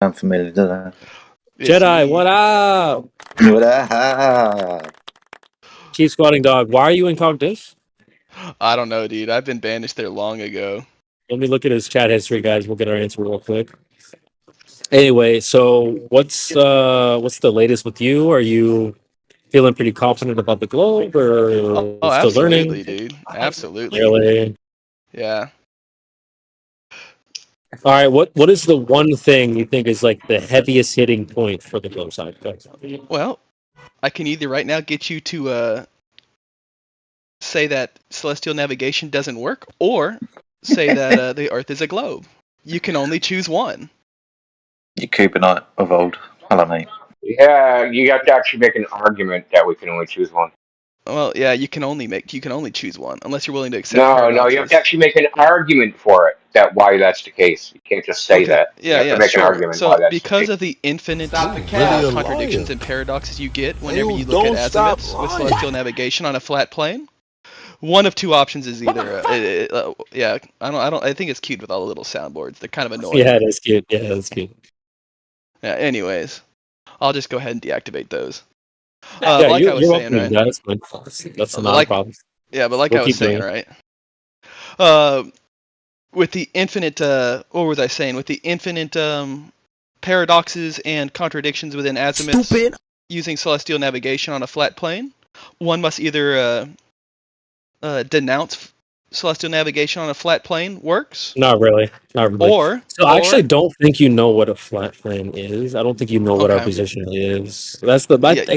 I'm familiar, don't I? Jedi, what up? What up? Chief Squatting Dog, why are you in Cogdiff? I don't know, dude. I've been banished there long ago. Let me look at his chat history, guys. We'll get our answer real quick. Anyway, so what's the latest with you? Are you feeling pretty confident about the globe, or Oh, still absolutely, learning? dude. Absolutely. Really? Yeah. All right. What is the one thing you think is like the heaviest hitting point for the globe side? Well, I can either right now get you to say that celestial navigation doesn't work, or say that the Earth is a globe. You can only choose one. You Cubanite of old. Hello, mate. Yeah, you have to actually make an argument that we can only choose one. Well, yeah, you can only choose one, unless you're willing to accept No, paradoxes. you have to actually make an argument for it, that why that's the case. You can't just say that. You have to make an argument so why that's because the case. of the infinite Really contradictions and paradoxes you get whenever you look at azimuths with celestial navigation on a flat plane, one of two options is either I think it's cute with all the little soundboards. They're kind of annoying. Yeah, that's cute. Yeah, that's cute. Yeah. Anyways, I'll just go ahead and deactivate those. Yeah, like I was saying, right? That's not a problem. Yeah, but like I was saying, right? With the infinite, what was I saying? With the infinite paradoxes and contradictions within azimuths using celestial navigation on a flat plane, one must either denounce celestial navigation on a flat plane works. Not really. Or I actually don't think you know what a flat plane is. I don't think you know what our position is. I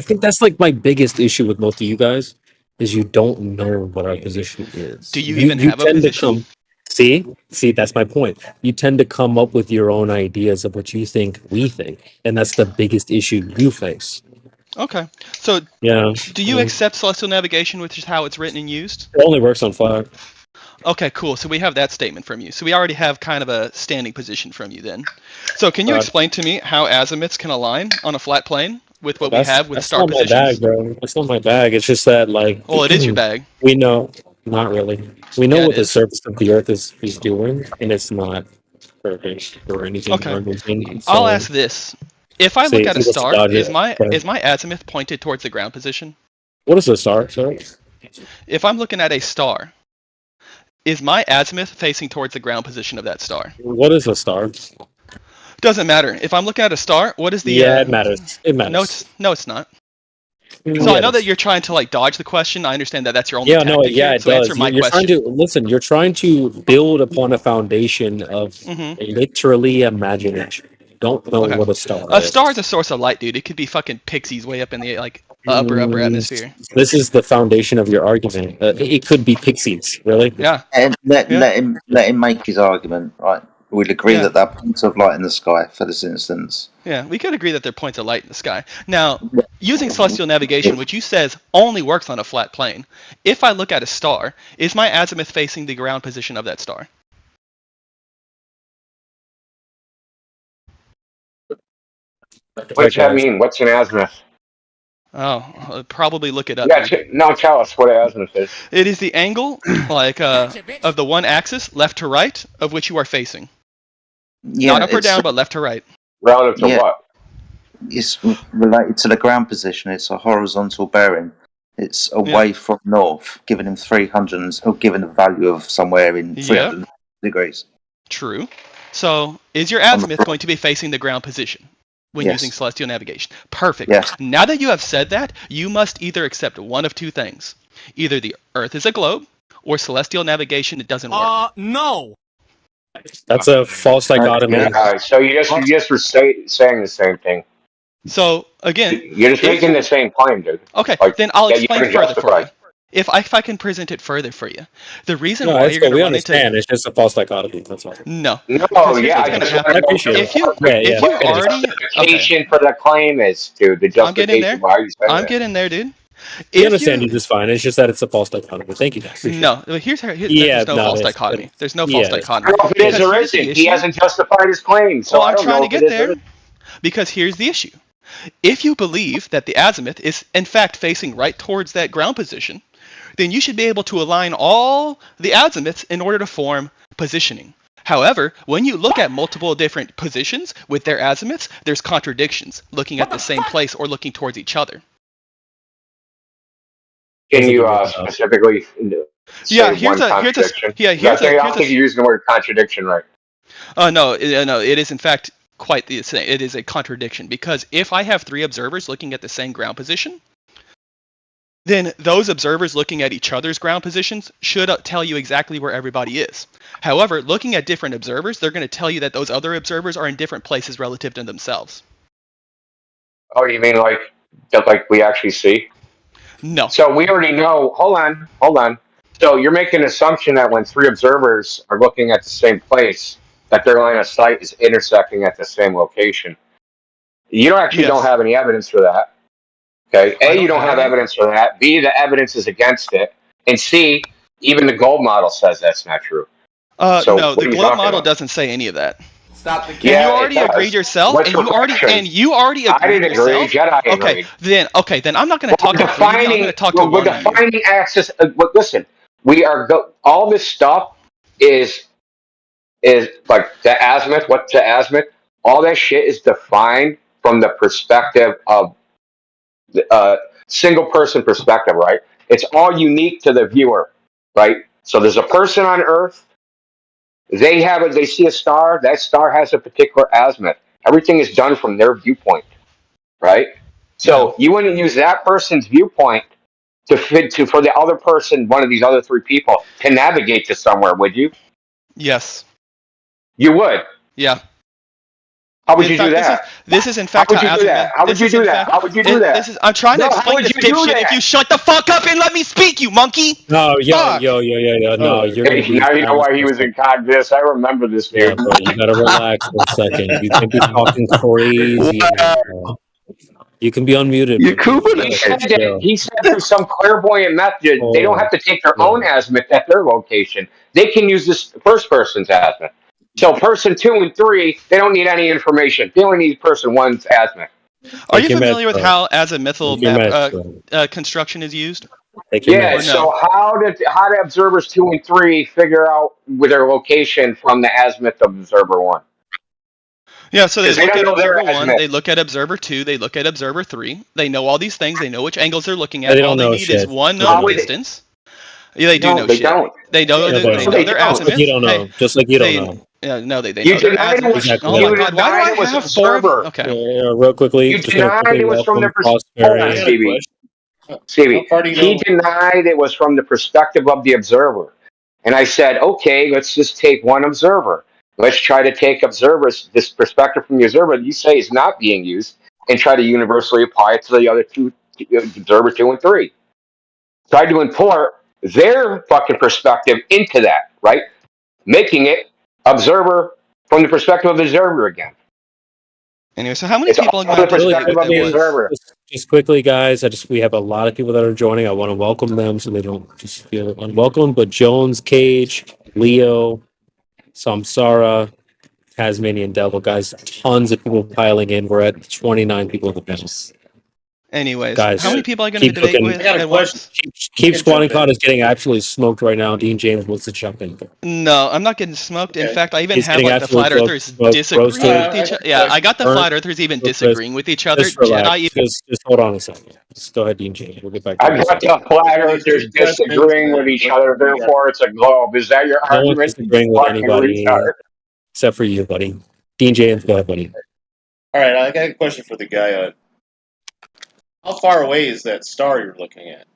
think that's like my biggest issue with most of you guys is you don't know what our position is. Do you even have a position? See, that's my point. You tend to come up with your own ideas of what you think we think, and that's the biggest issue you face. Okay, so yeah, do you accept celestial navigation, which is how it's written and used? It only works on flat. Okay, cool. So we have that statement from you. So we already have kind of a standing position from you then. So can you explain to me how azimuths can align on a flat plane with what we have with star positions? That's not my bag, bro. That's not my bag. It's just that, like... Well, it is your bag. We know... Not really. We know what the surface of the Earth is doing, and it's not perfect or anything. Okay. I'll ask this. If I look at a star, is my azimuth pointed towards the ground position? What is a star? Sorry? If I'm looking at a star, is my azimuth facing towards the ground position of that star? What is a star? Doesn't matter. If I'm looking at a star, what is the... Yeah, it matters. It matters. No, it's not. So I know that you're trying to like dodge the question. I understand that that's your only tactic. It does. You're trying to build upon a foundation of literally imagination. Don't know what a star is. A star is a source of light, dude. It could be fucking pixies way up in the upper atmosphere. This is the foundation of your argument. It could be pixies, really. Yeah. And let him make his argument, right? We'll agree that there are points of light in the sky for this instance. Yeah, we could agree that there are points of light in the sky. Now, using celestial navigation, which you says only works on a flat plane, if I look at a star, is my azimuth facing the ground position of that star? What does that mean? What's an azimuth? Oh, I'll probably look it up. Yeah, tell us what an azimuth is. It is the angle, of the one axis, left to right, of which you are facing. Yeah, not up or down, but left to right. Relative to what? It's related to the ground position. It's a horizontal bearing. It's away from north, giving him 300, or giving a value of somewhere in 300 degrees. True. So, is your azimuth going to be facing the ground position when using celestial navigation? Perfect. Yes. Now that you have said that, you must either accept one of two things. Either the Earth is a globe, or celestial navigation, it doesn't work. No! That's a false dichotomy. So you just were saying the same thing. So, again... You're just making the same claim, dude. Okay, then I'll explain further for you. If I can present it further for you. The reason why you're going to run into... It's just a false dichotomy, that's all. No. I appreciate it. If you already... justification for the claim is, dude, the justification. Why are you saying I'm getting there, dude. I understand you just fine. It's just that it's a false dichotomy. Thank you, guys. No, there's no false dichotomy. There's no false dichotomy. If it is or isn't, he hasn't justified his claim. So I'm trying to get there. Because here's the issue. If you believe that the azimuth is in fact facing right towards that ground position, then you should be able to align all the azimuths in order to form positioning. However, when you look at multiple different positions with their azimuths, there's contradictions looking at the same place or looking towards each other. Can you specifically say one contradiction? I don't think you're using the word contradiction right. No, it is in fact quite the same. It is a contradiction because if I have 3 observers looking at the same ground position, then those observers looking at each other's ground positions should tell you exactly where everybody is. However, looking at different observers, they're going to tell you that those other observers are in different places relative to themselves. Oh, you mean like we actually see? No. So we already know. Hold on. So you're making an assumption that when 3 observers are looking at the same place, that their line of sight is intersecting at the same location. You don't have any evidence for that. Okay. A, you don't have evidence for that. B, the evidence is against it. And C, even the Gold model says that's not true. No, the Globe model doesn't say any of that. Stop the And you already agreed yourself, and you already agreed I didn't agree. yourself. Jedi agreed. Okay, then I'm not going to talk to three. I'm going to talk to one. Defining axis. Listen, we are all this stuff is like the azimuth. What's the azimuth? All that shit is defined from the perspective of single person perspective, right? It's all unique to the viewer, right? So there's a person on Earth. They see a star. That star has a particular azimuth. Everything is done from their viewpoint, right? So you wouldn't use that person's viewpoint for the other person, one of these other 3 people, to navigate to somewhere, would you? Yes. You would. Yeah. How would you do that? This is in fact how would you do that? How would you do that? How would you do that? I'm trying to explain this dipshit. If you shut the fuck up and let me speak, you monkey. No, yo. No, you're now you know why he was in Congress. I remember this dude. Yeah, bro, you gotta relax for a second. You can't be talking crazy. You can be unmuted. He said there's some clairvoyant method. They don't have to take their own azimuth at their location. They can use this first person's azimuth. So person 2 and 3, they don't need any information. They only need person 1's azimuth. Are you familiar with how azimuthal map construction is used? Yeah. So how did observers 2 and 3 figure out with their location from the azimuth of observer 1? Yeah, so they look at observer 1, they look at observer 2, they look at observer 3. They know all these things. They know which angles they're looking at. All they need is one known distance. Yeah, they do know shit. They know their azimuth. You don't know. Just like you don't know. Yeah, no, they know their azimuth. Oh my god, why do I have 4? Okay. Real quickly. You denied it was from the perspective. Stevie, he denied it was from the perspective of the observer. And I said, okay, let's just take one observer. Let's try to take this perspective from the observer that you say is not being used, and try to universally apply it to the other 2, observer 2 and 3. Try to import their fucking perspective into that, right? Making it observer from the perspective of the observer again. Anyway, so how many people from the perspective of the observer? Just quickly, guys, we have a lot of people that are joining. I want to welcome them so they don't just feel unwelcome. But Jones, Cage, Leo, Samsara, Tasmanian Devil, guys, tons of people piling in. We're at 29 people in the panel. Anyways, guys, how many people are you going to debate with? I got a question. Keep squatting. Cod is getting absolutely smoked right now. Dean James wants to jump in. No, I'm not getting smoked. In fact, I even have the flat earthers disagreeing with each other. Yeah, I got the flat earthers even disagreeing with each other. Just hold on a second. Just go ahead, Dean James. We'll get back to I got the flat earthers disagreeing with each other, therefore it's a globe. Is that your argument? No one's disagreeing with anybody except for you, buddy. Dean James, go ahead, buddy. All right, I got a question for the guy. How far away is that star you're looking at?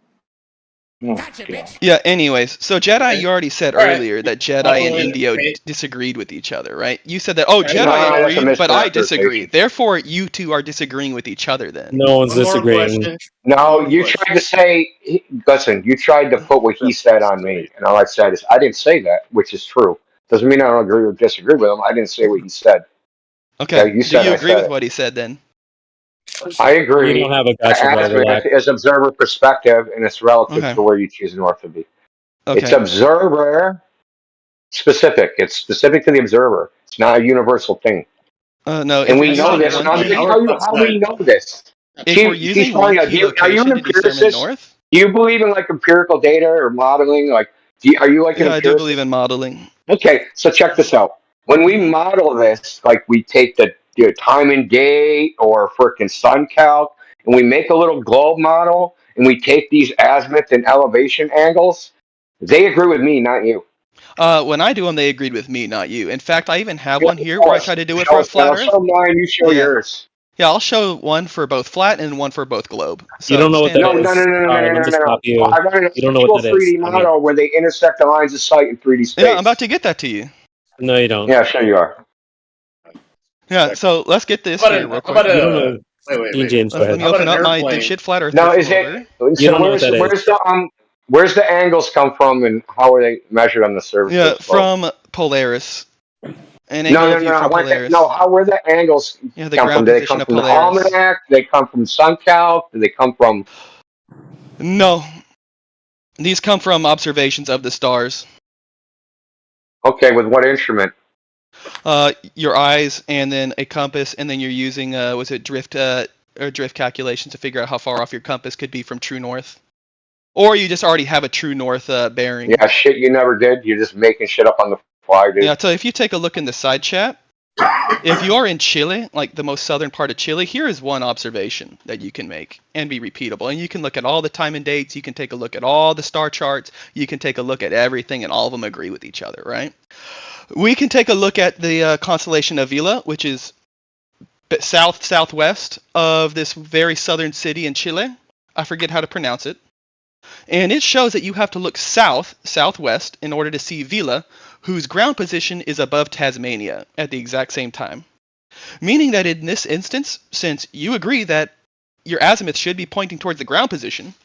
Yeah, anyways, so Jedi, you already said earlier that Jedi and Indio disagreed with each other, right? You said that, Jedi agreed, but I disagree. Therefore, you two are disagreeing with each other then. No one's disagreeing. No, you tried to say, listen, you tried to put what he said on me. And all I said is, I didn't say that, which is true. Doesn't mean I don't agree or disagree with him. I didn't say what he said. Okay, do you agree with what he said then? I agree. You don't have a gotcha, is observer perspective, and it's relative to where you choose north to be. Okay. It's observer specific. It's specific to the observer. It's not a universal thing. No, and we know this. And I'll tell you how we know this. If we're using are you an empiricist? Do you believe in like empirical data or modeling? Like Are you like an I do empiricist? believe in modeling. Okay, so check this out. When we model this, like we take the time and date or frickin' sun calc, and we make a little globe model, and we take these azimuth and elevation angles, they agree with me, not you. When I do them, they agreed with me, not you. In fact, I even have one here where I try to do it Show for a us, man. flat I'll Earth. show mine, you show yours. Yeah, I'll show one for both flat and one for both globe. So you don't know what that is. No. Let me stop you. I run an You don't know what that is. 3D model where they intersect the lines of sight in 3D space. Yeah, I'm about to get that to you. No, you don't. Yeah, sure you are. Yeah, so let's get this here real quick. You don't know. Wait. James, go ahead. Let me open up my dipshit flat Earth. Now, is it? So where's the angles come from, and how are they measured on the surface? Yeah, from Polaris. No. How were the angles the come from? Do they come from the almanac? Do they come from sun calc? Do they come from? No, these come from observations of the stars. Okay, with what instrument? Your eyes, and then a compass, and then you're using drift calculations to figure out how far off your compass could be from true north, or you just already have a true north bearing. Yeah, shit, you never did. You're just making shit up on the fly, dude. Yeah, so if you take a look in the side chat, if you are in Chile, like the most southern part of Chile, here is one observation that you can make and be repeatable. And you can look at all the time and dates. You can take a look at all the star charts. You can take a look at everything, and all of them agree with each other, right? We can take a look at the constellation of Vela, which is southwest of this very southern city in Chile. I forget how to pronounce it. And it shows that you have to look southwest, in order to see Vela, whose ground position is above Tasmania at the exact same time. Meaning that in this instance, since you agree that your azimuth should be pointing towards the ground position,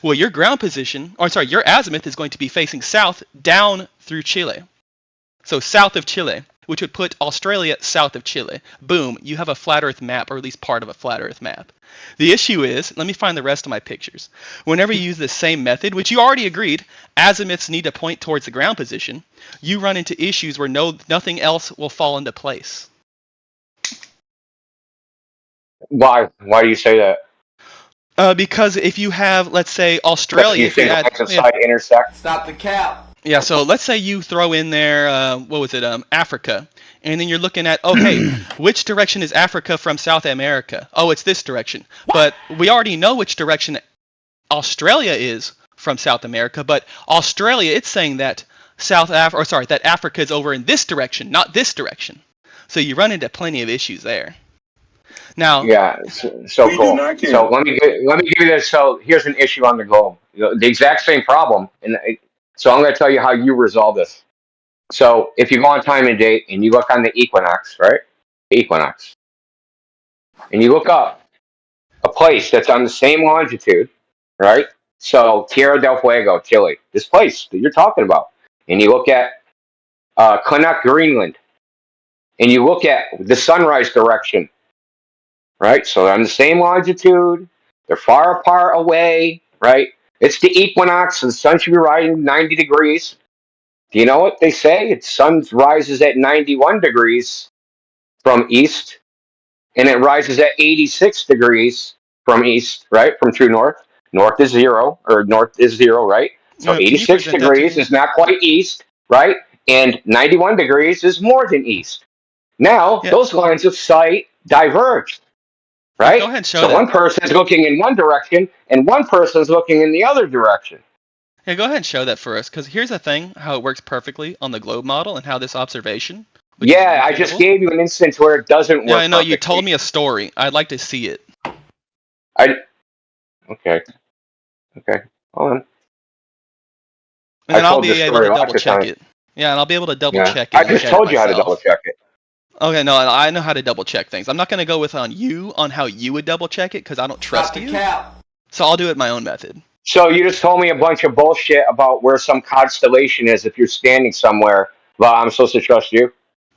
well, your azimuth is going to be facing south down through Chile. So south of Chile, which would put Australia south of Chile. Boom, you have a flat Earth map, or at least part of a flat Earth map. The issue is, let me find the rest of my pictures. Whenever you use the same method, which you already agreed, azimuths need to point towards the ground position, you run into issues where nothing else will fall into place. Why? Why do you say that? Because if you have, let's say, Australia... You think lines of sight intersect? Stop the cap! Yeah, so let's say you throw in there, Africa, and then you're looking at, okay, which direction is Africa from South America? Oh, it's this direction. But we already know which direction Australia is from South America, but Australia, it's saying that that Africa is over in this direction, not this direction. So you run into plenty of issues there. Now, yeah, so cool. So let me give you this. So here's an issue on the globe, the exact same problem, and so I'm going to tell you how you resolve this. So if you go on time and date and you look on the equinox, right? Equinox, and you look up a place that's on the same longitude, right? So Tierra del Fuego, Chile, this place that you're talking about, and you look at Connaught, Greenland, and you look at the sunrise direction. Right, so they're on the same longitude. They're far apart away. Right, it's the equinox, so the sun should be rising 90 degrees. Do you know what they say? Its sun rises at 91 degrees from east, and it rises at 86 degrees from east. Right, from true north. North is zero, right? So 86 degrees is not quite east, right? And 91 degrees is more than east. Now those lines of sight diverge. Right? Go ahead and show that. One person is looking in one direction, and one person is looking in the other direction. Yeah, go ahead and show that for us, because here's the thing, how it works perfectly on the globe model and how this observation... Yeah, I just gave you an instance where it doesn't work. Yeah, I know, perfectly. You told me a story. I'd like to see it. Okay. Hold on. And then I'll be able to double check it. Yeah, and I'll be able to double check it. I just told you how to double check it. Okay, no, I know how to double check things. I'm not going to go with on how you would double check it, because I don't trust you. So I'll do it my own method. So you just told me a bunch of bullshit about where some constellation is if you're standing somewhere, but I'm supposed to trust you?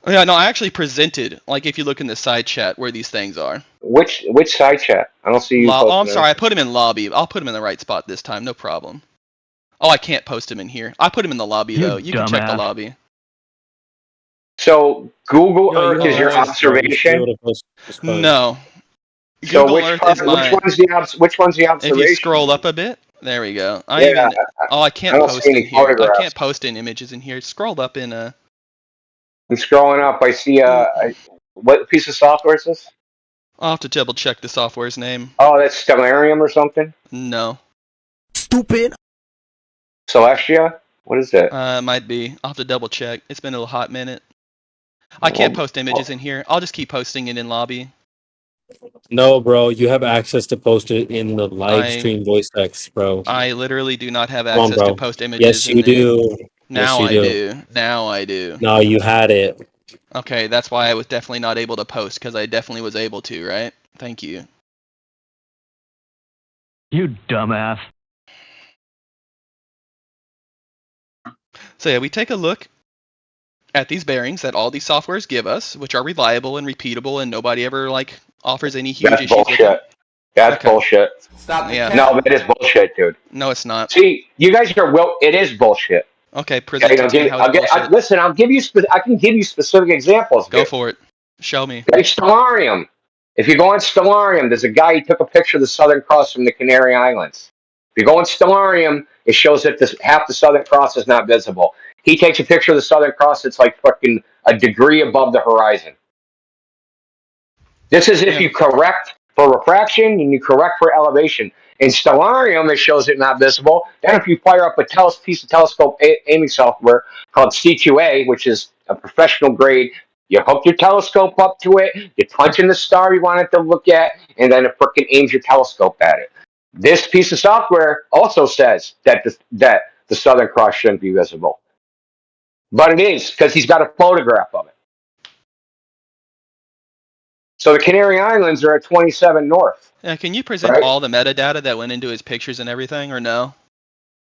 Yeah, no, I actually presented, like if you look in the side chat, where these things are. Which side chat? I don't see you. I'm sorry, I put them in lobby. I'll put them in the right spot this time, no problem. Oh, I can't post them in here. I put them in the lobby, though. You can check the lobby. So Google Earth is your observation? No. So which one's the observation? If you scroll up a bit, There we go. Yeah, I can't I don't post see in any here. I photographs. can't post in images in here. Scroll up in I'm scrolling up. I see what piece of software is this? I'll have to double check the software's name. Oh, that's Stellarium or something. No. Stupid. Celestia? What is it? Might be. I'll have to double check. It's been a little hot minute. I can't post images in here. I'll just keep posting it in lobby. No, bro, you have access to post it in the live stream voice text, bro. I literally do not have Come on, access to bro. post images. Yes, you do. Now Yes, you I do. do. Now I do. No, you had it. Okay, that's why I was definitely not able to post, because I definitely was able to, right? Thank you. You dumbass. So yeah, we take a look at these bearings that all these softwares give us, which are reliable and repeatable, and nobody ever like offers any huge issues with them. That's bullshit. Stop. Yeah. No, that is bullshit, dude. No, it's not. See, you guys are it is bullshit. Okay, present it to me how it's bullshit. Listen, I can give you specific examples. Go for it. Show me. Okay, Stellarium. If you go on Stellarium, there's a guy who took a picture of the Southern Cross from the Canary Islands. If you go on Stellarium, it shows that half the Southern Cross is not visible. He takes a picture of the Southern Cross, it's like fucking a degree above the horizon. This is if you correct for refraction and you correct for elevation. In Stellarium, it shows it not visible. Then if you fire up a piece of telescope aiming software called C2A, which is a professional grade, you hook your telescope up to it, you punch in the star you want it to look at, and then it frickin' aims your telescope at it. This piece of software also says that the Southern Cross shouldn't be visible. But it is, because he's got a photograph of it. So the Canary Islands are at 27 north. Yeah, can you present all the metadata that went into his pictures and everything, or no?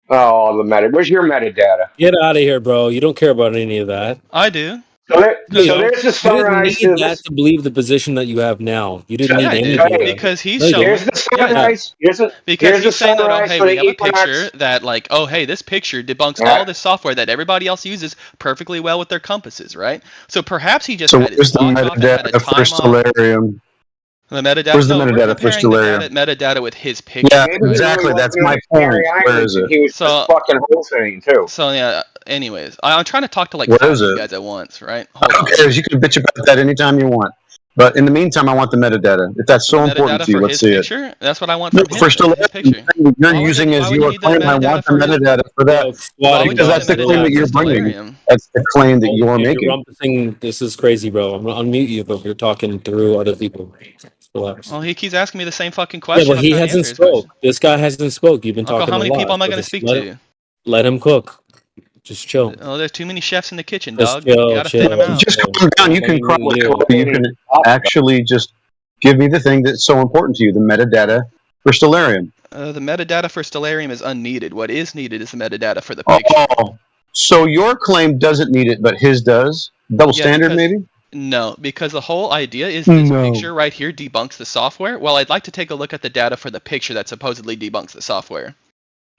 Oh, where's your metadata? Get out of here, bro. You don't care about any of that. I do. So there's the sunrise. You didn't need that to believe the position that you have now. You didn't need any of that. Because he's showing. Here's the sunrise. Because he's saying that, oh, hey, we have a picture that, like, oh, hey, this picture debunks all this software that everybody else uses perfectly well with their compasses, right? So perhaps he just had his clock off and had a time off. The metadata. Where's the metadata for Stellarium? Metadata with his picture. Yeah, exactly. That's my point. Where is it? He was just fucking hallucinating too. So yeah. Anyways, I'm trying to talk to like Where 5 is of you it? guys at once, right? Who cares? You can bitch about that anytime you want. But in the meantime, I want the metadata. If that's so important to you, let's see picture? it. That's what I want from him. For Stellarium, you're using as your claim. I want the metadata for that. Because that's the claim that you're bringing. That's the claim that you're making. This is crazy, bro. I'm going to unmute you, but you're talking through other people. Relax. Well, he keeps asking me the same fucking question. Yeah, but he hasn't spoke. This guy hasn't spoke. You've been talking how many a lot. people am I going to speak to? Let him cook. Just chill. Oh, there's too many chefs in the kitchen, just dog. You gotta thin them out. Just calm down. You can cry. You can actually just give me the thing that's so important to you, the metadata for Stellarium. The metadata for Stellarium is unneeded. What is needed is the metadata for the picture. Oh, so your claim doesn't need it, but his does? Double standard, maybe? No, because the whole idea is this picture right here debunks the software. Well, I'd like to take a look at the data for the picture that supposedly debunks the software.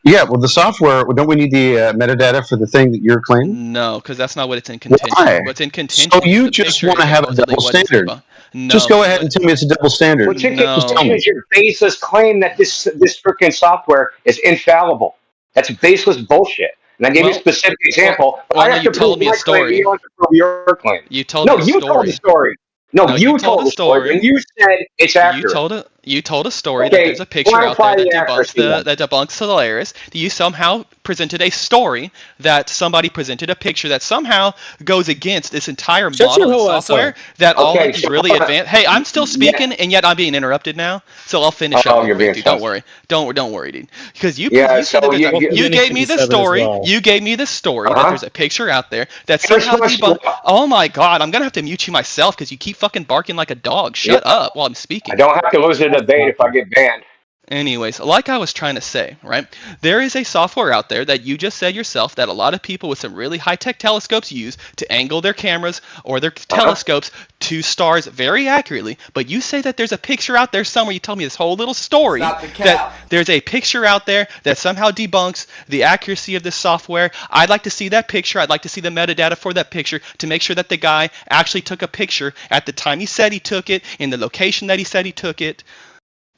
Yeah, well, the software, don't we need the metadata for the thing that you're claiming? No, because that's not what it's in contention. Why? What's in contention So you just want to have a double standard. No, just go ahead and tell me it's a double standard. What you can is your baseless claim that this freaking software is infallible. That's baseless bullshit. And I gave you a specific example. I have to prove my claim. You don't have to prove your claim. You told me the story. You told the story. No, you told the story, and you said it's accurate. You told a story that there's a picture out there that debunks Solaris. You somehow presented a story that somebody presented a picture that somehow goes against this entire model of software that all is really advanced. Hey, I'm still speaking, and yet I'm being interrupted now. So I'll finish up. Don't worry. Don't worry, dude. Because you said you gave me the story. You gave me the story that there's a picture out there that somehow debunked. Oh my God, I'm gonna have to mute you myself because you keep fucking barking like a dog. Shut up while I'm speaking. I don't have to lose the debate if I get banned. Anyways, like I was trying to say, right? There is a software out there that you just said yourself that a lot of people with some really high-tech telescopes use to angle their cameras or their telescopes to stars very accurately. But you say that there's a picture out there somewhere. You told me this whole little story that there's a picture out there that somehow debunks the accuracy of this software. I'd like to see that picture. I'd like to see the metadata for that picture to make sure that the guy actually took a picture at the time he said he took it, in the location that he said he took it,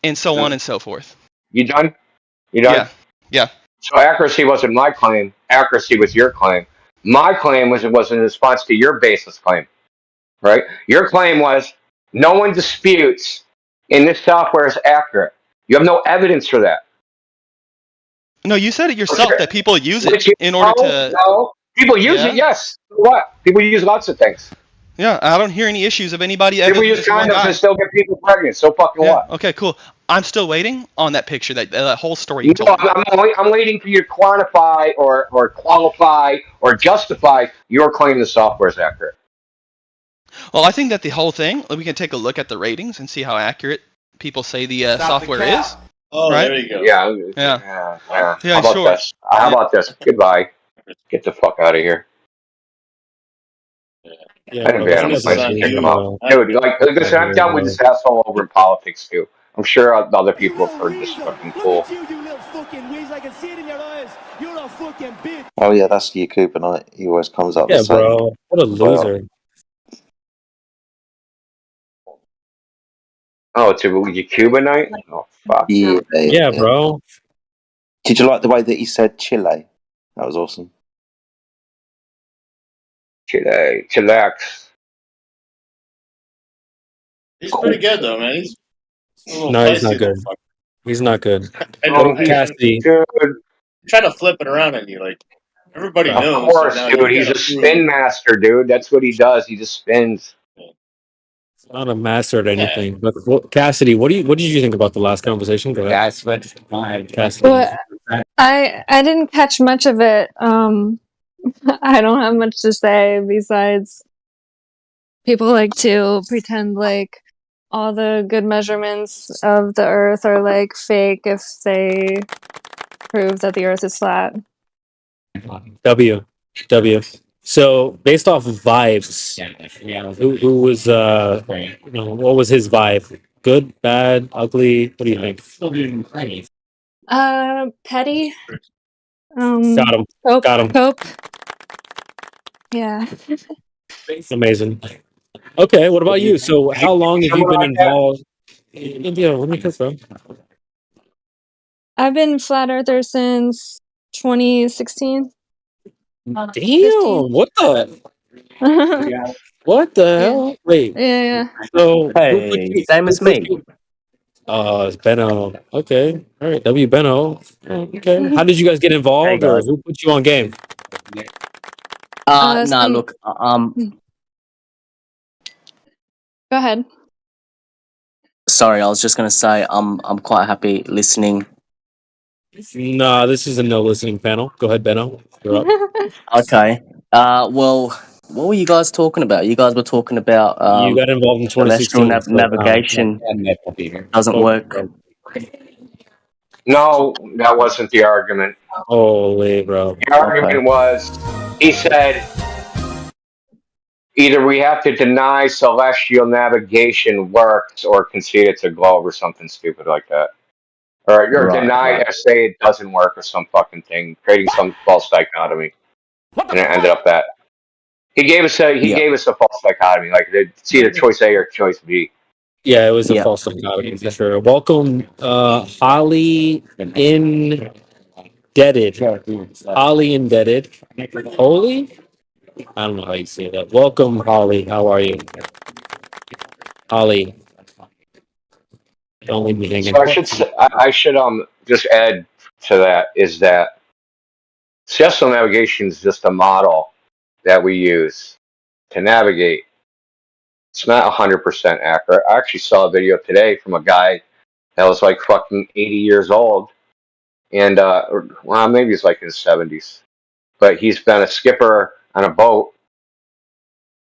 and so on and so forth. You done? You done? Yeah. So accuracy wasn't my claim. Accuracy was your claim. My claim was in response to your baseless claim, right? Your claim was no one disputes in this software is accurate. You have no evidence for that. No, you said it yourself that people use it Which in order to. no, people use it. Yes. What? People use lots of things. Yeah, I don't hear any issues of anybody other People than use this one condoms guy. and still get people pregnant. So fucking Yeah. what? Okay. Cool. I'm still waiting on that picture, that whole story you No, told me. I'm waiting for you to quantify or qualify or justify your claim the software is accurate. Well, I think that the whole thing, we can take a look at the ratings and see how accurate people say the software is. Oh, right? there you go. Yeah. How about sure. this? How about this? Goodbye. Get the fuck out of here. Yeah, I didn't ban him. I just kicked him out. Dude, listen, I'm done with this asshole over in politics too. I'm sure other people have heard this fucking fool. Oh yeah, that's the Cooperite. He always comes up the same. Bro. What a loser. Oh, it's a Cubanite? Oh, fuck. Yeah, bro. Did you like the way that he said Chile? That was awesome. Chile. Chillax. He's pretty good, though, man. He's No, he's not good. He's not good. I know. Cassidy. Try to flip it around on you. Like, everybody knows. Of course, so dude. He's a spin master, dude. That's what he does. He just spins. It's not a master at anything. But Cassidy, what did you think about the last conversation? Go ahead. Cassidy. Well, I didn't catch much of it. I don't have much to say besides people like to pretend like all the good measurements of the Earth are like fake if they prove that the Earth is flat. W. So based off of vibes, who was what was his vibe? Good, bad, ugly? What do you think? Petty. Got him. Cope. Yeah. Amazing. Okay, what about you? So how long have you been involved? India, let me cook, bro. I've been flat earther since 2016. Damn, 15. What the? What the hell? Wait. Yeah. So hey, same as me. It's Benno. Okay. All right. W Benno. Okay. How did you guys get involved, or who put you on game? Look. Go ahead. Sorry, I was just gonna say I'm quite happy listening. Nah, this is a no listening panel. Go ahead, Benno. You're up. Okay. Well, what were you guys talking about? You guys were talking about you got involved in 2016. celestial navigation doesn't work. No, that wasn't the argument. Holy bro. The argument was, he said, either we have to deny celestial navigation works or concede it's a globe or something stupid like that. Or deny say it doesn't work or some fucking thing, creating some false dichotomy. And it ended up that. He gave us a false dichotomy, like it's either choice A or choice B. Yeah, it was a false dichotomy for sure. Welcome, Holly Indebted. Holly Indebted. Holy? I don't know how you say that. Welcome, Holly. How are you? Holly. Don't leave me hanging. So I should just add to that is that celestial navigation is just a model that we use to navigate. It's not 100% accurate. I actually saw a video today from a guy that was like fucking 80 years old, and maybe he's like in his 70s, but he's been a skipper on a boat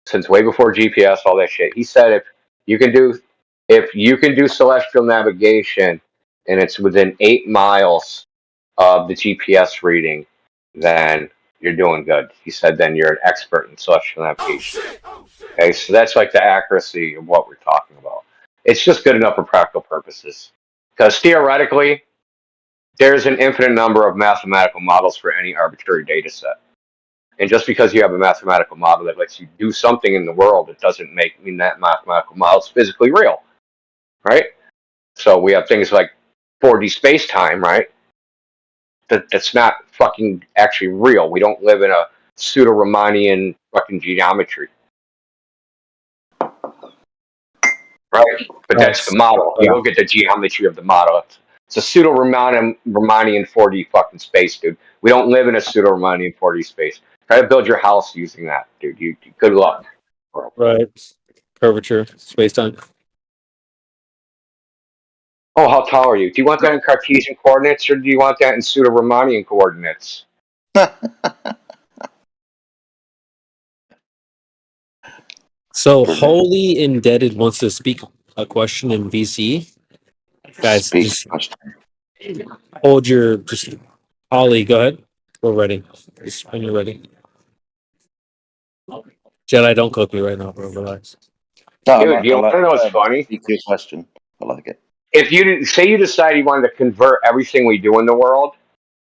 since way before GPS, all that shit. He said if you can do celestial navigation and it's within 8 miles of the GPS reading, then you're doing good. He said then you're an expert in celestial navigation. Okay, so that's like the accuracy of what we're talking about. It's just good enough for practical purposes. Because theoretically, there's an infinite number of mathematical models for any arbitrary data set. And just because you have a mathematical model that lets you do something in the world, it doesn't mean that mathematical model is physically real, right? So we have things like 4D space-time, right? that's not fucking actually real. We don't live in a pseudo-Riemannian fucking geometry, right? But that's the model. You don't get the geometry of the model. It's a pseudo-Riemannian 4D fucking space, dude. We don't live in a pseudo-Riemannian 4D space. Try to build your house using that, dude. Good luck. Right. Curvature, space-time. Oh, how tall are you? Do you want that in Cartesian coordinates or do you want that in pseudo-Riemannian coordinates? So, Wholly Indebted wants to speak a question in VC. Guys, just hold your. Just Ollie, go ahead. We're ready. Just when you're ready. Jedi, don't cook me right now, bro. Relax. No, dude, you want to know what's funny? Good question. I like it. If you say you decide you wanted to convert everything we do in the world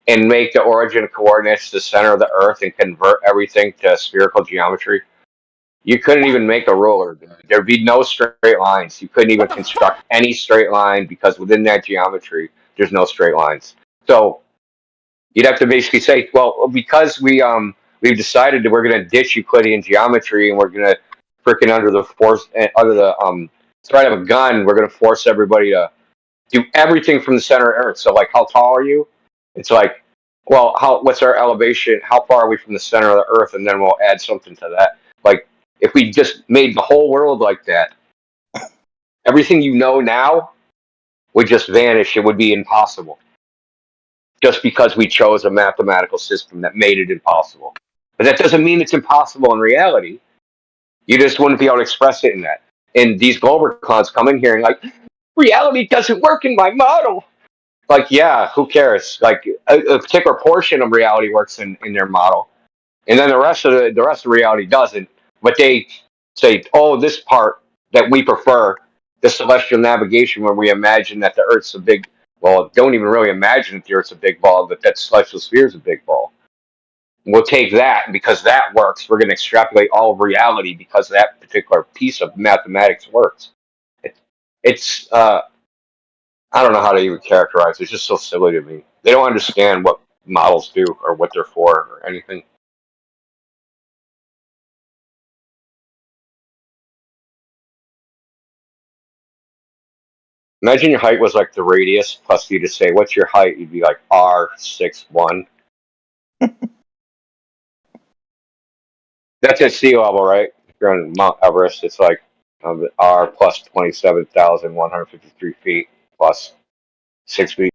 and make the origin coordinates the center of the Earth and convert everything to spherical geometry, you couldn't even make a ruler. There'd be no straight lines. You couldn't even construct any straight line because within that geometry, there's no straight lines. So you'd have to basically say, well, because we've decided that we're going to ditch Euclidean geometry and we're going to freaking under the threat of a gun, we're going to force everybody to do everything from the center of Earth. So, like, how tall are you? It's like, well, what's our elevation? How far are we from the center of the Earth? And then we'll add something to that. Like, if we just made the whole world like that, everything you know now would just vanish. It would be impossible. Just because we chose a mathematical system that made it impossible. But that doesn't mean it's impossible in reality. You just wouldn't be able to express it in that. And these Globercons come in here and like, reality doesn't work in my model. Like, yeah, who cares? Like, a particular portion of reality works in their model, and then the rest of reality doesn't. But they say, oh, this part that we prefer, the celestial navigation, where we imagine that the Earth's a big. Well, don't even really imagine that the Earth's a big ball, but that celestial sphere is a big ball. We'll take that, and because that works, we're going to extrapolate all of reality because that particular piece of mathematics works. It's I don't know how to even characterize it. It's just so silly to me. They don't understand what models do or what they're for or anything. Imagine your height was like the radius, plus you just say, what's your height? You'd be like R61. That's at sea level, right? If you're on Mount Everest, it's like R plus 27,153 feet plus 6 feet.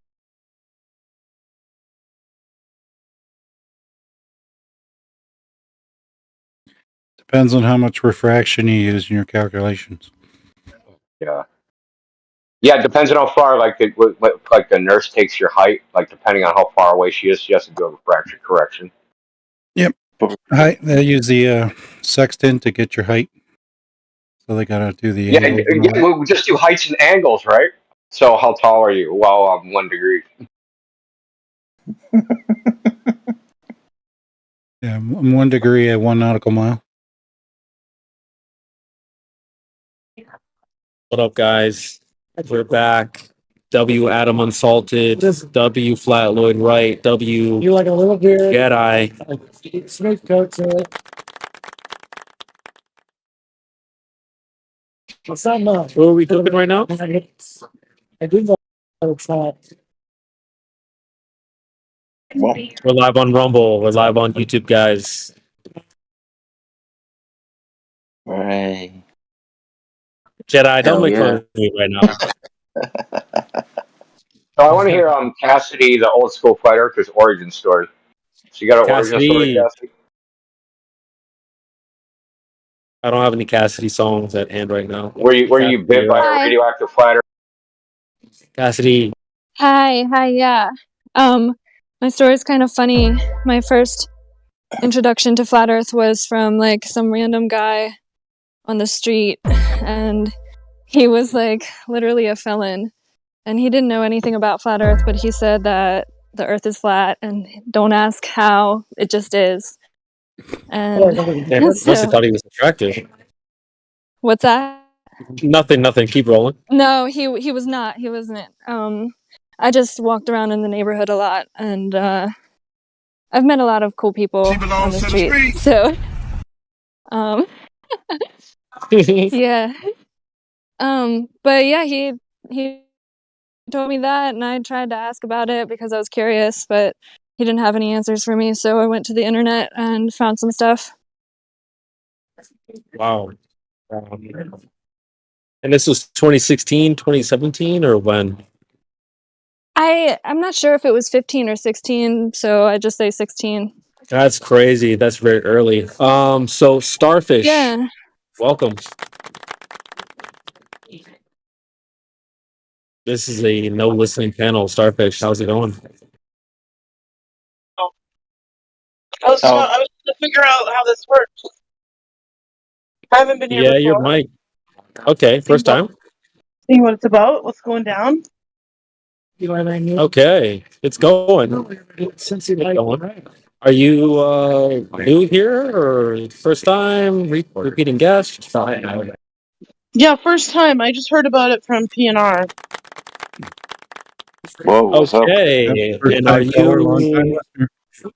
Depends on how much refraction you use in your calculations. Yeah. Yeah, it depends on how far, like the nurse takes your height. Like depending on how far away she is, she has to do a refraction correction. Yep. Height. They use the sextant to get your height. So they gotta do the angles. Yeah, we'll just do heights and angles, right? So how tall are you? Well, I'm 1 degree. Yeah, I'm 1 degree at 1 nautical mile. What up, guys? We're back. W Adam Unsalted, W Flat Lloyd Wright, W you like a little beer Jedi. Snake coats. What's that much? What are we cooking right now? I think it's hot. We're live on Rumble. We're live on YouTube, guys. Right. Jedi, don't make fun of me right now. So I want to hear Cassidy, the old school fighter, his origin story. So you got an origin story, Cassidy? I don't have any Cassidy songs at hand right now. Were you bit by a radioactive fighter? Cassidy. Hi, yeah. My story's kind of funny. My first introduction to flat Earth was from like some random guy on the street, and he was like literally a felon, and he didn't know anything about flat Earth, but he said that the Earth is flat and don't ask how, it just is. And must have thought he was attractive. What's that? Nothing. Keep rolling. No, he was not. He wasn't. I just walked around in the neighborhood a lot, and I've met a lot of cool people on the street. So, yeah. But yeah, he told me that, and I tried to ask about it because I was curious, but he didn't have any answers for me. So I went to the internet and found some stuff. Wow. And this was 2016, 2017, or when? I'm not sure if it was 15 or 16, so I just say 16. That's crazy. That's very early. So Starfish. Yeah. Welcome. This is a no listening panel. Starfish, how's it going? I was trying to figure out how this works. I haven't been here before. Yeah, your mic. Okay, first time. See what it's about, what's going down. Okay, it's going. Are you new here or first time repeating guest? Yeah, first time. I just heard about it from PNR. Whoa, okay. And are you? All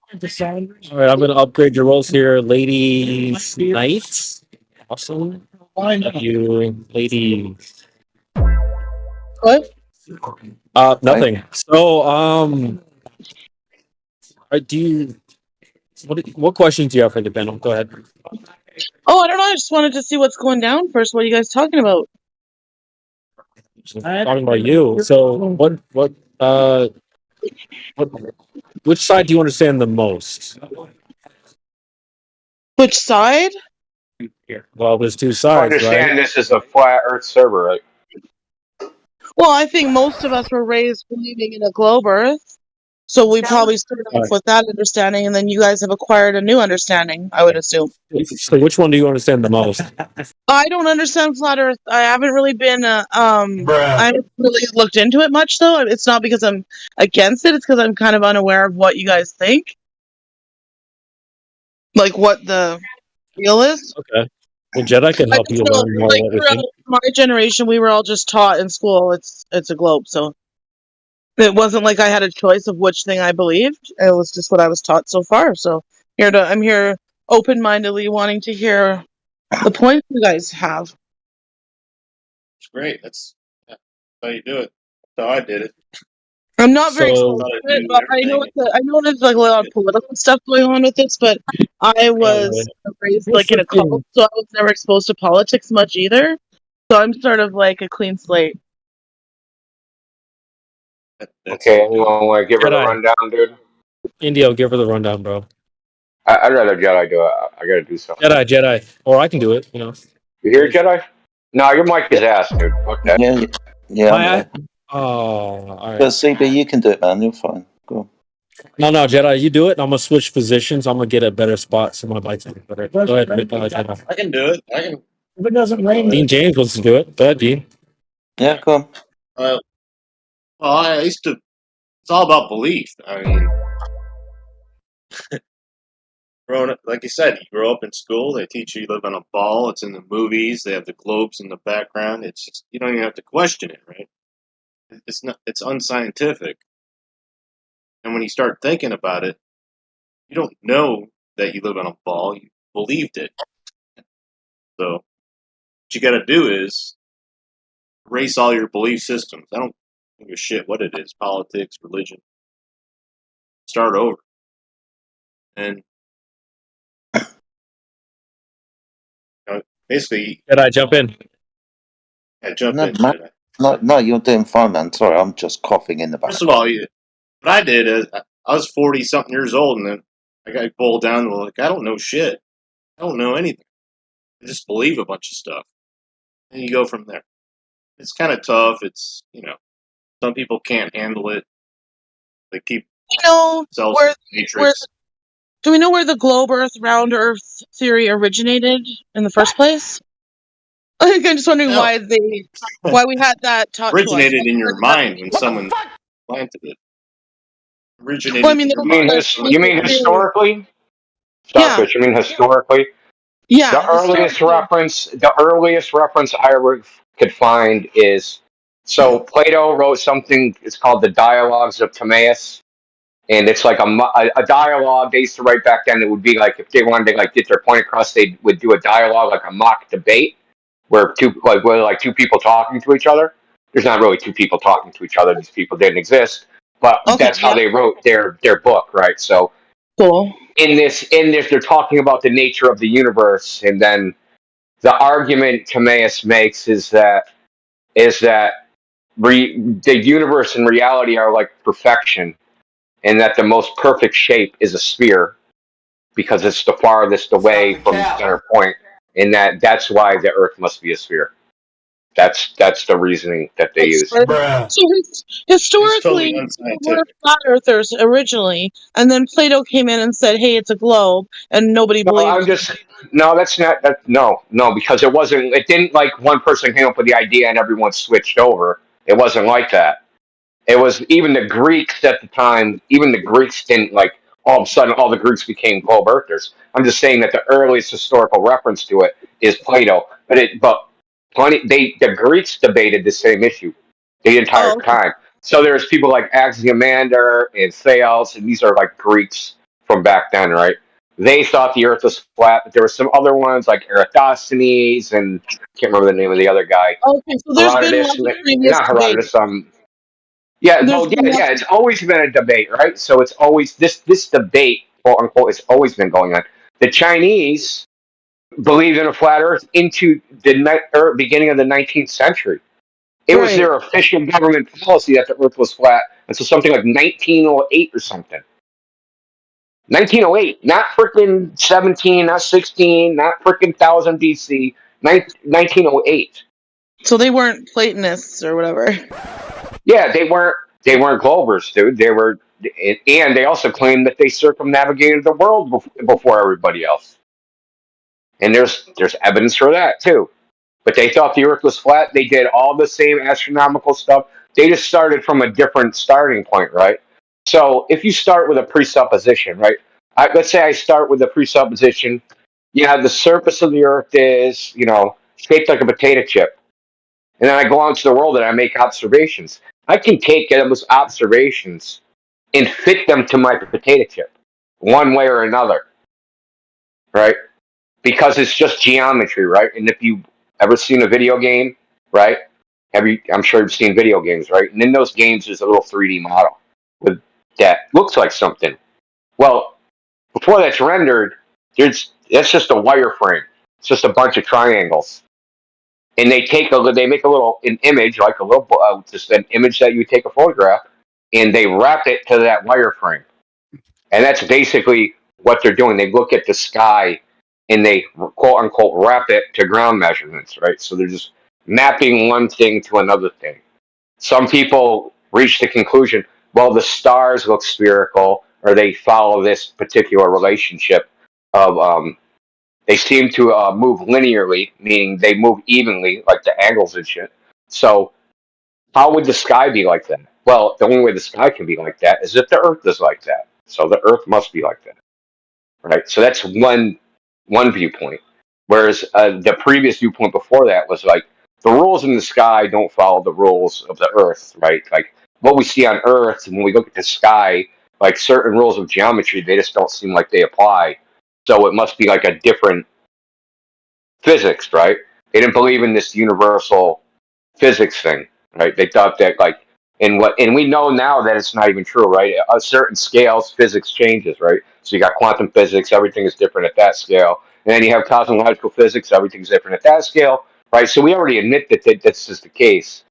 right, I'm going to upgrade your roles here, ladies, knights. Awesome. You, ladies. What? Nothing. So, do you? What questions do you have for the panel? Go ahead. Oh, I don't know. I just wanted to see what's going down first. What are you guys talking about? Talking about you. So, which side do you understand the most? Which side? Well, there's two I sides, understand right? this is a flat Earth server, right? Well, I think most of us were raised believing in a globe Earth. So we probably started off with that understanding, and then you guys have acquired a new understanding, I would assume. So which one do you understand the most? I don't understand flat Earth. I haven't really been, I haven't really looked into it much, though. It's not because I'm against it. It's because I'm kind of unaware of what you guys think. Like what the deal is. Okay. Well, Jedi can help you learn more like what we throughout think. my generation, we were all just taught in school it's a globe, so it wasn't like I had a choice of which thing I believed. It was just what I was taught so far. So I'm here open-mindedly wanting to hear the points you guys have. It's great. That's how you do it. That's how I did it. I'm not very exposed to it, but I know there's like a lot of political stuff going on with this, but I was raised like in a cult, so I was never exposed to politics much either. So I'm sort of like a clean slate. Okay, anyone want to give her the rundown, dude? Indio, give her the rundown, bro. I'd rather Jedi do it. I gotta do something. Jedi. Or I can do it, You hear Jedi? No, your mic is ass, dude. Okay. Yeah. Oh, all right. But CB, you can do it, man. You're fine. Go on. No, Jedi, you do it. I'm gonna switch positions. I'm gonna get a better spot so my bike's better. Go ahead, Jedi. I can do it. I can. If it doesn't rain, Dean James wants to do it. Go ahead, Dean. Yeah, go on. Well, I used to. It's all about belief. I mean, growing up, like you said, you grow up in school. They teach you live on a ball. It's in the movies. They have the globes in the background. It's just, you don't even have to question it, right? It's not. It's unscientific. And when you start thinking about it, you don't know that you live on a ball. You believed it. So what you got to do is erase all your belief systems. I don't give a shit what it is, politics, religion. Start over. And basically... Jedi, jump in. Yeah, jump in, Jedi. No, you're doing fine, man. Sorry, I'm just coughing in the back. First of all, what I did is I was 40-something years old, and then I got boiled down to like, I don't know shit. I don't know anything. I just believe a bunch of stuff. And you go from there. It's kind of tough. It's, some people can't handle it. They keep themselves in the matrix. Do we know where the globe Earth, round Earth theory originated in the first place? I'm just wondering why we had that taught to us. Originated in your mind when someone planted it. Originated in your mind. You mean historically? Starfish, you mean historically? Yeah. The earliest reference I ever could find is So Plato wrote something. It's called the Dialogues of Timaeus, and it's like a dialogue. They used to write back then. It would be like if they wanted to like get their point across, they would do a dialogue, like a mock debate, where two people talking to each other. There's not really two people talking to each other. These people didn't exist, but that's how they wrote their book, right? So cool. In this, they're talking about the nature of the universe, and then the argument Timaeus makes is that the universe and reality are like perfection, and that the most perfect shape is a sphere because it's the farthest away from the center point, and that's why the Earth must be a sphere. That's the reasoning that they use. So historically, totally we were flat earthers originally, and then Plato came in and said, "Hey, it's a globe," and nobody believed. That's not that. No, because it wasn't. It didn't like one person came up with the idea and everyone switched over. It wasn't like that. It was even the Greeks at the time. Even the Greeks didn't like all of a sudden all the Greeks became globe earthers. I'm just saying that the earliest historical reference to it is Plato. The Greeks debated the same issue the entire time. So there's people like Anaximander and Thales, and these are like Greeks from back then, right? They thought the Earth was flat, but there were some other ones like Eratosthenes and I can't remember the name of the other guy. Okay, so there's been Herodotus, lots of previous not debates. Herodotus. It's always been a debate, right? So it's always this debate, quote unquote, has always been going on. The Chinese believed in a flat Earth into the beginning of the 19th century. It was their official government policy that the Earth was flat until something like 1908 or something. 1908, not freaking 17, not 16, not freaking 1000 BC, 1908. So they weren't Platonists or whatever. Yeah, they weren't Globers, dude. They were, and they also claimed that they circumnavigated the world before everybody else. And there's evidence for that too. But they thought the Earth was flat. They did all the same astronomical stuff. They just started from a different starting point, right? So if you start with a presupposition, right? Let's say I start with a presupposition. The surface of the Earth is, shaped like a potato chip. And then I go out into the world and I make observations. I can take those observations and fit them to my potato chip, one way or another, right? Because it's just geometry, right? And if you've ever seen a video game, right? I'm sure you've seen video games, right? And in those games, there's a little 3D model that looks like something. Well, before that's rendered, that's just a wireframe. It's just a bunch of triangles. And they make an image, like just an image that you take a photograph, and they wrap it to that wireframe. And that's basically what they're doing. They look at the sky and they quote unquote wrap it to ground measurements, right? So they're just mapping one thing to another thing. Some people reach the conclusion, well, the stars look spherical, or they follow this particular relationship of they seem to move linearly, meaning they move evenly, like the angles and shit. So how would the sky be like that? Well, the only way the sky can be like that is if the Earth is like that. So the Earth must be like that, right? So that's one viewpoint. Whereas the previous viewpoint before that was like the rules in the sky don't follow the rules of the Earth, right? Like what we see on Earth, and when we look at the sky, like certain rules of geometry, they just don't seem like they apply. So it must be like a different physics, right? They didn't believe in this universal physics thing, right? They thought that and we know now that it's not even true, right? At certain scales, physics changes, right? So you got quantum physics, everything is different at that scale. And then you have cosmological physics, everything's different at that scale, right? So we already admit that this is the case,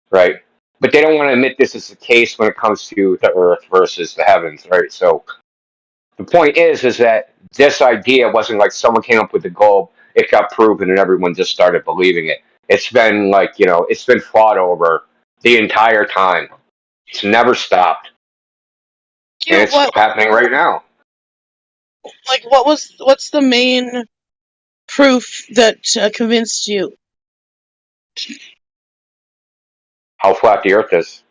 right? But they don't want to admit this is the case when it comes to the Earth versus the heavens, right? So the point is that this idea wasn't like someone came up with the globe, it got proven, and everyone just started believing it. It's been it's been fought over the entire time. It's never stopped. And it's still happening right now. Like, what's the main proof that convinced you? How flat the Earth is.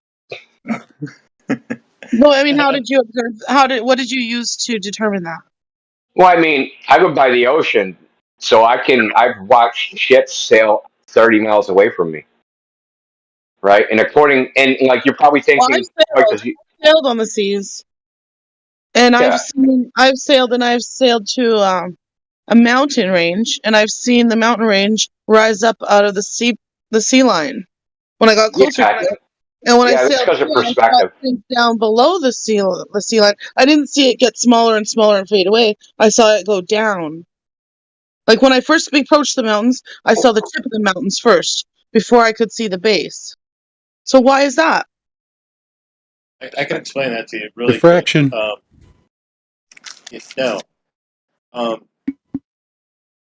No, I mean, how did you observe? What did you use to determine that? Well, I mean, I live by the ocean, so I've watched ships sail 30 miles away from me. right? And like you're probably Well, thinking, I've sailed on the seas, and I've sailed to a mountain range, and I've seen the mountain range rise up out of the sea line when I got closer to it. And when I that's sailed because of I saw perspective. it sink down below the sea line. I didn't see it get smaller and smaller and fade away. I saw it go down. Like when I first approached the mountains, I saw the tip of the mountains first before I could see the base. So why is that? I can explain that to you really refraction.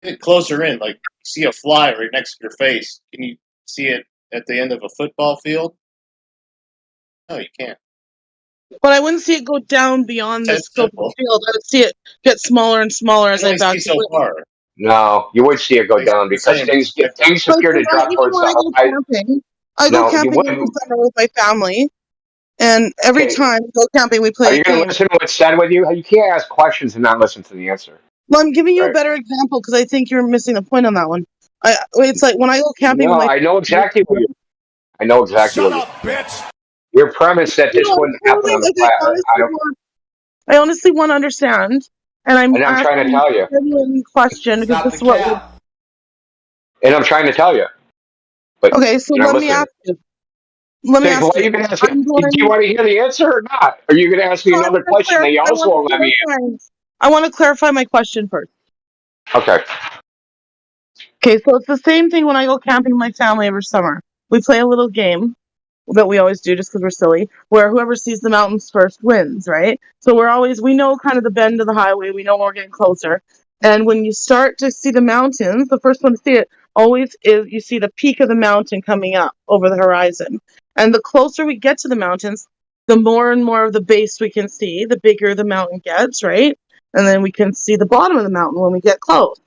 Get closer in, like you see a fly right next to your face. Can you see it at the end of a football field? No, you can't. But I wouldn't see it go down beyond the scope of the field. I would see it get smaller and smaller as I backed so far. No, you would see it go down because things appear to drop towards the camping. I go camping every summer with my family, and every time we go camping, we play. Are you going to listen to what's said with you? You can't ask questions and not listen to the answer. Well, I'm giving you a better example because I think you're missing the point on that one. It's like when I go camping. No, I know exactly what you. I know exactly what you. Bitch. Your premise that this wouldn't happen on the planet. I honestly want to understand, and I'm trying to tell you. A genuine question because this is what. And I'm trying to tell you. But okay, so let me ask you. What are you going to ask? Do you want to hear the answer or not? Are you going to ask me another question that you also won't let me answer? I want to clarify my question first. Okay. Okay, so it's the same thing when I go camping with my family every summer. We play a little game that we always do just because we're silly, where whoever sees the mountains first wins, right? So we know kind of the bend of the highway, we know when we're getting closer. And when you start to see the mountains, the first one to see it always is you see the peak of the mountain coming up over the horizon. And the closer we get to the mountains, the more and more of the base we can see, the bigger the mountain gets, right? And then we can see the bottom of the mountain when we get close.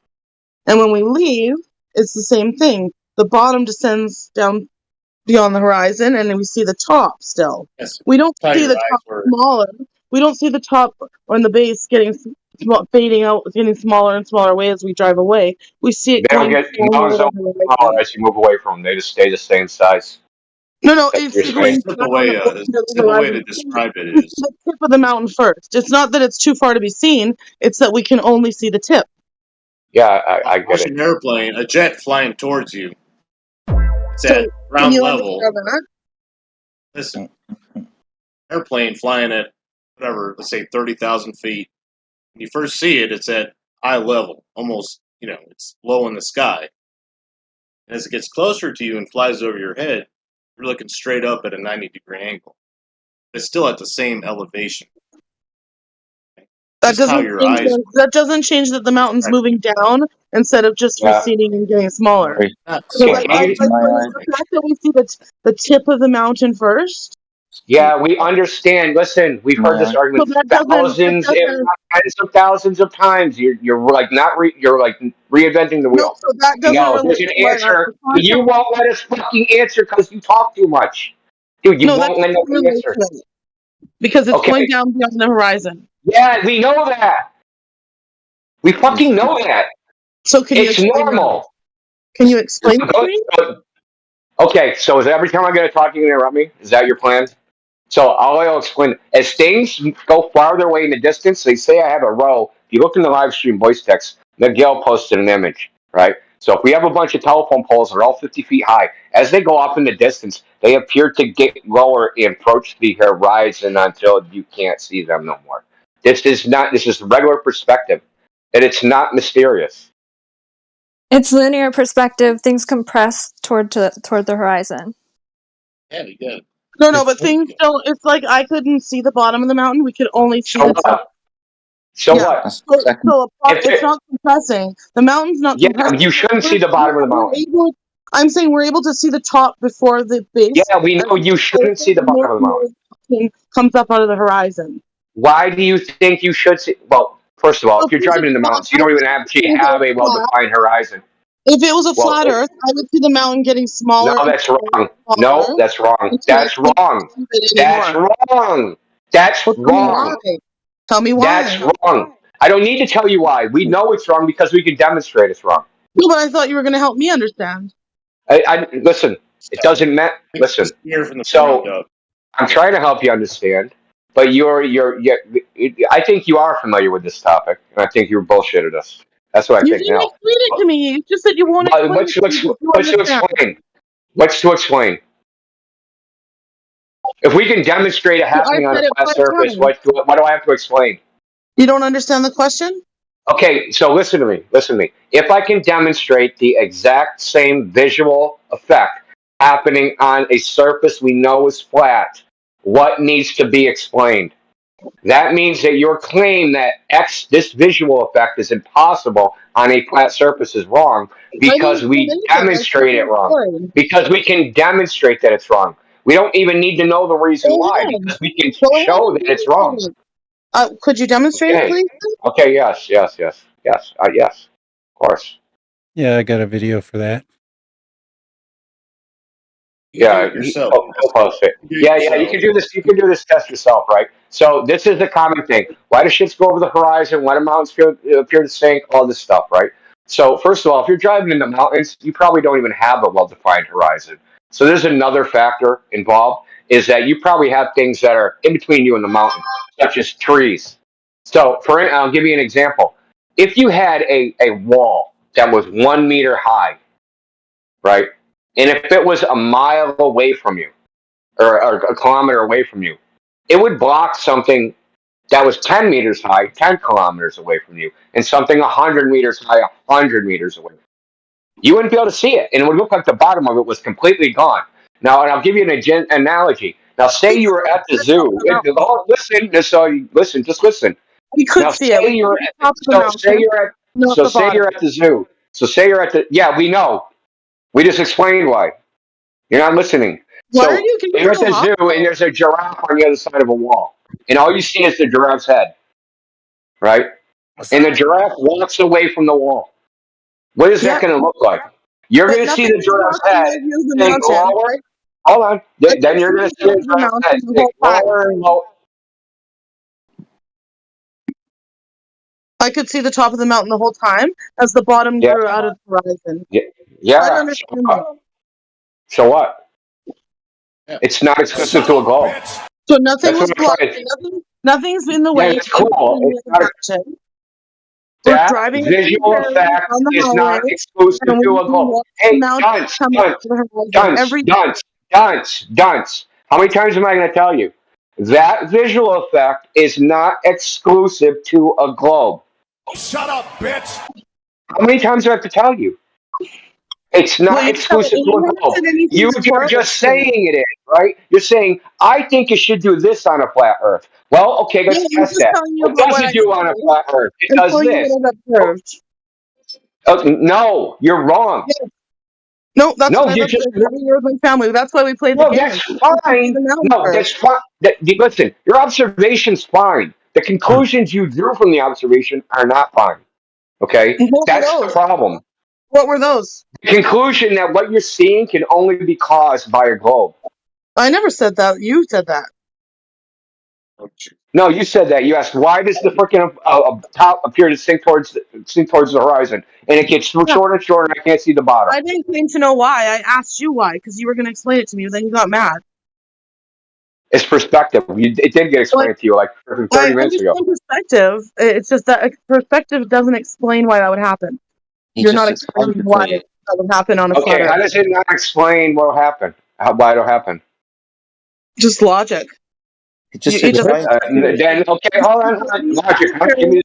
And when we leave, it's the same thing. The bottom descends down beyond the horizon, and then we see the top still. Yes. We don't see the top smaller. We don't see the top or the base getting fading out, getting smaller and smaller away as we drive away. We see it going smaller as you move away from them. They just stay the same size. No, it's going the simple way to describe it is the tip of the mountain first. It's not that it's too far to be seen. It's that we can only see the tip. Yeah, I get it. An airplane, a jet flying towards you. It's at ground level. Listen, airplane flying at whatever, let's say 30,000 feet. When you first see it, it's at eye level, almost, it's low in the sky. And as it gets closer to you and flies over your head, you're looking straight up at a 90-degree angle. It's still at the same elevation. That doesn't change that the mountain's moving down instead of just receding and getting smaller. The fact that we see the tip of the mountain first. Yeah, we understand. Listen, we've heard this argument thousands, if not tens of thousands of times. You're like you're like reinventing the wheel. No, so that doesn't there's an answer. You won't let us fucking answer because you talk too much, dude. You won't let us answer because it's going down beyond the horizon. Yeah, we know that. We fucking know that. So it's normal. Can you explain it to me? Okay, so is every time I'm going to talk, you're going to interrupt me? Is that your plan? So I'll explain. As things go farther away in the distance, they say I have a row. If you look in the live stream voice text, Miguel posted an image, right? So if we have a bunch of telephone poles that are all 50 feet high, as they go off in the distance, they appear to get lower and approach the horizon until you can't see them no more. This is regular perspective, and it's not mysterious. It's linear perspective. Things compress toward the horizon. Yeah, we good. No, but things don't. It's like I couldn't see the bottom of the mountain. We could only see the top. What? So it's not compressing. The mountain's not compressing. You shouldn't see the bottom of the mountain. I'm saying we're able to see the top before the base. Yeah, we know you shouldn't see the bottom of the mountain. Comes up out of the horizon. Why do you think you should see? Well, first of all, if you're driving in the mountains, you don't even actually have a well-defined horizon. If it was a flat Earth, I would see the mountain getting smaller. No, that's wrong. No, that's wrong. That's wrong. That's wrong. That's wrong. Tell me why. That's wrong. I don't need to tell you why. We know it's wrong because we can demonstrate it's wrong. No, but I thought you were going to help me understand. Listen, It doesn't matter. Listen. So I'm trying to help you understand, but I think you are familiar with this topic, and I think you're bullshitted us. That's what I You think didn't now. explain it to me. You just said you won't explain What's it to me. to explain? What's to explain? If we can demonstrate it happening on a flat surface, what do I have to explain? You don't understand the question? Okay, so listen to me. Listen to me. If I can demonstrate the exact same visual effect happening on a surface we know is flat, what needs to be explained? That means that your claim that this visual effect is impossible on a flat surface is wrong because we demonstrate it wrong. Because we can demonstrate that it's wrong. We don't even need to know the reason why because we can show that it's wrong. Could you demonstrate it, please? Okay, yes. Yes, of course. Yeah, I got a video for that. Yeah, he'll post it. Yeah, you can do this. You can do this test yourself, right? So this is the common thing. Why do ships go over the horizon? Why do mountains appear to sink? All this stuff, right? So first of all, if you're driving in the mountains, you probably don't even have a well-defined horizon. So there's another factor involved, is that you probably have things that are in between you and the mountain, such as trees. So I'll give you an example. If you had a wall that was 1 meter high, right? And if it was a mile away from you, or a kilometer away from you, it would block something that was 10 meters high, 10 kilometers away from you, and something 100 meters high, 100 meters away. You wouldn't be able to see it, and it would look like the bottom of it was completely gone. Now, and I'll give you an analogy. Now, say you were at the zoo. Listen, just listen. We could see it. Say you're at the zoo. So say you're at the. Yeah, we know. We just explained why. You're not listening. So you're at the zoo and there's a giraffe on the other side of a wall. And all you see is the giraffe's head. Right? And the giraffe walks away from the wall. What is that going to look like? You're going to see the giraffe's head sink lower. Hold on. Then you're going to see the giraffe's head sink lower and lower. I could see the top of the mountain the whole time as the bottom grew out of the horizon. Yeah. I understand that. So what? It's not exclusive to a globe. So nothing was blocking. Nothing's in the way. Yeah, it's cool. That visual effect is not exclusive to a globe. Hey, dunce. How many times am I going to tell you? That visual effect is not exclusive to a globe. Shut up, bitch! How many times do I have to tell you? It's not exclusive to a globe. You're just saying it is, right? You're saying, I think you should do this on a flat Earth. Well, okay, let's test that. What does it do on a flat Earth? It does this. No, you're wrong. No, that's what I've observed every year with my family. That's why we play the game. That's fine. No, that's fine. Listen, your observation's fine. The conclusions you drew from the observation are not fine. Okay? That's the problem. What were those? The conclusion that what you're seeing can only be caused by a globe. I never said that. You said that. No, you said that. You asked, why does the freaking top appear to sink towards the horizon? And it gets shorter and shorter, and I can't see the bottom. I didn't claim to know why. I asked you why, because you were going to explain it to me, and then you got mad. It's perspective. It did get explained to you like 30 minutes ago. Perspective. It's just that perspective doesn't explain why that would happen. You're not explaining why that would happen on a flat Earth. How does it not explain what will happen? Why it'll happen? Just logic. It just then okay, hold on. Logic. When you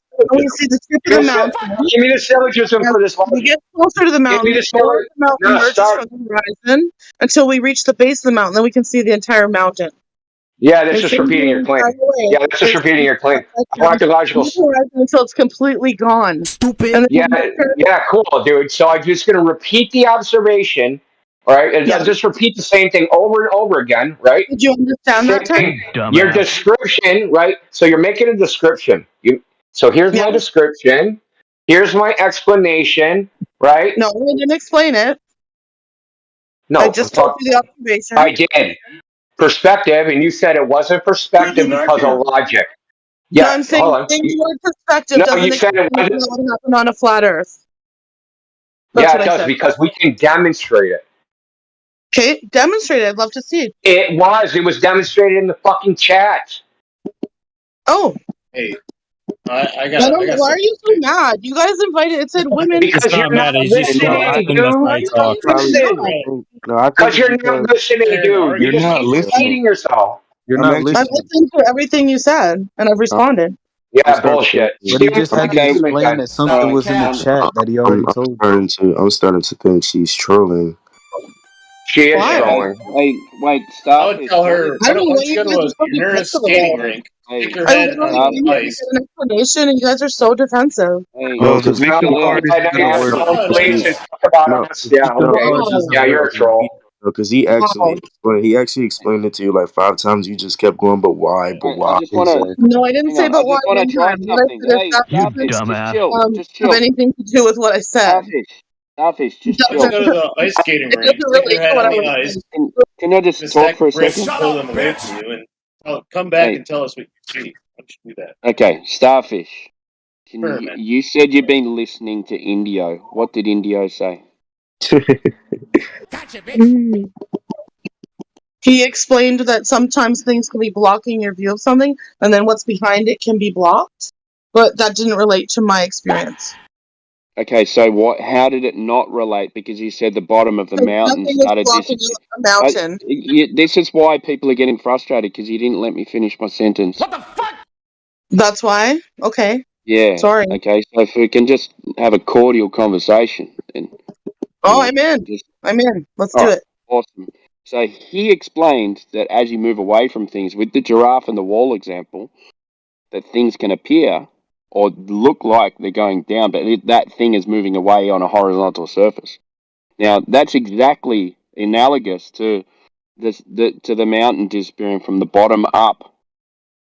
see the tip of the mountain, give me the syllogism for this logic. We get closer to the mountain, the mountain emerges from the horizon until we reach the base of the mountain. Then we can see the entire mountain. Yeah, that's just repeating your claim. Yeah, that's just repeating your claim. Logical. Until it's completely gone. Stupid. Yeah, cool, dude. So I'm just going to repeat the observation, right? And I'll just repeat the same thing over and over again, right? Did you understand that time? Your description, right? So you're making a description. So here's my description. Here's my explanation, right? No, I didn't explain it. No, I just told you the observation. I did. Perspective, and you said it wasn't perspective because of logic. Yeah, no, I'm saying the word perspective doesn't explain what would happen on a flat Earth. That's it does, because we can demonstrate it. Okay, demonstrate it. I'd love to see it. It was demonstrated in the fucking chat. Oh. Hey, I got why are you so mad? You guys invited. It said women. Because you're not listening, dude. Listen. Because you're not listening, dude. You're just keep repeating yourself. I've listened to everything you said, and I've responded. Yeah, bullshit. But he just had to explain that something was in the chat that he already told you. I'm starting to think she's trolling. She is Why? trolling. Wait, I Starfish. would tell her, I why don't know don't what you go to guys are so a nearest defensive skating about. rink, stick your I head literally on came the here to ice? get an explanation, and you guys are so defensive. No, because Go ahead and ask those plates and talk about us. Yeah, okay. Yeah, you're a troll. Because he actually explained it to you like 5 times. You just kept going, but why? But I why? just want to. No, I didn't Hang say on. I but one just want to try time. What I something. said is Hey, that Starfish, doesn't just chill. have anything to do with what I said. Starfish, It just Let's chill. go to the ice skating It rink, doesn't stick your relate to head what on I the was ice, saying. Can I just talk for a second? pull them away from you, and come back and tell us what you see. Why don't you do that? Okay, Starfish. Sure, man. You said you've been listening to Indio. What did Indio say? He explained that sometimes things can be blocking your view of something, and then what's behind it can be blocked. But that didn't relate to my experience. Okay, so how did it not relate? Because you said the bottom of the mountain Nothing is started blocking a mountain. this is why people are getting frustrated, because you didn't let me finish my sentence. What the fuck? That's why? Okay. Yeah. Sorry. Okay, so if we can just have a cordial conversation. I'm in. I'm in. Let's do it. Awesome. So he explained that as you move away from things, with the giraffe and the wall example, that things can appear or look like they're going down, but that thing is moving away on a horizontal surface. Now, that's exactly analogous to the mountain disappearing from the bottom up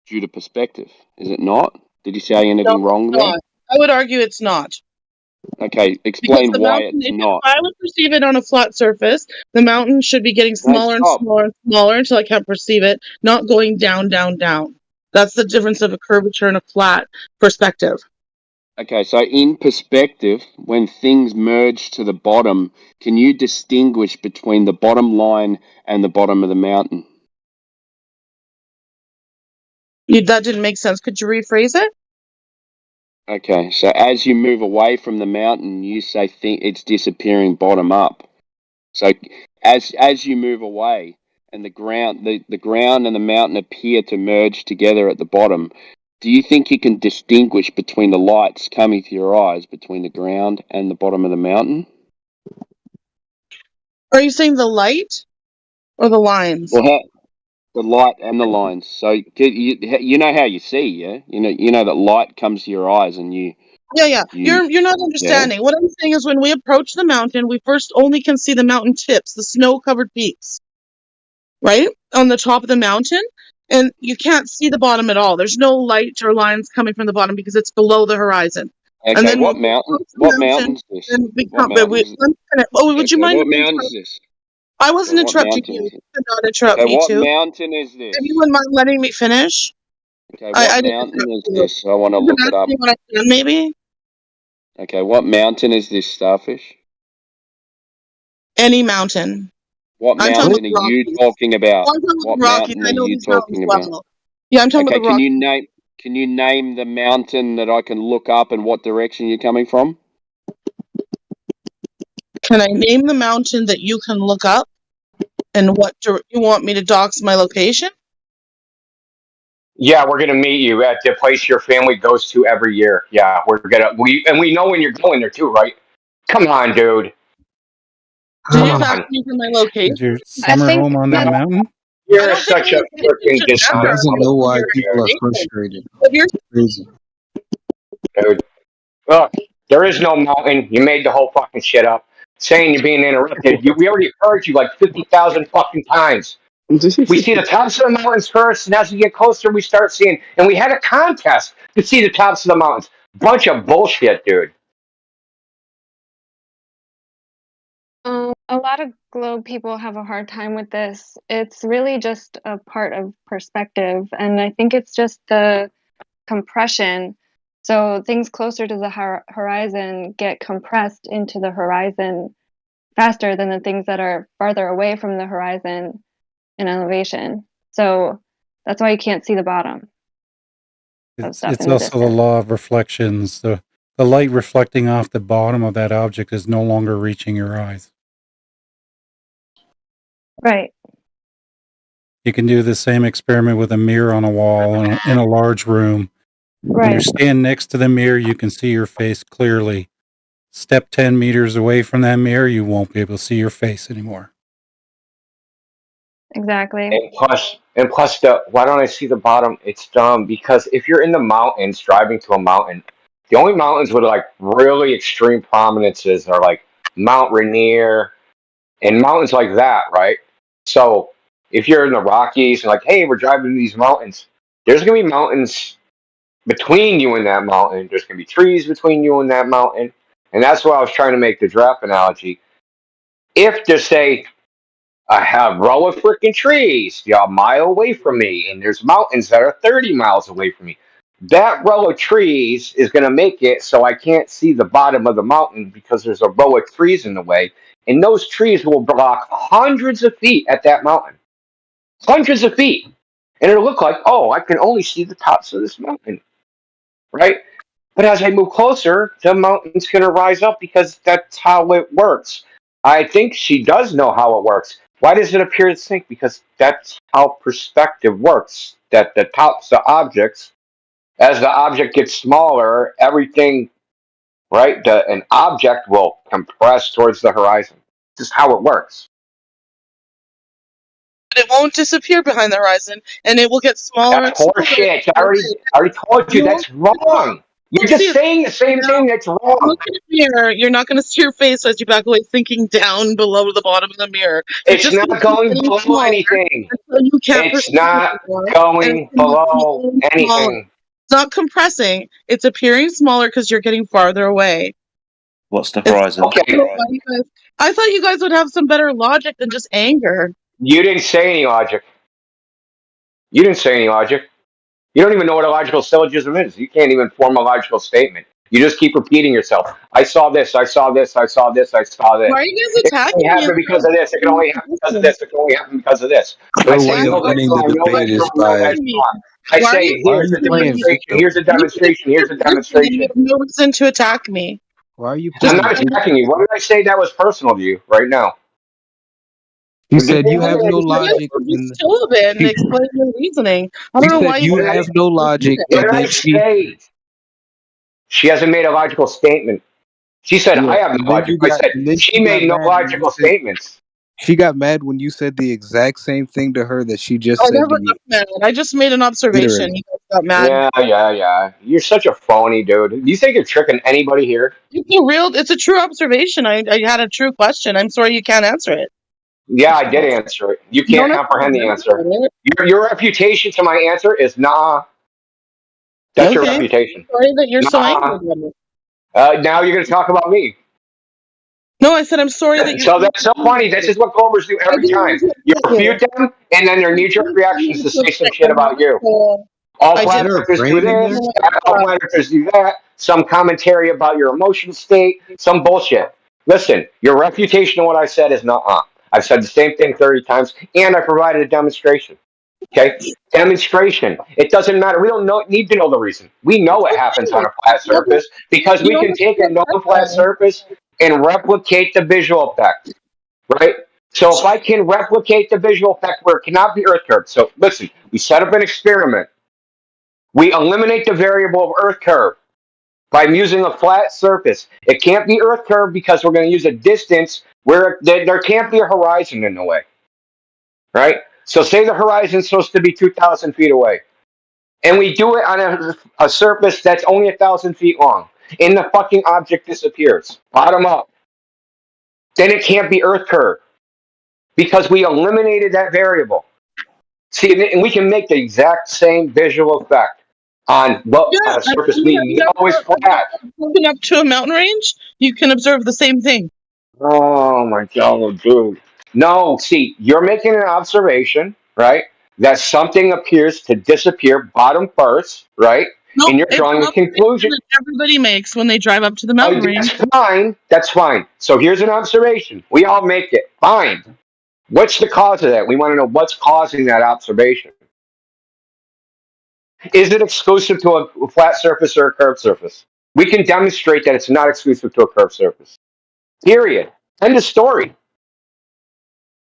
due to perspective, is it not? Did you say anything wrong there? Not. I would argue it's not. Okay, Because explain the why mountain, it's if not. I would perceive it on a flat surface, the mountain should be getting smaller and smaller and smaller until I can't perceive it, not going down, down, down. That's the difference of a curvature and a flat perspective. Okay, so in perspective, when things merge to the bottom, can you distinguish between the bottom line and the bottom of the mountain? That didn't make sense. Could you rephrase it? Okay, so as you move away from the mountain, you say it's disappearing bottom up. So as you move away and the ground and the mountain appear to merge together at the bottom, do you think you can distinguish between the lights coming to your eyes between the ground and the bottom of the mountain? Are you saying the light or the lines? Well, the light and the lines. So you know how you see, yeah? You know that light comes to your eyes and you. Yeah. You're not understanding. What I'm saying is when we approach the mountain, we first only can see the mountain tips, the snow-covered peaks, right? On the top of the mountain. And you can't see the bottom at all. There's no light or lines coming from the bottom because it's below the horizon. Okay, and then what mountain? What mountain is this? Would you mind? What mountain is this? I wasn't interrupting you. You could not interrupt me what too. mountain is this? If you wouldn't mind letting me finish. Okay, what mountain is this? I want to look it up. Maybe. Okay, what mountain is this, Starfish? Any mountain. What mountain are you talking about? What mountain are you talking about? Yeah, I'm talking about the Rockies. Can you name the mountain that I can look up and what direction you're coming from? Can I name the mountain that you can look up? And what you want me to dox my location? Yeah, we're gonna meet you at the place your family goes to every year. Yeah, we know when you're going there too, right? Come on, dude. Did you ask me for my location? Is your summer home on that mountain? You're such a freaking She doesn't know why people are frustrated. Crazy. Dude. Look, there is no mountain. You made the whole fucking shit up. Saying you're being interrupted. We already heard you like 50,000 fucking times. We see the tops of the mountains first, and as we get closer, we start seeing. And we had a contest to see the tops of the mountains. Bunch of bullshit, dude. A lot of globe people have a hard time with this. It's really just a part of perspective, and I think it's just the compression. So things closer to the horizon get compressed into the horizon faster than the things that are farther away from the horizon in elevation. So that's why you can't see the bottom. It's also the law of reflections. The light reflecting off the bottom of that object is no longer reaching your eyes. Right. You can do the same experiment with a mirror on a wall in a large room. Right. When you stand next to the mirror, you can see your face clearly. Step 10 meters away from that mirror, you won't be able to see your face anymore. Exactly. And plus, why don't I see the bottom? It's dumb because if you're in the mountains, driving to a mountain, the only mountains with like really extreme prominences are like Mount Rainier and mountains like that, right? So if you're in the Rockies and like, hey, we're driving to these mountains, there's gonna be mountains between you and that mountain. There's gonna be trees between you and that mountain, and that's why I was trying to make the giraffe analogy. If to say I have a row of freaking trees, a mile away from me, and there's mountains that are 30 miles away from me. That row of trees is going to make it so I can't see the bottom of the mountain because there's a row of trees in the way, and those trees will block hundreds of feet at that mountain. Hundreds of feet. And it'll look like, oh, I can only see the tops of this mountain, right? But as I move closer, the mountain's going to rise up because that's how it works. I think she does know how it works. Why does it appear to sink? Because that's how perspective works. That the tops of objects, as the object gets smaller, everything, right? An object will compress towards the horizon. Just how it works. It won't disappear behind the horizon, and it will get smaller. That's horseshit. I already told you that's wrong. You're just saying the same thing that's wrong. Look in the mirror. You're not going to see your face as you back away, sinking down below the bottom of the mirror. It's not going below anything. It's not going below anything. It's not compressing. It's appearing smaller because you're getting farther away. What's the horizon? Okay. I thought you guys would have some better logic than just anger. You didn't say any logic. You didn't say any logic. You don't even know what a logical syllogism is. You can't even form a logical statement. You just keep repeating yourself. I saw this, I saw this, I saw this, I saw this. Why are you guys attacking me? It can only happen because of this. It can only happen because of this. It can only happen because of this. Your way of winning the debate is by... I say, here's a demonstration, here's a demonstration, here's a demonstration. You have no reason to attack me. Why are you I'm not attacking you. What did I say that was personal to you right now? You said you have no logic. You still been explaining your reasoning. I don't know why you have no logic. What did I say? She hasn't made a logical statement. She said, I have no logic. I said, she made no logical statements. She got mad when you said the exact same thing to her that she just said to you. Mad. I just made an observation. You guys got mad. Yeah. You're such a phony, dude. You think you're tricking anybody here? It's a true observation. I had a true question. I'm sorry you can't answer it. Yeah, I did answer it. You can't comprehend the answer. Your reputation to my answer is nah. That's your reputation. Sorry that you're so angry. Now you're going to talk about me. No, I said I'm sorry that you're... So that's so funny. This is what Golders do every time. You refute them, and then their knee-jerk reaction is to say some shit about you. All flat earthers do this, all flat earthers do that, some commentary about your emotional state, some bullshit. Listen, your refutation of what I said is nuh-uh. I've said the same thing 30 times, and I provided a demonstration. Okay? Demonstration. It doesn't matter. We don't need to know the reason. We know it happens on a flat surface because we can take a non-flat surface and replicate the visual effect. Right? So if I can replicate the visual effect where it cannot be earth curve. So listen, we set up an experiment. We eliminate the variable of earth curve by using a flat surface. It can't be earth curve because we're going to use a distance where there can't be a horizon in the way. Right? So say the horizon is supposed to be 2,000 feet away. And we do it on a surface that's only 1,000 feet long. And the fucking object disappears. Bottom up. Then it can't be earth curve. Because we eliminated that variable. See, and we can make the exact same visual effect on a surface being always flat. Moving up to a mountain range, you can observe the same thing. Oh my God, dude. No, see, you're making an observation, right? That something appears to disappear bottom first, right? Nope, and you're it's drawing the a conclusion. observation that everybody makes when they drive up to the mountain range. That's fine. That's fine. So here's an observation. We all make it. Fine. What's the cause of that? We want to know what's causing that observation. Is it exclusive to a flat surface or a curved surface? We can demonstrate that it's not exclusive to a curved surface. Period. End of story.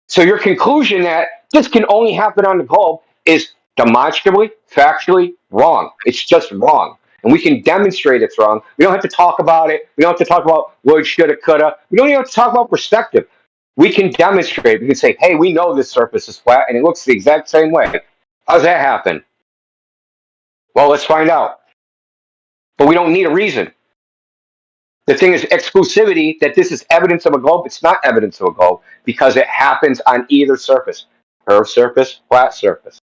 So your conclusion that this can only happen on the globe is demonstrably, factually wrong. It's just wrong. And we can demonstrate it's wrong. We don't have to talk about it. We don't have to talk about would, shoulda, coulda. We don't even have to talk about perspective. We can demonstrate. We can say, hey, we know this surface is flat and it looks the exact same way. How's that happen? Well, let's find out. But we don't need a reason. The thing is exclusivity, that this is evidence of a globe. It's not evidence of a globe because it happens on either surface. Curved surface, flat surface.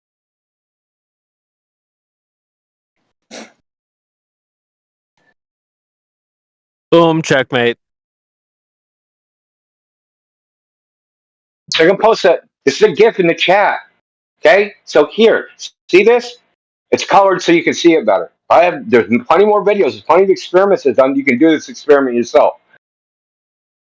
Boom, checkmate. So I'm going to post that. This is a GIF in the chat. Okay? So here, see this? It's colored so you can see it better. There's plenty more videos. There's plenty of experiments that's done. You can do this experiment yourself.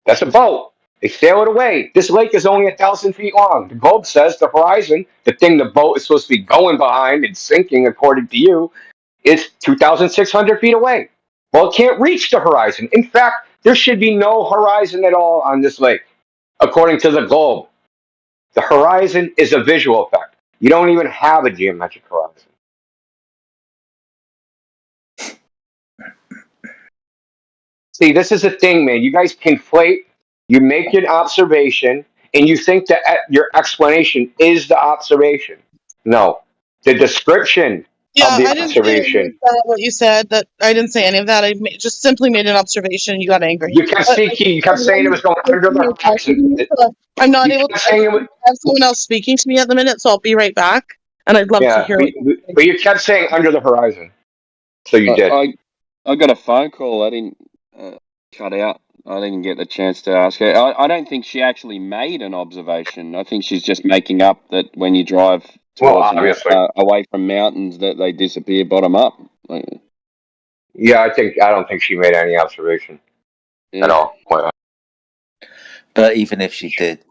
That's a boat. They sail it away. This lake is only 1,000 feet long. The globe says the horizon, the thing the boat is supposed to be going behind and sinking, according to you, is 2,600 feet away. Well, it can't reach the horizon. In fact, there should be no horizon at all on this lake, according to the globe. The horizon is a visual effect. You don't even have a geometric horizon. See, this is the thing, man. You guys conflate. You make an observation, and you think that your explanation is the observation. No, the description of the I didn't say observation. what you said. That I didn't say any of that. Just simply made an observation. You got angry. You kept speaking. You kept saying it was going under the horizon. I'm not able to. I have someone else speaking to me at the minute, so I'll be right back. And I'd love to hear. But you kept saying under the horizon, so you did. I got a phone call. I didn't cut out. I didn't get the chance to ask her. I don't think she actually made an observation. I think she's just making up that when you drive towards away from mountains, that they disappear bottom up. Yeah, I don't think she made any observation at all. But even if she did,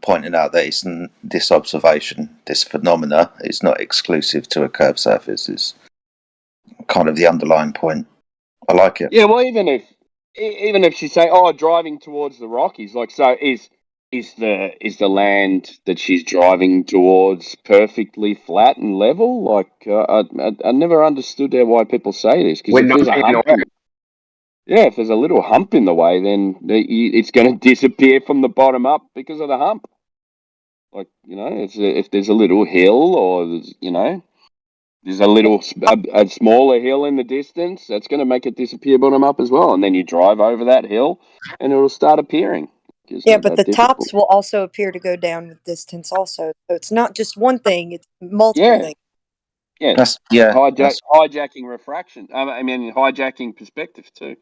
pointing out that this observation, this phenomena, is not exclusive to a curved surface is kind of the underlying point. I like it. Yeah, well, even if she say, "Oh, driving towards the Rockies," like, so is the land that she's driving towards perfectly flat and level? Like, I never understood why people say this, because if there's a hump, if there's a little hump in the way, then it's going to disappear from the bottom up because of the hump. Like, if there's a little hill, or there's a smaller hill in the distance, that's going to make it disappear bottom up as well. And then you drive over that hill, and it'll start appearing. Yeah, but the tops will also appear to go down with distance also. So it's not just one thing, it's multiple things. Yeah. Hijacking refraction. I mean, hijacking perspective too.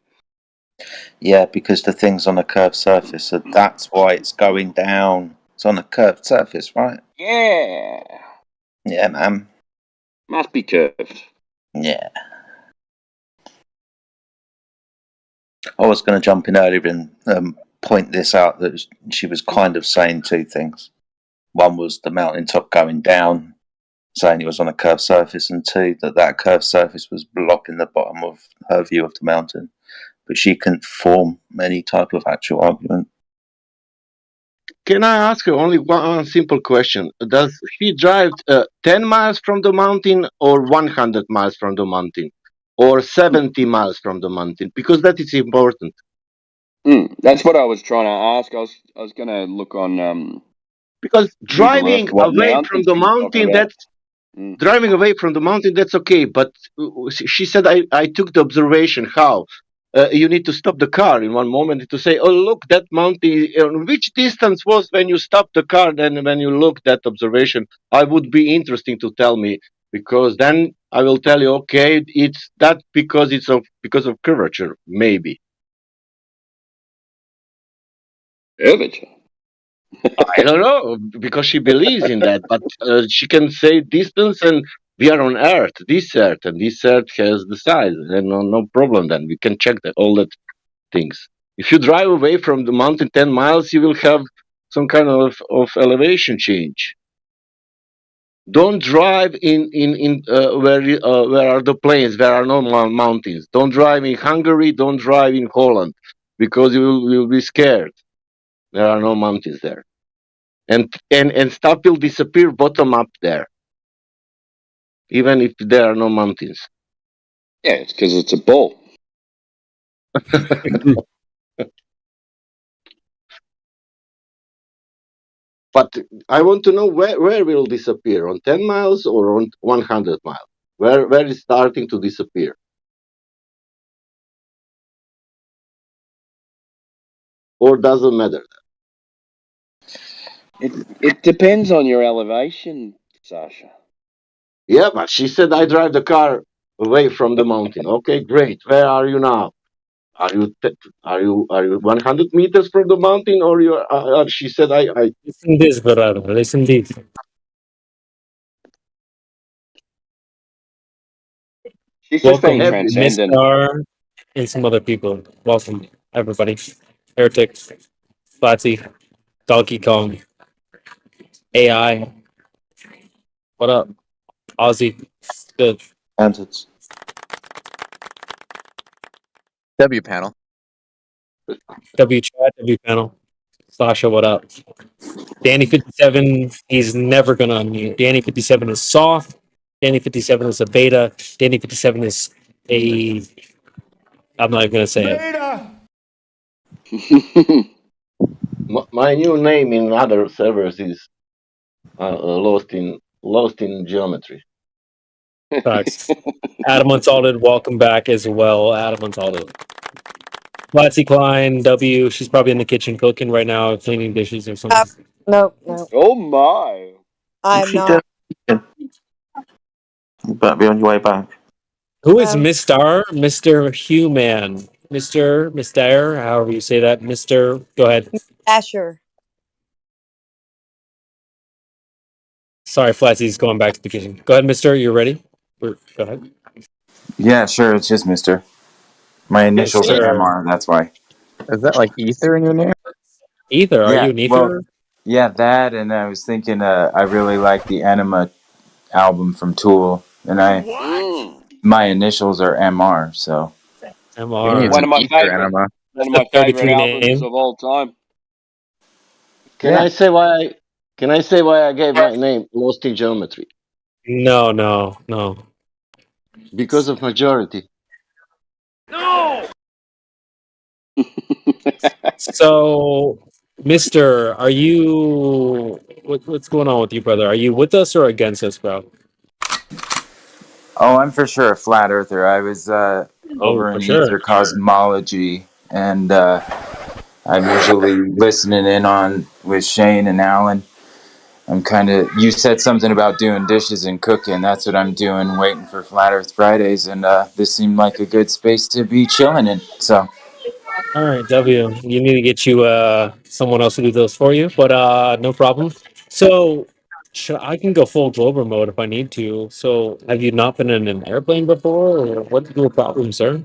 Yeah, because the thing's on a curved surface, so that's why it's going down. It's on a curved surface, right? Yeah. Yeah, man. Must be curved. Yeah. I was going to jump in earlier and point this out, that she was kind of saying two things. One was the mountaintop going down, saying it was on a curved surface, and two, that curved surface was blocking the bottom of her view of the mountain. But she couldn't form any type of actual argument. Can I ask you only one simple question? Does she drive 10 miles from the mountain, or 100 miles from the mountain, or 70 miles from the mountain? Because that is important. That's what I was trying to ask. I was going to look on because driving away from the mountain, driving away from the mountain, that's okay. But she said, I took the observation. How? You need to stop the car in one moment to say, oh, look, that mountain, which distance was when you stopped the car, then when you look that observation? I would be interesting to tell me, because then I will tell you, okay, it's that because of curvature, maybe. Curvature? I don't know, because she believes in that, but she can say distance, and We are on Earth, and this Earth has the size, and no problem. Then we can check all that things. If you drive away from the mountain 10 miles, you will have some kind of elevation change. Don't drive in where are the plains, where are no mountains. Don't drive in Hungary. Don't drive in Holland, because you will be scared. There are no mountains there, and stuff will disappear bottom up there, even if there are no mountains. Yeah, it's because it's a ball. But I want to know where will disappear, on 10 miles or on 100 miles? Where is starting to disappear? Or doesn't matter? It depends on your elevation, Sasha. Yeah, but she said I drive the car away from the mountain. Okay, great. Where are you now? Are you 100 meters from the mountain, or you? She said I. Listen this, brother. Listen this. She's Welcome, just being transcendent. Mistar, and some other people. Welcome, everybody. Heretic, Flatsy, Donkey Kong, AI. What up? Ozzy. Good. Anecdotes. W panel. W chat, W panel. Sasha, what up? Danny 57, he's never gonna unmute. Danny 57 is soft. Danny 57 is a beta. Danny 57 is a. I'm not even gonna say it. My new name in other servers is lost in geometry. Facts. Adam Unsalted, welcome back as well. Adam Unsalted. Latsy Klein, W, she's probably in the kitchen cooking right now, cleaning dishes or something. No. Oh my. I'm not. You better be on your way back. Who is Mistar? Mr. Human. Mr. However you say that. Mr. Go ahead. Asher. Sorry, Flatsy's going back to the kitchen. Go ahead, Mister. You're ready? Go ahead. Yeah, sure. It's just Mister. My initials are MR. That's why. Is that like Ether in your name? Ether? Are Yeah, you an Ether? well, yeah, that, and I was thinking. I really like the Anima album from Tool, and my initials are MR. So MR. One of my favorite albums of all time. Can I say why I gave my name Lost in Geometry? No. Because of majority. No. So, Mister, are you? What's going on with you, brother? Are you with us or against us, bro? Oh, I'm for sure a flat earther. I was over in Ether Cosmology, and I'm usually listening in on with Shane and Alan. I'm kind of. You said something about doing dishes and cooking. That's what I'm doing, waiting for Flat Earth Fridays, and this seemed like a good space to be chilling in. So. All right, W. You need to get you someone else to do those for you, but no problem. So I can go full Glober mode if I need to. So have you not been in an airplane before, or what's your problem, sir?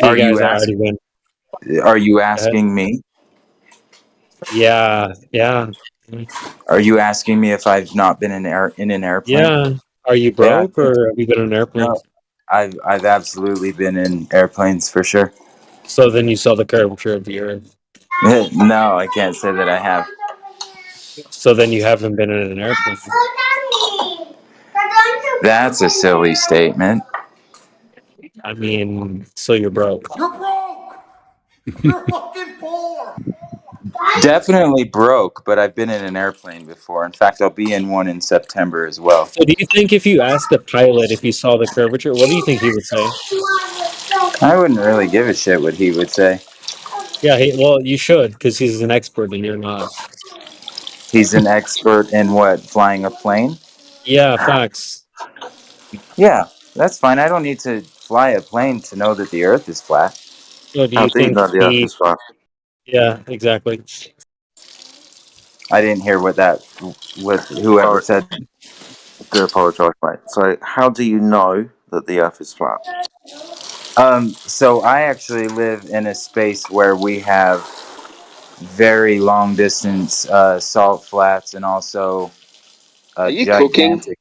Are you asking? Are you asking me? Yeah. Are you asking me if I've not been in an airplane? Yeah. Are you broke, or have you been in an airplane? No, I've absolutely been in airplanes for sure. So then you saw the curvature of the Earth. No, I can't say that I have. So then you haven't been in an airplane. That's a silly statement. I mean, so you're broke. You're broke. You're fucking poor. Definitely broke, but I've been in an airplane before. In fact, I'll be in one in September as well. So do you think if you asked the pilot if he saw the curvature, what do you think he would say? I wouldn't really give a shit what he would say. Yeah, well, you should, because he's an expert and you're not. He's an expert in what? Flying a plane? Yeah, facts. Yeah, that's fine. I don't need to fly a plane to know that the Earth is flat. So do you think the Earth is flat? Yeah, exactly. I didn't hear what whoever said. I do apologise, mate. So, how do you know that the Earth is flat? So I actually live in a space where we have very long distance salt flats and also Are a you cooking? gigantic.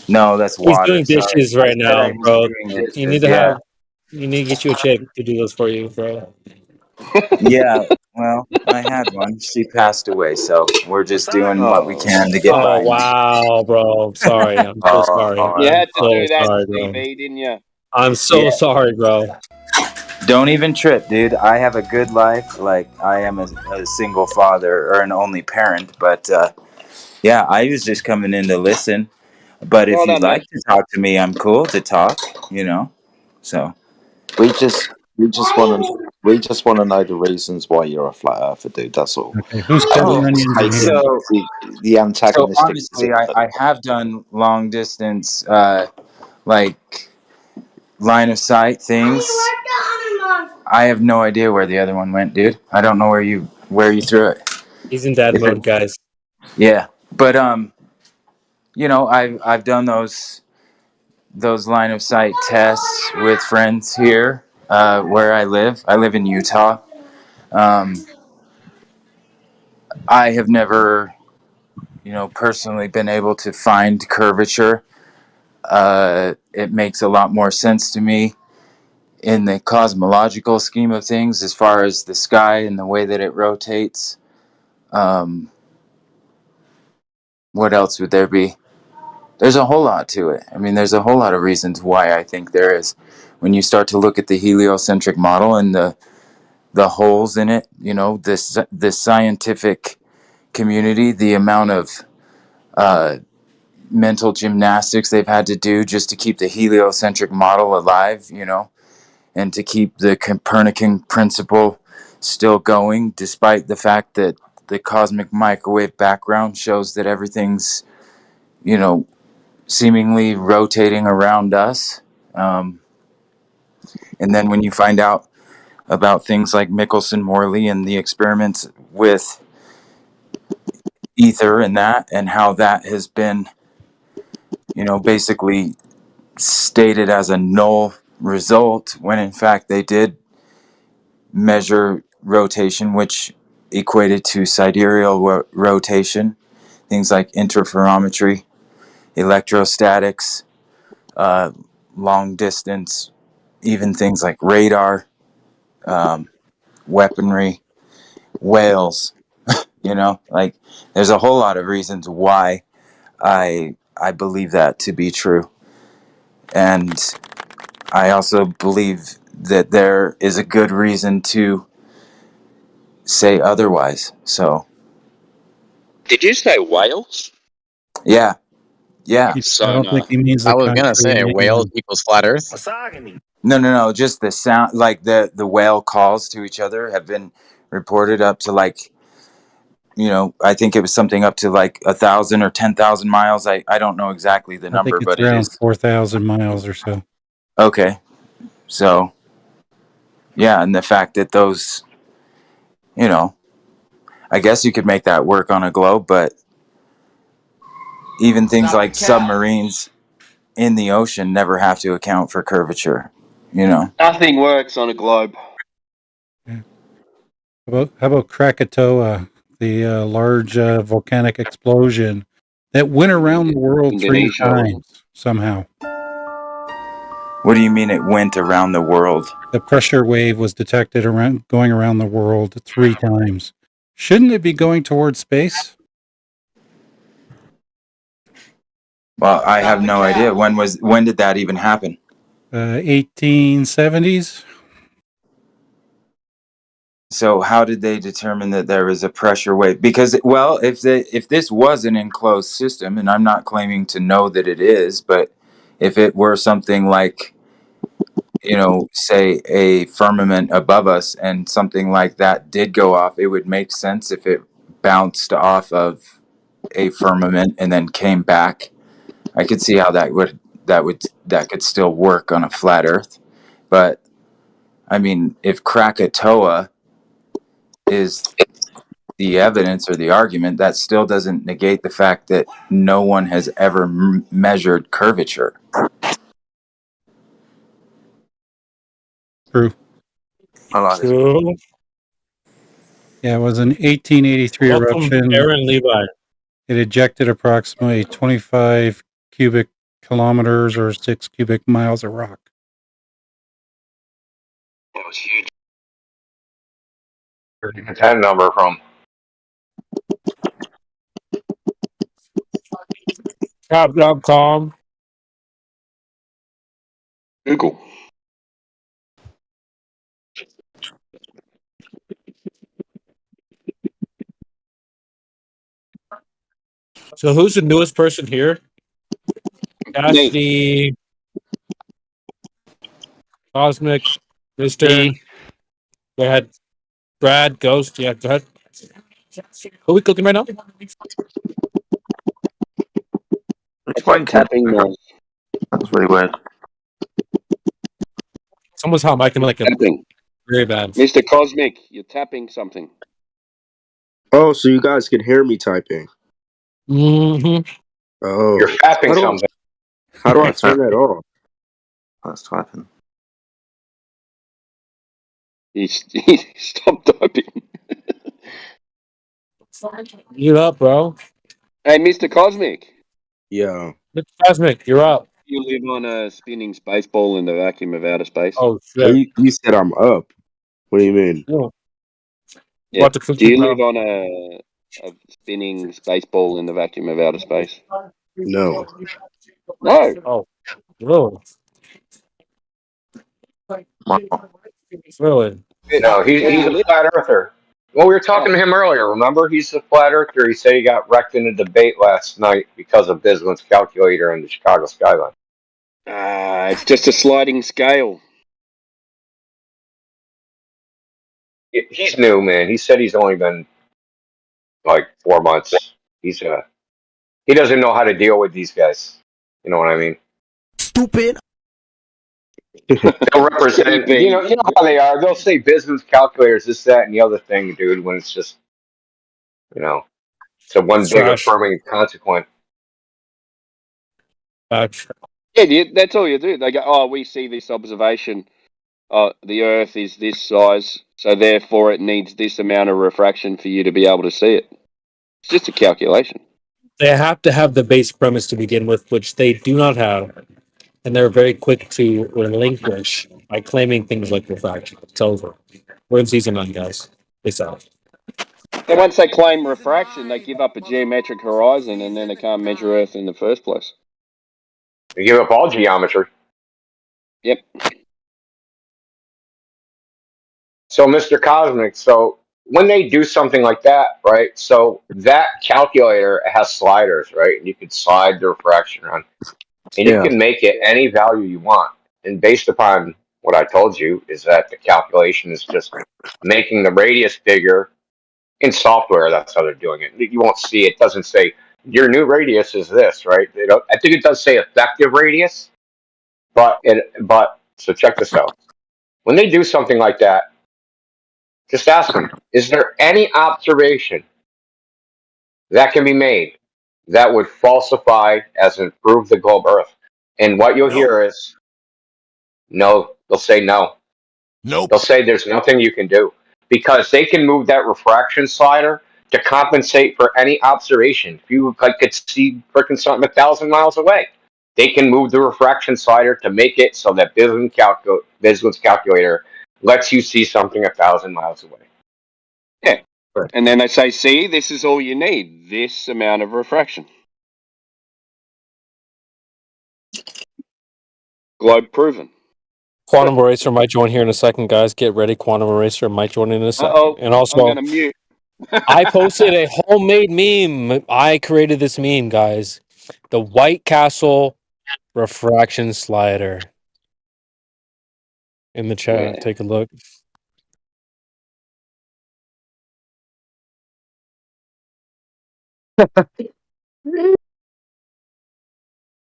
No, that's He's water. doing Sorry, dishes I right said I now, was bro. doing You need dishes. to Yeah, have. You need to get you a chick to do this for you, bro. yeah. Well, I had one. She passed away, so we're just doing what we Oh, can to get Oh by now. wow, bro. I'm sorry. I'm so sorry. you I'm had to So do that, sorry, Steve bro. E, didn't you? I'm so sorry, bro. Don't even trip, dude. I have a good life. Like, I am a single father or an only parent, but yeah, I was just coming in to listen. But if Well you'd done, like man. to talk to me, I'm cool to talk, you know? So, We just want to know the reasons why you're a flat earther, dude. That's all. Okay, who's And cutting not onions in here? so, the so antagonistic honestly, position. I have done long distance, like, line of sight things. I have no idea where the other one went, dude. I don't know where you threw it. He's in dad mode, guys. Yeah, but you know, I've done those line of sight tests with friends here where I live. I live in Utah. I have never, you know, personally been able to find curvature. It makes a lot more sense to me in the cosmological scheme of things as far as the sky and the way that it rotates. What else would there be? There's a whole lot to it. I mean, there's a whole lot of reasons why I think there is. When you start to look at the heliocentric model and the holes in it, you know, this scientific community, the amount of mental gymnastics they've had to do just to keep the heliocentric model alive, you know, and to keep the Copernican principle still going, despite the fact that the cosmic microwave background shows that everything's, you know, seemingly rotating around us. And then when you find out about things like Michelson-Morley and the experiments with ether and that, and how that has been, you know, basically stated as a null result, when in fact they did measure rotation, which equated to sidereal rotation, things like interferometry, electrostatics, uh, long distance, even things like radar, weaponry, whales. You know, like, there's a whole lot of reasons why I believe that to be true, and I also believe that there is a good reason to say otherwise. So, Did you say Wales? yeah, yeah. I don't think Sonar. he means I the was gonna country say Wales name. equals flat Earth. No. Just the sound, like the whale calls to each other have been reported up to, like, you know, I think it was something up to like 1,000 or 10,000 miles. I don't know exactly the I think number, it's but it around is 4,000 miles or so. okay. So yeah, and the fact that those, you know, I guess you could make that work on a globe, but even things like submarines in the ocean never have to account for curvature, you know. Nothing works on a globe. Yeah. How about Krakatoa, the large volcanic explosion that went around the world 3 Indonesia. times somehow? What do you mean it went around the world? The pressure wave was detected going around the world 3 times. Shouldn't it be going towards space? Well, I have no idea. When did that even happen? 1870s. So how did they determine that there was a pressure wave? Because, well, if this was an enclosed system, and I'm not claiming to know that it is, but if it were something like, you know, say a firmament above us and something like that did go off, it would make sense if it bounced off of a firmament and then came back. I could see how that could still work on a flat Earth. But I mean, if Krakatoa is the evidence or the argument, that still doesn't negate the fact that no one has ever measured curvature. True. True. Yeah, it was an 1883 Welcome, eruption. Aaron Levi. It ejected approximately 25 cubic kilometers or 6 cubic miles of rock. That was huge. Where'd you get that number from? Cap.com. Google. So who's the newest person here? Cassidy, Cosmic, Mister. Go ahead. Brad, Ghost. Yeah, go ahead. Who are we cooking right now? It's like tapping noise. That's really weird. Someone's hot mic like a Tapping. very bad. Mr. Cosmic, you're tapping something. Oh, so you guys can hear me typing. Mm-hmm. Oh, You're fapping something. How do I turn that off? That's typing. He stopped typing. You up, bro? Hey, Mr. Cosmic. Yeah. Mr. Cosmic, you're up. You live on a spinning space ball in the vacuum of outer space. Oh Oh, shit! you said I'm up. What do you mean? Yeah. What to cook Do you now? live on a spinning space ball in the vacuum of outer space? No. No. Oh, really? Really? No, Where do he's you a live? flat earther. Well, we were talking to him earlier. Remember, he's a flat earther. He said he got wrecked in a debate last night because of Bislin's calculator in the Chicago skyline. It's just a sliding scale. He's new, man. He said he's only been like 4 months. He doesn't know how to deal with these guys. You know what I mean? Stupid. They'll represent. You know how they are. They'll say Bislin's calculators, this, that, and the other thing, dude. When it's just, it's a one big Trash. affirming consequence. Yeah, that's all you do. They go, oh, we see this observation. The Earth is this size, so therefore it needs this amount of refraction for you to be able to see it. It's just a calculation. They have to have the base premise to begin with, which they do not have, and they're very quick to relinquish by claiming things like refraction. It's over. We're in season 9, guys. Peace out. And once they claim refraction, they give up a geometric horizon, and then they can't measure Earth in the first place. They give up all geometry. Yep. So, Mr. Cosmic, so when they do something like that, right? So that calculator has sliders, right? And you can slide the refraction around, and you can make it any value you want. And based upon what I told you, is that the calculation is just making the radius bigger in software. That's how they're doing it. You won't see it. It doesn't say your new radius is this, right? I think it does say effective radius, but so check this out. When they do something like that, just ask them, is there any observation that can be made that would falsify as improve the globe Earth? And what you'll hear is, no. They'll say no. Nope. They'll say there's nothing you can do because they can move that refraction slider to compensate for any observation. If you could see freaking something 1,000 miles away, they can move the refraction slider to make it so that Bislin's calculator lets you see something 1,000 miles away. Yeah. And then they say, see, this is all you need, this amount of refraction. Globe proven. Quantum Eraser might join here in a second, guys. Get ready. Quantum Eraser might join in a second. Uh-oh. And also, I'm going to mute. I posted a homemade meme. I created this meme, guys. The White Castle refraction slider. In the chat. Yeah. Take a look.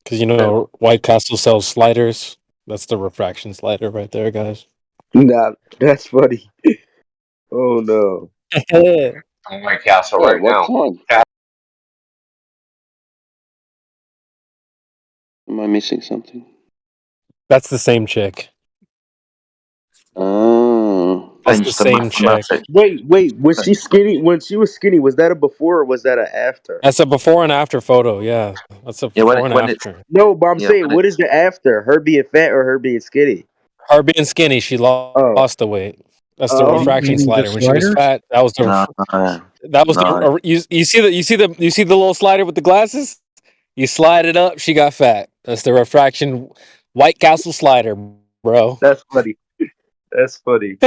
Because White Castle sells sliders. That's the refraction slider right there, guys. Nah, that's funny. Oh no. I'm White Castle Wait, right what now. time? Am I missing something? That's the same chick. Oh. That's the same chick. Wait. Was she skinny? When she was skinny, was that a before or was that an after? That's a before and after photo. Yeah, that's a before and after. No, but I'm saying, what is the after? Her being fat or her being skinny? Her being skinny, she lost the weight. That's the refraction Eating the slider. When she was sliders? fat, that was the you see the little slider with the glasses. You slide it up, she got fat. That's the refraction White Castle slider, bro. That's funny. That's funny.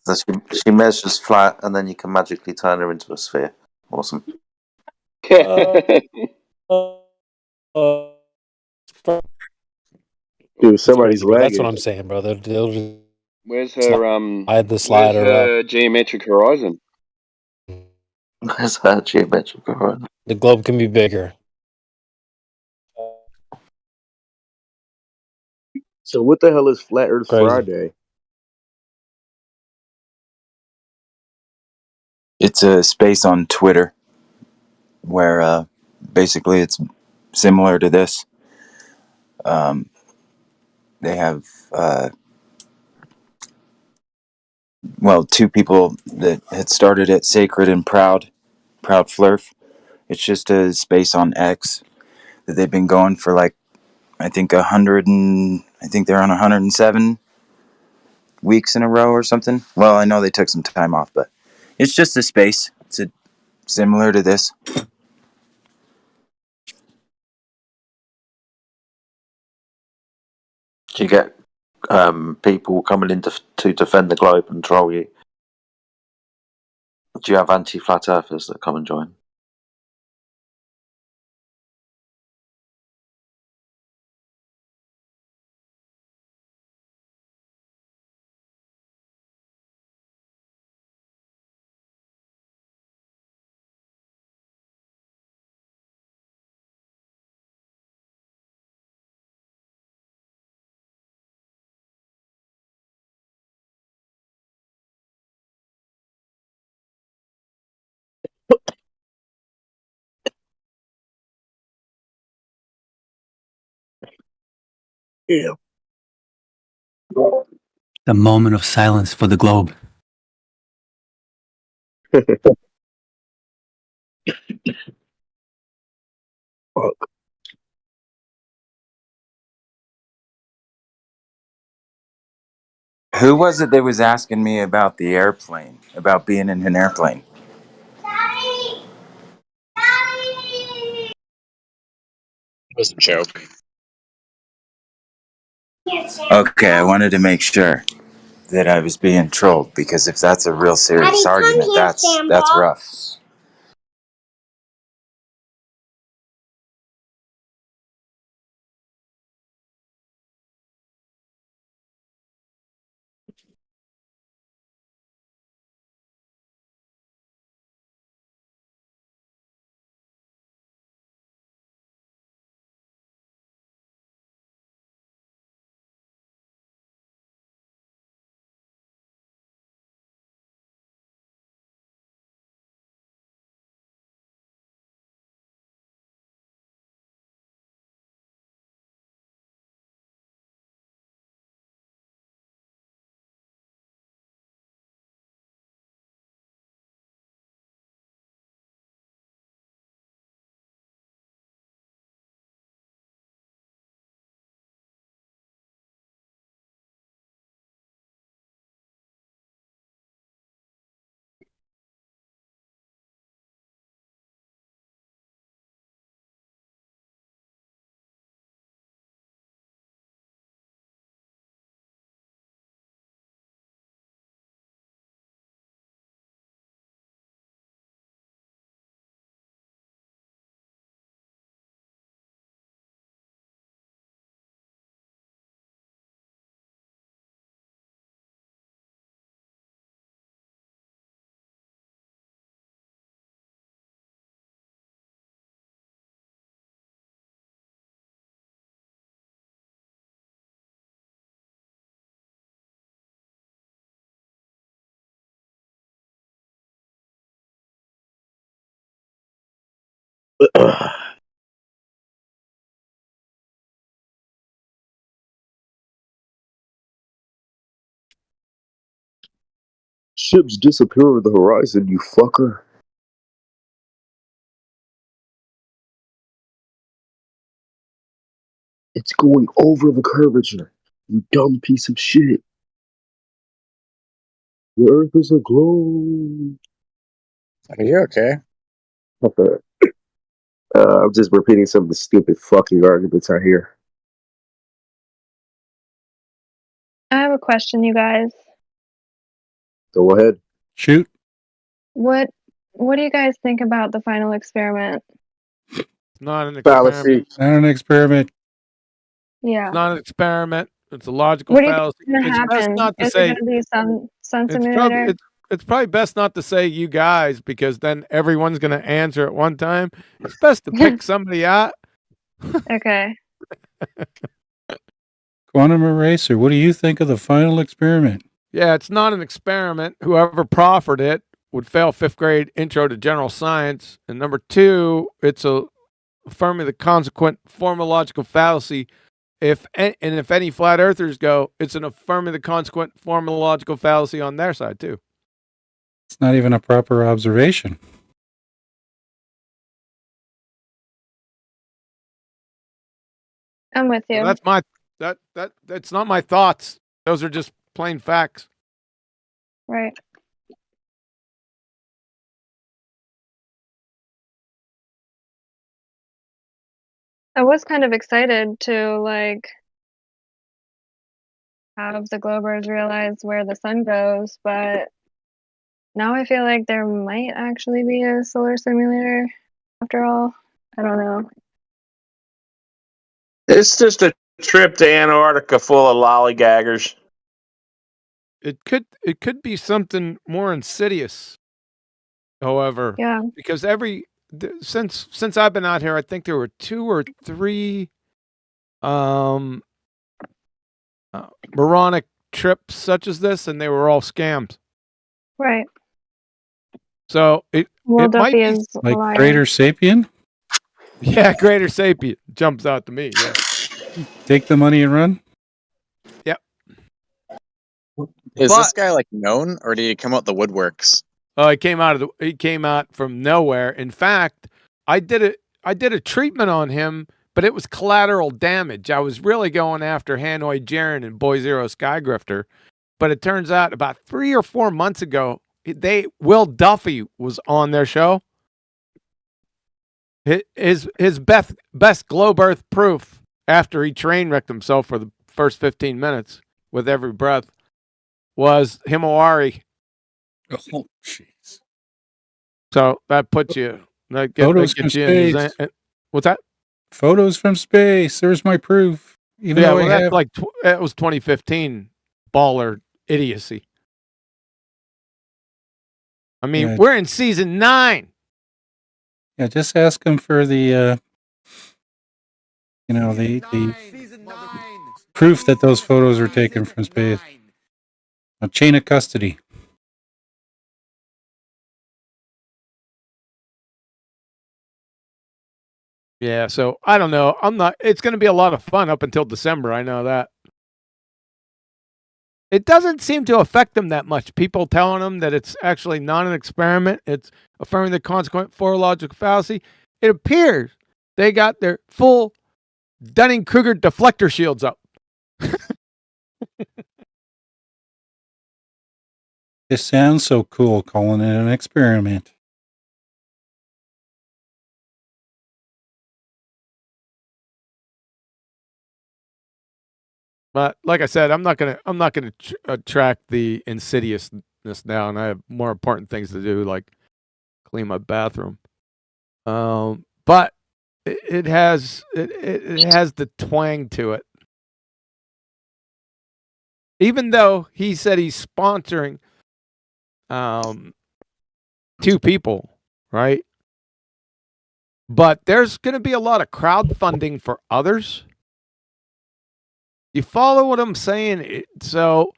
So she measures flat, and then you can magically turn her into a sphere. Awesome. Dude, somebody's Crazy, bro. That's what lagging. I'm saying, bro. They'll just Where's her slide the Where's slider up. her geometric horizon? That's her geometric horizon. The globe can be bigger. So what the hell is Flat Earth Crazy. Friday? It's a space on Twitter where basically it's similar to this. They have two people that had started it, Sacred and Proud Flurf. It's just a space on X that they've been going for like I think they're on 107 weeks in a row or something. Well, I know they took some time off, but it's just a space. It's similar to this. Do you get people coming in to defend the globe and troll you? Do you have anti-flat earthers that come and join? Yeah. The moment of silence for the globe. Fuck. Who was it that was asking me about the airplane, about being in an airplane? It was a joke. Okay, I wanted to make sure that I was being trolled because if that's a real serious argument, that's rough. Ships disappear over the horizon, you fucker. It's going over the curvature, you dumb piece of shit. The Earth is a globe. Are you okay? I'm just repeating some of the stupid fucking arguments I hear. I have a question, you guys. Go ahead. Shoot. What do you guys think about the final experiment? It's not an Fallacy. experiment. Not an experiment. Yeah. It's not an experiment. It's a logical What do you think fallacy. is going to It's best happen? not to Is say. it going to be some sun It's simulator? probably best not to say you guys, because then everyone's going to answer at one time. It's best to pick somebody out. Okay. Quantum Eraser, what do you think of the final experiment? Yeah, it's not an experiment. Whoever proffered it would fail 5th grade intro to general science. And number 2, it's a affirming the consequent form of logical fallacy. If any flat earthers go, it's an affirming the consequent form of logical fallacy on their side too. It's not even a proper observation. I'm with you. Well, that's not my thoughts. Those are just plain facts. Right. I was kind of excited to have the Globers realize where the sun goes, but now I feel like there might actually be a solar simulator after all. I don't know. It's just a trip to Antarctica full of lollygaggers. It could be something more insidious. However, yeah, because since I've been out here, I think there were 2 or 3 moronic trips such as this, and they were all scams. right. So it might be like Greater Sapien. Yeah, Greater Sapien jumps out to me. Yeah. Take the money and run. Yep. Is this guy known, or did he come out the woodworks? Oh, he came out from nowhere. In fact, I did a treatment on him, but it was collateral damage. I was really going after Hanoi Jaren and Boy Zero Skygrifter, but it turns out about 3 or 4 months ago, Will Duffy was on their show. His best globe Earth proof after he train wrecked himself for the first 15 minutes with every breath was Himawari. Oh, jeez. So that puts you. Photos from space. What's that? Photos from space. There's my proof. Even though that's that was 2015 baller idiocy. I mean, we're in season 9. Yeah, just ask him for the the proof that those photos were taken from space. A chain of custody. Yeah, so I don't know. It's going to be a lot of fun up until December. I know that. It doesn't seem to affect them that much. People telling them that it's actually not an experiment. It's affirming the consequent logical fallacy. It appears they got their full Dunning-Kruger deflector shields up. This sounds so cool, calling it an experiment. But like I said, I'm not gonna track the insidiousness now, and I have more important things to do, like clean my bathroom. But it has the twang to it. Even though he said he's sponsoring 2 people, right? But there's going to be a lot of crowdfunding for others. You follow what I'm saying? So,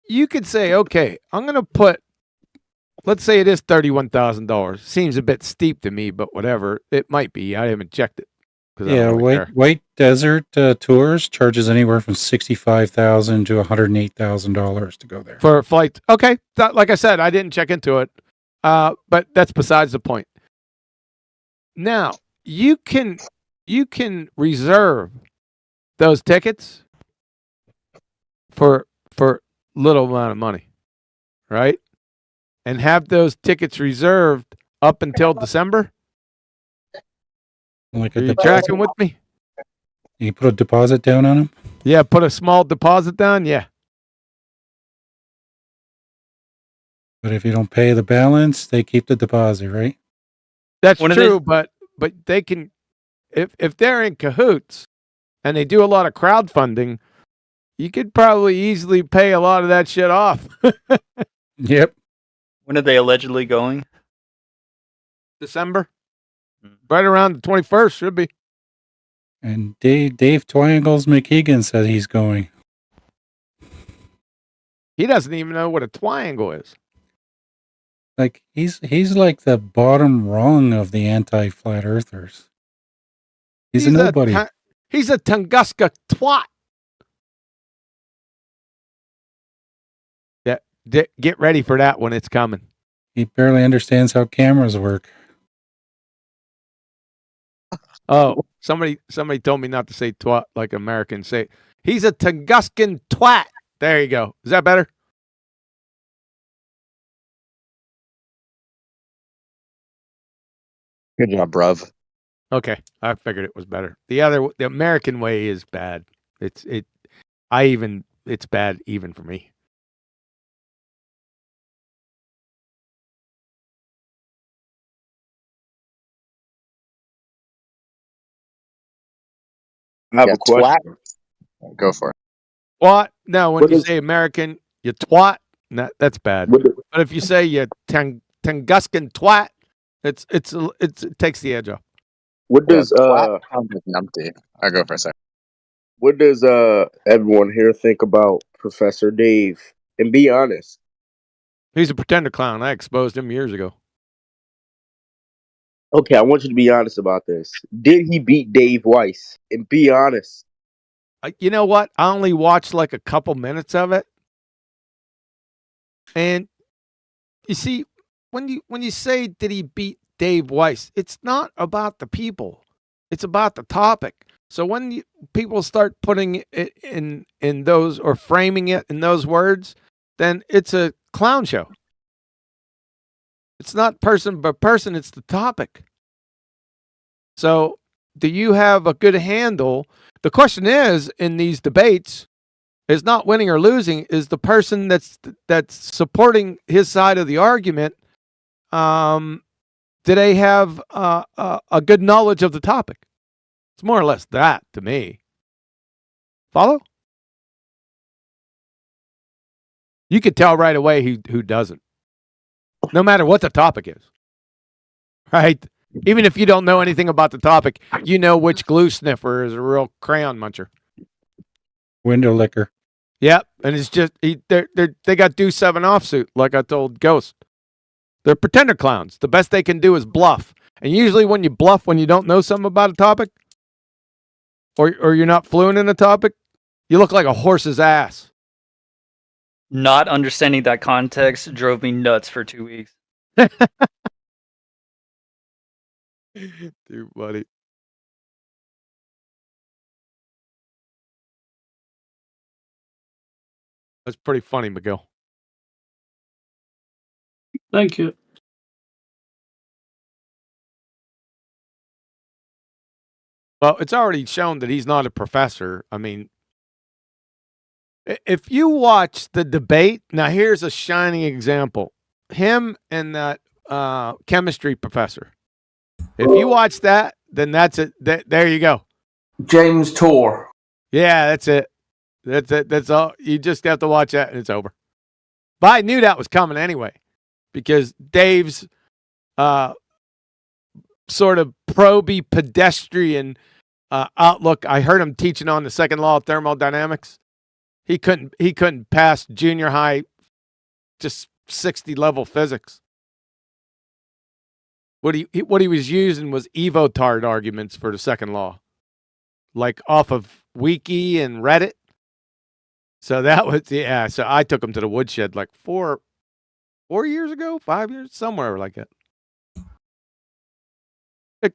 you could say, okay, I'm going to put let's say it is $31,000. Seems a bit steep to me, but whatever. It might be. I haven't checked it. Yeah, White Desert Tours charges anywhere from $65,000 to $108,000 to go there for a flight. Okay, like I said, I didn't check into it, but that's besides the point. Now you can reserve those tickets for little amount of money, right? And have those tickets reserved up until December. Like Are you tracking with me? You put a deposit down on them? Yeah, put a small deposit down. Yeah. But if you don't pay the balance, they keep the deposit, right? That's true, but they can, if they're in cahoots and they do a lot of crowdfunding, you could probably easily pay a lot of that shit off. Yep. When are they allegedly going? December. Right around the 21st should be. And Dave Twangles McKeegan said he's going. He doesn't even know what a triangle is. Like he's like the bottom rung of the anti-flat earthers. He's a nobody. He's a Tunguska twat. Yeah, get ready for that when it's coming. He barely understands how cameras work. Oh, somebody told me not to say twat like Americans say. He's a Tunguskan twat. There you go. Is that better? Good job, bruv. Okay, I figured it was better. The American way is bad. It's bad even for me. I have a question. Go for it. What? No, when you say American, you twat. That's bad. But if you say you Tunguskan twat, it takes the edge off. What does numpty? I'll go for a second. What does everyone here think about Professor Dave? And be honest. He's a pretender clown. I exposed him years ago. Okay, I want you to be honest about this. Did he beat Dave Weiss? And be honest. You know what? I only watched like a couple minutes of it. And you see, when you say did he beat Dave Weiss, it's not about the people. It's about the topic. So when people start putting it in those or framing it in those words, then it's a clown show. It's not person by person, it's the topic. So do you have a good handle? The question is, in these debates, is not winning or losing, is the person that's supporting his side of the argument, do they have a good knowledge of the topic? It's more or less that to me. Follow? You could tell right away who doesn't. No matter what the topic is. Right? Even if you don't know anything about the topic, you know which glue sniffer is a real crayon muncher. Window licker. Yep, and it's just they got do 7 offsuit, like I told Ghost. They're pretender clowns. The best they can do is bluff. And usually when you bluff when you don't know something about a topic, or you're not fluent in a topic, you look like a horse's ass. Not understanding that context drove me nuts for 2 weeks. Dude, buddy. That's pretty funny, Miguel. Thank you. Well, it's already shown that he's not a professor. I mean, if you watch the debate, now here's a shining example. Him and that chemistry professor. If you watch that, then that's it. There you go. James Tor. Yeah, that's it. That's it. That's all. You just have to watch that and it's over. But I knew that was coming anyway, because Dave's sort of proby pedestrian outlook. I heard him teaching on the second law of thermodynamics. He couldn't pass junior high, just 60 level physics. What he was using was evotard arguments for the second law, like off of Wiki and Reddit. So that was So I took him to the woodshed like 4 years ago, 5 years, somewhere like that.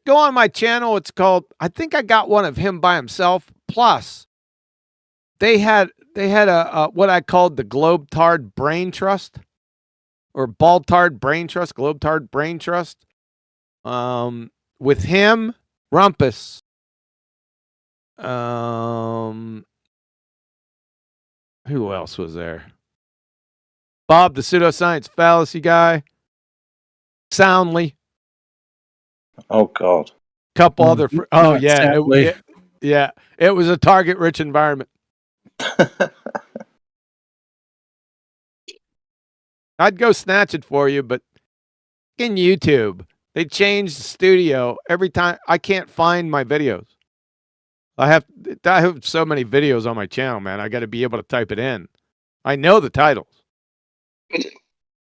Go on my channel. It's called. I think I got one of him by himself. Plus, they had a what I called the Globetard Brain Trust, or Baltard Brain Trust, Globetard Brain Trust. With him, Rumpus. Who else was there? Bob, the pseudoscience fallacy guy. Soundly. Oh God. Couple other. It was a target-rich environment. I'd go snatch it for you, but in YouTube, they changed the studio every time. I can't find my videos. I have so many videos on my channel, man. I got to be able to type it in. I know the titles.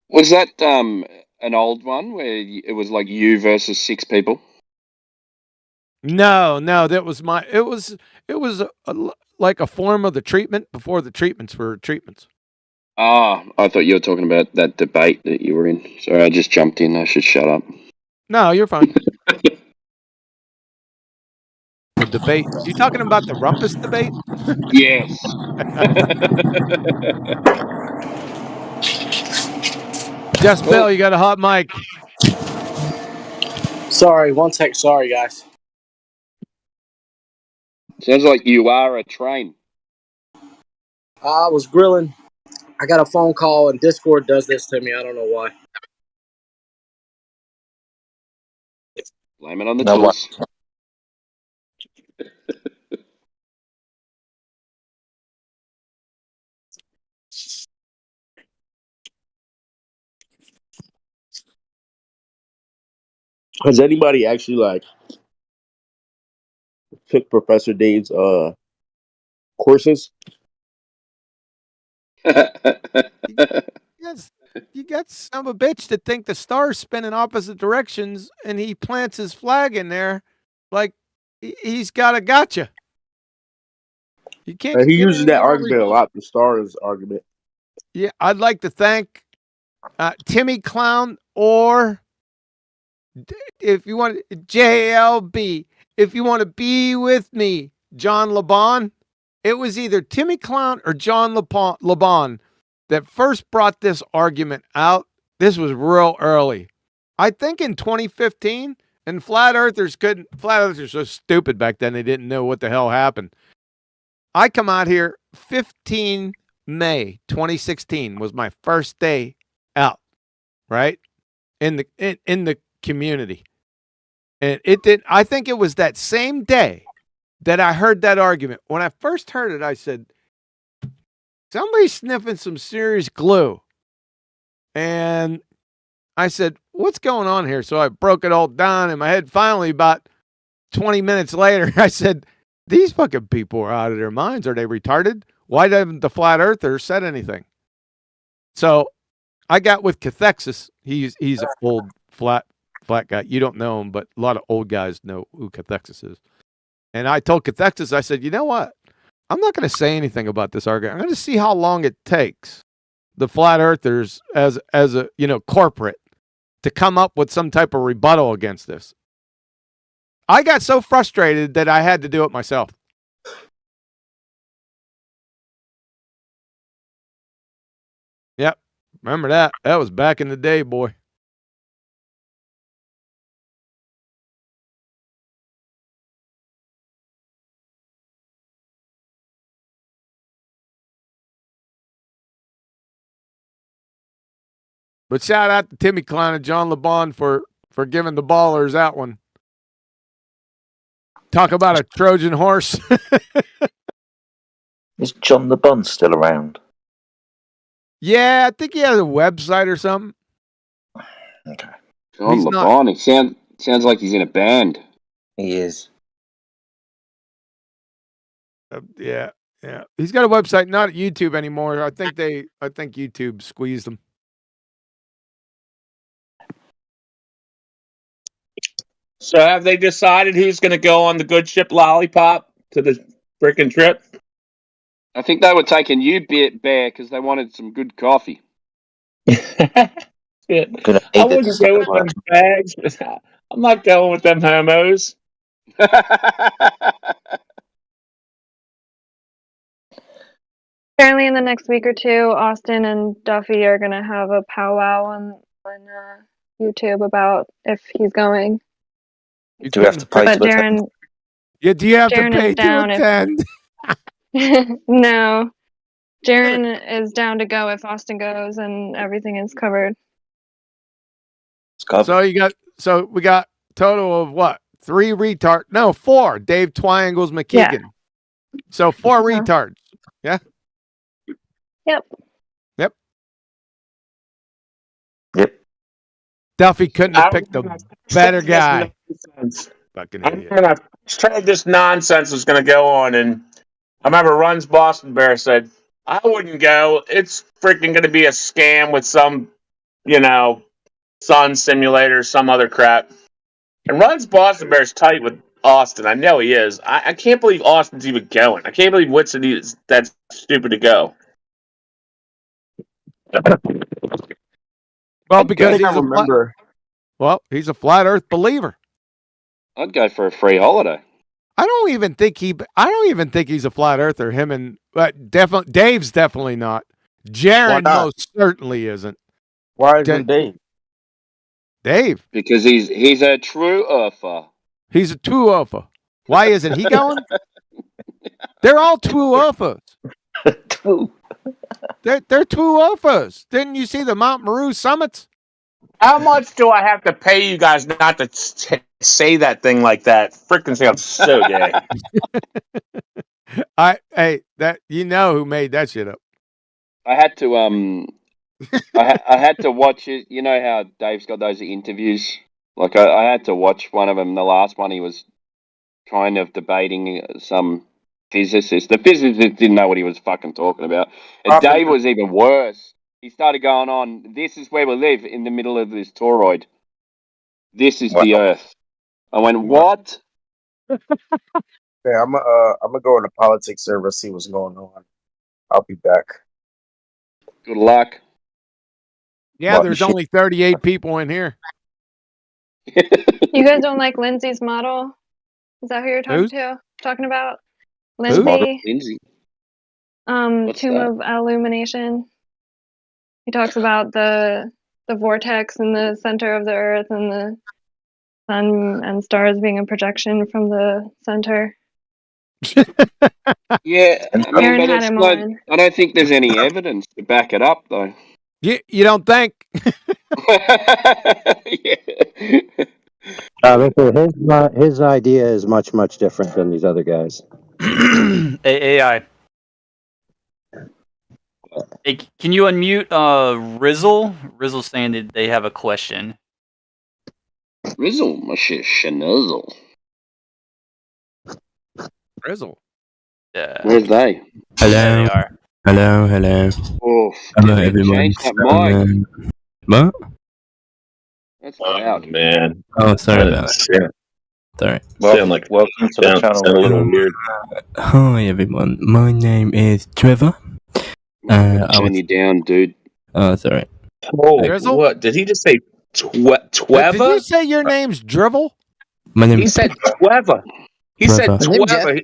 Was that an old one where it was like you versus 6 people? No, that was like a form of the treatment before the treatments were treatments. Ah, I thought you were talking about that debate that you were in. Sorry, I just jumped in. I should shut up. No, you're fine. The debate. You talking about the Rumpus debate? Yes. Just Bill, you got a hot mic. Sorry, one sec. Sorry, guys. Sounds like you are a train. I was grilling. I got a phone call, and Discord does this to me. I don't know why. Blame it on the tools. Has anybody actually like took Professor Dave's courses? Yes, you got some of a bitch to think the stars spin in opposite directions, and he plants his flag in there, like he's got a gotcha. You can't. He uses that argument a lot. The stars argument. Yeah, I'd like to thank Timmy Clown, or if you want JLB, if you want to be with me, John LeBon. It was either Timmy Clown or John LeBon that first brought this argument out. This was real early. I think in 2015, and flat earthers were so stupid back then, they didn't know what the hell happened. I come out here 15 May 2016 was my first day out, right? In the community. And I think it was that same day that I heard that argument. When I first heard it, I said, somebody's sniffing some serious glue. And I said, what's going on here? So I broke it all down in my head. Finally, about 20 minutes later, I said, these fucking people are out of their minds. Are they retarded? Why haven't the flat earthers said anything? So I got with Cathexis. He's an old flat guy. You don't know him, but a lot of old guys know who Cathexis is. And I told Cathexis, I said, you know what? I'm not going to say anything about this argument. I'm going to see how long it takes the flat earthers as a corporate to come up with some type of rebuttal against this. I got so frustrated that I had to do it myself. Yep. Remember that? That was back in the day, boy. But shout out to Timmy Clown and John LeBon for giving the ballers that one. Talk about a Trojan horse. Is John LeBon still around? Yeah, I think he has a website or something. Okay. John LeBon. He sounds like he's in a band. He is. Yeah. He's got a website, not at YouTube anymore. I think YouTube squeezed him. So have they decided who's going to go on the good ship Lollipop to the freaking trip? I think they were taking you, Bear, because they wanted some good coffee. Shit. I wouldn't go with them bags. I'm not going with them homos. Apparently, in the next week or two, Austin and Duffy are gonna have a powwow on YouTube about if he's going. Do we have to pay But to attend? Darren, Yeah, do you have Darren to pay is to down attend? no, Darren is down to go if Austin goes and everything is covered. So we got total of what? 3 retard? No, 4. Dave Twangles McKeegan. Yeah. So 4 retards. Yeah. Yep. Duffy couldn't have picked a better guy. Fucking idiot. I'm gonna trade this nonsense was gonna go on, and I remember Runs Boston Bear said, "I wouldn't go. It's freaking gonna be a scam with some, sun simulator, some other crap." And Runs Boston Bear's tight with Austin. I know he is. I can't believe Austin's even going. I can't believe Whitson is that stupid to go. Well, because he's a flat Earth believer. I'd go for a free holiday. I don't even think he's a flat earther. Him and definitely Dave's definitely not. Jaron most certainly isn't. Why isn't Dave? Dave, because he's a true earther. He's a true earther. Why isn't he going? They're all true earthers. They're true earthers. Didn't you see the Mount Meru summits? How much do I have to pay you guys not to say that thing like that? Freaking sounds so gay. That you know who made that shit up. I had to I had to watch it. You know how Dave's got those interviews? Like I had to watch one of them. The last one, he was kind of debating some physicist. The physicist didn't know what he was fucking talking about. And Dave was even worse. He started going on, this is where we live, in the middle of this toroid. This is the Earth. I went, what? Yeah, I'm gonna go in the politics server, see what's going on. I'll be back. Good luck. Yeah, there's only 38 people in here. You guys don't like Lindsay's model? Is that who you're talking about? Lindsay? Lindsay. Tomb of Illumination. He talks about the vortex in the center of the Earth and the sun and stars being a projection from the center. Yeah, I mean, Aaron but had it's him not, on. I don't think there's any evidence to back it up, though. You don't think? His idea is much different than these other guys. AI. Hey, can you unmute Rizzle? Rizzle's saying that they have a question. Rizzle, my shit, schnizzle. Rizzle. Yeah. Where's they? Hello. There they are. Hello. Oh, Hello, everyone. change that mic. What? That's loud. Man. Oh, sorry about that. Sorry. Welcome to the channel. A little weird. Hi, everyone. My name is Trevor. Turn you down, dude. Oh, sorry. Oh, what? Did he just say Tweva? Did you say your name's Drivel? My name He said Tweva. He said Tweva.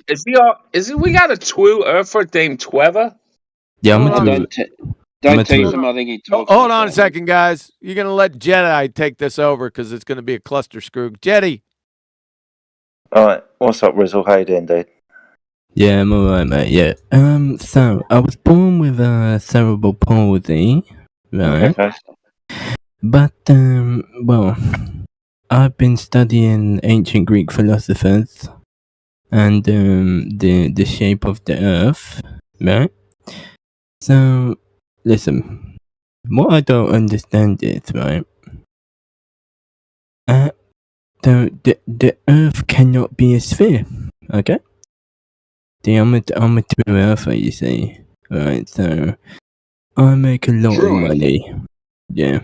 Is he? We got a true earther named Tweva? Yeah, Don't tease him. I think he talks. Hold on a second, guys. You're going to let Jedi take this over because it's going to be a cluster screw. Jedi. All right. What's up, Rizzle? How you doing, dude? Yeah, I'm alright, mate. Yeah. So I was born with cerebral palsy, right? Okay. But well, I've been studying ancient Greek philosophers and the shape of the Earth, right? So listen, what I don't understand is, right? The Earth cannot be a sphere, okay? I'm a true earther, you see. Right, so I make a lot of money. Yeah.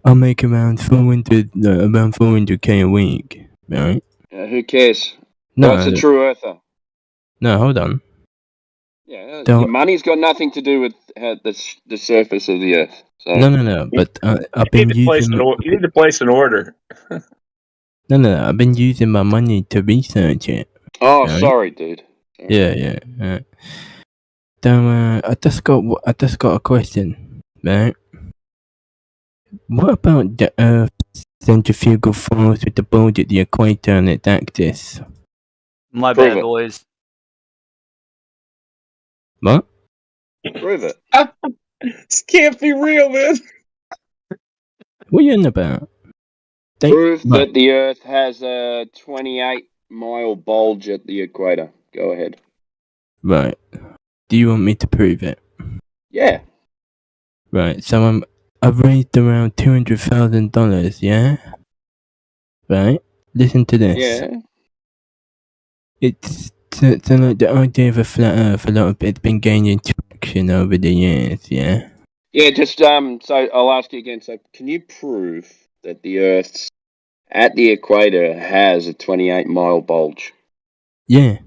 I make around 400k a week. right? Who cares? No, That's a true earther. No, hold on. Yeah, Don't- your money's got nothing to do with the surface of the earth. So. No. But I've been You need to place an order. No. I've been using my money to research it. Oh, right? sorry, dude. Sorry. Yeah. So I just got a question, right? What about the Earth's centrifugal force with the bulge at the equator and its axis? My Prove bad, it. boys. What? Prove it. This can't be real, man. What are you on about? Prove that the Earth has a 28-mile bulge at the equator. Go ahead. Right. Do you want me to prove it? Yeah. Right. So I've raised around $200,000. Yeah. Right. Listen to this. Yeah. It's so like the idea of a flat Earth. A lot of it's been gaining traction over the years. Yeah. Yeah, just so I'll ask you again. So can you prove that the Earth's at the equator has a 28-mile bulge? Yeah.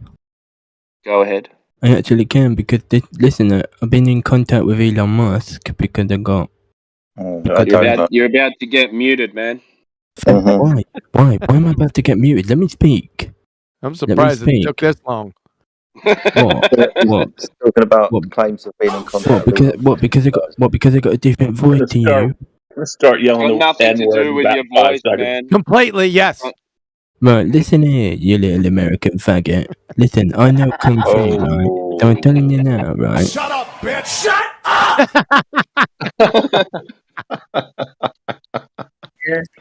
Go ahead. I actually can because listen, I've been in contact with Elon Musk because I got. You're about to get muted, man. Why? Why am I about to get muted? Let me speak. I'm surprised it took this long. What? Talking about claims of being in contact. Because I got a different voice to you. Let's start yelling Got nothing to do with your voice, man. Completely, yes. Right, listen here, you little American faggot. Listen, I know Kung Fu, right? So I'm telling you now, right? Shut up, bitch! Shut up!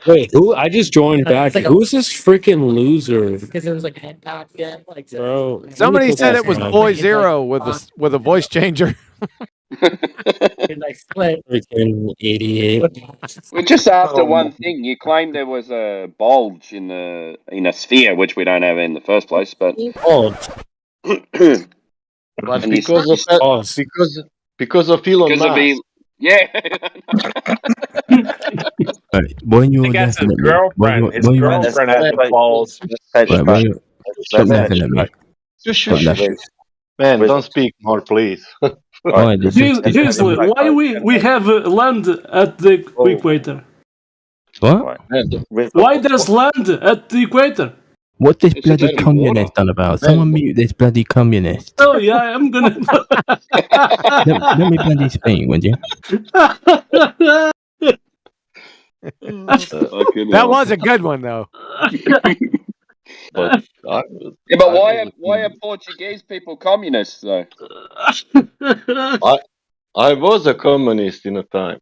Wait, who? I just joined back. Who's this freaking loser? Because it was like Antarctica, like Bro, somebody said it was Boy Zero with a voice changer. like split. Freaking idiot. We're just after one thing. You claimed there was a bulge in a sphere, which we don't have in the first place. But But because of Elon because of Musk. yeah. Right, when you're I think that's his laughing at me, girlfriend. His girlfriend has the balls. Stop laughing at me. Stop laughing. Man, don't speak more, please. Seriously, why we have land at the equator? What? Why there's land at the equator? What's this bloody communist on about? Someone mute this bloody communist. Oh yeah, I'm gonna. Let me bloody speak, would you? That was a good one, though. But why are Portuguese people communists though? I was a communist in a time.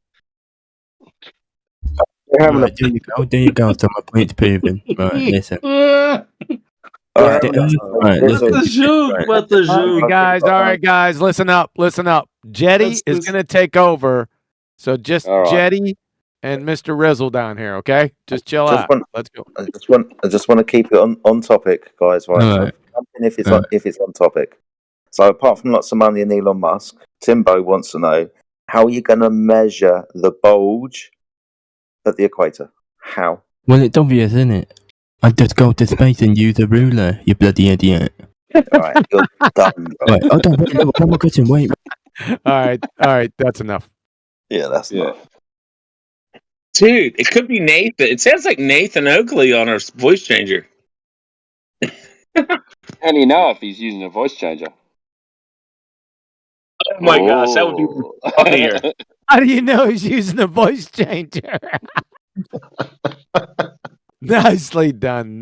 Right, there you go. So my point's proven. Right, listen. What a joke. All right, guys, listen up. Jetty is going to take over. So just Jetty and Mr. Rizzle down here, okay? Just chill out. Let's go. I just want to keep it on topic, guys. Right? So if it's on topic. So apart from lots of money in Elon Musk, Timbo wants to know how are you going to measure the bulge at the equator? How? Well, it's obvious, isn't it? I just go to space and use a ruler, you bloody idiot. Alright, you're done. Right, hold on, wait, one more question, wait. All right, that's enough. Yeah, that's enough. Dude, it could be Nathan. It sounds like Nathan Oakley on our voice changer. How do you know if he's using a voice changer? Oh my gosh, that would be funnier. How do you know he's using a voice changer? Nicely done.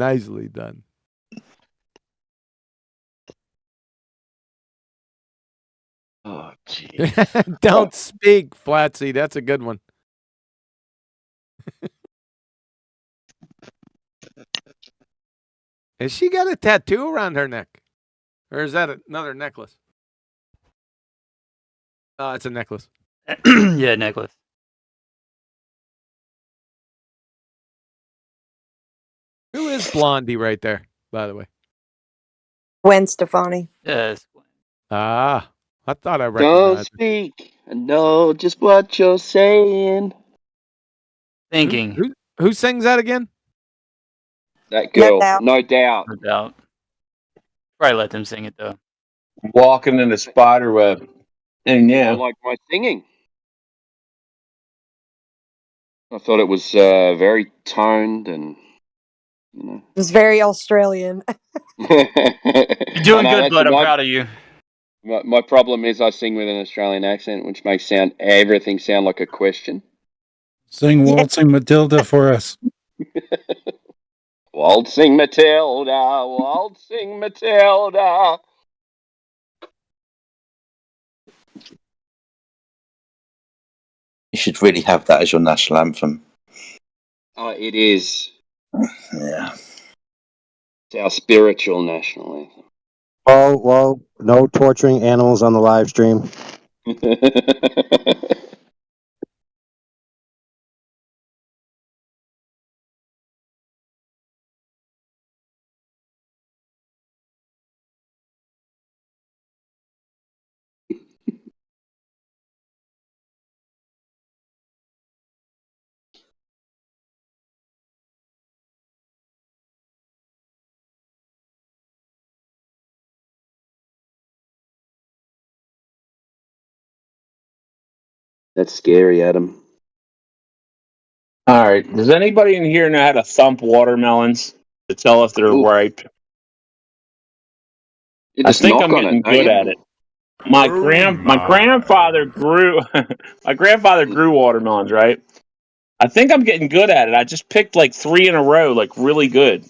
Oh, jeez. Don't speak, Flatsy. That's a good one. Has she got a tattoo around her neck? Or is that another necklace? Oh, it's a necklace. Yeah, necklace. Who is Blondie right there, by the way? Gwen Stefani. Yes. Ah, I thought I Don't recognized her. speak. I know just what you're saying. Thinking. Who sings that again? That girl, doubt. no doubt. No doubt. Probably let them sing it though. Walking in the spider web. And yeah. I like my singing. I thought it was very toned and, you know. It was very Australian. You're doing I know, good, bud. I'm proud of you. My problem is I sing with an Australian accent, which makes everything sound like a question. Sing Waltzing Matilda for us. Waltzing Matilda, waltzing Matilda. You should really have that as your national anthem. Oh, it is. Yeah. It's our spiritual national anthem. Whoa, no torturing animals on the live stream. That's scary, Adam. All right. Does anybody in here know how to thump watermelons to tell if they're Ooh. ripe? You I just think knock I'm on getting it, don't good you? at it. My grandfather grew watermelons, right? I think I'm getting good at it. I just picked like 3 in a row, like really good.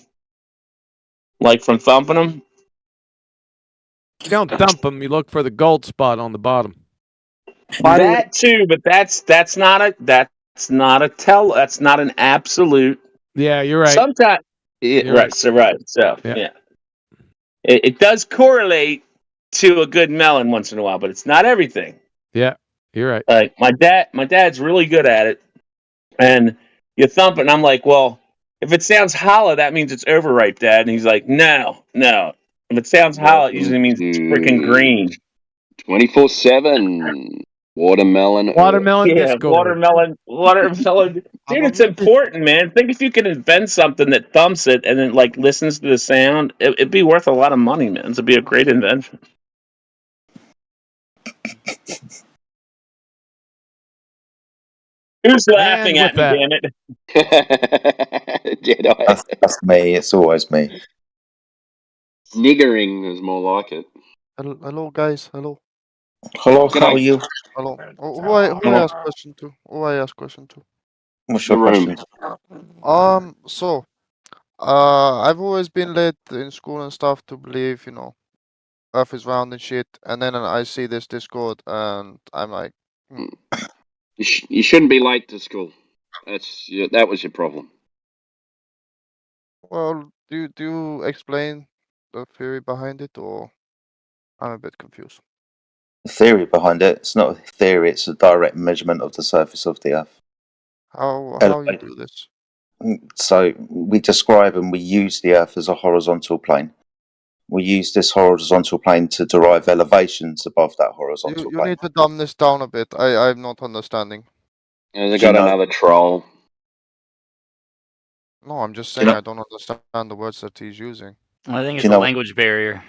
Like from thumping them. You don't thump them. You look for the gold spot on the bottom. That too, but that's not an absolute. Yeah, you're right. Sometimes, You're right. So Yeah. it does correlate to a good melon once in a while, but it's not everything. Yeah, you're right. Like my dad's really good at it, and you thump it, and I'm like, well, if it sounds hollow, that means it's overripe, Dad. And he's like, no. If it sounds hollow, it usually means it's freaking green. 24/7 watermelon. Watermelon Yeah, Discord. watermelon. Dude, it's important, man. Think if you could invent something that thumps it and then like listens to the sound, it'd be worth a lot of money, man. It'd be a great invention. Who's laughing at me, damn it? Jedi. That's me. It's always me. Niggering is more like it. Hello, guys. Hello. Hello, how are you? Hello. Who I ask question to? Who I ask question to? What's your question? So, I've always been led in school and stuff to believe, Earth is round and shit, and then I see this Discord, and I'm like, You shouldn't be late to school. That was your problem. well, do you explain the theory behind it, or I'm a bit confused. The theory behind it, it's not a theory, it's a direct measurement of the surface of the Earth. How you do this? So we describe and we use the Earth as a horizontal plane. We use this horizontal plane to derive elevations above that horizontal You plane. need to dumb this down a bit. I'm not understanding. Yeah, they got another troll. No, I'm just saying I don't understand the words that he's using. I think it's a language barrier.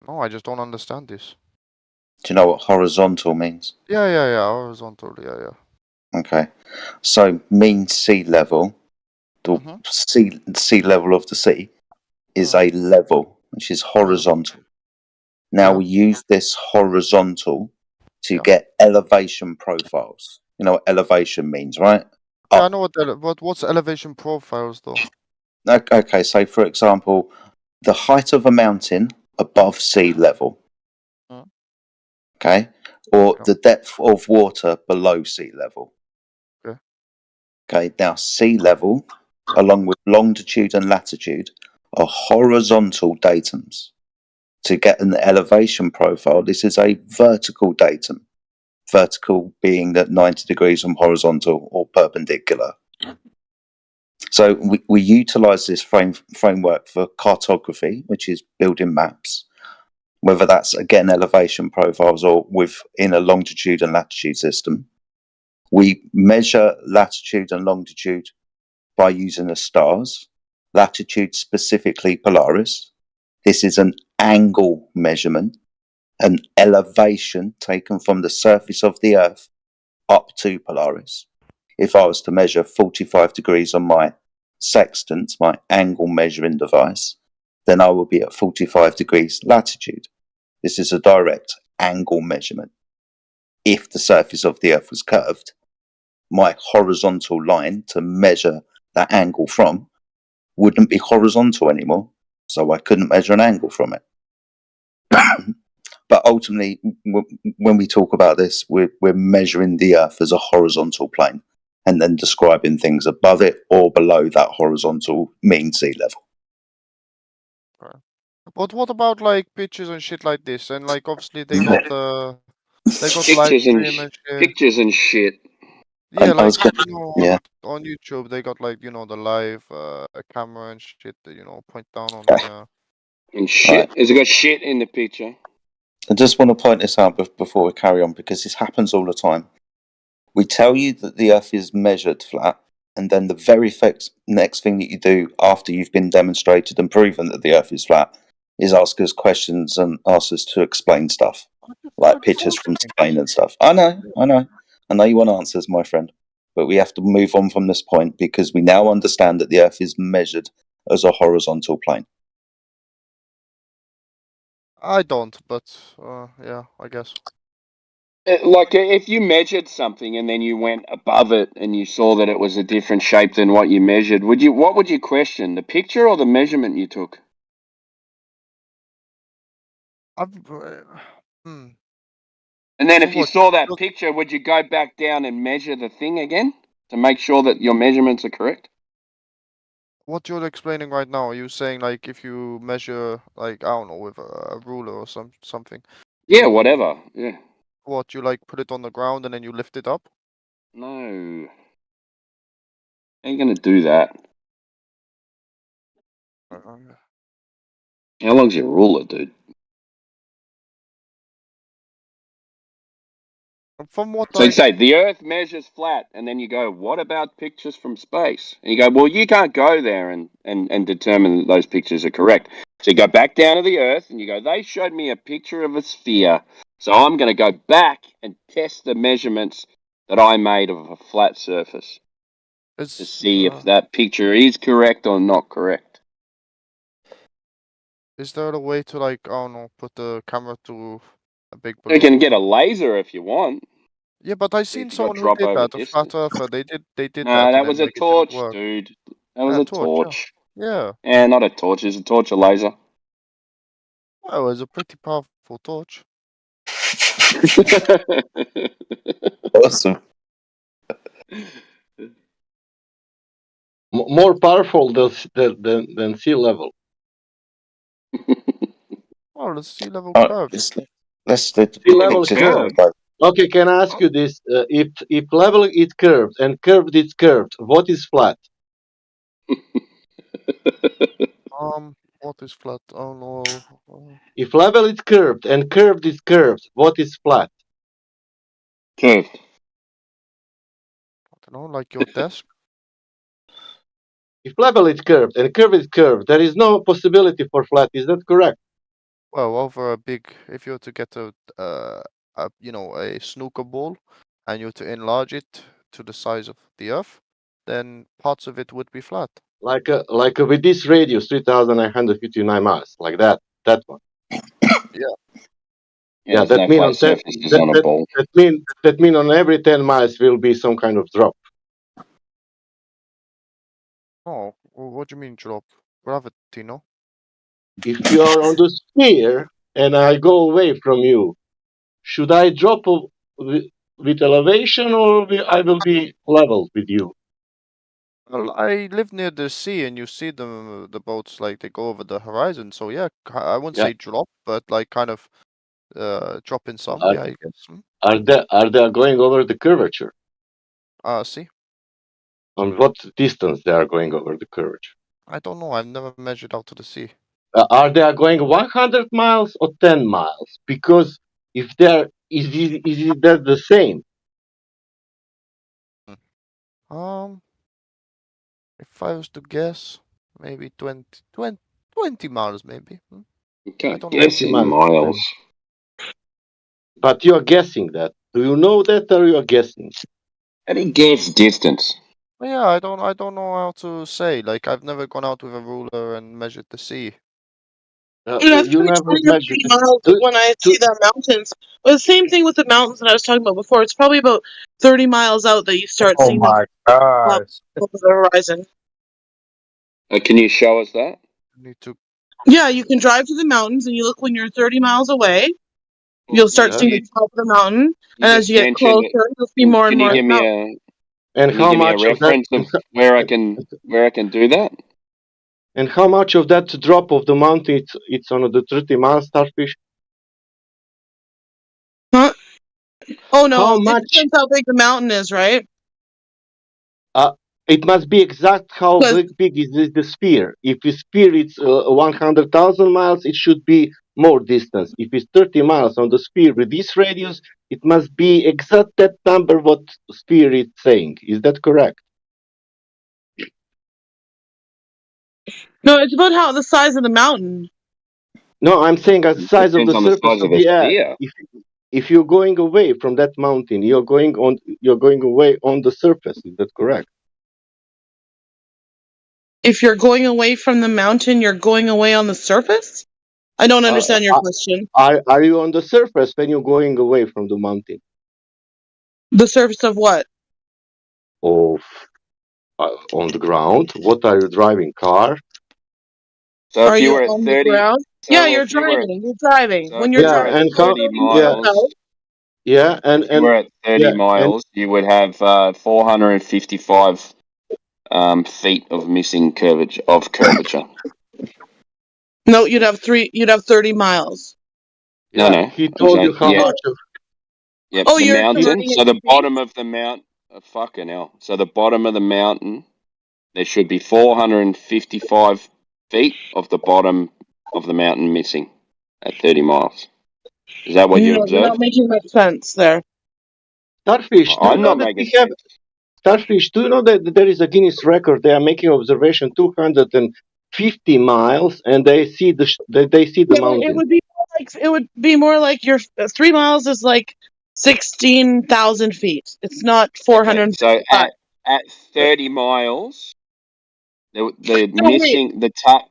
No, I just don't understand this. Do you know what horizontal means? Yeah, horizontal, yeah. Okay, so mean sea level, the sea level of the sea is a level, which is horizontal. Now we use this horizontal to get elevation profiles. You know what elevation means, right? Yeah, I know what's elevation profiles though. Okay, so for example, the height of a mountain above sea level. Okay, or the depth of water below sea level. Okay, now sea level, along with longitude and latitude, are horizontal datums. To get an elevation profile, this is a vertical datum. Vertical being that 90 degrees from horizontal or perpendicular. So we utilize this framework for cartography, which is building maps, whether that's, again, elevation profiles or within a longitude and latitude system. We measure latitude and longitude by using the stars. latitude specifically Polaris. This is an angle measurement, an elevation taken from the surface of the Earth up to Polaris. If I was to measure 45 degrees on my sextant, my angle measuring device, then I will be at 45 degrees latitude. This is a direct angle measurement. If the surface of the Earth was curved, my horizontal line to measure that angle from wouldn't be horizontal anymore, so I couldn't measure an angle from it. But ultimately, when we talk about this, we're measuring the Earth as a horizontal plane and then describing things above it or below that horizontal mean sea level. But what about like pictures and shit like this? And like obviously they got live Pictures and stream and shit. pictures and shit. Yeah, I like was gonna, on, on YouTube they got like the live camera and shit that point down on the And shit. Has it got shit in the picture? I just want to point this out before we carry on, because this happens all the time. We tell you that the Earth is measured flat, and then the very next thing that you do after you've been demonstrated and proven that the Earth is flat is ask us questions and ask us to explain stuff, like pictures from Spain and stuff. I know you want answers, my friend, but we have to move on from this point because we now understand that the Earth is measured as a horizontal plane. I don't, but yeah, I guess. Like if you measured something and then you went above it and you saw that it was a different shape than what you measured, what would you question? The picture or the measurement you took? And then if you saw that picture, would you go back down and measure the thing again to make sure that your measurements are correct? What you're explaining right now, are you saying like if you measure like I don't know with a ruler or something? Yeah, whatever. Yeah. What you like put it on the ground and then you lift it up? No. Ain't gonna do that. How long's your ruler, dude? From what So you say the Earth measures flat, and then you go, what about pictures from space? And you go, well, you can't go there and determine that those pictures are correct. So you go back down to the Earth, and you go, they showed me a picture of a sphere, so I'm going to go back and test the measurements that I made of a flat surface to see if that picture is correct or not correct. Is there a way to like I don't know put the camera to a big You balloon? can get a laser if you want. Yeah, but I See seen if you got someone who drop did over that. A flat distance. earther. They did No, that, that and was then a like it didn't torch, work. dude. That was a torch. Yeah. And not a torch. Is a torch a laser? Well, it was a pretty powerful torch. Awesome. More powerful than sea level. Oh, the sea level All right, curves. let's the Sea level pictures. curved. Okay, can I ask you this? If level is curved and curved is curved, what is flat? What is flat? Oh no. If level is curved and curved is curved, what is flat? Curved. I don't know, like your desk. If level is curved and curve is curved, there is no possibility for flat. Is that correct? Well, over a big, if you were to get a snooker ball, and you were to enlarge it to the size of the Earth, then parts of it would be flat. Like with this radius, 3,959 miles, like that one. Yeah. Yeah, there's no flat surfaces on a ball. That mean on every 10 miles will be some kind of drop. Oh, what do you mean drop? Gravity, no? If you are on the sphere and I go away from you, should I drop with elevation or I will be level with you? Well, I live near the sea, and you see the boats like they go over the horizon. So yeah, I wouldn't say drop, but like kind of drop in some. Yeah, I guess. Are they going over the curvature? See. On what distance they are going over the curvature? I don't know. I've never measured out to the sea. Are they going 100 miles or 10 miles? Because if they're, is it that the same? If I was to guess, maybe 20 miles, maybe. Okay, don't guessing know. miles. But you are guessing that. Do you know that, or you are guessing? How do you guess distance? Yeah, I don't know how to say. Like, I've never gone out with a ruler and measured the sea. That's You pretty never 20 or measured 30 miles when I see the mountains. Well, the same thing with the mountains that I was talking about before. It's probably about 30 miles out that you start Oh seeing them my gosh. over the horizon. Can you show us that? Need to. Yeah, you can drive to the mountains and you look when you're 30 miles away. You'll start Yeah. seeing the top of the mountain, You and as just you get mentioned closer, it. you'll see more and Can you more of give the me mountain. And Can you how give me a much of that? reference of where I can do that? And how much of that drop of the mountain it's on the 30 miles, Starfish? Huh? Oh no, How it much? depends how big the mountain is, right? It must be exact how big is the sphere. If the sphere is 100,000 miles, it should be more distance. If it's 30 miles on the sphere with this radius, it must be exact that number what sphere is saying. Is that correct? No, it's about how the size of the mountain. No, I'm saying as the size of Depends the on the surface size of of a the Earth. sphere. If you're going away from that mountain, you're going away on the surface. Is that correct? If you're going away from the mountain, you're going away on the surface? I don't understand your question. Are you on the surface when you're going away from the mountain? The surface of what? Of on the ground. What are you driving? Car? So Are if you you were at on the 30, ground? Yeah, so you're if you were driving. You're driving. so When if you're you Yeah, were at driving, and you're how? 30 30 miles Yeah, out. miles, yeah, if you were at 30 yeah, and miles, you would have 455 feet of missing curvature. No, you'd have 30 miles. yeah, No, he I'm told you saying how yeah, much of yep. Oh, The you're mountain. converting it So to the feet? bottom of the mount. Fucking hell. So the bottom of the mountain, there should be 455 feet of the bottom of the mountain missing at 30 miles. Is that what you No, you're not observed? making much sense there. Starfish. Do you I'm know not that making we have sense. Starfish? Do you know that there is a Guinness record? They are making observation 250 miles, and they see they see the Yeah, but it mountain. would be more like your 3 miles is like 16,000 feet. It's not Okay, so 455. at 30 miles, the No, wait. missing the tap.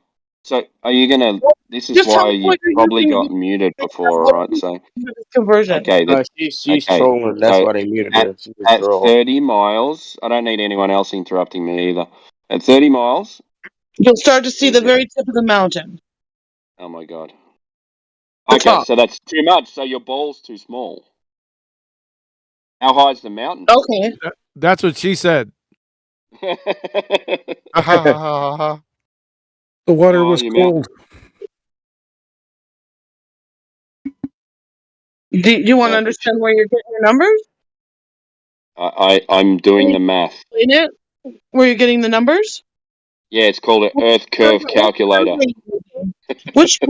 So are you gonna? This is Just tell why me you what you're probably using got muted before, what all right? So this conversion. okay, She's okay. trolling. That's So why they muted at her. She was at trolling. 30 miles, I don't need anyone else interrupting me either. At 30 miles, You'll start to see there's the very tip of the mountain. oh my god. The Okay, top. so that's too much. So your ball's too small. How high is the mountain? Okay. That's what she said. The water Oh, was your mountain. cold. Do you want to Yeah, understand where you're getting your numbers? I'm doing the Can you math. explain it? Where you're getting the numbers? Yeah, it's called an Earth curve calculator. Which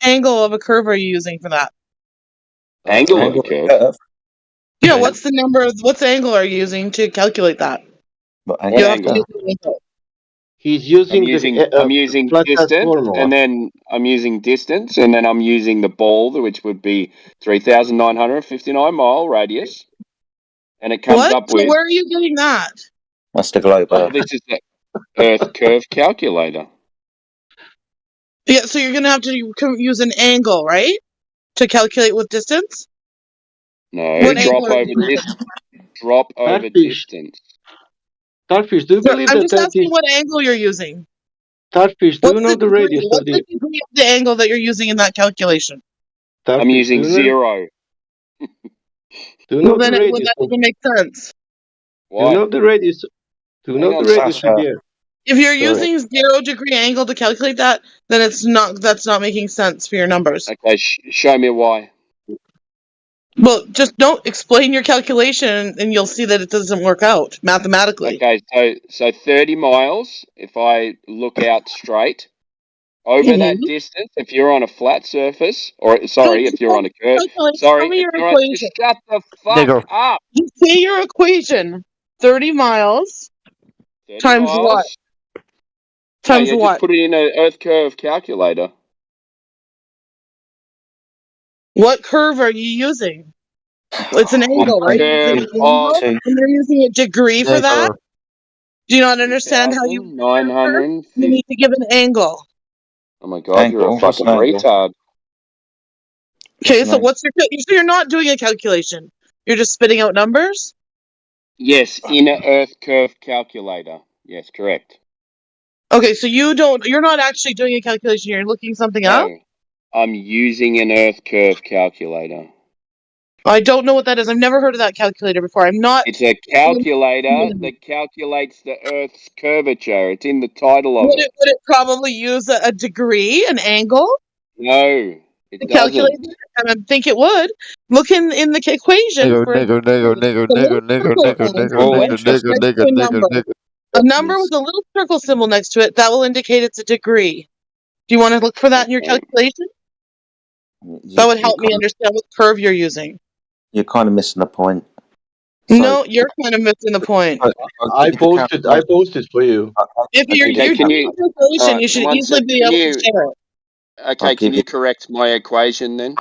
angle of a curve are you using for that? Angle of a curve. Yeah, what's the number? What's angle are you using to calculate that? What You have to angle? use the angle. He's using I'm using flat Earth distance, formula. and then I'm using distance, and then I'm using the ball, which would be 3,959 mile radius, and it comes What? up So with. where are you getting that? That's the globe Well, Earth. this is the Earth curve calculator. Yeah, so you're gonna have to use an angle, right, to calculate with distance. No, What angle are you using? drop over Starfish. distance. Starfish, do you So believe I'm that just that asking is what angle you're using. Starfish? Do you What's know the the degree? radius of What's the the degree of the angle that you're using in that calculation? I'm Starfish? using 0. Do you Well, know the then radius that of? doesn't make sense. Do you Why? know the radius? Do you Hang know the on, radius Sasha. of the Earth? If you're Sorry. using 0-degree angle to calculate that, then that's not making sense for your numbers. Okay, show me why. Well, just don't explain your calculation and you'll see that it doesn't work out mathematically. Okay, so 30 miles, if I look out straight, over that Mm-hmm. distance, if you're on a flat surface, or So if you're on a curve, tell me if your you're on, equation. just shut the fuck Nigger. up. Just say your equation. 30 miles 30 times what? miles Times yeah, what? just put it in an Earth curve calculator. What curve are you using? It's an angle, right? You're using an angle, and you're using a degree for that? Do you not understand how you 2,950. You need to give an angle. Oh my god, you're a fucking retard. Okay, so what's your... So you're not doing a calculation. You're just spitting out numbers? Yes, in an Earth curve calculator. Yes, correct. Okay, so you're not actually doing a calculation. You're looking something up? No, I'm using an Earth curve calculator. I don't know what that is. I've never heard of that calculator before. I'm not... It's a calculator that calculates the Earth's curvature. It's in the title of it. Would it probably use a degree, an angle? No, it To calculate doesn't. it? I think it would. Look in the equation for a number with a little circle symbol next to it. That will indicate it's a degree. Do you want to look for that in your calculation? That would help me understand what curve you're using. You're kind of missing the point. No, you're kind of missing the point. I posted for you. If you're doing calculation, you should easily be able to share it. Okay, can you correct my equation then?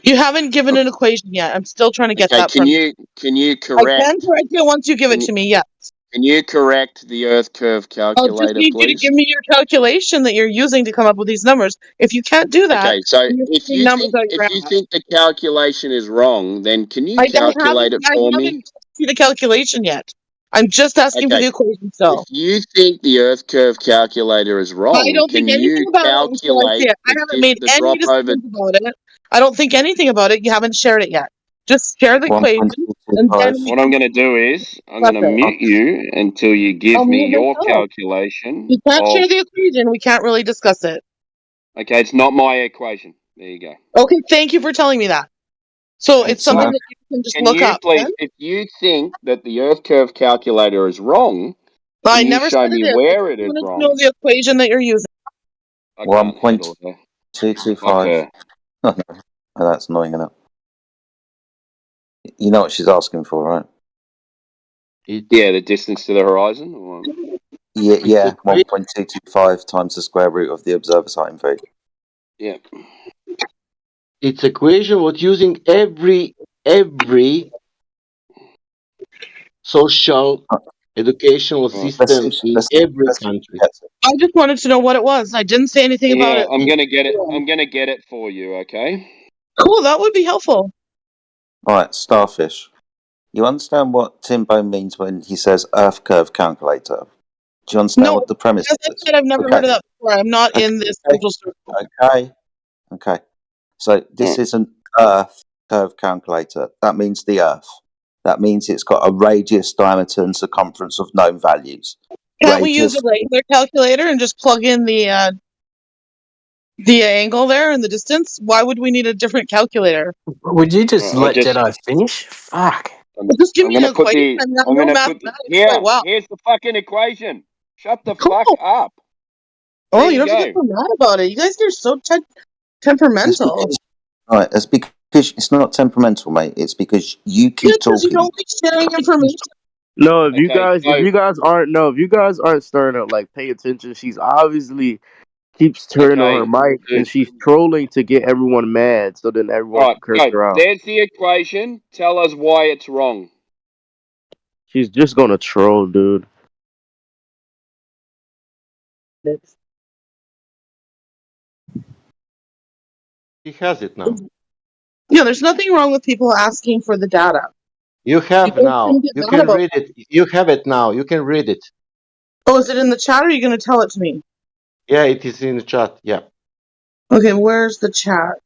You haven't given an equation yet. I'm still trying to get that from you. Can you I correct? can correct it once you give it to me, yes. Can you correct the Earth curve I'll calculator, just need you to please? give me your calculation that you're using to come up with these numbers. If you can't do that, Okay, so then you're if putting you numbers think out your ass. the calculation is wrong, then can you I calculate it for me? haven't seen the calculation yet. I'm just asking for the equation still. If you think the Earth curve calculator is wrong, I don't think anything about it until I see it. I haven't made any decisions about it. I don't think anything about it. You haven't shared it yet. Just share the equation, and then What I'm going to do is I'm going to mute you until you give me your calculation. You can't share the equation. We can't really discuss it. Okay, it's not my equation. There you go. Okay, thank you for telling me that. So it's something that you can just look up. Please, if you think that the Earth curve calculator is wrong, I can you never show said me it is. where I it is wanted to wrong? know the equation that you're using. 1.225. Oh, that's annoying enough. You know what she's asking for, right? Yeah, the distance to the horizon. Or... Yeah, 1.225 times the square root of the observer's height and feet. Yeah. It's equation what using every social educational system in every country. I just wanted to know what it was. I didn't say anything about it. I'm gonna get it. I'm gonna get it for you. Okay. Cool. That would be helpful. All right, starfish. You understand what Timbo means when he says Earth curve calculator? Do you understand what the premise is? As I said, I've never heard of that before. I'm not in this social circle. Okay. So this is an Earth curve calculator. That means the Earth. That means it's got a radius, diameter, and circumference of known values. Can't we use a regular calculator and just plug in the angle there and the distance? Why would we need a different calculator? Would you just let Jedi finish? Fuck. Just give me an equation. I'm no mathematics. Here's the fucking equation. Shut the fuck up. Oh, you don't have to get so mad about it. You guys are so temperamental. Right, that's because it's not temperamental, mate. It's because you keep talking. You don't like sharing information. No, if you guys aren't starting to like pay attention, she's obviously keeps turning on her mic and she's trolling to get everyone mad, so then everyone can curse her out. There's the equation. Tell us why it's wrong. She's just gonna troll, dude. He has it now. Yeah, there's nothing wrong with people asking for the data. You have now. You can read it. You have it now. You can read it. Oh, is it in the chat or are you going to tell it to me? Yeah, it is in the chat. Yeah. Okay, where's the chat?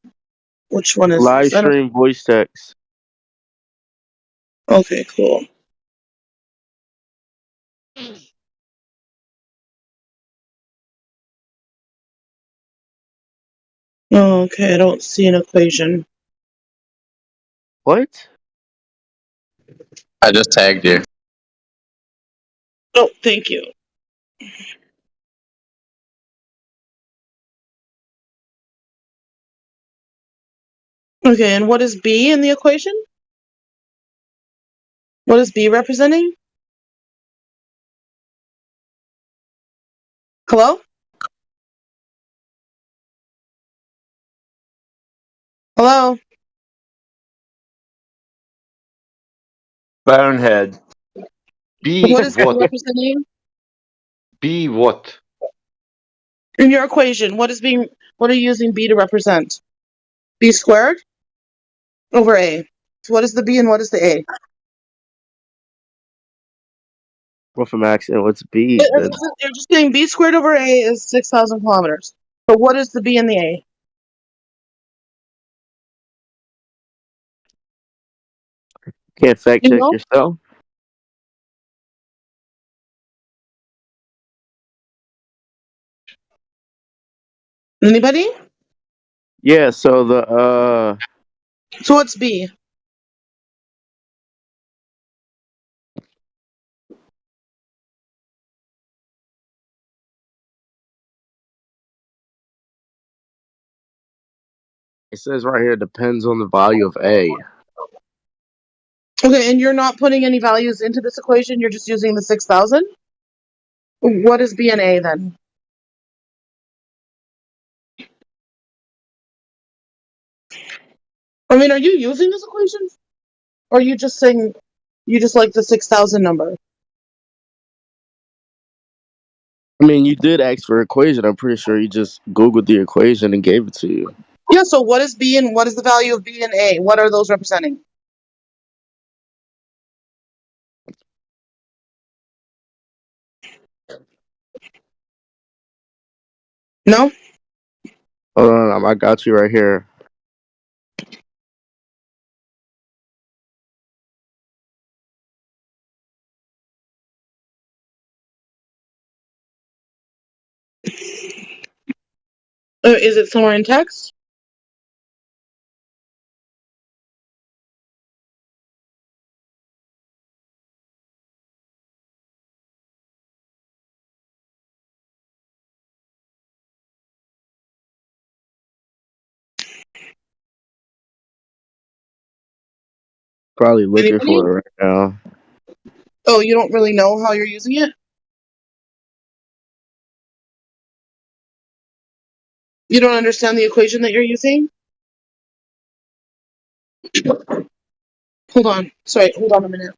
Which one is live stream voice text? Okay, cool. Oh, okay, I don't see an equation. What? I just tagged you. Oh, thank you. Okay, and what is B in the equation? What is B representing? Hello? Hello? Bonehead. B What is B what? representing? B what? In your equation, what are you using B to represent? B squared over A. So what is the B and what is the A? Well, from accent, what's B then? You're just saying B squared over A is 6,000 kilometers. But what is the B and the A? Can't fact You check know? yourself. Anybody? Yeah. So the So what's B? it says right here it depends on the value of A. Okay, and you're not putting any values into this equation, you're just using the 6,000? What is B and A then? I mean, are you using this equation? Or are you just saying you just like the 6,000 number? I mean, you did ask for equation. I'm pretty sure you just Googled the equation and gave it to you. Yeah, so what is B and what is the value of B and A? What are those representing? No? Hold on, I got you right here. Is it somewhere in text? Probably looking Anybody? for it right now. Oh, you don't really know how you're using it? You don't understand the equation that you're using? Hold on. Sorry, hold on a minute.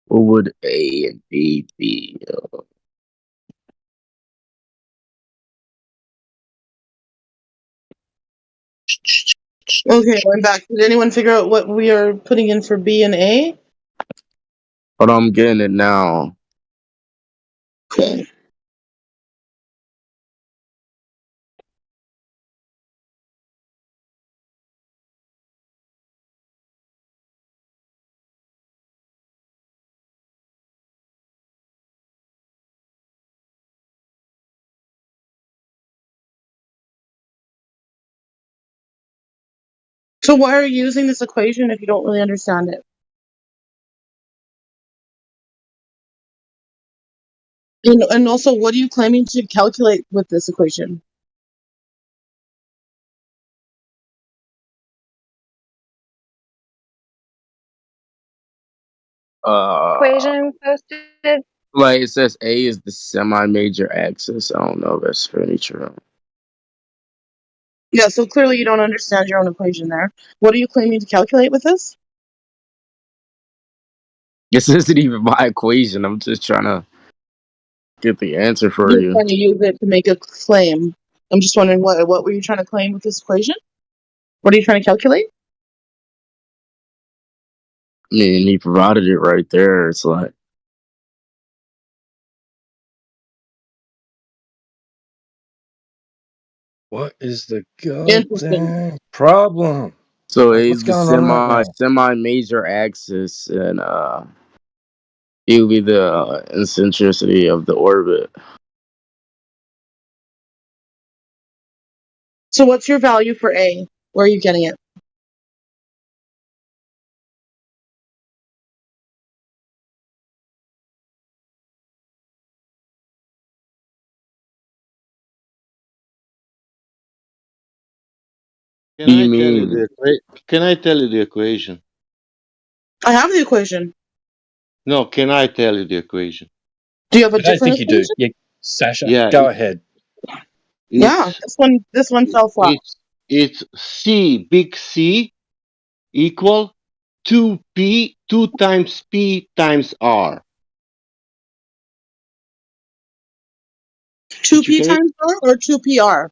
What would A and B be? Okay, I'm back. Did anyone figure out what we are putting in for B and A? Hold on, I'm getting it now. Cool. So why are you using this equation if you don't really understand it? And also, what are you claiming to calculate with this equation? Equation posted. Like it says A is the semi-major axis. I don't know if that's really true. Yeah, so clearly you don't understand your own equation there. What are you claiming to calculate with this? This isn't even my equation. I'm just trying to get the answer for You're you. trying to use it to make a claim. I'm just wondering what were you trying to claim with this equation? What are you trying to calculate? I mean, he provided it right there. It's like What is the Interesting. goddamn problem? so Like, A what's is the going on right now? semi-major axis, and it will be the eccentricity of the orbit. So what's your value for A? Where are you getting it? Can I tell you the equation? I have the equation. No, can I tell you the equation? Do you have a I don't different think you do. equation? Yeah, Sasha, Yeah, go ahead. Yeah, this one fell flat. It's C, big C, equal 2P, 2 times P times R. 2P times R or 2PR?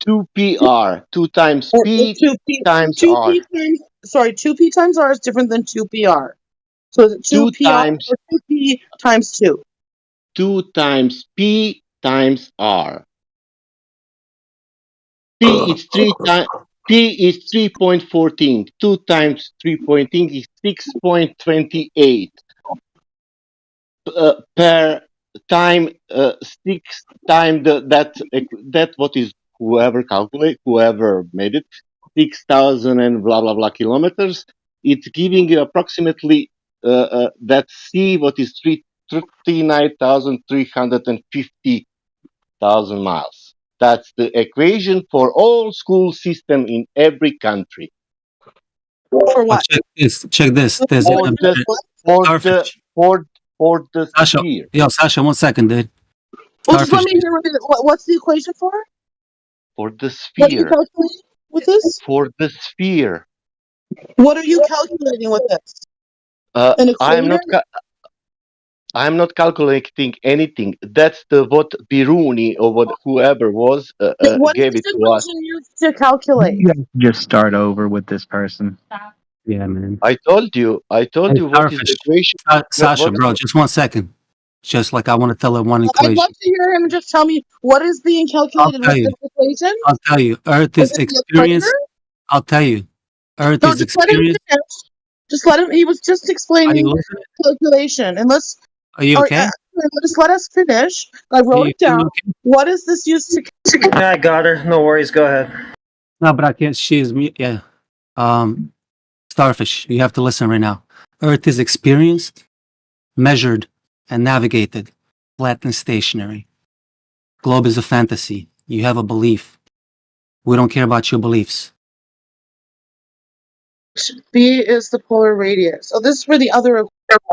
2PR, 2 times Or P 2P, times R. 2P times, sorry, 2P times R is different than 2PR. So is it 2 2PR times or 2P times 2? 2 times P times R. P is 3 times P is 3.14. 2 times 3.14 is 6.28 per time. 6 times that what is whoever made it 6,000 and blah blah blah kilometers. It's giving you approximately that C what is 39,350,000 miles. That's the equation for all school system in every country. For what? Check this. There's For the starfish. for the Sasha, sphere. yo, Sasha, 1 second, dude. Well, just let Starfish. me hear what's the equation for? For the What are you sphere. calculating with this? For the sphere. What are you calculating with this? An I'm equator? not calculating anything. That's the what Biruni or what whoever was What is gave this it to us. equation used to calculate? You guys just start over with this person. Yeah, man. I told you Hey, what is the starfish. equation. Sasha, bro, just 1 second. Just like I want to tell her one I'd love equation. to hear him just tell me what is being I'll calculated tell with you. this equation. I'll tell you. Earth Is is it the equator? experienced. I'll tell you. Earth No, is just let him experienced. finish. Just let him. He was just Are you explaining listening? calculation, and let's. Are you Or, okay? just let us finish. I wrote You it down. feeling okay? What is this used to calculate? I got her. No worries. Go ahead. No, but I can't. She's me. Yeah. Starfish, you have to listen right now. Earth is experienced, measured, and navigated, flat and stationary. Globe is a fantasy. You have a belief. We don't care about your beliefs. B is the polar radius. Oh, this is for the other.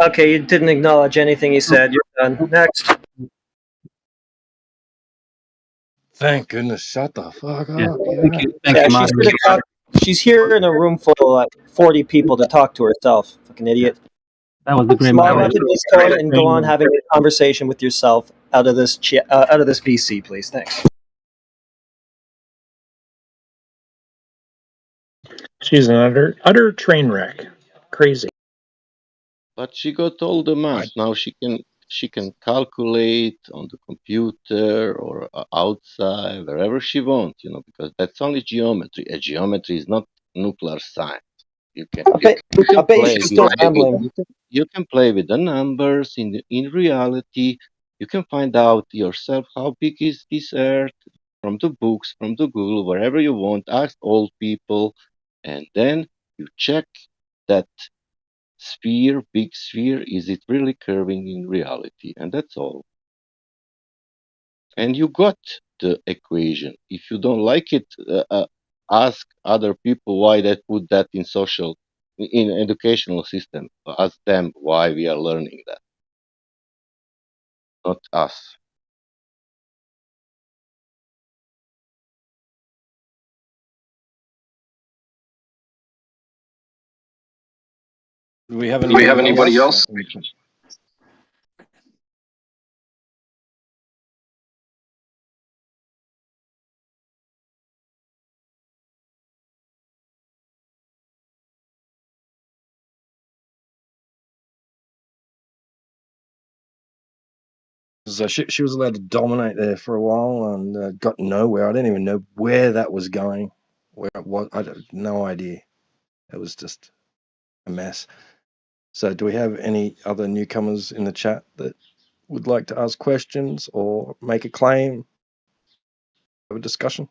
Okay, you didn't acknowledge anything he said. You're done. Next. Thank goodness. Shut the fuck Yeah. up. Thank you. Thank Yeah, you, she's here moderator. to talk. She's here in a room full of like 40 people to talk to herself. Fucking idiot. That was the great Log on moderation. to Discord and go on having a conversation with yourself out of this VC, please. Thanks. She's an utter train wreck. Crazy. But she got all the math. Now she can calculate on the computer or outside wherever she wants, because that's only geometry. A geometry is not nuclear science. You can play she's still rambling. You can play with the numbers in reality. You can find out yourself how big is this earth from the books, from the Google, wherever you want. Ask old people, and then you check that sphere, big sphere, is it really curving in reality? And that's all. And you got the equation. If you don't like it, ask other people why they put that in educational system. Ask them why we are learning that, not us. Do we have anybody else? So she was allowed to dominate there for a while and got nowhere. I don't even know where that was going, where it was. No idea. It was just a mess. So, do we have any other newcomers in the chat that would like to ask questions or make a claim? Have a discussion.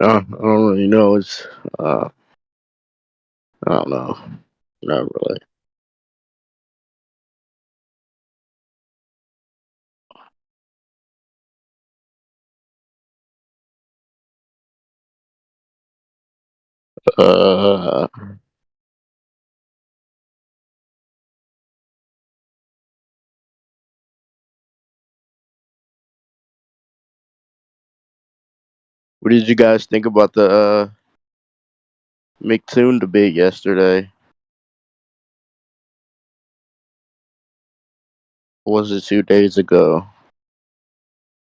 I don't really know. It's I don't know. Not really. Uh, what did you guys think about the McToon debate yesterday? Or was it 2 days ago?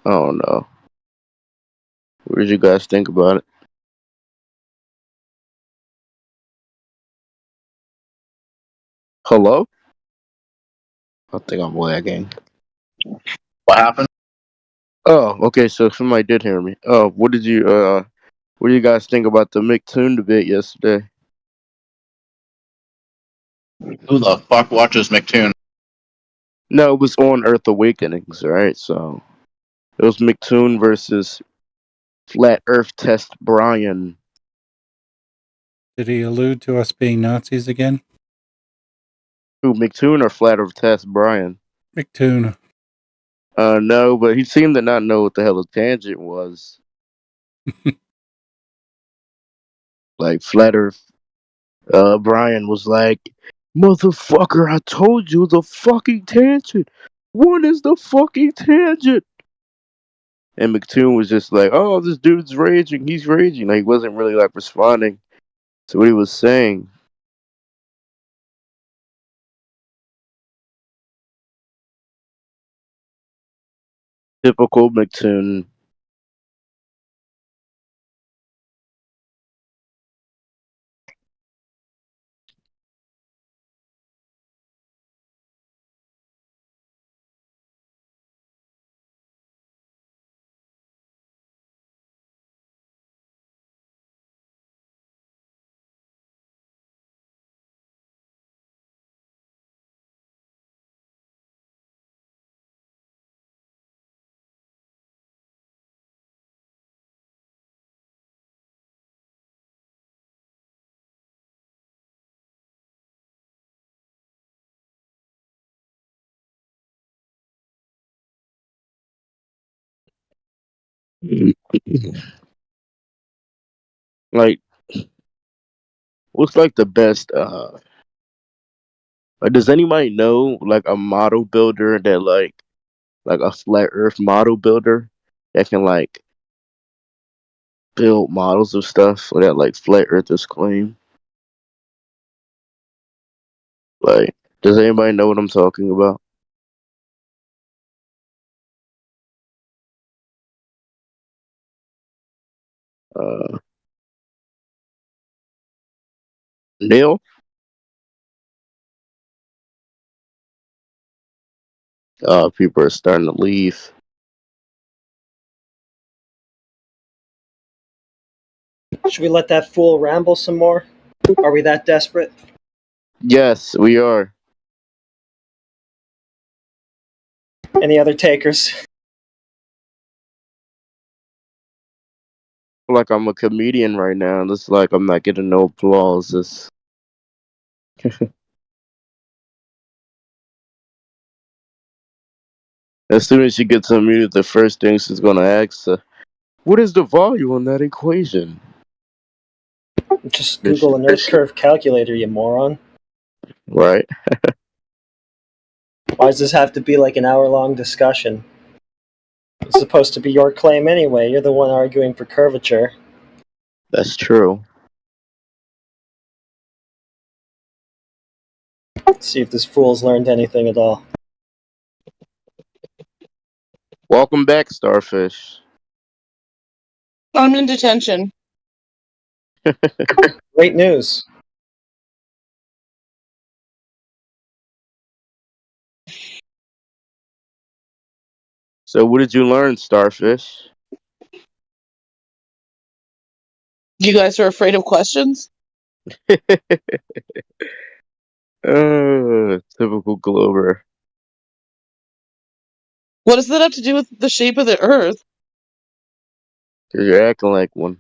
I don't know. What did you guys think about it? Hello? I think I'm lagging. What happened? Oh, okay. So somebody did hear me. Oh, what do you guys think about the McToon debate yesterday? Who the fuck watches McToon? No, it was on Earth Awakenings, right? So it was McToon versus Flat Earth Test Brian. Did he allude to us being Nazis again? Who, McToon or Flat Earth Test Brian? McToon. No, but he seemed to not know what the hell a tangent was. Like Flat Earth, Brian was like, "Motherfucker, I told you the fucking tangent. What is the fucking tangent?" And McToon was just like, "Oh, this dude's raging. He's raging." Like, he wasn't really like responding to what he was saying. Typical McToon. Like, what's like the best? Does anybody know like a model builder that like a flat Earth model builder that can like build models of stuff that like flat Earthers claim? Like, does anybody know what I'm talking about? Uh, Neil? People are starting to leave. Should we let that fool ramble some more? Are we that desperate? Yes, we are. Any other takers? Like I'm a comedian right now. It's like I'm not getting no applause. It's as soon as she gets unmuted, the first thing she's gonna ask, "What is the volume on that equation?" Just Google an Earth curve calculator, you moron. Right. Why does this have to be like an hour-long discussion? It's supposed to be your claim anyway. You're the one arguing for curvature. That's true. Let's see if this fool's learned anything at all. Welcome back, Starfish. I'm in detention. Great news. So, what did you learn, Starfish? You guys are afraid of questions? Typical Glover. What does that have to do with the shape of the Earth? Cause you're acting like one.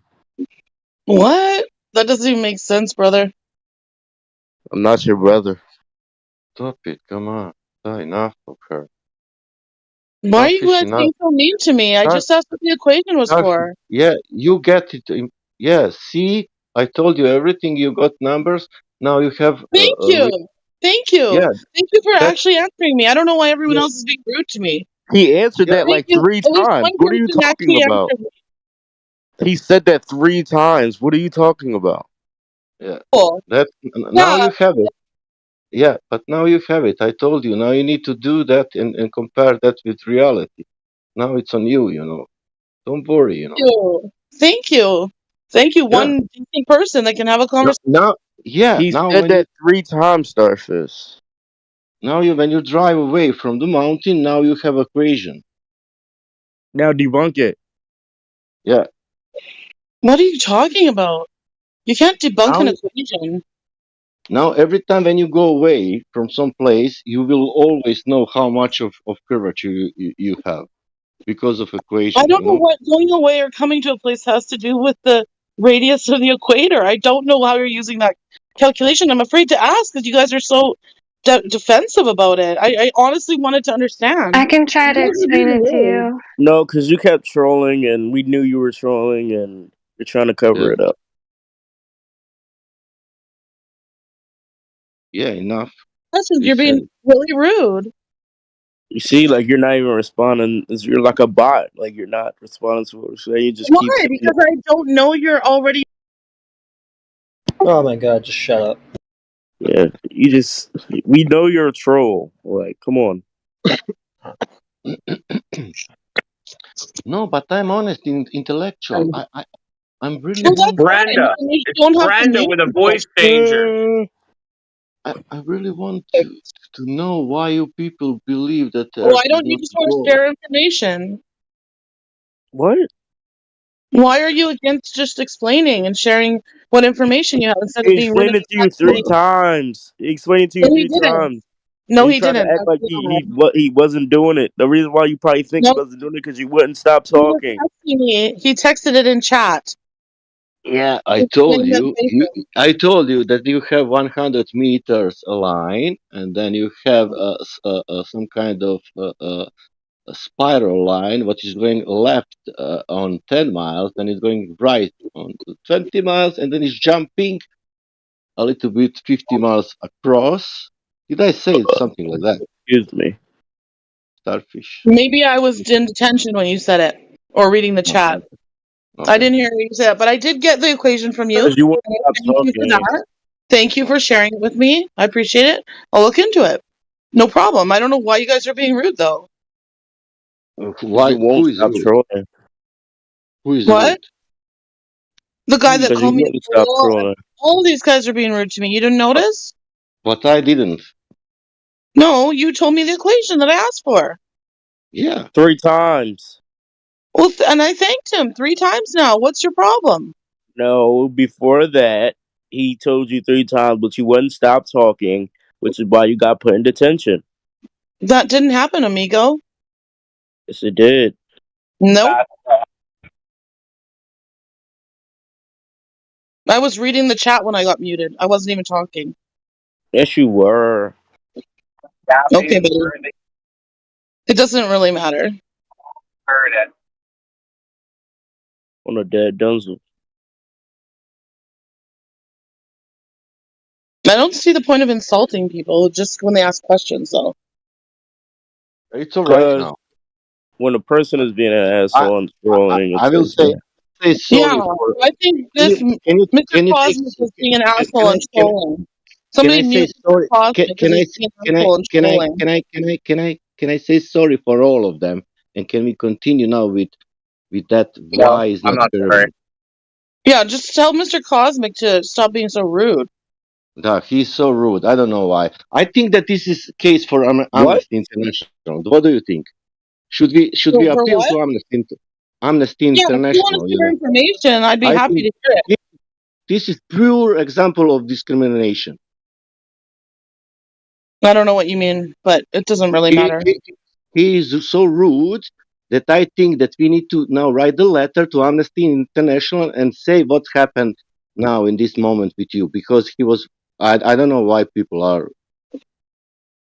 What? That doesn't even make sense, brother. I'm not your brother. Stop it! Come on, enough of her. Why are you Starfish, guys being so mean to me? I just asked what the equation was for. Yeah, you get it. Yeah, see, I told you everything. You got numbers. Now you have. Thank you. Thank you. Yeah, Thank you for that. actually answering me. I don't know why everyone Yeah, else is being rude to me. He answered yeah. that Thank like you. 3 At least times. one What are you person talking actually about? answered me. He said that 3 times. What are you talking about? Yeah. Cool. That now you have it. Yeah, but now you have it. I told you. Now you need to do that and compare that with reality. Now it's on you. Don't worry. Thank you. Thank you. Thank you. Yeah. One decent person that can have a conversation. Now, yeah. He Now said when you that 3 times, Starfish. when you drive away from the mountain, now you have equation. Now debunk it. Yeah. What are you talking about? You can't debunk Now, an equation. now every time when you go away from some place, you will always know how much of curvature you have because of I equation. don't know what going away or coming to a place has to do with the radius of the equator. I don't know how you're using that calculation. I'm afraid to ask because you guys are so defensive about it. I honestly wanted to understand. I can try You to guys are explain being it to rude. you. No, because you kept trolling and we knew you were trolling and you're trying to cover it up. Yeah, enough. You're being really rude. You see, like you're not even responding. You're like a bot. Like you're not responding to what we're saying. You just keep Why? saying Because I don't know you're already. Oh my god, just shut up. yeah. We know you're a troll. Like, come on. No, but I'm honest, intellectual. I'm really Well, that's want. fine. Brenda. You It's don't have to Brenda mute with a people. voice changer. I really want to know why you people believe that the Well, Earth I is don't. You not just want to gold. share information. What? Why are you against just explaining and sharing what information you have instead of He being rude explained and it to you 3 attacking me? times. He explained it to you No, he 3 didn't. times. No, And he he tried to didn't. act That's like a lie. he wasn't doing it. The reason why you probably think he No, wasn't doing it because you wouldn't stop he was talking. texting me. He texted it in chat. Yeah, I told Explaining the you, equation. I told you that you have 100 meters a line, and then you have some kind of a spiral line, what is going left on 10 miles, then it's going right on 20 miles, and then it's jumping a little bit 50 miles across. Did I say something like that? Excuse me. Starfish. Maybe I was in detention when you said it, or reading the chat. Okay. I didn't hear you say that, but I did get the equation from you. Because you wouldn't And stop thank you for talking. that. Thank you for sharing it with me. I appreciate it. I'll look into it. No problem. I don't know why you guys are being rude though. Why? You won't Who is stop rude? trolling. Who is What? rude? The guy that Because you called me a wouldn't stop troll. trolling. All these guys are being rude to me. You didn't notice? But I didn't. No, you told me the equation that I asked for. Yeah. 3 times. Well, and I thanked him 3 times now. What's your problem? No, before that, he told you 3 times, but you wouldn't stop talking, which is why you got put in detention. That didn't happen, amigo. Yes, it did. Nope. I was reading the chat when I got muted. I wasn't even talking. Yes, you were. Okay, buddy. It doesn't really matter. Heard it. On a dead Dunzo. I don't see the point of insulting people just when they ask questions, though. It's all right Because now. when a person is being an I asshole and trolling, I will it's say sorry Yeah, for. I think Can this you can you Mr. can you say Cosmic is being an can asshole I and trolling. can Somebody I say mute Mr. sorry? Cosmic because he's being an Can I asshole and can I trolling. can I can I can I can I say sorry for all of them? And can we continue now with that No, why is I'm not not sorry. curving? Yeah, just tell Mr. Cosmic to stop being so rude. No, he's so rude. I don't know why. I think that this is case for what? Amnesty International. What do you think? Should we For appeal what? to Amnesty Yeah, if you want International? to share information, I'd be I happy think to hear it. this is pure example of discrimination. I don't know what you mean, but it doesn't really He, matter. he, he is so rude that I think that we need to now write the letter to Amnesty International and say what happened now in this moment with you, because he was, I don't know why people are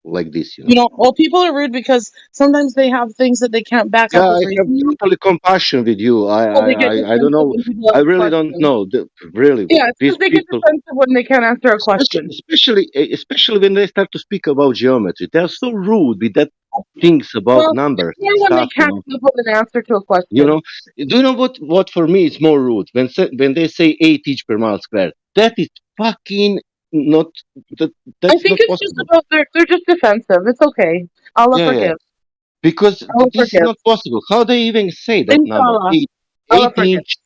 like this, you know. You know, well, people are rude because sometimes they have things that they can't back Yeah, up with I have reasoning. totally compassion with you. So they get I don't defensive know. when people I ask really don't questions. know. Really, Yeah, it's these because they get people, defensive when they can't answer a question. especially when they start to speak about geometry, they are so rude with that things about Well, numbers it's and more when they stuff. can't come up with an answer to a You question. know. Do you know what for me is more rude when they say 8 inch per mile squared? That is fucking not that. I That's think not it's just possible. about they're just defensive. It's okay. Allah Yeah, yeah. forgive. Because Allah this is forgive. not possible. How they even say that number? Inshallah. Eight, Allah eight forgive. inch.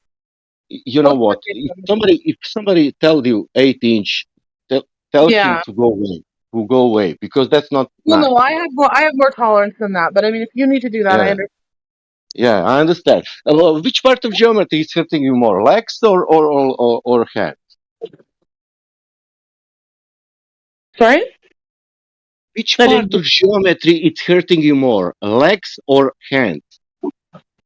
You know Allah what? forgive them. If somebody tells you 8 inch, tell him Yeah. to go away. To go away, because that's not Well, nice. no, I have more tolerance than that. But I mean, if you need to do that, I Yeah, understand. yeah, I understand. Well, which part of geometry is hurting you more, legs or hand? Sorry. Which I part didn't. of geometry is hurting you more, legs or hands?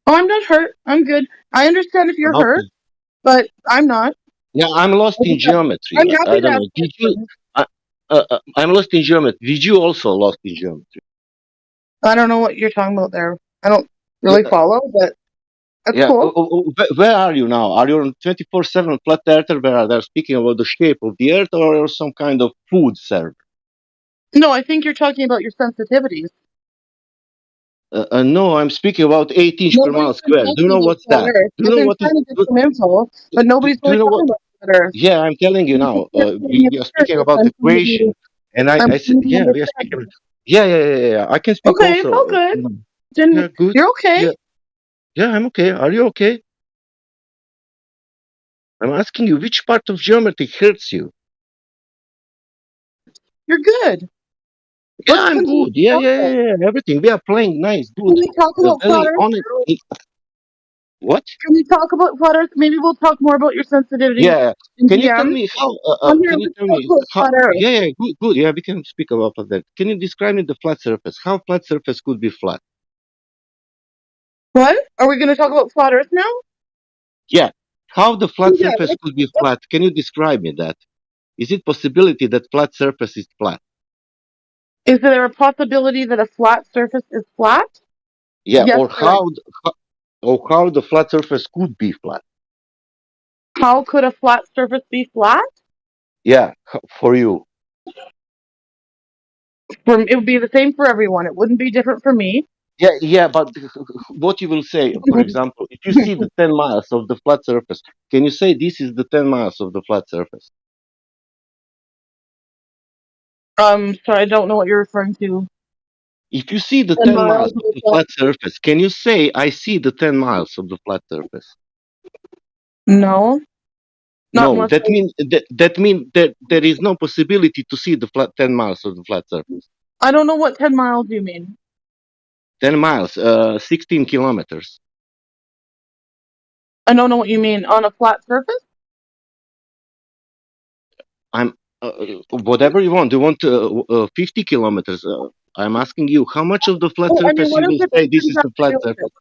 Oh, I'm not hurt. I'm good. I understand if you're hurt, Okay. but I'm not. Yeah, I'm lost in geometry. I'm I happy to don't ask know. Did you? questions. I'm lost in geometry. Did you also lost in geometry? I don't know what you're talking about there. I don't Yeah. really follow, but that's Yeah. cool. Where are you now? Are you on 24/7 flat earther where they're speaking about the shape of the earth, or some kind of food server? No, I think you're talking about your sensitivities. No, I'm speaking about 8 inch per mile Nobody's been square. Do you talking know about what's flat that? Earth. Do you I've know been what is? trying to get some info, but nobody's Do really you know what? talking about flat Earth. Yeah, I'm telling you now. Give me a We are picture speaking of this. about equation, and I'm I said, trying to yeah, we are understand. speaking. Yeah, yeah, yeah, yeah. I can speak Okay, it's all also. good. Then Yeah, good. you're okay. Yeah, yeah, I'm okay. Are you okay? I'm asking you, which part of geometry hurts you? You're good. Yeah, Let's I'm continue good. the Yeah, yeah, process. yeah, yeah. Everything. We are playing nice, Can good. we talk about flat Very Earth honest. now? What? Can we talk about flat Earth? Maybe we'll talk more about your sensitivities Yeah. in Can you tell DM. me how? Come here, Can you let's tell talk me about how? flat Earth. Yeah, yeah, good, good. Yeah, we can speak about that. Can you describe me the flat surface? How flat surface could be flat? What? Are we going to talk about flat Earth now? Yeah. How the flat Yeah. surface could be flat? Can you describe me that? Is it possibility that flat surface is flat? Is there a possibility that a flat surface is flat? Yeah, Yes, or there is. how the flat surface could be flat? How could a flat surface be flat? Yeah, for you. It would be the same for everyone. It wouldn't be different for me. Yeah, yeah, but what you will say, for example, if you see the 10 miles of the flat surface, can you say this is the 10 miles of the flat surface? Sorry, I don't know what you're referring to. If you see the 10 10 miles miles of of the flat. flat surface, can you say I see the 10 miles of the flat surface? No, not No, unless that means that there is no possibility to see the 10 miles of the flat surface. I don't know what 10 miles you mean. 10 miles, 16 kilometers. I don't know what you mean. On a flat surface? I'm whatever you want. Do you want 50 kilometers? I'm asking you, how much of the flat Well, I mean, surface what you does will the say this distance is have the to flat do with surface? it?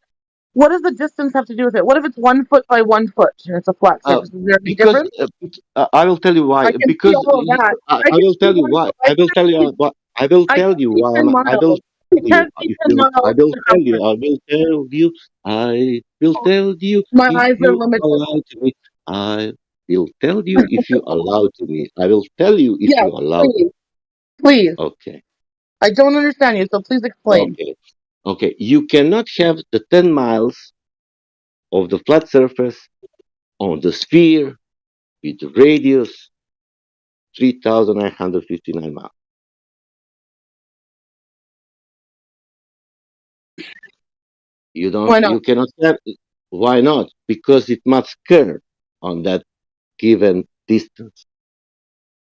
What does the distance have to do with it? What if it's 1 foot by 1 foot and it's a flat Uh, surface? Is there any because difference? I will tell you I why. can see Because all of that. I I can will see tell you 1 why. foot. I I will tell you can't see, what. I will I tell can't you see why. 10 I will miles. I tell you. can't see If 10 you, I miles will tell you. circumference. I will tell you. I will tell you My if eyes are you limited. allow to me. I will tell you if you allow to me. I will tell you if Yes, you allow. please. Please. Okay. I don't understand you, so please explain. Okay. Okay. You cannot have the 10 miles of the flat surface on the sphere with the radius 3,959 miles. You don't. Why not? You cannot have. Why not? Because it must curve on that given distance.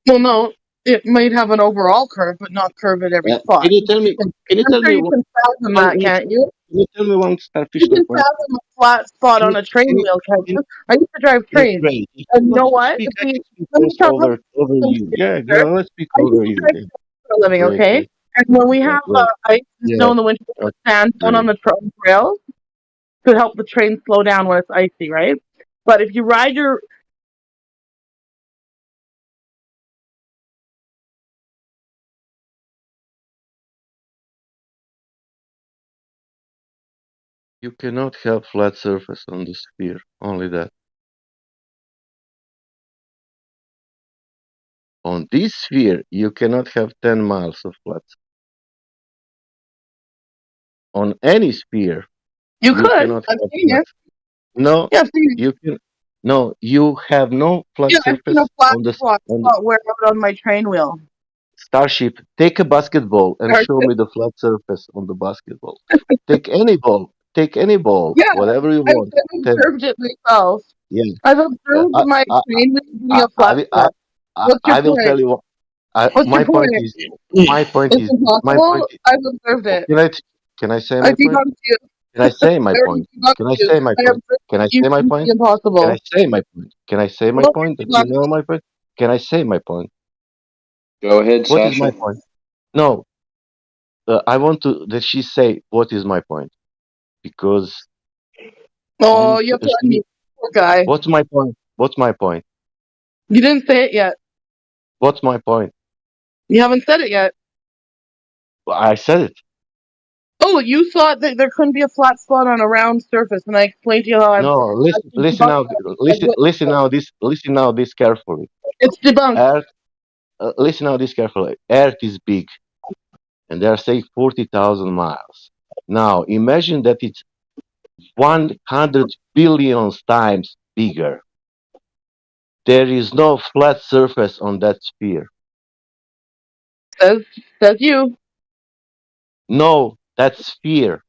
Well, no, it might have an overall curve, but not curve at every spot. Can you tell me? Can you I'm tell sure me you can fathom that, one? can't you? Can you tell me one You superficial can question? fathom a flat spot Can on you? a train Can you? wheel, can't Can, you? I used to drive yeah, trains. great. If And you you know want to what? speak, If I we can speak let me also tell let me over tell you. you, Yeah, sir. yeah. Let's speak I used over to you. drive Yeah. trains for a living, Great, okay? great. And when we Yeah, have great. ice and snow Yeah. in the winter, we put sand down on Great. the trails. to help the train slow down when it's icy, right? But if you ride your You cannot have flat surface on the sphere. Only that. On this sphere, you cannot have 10 miles of flat. On any sphere, you you could. cannot I've have seen flat. it. No, Yeah, I've seen it. you can. No, you have no flat Yeah, I've seen a surface flat on the spot on the where I was on my train wheel. Starship. Take a basketball and show Starship. me the flat surface on the basketball. Take any ball. Take any ball, Yeah, whatever you I've want. observed it myself. Yeah. I've observed I, my I, train wheel getting I, a I, flat will- spot. What's your I will point? tell you what. What's your My point point? is. My point It's is. My impossible. point is. I've observed it. Can I say I my point? debunked you. Can I say my I already point? debunked Can I you. say my I point? observed Can I you say my can point? be impossible. Can I say my point? Can I say my Well, point? you That you debunked know my point? Can I say my point? Go ahead, What is my Sasha. point? No, I want to that she say what is my point because Oh, you have to unmute. Poor guy. what's my point? What's my point? You didn't say it yet. What's my point? You haven't said it yet. I said it. Oh, you thought that there couldn't be a flat spot on a round surface, and I explained to you how I've No, listen now. Listen now this carefully. It's debunked. Earth, listen now this carefully. Earth is big, and they are saying 40,000 miles. Now imagine that it's 100 billion times bigger. There is no flat surface on that sphere. Says you. No, that sphere,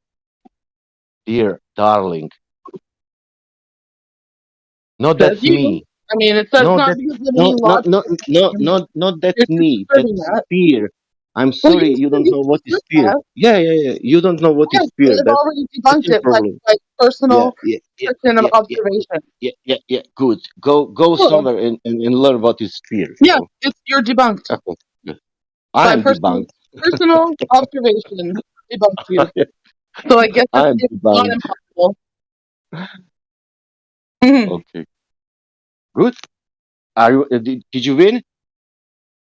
dear darling. No, Says that's you. me. I mean, it says No, not that because of any no, no, logic. no, no, no, not that's You're me. That's asserting that. sphere. I'm Well, sorry, you don't you know what is assert sphere. that. Yeah. You don't know what is Yes, sphere. I've already That's debunked your it by problem. Yeah, personal yeah, yeah, assertion of yeah, yeah, observation. yeah. Good. Go Cool. somewhere and learn what is sphere. Yeah, you're debunked Okay. Good. by I'm debunked. personal observation. Debunked you. So I guess I'm it's not debunked. impossible. Mhm. Okay. Good. Are you? Did you win?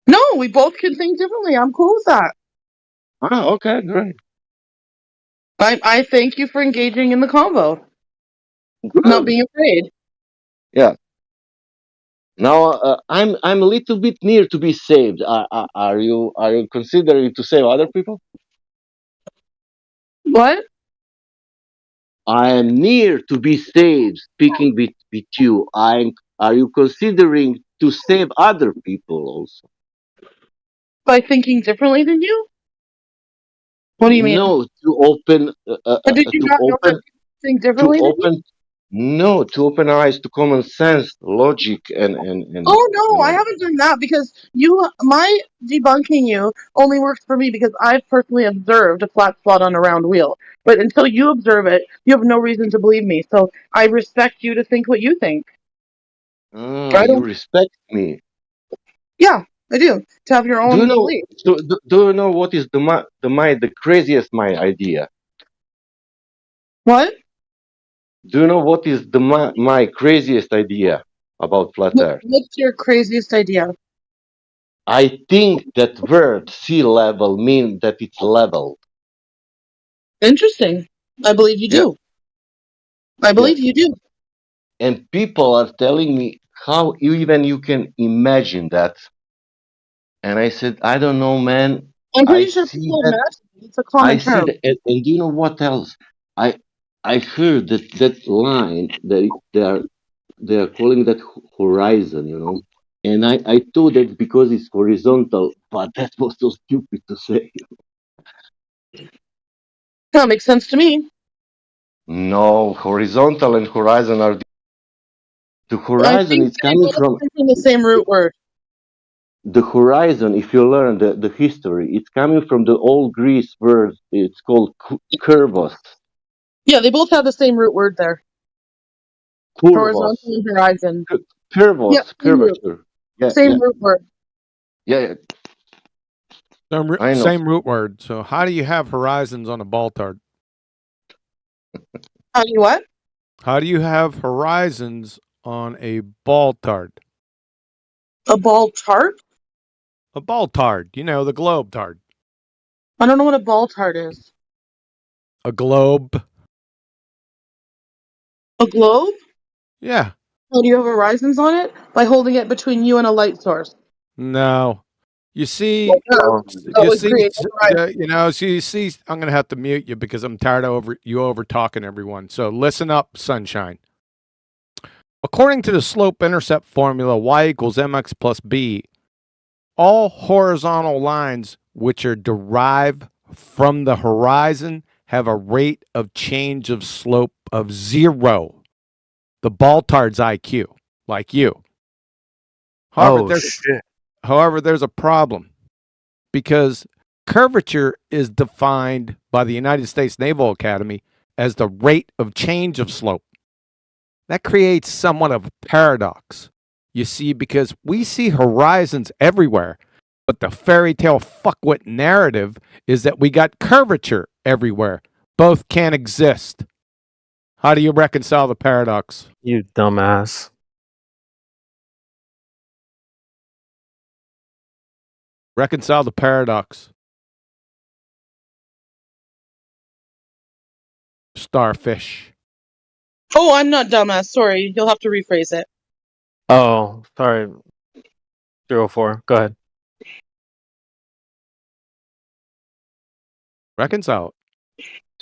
No, we both can think differently. I'm cool with that. Ah, okay, great. I thank you for engaging in the convo, Good. not being afraid. Yeah. Now I'm a little bit near to be saved. Are you considering to save other people? What? I am near to be saved. Speaking with you, Are you considering to save other people also? By thinking differently than you? What do you mean? No, to open But did you to not know that open people think to differently than you? open no to open our eyes to common sense, logic, and Oh you no, I know. haven't done that because my debunking you only works for me because I've personally observed a flat spot on a round wheel. But until you observe it, you have no reason to believe me. So I respect you to think what you think. I You don't. respect me. Yeah, I do. To have your Do you own know? belief. Do you know what is the craziest my idea? What? Do you know what is my craziest idea about flat Earth? What's your craziest idea? I think that word sea level means that it's level. Interesting. I believe you Yeah, do. I yeah. believe you do. And people are telling me how you can imagine that. And I said, I don't know, man. I'm I pretty sure see people that. imagine it. It's a I common see term. that. And do you know what else? I I heard that line that they are calling that horizon, you know. And I thought that because it's horizontal, but that was so stupid to say. That makes sense to me. No, horizontal and horizon are the I horizon. think It's they coming both from come from the same root word. the horizon. If you learn the history, it's coming from the old Greece word. It's called curvos. Yeah, they both have the same root word there. Curvos. Horizontal and horizon. Yeah, Curvos. same root. Curvature. Yeah, Same root word. yeah. I know. Same root word. So how do you have horizons on a ball tart? How do you what? How do you have horizons on a ball tard? A ball tart? A ball tard. You know, the globe tard. I don't know what a ball tart is. A globe. A globe? Yeah. How do you have horizons on it? By holding it between you and a light source. No. You see, That would create horizons. you know, so you see, I'm going to have to mute you because I'm tired of you over talking everyone. So listen up, sunshine. According to the slope-intercept formula, y equals mx plus b, all horizontal lines which are derived from the horizon have a rate of change of slope of 0. The ball tard's IQ, like you. However, there's a problem because curvature is defined by the United States Naval Academy as the rate of change of slope. That creates somewhat of a paradox, you see, because we see horizons everywhere, but the fairy tale fuckwit narrative is that we got curvature everywhere. Both can't exist. How do you reconcile the paradox? You dumbass. Reconcile the paradox. Starfish. Oh, I'm not dumbass. Sorry. You'll have to rephrase it. Oh, sorry. 304. Go ahead. Reconcile it.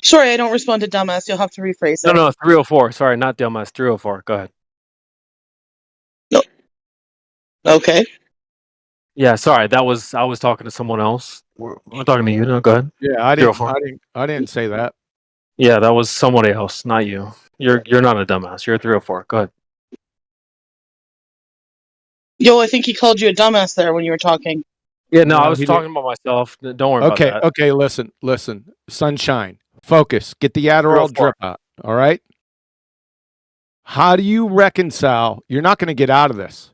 Sorry, I don't respond to dumbass. You'll have to rephrase it. No, 304. Sorry, not dumbass. 304. Go ahead. No. Okay. Yeah, sorry. I was talking to someone else. We're talking to you. No, go ahead. Yeah, I 304. didn't say that. Yeah, that was somebody else, not you. You're not a dumbass. You're a 304. Go ahead. Yo, I think he called you a dumbass there when you were talking. Yeah, no, I was talking about myself. Don't worry about that. Okay, listen. Sunshine. Focus. Get the Adderall drip out. All right? How do you reconcile? You're not going to get out of this.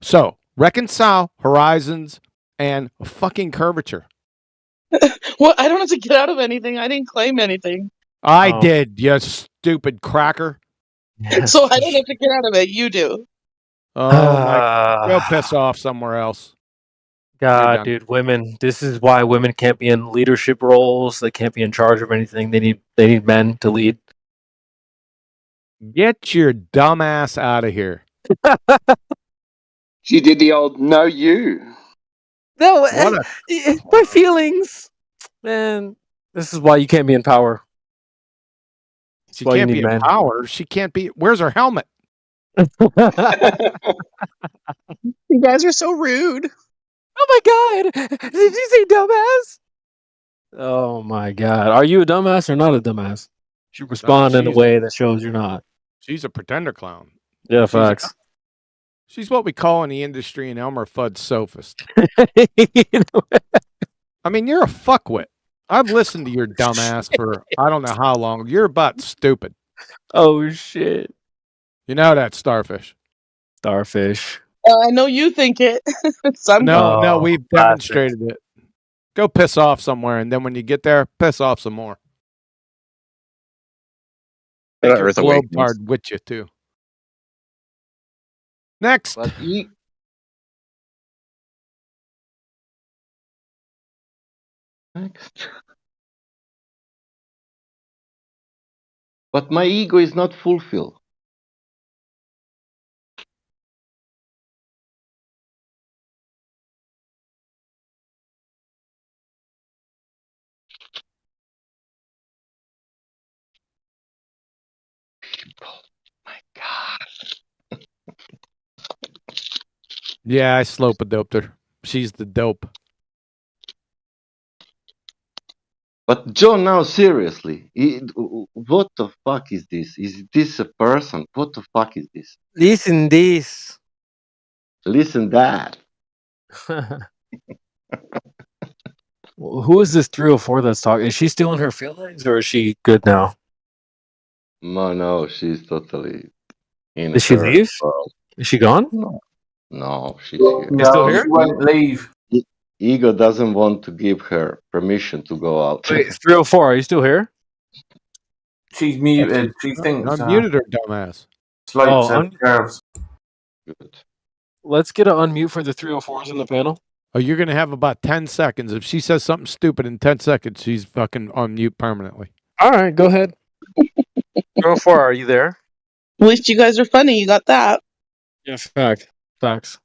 So, reconcile horizons and fucking curvature. Well, I don't have to get out of anything. I didn't claim anything. I did, you stupid cracker. So I don't have to get out of it. You do. Oh, my. Go piss off somewhere else. God, dude, women. This is why women can't be in leadership roles. They can't be in charge of anything. They need men to lead. Get your dumb ass out of here. She did the old no you. No, my feelings. Man, this is why you can't be in power. She can't be in power. She can't be. Where's her helmet? You guys are so rude. Oh my god! Did you say dumbass? Oh my god! Are you a dumbass or not a dumbass? You respond in a way that shows you're not. She's a pretender clown. Yeah, facts. She's what we call in the industry an Elmer Fudd sophist. I mean, you're a fuckwit. I've listened to your dumbass for I don't know how long. You're about stupid. Oh shit! You know that, Starfish. Starfish. I know you think it. No, we've demonstrated it. Go piss off somewhere, and then when you get there, piss off some more. Take your globe card with you too. Next. But my ego is not fulfilled. Yeah, I slope-a-doped her. She's the dope. But John, now seriously, what the fuck is this? Is this a person? What the fuck is this? Listen this. Listen that. Who is this 304 that's talking? Is she still in her feelings or is she good now? No, she's totally in. Did she leave? Is she gone? No, she's here. She's still here? She won't leave. Ego doesn't want to give her permission to go out. Wait, 304, are you still here? She's muted. She thinks Unmuted her, dumbass. slopes and curves. Let's get an unmute for the 304s in the panel. Oh, you're gonna have about 10 seconds. If she says something stupid in 10 seconds, she's fucking on mute permanently. All right, go ahead. 304, are you there? At least you guys are funny. You got that. Yeah, facts.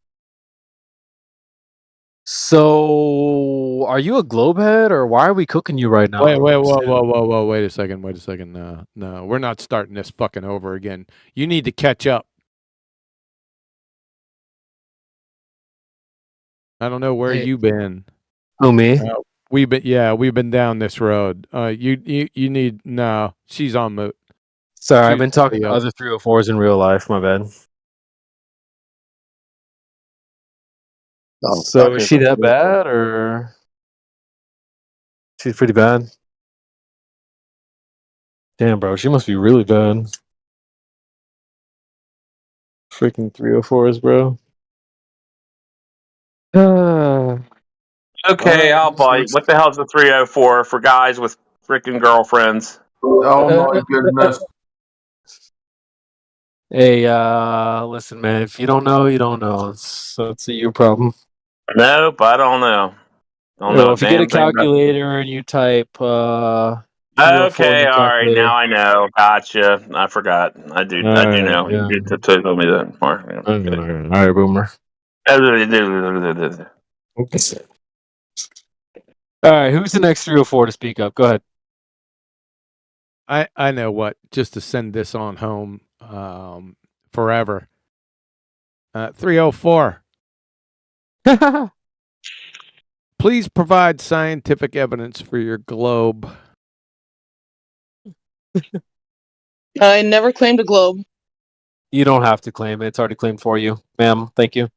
So, are you a globehead, or why are we cooking you right now? Whoa, wait a second. No, we're not starting this fucking over again. You need to catch up. I don't know where you've been. Who, me? We've been down this road. You need no. She's on mute. Sorry, I've been talking to other 304s in real life. My bad. Oh, So is she that bad, or she's pretty bad? Damn, bro, she must be really bad. Freaking 304s, bro. Okay, I'll bite. What the hell's a 304 for guys with freaking girlfriends? Oh my goodness. Hey, listen, man. If you don't know, you don't know. It's a you problem. Nope, I don't know. Don't Well, know a if you get a damn thing about. calculator and you type 304 in Okay, the all right. calculator. Now I know. Gotcha. I forgot. I do know. Yeah. You told me that before. All right, boomer. All right, who's the next 304 to speak up? Go ahead. I know what. Just to send this on home forever. 304. Please provide scientific evidence for your globe. I never claimed a globe. You don't have to claim it. It's already claimed for you, ma'am. Thank you.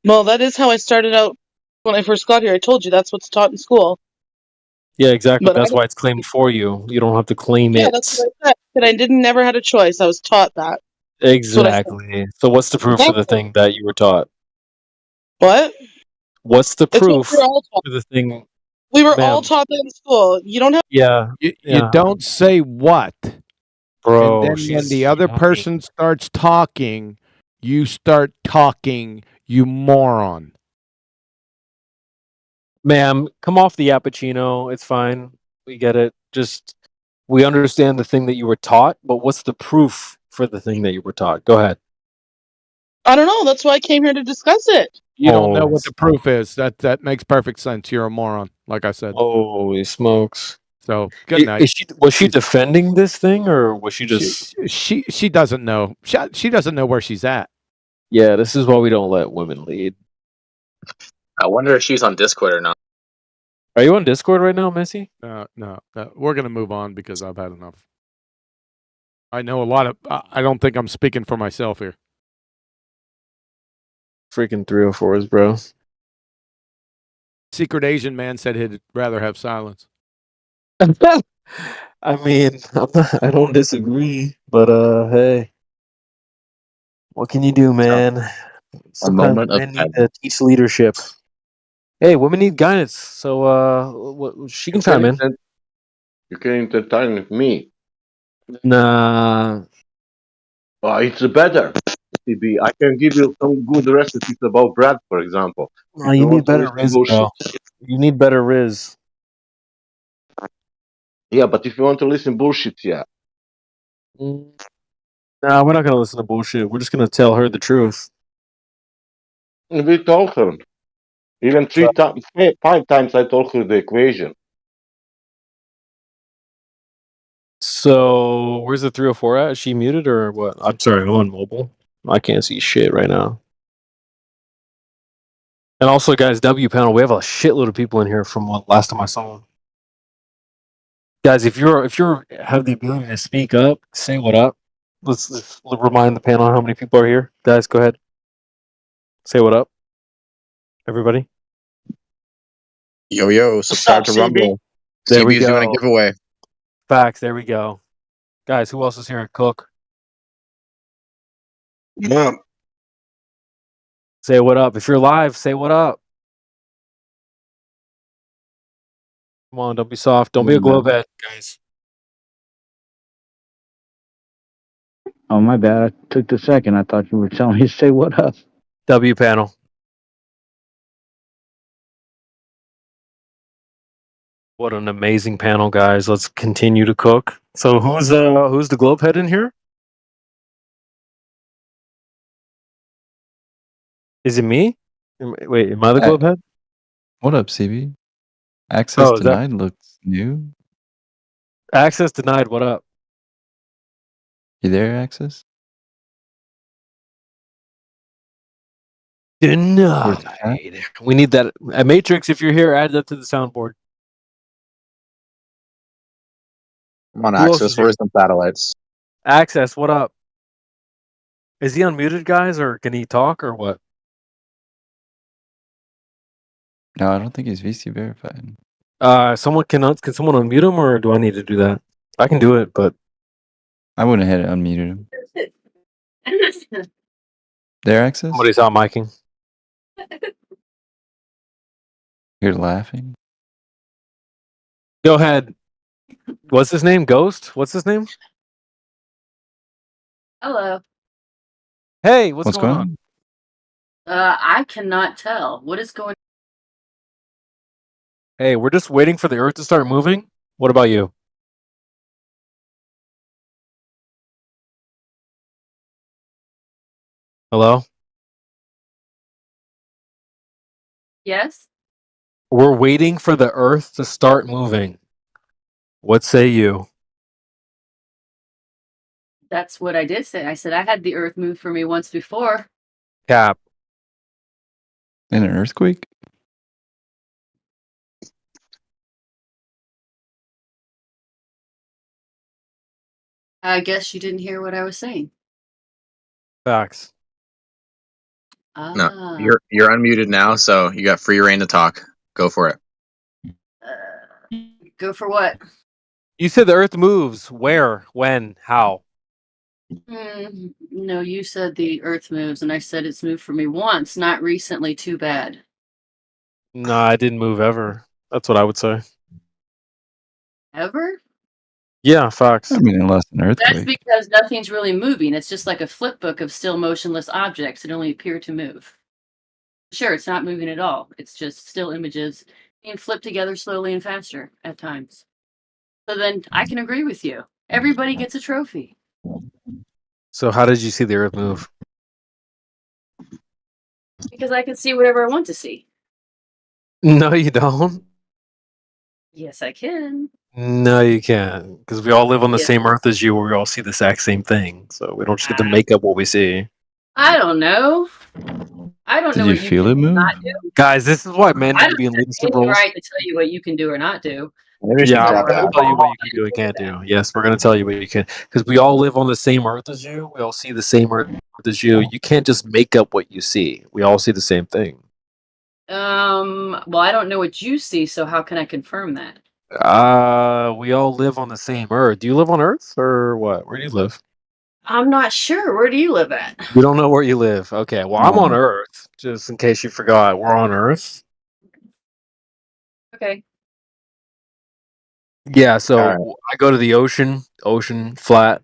Well, that is how I started out when I first got here. I told you that's what's taught in school. Yeah, exactly. But That's why it's claimed for you. You don't have to claim yeah, it. that's what I said. That I never had a choice. I was taught that. Exactly. So what's the proof for the thing that you were taught? What? What's the It's what proof we were all taught. for the thing? We were all Ma'am. taught that in school. You don't have. Yeah. You don't say what. Bro, and then when she's the other person starts talking, you start talking, you moron. Ma'am, come off the Appuccino. It's fine. We get it. Just, we understand the thing that you were taught, but what's the proof for the thing that you were taught? Go ahead. I don't know. That's why I came here to discuss it. You don't know what the proof is. That makes perfect sense. You're a moron, like I said. Holy smokes. So good night. Was she defending this thing, or was she just? She doesn't know. She doesn't know where she's at. Yeah, this is why we don't let women lead. I wonder if she's on Discord or not. Are you on Discord right now, Missy? No. We're gonna move on because I've had enough. I know a lot of. I don't think I'm speaking for myself here. Freaking 304s, bro. Secret Asian man said he'd rather have silence. I mean, I don't disagree, but hey, what can you do, man? Sometimes moment of women need to teach leadership. Hey, women need guidance, so she can chime in. You can entertain me. Nah. It's better. CB. I can give you some good recipes about bread, for example. No, you need better Riz, bro. You need better Riz. Yeah, but if you want to listen bullshit, yeah. Nah, we're not gonna listen to bullshit. We're just gonna tell her the truth. We told her. Even 5 times I told her the equation. So, where's the 304 at? Is she muted or what? I'm sorry, I'm on mobile. I can't see shit right now. And also, guys, W panel, we have a shitload of people in here from last time I saw them. Guys, if you have the ability to speak up, say what up. Let's remind the panel how many people are here. Guys, go ahead. Say what up, everybody. Yo, subscribe to CB? Rumble. There we CB's doing a go. giveaway. Facts. There we go. Guys, who else is here? Cook. Yeah. Say what up. If you're live, say what up. Come on, don't be soft. Don't be a globehead, guys. Oh, my bad. I took the second. I thought you were telling me to say what up. W panel. What an amazing panel, guys. Let's continue to cook. So who's the globe head in here? Is it me? Wait, am I the globe head? What up, CB? Access Oh, is that denied looks new. access denied? What up? You there, Access? Denied. We need that. Matrix, if you're here, add that to the soundboard. I'm on Who else is Axis. here? Where's some satellites? Access, what up? Is he unmuted, guys, or can he talk, or what? No, I don't think he's VC verified. Someone can someone unmute him, or do I need to do that? I can do it, but I wouldn't have unmuted him. There, Access? somebody's out miking. You're laughing? Go ahead. What's his name? Ghost? What's his name? Hello. Hey, what's going on? I cannot tell. What is going Hey, we're just waiting for the Earth to start moving. What about you? Hello? Yes? We're waiting for the Earth to start moving. What say you? That's what I did say. I said I had the earth move for me once before. Cap. In an earthquake? I guess you didn't hear what I was saying. Facts. No, you're unmuted now, so you got free reign to talk. Go for it. Go for what? You said the Earth moves. Where? When? How? No, you said the earth moves, and I said it's moved for me once, not recently. Too bad. No, I didn't move ever. That's what I would say. Ever? Yeah, facts. I mean, unless an That's earthquake. because nothing's really moving. It's just like a flip book of still motionless objects that only appear to move. Sure, it's not moving at all. It's just still images being flipped together slowly and faster at times. So then I can agree with you. Everybody gets a trophy. So how did you see the Earth move? Because I can see whatever I want to see. No, you don't. Yes, I can. No, you can't. Because we all live on the Yeah. same Earth as you, where we all see the exact same thing. So we don't just get to make up what we see. I don't know. I don't Did know you what you feel can it move? not do. Guys, this is why men I need to don't be in have leadership any roles. right to tell you what you can do or not do. Yeah, we're going to tell you what you can do and can't do. Yes, we're going to tell you what you can. Because we all live on the same Earth as you. We all see the same Earth as you. You can't just make up what you see. We all see the same thing. Well, I don't know what you see, so how can I confirm that? We all live on the same Earth. Do you live on Earth or what? Where do you live? I'm not sure. Where do you live at? You don't know where you live. Okay, well, I'm on Earth. Just in case you forgot, we're on Earth. Okay. Yeah, so I go to the ocean, flat,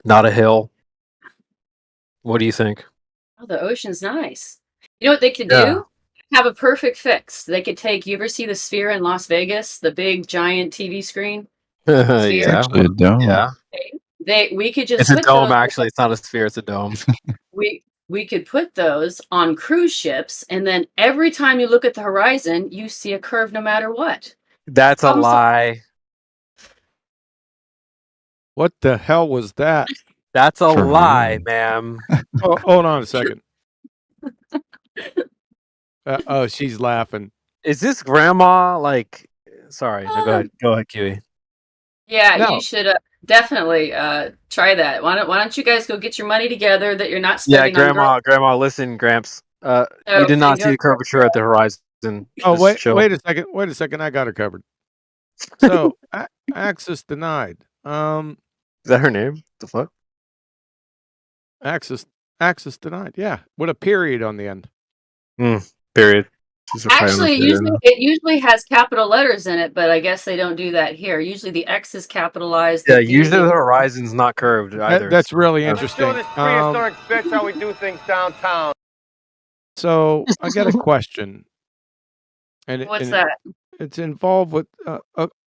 not a hill. What do you think? Oh, the ocean's nice. You know what they could Yeah. do? Have a perfect fix. They could take. You ever see the Sphere in Las Vegas? The big giant TV screen. Yeah. It's actually a dome. Yeah. We could just It's a put dome, those. actually. It's not a sphere, it's a dome. We could put those on cruise ships, and then every time you look at the horizon, you see a curve no matter what. That's a lie. What the hell was that? That's a For lie, real. ma'am. Oh, hold on a second. Oh, she's laughing. Is this grandma like sorry, no, go ahead, Kiwi. Yeah, No. you should definitely try that. Why don't you guys go get your money together that you're not Yeah, spending on girls? grandma, listen, Gramps. You Oh, did not then see go the curvature at the horizon. Oh, Just wait chill. wait a second. I got her covered. So, access denied. Is that her name? The fuck? Access denied. Yeah, with a period on the end. Period. Actually, it usually has capital letters in it, but I guess they don't do that here. Usually the X is capitalized. Yeah, The D usually is- the horizon's not curved either. That's really Yeah. interesting. Prehistoric bitch how we do things downtown. So I got a question. What's that? It's involved with,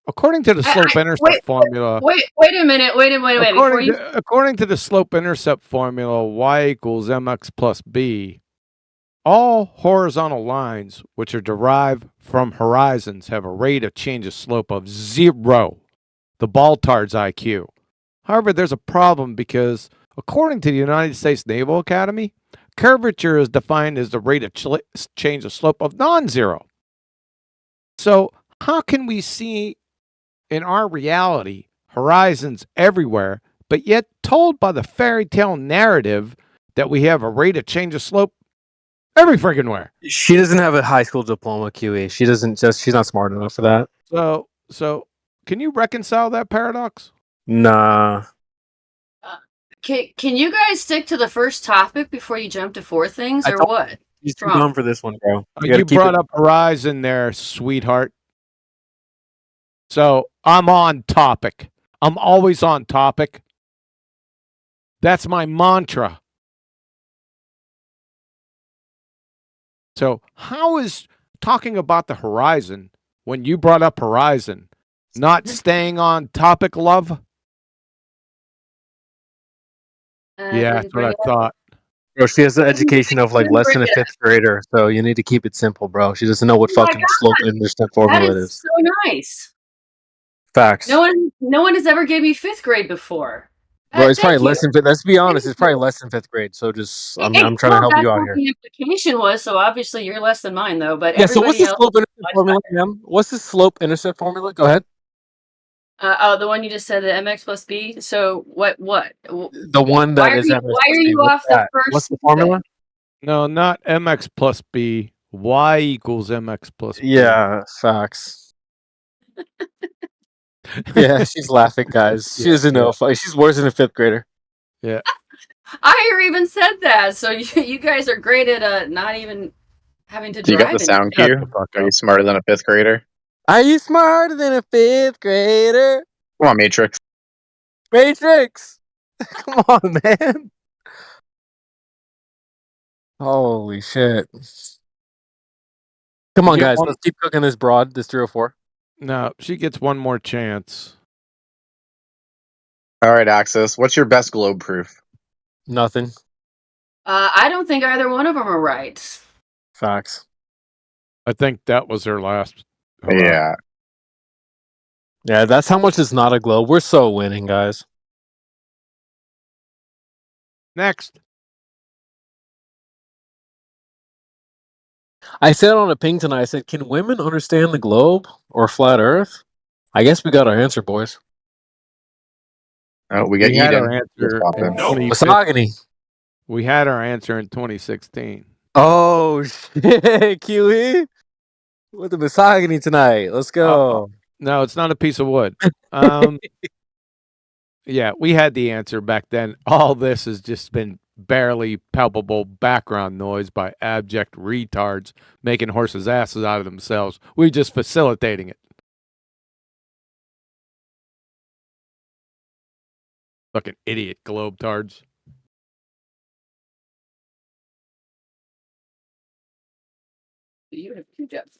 according to the slope-intercept formula. Wait a minute. Before you According to the slope-intercept formula, y equals mx plus b, all horizontal lines which are derived from horizons have a rate of change of slope of 0, the Baltard's IQ. However, there's a problem because, according to the United States Naval Academy, curvature is defined as the rate of change of slope of non-zero. So how can we see in our reality horizons everywhere, but yet told by the fairy tale narrative that we have a rate of change of slope every friggin' where? She doesn't have a high school diploma, QE. She's not smart enough for that. So can you reconcile that paradox? Nah. Can you guys stick to the first topic before you jump to four things, or what? He's too dumb for this one, bro. You brought up horizon there, sweetheart. So I'm on topic. I'm always on topic. That's my mantra. So how is talking about the horizon when you brought up horizon not staying on topic, love? Yeah, that's what I thought. Bro, she has the education of like less than a fifth grader, so you need to keep it simple, bro. She doesn't know what fucking slope intercept formula That is. is so nice. Facts. No one has ever gave me fifth grade before. Bro, it's probably Thank you. less than. Let's be honest, it's probably less than fifth grade. So just, I'm trying to help you out here. The implication was, so obviously you're less than mine, though. But Yeah. So what's everybody the else, slope intercept formula, ma'am? What's the slope intercept formula? Go ahead. the one you just said, the mx plus b. So what? The one that is MX Why plus are B. you What's off the that? first? What's the formula? No, not mx plus b. Y equals mx plus b. Yeah, facts. Yeah, she's laughing, guys. She doesn't know. She's worse than a fifth grader. Yeah. I even said that. So you guys are great at not even having to Do you drive. got the sound anything. cue? Are you smarter than a fifth grader? Are you smarter than a fifth grader? Come on, Matrix. Matrix! Come on, man. Holy shit. Come on, guys. Let's keep cooking this broad, this 304. No, she gets one more chance. All right, Axis. What's your best globe proof? Nothing. I don't think either one of them are right. Facts. I think that was her last. Yeah. Yeah, that's how much is not a globe. We're so winning, guys. Next. I said on a ping tonight, I said, can women understand the globe or flat earth? I guess we got our answer, boys. Oh, we got had Eden. our answer in Misogyny. We had our answer in 2016. Oh, shit, QE. With the misogyny tonight. Let's go. No, it's not a piece of wood. Yeah, we had the answer back then. All this has just been barely palpable background noise by abject retards making horses' asses out of themselves. We're just facilitating it. Fucking idiot globetards. You have two jobs.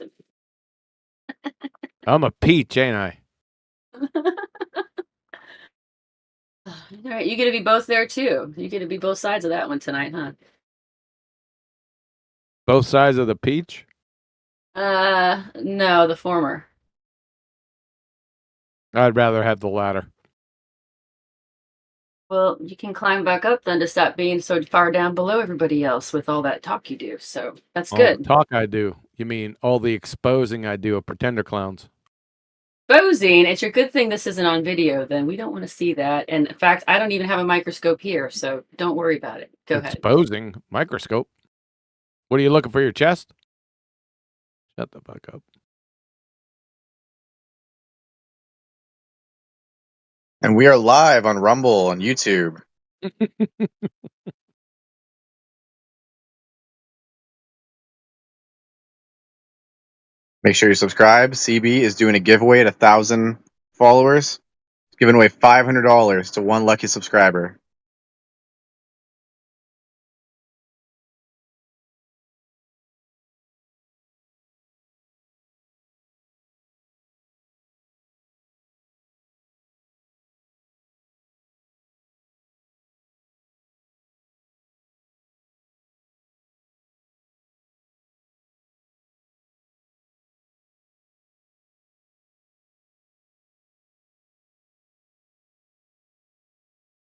I'm a peach, ain't I? All right, you get to be both there too. You get to be both sides of that one tonight, huh? Both sides of the peach? No, the former. I'd rather have the latter. Well, you can climb back up then to stop being so far down below everybody else with all that talk you do. So that's All the good. talk I do. You mean all the exposing I do of pretender clowns? Exposing, it's your good thing this isn't on video, then we don't want to see that. And in fact, I don't even have a microscope here, so don't worry about it. Go ahead. Exposing? Microscope? What are you looking for, your chest? Shut the fuck up. And we are live on Rumble on YouTube. Make sure you subscribe. CB is doing a giveaway at 1,000 followers. He's giving away $500 to one lucky subscriber.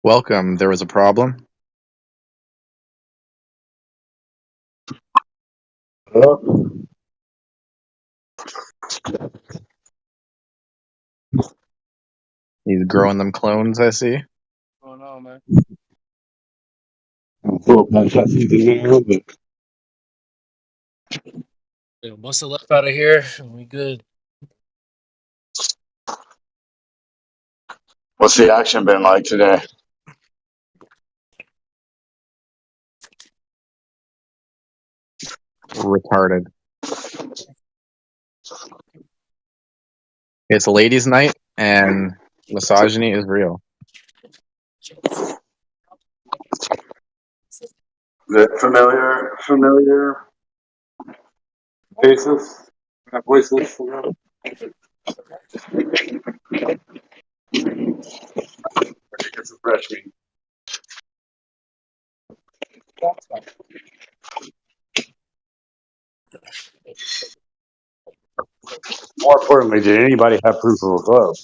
Welcome. There was a problem. Hello? He's growing them clones, I see. What's going on, man? I'm full of Must have left out of here. We good. What's the action been like today? Retarded. It's ladies' night, and misogyny is real. Is it familiar faces? Voices? It's a fresh meat. More importantly, did anybody have proof of a glove?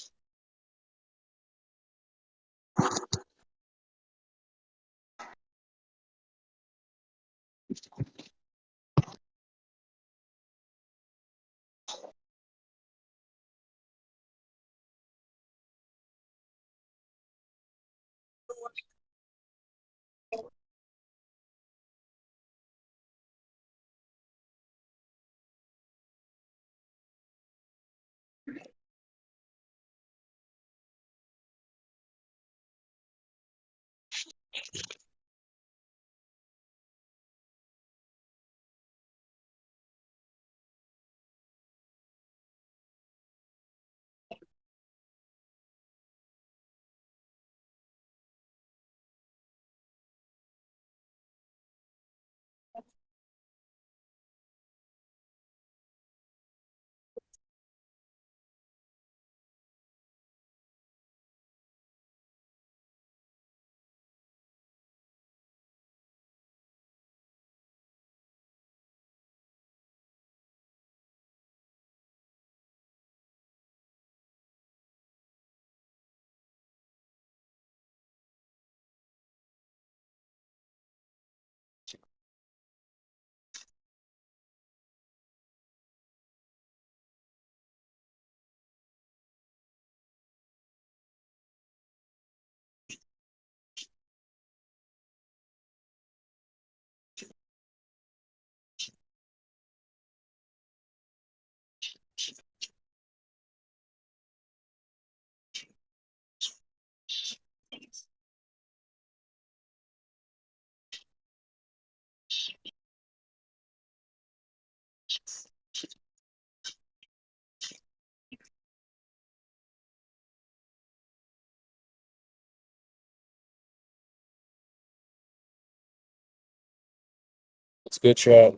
It's good shot.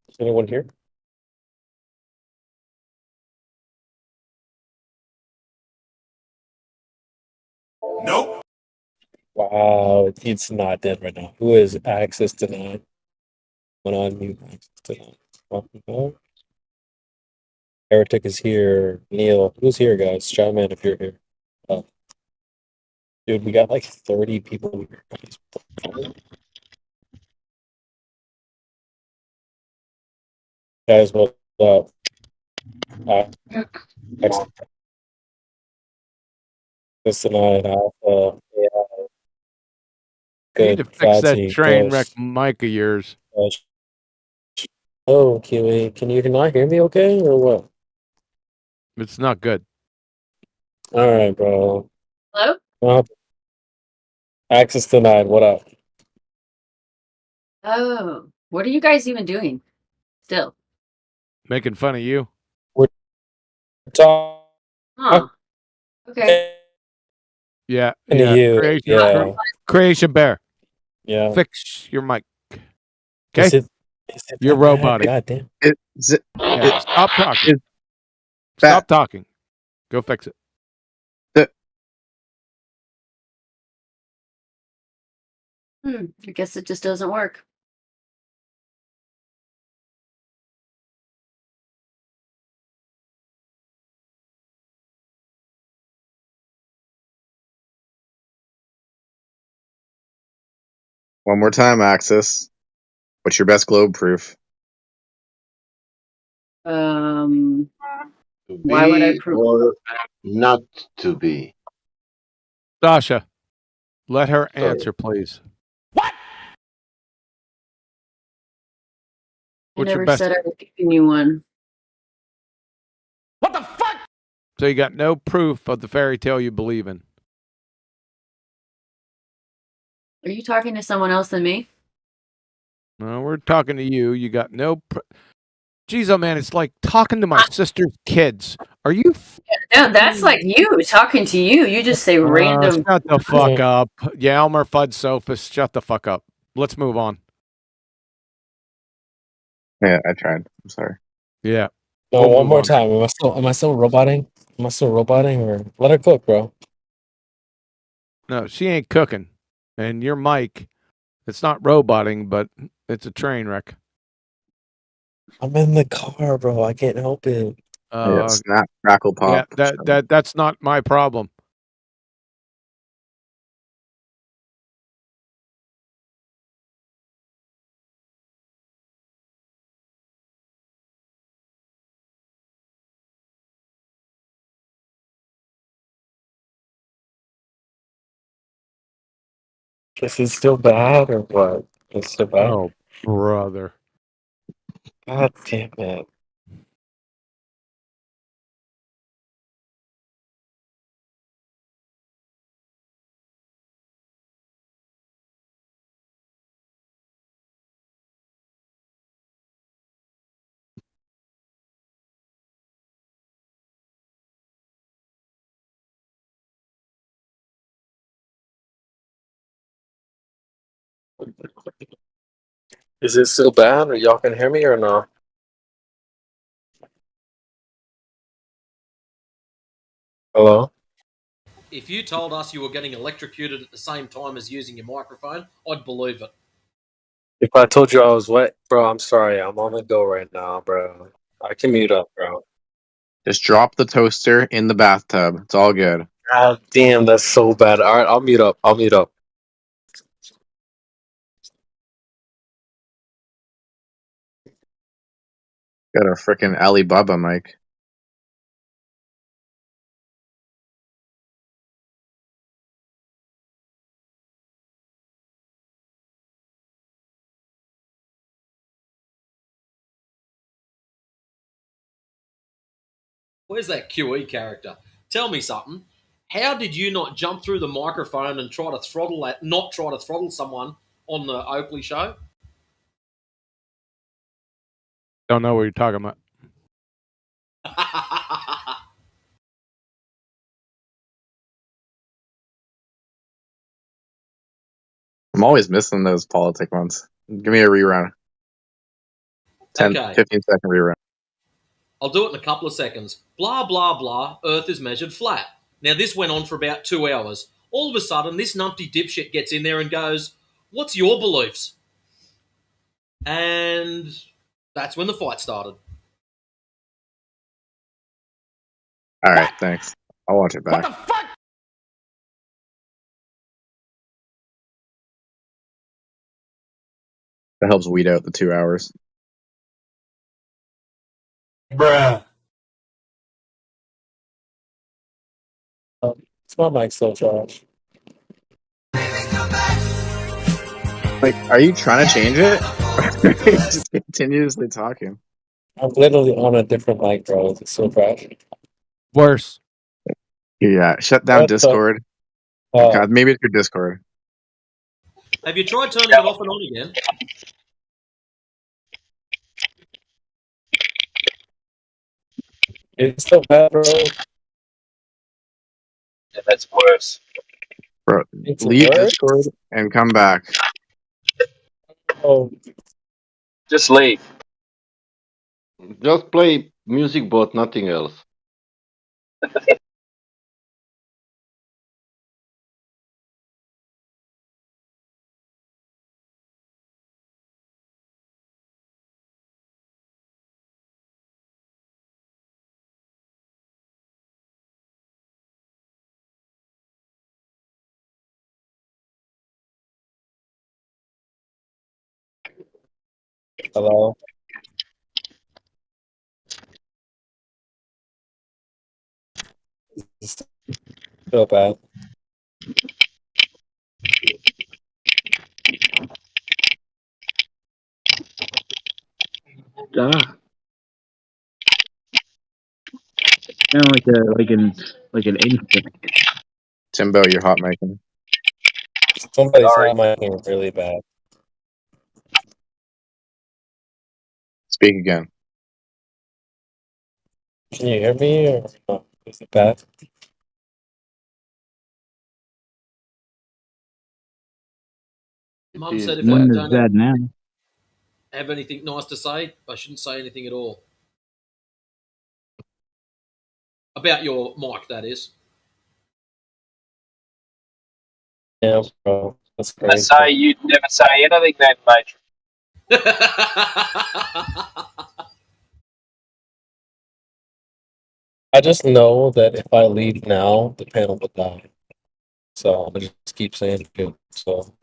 Is anyone here? Nope. Wow, it's not dead right now. Who is access denied? Went on mute. Access denied. Oh, Heretic is here. Neil, who's here, guys? Chime in if you're here. Dude, we got like 30 people here. Guys, what up? Access denied. Alpha. Yeah. You need to Good. fix that Fati. train wreck Ghost. mic of yours. Oh, Kiwi, can you not hear me okay, or what? It's not good. All right, bro. Hello? Access denied. What up? Oh, what are you guys even doing? Still. Making fun of you. Huh. Okay. Yeah. And Yeah. you, Creation. Creation bear. Yeah. Fix your mic. Is Okay. it You're that bad? roboting. God damn. Yeah. Stop talking. Stop talking. Go fix it. I guess it just doesn't work. One more time, Axis. What's your best globe proof? To Why would I be prove? or not to be. Sasha, let her Sorry. answer, please. I What's your never best? said I was giving you one. So you got no proof of the fairy tale you believe in. Are you talking to someone else than me? No, we're talking to you. You got no. Jeez, oh man, it's like talking to my sister's kids. Are you? No, that's like you talking to you. You just say random. Shut the fuck up. Yeah, Elmer Fudd Sophist. Shut the fuck up. Let's move on. Yeah, I tried. I'm sorry. Yeah. No, We'll one move more on. time. Am I still roboting? Am I still roboting, or let her cook, bro? No, she ain't cooking. And your mic, it's not roboting, but it's a train wreck. I'm in the car, bro. I can't help it. Yeah, snap, crackle, pop. Yeah, that's not my problem. Is it still bad or what? It's still bad. Oh, brother. God damn it. Is it still bad, or y'all can hear me or no? Hello? If you told us you were getting electrocuted at the same time as using your microphone, I'd believe it. If I told you I was wet, bro, I'm sorry. I'm on the go right now, bro. I can mute up, bro. Just drop the toaster in the bathtub. It's all good. God damn, that's so bad. All right, I'll mute up. I'll mute up. Got a freaking Alibaba mic. Where's that QE character? Tell me something. How did you not jump through the microphone and try to throttle someone on the Oakley show? Don't know what you're talking about. I'm always missing those politic ones. Give me a rerun. 10, Okay. 15-second rerun. I'll do it in a couple of seconds. Blah, blah, blah. Earth is measured flat. Now, this went on for about 2 hours. All of a sudden, this numpty dipshit gets in there and goes, "What's your beliefs?" And that's when the fight started. All right, thanks. I'll watch it back. What the fuck? That helps weed out the 2 hours. Bruh. It's my mic still trash. Like, are you trying to change it? Just continuously talking. I'm literally on a different mic, bro. It's so trash. Worse. Yeah, shut down What the- Discord. God, maybe it's your Discord. Have you tried turning it off and on again? It's so bad, bro. Yeah, that's worse. Bro, It's leave worse. Discord and come back. Oh, Just leave. Just play music, but nothing else. hello. It's so bad. Ah, kind of like an insect. Timbo, you're hot making. Somebody's Sorry. not mining really bad. Speak again. Can you hear me or no? Is it bad? Mum said if I When is don't bad now? have anything nice to say, I shouldn't say anything at all. About your mic, that is. Yeah, bro. That's I crazy. say you'd never say anything then, mate. I just know that if I leave now, the panel will die. So I just keep saying it. So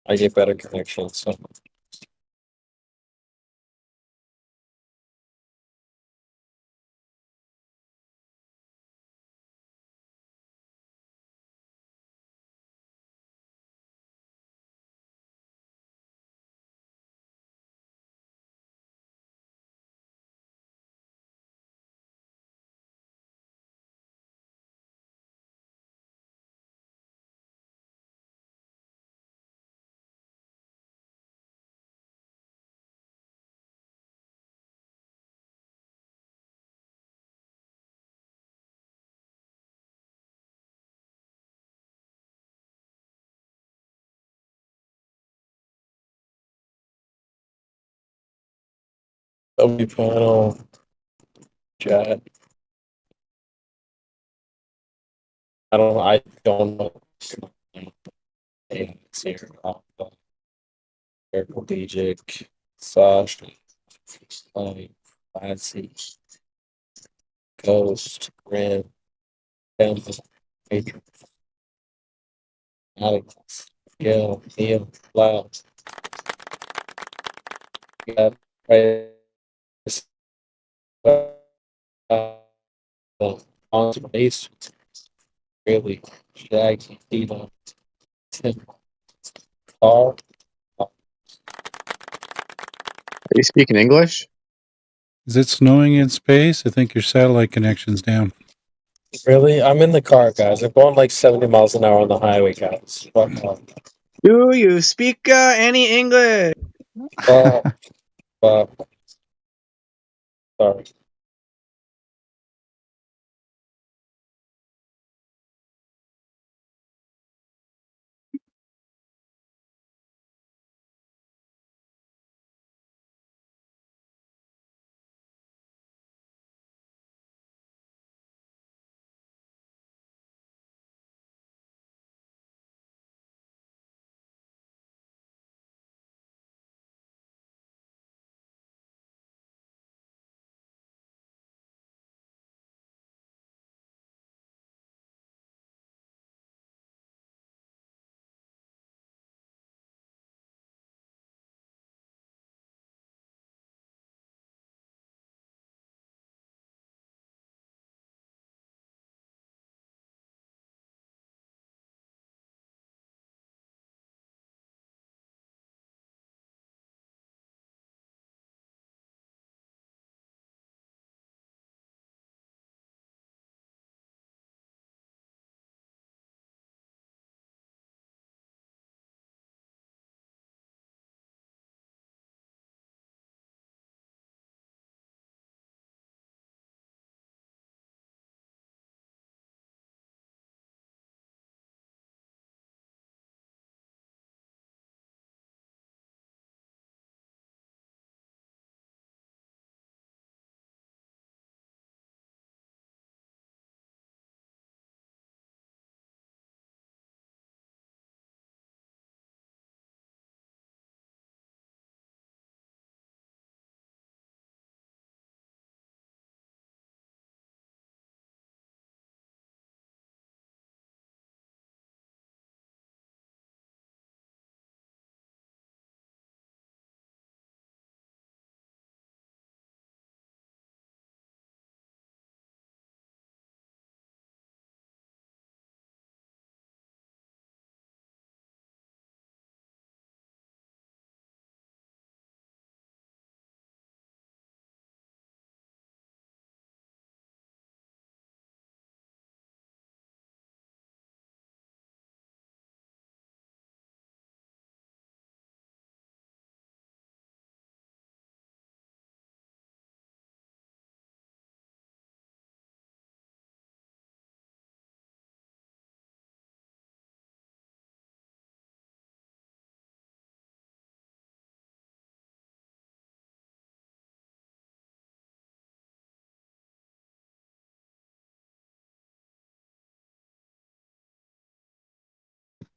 I get better connection. So W panel chat. I don't know. It's here. Paraplegic, Sash, like Fancy, Ghost, Ram, Pamela, Patron, Alex, Gail, Neil, Loud, Gab, Price, on base, really, Shaggy, Dino, Tim, Carl. Are you speaking English? Is it snowing in space? I think your satellite connection's down. Really? I'm in the car, guys. I'm going like 70 miles an hour on the highway, guys. Fuck off. Do you speak any English? Fuck. Sorry.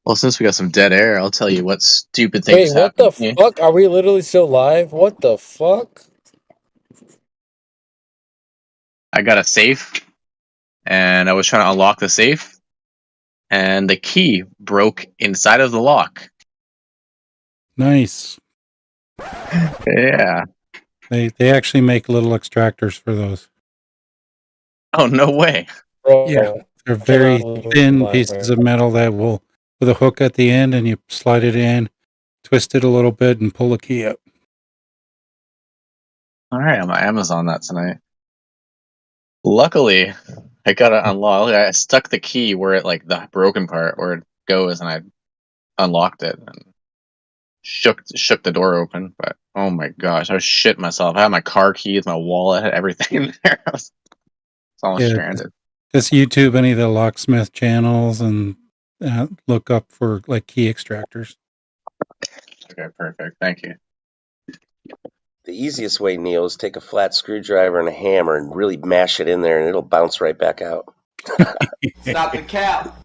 Well, since we got some dead air, I'll tell you what stupid thing Wait, just what happened the to me. fuck? Are we literally still live? What the fuck? I got a safe, and I was trying to unlock the safe, and the key broke inside of the lock. Nice. Yeah. They actually make little extractors for those. Oh, no way. Yeah, they're very thin pieces of metal that will, with a hook at the end, and you slide it in, twist it a little bit, and pull the key up. All right, I'm on Amazon that tonight. Luckily, I got it unlocked. I stuck the key where it, like, the broken part where it goes, and I unlocked it and shook the door open. But oh my gosh, I was shitting myself. I had my car keys, my wallet, had everything in there. I was almost Yeah, stranded. just YouTube any of the locksmith channels and look up for like key extractors. Okay, perfect. Thank you. The easiest way, Neil, is take a flat screwdriver and a hammer and really mash it in there, and it'll bounce right back out. Stop the cap.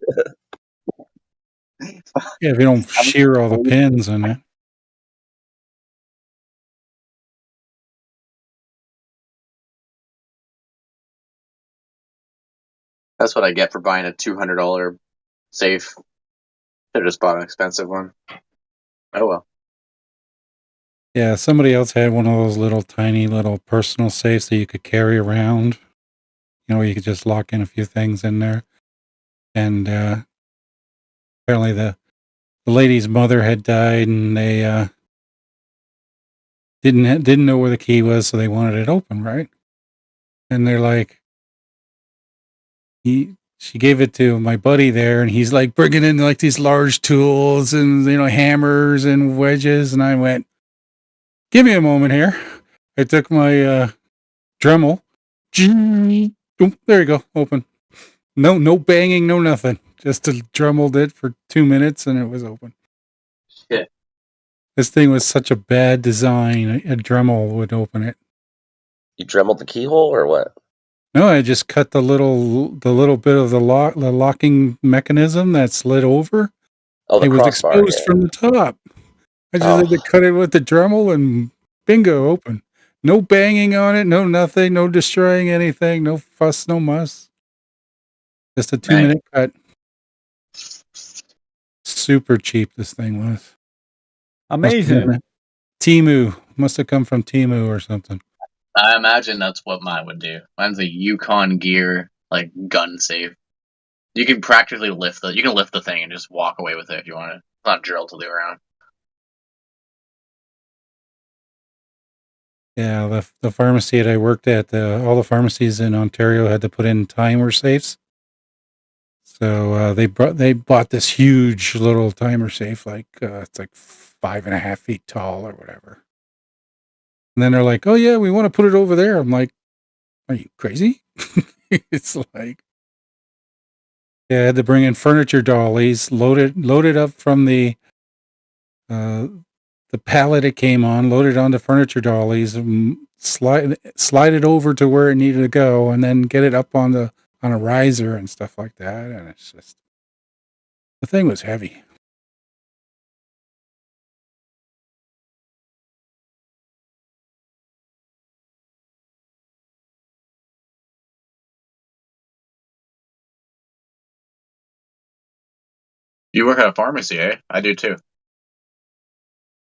Yeah, if you don't shear all the pins in it. That's what I get for buying a $200 safe. Should have just bought an expensive one. Oh well. Yeah, somebody else had one of those little tiny little personal safes that you could carry around. You know, where you could just lock in a few things in there. And apparently the lady's mother had died, and they didn't know where the key was, so they wanted it open, right? And they're like, she gave it to my buddy there, and he's like bringing in like these large tools and, you know, hammers and wedges, and I went, give me a moment here. I took my Dremel. Oh, there you go, open. No banging, no nothing. Just Dremeled it for 2 minutes, and it was open. Shit. This thing was such a bad design. A Dremel would open it. You Dremeled the keyhole or what? No, I just cut the little bit of the locking mechanism that slid over. Oh, the it was crossbar, exposed from the top. I just had to cut it with the Dremel, and bingo, open. No banging on it, no nothing, no destroying anything, no fuss, no muss. Just a 2-minute cut. Super cheap this thing was. Amazing. Temu. Must have come from Temu or something. I imagine that's what mine would do. Mine's a Yukon Gear, like, gun safe. You can practically lift the thing and just walk away with it if you want it. It's not drilled to the ground. Yeah, the pharmacy that I worked at, all the pharmacies in Ontario had to put in timer safes. So they bought this huge little timer safe, like it's like 5.5 feet tall or whatever. And then they're like, "Oh yeah, we want to put it over there." I'm like, "Are you crazy?" It's like, yeah, I had to bring in furniture dollies, load it up from the pallet it came on, load it onto furniture dollies, and slide it over to where it needed to go, and then get it up on a riser and stuff like that. And it's just, the thing was heavy. You work at a pharmacy, eh? I do too.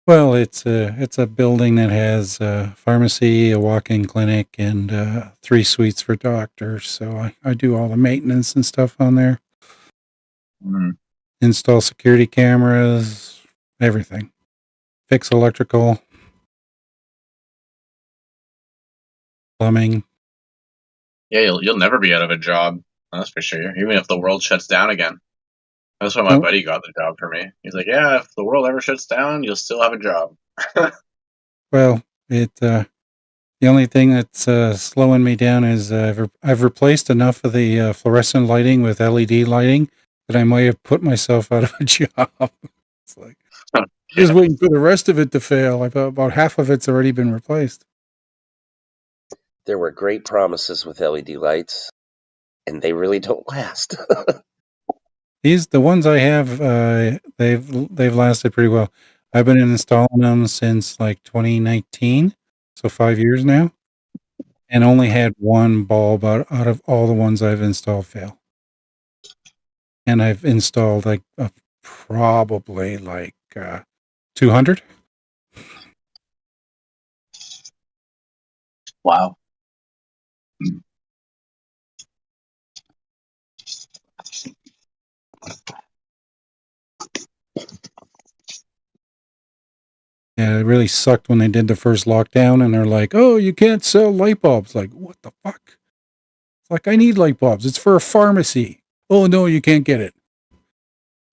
Well, it's a building that has a pharmacy, a walk-in clinic, and 3 suites for doctors. So I do all the maintenance and stuff on there. Mm. Install security cameras, everything. Fix electrical, plumbing. Yeah, you'll never be out of a job. That's for sure. Even if the world shuts down again. That's why my Nope. buddy got the job for me. He's like, "Yeah, if the world ever shuts down, you'll still have a job." Well, the only thing that's slowing me down is I've replaced enough of the fluorescent lighting with LED lighting that I might have put myself out of a job. It's like, just waiting for the rest of it to fail. About half of it's already been replaced. There were great promises with LED lights, and they really don't last. The ones I have, they've lasted pretty well. I've been installing them since like 2019, so 5 years now, and only had one bulb out of all the ones I've installed fail. And I've installed like probably like 200. Wow. Yeah, it really sucked when they did the first lockdown and they're like, oh, you can't sell light bulbs. Like, what the fuck? It's like, I need light bulbs. It's for a pharmacy. Oh, no, you can't get it.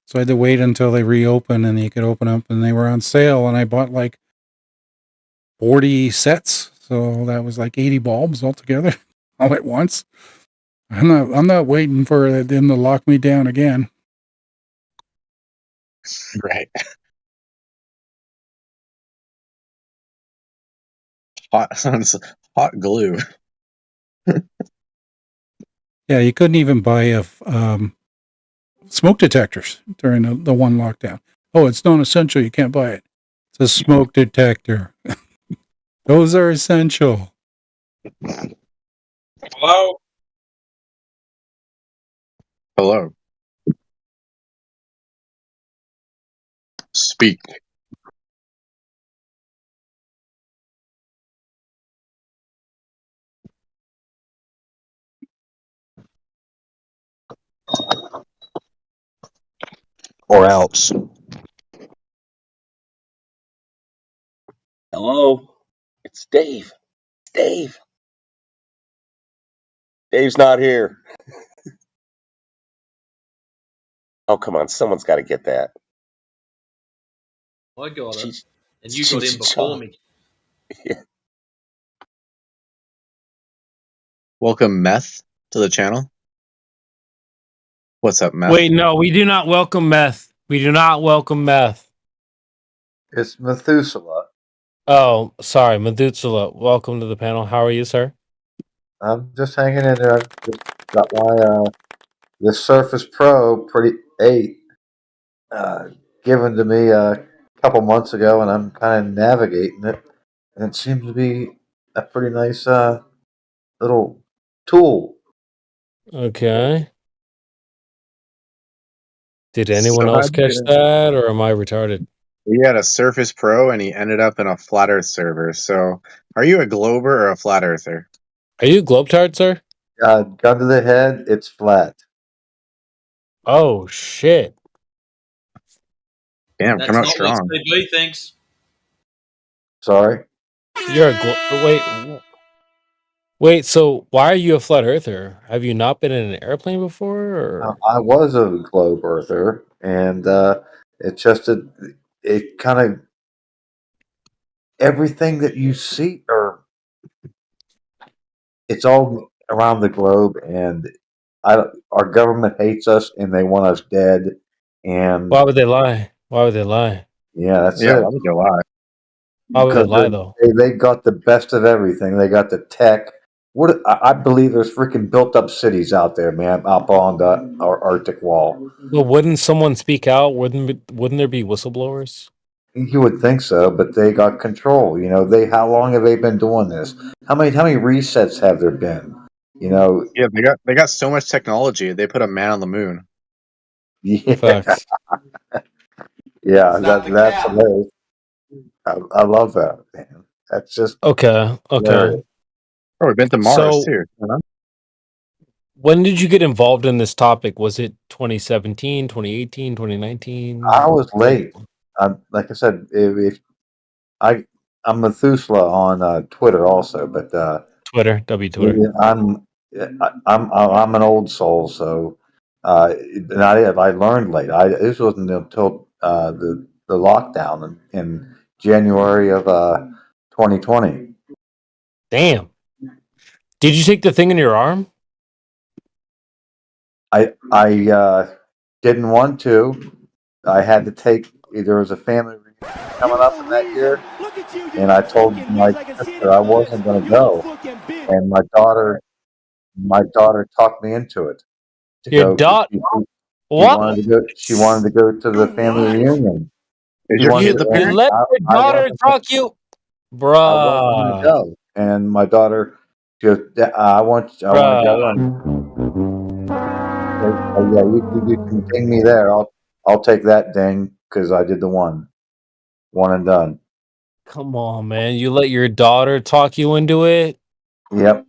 So I had to wait until they reopened and you could open up, and they were on sale, and I bought like 40 sets. So that was like 80 bulbs altogether all at once. I'm not waiting for them to lock me down again. Right. Hot glue. Yeah, you couldn't even buy smoke detectors during the one lockdown. Oh, it's non-essential. You can't buy it. It's a smoke detector. Those are essential. Hello? Hello. Speak. Or else. Hello? It's Dave. Dave. Dave's not here. Oh, come on. Someone's got to get that. I got it. She's- And you got in before me. Yeah. Welcome, Meth, to the channel. What's up, Meth? Wait, no, we do not welcome meth. We do not welcome meth. It's Methuselah. Oh, sorry, Methuselah. Welcome to the panel. How are you, sir? I'm just hanging in there. I've just got my the Surface Pro pretty 8 given to me a couple months ago, and I'm kind of navigating it, and it seems to be a pretty nice little tool. Okay. Did anyone So else how'd you catch get in? that, or am I retarded? He had a Surface Pro and he ended up in a flat Earth server. So, are you a glober or a flat earther? Are you globetard, sir? Gun to the head, it's flat. Oh, shit. Damn, That's come out not what strong. CB thinks. Sorry? You're a Wait, so why are you a flat earther? Have you not been in an airplane before, or? I was a globe earther, and it's just it kind of everything that you see, or it's all around the globe, and our government hates us and they want us dead. And Why would they lie? Why would they lie? yeah, that's Yeah, it. why would you lie? Why would they Because lie, though? they got the best of everything. They got the tech. I believe there's freaking built up cities out there, man, up on our Arctic wall. Well, wouldn't someone speak out? Wouldn't there be whistleblowers? You would think so, but they got control. You know, how long have they been doing this? How many resets have there been? You know, Yeah, they got so much technology. They put a man on the moon. yeah, Facts. yeah, that's hilarious. I love that, man. That's just Okay. hilarious. Oh, we've been to Mars So, too. when did you get involved in this topic? Was it 2017, 2018, 2019? I was late. Like I said, if I'm Methuselah on Twitter also, but Twitter, Twitter. I'm an old soul, so and I learned late. This wasn't until the lockdown in January of 2020. Damn. Did you take the thing in your arm? I didn't want to. I had to take. There was a family reunion coming up in that year, and I told my sister I wasn't going to go, and my daughter talked me into it. To Your go. daughter? What? She wanted to go to the family reunion. Is She your wanted kid to, the You parent? let your I daughter wanted talk you, I wanted him to bruh, go, and my daughter goes, I want to go. bruh. And yeah, you can ding me there. I'll take that ding because I did the one and done. Come on, man. You let your daughter talk you into it? Yep.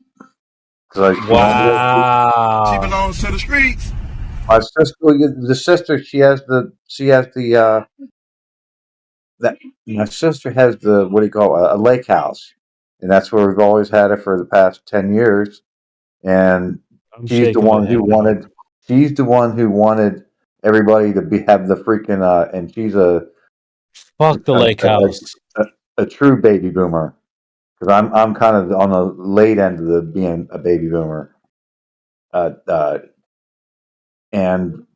Because Wow. belongs to the streets. my sister, the sister, she has the that my sister has the what do you call it, a lake house, and that's where we've always had it for the past 10 years. And I'm she's the shaking my one who head, man. wanted. She's the one who wanted everybody to have the freaking. And she's Fuck the a, lake house. a true baby boomer. Because I'm kind of on the late end of the being a baby boomer. And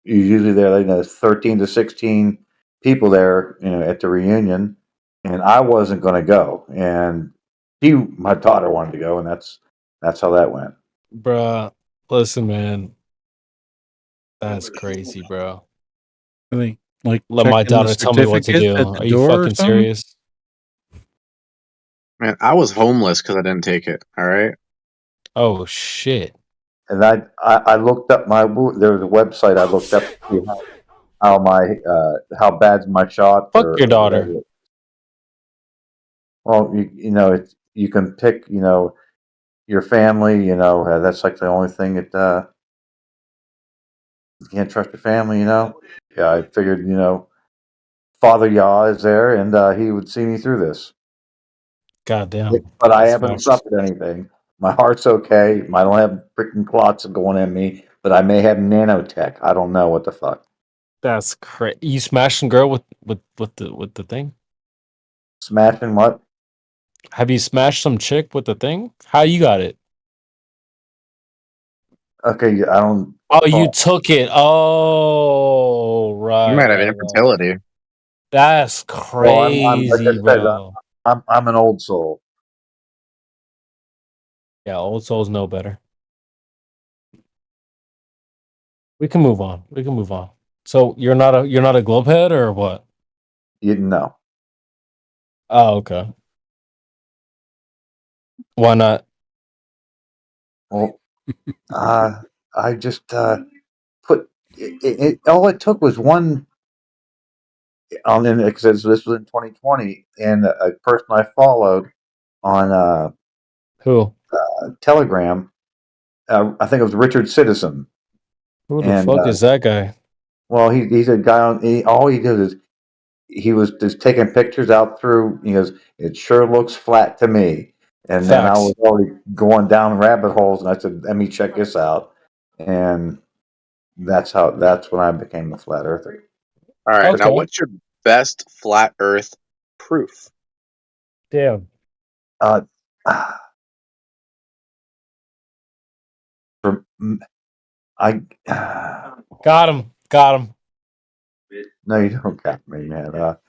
usually there are 13 to 16 people there, at the reunion, and I wasn't going to go, and my daughter wanted to go, and that's how that went. Bruh, listen, man. That's crazy, bro. Really, like Let my checking the daughter tell me what to certificates do. at the Are you door or fucking something? serious? Man, I was homeless because I didn't take it. All right. Oh shit. And I looked up there was a website I looked up to see how bad's my shot Fuck your or daughter. whatever. Well, you can pick your family. That's like the only thing that you can't trust your family. Yeah, I figured Father Yah is there, and he would see me through this. Goddamn. But I That's haven't facts. suffered anything. My heart's okay. I don't have freaking clots going in me, but I may have nanotech. I don't know what the fuck. That's crazy. You smashed some girl with the thing? Smashing what? Have you smashed some chick with the thing? How you got it? Okay, I don't. Oh, you took it. Oh, You right, might have right, right. infertility. That's Well, I'm like crazy, I said, bro. I'm an old soul. Yeah, old souls know better. We can move on. We can move on. So you're not a globehead or what? You didn't know. Oh, okay. Why not? Well, I just put all it took was one on in because this was in 2020, and a person I followed on Who? Telegram. I think it was Richard Citizen, Who the and fuck is that guy? well, he's a guy all he did is he was just taking pictures out through. He goes, "It sure looks flat to me." And then I Facts. was already going down rabbit holes, and I said, "Let me check this out." And that's when I became a flat earther. All right. Now, Okay. what's your best flat Earth proof? Damn. Uh, I Got him. Got him. no, you don't got me, man. Got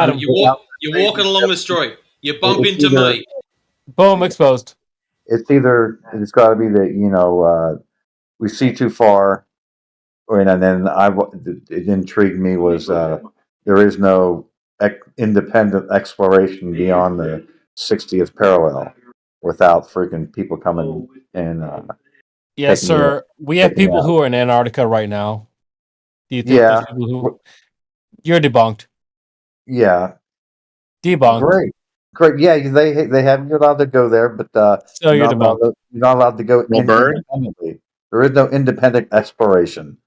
him. You're walking along the street. You bump into me. Boom, exposed. It's got to be that we see too far, and then it intrigued me was there is no independent exploration beyond the 60th parallel without freaking people coming and Yes, taking you sir. We have taking you people out. who are in Antarctica right now. Do you think there's Yeah, people who you're debunked? yeah, Debunked. great. Yeah, you're allowed to go there, but So you're debunked. you're not allowed to go Well, bird? independently. There is no independent exploration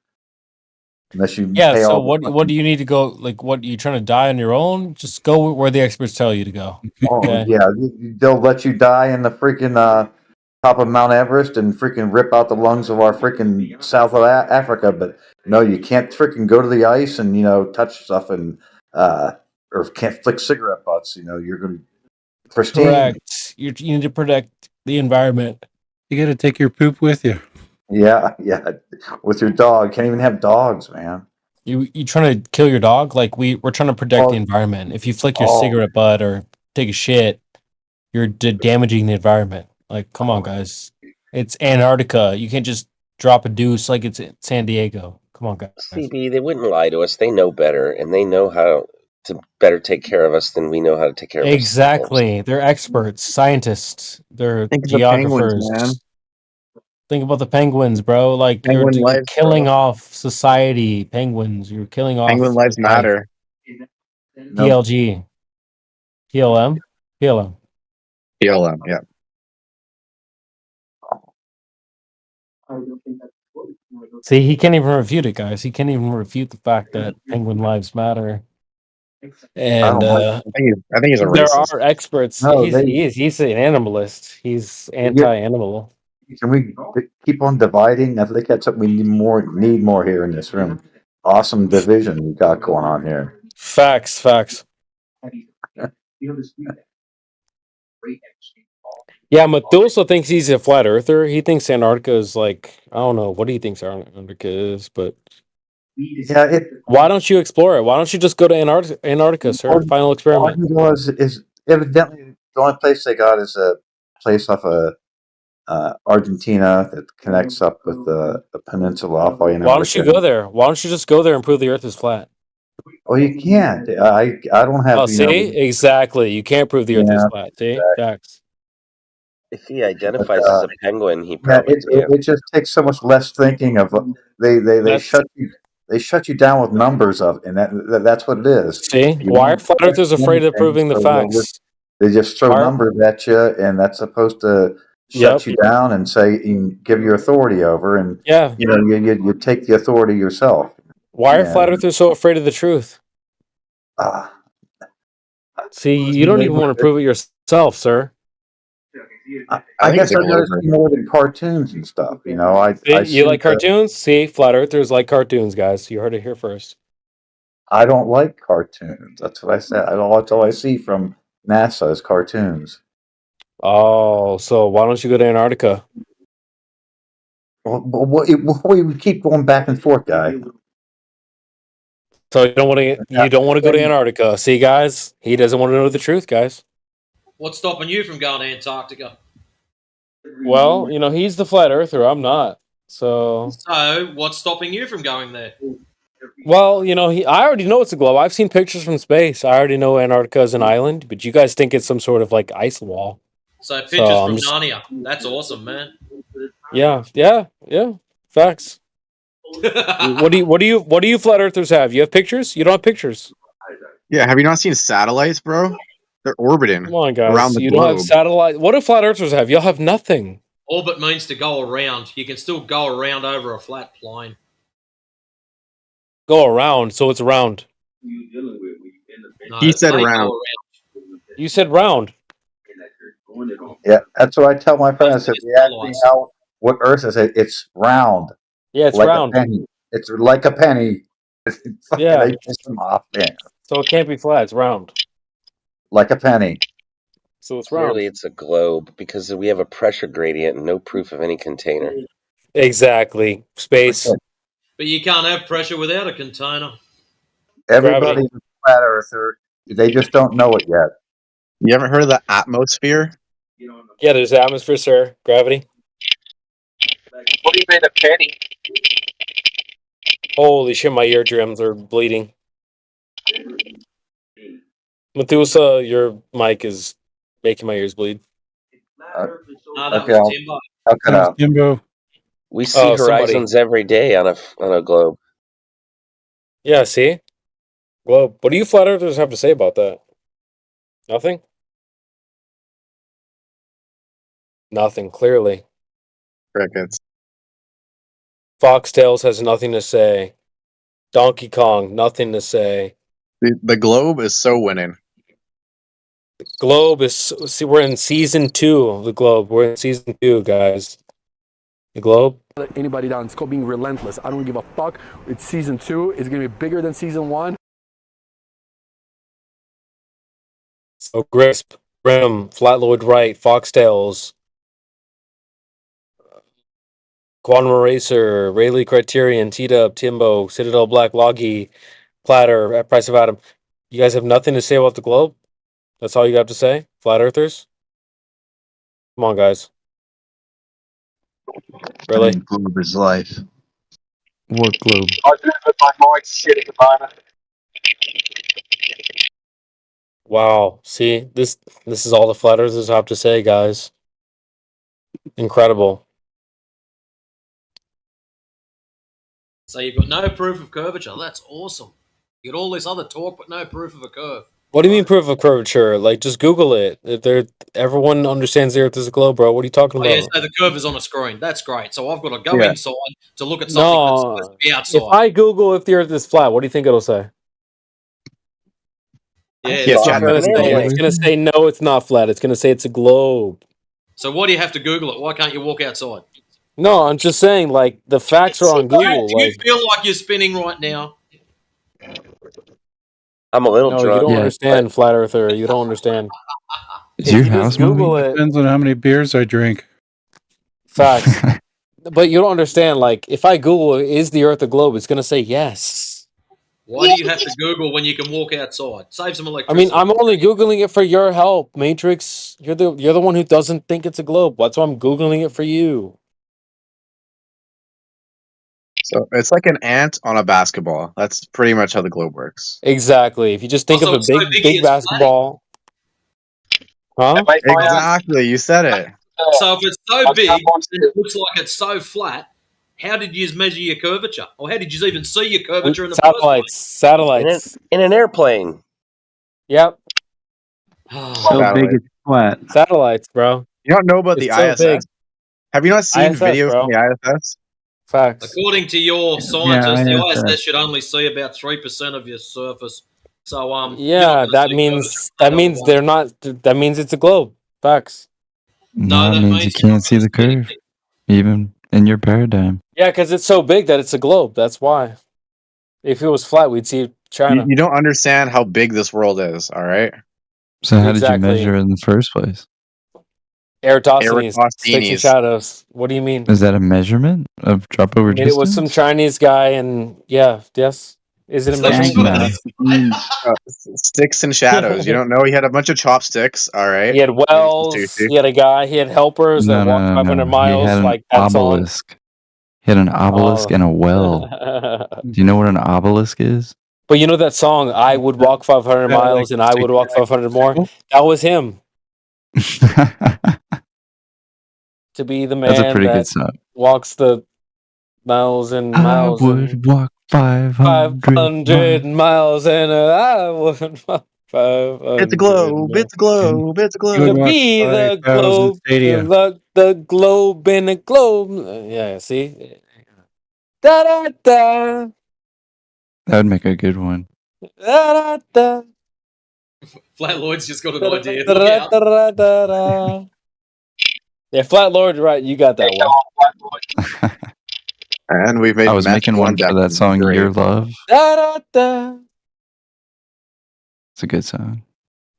unless you Yeah, pay so all the what do you need to go, like, what, you trying to die on your own? Just go where the experts tell you to go. Oh Okay. yeah, they'll let you die in the freaking top of Mount Everest and freaking rip out the lungs of our freaking South of Africa, but no, you can't freaking go to the ice and touch stuff and or can't flick cigarette butts. You're gonna pristine. Correct. You need to protect the environment. You got to take your poop with you. Yeah, with your dog. Can't even have dogs, man. You trying to kill your dog? Like, we're trying to protect the environment. If you flick your cigarette butt or take a shit, you're damaging the environment. Like, come on, guys. It's Antarctica. You can't just drop a deuce like it's in San Diego. Come on, guys. CB, they wouldn't lie to us. They know better, and they know how to better take care of us than we know how to take care of ourselves. Exactly. They're experts, scientists. They're Think of the penguins, man. geographers. Think about the penguins, bro. Like Penguin you're lives, killing bro. off society. Penguins. You're killing off Penguin lives life. matter. PLG. PLM. PLM. PLM, yeah. See, he can't even refute it, guys. He can't even refute the fact that penguin lives matter. And I think he's a there racist. are experts. No, He's an animalist. He's anti-animal. Can we keep on dividing? I think that's what we need more here in this room. Awesome division we got going on here. Facts. Yeah, Methuselah thinks he's a flat earther. He thinks Antarctica is like, I don't know what he thinks Antarctica is, but Yeah, why don't you explore it? Why don't you just go to Antarctica, sir? Final experiment. All is evidently the only place they got is a place off of Argentina that connects up with the peninsula off of Antarctica. Why don't you go there? Why don't you just go there and prove the Earth is flat? Well, you can't. I don't have. Oh, see, exactly. You can't prove the Earth is Yeah, flat. See, facts. If he identifies as a penguin, he Yeah, probably it just takes so much less thinking of they shut you down with numbers of, and that's what it is. See, why are flat earthers afraid of proving the facts? They just throw numbers at you, and that's supposed to shut you down and say and give you authority over, and you take the authority yourself. Why are flat earthers so afraid of the truth? See, you don't even want to prove it yourself, sir. I guess I noticed more than cartoons and stuff. You like cartoons? See, flat earthers like cartoons, guys. You heard it here first. I don't like cartoons. That's what I said. That's all I see from NASA is cartoons. Oh, so why don't you go to Antarctica? We keep going back and forth, guy. So you don't want to go to Antarctica. See, guys, he doesn't want to know the truth, guys. What's stopping you from going to Antarctica? Well, he's the flat earther. I'm not. So what's stopping you from going there? Well, I already know it's a globe. I've seen pictures from space. I already know Antarctica is an island, but you guys think it's some sort of like ice wall. So pictures from Narnia. That's awesome, man. Yeah. Facts. What do you flat earthers have? You have pictures? You don't have pictures. Yeah, have you not seen satellites, bro? They're orbiting Come on, guys. around the You globe. don't have satellite. What do flat earthers have? You'll have nothing. Orbit means to go around. You can still go around over a flat plane. Go around, so it's round. No, He said they go around. You said round. Yeah, that's what I tell my friends. If they ask me what Earth is, it's round. Yeah, it's like round. A penny. It's like a penny. Yeah. They piss them off. Yeah. So it can't be flat. It's round. Like a penny. So it's round. Clearly, it's a globe because we have a pressure gradient and no proof of any container. Exactly. Space. But you can't have pressure without a container. Everybody's a flat earther. They just don't know it yet. You ever heard of the atmosphere? Yeah, there's atmosphere, sir. Gravity. What do you mean a penny? Holy shit, my eardrums are bleeding. Methuselah, your mic is making my ears bleed. No, that was Timbo. Timbo. We see horizons every day on a globe. Yeah, see? Globe. What do you flat earthers have to say about that? Nothing? Nothing, clearly. Crickets. Foxtails has nothing to say. Donkey Kong, nothing to say. The globe is so winning. Globe is... See, we're in season 2 of the Globe. We're in season 2, guys. The Globe? Anybody down. It's called being relentless. I don't give a fuck. It's season 2. It's going to be bigger than season 1. So Grisp, Grim, Flatloid Right, Foxtails, Quantum Eraser, Rayleigh Criterion, T-Dub, Timbo, Citadel Black, Loggy, Platter, at Price of Atom. You guys have nothing to say about the globe? That's all you have to say? Flat Earthers? Come on, guys. Really? Globe is life. What globe? I do, but my mind's shit at the moment. Wow. See, this is all the flat earthers have to say, guys. Incredible. So you've got no proof of curvature. That's awesome. You got all this other talk, but no proof of a curve. What do you mean proof of curvature? Like, just Google it. Everyone understands the Earth is a globe, bro. What are you talking Oh, about? yeah, so the curve is on a screen. That's great. So I've got to go Yeah. inside to look at something that's supposed to be outside. If I Google if the Earth is flat, what do you think it'll say? Yeah, It's gonna say no, it's not flat. It's gonna say it's a globe. So why do you have to Google it? Why can't you walk outside? No, I'm just saying, like, the facts are on Google. Do you Like, feel like you're spinning right now? I'm a little no, drunk. you don't Yeah, understand, flat earther. You don't understand. Is If your you just house Google moving? it, Depends on how many beers I drink. facts. But you don't understand. Like, if I Google is the Earth a globe, it's gonna say yes. Why do you have to Google when you can walk outside? Save some I electricity. mean, I'm only googling it for your help, Matrix. You're the one who doesn't think it's a globe. That's why I'm googling it for you. So it's like an ant on a basketball. That's pretty much how the globe works. Exactly. If you just think Also, of a it's so big big it's basketball, huh? Exactly, you said it. So if it's so big and it looks like it's so flat, how did you measure your curvature? Or how did you even see your curvature in the first place? Satellites. In an airplane. Yep. So big it's flat. Satellites, bro. You don't know about It's the so ISS? big. Have you not seen ISS, videos bro. from the ISS? Facts. According to your scientists, the ISS. ISS should only see about 3% of your surface. So you're not Yeah, gonna that see means curvature. they're not. That means it's a globe. Facts. No, that it means you means you're can't see the curve, even in your paradigm. Yeah, because it's so big that it's a globe. That's why. If it was flat, we'd see China. You don't understand how big this world is, all right? So how did you Exactly. measure it in the first place? Eratosthenes, sticks and Eratosthenes. shadows. What do you mean? Is that a measurement of drop over I mean, it was some distance? Chinese guy, and yes. Is it a measurement? Sticks and shadows. You don't know he had a bunch of chopsticks, all right? He had Maybe some wells. sushi. He had a guy. He had helpers that walked 500 He miles. had an Like that song. obelisk. He had an obelisk Oh. and a well. Do you know what an obelisk is? But you know that song, I would walk 500 miles and I would walk 500 more? That was him. To be the That's a man pretty good that song. walks the miles and I miles and would walk 500 500 miles and I would walk 500 It's a globe, more. it's a globe, it's a You would globe. To walk be the 5,000 globe, stadia. the globe in a globe. Yeah, see? Da da da. That would make a good one. Da da da. Flat Lloyd's just got an idea. Da, Look da, out. da, da, da, da. Yeah, Flat Lord, right? You got that one. And we've made I was making one for that song, Your Love. Da, da, da. It's a good song.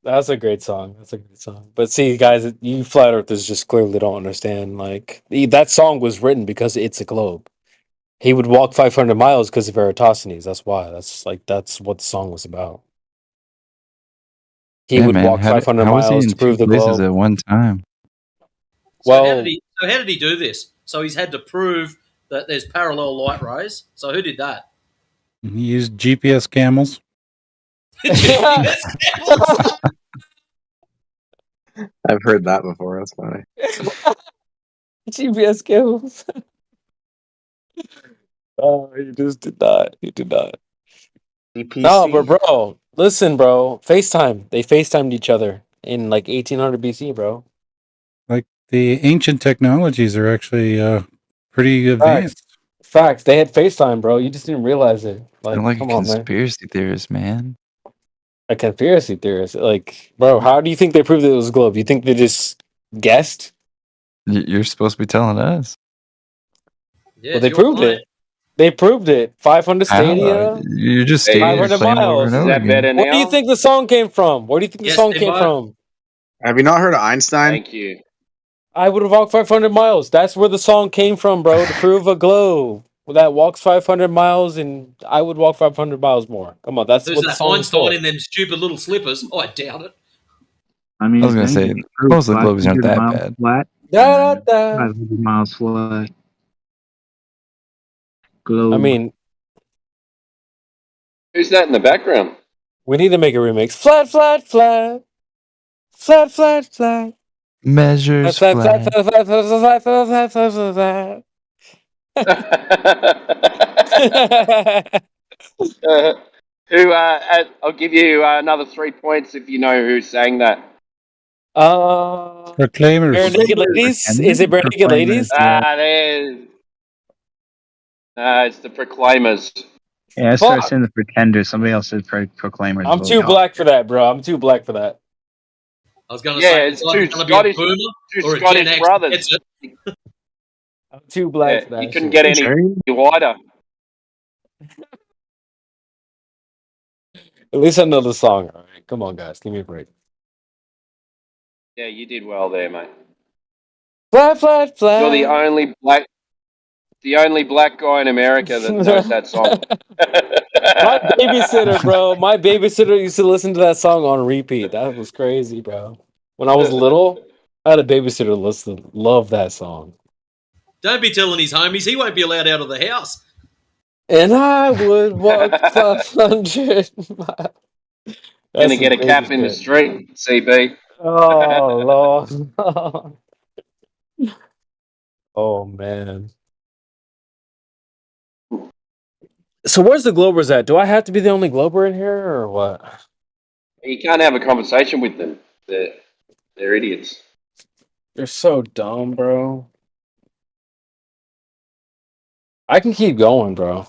That's a great song. That's a great song. But see, guys, you flat earthers just clearly don't understand. Like that song was written because it's a globe. He would walk 500 miles because of Eratosthenes. That's why. That's what the song was about. He would walk 500 how was he miles in to prove two the places globe. at one time? So how Well, did he do this? So he's had to prove that there's parallel light rays. So who did that? He used GPS camels. I've heard that before. That's funny. GPS kills. Oh, you just did not. You did not. No, but bro, listen, bro. FaceTime. They FaceTimed each other in like 1800 BC, bro. Like the ancient technologies are actually pretty advanced. Facts. They had FaceTime, bro. You just didn't realize it. They're Like, like a come on, man. conspiracy theorist, man. A conspiracy theorist. Like, bro, how do you think they proved it was a globe? You think they just guessed? You're supposed to be telling us. Yeah, Well, they proved it. They proved it. 500 How? stadia. You're just stating your 500 claim over miles. and over again. Where do you think the song came from? Where do you think the song came from? Have you not heard of Einstein? Thank you. I would have walked 500 miles. That's where the song came from, bro. To prove a globe that walks 500 miles, and I would walk 500 miles more. Come on, that's Who's what the that song is for. Einstein in them stupid little slippers? Oh, I doubt it. I mean, I was gonna say most of the globes aren't that bad. Flat. Da, da, da. 500 miles flat. globe. I mean, Who's that in the background? we need to make a remix. Flat, flat, flat. Flat, flat, flat. Measures Flat, flat, flat. flat, flat, flat, flat, flat, flat, flat, flat, flat. Who? I'll give you another 3 points if you know who sang that. Proclaimers. Bare Naked Ladies? Is it Bare Naked Ladies? It's the Proclaimers. Yeah, I started Fuck. saying the Pretenders. Somebody else said Proclaimers. I'm too black for that, bro. I'm too black for that. I was going to Yeah, say, it's it's two either going to be a Scottish, boomer two or a Gen Scottish X brothers. gets it. I'm too black for that. You couldn't shit. get any wider. At least I know the song. All right, come on, guys, give me a break. Yeah, you did well there, mate. Flat, flat, flat. You're the only black guy in America that knows that song. My babysitter, bro. My babysitter used to listen to that song on repeat. That was crazy, bro. When I was little, I had a babysitter love that song. Don't be telling his homies he won't be allowed out of the house. And I would walk 500 miles. Gonna get a cap in the street, CB. Oh, Lord. Oh, man. So where's the Globers at? Do I have to be the only Glober in here, or what? You can't have a conversation with them. They're idiots. They're so dumb, bro. I can keep going, bro.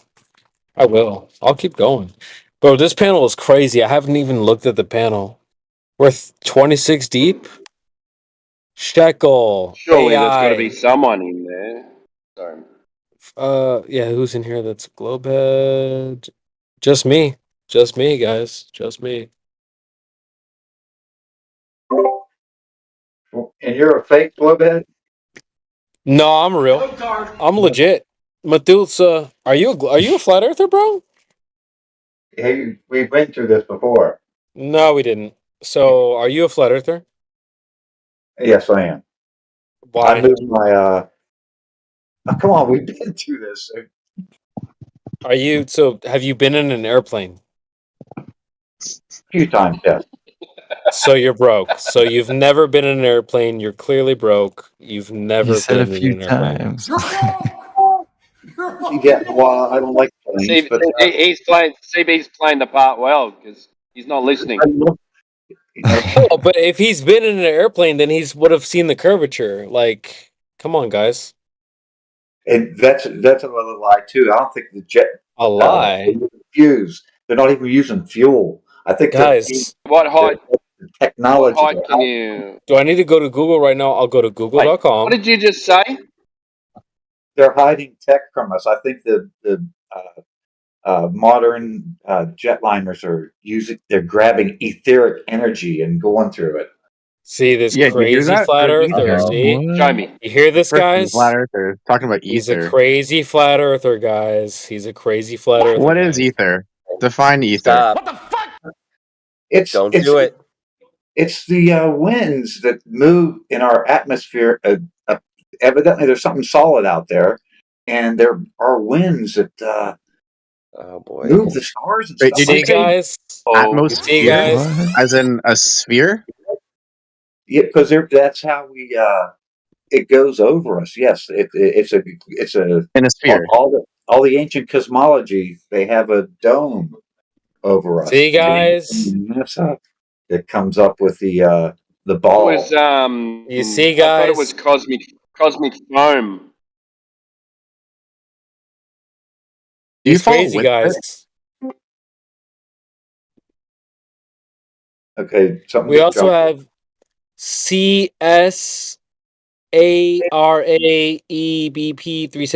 I will. I'll keep going. Bro, this panel is crazy. I haven't even looked at the panel. We're 26 deep? Shekel. Surely there's got to be AI. someone in there. Sorry. Yeah, who's in here that's Globehead? Just me. Just me, guys. Just me. And you're a fake Globehead? No, I'm real. I'm legit. Methusa, are you a flat earther, bro? Hey, we've been through this before. No, we didn't. So, are you a flat earther? Yes, I am. Why? I moved my oh, come on, we've been through this. Have you been in an airplane? A few times, yes. So you're broke. So you've never been in an airplane. You're clearly broke. You've never He said been a in few an airplane. times. Yeah, well, I don't like planes, but CB's playing the part well because he's not listening. Oh, but if he's been in an airplane, then he would have seen the curvature. Like, come on, guys. and that's another lie too. I don't think the jet A lie. fuse. They're not even using fuel. I think Guys, What height? technology. What height can you? do I need to go to Google right now? I'll go to google.com. What did you just say? They're hiding tech from us. I think the modern jetliners are they're grabbing etheric energy and going through it. See this Yeah, you hear crazy that? flat There's earther. ether. See? Show me. You hear this, Person, guys? flat earther talking about He's a ether. crazy flat earther, guys. He's a crazy flat earther. What is guys. ether? Define ether. Stop. What the fuck? Don't do it. It's the winds that move in our atmosphere. Evidently, there's something solid out there, and there are winds that Oh boy. move the stars and Wait, stuff. did you See, guys? atmosphere? See, guys? As in a sphere? Yeah, because that's how we. It goes over us. Yes, it's a In a sphere. all the ancient cosmology. They have a dome over us. See, guys? NASA that comes up with the ball. It was You see, I thought guys? it was cosmic foam. Do you It's follow crazy, with guys. it? Okay, something. We also have CSARAEBP3.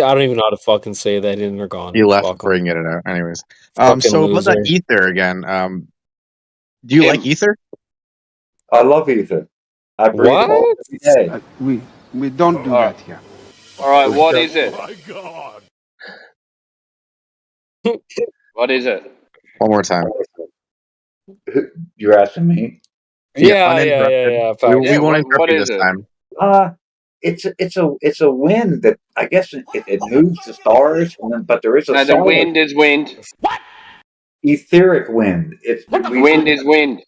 I don't even know how to fucking say that, and they're gone. You left Fuck 'em. before you can get it out. Anyways. Fucking So about that loser. ether again. Do you like ether? I love ether. I breathe it all What? every day. We don't do that here. All right, what is it? my god. What is it? One more time. You're asking me? Yeah. We Facts. won't interrupt what you is this it? time. it's a wind that I guess it moves the stars, but there is a No, the wind is wind. etheric wind. Wind is wind.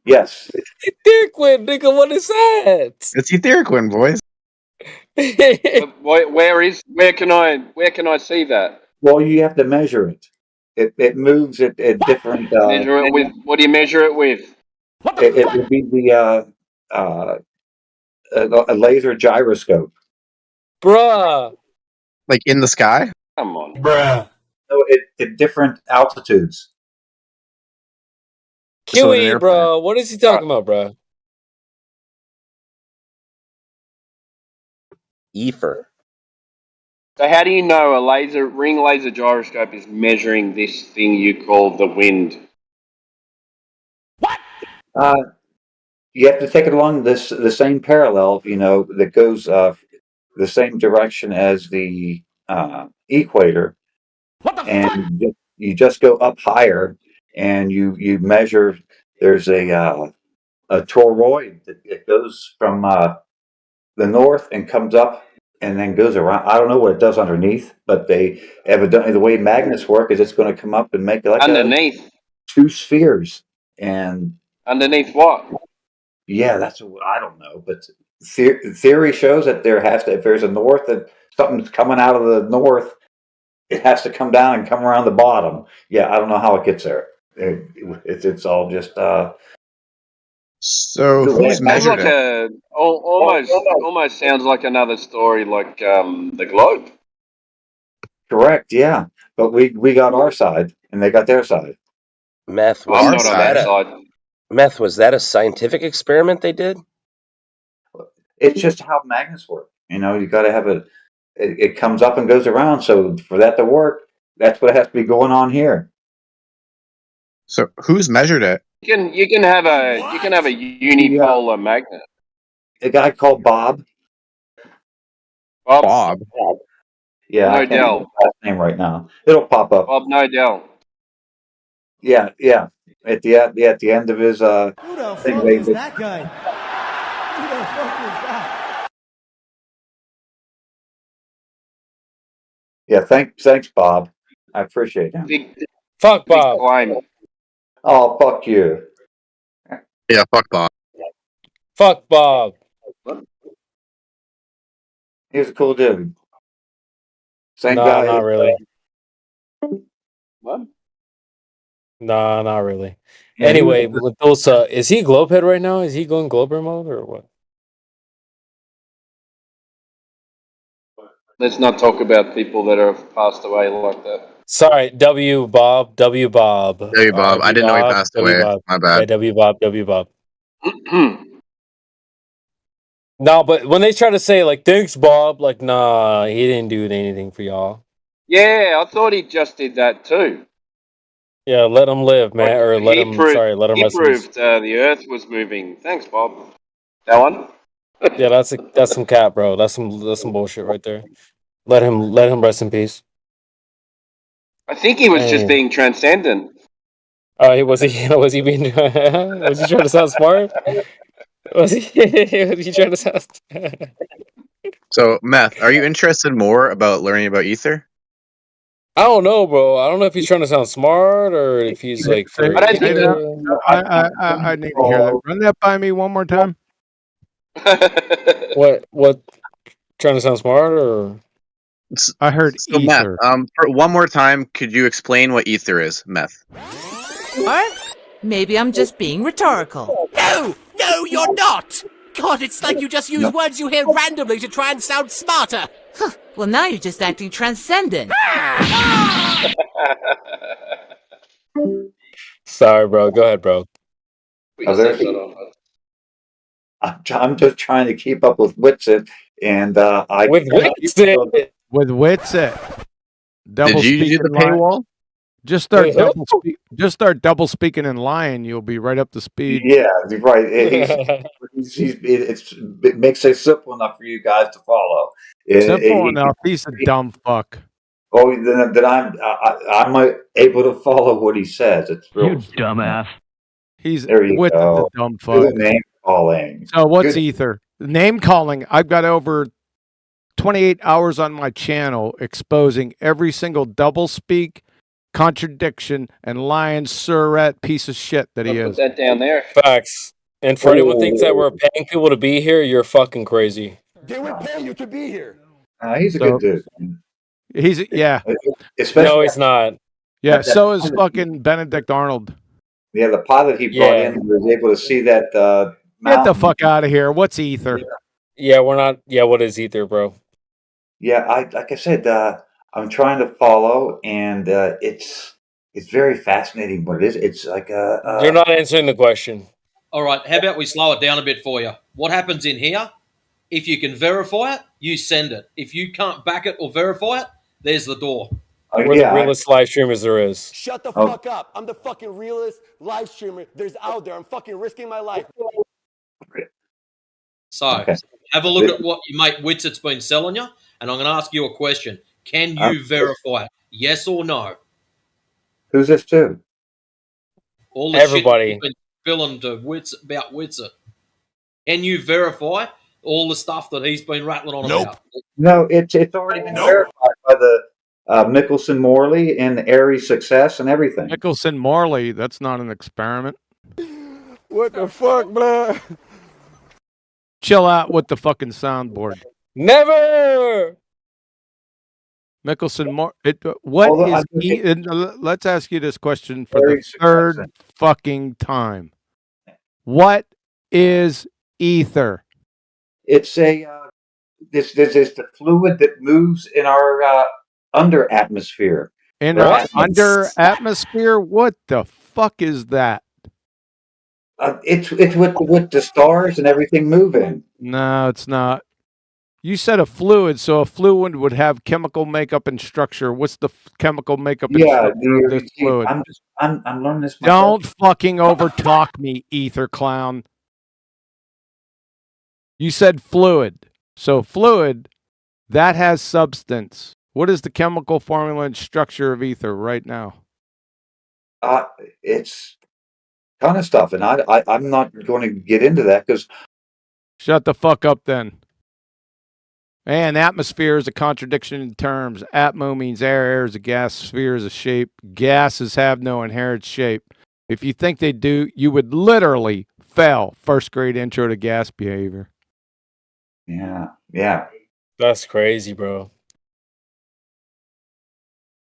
Yes. Etheric wind, nigga. What is that? It's etheric wind, boys. Where can I see that? Well, you have to measure it. It moves at different. Measure it with. What do you measure it with? It would be a laser gyroscope. Bruh. Like in the sky? Come on. Bruh. No, at different altitudes. So an Kiwi, airplane. bro. What is he talking about, bro? Ether. So how do you know a ring laser gyroscope is measuring this thing you call the wind? You have to take it along the same parallel, that goes the same direction as the equator, and you just go up higher, and you measure. There's a toroid that goes from the north and comes up and then goes around. I don't know what it does underneath, but they evidently the way magnets work is it's going to come up and make like Underneath. two spheres, and Underneath what? yeah, that's what I don't know, but theory shows that if there's a north, that something's coming out of the north, it has to come down and come around the bottom. Yeah, I don't know how it gets there. It's all just. So The who's Sounds measured like it? almost sounds like another story, like the globe. Correct, yeah, but we got our side and they got their side. Meth I'm not on that side. Meth, was that a scientific experiment they did? It's just how magnets work. You got to have it comes up and goes around. So for that to work, that's what has to be going on here. So who's measured it? You can have a unipolar magnet. A guy called Bob. Bob. Yeah, I can't remember his last name right now. It'll pop up. Bob Nodell. Yeah. At the end of his Who the thing, fuck is that guy? Who the fuck is that? Yeah, thanks, Bob. I appreciate him. Fuck Bob. Oh, fuck you. Yeah, fuck Bob. Fuck Bob. He was a cool dude. Same Nah, guy. not really. What? Nah, not really. Yeah, Anyway, Medusa, is he globehead right now? Is he going glober mode or what? Let's not talk about people that have passed away like that. Sorry, W Bob. W Bob. I didn't know he passed W away. Bob. My bad. Yeah, W Bob. No, but when they try to say like thanks Bob, like nah, he didn't do anything for y'all. Yeah, I thought he just did that too. Yeah, let him live, man, or let him. Let him He rest in peace. proved the Earth was moving. Thanks, Bob. That one. Yeah, that's some cap, bro. That's some bullshit right there. Let him rest in peace. I think he was just Dang. being transcendent. Was he being was he trying to sound smart? Was he trying to sound So, Meth, are you interested more about learning about ether? I don't know, bro. I don't know if he's trying to sound smart or if he's like for I need to hear that. Run that by me one more time. What trying to sound smart or I heard So, ether. Meth, for one more time, could you explain what ether is, Meth? What? Maybe I'm just being rhetorical. No, you're not! God, it's like you just use words you hear randomly to try and sound smarter. Well, now you're just acting transcendent. Sorry, bro. Go ahead, bro. I'm just trying to keep up with Witsit, and I with Witsit. With Witsit. Double Did you do speaking the paywall? Just start double speaking and lying. You'll be right up to speed. Yeah, right. It makes it simple enough for you guys to follow. Simple enough. He's a dumb fuck. Oh, then I'm able to follow what he says. It's real. You dumbass. He's there. You with go. the dumb fuck. calling. So what's Good. ether? Name calling. I've got over 28 hours on my channel exposing every single doublespeak, contradiction, and lying surret piece of shit that he Put is. that down there. Facts. And for anyone who thinks that we're paying people to be here, you're fucking crazy. They would pay you to be here. He's a So- good dude. He's yeah. Especially No, he's not. Yeah, that so is pilot- fucking Benedict Arnold. Yeah, the pilot he brought Yeah. in was able to see that Get the mountain. fuck out of here. What's ether? Yeah, we're not. Yeah, what is ether, bro? Yeah, like I said, I'm trying to follow, and it's very fascinating what it is. It's like You're not answering the question. All right, how about we slow it down a bit for you? What happens in here? If you can verify it, you send it. If you can't back it or verify it, there's the door. We're the realest live streamers there is. Shut the fuck up. I'm the fucking realest live streamer there's out there. I'm fucking risking my life. So have a look at what your mate Witset's been selling you, and I'm going to ask you a question. Can you verify it? Yes or no? Who's this to? All the Everybody. shit you've been spilling to about Witset. Can you verify all the stuff that he's been rattling on about? No, it's already been verified by the Mickelson Morley and Aries Success and everything. Mickelson Morley, that's not an experiment. What the fuck, blood? Chill out with the fucking soundboard. Never. Mickelson Morley. What Although is let's ask you this question for the Aries third Success. fucking time. What is ether? It's a this is the fluid that moves in our under atmosphere. In Right. our under atmosphere? What the fuck is that? It's with the stars and everything moving. No, it's not. You said a fluid, so a fluid would have chemical makeup and structure. What's the chemical makeup and Yeah, structure of this fluid? I'm learning this myself. Don't fucking overtalk me, ether clown. You said fluid. So fluid, that has substance. What is the chemical formula and structure of ether right now? It's ton of stuff, and I'm not going to get into that because Shut the fuck up then. And atmosphere is a contradiction in terms. Atmo means air, air is a gas, sphere is a shape. Gases have no inherent shape. If you think they do, you would literally fail first grade intro to gas behavior. yeah. That's crazy, bro.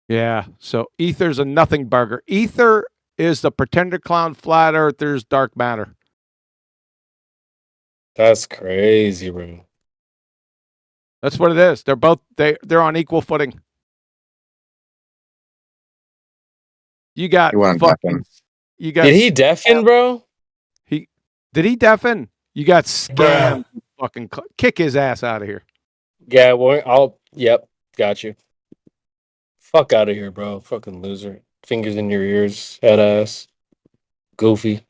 Yeah, so ether's a nothing burger. Ether is the pretender clown flat earthers dark matter. That's crazy, bro. That's what it is. They're both they're on equal footing. You got You want fucking. nothing. You got. Did he deafen, bro? Did he deafen? You got scammed. Fucking kick his ass out of here. Yeah, well, yep, got you. Fuck out of here, bro. Fucking loser. Fingers in your ears, head ass. Goofy.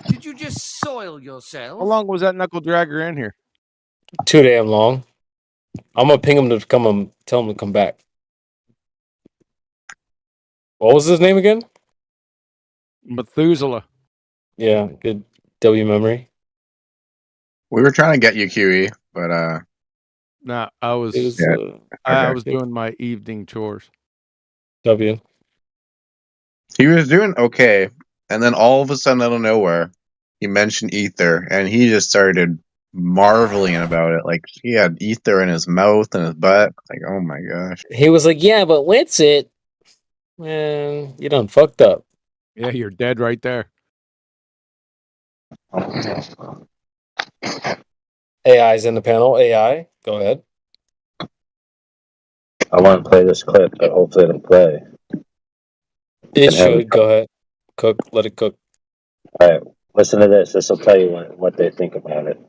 Did you just soil yourself? How long was that knuckle dragger in here? Too damn long. I'm gonna ping him to come and tell him to come back. What was his name again? Methuselah. Yeah, good W memory. We were trying to get you QE, but No, I was I was doing my evening chores. W. He was doing okay, and then all of a sudden, out of nowhere, he mentioned ether, and he just started marveling about it. Like he had ether in his mouth and his butt. Like, oh my gosh. He was like, "Yeah, but what's it?" Man, you done fucked up. Yeah, you're dead right there. AI's in the panel. AI, go ahead. I want to play this clip, but hopefully it'll play. It should. Go ahead. Cook. Let it cook. All right, listen to this. This will tell you what they think about it.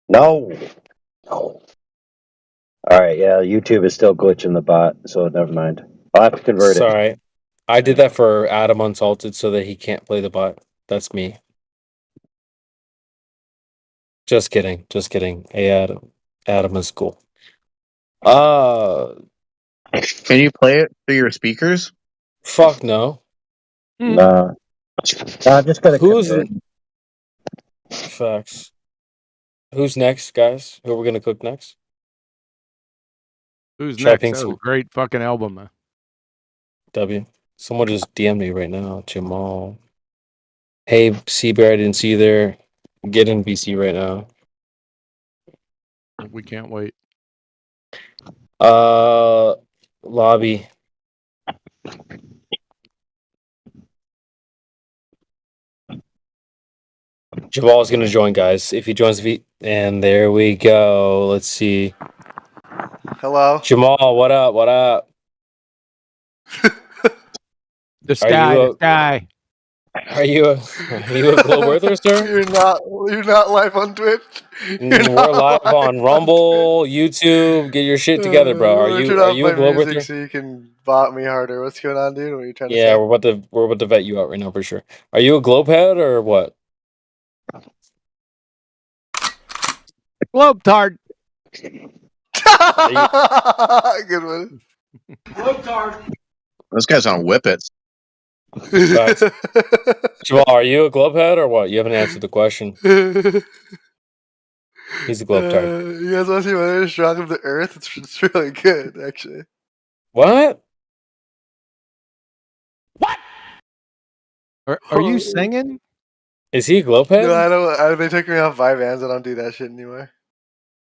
No. All right, yeah, YouTube is still glitching the bot, so never mind. I'll have to convert it. Sorry. I did that for Adam Unsalted so that he can't play the bot. That's me. Just kidding. Just kidding. Hey, Adam. Adam is cool. Can you play it through your speakers? Fuck no. Nah. Just gotta Who's commit. facts? Who's next, guys? Who are we gonna cook next? Who's Try next? ping That was some a great fucking album, man. W. Someone just DM me right now. Jamal. Hey, Seabear, I didn't see you there. Get in BC right now. We can't wait. Lobby. Jamal's gonna join, guys. If he joins, and there we go. Let's see. Hello, Jamal. What up? What up? The sky. Are you a globe earther, sir? You're not live on Twitch. We're live on Rumble, YouTube. Get your shit together, bro. Are Turn off you my a globe music earther? so you can bot me harder. What's going on, dude? What are you trying to Yeah, say? we're about to vet you out right now for sure. Are you a globehead or what? Globetard. Good one. Those guys on whippets. Facts. Jamal, are you a globehead or what? You haven't answered the question. He's a globehead. You guys want to see my latest Strong of the Earth? It's really good, actually. What? Are you singing? Is he a globehead? No, I don't. They took me off my bands. I don't do that shit anymore.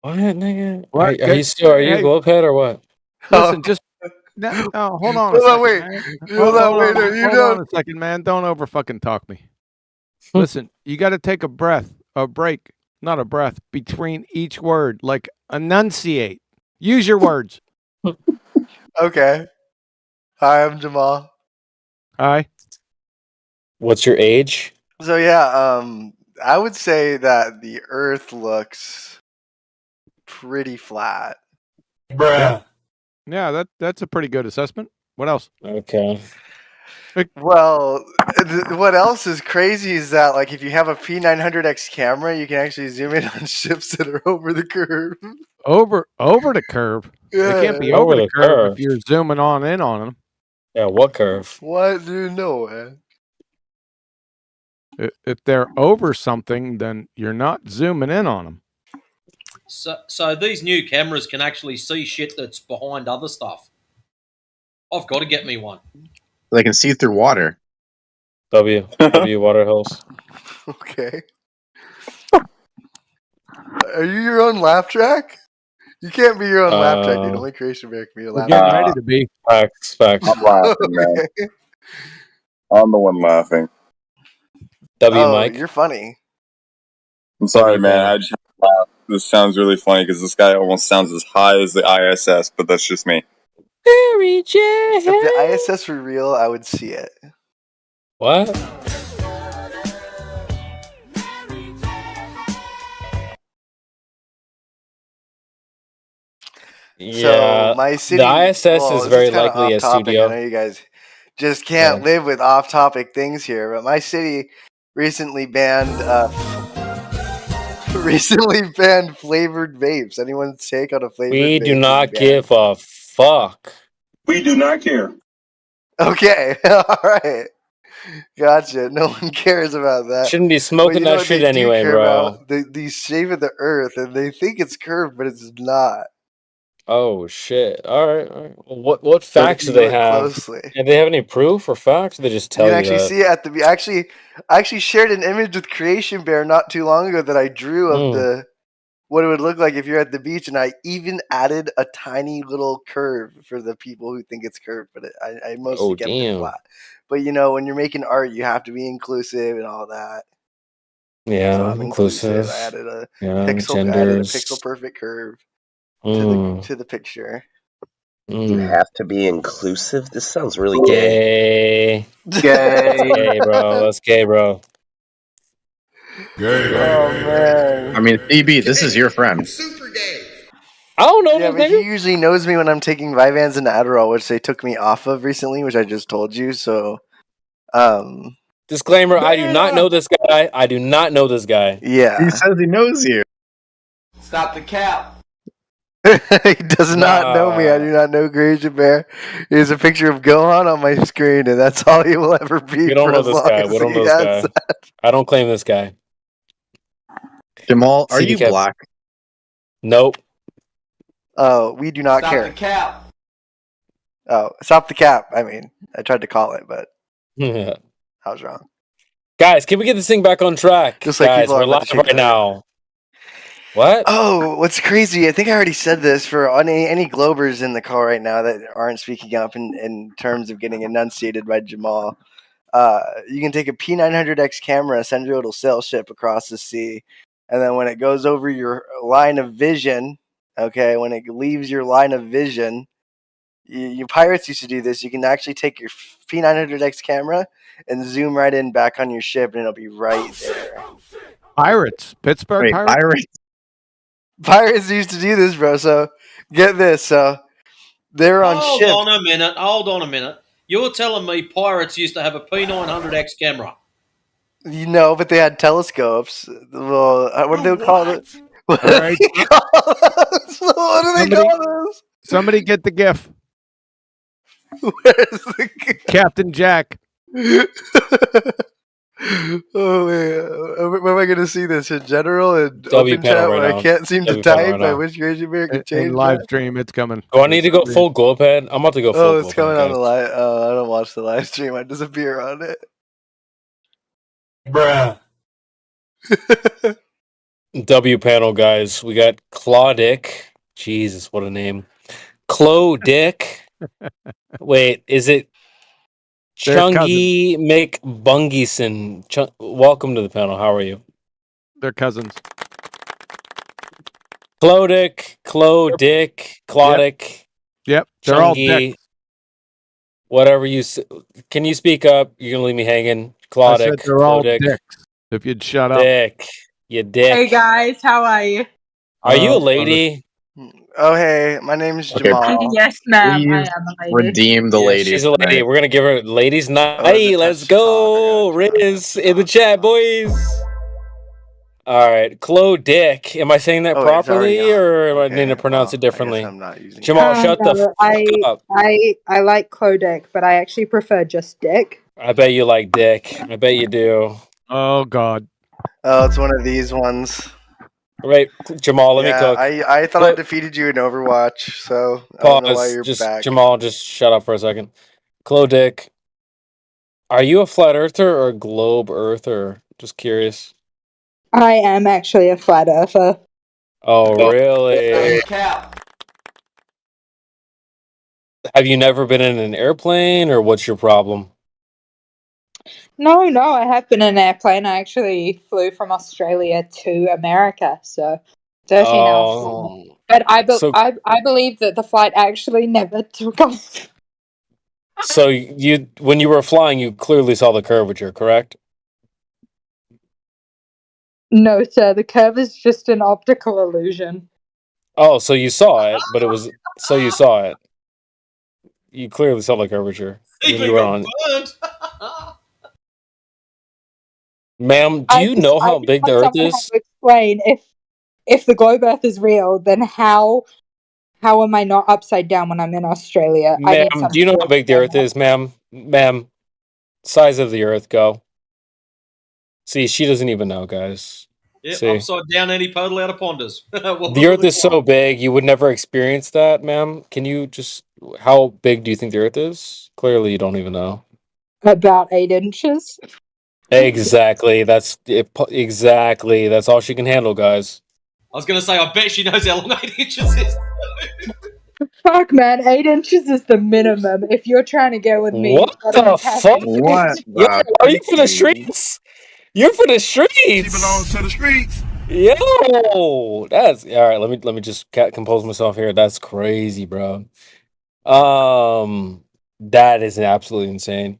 What, nigga? What? Are you a globehead or what? Listen, just no, hold on a Hold on, second, wait. man. Hold on, wait. No, you Hold don't. on a second, man. Don't over fucking talk me. Listen, you got to take a break, not a breath, between each word. Like enunciate. Use your words. Okay. Hi, I'm Jamal. Hi. What's your age? So yeah, I would say that the Earth looks pretty flat. Bruh. Yeah, that's a pretty good assessment. What else? Okay. Well, what else is crazy is that like if you have a P900X camera, you can actually zoom in on ships that are over the curve. Over the curve. Yeah. They can't be Over over the the curve curve. if you're zooming in on them. Yeah, what curve? What do you know, man? If they're over something, then you're not zooming in on them. So these new cameras can actually see shit that's behind other stuff. I've got to get me one. They can see through water. W Waterhouse. Okay. Are you your own laugh track? You can't be your own laugh track, dude. Only Creation Bear can be your We're laugh getting track. ready to be. Facts. I'm laughing, man. I'm the one laughing. Mike. You're funny. I'm sorry, man. I just have to laugh. This sounds really funny because this guy almost sounds as high as the ISS, but that's just me. If the ISS were real, I would see it. What? Yeah, So my city, the ISS is very likely a studio. I know you guys just can't live with off-topic things here, but my city recently banned flavored vapes. Anyone's take on a flavored vape? We do being not banned? give a fuck. We do not care. Okay, all right, gotcha. No one cares about that. Shouldn't be smoking But you know that what shit they do anyway, care bro. about? The shape of the Earth, and they think it's curved, but it's not. Oh shit! All right. Well, what If facts do you they look have? closely. Do they have any proof or facts? Or they just You tell can you actually that. see it at the I actually shared an image with Creation Bear not too long ago that I drew of what it would look like if you're at the beach, and I even added a tiny little curve for the people who think it's curved, but I mostly kept it flat. But you know, when you're making art, you have to be inclusive and all that. Yeah, So I'm inclusive. I added a genders. pixel perfect curve Mm. to the picture. You have to be inclusive? This sounds really gay. That's gay, bro. That's gay, bro. Oh man. I mean, CB, this is your friend. I don't know Yeah, this but nigga. he usually knows me when I'm taking Vyvanse and Adderall, which they took me off of recently, which I just told you. So, Disclaimer: I do not know this guy. I do not know this guy. yeah. He says he knows you. Stop the cap. He does not know me. I do not know Creation Bear. There's a picture of Gohan on my screen, and that's all he will ever be We don't for know as this long guy. as We don't he know this has guy. I don't claim this guy. Jamal, are CD you Cap. black? Nope. Oh, we do not Stop care. the cap. Oh, stop the cap. I mean, I tried to call it, but I was wrong. Guys, can we get this thing back on track? Just like Guys, people we're are about live to change right their- now. What? Oh, what's crazy? I think I already said this for any Globers in the call right now that aren't speaking up in terms of getting enunciated by Jamal. You can take a P900X camera, send your little sail ship across the sea, and then when it goes over your line of vision, okay, when it leaves your line of vision, you pirates used to do this. You can actually take your P900X camera and zoom right in back on your ship, and it'll be right there. Pirates, Pittsburgh Wait, Pirates. Pirates? Pirates used to do this, bro. So get this. So they're on Hold ships. on a minute. Hold on a minute. You're telling me pirates used to have a P900X camera? You know, but they had telescopes. Well, what do they call it? What All right. What do they call those? Somebody get the GIF. Where's the Captain Jack? Oh man, where am I going to see this in general and W open panel chat right where I now. can't seem to W panel type? right I now. wish Crazy Bear could In change live that. stream, it's coming. Do I need to go full glow pad? I'm about to go full Oh, glow it's coming pad, on the guys. live. Oh, I don't watch the live stream. I disappear on it. Bruh. W panel, guys. We got Claudic. Jesus, what a name. Clodick. Wait, is it They're Chungy McBungison? Welcome to the panel. How are you? They're cousins. Clodic, Claudic, Yep, they're all Chungy. dicks. Whatever you can you speak up? You're gonna leave me hanging. I said Claudic, they're all Clodic, dicks. If you'd shut up. Dick, you dick. Hey guys, how are you? Are you a lady? Oh, hey, my name is Okay, Jamal. Yes, ma'am, I please am a lady. redeem the Yeah, ladies she's a lady. tonight. We're gonna give her ladies night. Oh, is it Let's touch to talk? go, Riz in the chat, boys. All right, Clodic. Am I saying that Oh, wait, it's already properly, on. or am I need Okay, to pronounce well, it I guess differently? I'm not using it. Jamal, shut the No, fuck up. I like Clodic, but I actually prefer just Dick. I bet you like dick. I bet you do. Oh God. Oh, it's one of these ones. Right, Jamal. Let me Yeah, cook. I thought I defeated you in Overwatch, so I don't know why Pause. you're Just back. Jamal. Just shut up for a second. Clodic. Are you a flat earther or a globe earther? Just curious. I am actually a flat earther. Oh, Stop really? the cap. Have you never been in an airplane, or what's your problem? No, I have been in an airplane. I actually flew from Australia to America, so 13 hours flight. But I believe that the flight actually never took off. So you, when you were flying, you clearly saw the curvature, correct? No, sir, the curve is just an optical illusion. Oh, so you saw it, but it was so you saw it. You clearly saw the curvature when you were on. Burned. Ma'am, do you know how big the Earth Someone had is? to explain if the globe Earth is real, then how am I not upside down when I'm in Australia? I need Ma'am, some do you know how proof big the of Earth is, ma'am? Ma'am, size of the Earth, go. See, she doesn't even know, guys. Yep, See, upside down antipodal out of ponders. the Earth is so big, you would never experience that, ma'am. Can you just? How big do you think the Earth is? Clearly, you don't even know. about 8 inches. Exactly. That's it. Exactly. That's all she can handle, guys. I was going to say, I bet she knows how long 8 inches is. Fuck, man, 8 inches is the minimum. If you're trying to go with me, What you've got to the be past fuck? 8 Yo, are you for the streets? You're for the streets. She belongs to the streets. Yo, that's all right. Let me just compose myself here. That's crazy, bro. That is absolutely insane.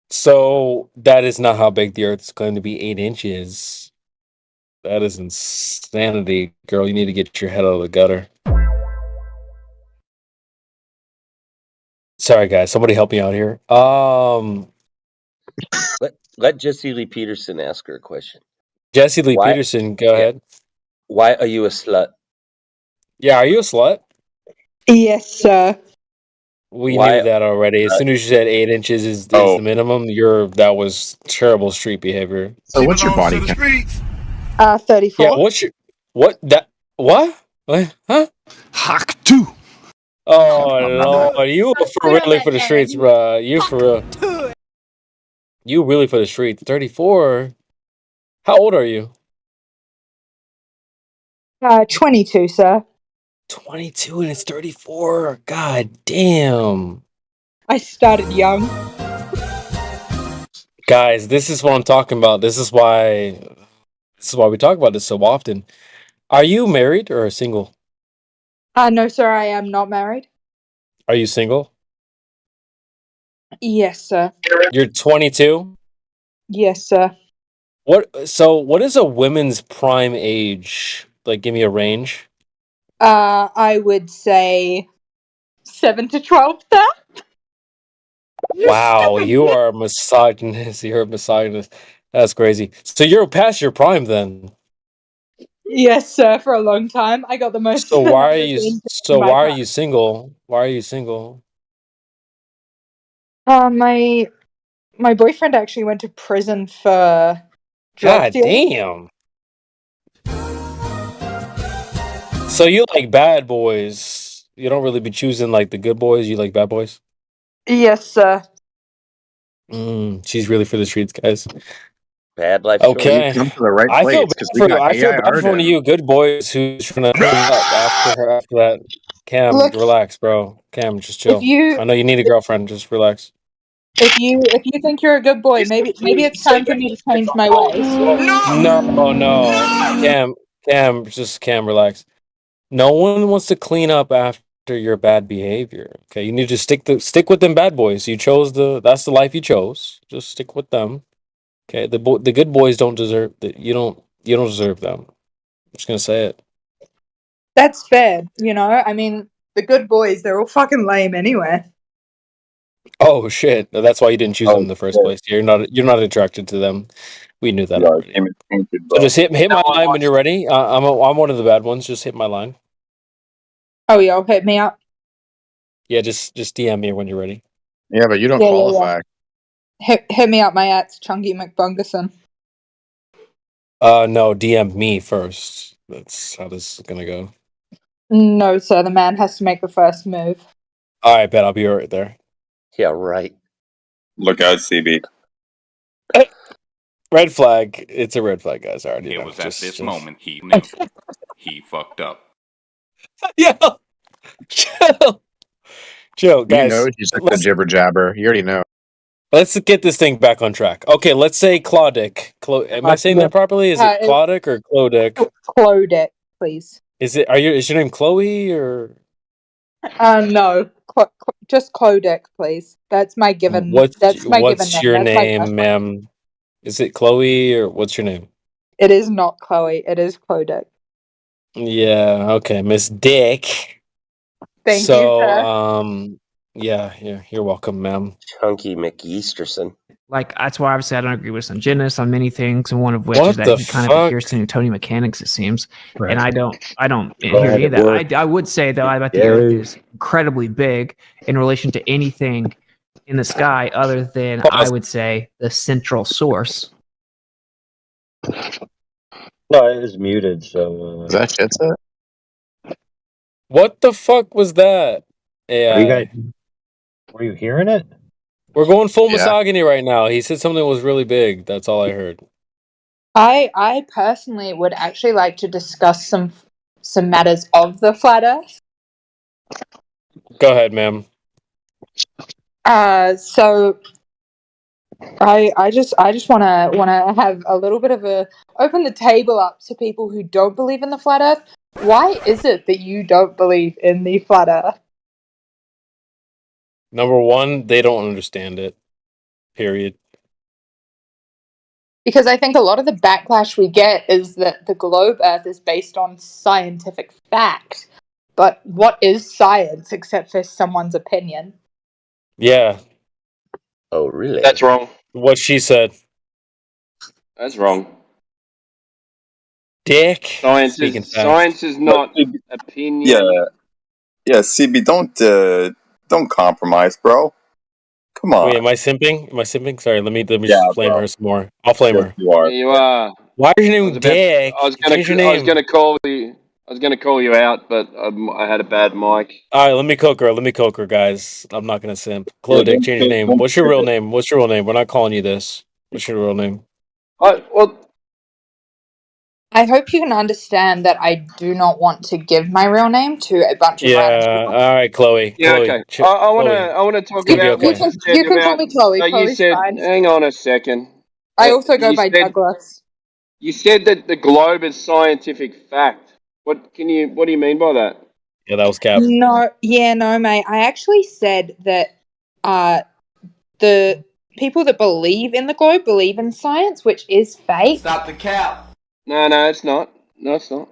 So that is not how big the Earth is going to be. 8 inches. That is insanity, girl. You need to get your head out of the gutter. Sorry, guys. Somebody help me out here. Let Jesse Lee Peterson ask her a question. Jesse Lee Why- Peterson, go yeah. ahead. Why are you a slut? Yeah, are you a slut? Yes, sir. We knew that already. As soon as you said 8 inches is the minimum, that was terrible street behavior. So what's your body count? 34. Yeah, what huh? Hawk 2. Oh Lord, you for really for the streets, bro. You for real. You really for the streets. 34. How old are you? 22, sir. 22 and it's 34. God damn. I started young. Guys, this is what I'm talking about. This is why we talk about this so often. Are you married or single? No, sir, I am not married. Are you single? Yes, sir. You're 22? Yes, sir. What is a women's prime age? Like, give me a range. I would say 7 to 12, sir. Wow, you are a misogynist. You're a misogynist. That's crazy. So you're past your prime then. Yes, sir, for a long time. I got the most So why amount are of you in so my why are prime. you single? Why are you single? My boyfriend actually went to prison for drug God dealing. damn. So you like bad boys. You don't really be choosing like the good boys, you like bad boys? Yes, sir. She's really for the streets, guys. Bad life Well, you Okay. choices. come to the right I feel place bad because we for got I feel AI bad for one of Arden. you good boys who's trying to clean up after that. Cam, Look, relax, bro. Cam, just if chill. you I know you need a girlfriend, just relax. if you think you're a good boy, maybe it's time for me to change my ways. No. Cam, relax. No one wants to clean up after your bad behavior. Okay, you need to stick with them bad boys. You chose that's the life you chose. Just stick with them. Okay, the good boys don't deserve that. You don't deserve them. I'm just gonna say it. That's fair, you know? I mean, the good boys, they're all fucking lame anyway. Oh shit! That's why you didn't choose them in the first place. You're not attracted to them. We knew that already. So just hit my line when you're ready. I'm one of the bad ones. Just hit my line. Oh, y'all hit me up. Yeah, just DM me when you're ready. Yeah, but you don't qualify. Hit me up. My at's Chunky McBungerson. No, DM me first. That's how this is gonna go. No, sir. The man has to make the first move. All right, bet I'll be right there. Yeah, right. Look out, CB. Red flag. It's a red flag, guys. I already know. It was at this moment he knew. He fucked up. Yeah. Chill, You know guys. she's like the jibber jabber. You already know. Let's get this thing back on track. Okay, let's say Claudic. Am I saying that properly? Is it Claudic or Clodic? Clodic, please. Is your name Chloe or? No. Just Clodic, please. That's my given. That's my given What's name. your That's my name, first name. ma'am? Is it Chloe or what's your name? It is not Chloe. It is Clodic. Yeah. Okay, Miss Dick. Thank you, sir. Yeah, you're welcome, ma'am. Chunky McEasterson. Like, that's why obviously I don't agree with Sanginus on many things, and one of which What is that the he kind of fuck? adheres to Newtonian mechanics, it seems. Right. And I don't Go hear ahead, any of it that. worked. I would say, though, I bet the Gary. Earth is incredibly big in relation to anything in the sky other than, I would say, the central source. No, it was muted, so... Is that shit set? What the fuck was that? Are you guys... AI. Were you hearing it? We're going full Yeah. misogyny right now. He said something was really big. That's all I heard. I personally would actually like to discuss some matters of the flat Earth. Go ahead, ma'am. So I just wanna have a little bit of a open the table up to people who don't believe in the flat Earth. Why is it that you don't believe in the flat Earth? Number one, they don't understand it. Period. Because I think a lot of the backlash we get is that the globe Earth is based on scientific fact. But what is science except for someone's opinion? Yeah. Oh, really? That's wrong. What she said. That's wrong. Dick. Science Speaking is not opinion. Yeah, CB, don't compromise, bro. Come on. Wait, am I simping? Am I simping? Sorry, let me Yeah, just flame bro. her some more. I'll flame Yes, her. you are. Yeah, you are. Why is your I name was about. Dick? Change your I was name. gonna call you. I was gonna call you out, but I had a bad mic. All right, let me cook her. Let me cook her, guys. I'm not gonna simp. Chloe Yeah, Dick, change your name. What's your do real it. name? What's your real name? We're not calling you this. What's your real name? I hope you can understand that I do not want to give my real name to a bunch of random Yeah. people. All right, Chloe. Yeah, Chloe. okay. I Chloe. wanna talk It's gonna be about what okay. you said You can call about. me Chloe. So you Chloe's said, fine. hang on a second. I also go You by said Douglas. you said that the globe is scientific fact. What do you mean by that? Yeah, that was Cap. No, mate. I actually said that the people that believe in the globe believe in science, which is fake. Stop the cap. No, it's not. No, it's not.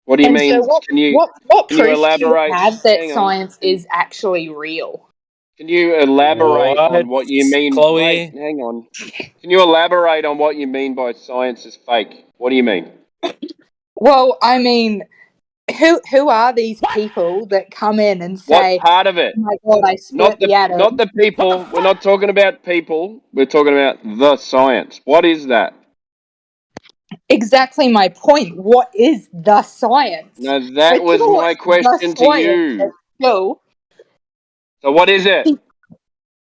What do you And mean? so Can you what can you proof do you elaborate? have that Hang on. science is actually real? Can you elaborate What? on what you mean? Chloe? Wait, hang on. Can you elaborate on what you mean by science is fake? What do you mean? Well, I mean, who are these people that come in and What say, part of it? "Oh my god, I split the atom"? Not the people. We're not talking about people. We're talking about the science. What is that? Exactly my point. What is the science? No, that was Until my it's the question to science, you. no. So what is it?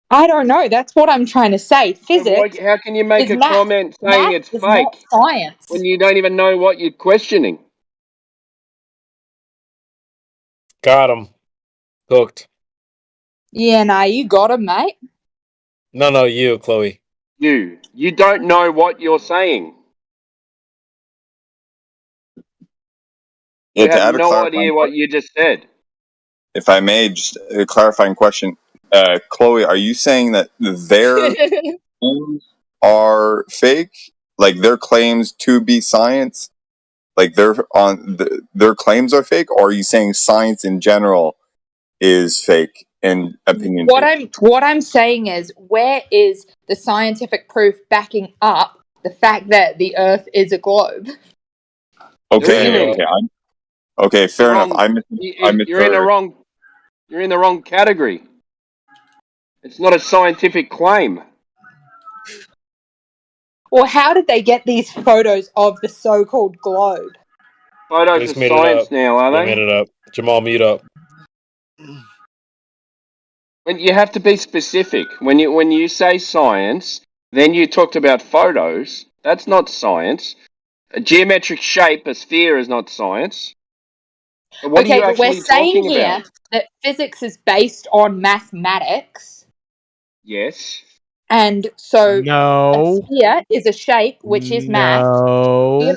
I don't know. That's what I'm trying to say. Physics How can you make is a math. comment saying Math it's is not fake science. when you don't even know what you're questioning? Got him. Cooked. Yeah, nah, you got him, mate. No, you, Chloe. You don't know what you're saying. Yeah, You to have add a no clarifying idea what you just said. if I may, just a clarifying question. Chloe, are you saying that their claims are fake? Like their claims to be science? Like their claims are fake? Or are you saying science in general is fake and opinion fake? What I'm saying is, where is the scientific proof backing up the fact that the Earth is a globe? Okay, okay, fair enough. I You're in the misheard. wrong. You're in the wrong category. It's not a scientific claim. Or how did they get these photos of the so-called globe? Photos They are just made it science up. now, are They they? made it up. Jamal, mute up. When you have to be specific. When you say science, then you talked about photos. That's not science. A geometric shape, a sphere, is not science. So what are Okay, you but we're actually saying talking about? here that physics is based on mathematics, Yes. and so a No. sphere is a shape, which is math. No.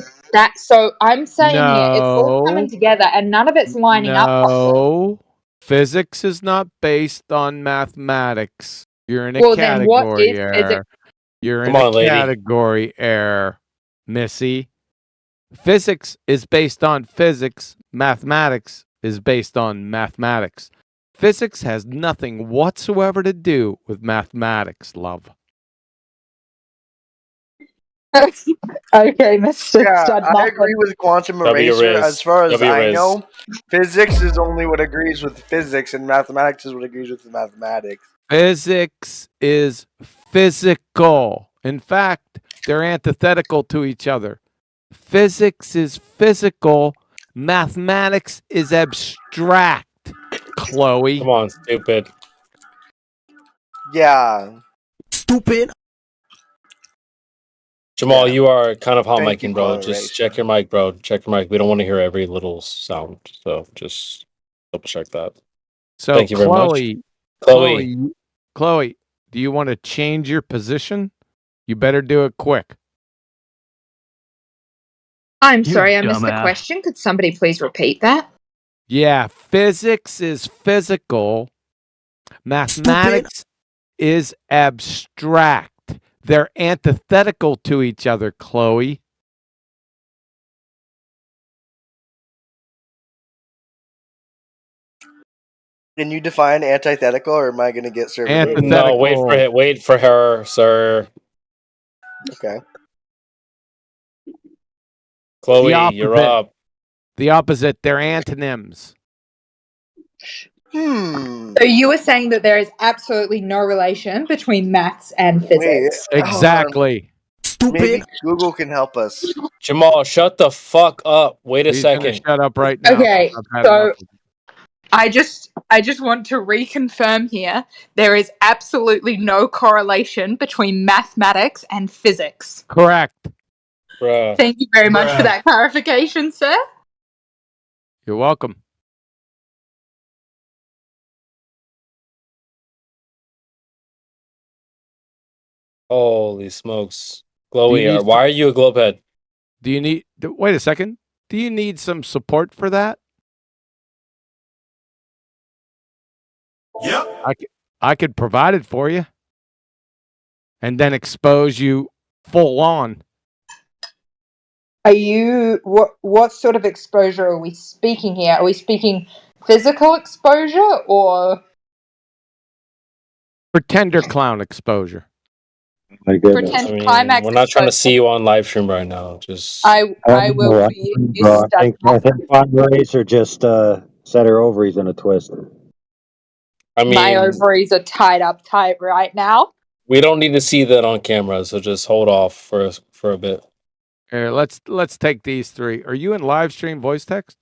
So I'm saying here it's all coming No. together, and none of it's lining up properly. No. Physics is not based on mathematics. You're in a Well, then what category is physics? error. You're Come in a on, lady. category error, Missy. Physics is based on physics. Mathematics is based on mathematics. Physics has nothing whatsoever to do with mathematics, love. Okay, Mr. Yeah, Stud I agree with Quantum W Eraser. As Riz. far as W I Riz. know, physics is only what agrees with physics, and mathematics is what agrees with mathematics. Physics is physical. In fact, they're antithetical to each other. Physics is physical. Mathematics is abstract, Chloe. Come on, stupid. Yeah. Stupid. Jamal, Yeah. you are kind of hot Thank you, micing, bro. Quantum Just Eraser. check your mic, bro. Check your mic. We don't want to hear every little sound. So just double check that. So, Thank you very much. Chloe. Chloe, do you want to change your position? You better do it quick. I'm sorry, I missed the question. Could somebody please repeat that? Yeah, physics is physical. Mathematics is abstract. They're antithetical to each other, Chloe. Can you define antithetical, or am I going to get server? No, wait for her, sir. Okay. Chloe, you're up. The opposite. They're antonyms. So you were saying that there is absolutely no relation between maths and physics. Exactly. Stupid. Maybe Google can help us. Jamal, shut the fuck up. Wait a He's gonna second. shut up right now. Okay, I've had so enough. I just want to reconfirm here. There is absolutely no correlation between mathematics and physics. Correct. Bruh. Thank you very much for that clarification, sir. You're welcome. Holy smokes. Chloe, why are you a globehead? Do you need... Wait a second. Do you need some support for that? Yep. I could provide it for you. And then expose you full on. Are you what sort of exposure are we speaking here? Are we speaking physical exposure or Pretender clown exposure. My goodness. pretend climax we're not trying to exposure? see you on live stream right now. Just I will be I think fundraiser just set her ovaries in a twist. I mean, my ovaries are tied up tight right now. we don't need to see that on camera, so just hold off for a bit. Here, let's take these three. Are you in live stream voice text?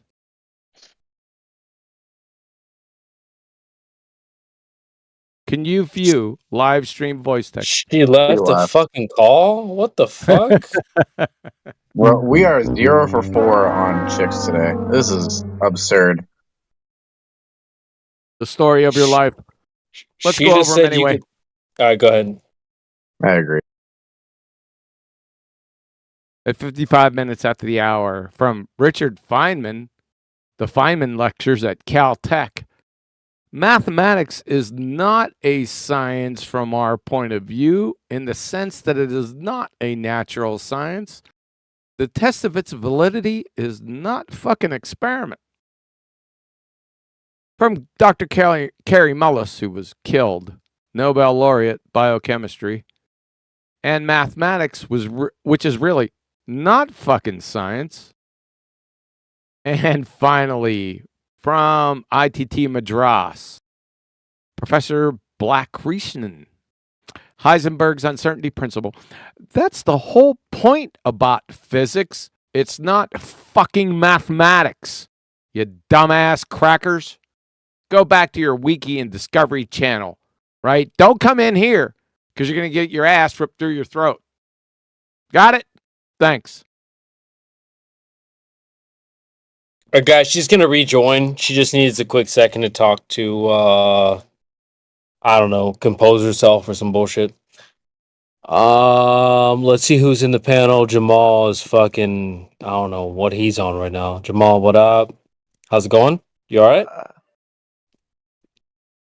Can you view live stream voice text? She left the fucking call? What the fuck? Well, we are 0 for 4 on chicks today. This is absurd. The story of your life. Let's She go just over them said you anyway. could. All right, go ahead. I agree. At 55 minutes after the hour, from Richard Feynman, the Feynman Lectures at Caltech. Mathematics is not a science from our point of view in the sense that it is not a natural science. The test of its validity is not fucking experiment. From Dr. Carrie Mullis, who was killed, Nobel laureate biochemistry, and mathematics which is really not fucking science. And finally, from ITT Madras, Professor Black-Krishnan, Heisenberg's uncertainty principle. That's the whole point about physics. It's not fucking mathematics, you dumbass crackers. Go back to your Wiki and Discovery Channel, right? Don't come in here because you're going to get your ass ripped through your throat. Got it? Thanks. Guys, she's gonna rejoin. She just needs a quick second to talk to I don't know, compose herself or some bullshit. Let's see who's in the panel. Jamal is fucking, I don't know what he's on right now. Jamal, what up? How's it going? You all right?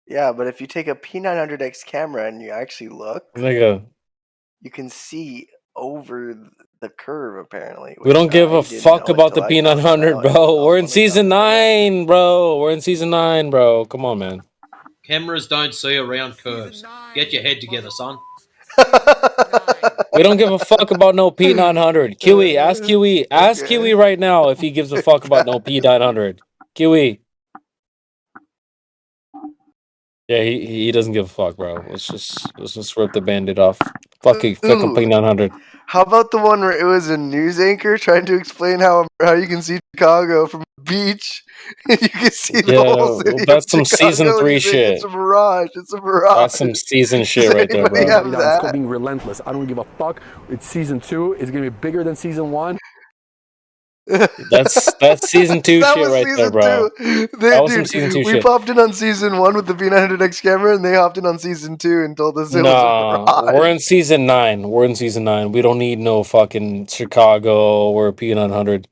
Yeah, but if you take a P900X camera and you actually look, you can see over the curve, apparently. We don't give a fuck about the P900, bro. We're in season 9, bro. We're in season 9, bro. Come on, man. Cameras don't see around curves. Get your head together, son. We don't give a fuck about no P900. QE, ask QE. Ask QE right now if he gives a fuck about no P900. QE. Yeah, he doesn't give a fuck, bro. Let's just rip the Band-Aid off. Fucking P900. How about the one where it was a news anchor trying to explain how you can see Chicago from the beach? And you can see the whole city. That's some Chicago, season 3 shit. It's a mirage. It's a mirage. That's some season shit right there, bro. Have that? It's called being relentless. I don't give a fuck. It's season 2. It's gonna be bigger than season 1. That's season 2 shit right there, bro. That was some season 2 we shit. popped in on season 1 with the P900X camera, and they hopped in on season 2 and told us it was a mirage. We're in season 9. We're in season 9. We don't need no fucking Chicago or P900.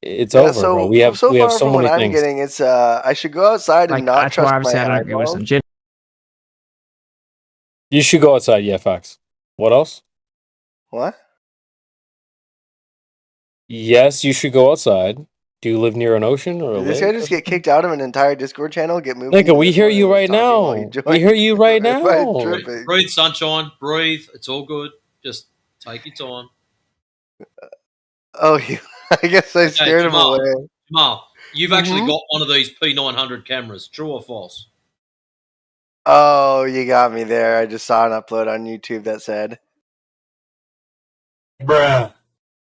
It's over, bro. We have so many what I'm things. getting, it's I should go outside and not trust my eyeballs. You should go outside, yeah, facts. What else? What? Yes, you should go outside. Do you live near an ocean or a Did this lake? guy just get kicked out of an entire Discord channel? Get moved? Nigga, we hear you right now. We hear you right now. Breathe, sunshine. Breathe. It's all good. Just take your time. Oh, I guess I scared him away. Jamal, you've actually got one of these P900 cameras. True or false? Oh, you got me there. I just saw an upload on YouTube that said, Bruh.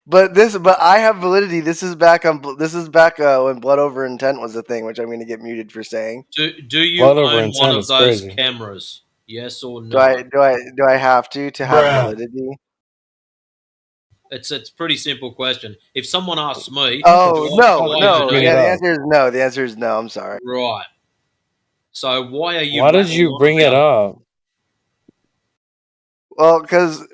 But I have validity. This is back when blood over intent was a thing, which I'm going to get muted for saying. Do you Blood over own one intent of is those crazy. cameras? Yes or Do no? I have to have Bruh. validity? It's a pretty simple question. If someone asks me, Oh no. Yeah, The answer is no. The answer is no. I'm sorry. Right. So why are you? Why did you bring it up? Well, because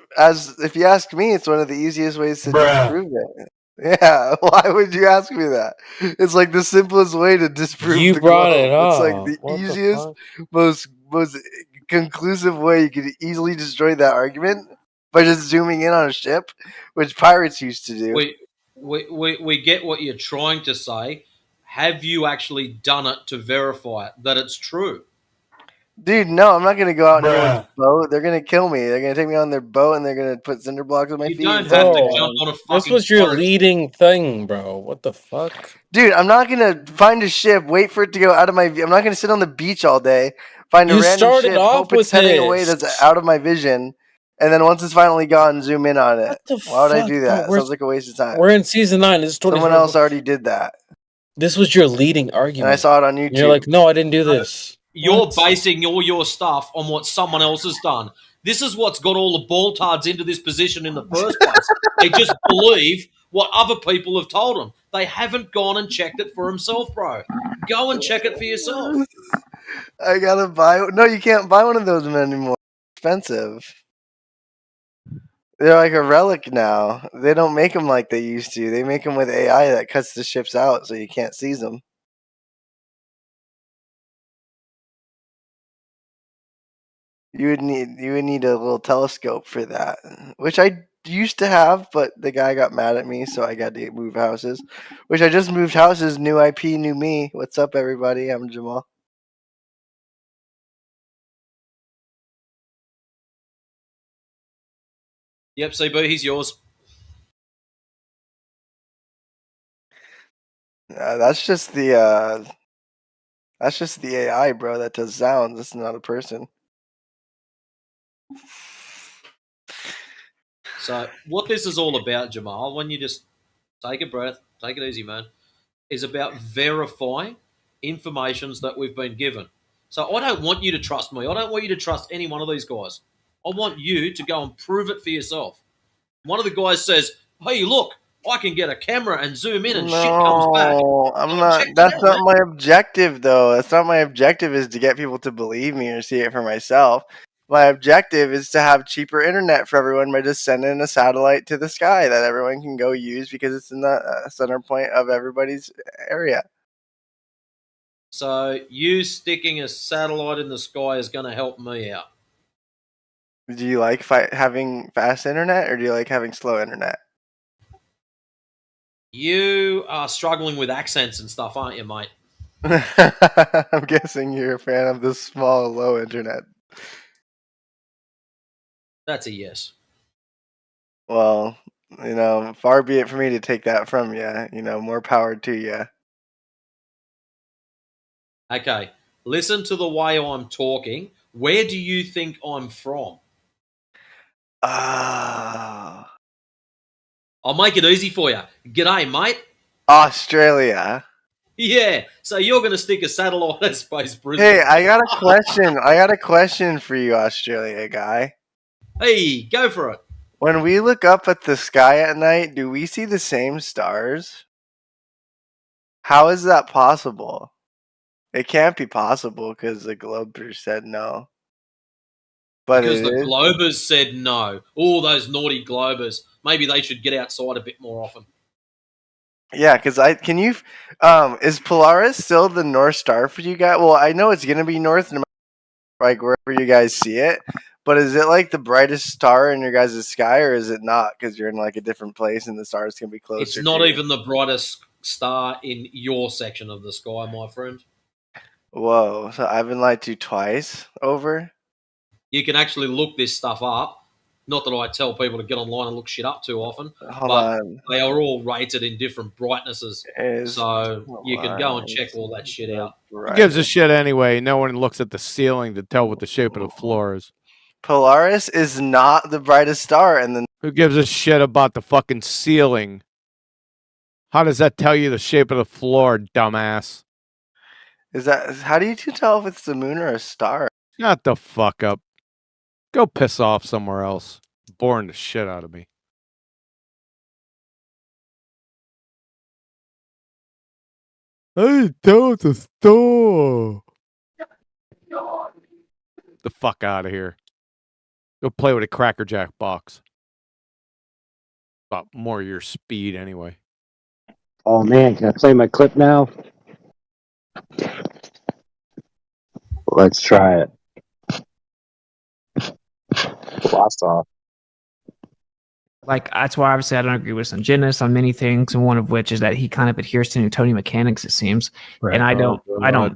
if you ask me, it's one of the easiest ways to disprove it. Yeah, why would you ask me that? It's like the simplest way to disprove You the brought globe. it It's like up. the What the easiest, fuck? most conclusive way you could easily destroy that argument by just zooming in on a ship, which pirates used to do. We get what you're trying to say. Have you actually done it to verify it, that it's true? Dude, no, I'm not gonna go out in anyone's boat. They're gonna kill me. They're gonna take me on their boat and they're gonna put cinder blocks on my feet. Don't And set have me to Bro, jump down. on a this fucking was your pirate. leading thing, bro. What the fuck? Dude, I'm not gonna find a ship, wait for it to go out of my view. I'm not gonna sit on the beach all day, find a You random started ship, off hope it's with heading away this. that's out of my vision, and then once it's finally gone, zoom in on it. What the Why would I fuck, do bro? that? Sounds like a waste of time. We're in season 9. This is Someone 2024. else already did that, This was your leading and I argument. saw it on And you're YouTube. like, no, I didn't do this. You're What? basing all your stuff on what someone else has done. This is what's got all the baltards into this position in the first place. They just believe what other people have told them. They haven't gone and checked it for himself, bro. Go and check it for yourself. I gotta buy. No, you can't buy one of those anymore. Expensive. They're like a relic now. They don't make them like they used to. They make them with AI that cuts the ships out so you can't seize them. You would need a little telescope for that, which I used to have, but the guy got mad at me, so I got to move houses. Which I just moved houses, new IP, new me. What's up, everybody? I'm Jamal. Yep, CB, he's yours. That's just the AI, bro. That does sounds. It's not a person. So, what this is all about, Jamal, when you just take a breath, take it easy, man, is about verifying informations that we've been given. So, I don't want you to trust me. I don't want you to trust any one of these guys. I want you to go and prove it for yourself. One of the guys says, hey, look, I can get a camera and zoom in and shit comes back. No, I'm not. That's not my objective, though. That's not my objective. Is to get people to believe me or see it for myself. My objective is to have cheaper internet for everyone by just sending a satellite to the sky that everyone can go use because it's in the center point of everybody's area. So, you sticking a satellite in the sky is going to help me out. Do you like having fast internet or do you like having slow internet? You are struggling with accents and stuff, aren't you, mate? I'm guessing you're a fan of the small, low internet. That's a yes. Well, far be it for me to take that from you. More power to you. Okay, listen to the way I'm talking. Where do you think I'm from? Ah. I'll make it easy for you. G'day, mate. Australia. Yeah, so you're going to stick a satellite at Space Brisbane. Hey, I got a question. I got a question for you, Australia guy. Hey, go for it. When we look up at the sky at night, do we see the same stars? How is that possible? It can't be possible because the Globers said no. But because it the is. Globers said no. All those naughty Globers. Maybe they should get outside a bit more often. Yeah, because is Polaris still the North Star for you guys? Well, I know it's gonna be north, no matter, like wherever you guys see it. But is it like the brightest star in your guys' sky, or is it not? Because you're in like a different place, and the stars can be closer. It's not even the brightest star in your section of the sky, my friend. Whoa! So I've been lied to twice over. You can actually look this stuff up. Not that I tell people to get online and look shit up too often, Hold but on. they are all rated in different brightnesses. So you can go and check all that shit out. Who gives a shit anyway? No one looks at the ceiling to tell what the shape of the floor is. Polaris is not the brightest star, and then Who gives a shit about the fucking ceiling? How does that tell you the shape of the floor, dumbass? how do you tell if it's the moon or a star? Shut the fuck up. Go piss off somewhere else. Boring the shit out of me. I tell the star. The fuck out of here. Go play with a Cracker Jack box. About more your speed anyway. Oh man, can I play my clip now? Let's try it. Blast off. Like, that's why obviously I don't agree with Sanjinis on many things, and one of which is that he kind of adheres to Newtonian mechanics, it seems. Right. And I don't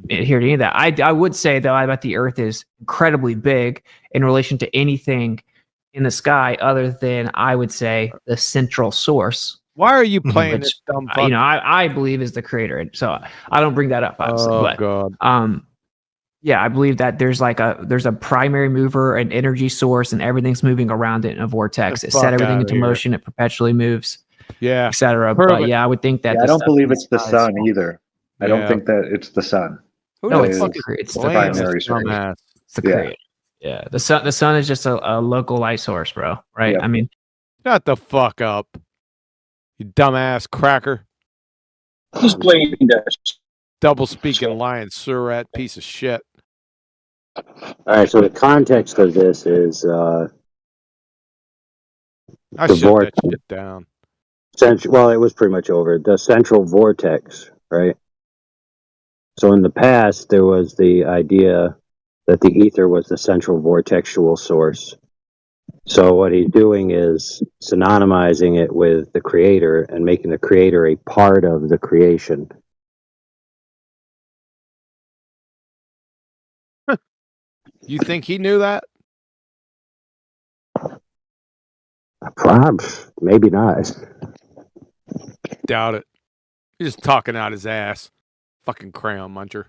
adhere to any of that. I would say though, I bet the Earth is incredibly big in relation to anything in the sky other than, I would say, the central source. Why are you playing which, this dumb fuck? I believe is the creator. So I don't bring that up, obviously. Oh, but, God. yeah, I believe that there's a primary mover, an energy source, and everything's moving around it in a vortex. It set everything into motion. It perpetually moves. Yeah, etc. But yeah, I would think that. Yeah, I don't believe it's the sun either. I don't think that it's the sun. No, it's the primary source. It's the creator. Yeah, the sun is just a local light source, bro. Right? Yep. I mean, shut the fuck up, you dumbass cracker. Who's playing that? Double speaking lying surrat piece of shit. All right, so the context of this is I the shut vortex. that shit down. Well, it was pretty much over. The central vortex, right? So in the past, there was the idea that the ether was the central vortexual source. So what he's doing is synonymizing it with the creator and making the creator a part of the creation. You think he knew that? Perhaps, maybe not. Doubt it. He's just talking out his ass. Fucking crayon muncher.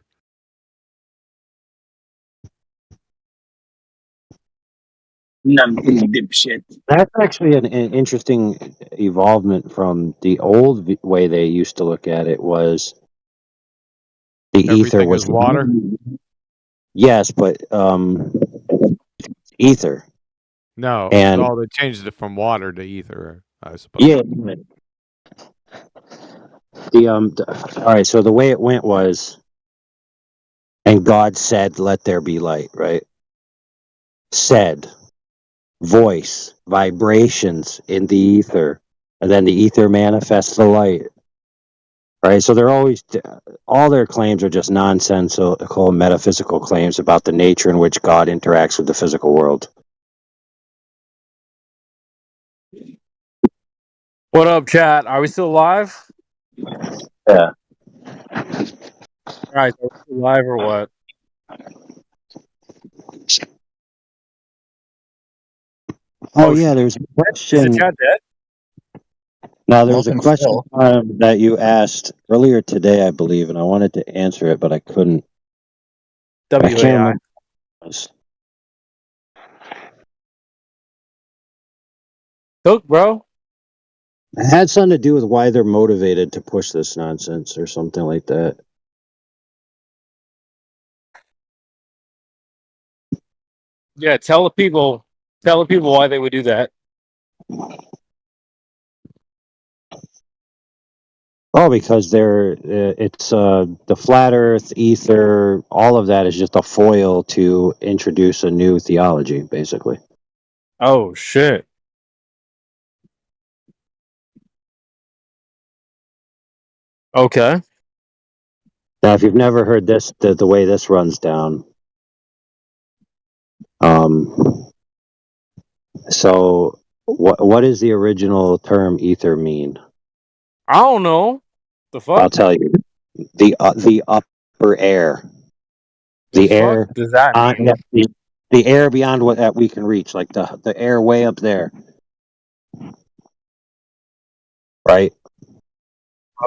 Dipshit. That's actually an interesting evolvement from the old way they used to look at it. Was the ether was water? Yes, but ether. No, And they changed it from water to ether, I suppose. yeah. All right, so the way it went was, and God said, "Let there be light." Right? Said, voice, vibrations in the ether, and then the ether manifests the light. Right? So they're always all their claims are just nonsensical metaphysical claims about the nature in which God interacts with the physical world. What up, chat? Are we still live? Yeah. All right, are we still live or what? Oh yeah, there's a question. Is the chat dead? Now there was a Welcome question that you asked earlier today, I believe, and I wanted to answer it, but I couldn't. I can't WAI. remember. Cook, bro. It had something to do with why they're motivated to push this nonsense or something like that. Yeah, tell the people why they would do that. Oh, because it's the flat Earth, ether, all of that is just a foil to introduce a new theology, basically. Oh shit. Okay. Now, if you've never heard this, the way this runs down, so what does the original term ether mean? I don't know. The fuck? I'll tell you. The upper air. The fuck air does that mean? The air beyond what that we can reach, like the air way up there, right?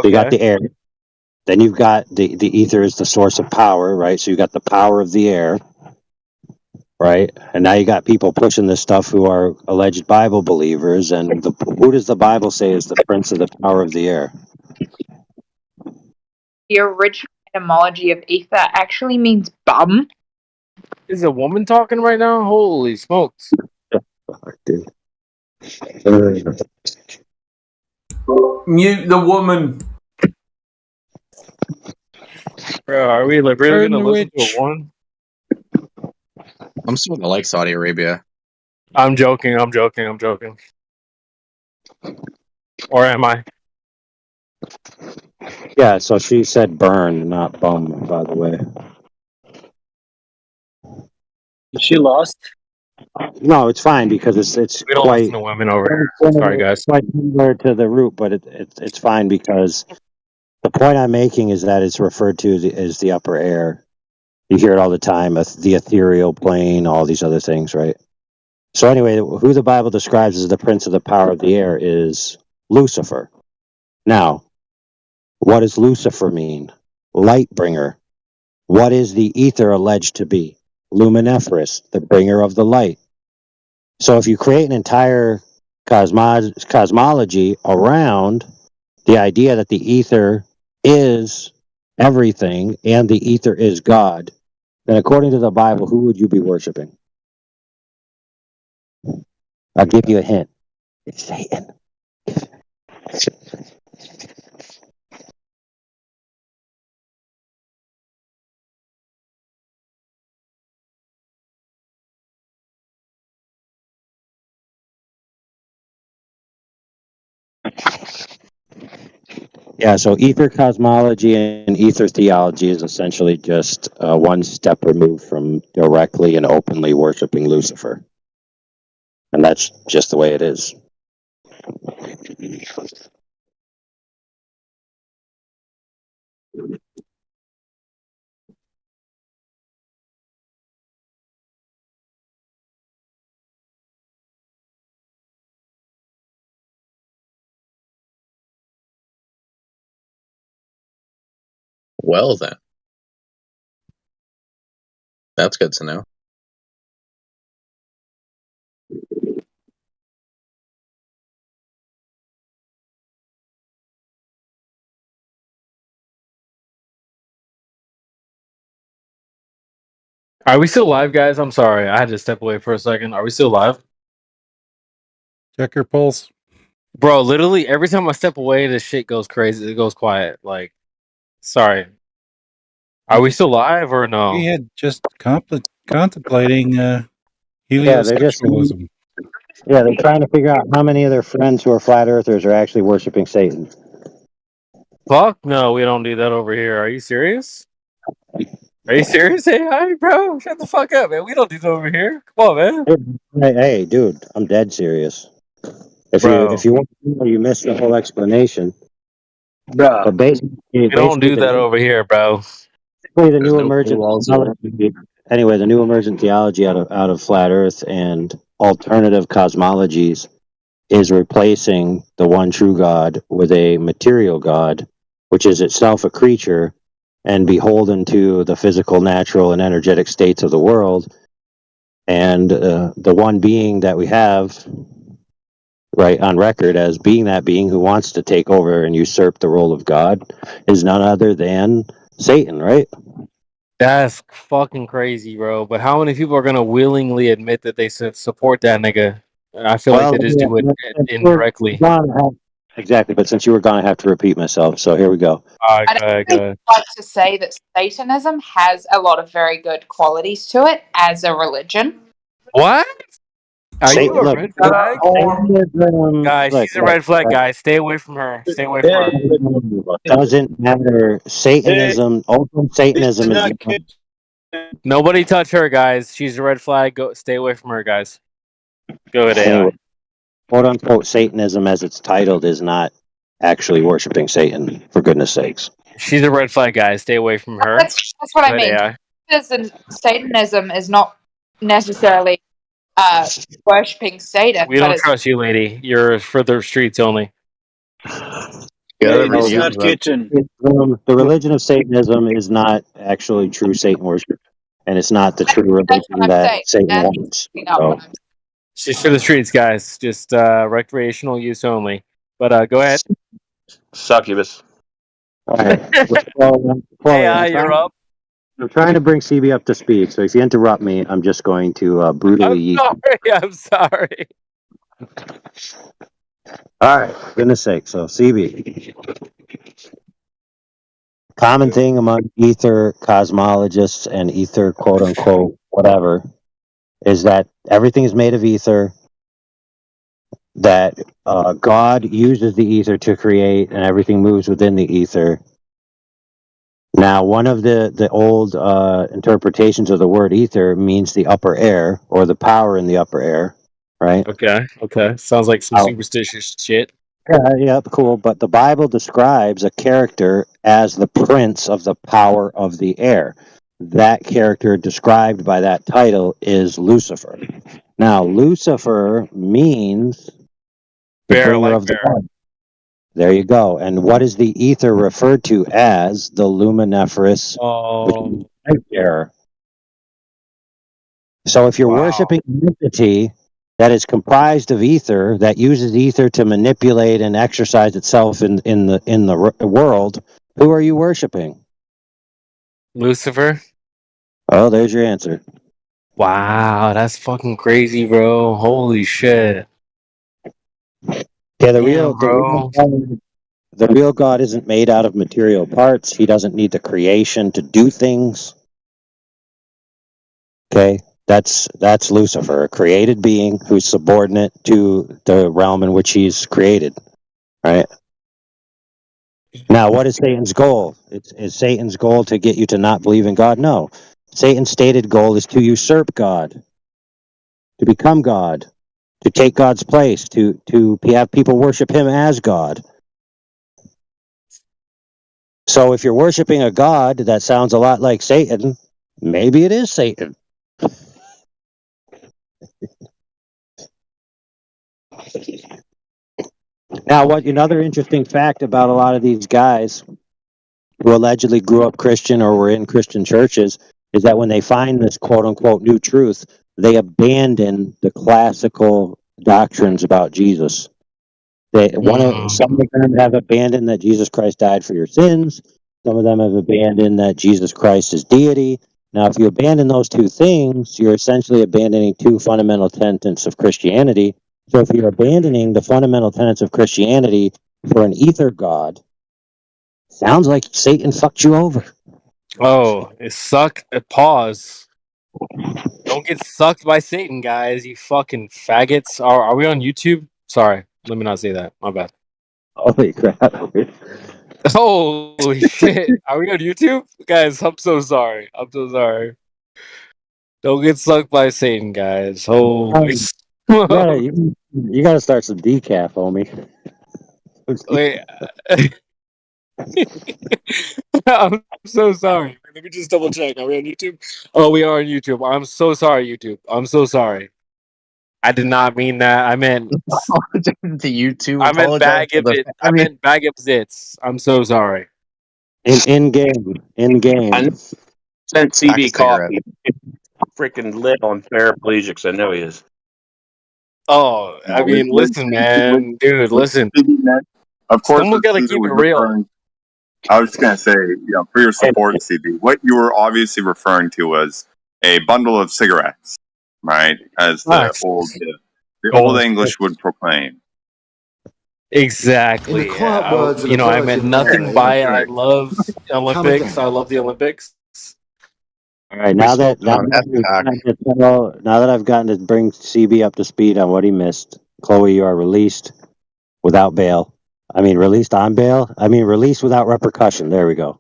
So you got Okay. the air. Then you've got the ether is the source of power, right? So you got the power of the air, right? And now you got people pushing this stuff who are alleged Bible believers. And who does the Bible say is the prince of the power of the air? The original etymology of ether actually means bum. Is a woman talking right now? Holy smokes. Fuck, dude. Mute the woman. Bro, are we like really Burn gonna the listen to a witch. woman? I'm starting to like Saudi Arabia. I'm joking. Or am I? Yeah, so she said burn, not bum, by the way. She lost. No, it's fine because it's We don't listen quite to women over here. Sorry, guys. quite similar to the root, but it's fine because the point I'm making is that it's referred to as the upper air. You hear it all the time, the ethereal plane, all these other things, right? So anyway, who the Bible describes as the prince of the power of the air is Lucifer. Now, what does Lucifer mean? Light bringer. What is the ether alleged to be? Luminiferous, the bringer of the light. So if you create an entire cosmology around the idea that the ether is everything and the ether is God, then according to the Bible, who would you be worshiping? I'll give you a hint. It's Satan. Yeah, so ether cosmology and ether theology is essentially just one step removed from directly and openly worshiping Lucifer. And that's just the way it is. Well then, that's good to know. Are we still live, guys? I'm sorry. I had to step away for a second. Are we still live? Check your pulse. Bro, literally every time I step away, this shit goes crazy. It goes quiet. Like, sorry. Are we still live or no? We had just contemplating Yeah, heliosexualism. they're trying to figure out how many of their friends who are flat earthers are actually worshiping Satan. Fuck no, we don't do that over here. Are you serious? Are you serious? Hey, hi, bro. Shut the fuck up, man. We don't do that over here. Come on, man. Hey, dude, I'm dead serious. If Bro. you want to know, you missed the whole explanation. Bruh. But basically, We don't do that over here, bro. the new emergent theology, anyway, the new emergent theology out of flat Earth and alternative cosmologies is replacing the one true God with a material God, which is itself a creature and beholden to the physical, natural, and energetic states of the world. And the one being that we have, right, on record as being that being who wants to take over and usurp the role of God is none other than Satan, right? That's fucking crazy, bro. But how many people are gonna willingly admit that they support that nigga? I feel like they just do it indirectly. Exactly, but since you were gone, I have to repeat myself. So here we go. All right, I'd like to say that Satanism has a lot of very good qualities to it as a religion. What? Are you a Look, red flag? Guys, she's a red flag, guys. Stay away from her. Stay away from her. Doesn't matter. Satanism, open Satanism is. Nobody touch her, guys. She's a red flag. Go, stay away from her, guys. Go ahead, AI. Anyway, quote unquote Satanism, as it's titled, is not actually worshiping Satan. For goodness sakes. She's a red flag, guys. Stay away from her. That's what I Go mean. ahead, AI. Satanism is not necessarily worshipping Satan. We don't trust you, lady. You're for the streets only. Hey, this is not kitchen. The religion of Satanism is not actually true Satan worship, and it's not the true religion that Satan wants. So. She's for the streets, guys. Just recreational use only. But go ahead. Succubus. All right. Well, Chloe, You're up. I'm trying to bring CB up to speed, so if you interrupt me, I'm just going to brutally I'm sorry. All right, for goodness sake. So, CB. Common thing among ether cosmologists and ether quote unquote whatever is that everything is made of ether, that God uses the ether to create, and everything moves within the ether. Now, one of the old interpretations of the word ether means the upper air or the power in the upper air, right? Okay. Sounds like some superstitious shit. Yeah, cool. But the Bible describes a character as the prince of the power of the air. That character described by that title is Lucifer. Now, Lucifer means the bringer of the light. There you go. And what is the ether referred to as? The luminiferous light bearer. So if you're worshiping an entity that is comprised of ether, that uses ether to manipulate and exercise itself in the world, who are you worshiping? Lucifer. Oh, there's your answer. Wow, that's fucking crazy, bro. Holy shit. Yeah, the real God isn't made out of material parts. He doesn't need the creation to do things. Okay, that's Lucifer, a created being who's subordinate to the realm in which he's created. Right. Now, what is Satan's goal? Is Satan's goal to get you to not believe in God? No. Satan's stated goal is to usurp God, to become God, to take God's place, to have people worship him as God. So if you're worshiping a God that sounds a lot like Satan, maybe it is Satan. Now, another interesting fact about a lot of these guys who allegedly grew up Christian or were in Christian churches is that when they find this quote unquote new truth, they abandon the classical doctrines about Jesus. Some of them have abandoned that Jesus Christ died for your sins. Some of them have abandoned that Jesus Christ is deity. Now, if you abandon those two things, you're essentially abandoning two fundamental tenets of Christianity. So if you're abandoning the fundamental tenets of Christianity for an ether god, sounds like Satan fucked you over. Oh, it sucked. Pause. Don't get sucked by Satan, guys. You fucking faggots. Are we on YouTube? Sorry, let me not say that. My bad. Holy crap. Holy shit. Are we on YouTube? Guys, I'm so sorry. Don't get sucked by Satan, guys. Holy You gotta start some decaf, homie. Wait. I'm so sorry. Let me just double check. Are we on YouTube? Oh, we are on YouTube. I'm so sorry, YouTube. I'm so sorry. I did not mean that. I meant to YouTube. I meant bag of it. I meant bag of zits. I'm so sorry. In game. I sent CB coffee. Freaking lit on paraplegics. I know he is. Oh, I mean, listen, man, dude, listen. Of course, Someone gotta keep it real. I was just gonna say, for your support, CB, what you were obviously referring to was a bundle of cigarettes, right? As the old English would proclaim. Exactly. I meant nothing by it. I love Olympics. I love the Olympics. All right, now that I've gotten to bring CB up to speed on what he missed, Chloe, you are released without bail. I mean, released on bail. I mean, released without repercussion. There we go.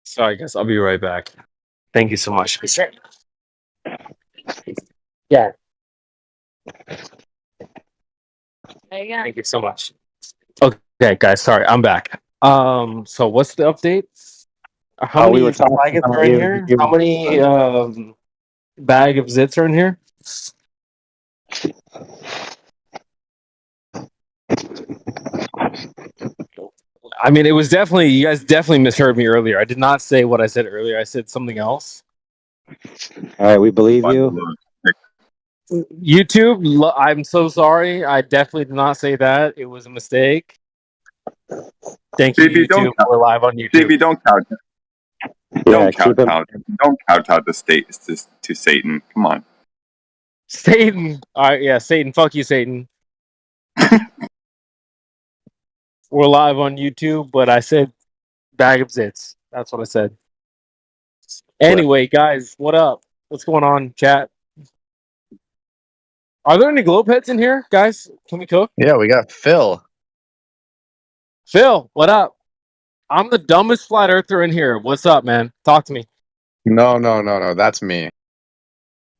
Sorry, guys. I'll be right back. Thank you so much. Yeah. Thank you so much. Okay. Okay, guys, sorry, I'm back. So what's the update? How We were many talking faggots about are in here? How many bag of zits are in here? I mean, it was definitely, you guys definitely misheard me earlier. I did not say what I said earlier. I said something else. All right, we believe you. YouTube, I'm so sorry. I definitely did not say that. It was a mistake. Thank you, CB, YouTube. We're live on YouTube. CB, don't count. Don't kowtow. Don't kowtow the state to Satan. Come on. Satan. All right, yeah, Satan. Fuck you, Satan. We're live on YouTube, but I said bag of zits. That's what I said. Anyway, guys, what up? What's going on, chat? Are there any globe heads in here, guys? Can we cook? Yeah, we got Phil. Phil, what up? I'm the dumbest flat earther in here. What's up, man? Talk to me. No. That's me.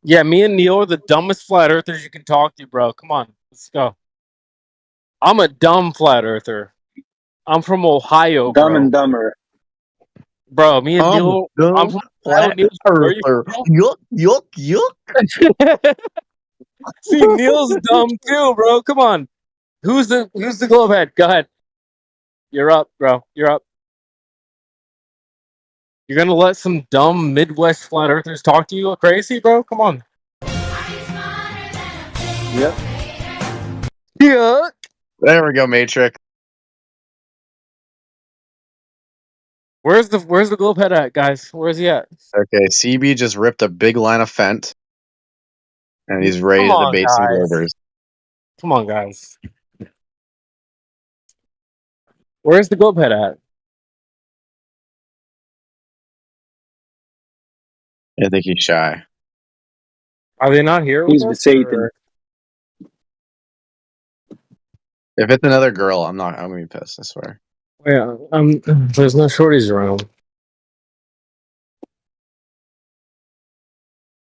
Yeah, me and Neil are the dumbest flat earthers you can talk to, bro. Come on, let's go. I'm a dumb flat earther. I'm from Ohio, bro. Dumb and Dumber. Bro, me and Neil. I'm from Ohio. Neil, where are you from? Yuck. See, Neil's dumb too, bro. Come on. Who's the globe head? Go ahead. You're up, bro. You're up. You're gonna let some dumb Midwest flat earthers talk to you crazy, bro? Come on. Yep. Yeah. There we go, Matrix. Where's the globe head at, guys? Where's he at? Okay, CB just ripped a big line of fent, and he's ready Come to on, debate some guys. glovers. Come on, guys. Where's the globe head at? I think he's shy. Are they not here He's with with us? Satan. Or... If it's another girl, I'm gonna be pissed, I swear. Yeah, there's no shorties around.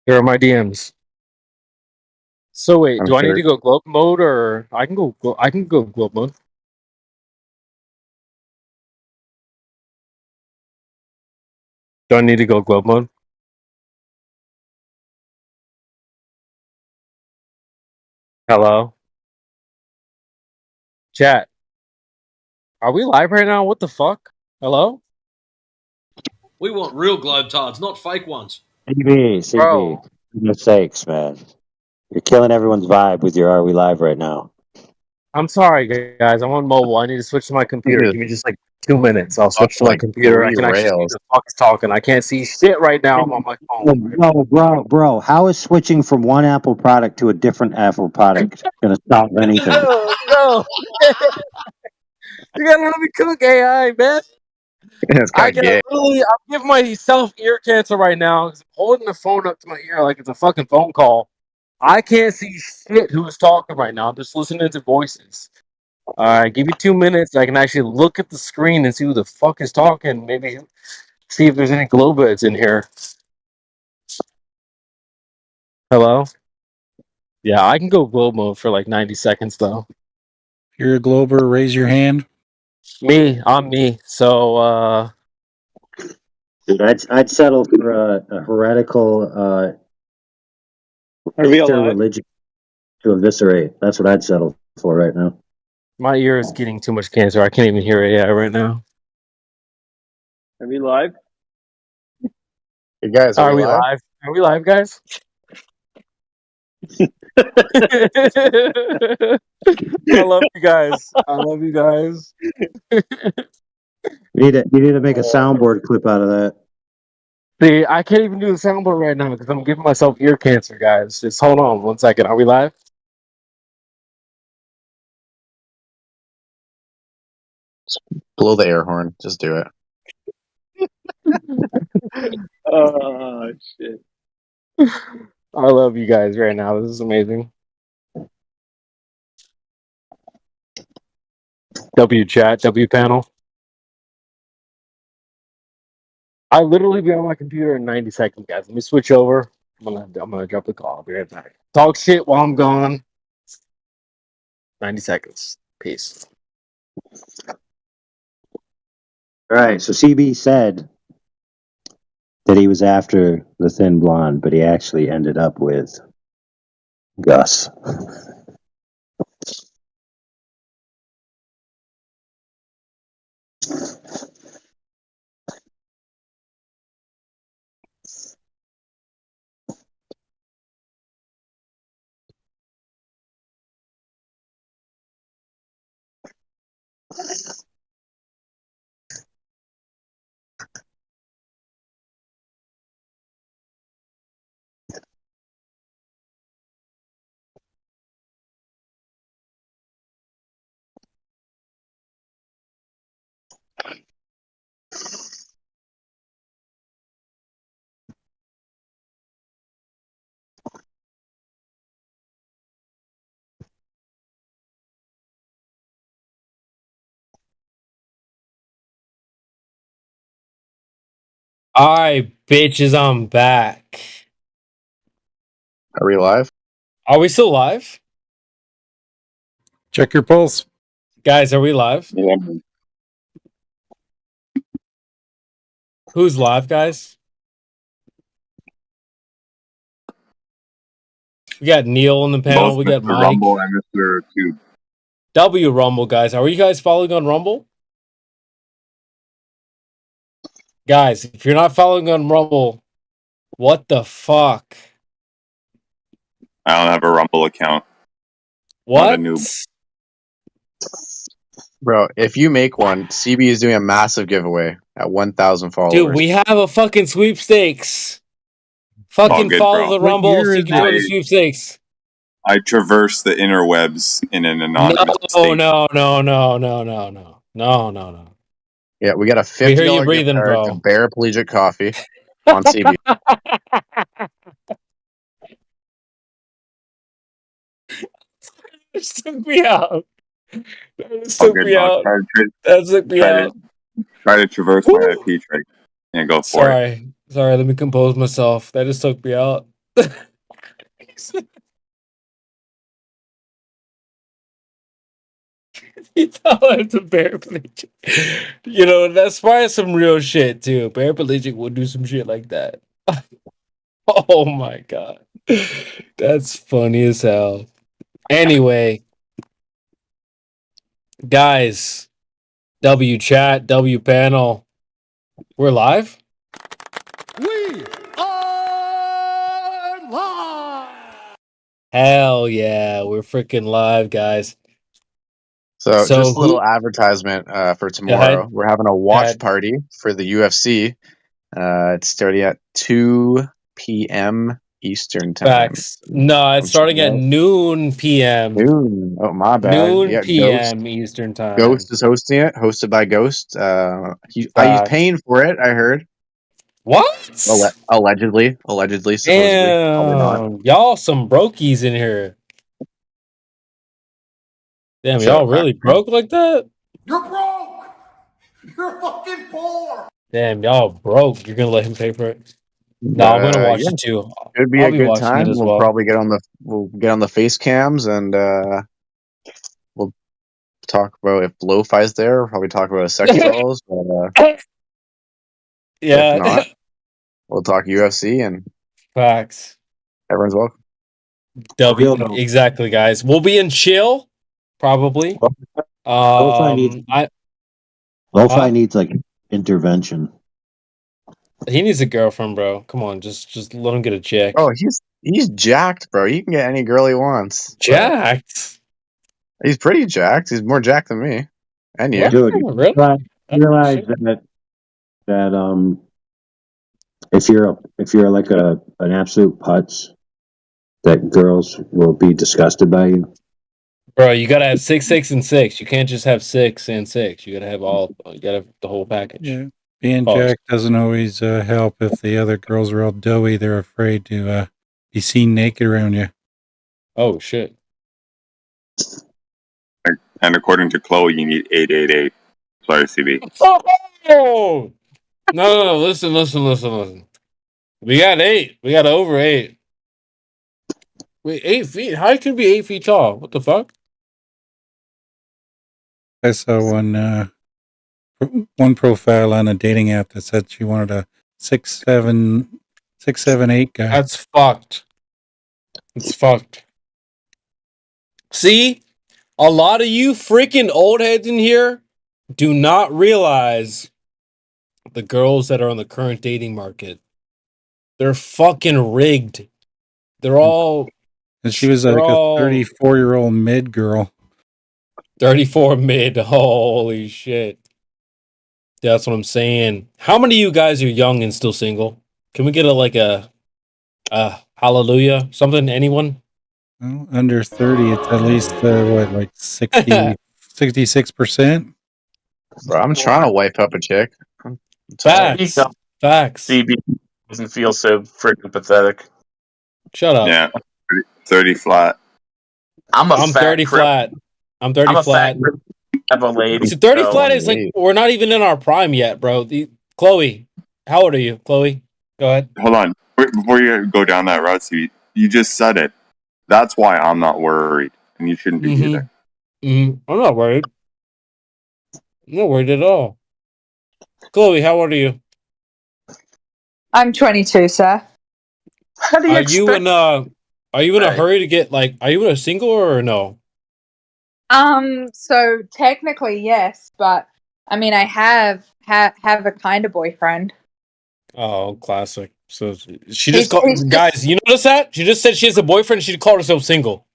Here are my DMs. So wait, I'm do I need sure. to go globe mode or I can go globe mode? Do I need to go globe mode? Hello? Chat. Are we live right now? What the fuck? Hello? We want real globetards, not fake ones. CB, Bro. for goodness sakes, man. You're killing everyone's vibe with your Are We Live right now. I'm sorry, guys. I'm on mobile. I need to switch to my computer. Give me just like 2 minutes. I'll switch to my Like computer. I 3 can actually see rails. the fuck is talking. I can't see shit right now. I'm on my phone. Bro, how is switching from one Apple product to a different Apple product going to stop anything? No. You gotta let me cook, AI, man. It's I'm kind of gay. giving myself ear cancer right now because I'm holding the phone up to my ear like it's a fucking phone call. I can't see shit who's talking right now. I'm just listening to voices. Alright, give me 2 minutes. I can actually look at the screen and see who the fuck is talking. Maybe see if there's any glowbirds in here. Hello? Yeah, I can go glow mode for like 90 seconds though. If you're a glober, raise your hand. I'm me. So, Dude, I'd settle for a heretical religion to eviscerate. That's what I'd settle for right now. my ear is getting too much cancer. I can't even hear AI right now. Are we live? Hey guys, Are we live? Are we live, guys? I love you guys. I love you guys. You need to make a soundboard clip out of that. See, I can't even do the soundboard right now because I'm giving myself ear cancer, guys. Just hold on 1 second. Are we live? Blow the air horn. Just do it. Oh, shit. I love you guys right now. This is amazing. W chat, W panel. I literally be on my computer in 90 seconds, guys. Let me switch over. I'm gonna drop the call. I'll be right back. Talk shit while I'm gone. 90 seconds. Peace. All right, so CB said that he was after the thin blonde, but he actually ended up with Gus. Alright, bitches, I'm back. Are we live? Are we still live? Check your pulse. Guys, are we live? Yeah. Who's live, guys? We got Neil on the panel. Both We got Mr. Mike. Rumble and Mr. Tube. W Rumble, guys. Are you guys following on Rumble? Guys, if you're not following on Rumble, what the fuck? I don't have a Rumble account. What? I'm a noob. Bro, if you make one, CB is doing a massive giveaway at 1,000 followers. Dude, we have a fucking sweepstakes. All Fucking good, follow bro. the What Rumble year so you is can join the it? sweepstakes. I traverse the interwebs in an No, anonymous no, state. no, no, no, no, no. Yeah, we got a We hear you $50 gift breathing, card to bro. Bear Collegiate Coffee on CB. That just took me out. That just All took good, me dog. out. That took me out. Try to traverse my IP trick and go for it. Sorry, let me compose myself. That just took me out. You thought it's a paraplegic. You know, that's probably some real shit too. Paraplegic would do some shit like that. Oh my god. That's funny as hell. Anyway, guys, W chat, W panel. We're live? We are live! Hell yeah, we're freaking live, guys. So just a little who advertisement for Go ahead. tomorrow. We're having a watch party for the UFC. It's starting at 2 p.m. Eastern time. Facts. No, it's starting at noon PM. Noon. Oh, my bad. Noon Yeah, PM Eastern time. Ghost is hosting it, hosted by Ghost. He's paying for it, I heard. What? Allegedly, supposedly. Probably not. Damn, y'all some brokies in here. Damn, So, y'all really broke like that? You're broke! You're fucking poor! Damn, y'all broke. You're gonna let him pay for it? No, I'm gonna watch yeah. it too. It'd be I'll a be good watching it time. as We'll well. probably get on the face cams and we'll talk about if Lo-Fi's there. We'll probably talk about sex dolls. But, Yeah. If not, we'll talk UFC and Facts. everyone's welcome. Real though. Exactly, guys. We'll be in chill, probably. Lo-Fi needs like intervention. He needs a girlfriend, bro. Come on, just let him get a chick. Oh, he's jacked, bro. He can get any girl he wants. Jacked? He's pretty jacked. He's more jacked than me. And you. Dude, you Really? realize that if you're like an absolute putz, that girls will be disgusted by you. Bro, you gotta have 6, 6, and 6. You can't just have 6 and 6. You gotta have all. You gotta have the whole package. Yeah. Being Pause. Jack doesn't always help. If the other girls are all doughy, they're afraid to be seen naked around you. Oh shit! And according to Chloe, you need 888. Sorry, CB. Oh no! Listen. We got 8. We got over 8. Wait, 8 feet? How can it be 8 feet tall? What the fuck? I saw one profile on a dating app that said she wanted a 6'7", 8 guy. That's fucked. It's fucked. See, a lot of you freaking old heads in here do not realize the girls that are on the current dating market. They're fucking rigged. They're all. And she was like a 34-year-old mid girl. 34 mid. Holy shit. That's what I'm saying. How many of you guys are young and still single? Can we get a hallelujah? Something? Anyone? Well, under 30, it's at least, like 60, 66%? Bro, I'm trying to wipe up a chick. Facts. Facts. CB doesn't feel so freaking pathetic. Shut up. Yeah, 30 flat. I'm 30 flat. I'm 30 flat. Have a lady. See, 30 flat is like, we're not even in our prime yet, bro. Chloe, how old are you? Chloe, go ahead. Hold on. Before you go down that route, Stevie, you just said it. That's why I'm not worried, and you shouldn't be either. I'm not worried. I'm not worried at all. Chloe, how old are you? I'm 22, sir. How do Are you in a hurry to get, like, are you in a single or no? So technically yes, but I mean I have a kind of boyfriend. Oh, classic. So she just called, guys, you notice that? She just said she has a boyfriend and she called herself single.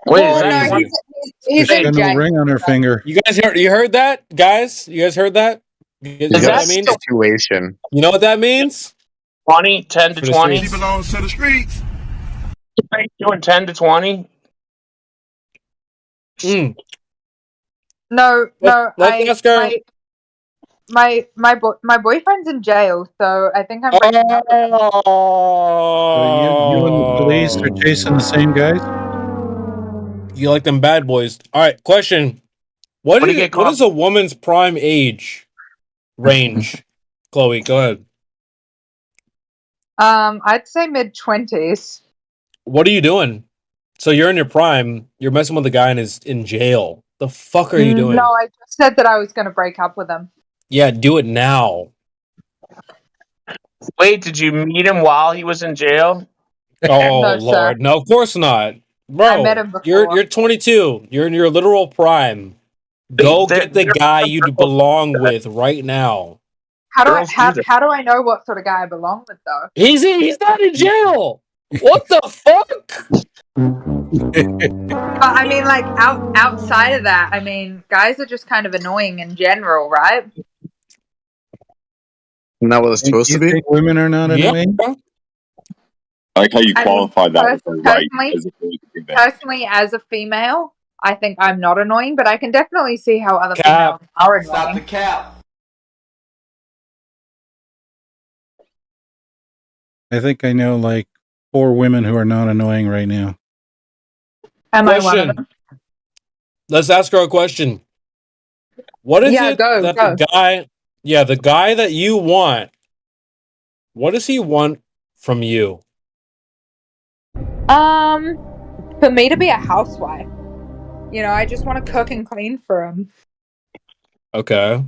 Wait, well, no, he's She's got no ring on her finger. You guys heard that, guys? You guys heard that? You know what that means? Situation. You know what that means? 20, 10 to 20. She belongs to the streets. Doing 10 to 20. No, let's ask her. My boyfriend's in jail, so I think I'm breaking up with him. So you and the police are chasing the same guys? You like them bad boys. All right, question. What is a woman's prime age range? Chloe, go ahead. I'd say mid-20s. What are you doing? So you're in your prime, you're messing with a guy and is in jail. The fuck are you doing? No, I just said that I was going to break up with him. Yeah, do it now. Wait, did you meet him while he was in jail? Oh, No, Lord. sir. No, of course not. Bro, I met him before. You're 22. You're in your literal prime. Go get the guy you belong with right now. How do I know what sort of guy I belong with though? He's not in jail. What the fuck? I mean, like outside of that, I mean, guys are just kind of annoying in general, right? Isn't that what it's supposed to You be? think women are not annoying? I like how you qualify that with the right. Personally, as a female, I think I'm not annoying, but I can definitely see how other females are annoying. Stop the cap. I think I know like 4 women who are not annoying right now. Am I one of them? Let's ask her a question. What is it that the guy that you want, what does he want from you? For me to be a housewife. You know, I just want to cook and clean for him. Okay.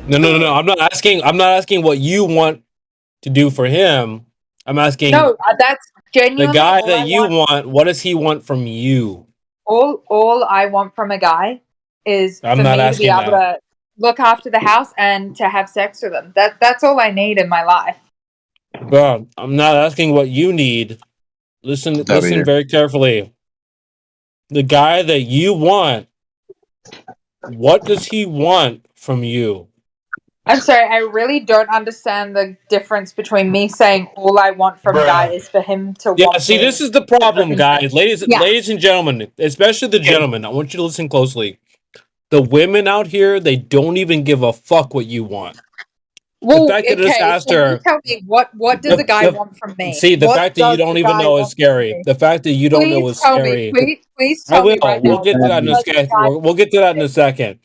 No. I'm not asking what you want to do for him. I'm asking. No, that's genuinely the guy that you want. What does he want from you? All I want from a guy is I'm for not me to asking be able to look after the house and to have sex with him. That's all I need in my life. Bro, I'm not asking what you need. Listen very carefully. The guy that you want, what does he want from you? I'm sorry, I really don't understand the difference between me saying all I want from a guy is for him to want See, me. this is the problem, guys. Ladies and gentlemen, especially the gentlemen, I want you to listen closely. The women out here, they don't even give a fuck what you want. Well, the fact that I just asked her, tell me what does a guy want from me? See, the What fact that you don't even know is scary. The fact that you don't know is scary. Please tell me right We'll now. get to that in a second. We'll get to that in a second.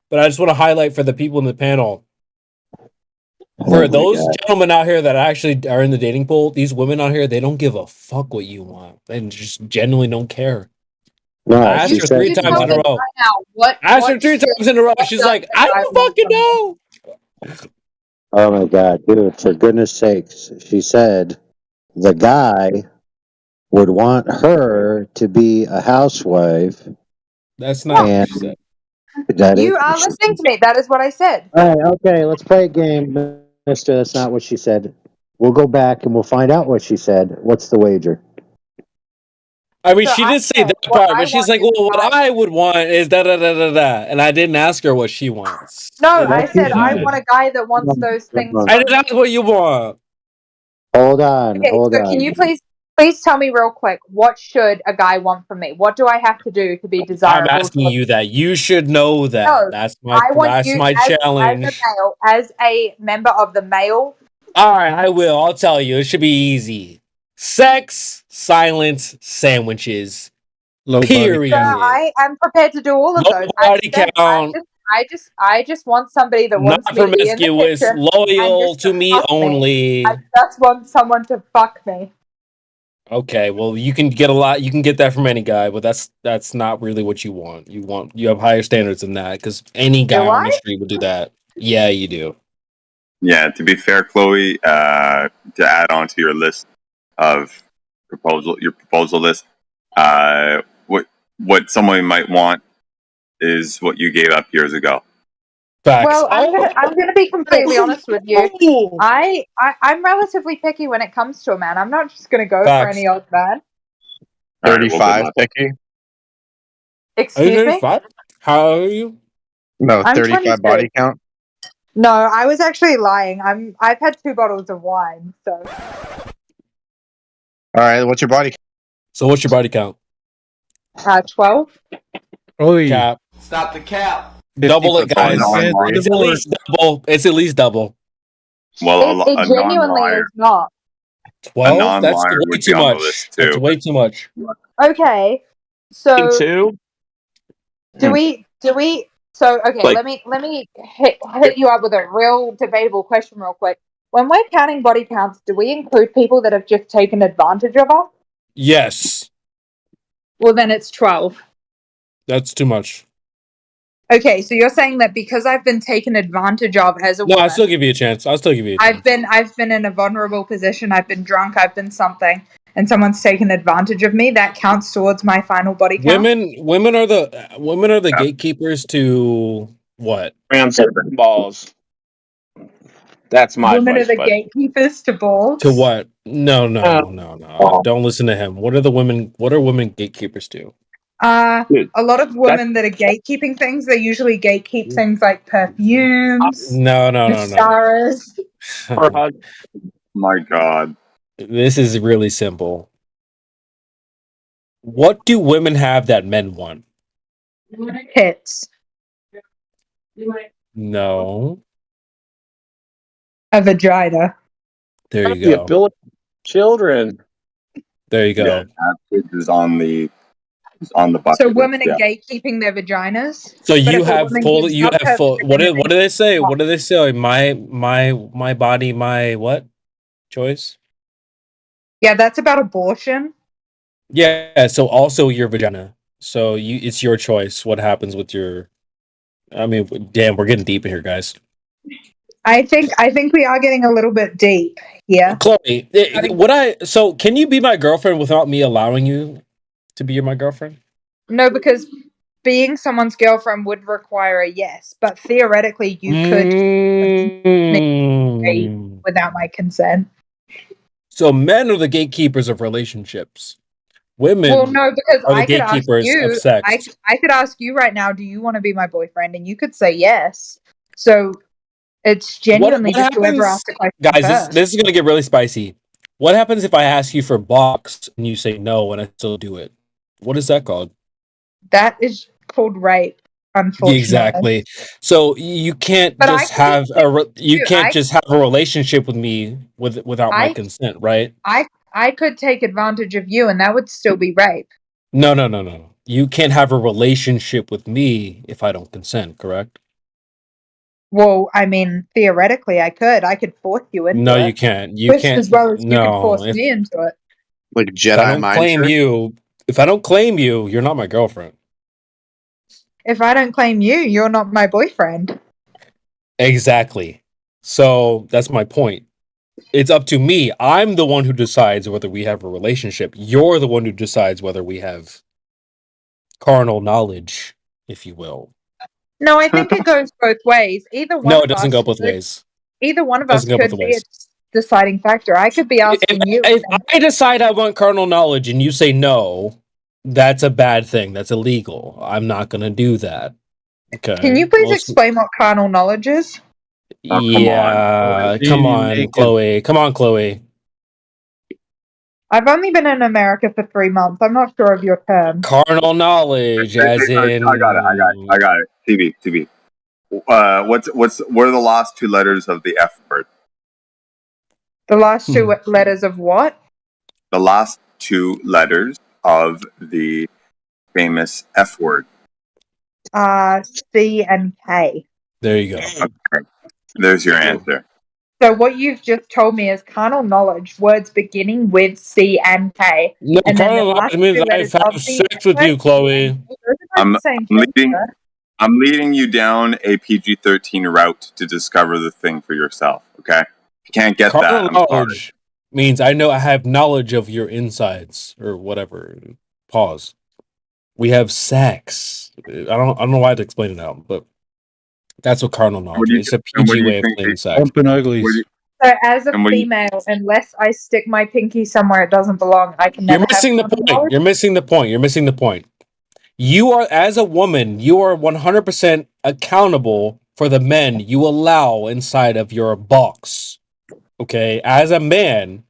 But I just want to highlight for the people in the panel. For those gentlemen out here that actually are in the dating pool, these women out here, they don't give a fuck what you want. They just genuinely don't care. No, I asked her 3 times in a row. Right now, I asked her 3 times in a row. She's like, I don't fucking know. Oh my God, dude! For goodness sakes, she said the guy would want her to be a housewife. That's not what she And said. that is You are what she listening said. to me. That is what I said. All right, okay, let's play a game, Mister. That's not what she said. We'll go back and we'll find out what she said. What's the wager? I mean, So she I did say said, that what part, I but she's want like, is well, what I. I would want is da da da da da, and I didn't ask her what she wants. No, And I said I want a guy that wants those things I from didn't me. ask what you want. Hold on, Okay, hold so can you on. please tell me real quick, what should a guy want from me? What do I have to do to be I'm desirable asking to you that. You should know that. No, I want That's you my as a challenge. male, as a member of the male. All right, I will. I'll tell you. It should be easy. Sex, silence, sandwiches. Low body So count. Period. I am prepared to do all of Low those. I body said count. I just want somebody that Not wants me to be in the promiscuous. kitchen and Loyal just to to me fuck me. I only. just want someone to fuck me. Okay, well, you can get a lot. You can get that from any guy, but that's not really what you want. You have higher standards than that because any guy Do on the I? street would do that. Yeah, you do. Yeah, to be fair, Chloe, to add on to your list of your proposal list, what someone might want is what you gave up years ago. Facts. Well, I'm gonna be completely honest with you. I'm relatively picky when it comes to a man. I'm not just gonna go for Facts. any old man. All right, well, good 35 luck. picky? Are you Excuse me? 35? How old are you? No, I'm 35 22. body count. No, I was actually lying. I've had 2 bottles of wine, so All right, what's your body count? So what's your body count? 12. Oi. Cap. Stop the cap. 50 Double it, for guys. Conrad. It's at least double. It's at least double. Well, It a genuinely non-liar, is not. 12? That's a non-liar way would be too on the much. list That's too. way too much. Okay. So Two? do we so okay, Like- let me hit you up with a real debatable question real quick. When we're counting body counts, do we include people that have just taken advantage of us? Yes. Well, then it's 12. That's too much. Okay, so you're saying that because I've been taken advantage of as a No, I'll woman, still give you a chance. I'll still give you a chance. I've been in a vulnerable position, I've been drunk, I've been something, and someone's taken advantage of me, that counts towards my final body count? Women are the gatekeepers to what? Round serpent balls. That's my Women are advice, the but gatekeepers to balls? To what? No. Don't listen to him. What are women gatekeepers to? Dude, A lot of women that are gatekeeping things, they usually gatekeep things like perfumes, No. mascaras. My God. This is really simple. What do women have that men want? Hits. No. A vagina. There you the go. ability children. There you go. Yeah, have kids is on the bucket So list. women are Yeah. gatekeeping their vaginas. So But you if a have woman full. gives You up have her full. virginity, What do they say? What do they say? My body, my what? Choice. yeah, that's about abortion. Yeah. So also your vagina. So it's your choice. What happens with your? I mean, damn, we're getting deep in here, guys. I think we are getting a little bit deep here. Chloe, so can you be my girlfriend without me allowing you to be my girlfriend? No, because being someone's girlfriend would require a yes, but theoretically you could without my consent. So men are the gatekeepers of relationships. Women Well, no, because are the I could ask gatekeepers of you, sex. I could ask you right now, do you want to be my boyfriend? And you could say yes. So it's genuinely What just whoever happens, asked the question guys? first. This is gonna get really spicy. What happens if I ask you for box and you say no and I still do it? What is that called? That is called rape, unfortunately. Exactly. So you can't But just have just have a relationship with me without my consent, right? I could take advantage of you, and that would still be rape. No. You can't have a relationship with me if I don't consent, correct? Well, I mean, theoretically, I could force you into No, it. you can't. You Just can't. as well as you could No, force me into it. Like if I Jedi don't mind claim trick? you, If I don't claim you, you're not my girlfriend. If I don't claim you, you're not my boyfriend. Exactly. So that's my point. It's up to me. I'm the one who decides whether we have a relationship. You're the one who decides whether we have carnal knowledge, if you will. No, I think it goes both ways. Either one No, of it doesn't us go both could, ways. either one of us Doesn't go both could be a ways. deciding factor. I could be asking you. If I decide I want carnal knowledge and you say no, that's a bad thing. That's illegal. I'm not going to do that. Okay. Can you please explain what carnal knowledge is? Yeah, come on, Chloe. Come on, Chloe. I've only been in America for 3 months. I'm not sure of your term. Carnal knowledge, as in. I got it. TV. What are the last two letters of the F word? The last two letters of what? The last two letters of the famous F word. C and K. There you go. Okay. There's your answer. So what you've just told me is carnal knowledge, words beginning with C and K. No, and then the carnal last knowledge means two I've letters had of the sex with you, Chloe. I'm leading you down a PG-13 route to discover the thing for yourself. Okay, you can't get Carnal that. knowledge means I have knowledge of your insides or whatever. Pause. We have sex. I don't know why to explain it out, but that's what carnal knowledge is. It's a PG way of explaining sex. Bumping uglies. So as a female, unless I stick my pinky somewhere it doesn't belong, I can never You're missing the point. You're missing the point. You're missing the point. You are, as a woman, you are 100% accountable for the men you allow inside of your box. Okay? As a man,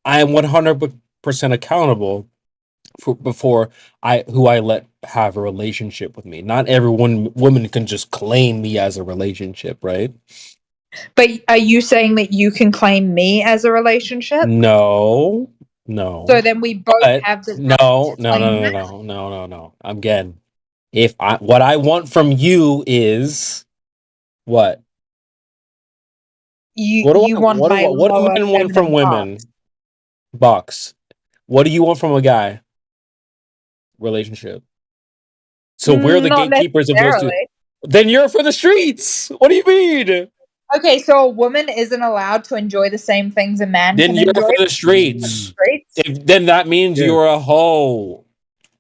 I am 100% accountable for who I let have a relationship with me. Not every woman can just claim me as a relationship, right? But are you saying that you can claim me as a relationship? No. So then we both have the No. Again, what I want from you is what? You want my what do men want from women? Box. What do you want from a guy? Relationship. So we're the gatekeepers of those two. Then you're for the streets. What do you mean? Okay, so a woman isn't allowed to enjoy the same things a man then can you're enjoy. For the streets. Then that means you're a hoe.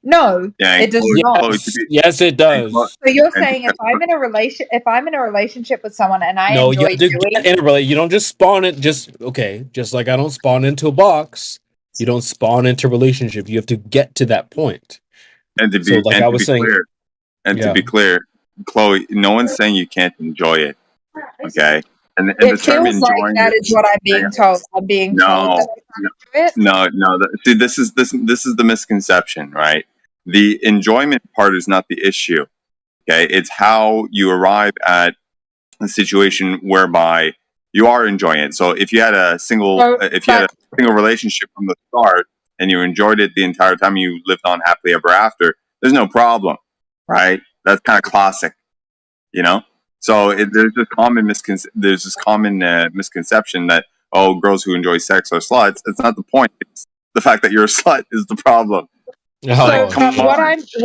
No, it does not. Yes, it does. So you're saying if I'm in a relationship with someone and I enjoy you have to get in a relationship. You don't just spawn it. Just like I don't spawn into a box. You don't spawn into a relationship. You have to get to that point. And to be clear, Chloe, no one's saying you can't enjoy it. Okay, and the term feels like enjoying that is what I'm being told. I'm being told that I can't enjoy it. See, this is the misconception, right? The enjoyment part is not the issue. Okay, it's how you arrive at a situation whereby you are enjoying it. So if you had a single relationship from the start and you enjoyed it the entire time, you lived on happily ever after, there's no problem, right? That's kind of classic, you know. So there's this common misconception that girls who enjoy sex are sluts. It's not the point. It's the fact that you're a slut is the problem. So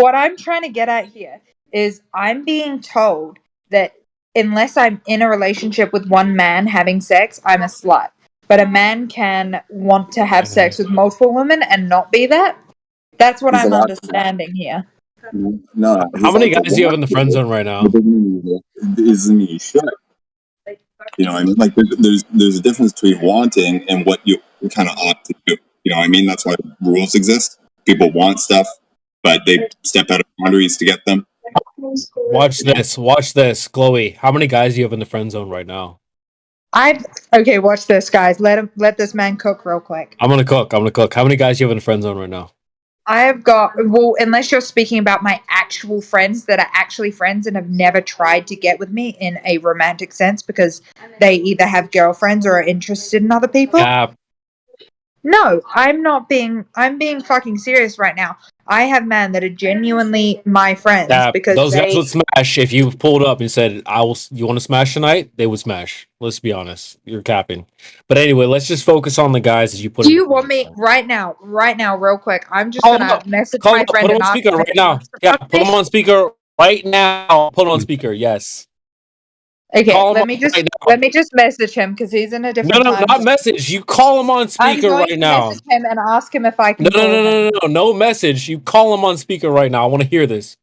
what I'm trying to get at here is I'm being told that unless I'm in a relationship with one man having sex, I'm a slut. But a man can want to have sex with multiple women and not be that. That's what I'm understanding here. No. How many guys do you have in the friend zone right now? Isn't me shit. You know what I mean? Like there's a difference between wanting and what you kind of ought to do. You know what I mean? That's why rules exist. People want stuff, but they step out of boundaries to get them. Watch this, Chloe. How many guys do you have in the friend zone right now? Okay, watch this, guys. Let this man cook real quick. I'm gonna cook. How many guys do you have in the friend zone right now? I have got, well, unless you're speaking about my actual friends that are actually friends and have never tried to get with me in a romantic sense because they either have girlfriends or are interested in other people. No, I'm being fucking serious right now. I have men that are genuinely my friends because those guys they. would smash if you pulled up and said, "I will." You want to smash tonight? They would smash. Let's be honest. You're capping. But anyway, let's just focus on the guys that you put. Do in you the want me right now, real quick? I'm just Call gonna message Call my him up. friend Put him and on ask speaker him if right he now. wants to Yeah, fuck put him me. on speaker right now. Put him on speaker. Yes. Okay, Call him let me up right just message him because he's in a No, different time not zone. message. You call him on I'm speaker going right to now. message him and ask him if I No, can call him. no message. You call him on speaker right now. I want to hear this.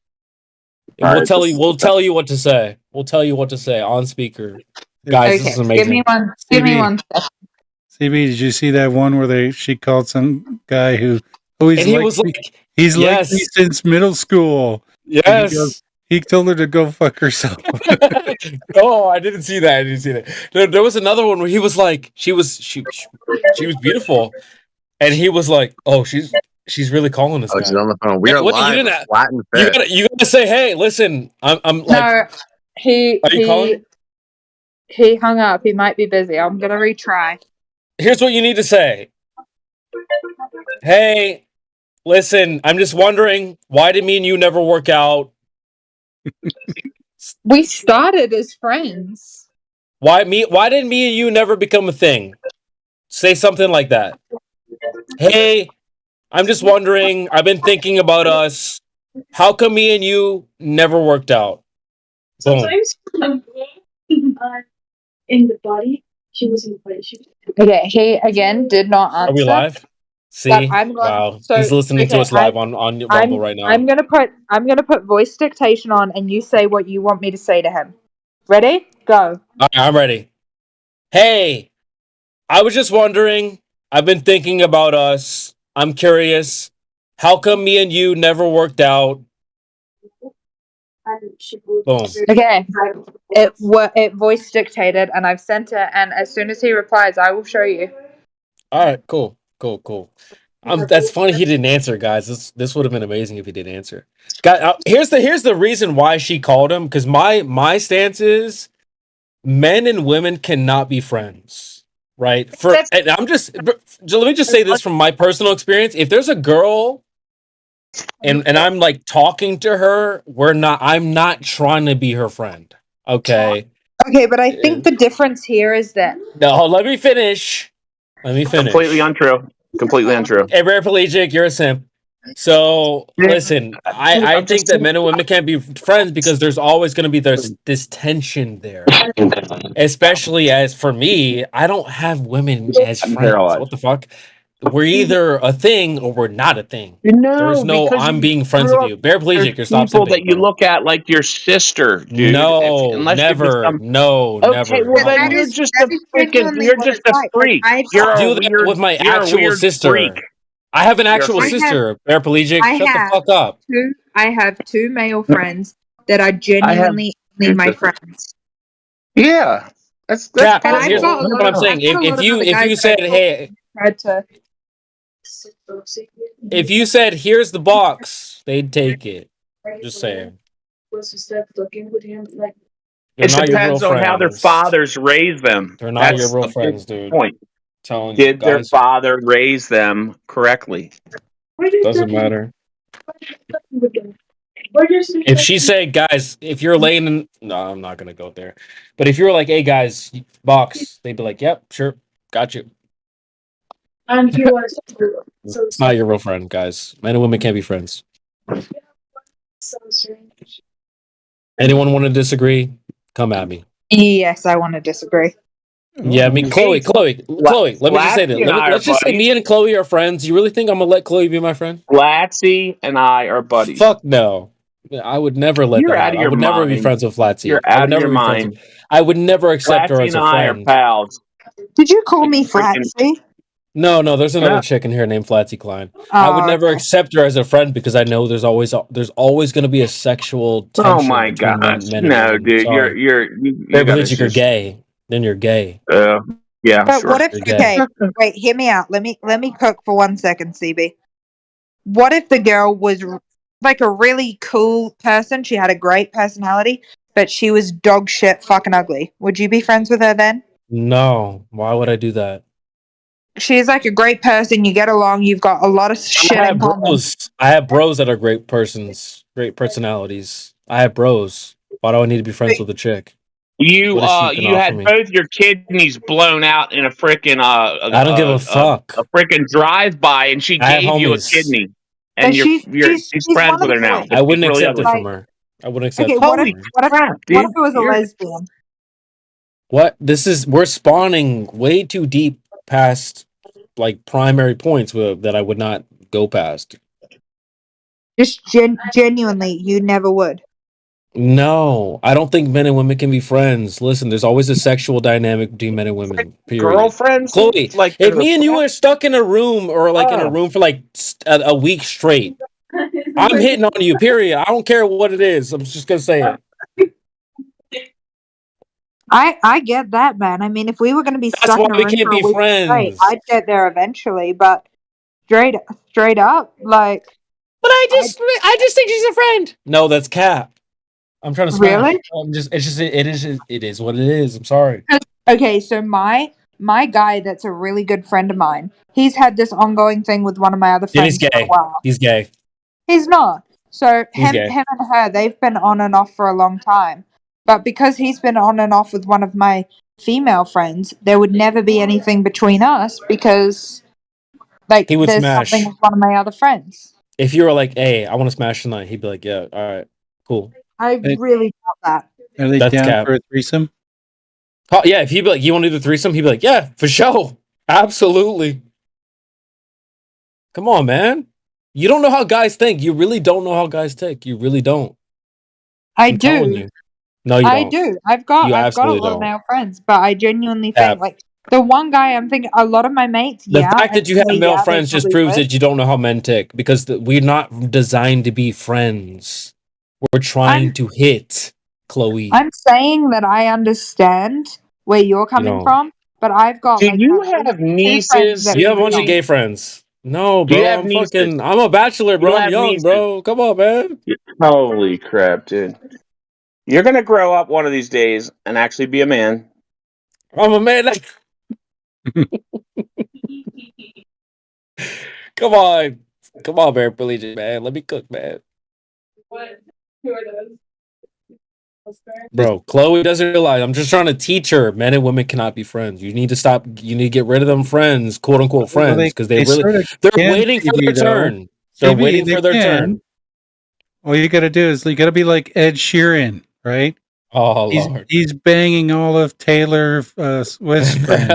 And we'll tell you. We'll tell you what to say. We'll tell you what to say on speaker, guys. This is amazing. Give me one second. CB, did you see that one where she called some guy who And he was like, he's liked me yes. since middle school. Yes. He told her to go fuck herself. Oh, I didn't see that. I didn't see that. There was another one where he was like, she was beautiful, and he was like, oh, she's really calling this guy. She's on the phone. We are What, live. We're flat and fit. You gotta say, hey, listen, I'm like. No, he Are you calling? he hung up. He might be busy. I'm gonna retry. Here's what you need to say. Hey, listen, I'm just wondering, why did me and you never work out? We started as friends. Why didn't me and you never become a thing? Say something like that. Hey, I'm just wondering, I've been thinking about us. How come me and you never worked out? Boom. Sometimes in the body, she was in the body. Okay, he again did not answer. Are we live? See? Wow. He's listening to us live on Rumble right now. I'm gonna put voice dictation on, and you say what you want me to say to him. Ready? Go. All right, I'm ready. Hey, I was just wondering, I've been thinking about us. I'm curious. How come me and you never worked out? Boom. Okay. It voice dictated, and I've sent it. And as soon as he replies, I will show you. All right, cool. That's funny he didn't answer, guys. This would have been amazing if he did answer. Guys, here's the reason why she called him, because my stance is men and women cannot be friends, right? And let me just say this from my personal experience. If there's a girl and I'm like talking to her, I'm not trying to be her friend. Okay. Okay, but I think the difference here is that No, let me finish. Completely untrue. Hey, paraplegic, you're a simp. So listen, I think that men and women can't be friends because there's always going to be this tension there. Especially as for me, I don't have women as friends. paralyzed. What the fuck? We're either a thing or we're not a thing. No, There's no because I'm you being friends with you. Paraplegic, you're stop people simping, that you bro. look at like your sister, dude. No, Unless never. You're No, okay, never. well No. then you're just a freaking. You're just a freak. You're Do a that weird. with my You're a actual weird sister. freak. I have an You're a actual freak. sister, paraplegic. Shut the fuck up. I have two male friends that are genuinely my friends. Yeah, that's Yeah, And but here's what I'm saying. If you said, hey, if you said, here's the box, they'd take it. Just saying. They're It not your real depends on how their friends. fathers raise them. They're not your That's real a big friends, dude. point. Telling you, Did their guys. father raise them correctly? Doesn't matter. If she said, guys, if you're laying in, no, I'm not gonna go there. But if you're like, hey guys, box, they'd be like, yep, sure, got you. And he was It's not your real friend, guys. Men and women can't be friends. so strange. Anyone want to disagree? Come at me. Yes, I want to disagree. Yeah, I mean, Chloe. Let me just say that. Let's just say me and Chloe are friends. You really think I'm gonna let Chloe be my friend? Flatsy and I are buddies. Fuck no. I would never let You're that out happen. of I your would never be mind. friends with Flatsy. You're I out would of never your be friends mind. with. I would never accept her Flatsy as and a I are friend. pals. Did you call me Flatsy? No, there's another No. chick in here named Flatsy Klein. I would never accept her as a friend because I know there's always going to be a sexual tension Oh my between gosh. men and No, women. dude. Sorry. You They're gotta you're just. gay. Then you're gay. Yeah, But sure. what if? You're gay. Okay, wait. Hear me out. Let me cook for 1 second, CB. What if the girl was like a really cool person? She had a great personality, but she was dog shit, fucking ugly. Would you be friends with her then? No. Why would I do that? she's like a great person. You get along. You've got a lot of shit I in have common. bros. I have bros that are great persons, great personalities. I have bros. Why do I need to be friends with a chick? You What is she gonna you offer had me? both your kidneys blown out in a freaking I don't give a fuck. a freaking drive by, and she I have gave you a homies. kidney, But and she's she's friends one with of her now, three. but I she's wouldn't really accept it ugly. from Like, her. I wouldn't accept okay, it from her. what if it was a lesbian? What? We're spawning way too deep past like primary points that I would not go past. Just genuinely, you never would. No, I don't think men and women can be friends. Listen, there's always a sexual dynamic between men and women. Period. Girlfriends, Chloe, like if me and you are stuck in a room or like in a room for like a week straight, I'm hitting on you. Period. I don't care what it is. I'm just gonna say it. I get that, man. I mean, if we were going to be That's stuck why in a we room can't for a be week straight, friends. I'd get there eventually. But straight up, like, But I just think she's a friend. No, that's cap. I'm trying to smash. really? It is what it is. I'm sorry. Okay, so my guy, that's a really good friend of mine. He's had this ongoing thing with one of my other Then he's friends for a gay. while. He's gay. He's not. So He's him gay. and her, they've been on and off for a long time. But because he's been on and off with one of my female friends, there would never be anything between us because like He would there's something smash. with one of my other friends. If you were like, "Hey, I want to smash tonight," he'd be like, "Yeah, all right, cool." I really doubt that. Are they That's down cap. for a threesome? Oh, yeah, if he'd be like, "You want to do the threesome?" He'd be like, "Yeah, for sure, absolutely." Come on, man. You don't know how guys think. You really don't know how guys think. You really don't. I I'm telling do. you. No, you I don't. do. You I've got a absolutely lot of don't. male friends, but I genuinely think Cap. like the one guy I'm thinking a lot of my mates, The yeah, fact I'd that you say have male yeah, they friends just probably proves would. that you don't know how men tick because we're not designed to be friends. We're trying I'm to hit, Chloe. I'm saying that I understand where you're You coming know, from, but I've got Do like you at least have two friends nieces, that you have a bunch of really gay Chloe? friends. No, Do you bro. have nieces? I'm a bachelor, You bro. don't I'm have young, nieces. bro. Come on, man. Holy crap, dude! You're gonna grow up one of these days and actually be a man. I'm a man. Come on. Come on, man. Religion, man. Let me cook, man. What? Who are those? Bro, Chloe doesn't realize I'm just trying to teach her men and women cannot be friends. You need to stop. You need to get rid of them friends, quote unquote Well, friends, because they sort of they're can, waiting for CB, their though. turn. They're CB, waiting they for their can. turn. All you got to do is you got to be like Ed Sheeran, right? Oh, Lord. He's banging all of Taylor Swift's friends.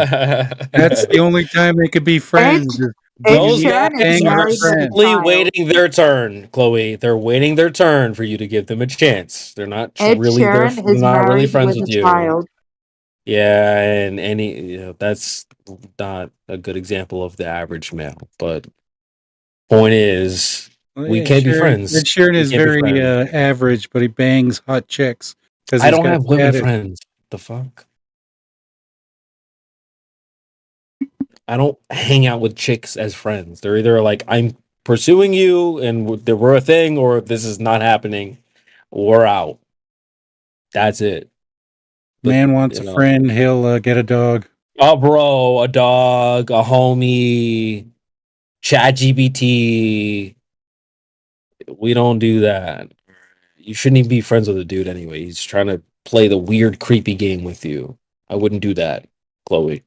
That's the only time they could be friends. When you Those need to guys bang are your friend. simply waiting their turn, Chloe. They're waiting their turn for you to give them a chance. They're not Ed they're Sheeran is not really married friends with with a you. child. Yeah, and that's not a good example of the average male. But point is, Well, we Ed can't be Sheeran, friends. Ed Sheeran We is can't be very friends. average, but he bangs hot chicks because I he's don't got have women status. friends. The fuck? I don't hang out with chicks as friends. They're either like I'm pursuing you and we're a thing, or this is not happening. We're out. That's it. But Man wants a friend, he'll get a dog. oh, bro, a dog, a homie, ChatGPT. We don't do that. You shouldn't even be friends with a dude anyway. He's trying to play the weird, creepy game with you. I wouldn't do that, Chloe.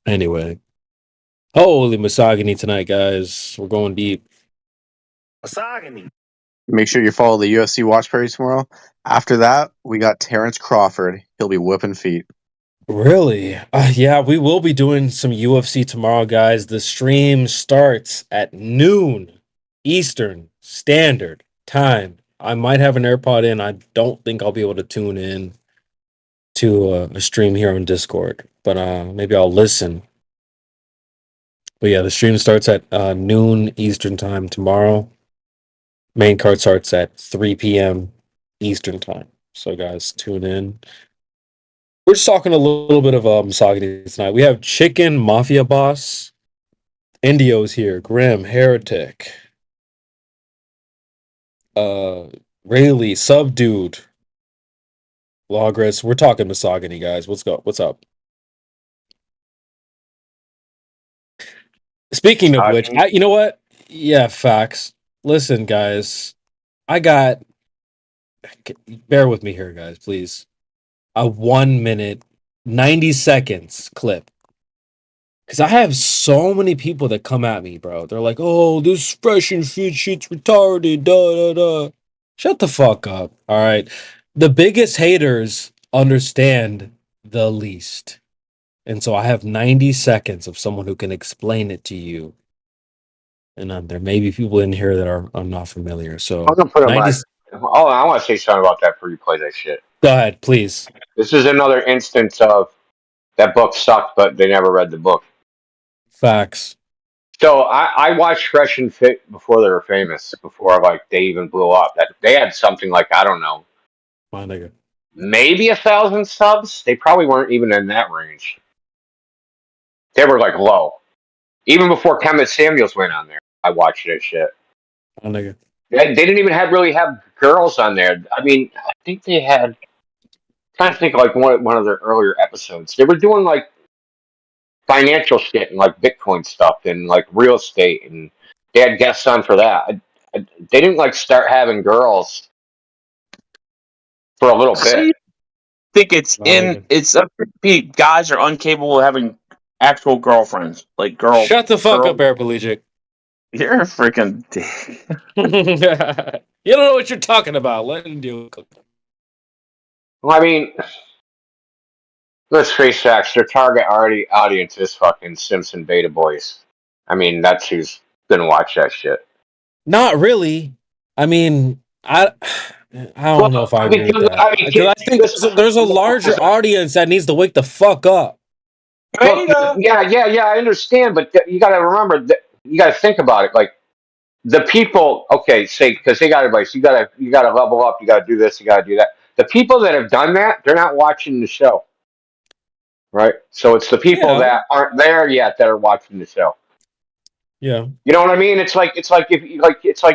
Anyway, holy misogyny tonight, guys. We're going deep. Misogyny. Make sure you follow the UFC watch party tomorrow. After that, we got Terrence Crawford. He'll be whipping feet. Really? Yeah, we will be doing some UFC tomorrow, guys. The stream starts at noon Eastern Standard Time. I might have an AirPod in. I don't think I'll be able to tune in to a stream here on Discord, but maybe I'll listen. But yeah, the stream starts at noon Eastern Time tomorrow. Main card starts at 3 p.m. Eastern Time. So, guys, tune in. We're just talking a little bit of misogyny tonight. We have Chicken Mafia Boss, Indio's here, Grim Heretic, Rayleigh, Subdued, Logris. We're talking misogyny, guys. What's up? Speaking of which, you know what? Yeah, facts. Listen, guys, bear with me here, guys, please. A 1 minute, 90 seconds clip. Because I have so many people that come at me, bro. They're like, oh, this fresh and fit shit's retarded, da da da. Shut the fuck up, all right? The biggest haters understand the least. And so I have 90 seconds of someone who can explain it to you. And there may be people in here that are not familiar. So I'm gonna put on 90. Oh, I want to say something about that before you play that shit. Go ahead, please. This is another instance of that book sucked, but they never read the book. Facts. So I watched Fresh and Fit before they were famous, before they even blew up. That they had something like, I don't know, my nigga, maybe 1,000 subs. They probably weren't even in that range. They were like low. Even before Kenneth Samuels went on there, I watched that shit. My nigga. They didn't even really have girls on there. I mean, I think they had. I'm trying to think of like one of their earlier episodes. They were doing like financial shit and like Bitcoin stuff and like real estate, and they had guests on for that. They didn't like start having girls for a little So bit. you think it's guys are incapable of having actual girlfriends, like girl. Shut the fuck up, paraplegic. You're a freaking dick. You don't know what you're talking about. Let him do it. Well, I mean, let's face facts. Their target audience is fucking Simpson beta boys. I mean, that's who's gonna watch that shit. Not really. I mean, I don't know if I agree with that. Because I think there's a larger audience that needs to wake the fuck up. Well, yeah, I understand, but you got to remember that you got to think about it. Like the people, okay, say because they got advice. You got to level up. You got to do this. You got to do that. The people that have done that, they're not watching the show, right? So it's the people that aren't there yet that are watching the show. Yeah, you know what I mean. It's like it's like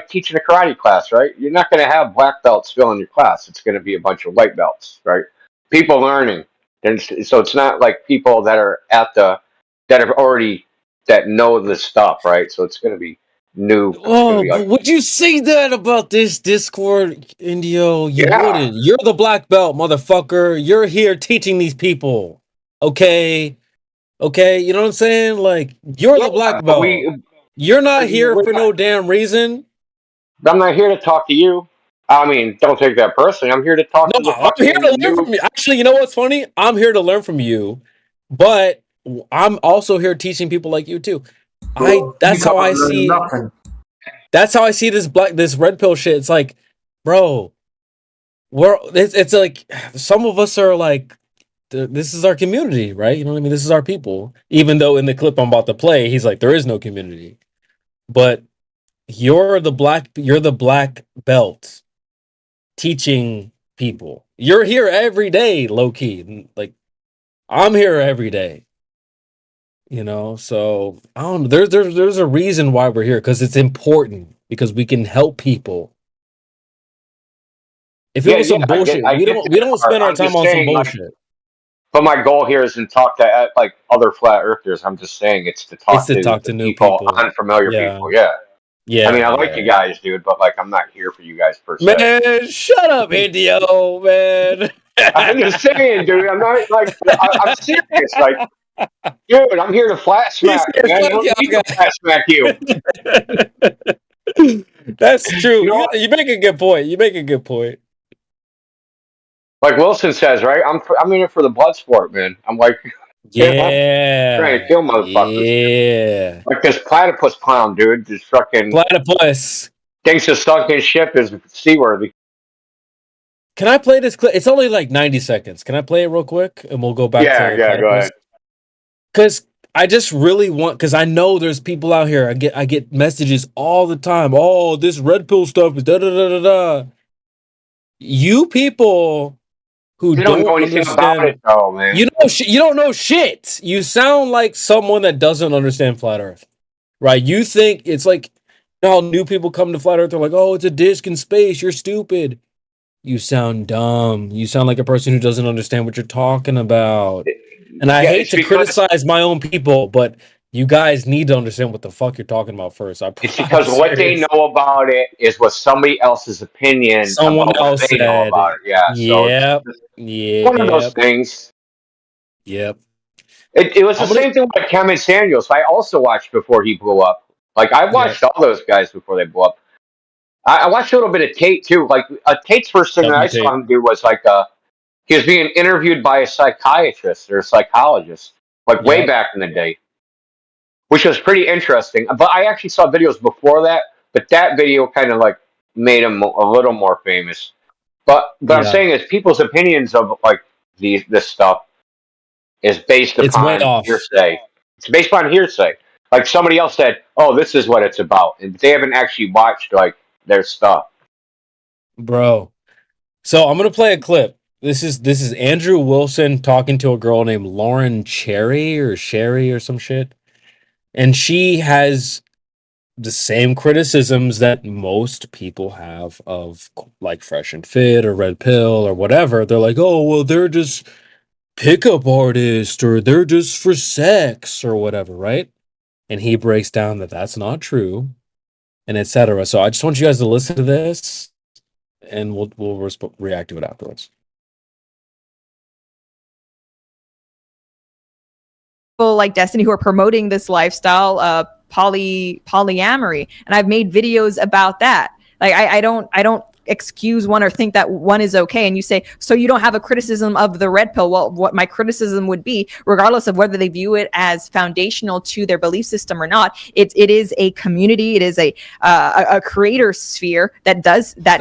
teaching a karate class, right? You're not going to have black belts filling your class. It's going to be a bunch of white belts, right? People learning. And so it's not like people that are that have already that know this stuff, right? So it's going to be new. Oh, but would you say that about this Discord, Indio? You wouldn't. You're the black belt, motherfucker. You're here teaching these people. Okay, you know what I'm saying? Like you're the black belt. You're not here for no damn reason. I'm not here to talk to you. I mean, don't take that personally. I'm here to talk to the I'm here to learn from you. Actually, you know what's funny? I'm here to learn from you, but I'm also here teaching people like you too. That's how I see. That's how I see this red pill shit. It's like, bro, it's like some of us are like, this is our community, right? You know what I mean? This is our people. Even though in the clip I'm about to play, he's like, there is no community, but you're the black belt teaching people. You're here every day, low key. Like I'm here every day. You know, so I don't know. There's a reason why we're here because it's important because we can help people. If it was some bullshit, we don't spend our time on some bullshit. But my goal here isn't talk to like other flat earthers. I'm just saying it's to talk to new people, unfamiliar people. Yeah. I mean, I like you guys, dude, but like I'm not here for you guys per se. Man, shut up, Indio, man. I'm just saying, dude. I'm not like I'm serious. Like, dude, I'm here to flat smack. Man. I don't need to flat smack you. That's true. You make a good point. Like Wilson says, right? I'm in it for the blood sport, man. I'm like, trying to kill motherfuckers. Yeah. Like this platypus clown, dude. Just fucking platypus thinks the sunken ship is seaworthy. Can I play this clip? It's only like 90 seconds. Can I play it real quick and we'll go back to platypus? Go ahead. Because I just really want, because I know there's people out here. I get messages all the time. Oh, this red pill stuff is da da da da da. You people who don't know anything about it, though, man. You don't know shit. You sound like someone that doesn't understand flat Earth, right? You think it's like how new people come to flat Earth. They're like, oh, it's a disc in space. You're stupid. You sound dumb. You sound like a person who doesn't understand what you're talking about. And I hate to criticize my own people, but You guys need to understand what the fuck you're talking about first. It's because what they know about it is what somebody else's opinion Someone about what else they know said. about it. Yeah, so Yep. it's one of those things. Yep. It was the same thing with Cameron Samuels. I also watched before he blew up. Like I watched all those guys before they blew up. I watched a little bit of Tate too. Like Tate's first thing that I saw him do was like he was being interviewed by a psychiatrist or a psychologist, like way back in the day, which was pretty interesting. But I actually saw videos before that, but that video kind of like made him a little more famous. But I'm saying is people's opinions of like this stuff is based It's way upon off. hearsay. It's based upon hearsay. Like somebody else said, "Oh, this is what it's about," and they haven't actually watched like their stuff. Bro. So I'm gonna play a clip. This is Andrew Wilson talking to a girl named Lauren Cherry or some shit. And she has the same criticisms that most people have of like Fresh and Fit or Red Pill or whatever. They're like, oh, well, they're just pickup artists or they're just for sex or whatever, right? And he breaks down that that's not true and etc. So I just want you guys to listen to this and we'll react to it afterwards. People like Destiny who are promoting this lifestyle, polyamory, and I've made videos about that. Like I don't excuse one or think that one is okay. And you say, so you don't have a criticism of the red pill. Well, what my criticism would be, regardless of whether they view it as foundational to their belief system or not, it is a community. It is a creator sphere that does that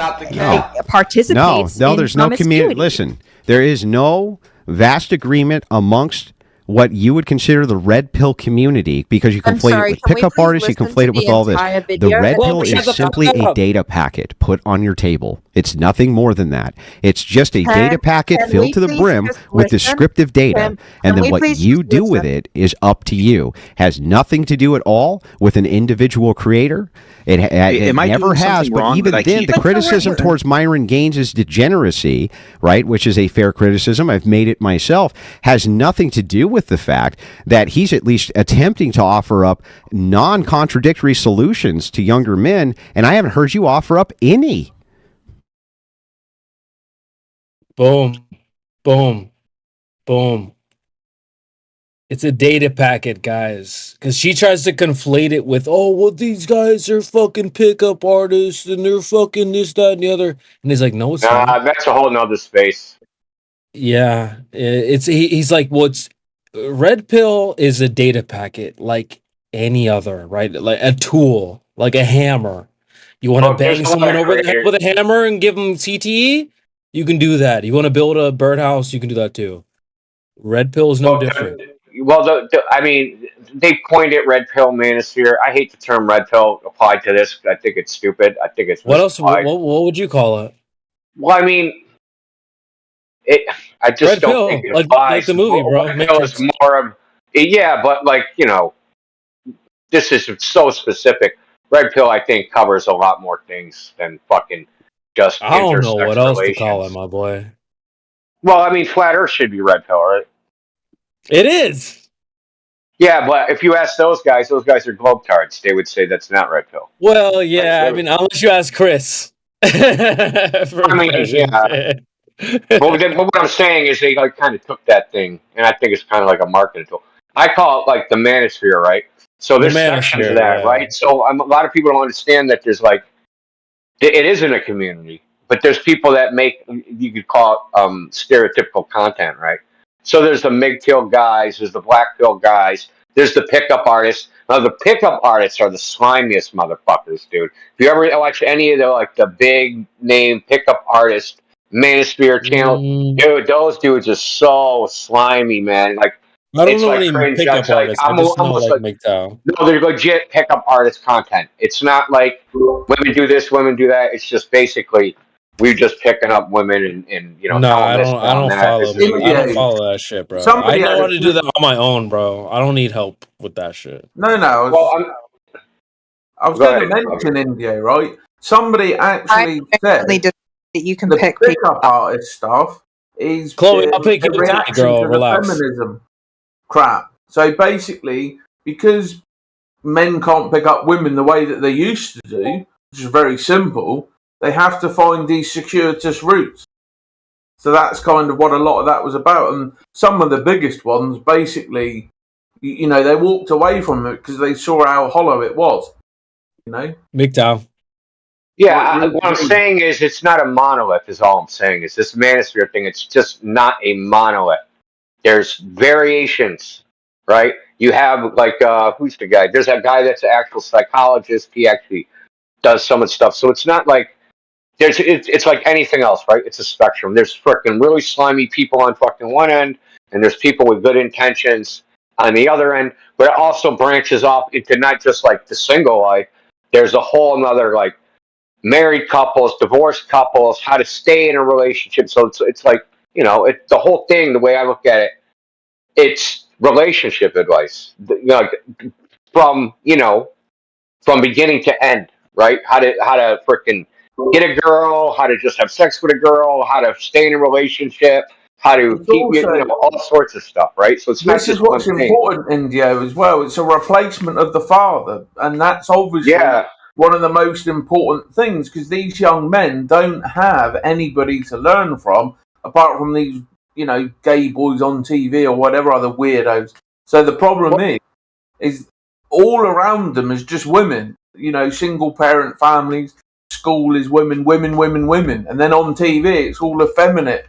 participates. No, there's no community. Listen, there is no vast agreement amongst what you would consider the red pill community, because you conflate it with pickup artists, you conflate it with all this. The red pill is simply a data packet put on your table. It's nothing more than that. It's just a data packet filled to the brim with descriptive data. And then what you do with it is up to you. Has nothing to do at all with an individual creator. It never has, but even then, the criticism towards Myron Gaines' degeneracy, right, which is a fair criticism, I've made it myself, has nothing to do with the fact that he's at least attempting to offer up non-contradictory solutions to younger men, and I haven't heard you offer up any. Boom, boom, boom. It's a data packet, guys. Because she tries to conflate it with, oh, well, these guys are fucking pickup artists and they're fucking this, that, and the other. And he's like, no, it's not. That's a whole nother space. Yeah. He's like, well, it's red pill is a data packet like any other, right? Like a tool, like a hammer. You want to bang someone over the head with a hammer and give them CTE? You can do that. You want to build a birdhouse? You can do that too. Red pill is no different. Well, I mean, they coined it red pill manosphere. I hate the term red pill applied to this. I think it's stupid. I think it's what else? What would you call it? Well, I mean, I just red don't pill, think it applies. like the movie, bro. Red pill is more of but like this is so specific. Red pill, I think, covers a lot more things than fucking just. I don't know what else to call it, my boy. Well, I mean, flat Earth should be red pill, right? It is. Yeah, but if you ask those guys are globetards. They would say that's not red pill. Well, yeah, I mean, unless you ask Chris. I mean, yeah. But what I'm saying is they like kind of took that thing, and I think it's kind of like a marketing tool. I call it like the manosphere, right? So there's sections of that, right? So a lot of people don't understand that there's like it isn't a community, but there's people that make, you could call it stereotypical content, right? So there's the MIG pill guys, there's the black pill guys, there's the pickup artists. Now the pickup artists are the slimiest motherfuckers, dude. If you ever watch any of the big name pickup artist manosphere channel, dude, those dudes are so slimy, man. Like I don't know any pickup artists. I just know like MGTOW. No, they're legit pickup artist content. It's not like women do this, women do that. It's just basically we're just picking up women and No, I don't follow that shit, bro. I know how to do that on my own, bro. I don't need help with that shit. No. I was going to mention India, right? Somebody actually said that you can the pick pickup artist stuff is Chloe, I'll pick you, reaction girl. to Relax. the feminism crap. So basically, because men can't pick up women the way that they used to do, which is very simple, they have to find these circuitous routes. So that's kind of what a lot of that was about. And some of the biggest ones, basically, they walked away from it because they saw how hollow it was. MGTOW. Yeah, what I'm saying is it's not a monolith, is all I'm saying. Is this manosphere thing, it's just not a monolith. There's variations, right? You have, like, who's the guy? There's that guy that's an actual psychologist. He actually does some of the stuff. So it's not like, it's like anything else, right? It's a spectrum. There's freaking really slimy people on fucking one end, and there's people with good intentions on the other end, but it also branches off into not just like the single life. There's a whole another, like, married couples, divorced couples, how to stay in a relationship. So it's like, it's the whole thing. The way I look at it, it's relationship advice, from beginning to end, right? How to freaking get a girl, how to just have sex with a girl, how to stay in a relationship, how to keep all sorts of stuff, right? So it's not This just is what's one thing. important, Indio, as well. It's a replacement of the father, and that's obviously one of the most important things, because these young men don't have anybody to learn from apart from these, gay boys on TV or whatever other weirdos. So the problem is all around them is just women, single parent families. School is women, women, women, women, and then on TV it's all effeminate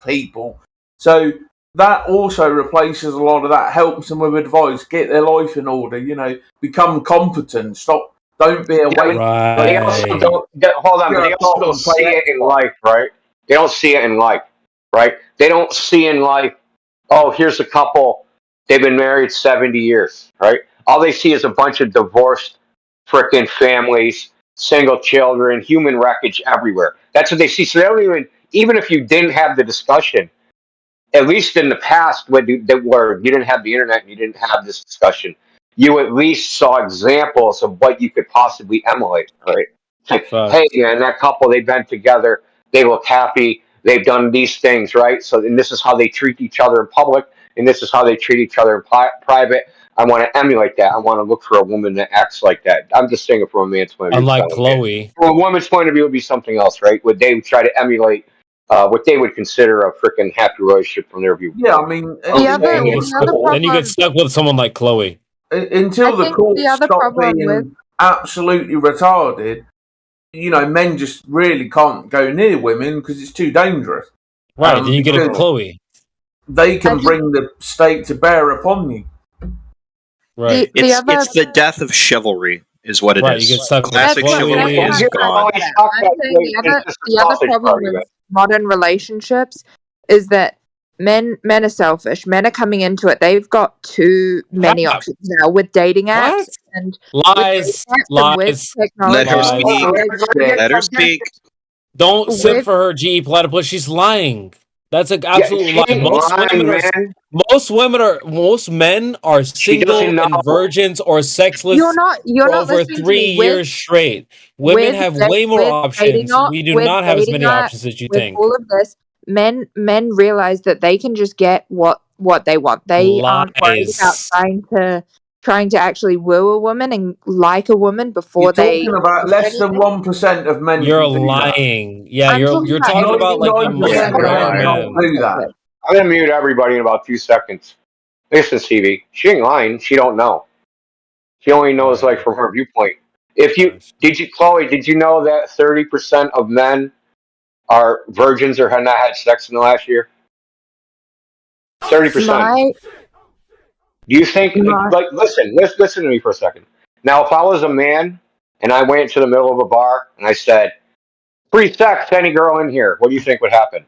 people. So that also replaces a lot of that, helps them with advice, get their life in order, become competent, don't be a waste. But they also don't, hold on, but they also don't see it in life, right? They don't see it in life, right? They don't see in life, oh, here's a couple, they've been married 70 years, right? All they see is a bunch of divorced frickin' families, single children, human wreckage everywhere. That's what they see. So they don't even if you didn't have the discussion, at least in the past, where you didn't have the internet and you didn't have this discussion, you at least saw examples of what you could possibly emulate, right? Like, hey, man, that couple, they've been together, they look happy, they've done these things, right? So, and this is how they treat each other in public, and this is how they treat each other in private. I want to emulate that. I want to look for a woman that acts like that. I'm just saying it from a man's point of view. Unlike Chloe. From a woman's point of view, it would be something else, right? Would they try to emulate what they would consider a freaking happy relationship from their viewpoint? Yeah, I mean, then you get stuck with someone like Chloe. Until the courts stop being absolutely retarded, men just really can't go near women because it's too dangerous. Right, then you get a Chloe. They can bring the state to bear upon you. Right. It's the death of chivalry, is what it is. You get stuck Classic chivalry is gone. The other problem with modern relationships is that men are selfish. Men are coming into it. They've got too many options now with dating apps and lies. With technology. Let her speak. Let her speak. Don't sit for her, GE Platypus. She's lying. That's an absolute lie. Most men are single and virgins or sexless you're for not over 3 years straight. Women have way more options. We do not have as many options as you think. All of this, men realize that they can just get what they want. They aren't worried about trying to actually woo a woman and like a woman before talking about less than 1% of men. You're lying. Yeah, you're talking about like the most rare men. I'm gonna mute everybody in about 2 seconds. Listen, Stevie, she ain't lying. She don't know. She only knows like from her viewpoint. Chloe, did you know that 30% of men are virgins or have not had sex in the last year? 30%. Do you think, like, listen to me for a second. Now, if I was a man and I went to the middle of a bar and I said, free sex, any girl in here, what do you think would happen?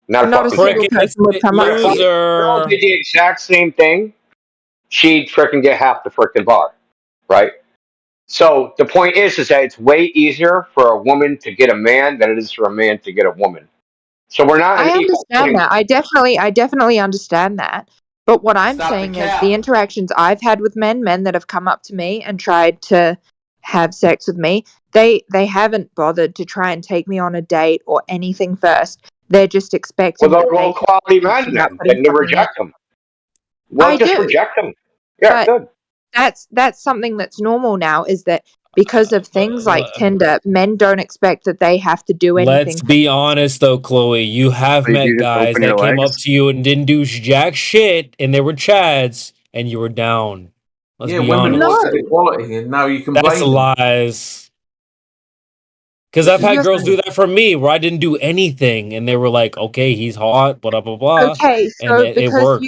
Not a fucking person would come up. If a girl did the exact same thing, she'd freaking get half the freaking bar, right? So the point is that it's way easier for a woman to get a man than it is for a man to get a woman. So we're not. I understand that. I definitely understand that. But what I'm saying is the interactions I've had with men that have come up to me and tried to have sex with me, they haven't bothered to try and take me on a date or anything first. They're just expecting. Well, they're low quality men then. Then you reject them. Well, just reject them. Yeah, good. that's something that's normal now. Is that because of things like Tinder, men don't expect that they have to do anything. Let's be honest, though, Chloe. You have So you met just guys open that your came up legs? to you and didn't do jack shit, and they were chads, and you were down. Let's Yeah, be women honest. wanted equality, and now you can That's blame them. lies. Because I've had girls do that for me, where I didn't do anything, and they were like, "Okay, he's hot, blah blah blah," Okay, and so it worked.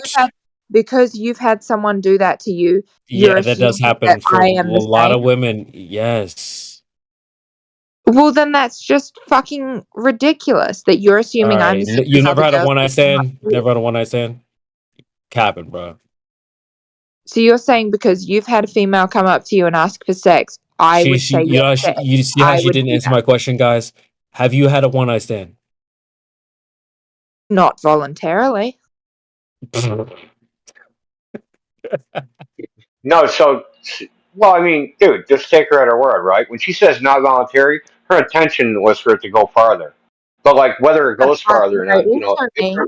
because you've had someone do that to you, you're Yeah, that does assuming that happen for a I am the lot same. of women. Yes. Well, then that's just fucking ridiculous that you're All assuming I'm right. the same You as never other had a girls. one night stand. Never had a one night stand. Capping, bro. So you're saying because you've had a female come up to you and ask for sex, I would say You know, yes to you see how I she would didn't do answer that. my question, guys? Have you had a one night stand? Not voluntarily. No, so, well, I mean, dude, just take her at her word, right? When she says not voluntary, her intention was for it to go farther. But, like, whether it goes farther or I not, also mean,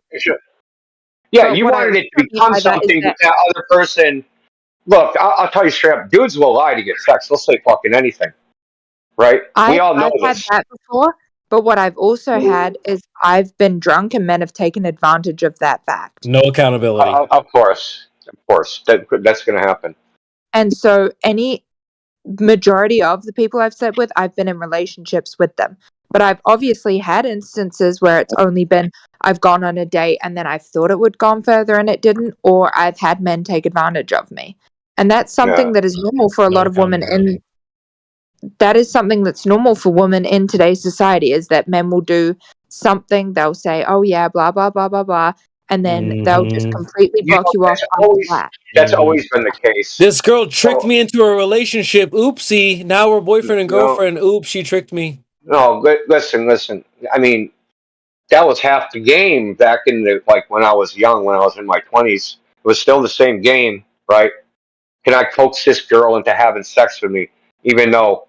yeah, but you what I wanted also it to mean become by that is something, but that that other person, look, I'll tell you straight up, dudes will lie to get sex. They'll say fucking anything, right? We all know I've had this. that before, but what I've also had is I've been drunk and men have taken advantage of that fact. No accountability. Of course. That's going to happen. And so any majority of the people I've slept with, I've been in relationships with them. But I've obviously had instances where it's only been I've gone on a date and then I thought it would gone further and it didn't, or I've had men take advantage of me. And that's something that is normal for a lot of women in that is something that's normal for women in today's society, is that men will do something, they'll say, oh yeah, blah blah blah blah blah, and then they'll just completely block you off after that. That's always been the case. This girl tricked me into a relationship. Oopsie. Now we're boyfriend and girlfriend. Oops, she tricked me. No, listen. I mean, that was half the game back in the, like, when I was young, when I was in my 20s. It was still the same game, right? Can I coax this girl into having sex with me, even though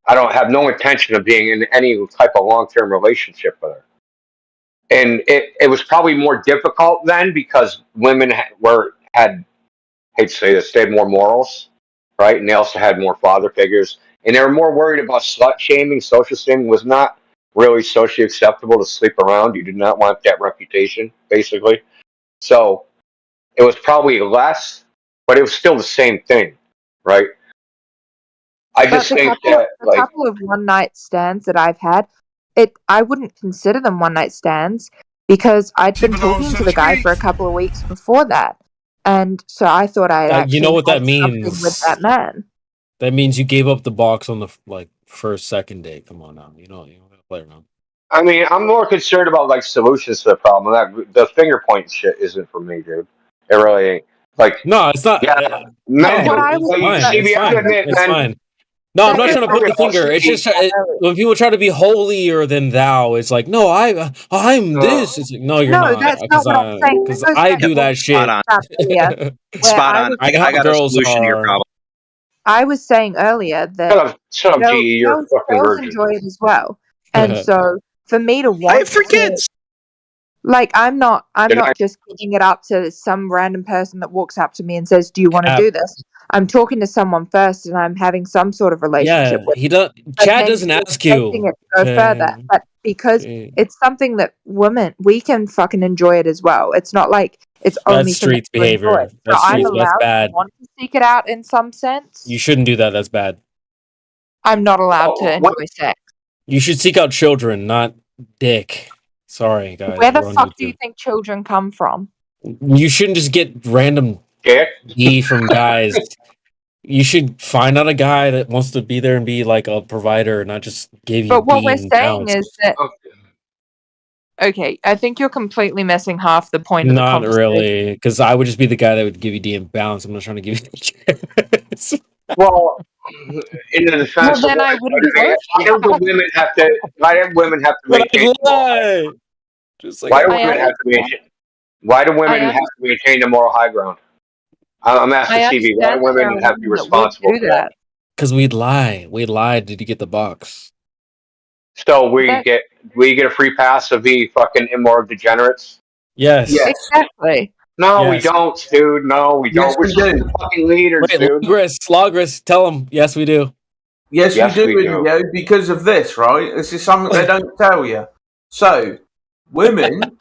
I don't have no intention of being in any type of long-term relationship with her? And it was probably more difficult then because women had, hate to say this, they had more morals, right? And they also had more father figures. And they were more worried about slut shaming. Social shaming was not really socially acceptable to sleep around. You did not want that reputation, basically. So it was probably less, but it was still the same thing, right? I just think that, The couple of one night stands that I've had, I wouldn't consider them one night stands because I'd been talking to the guy for a couple of weeks before that. And so I thought I actually You know what that had something means? with that man. That means you gave up the box on the first, second date. Come on now. You don't play around. I mean, I'm more concerned about, like, solutions to the problem. That the finger point shit isn't for me, dude. It really ain't. Like, no, it's not. Yeah, men do. It's fine. It's fine. No, I'm not trying to put the finger. It's just when people try to be holier than thou, it's like, no, I'm this. It's like, no, you're not. That's not what I'm saying. Because I do that shit. Spot on. I got a girls solution to your are. problem. I was saying earlier that Shut up, G. You're a fucking girls virgin. enjoy it as well. And so for me to want I have 3 kids. Like, I'm not just giving it up to some random person that walks up to me and says, do you want to do this? I'm talking to someone first and I'm having some sort of relationship with He does. Chad doesn't ask you. it to go further. But because it's something that we can fucking enjoy it as well. It's not like it's only That's for men streets to enjoy behavior. it. So That's I'm streets. That's allowed bad. to want to seek it out in some sense. You shouldn't do that. That's bad. I'm not allowed to enjoy sex. You should seek out children, not dick. Sorry, guys. Where the fuck do you think children come from? You shouldn't just get random D from guys. You should find out a guy that wants to be there and be like a provider, not just give you. But what we're and saying bounce. is that. Okay, I think you're completely missing half the point of the Not conversation. really, because I would just be the guy that would give you D and bounce. I'm not trying to give you. Well, in the defense then of I wouldn't go. why do women have to? Why do women have to maintain? Why do women have to maintain? Why do women have to maintain the moral high ground? I'm asking CV. Why do women have to be responsible for that? Because we'd lie. We'd lie. Did you get the box? So we get a free pass of the fucking immoral degenerates. Yes. Exactly. No, we don't, dude. No, we don't. We're we just do. fucking leaders, Wait, dude. Logris, tell them. Yes, we do. Yes, Yes, we do, we do. Indigo, because of this, right? This is something they don't tell you. So, women,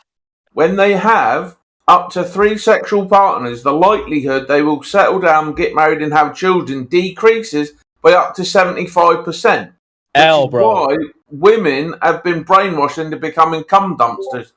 when they have up to 3 sexual partners, the likelihood they will settle down, get married, and have children decreases by up to 75%. Why women have been brainwashed into becoming cum dumpsters.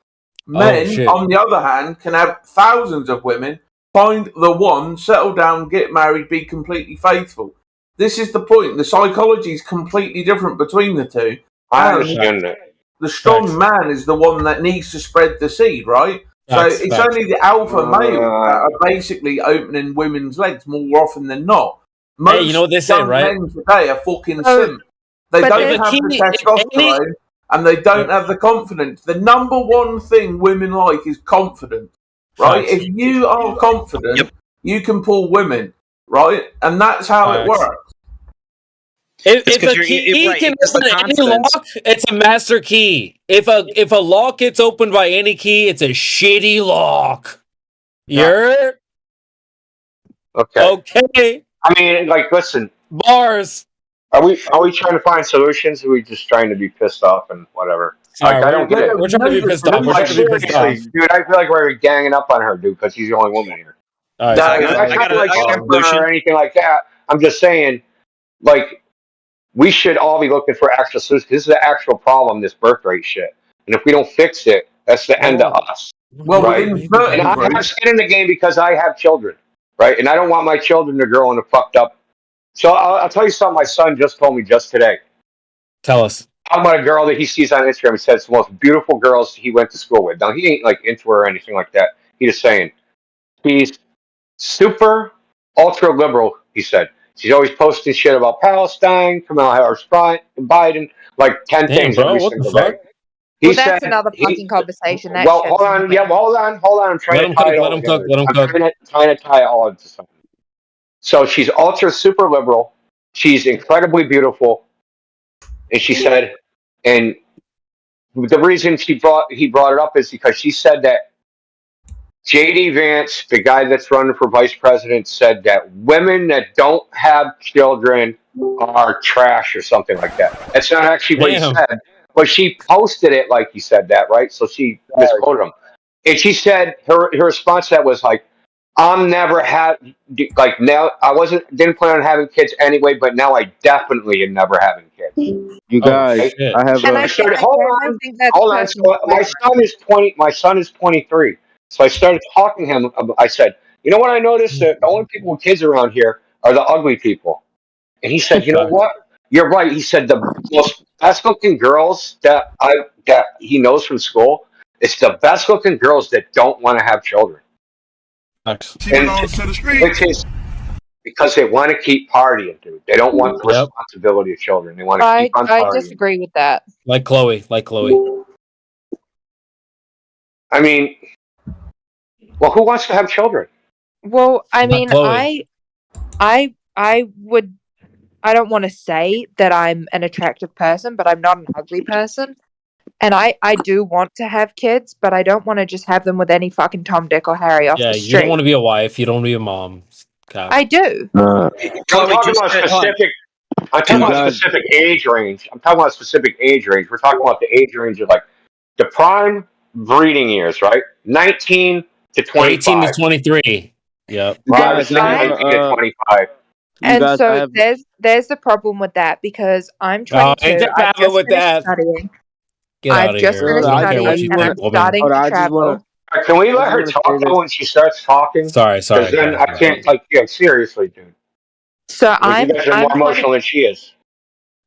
Men, on the other hand, can have thousands of women, find the one, settle down, get married, be completely faithful. This is the point. The psychology is completely different between the two. I understand that. The strong man is the one that needs to spread the seed, right? So it's only the alpha male that are basically opening women's legs more often than not. Most you know what they say, right? men today are fucking simp. They don't have the testosterone and they don't have the confidence. The number one thing women like is confidence, right? If you are confident, you can pull women, right? And that's how it works. If a key can open any lock, it's a master key. If a lock gets opened by any key, it's a shitty lock. You're okay. I mean, like, listen, bars. Are we trying to find solutions? Or are we just trying to be pissed off and whatever? Like, I don't get it. We're trying to be pissed off. Like, seriously, dude, I feel like we're ganging up on her, dude, because she's the only woman here. All right, I'm not like her or anything like that. I'm just saying, like, we should all be looking for actual solutions. This is the actual problem, this birth rate shit. And if we don't fix it, that's the end of us. Well, right? And I have skin in the game because I have children, right? And I don't want my children to grow in a fucked up. So I'll tell you something my son just told me just today. Tell us. Talking about a girl that he sees on Instagram. He says it's the most beautiful girls he went to school with. Now, he ain't like into her or anything like that. He's just saying he's super ultra liberal, he said. She's always posting shit about Palestine, Kamala Harris, Biden, like 10 things every single day. Well, that's another fucking conversation. That well, hold on. Yeah, hold on. I'm trying to tie it all together. I'm trying to tie it all into something. So she's ultra super liberal. She's incredibly beautiful. And she said, and the reason he brought it up is because she said that J.D. Vance, the guy that's running for vice president, said that women that don't have children are trash or something like that. That's not actually what he said, but she posted it like he said that, right? So she misquoted him. And she said her response to that was like, I'm never like now didn't plan on having kids anyway, but now I definitely am never having kids. You guys, I have hold on. So my son is 20. My son is 23. So I started talking to him. I said, you know what I noticed? That the only people with kids around here are the ugly people. And he said, you know what? You're right. He said the most best looking girls that he knows from school. It's the best looking girls that don't want to have children. Which is because they want to keep partying, dude. They don't want the responsibility of children. They want to keep on partying. I disagree with that. Like Chloe. I mean, well, who wants to have children? Well, I mean, I don't want to say that I'm an attractive person, but I'm not an ugly person. And I do want to have kids, but I don't want to just have them with any fucking Tom, Dick, or Harry off the street. You don't want to be a wife. You don't want to be a mom. I do. I'm talking about a specific age range. We're talking about the age range of like the prime breeding years, right? 19 to 25. 18 to 23. Yeah. I was 19 to 25. And so there's the problem with that because I'm 22. I've just finished studying. I've just finished studying and I'm starting to travel. Can we let her talk when she starts talking? Sorry. Because then I can't, seriously, dude. So you guys are more emotional than she is.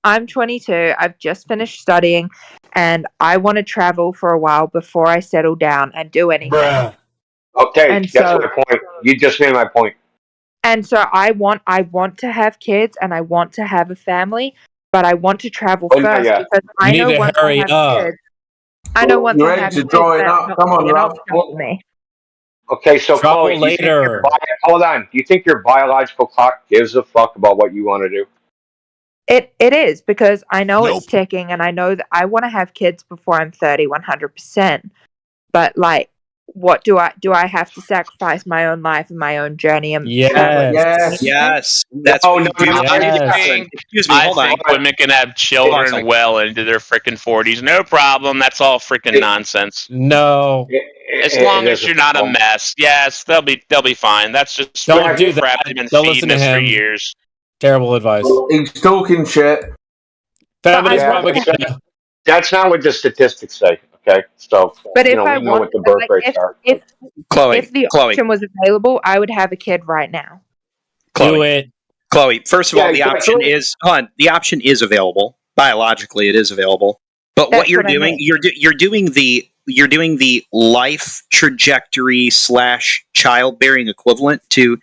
I'm 22. I've just finished studying and I want to travel for a while before I settle down and do anything. Okay, and that's my point. You just made my point. And so I want to have kids and I want to have a family, but I want to travel first because I know once I have kids. I know once I have kids, that's not going to be an option for me. Okay, so Chloe, hold on. Do you think your biological clock gives a fuck about what you want to do? It is because I know it's ticking and I know that I want to have kids before I'm 30, 100%. But like, what do I have to sacrifice my own life and my own journey? And Yes. That's what you do. Listen, excuse me, hold on. I think women can have children well into their freaking 40s. No problem. That's all freaking nonsense. No. As long as you're not a mess. Yes, they'll be fine. That's just Don't do crap that. they've been Don't feeding listen to us for him. years. Terrible advice. He's talking shit. Feminist propaganda. That's not what the statistics say. Okay, so But if I we know what the birth rates are. if Chloe, the option was available, I would have a kid right now. Chloe, do it. Chloe, first of all, the option is the option is available. Biologically, it is available. But what you're doing, you're doing the life trajectory / childbearing equivalent to,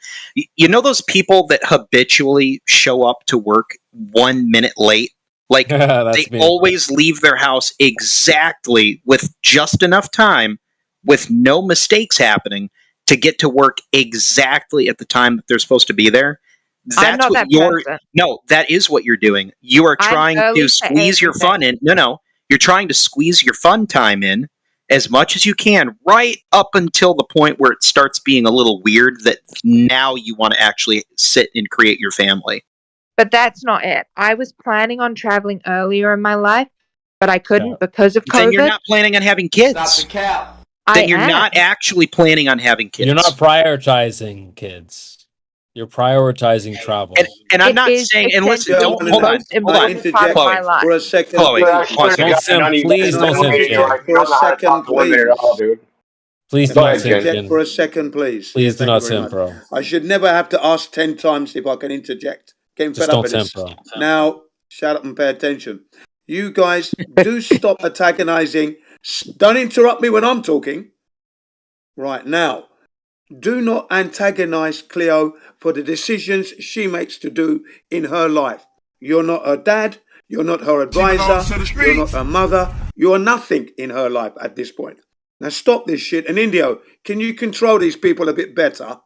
those people that habitually show up to work 1 minute late. Like they always leave their house exactly with just enough time, with no mistakes happening, to get to work exactly at the time that they're supposed to be there. I'm not that person. No, that is what you're doing. You are trying to squeeze your fun in. No, you're trying to squeeze your fun time in as much as you can, right up until the point where it starts being a little weird that now you want to actually sit and create your family. But that's not it. I was planning on traveling earlier in my life, but I couldn't because of COVID. Then you're not planning on having kids. Stop the cap. Then you're not actually planning on having kids. You're not prioritizing kids. You're prioritizing travel. And I'm not saying, and listen, hold on. Chloe, for a second. Chloe, please don't simp. For a second, please. Please do not simp. For a second, please. Please do not simp, bro. I should never have to ask 10 times if I can interject. Getting Just fed up don't with this. simp, bro. Now, shut up and pay attention. You guys do stop antagonizing. Don't interrupt me when I'm talking. Right now, do not antagonize Cleo for the decisions she makes to do in her life. You're not her dad. You're not her advisor. You're not her mother. You are nothing in her life at this point. Now stop this shit. And Indio, can you control these people a bit better?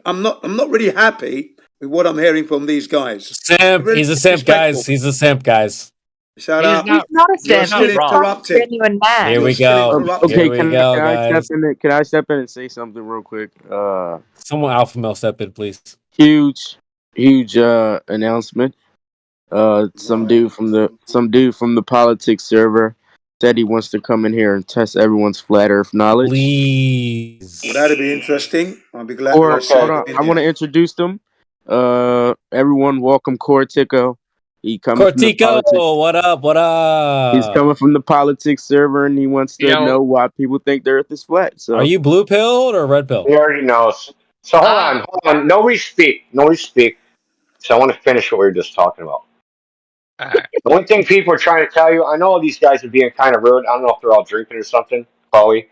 I'm not really happy with what I'm hearing from these guys. Simp. He's a simp, guys. He's a simp, guys. Shut up. He's not a You're simp. still interrupting. Here we go. Okay, Here we go, guys. Can I step in and say something real quick? Someone alpha male step in, please. Huge announcement. Some dude from the politics server said he wants to come in here and test everyone's flat Earth knowledge. Please. Well, that'd be interesting. I'll be glad. Hold on. I want to introduce them. Everyone, welcome Cortico. He coming Cortico, what up? What up? He's coming from the politics server, and he wants to know why people think the Earth is flat. So, are you blue pilled or red pilled? He already knows. So hold on. Nobody speak. So I want to finish what we were just talking about. The one thing people are trying to tell you, I know these guys are being kind of rude. I don't know if they're all drinking or something, Chloe.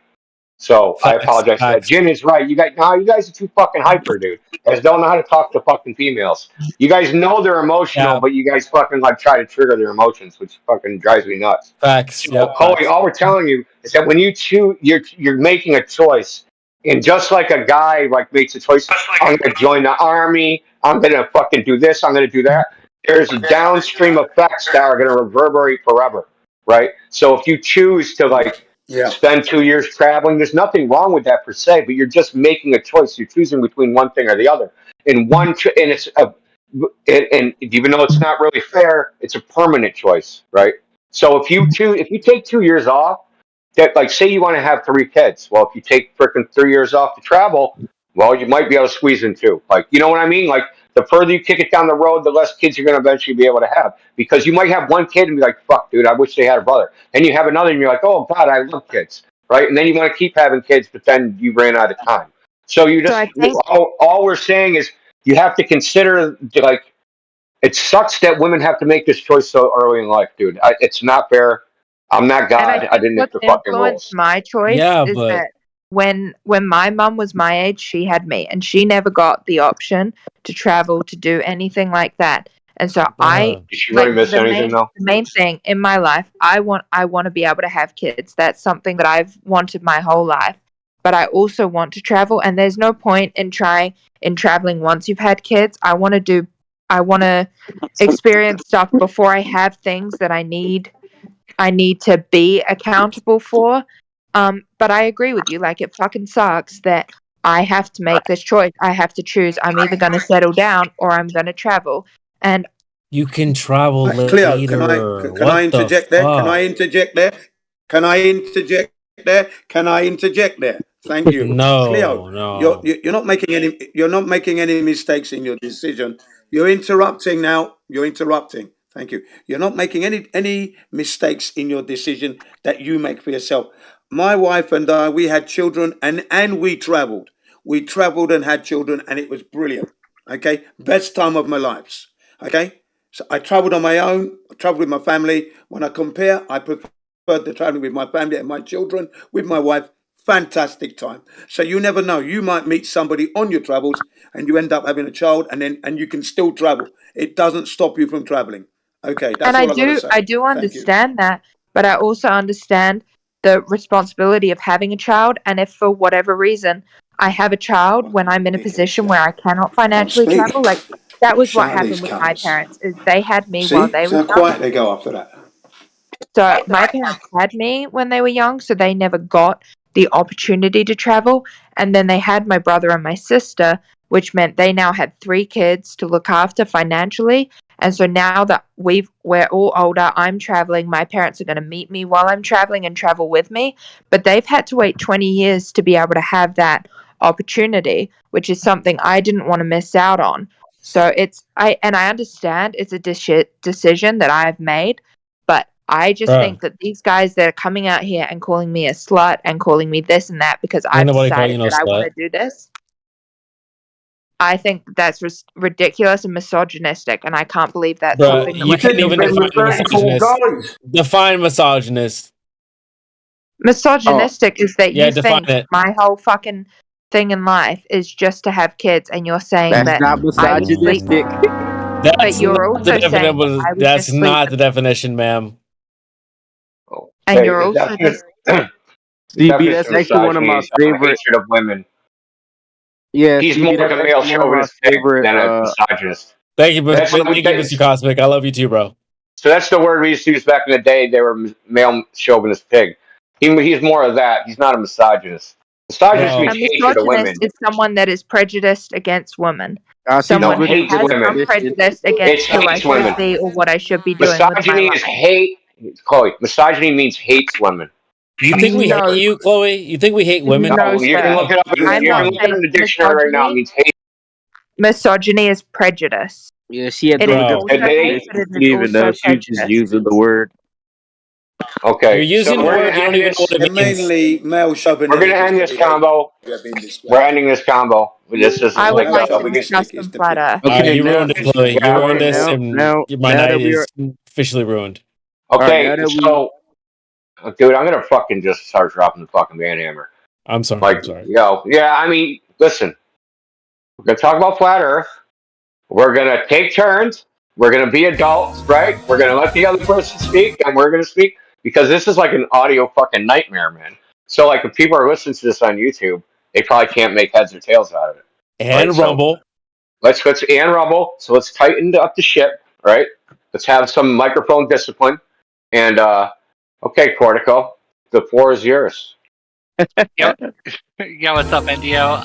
So I apologize for that. Jim is right. You guys are too fucking hyper, dude. You guys don't know how to talk to fucking females. You guys know they're emotional, but you guys fucking try to trigger their emotions, which fucking drives me nuts. Facts. So, Chloe, all we're telling you is that when you choose, you're making a choice, and just like a guy makes a choice, I'm gonna join the army. I'm gonna fucking do this. I'm gonna do that. There's downstream effects that are gonna reverberate forever, right? So if you choose to spend 2 years traveling, there's nothing wrong with that per se, but you're just making a choice. You're choosing between one thing or the other. And even though it's not really fair, it's a permanent choice, right? So if you take 2 years off, that say you want to have 3 kids, well, if you take freaking 3 years off to travel, well, you might be able to squeeze in 2. You know what I mean? The further you kick it down the road, the less kids you're going to eventually be able to have. Because you might have one kid and be like, fuck, dude, I wish they had a brother. And you have another and you're like, oh, God, I love kids. Right? And then you want to keep having kids, but then you ran out of time. So all we're saying is you have to consider, it sucks that women have to make this choice so early in life, dude. It's not fair. I'm not God. I didn't make the fucking rules. My choice is that when my mum was my age, she had me, and she never got the option to travel, to do anything like that. And so Did she really miss anything though? The main thing in my life, I want to be able to have kids. That's something that I've wanted my whole life. But I also want to travel, and there's no point in traveling once you've had kids. I want to experience stuff before I have things that I need to be accountable for. But I agree with you. Like, it fucking sucks that I have to make this choice. I have to choose. I'm either going to settle down or I'm going to travel. And you can travel later. Cleo, can I interject there? Can I interject there? Can I interject there? Can I interject there? Thank you. Cleo, you're not making any mistakes in your decision. You're interrupting now. You're interrupting. Thank you. You're not making any mistakes in your decision that you make for yourself. My wife and I, we had children and we traveled. We traveled and had children, and it was brilliant. Okay, best time of my lives. Okay, so I traveled on my own. I traveled with my family. When I compare, I prefer the traveling with my family and my children, with my wife. Fantastic time. So you never know. You might meet somebody on your travels, and you end up having a child, and you can still travel. It doesn't stop you from traveling. Okay, that's all I've got to say. I do understand that, but I also understand the responsibility of having a child. And if for whatever reason I have a child when I'm in a position where I cannot financially travel, like that was what happened with my parents. Is they had me while they were young. See how quiet they go after that. So my parents had me when they were young, so they never got the opportunity to travel. And then they had my brother and my sister, which meant they now had 3 kids to look after financially. And so now that we're all older, I'm traveling, my parents are going to meet me while I'm traveling and travel with me. But they've had to wait 20 years to be able to have that opportunity, which is something I didn't want to miss out on. So I understand it's a decision that I've made, but I just think that these guys that are coming out here and calling me a slut and calling me this and that because I've decided that I want to do this, I think that's ridiculous and misogynistic, and I can't believe that's something that you can't even define misogynist. Define misogynist. Misogynistic is that you think it. my whole fucking thing in life is just to have kids, and you're saying that's that not misogynistic. But you're also saying that's not the definition, ma'am. And you're also just CB, that's actually one of my favorite. Hatred of women. Yeah, he's CB, more like a male chauvinist than a misogynist. Thank you, Mr. Cosmic. I love you too, bro. So that's the word we used to use back in the day. They were male chauvinist pig. He's more of that. He's not a misogynist. Misogynist means hatred of women. Is someone that is prejudiced against women. Someone who has some prejudice against who I should be or what I should be doing. Misogyny is hate. Chloe, misogyny means hates women. You think we hate you, Chloe? You think we hate women? No, you can look it up. You can look it in the dictionary right now. It means hate. Misogyny is prejudice. Yeah, she had to look up even though she was just using the word. Okay, you're using the word. You don't even know what it means. Mainly male chauvinism. We're going to end this combo. We're ending this combo. This is I would like to discuss some flat Okay, you ruined it, Chloe. You ruined this, and my night is officially ruined. Okay, so, dude, I'm gonna fucking just start dropping the fucking man hammer. I'm sorry. Like, I'm sorry. Yeah. I mean, listen, we're gonna talk about flat Earth. We're gonna take turns. We're gonna be adults, right? We're gonna let the other person speak, and we're gonna speak because this is like an audio fucking nightmare, man. So, like, if people are listening to this on YouTube, they probably can't make heads or tails out of it. And right? rumble. So and rumble. So let's tighten up the ship, right? Let's have some microphone discipline. And okay, Cortico, the floor is yours. Yo, what's up, NDO?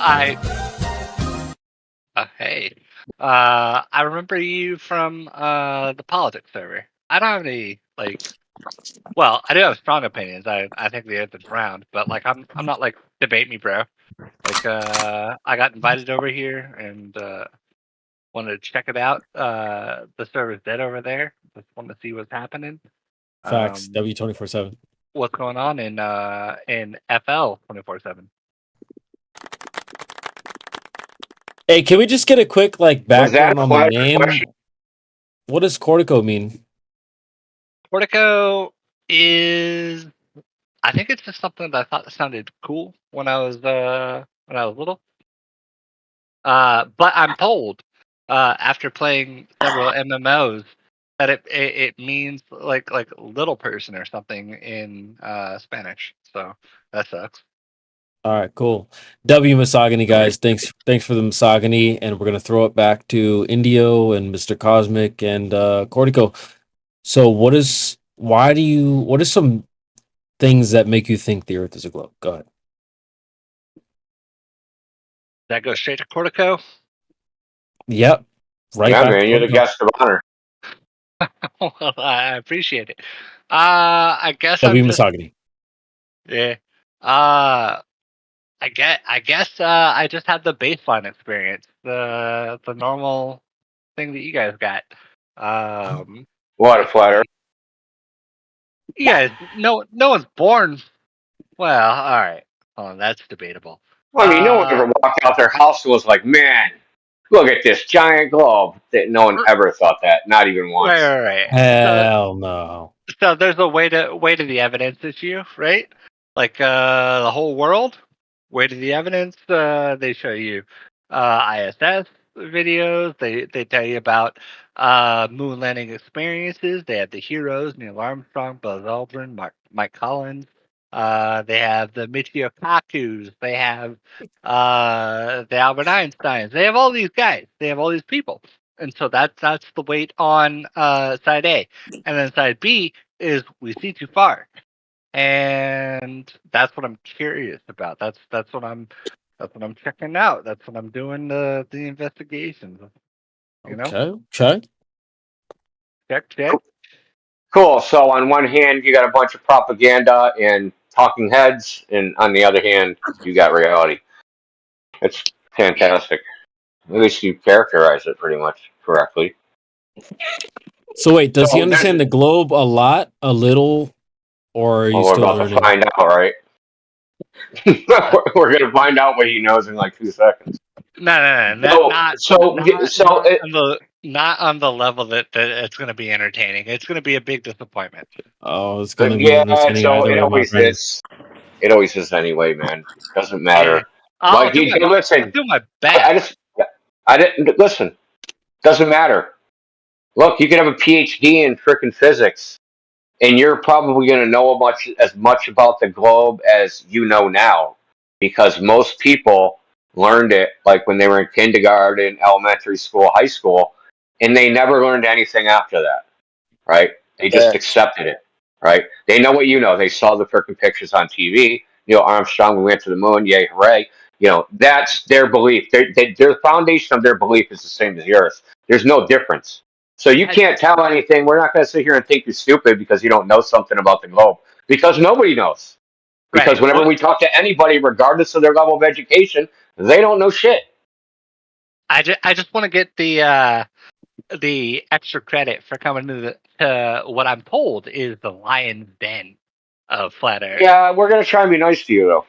Hey. I remember you from the politics server. I don't have any well, I do have strong opinions. I think the earth is round, but I'm not debate me, bro. I got invited over here and wanted to check it out. The server's dead over there. Just wanted to see what's happening. Facts. W24/7. What's going on in FL 24/7? Hey, can we just get a quick background on the name? What does Cortico mean? Cortico is, I think it's just something that I thought sounded cool when I was little. But I'm told after playing several MMOs that it means like little person or something in Spanish. So that sucks. All right, cool. W misogyny, guys. Thanks for the misogyny, and we're gonna throw it back to Indio and Mr. Cosmic and Cortico. So, what is some things that make you think the Earth is a globe. Go ahead. That goes straight to Cortico. Yep. Right. Yeah, back man, you're the guest of honor. Well, I appreciate it. I guess That'll be I'm just misogyny. yeah. I guess I just had the baseline experience, the normal thing that you guys got. What a flatter. You guys, no one's born. Well, all right. Oh, that's debatable. Well, I mean, no one ever walked out their house and was like, "Man, look at this giant globe." No one ever thought that, not even once. Right. Hell no. So there's a way to the evidence issue, right? Like the whole world, way to the evidence. They show you ISS videos. They tell you about moon landing experiences. They have the heroes: Neil Armstrong, Buzz Aldrin, Mike Collins. They have the Michio Kakus. They have the Albert Einsteins. They have all these guys. They have all these people. And so that's the weight on side A. And then side B is we see too far. And that's what I'm curious about. That's what I'm checking out. That's what I'm doing the investigations. You know? Okay. Check. Cool. So on one hand, you got a bunch of propaganda and talking heads, and on the other hand, you got reality. It's fantastic. At least you characterize it pretty much correctly. So wait, does he understand the globe a lot, a little, or are you still about learning? to find out, right? We're gonna find out what he knows in like 2 seconds. No. Not on the level that it's going to be entertaining. It's going to be a big disappointment. Oh, it's going to be entertaining. So it always is. It always is anyway, man. Doesn't matter. I'll listen. do my best. I didn't listen. Doesn't matter. Look, you can have a PhD in frickin' physics, and you're probably going to know as much about the globe as you know now, because most people learned it like when they were in kindergarten, elementary school, high school, and they never learned anything after that, right? They just accepted it, right? They know what you know. They saw the frickin' pictures on TV. Neil Armstrong, we went to the moon, yay, hooray. That's their belief. Their foundation of their belief is the same as yours. There's no difference. So you can't tell anything. We're not going to sit here and think you're stupid because you don't know something about the globe. Because nobody knows. Because whenever we talk to anybody, regardless of their level of education, they don't know shit. I just want to get the extra credit for coming to what I'm told is the lion's den of flat Earth. Yeah, we're going to try and be nice to you, though.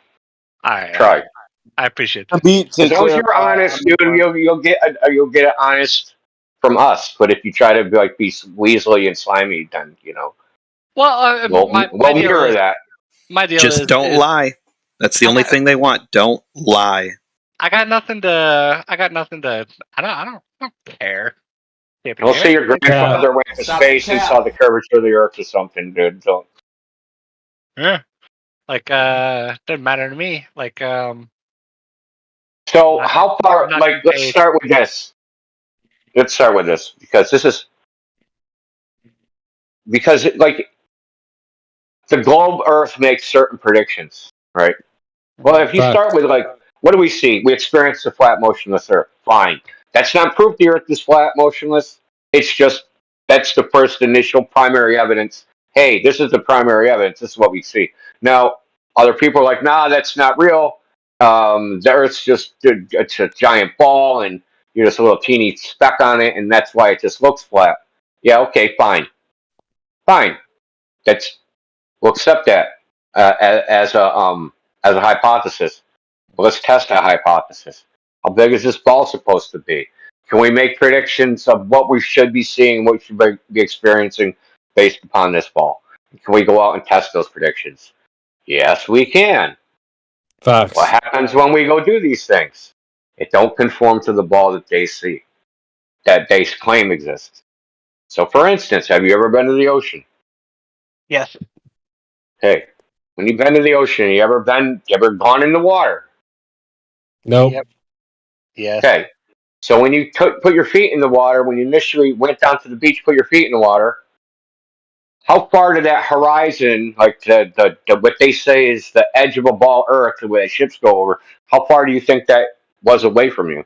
All right. Try. I appreciate that. As long as you're honest, dude, you'll get it honest from us. But if you try to be weaselly and slimy, then Well, we'll mirror that. My deal just don't lie. That's the only thing they want. Don't lie. I got nothing to. I don't care. We'll say your grandfather went to space and saw the curvature of the Earth or something, dude. So. Yeah. Doesn't matter to me. So how far? Let's start with this. Because the globe Earth makes certain predictions, right? Well, if you start with what do we see? We experience the flat, motionless Earth. Fine. That's not proof the Earth is flat, motionless. It's just that's the first initial primary evidence. Hey, this is the primary evidence. This is what we see. Now, other people are like, nah, that's not real. The Earth's it's a giant ball, and you're just a little teeny speck on it, and that's why it just looks flat. Yeah, okay, fine. We'll accept that as a hypothesis. But let's test that hypothesis. How big is this ball supposed to be? Can we make predictions of what we should be seeing, what we should be experiencing based upon this ball? Can we go out and test those predictions? Yes, we can. Facts. What happens when we go do these things? It don't conform to the ball that they see, that they claim exists. So, for instance, have you ever been to the ocean? Yes. Hey, when you've been to the ocean, you ever gone in the water? Nope. Yep. Yes. Okay. So when you put your feet in the water, when you initially went down to the beach, put your feet in the water, how far to that horizon, like the what they say is the edge of a ball Earth, the way ships go over, how far do you think that was away from you?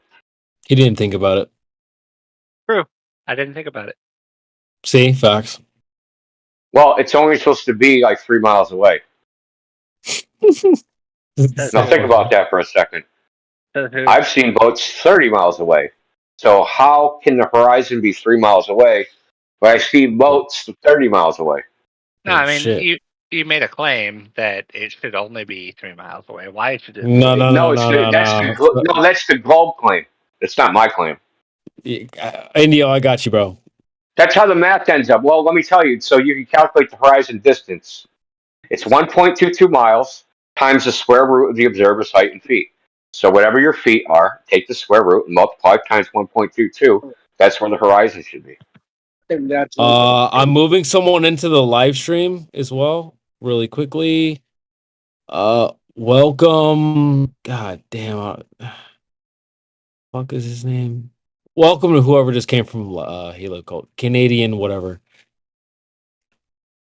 He didn't think about it. True. I didn't think about it. See, facts. Well, it's only supposed to be like 3 miles away. Now think about that for a second. I've seen boats 30 miles away. So how can the horizon be 3 miles away, but I see boats 30 miles away? No, I mean you made a claim that it should only be 3 miles away. Why should it? No, that's the globe claim. It's not my claim. Indio, I got you, bro. That's how the math ends up. Well, let me tell you. So you can calculate the horizon distance. It's 1.22 miles times the square root of the observer's height in feet. So whatever your feet are, take the square root and multiply times 1.22. That's where the horizon should be. I'm moving someone into the live stream as well, really quickly. Welcome. God damn. Fuck is his name? Welcome to whoever just came from Halo Cult. Canadian, whatever.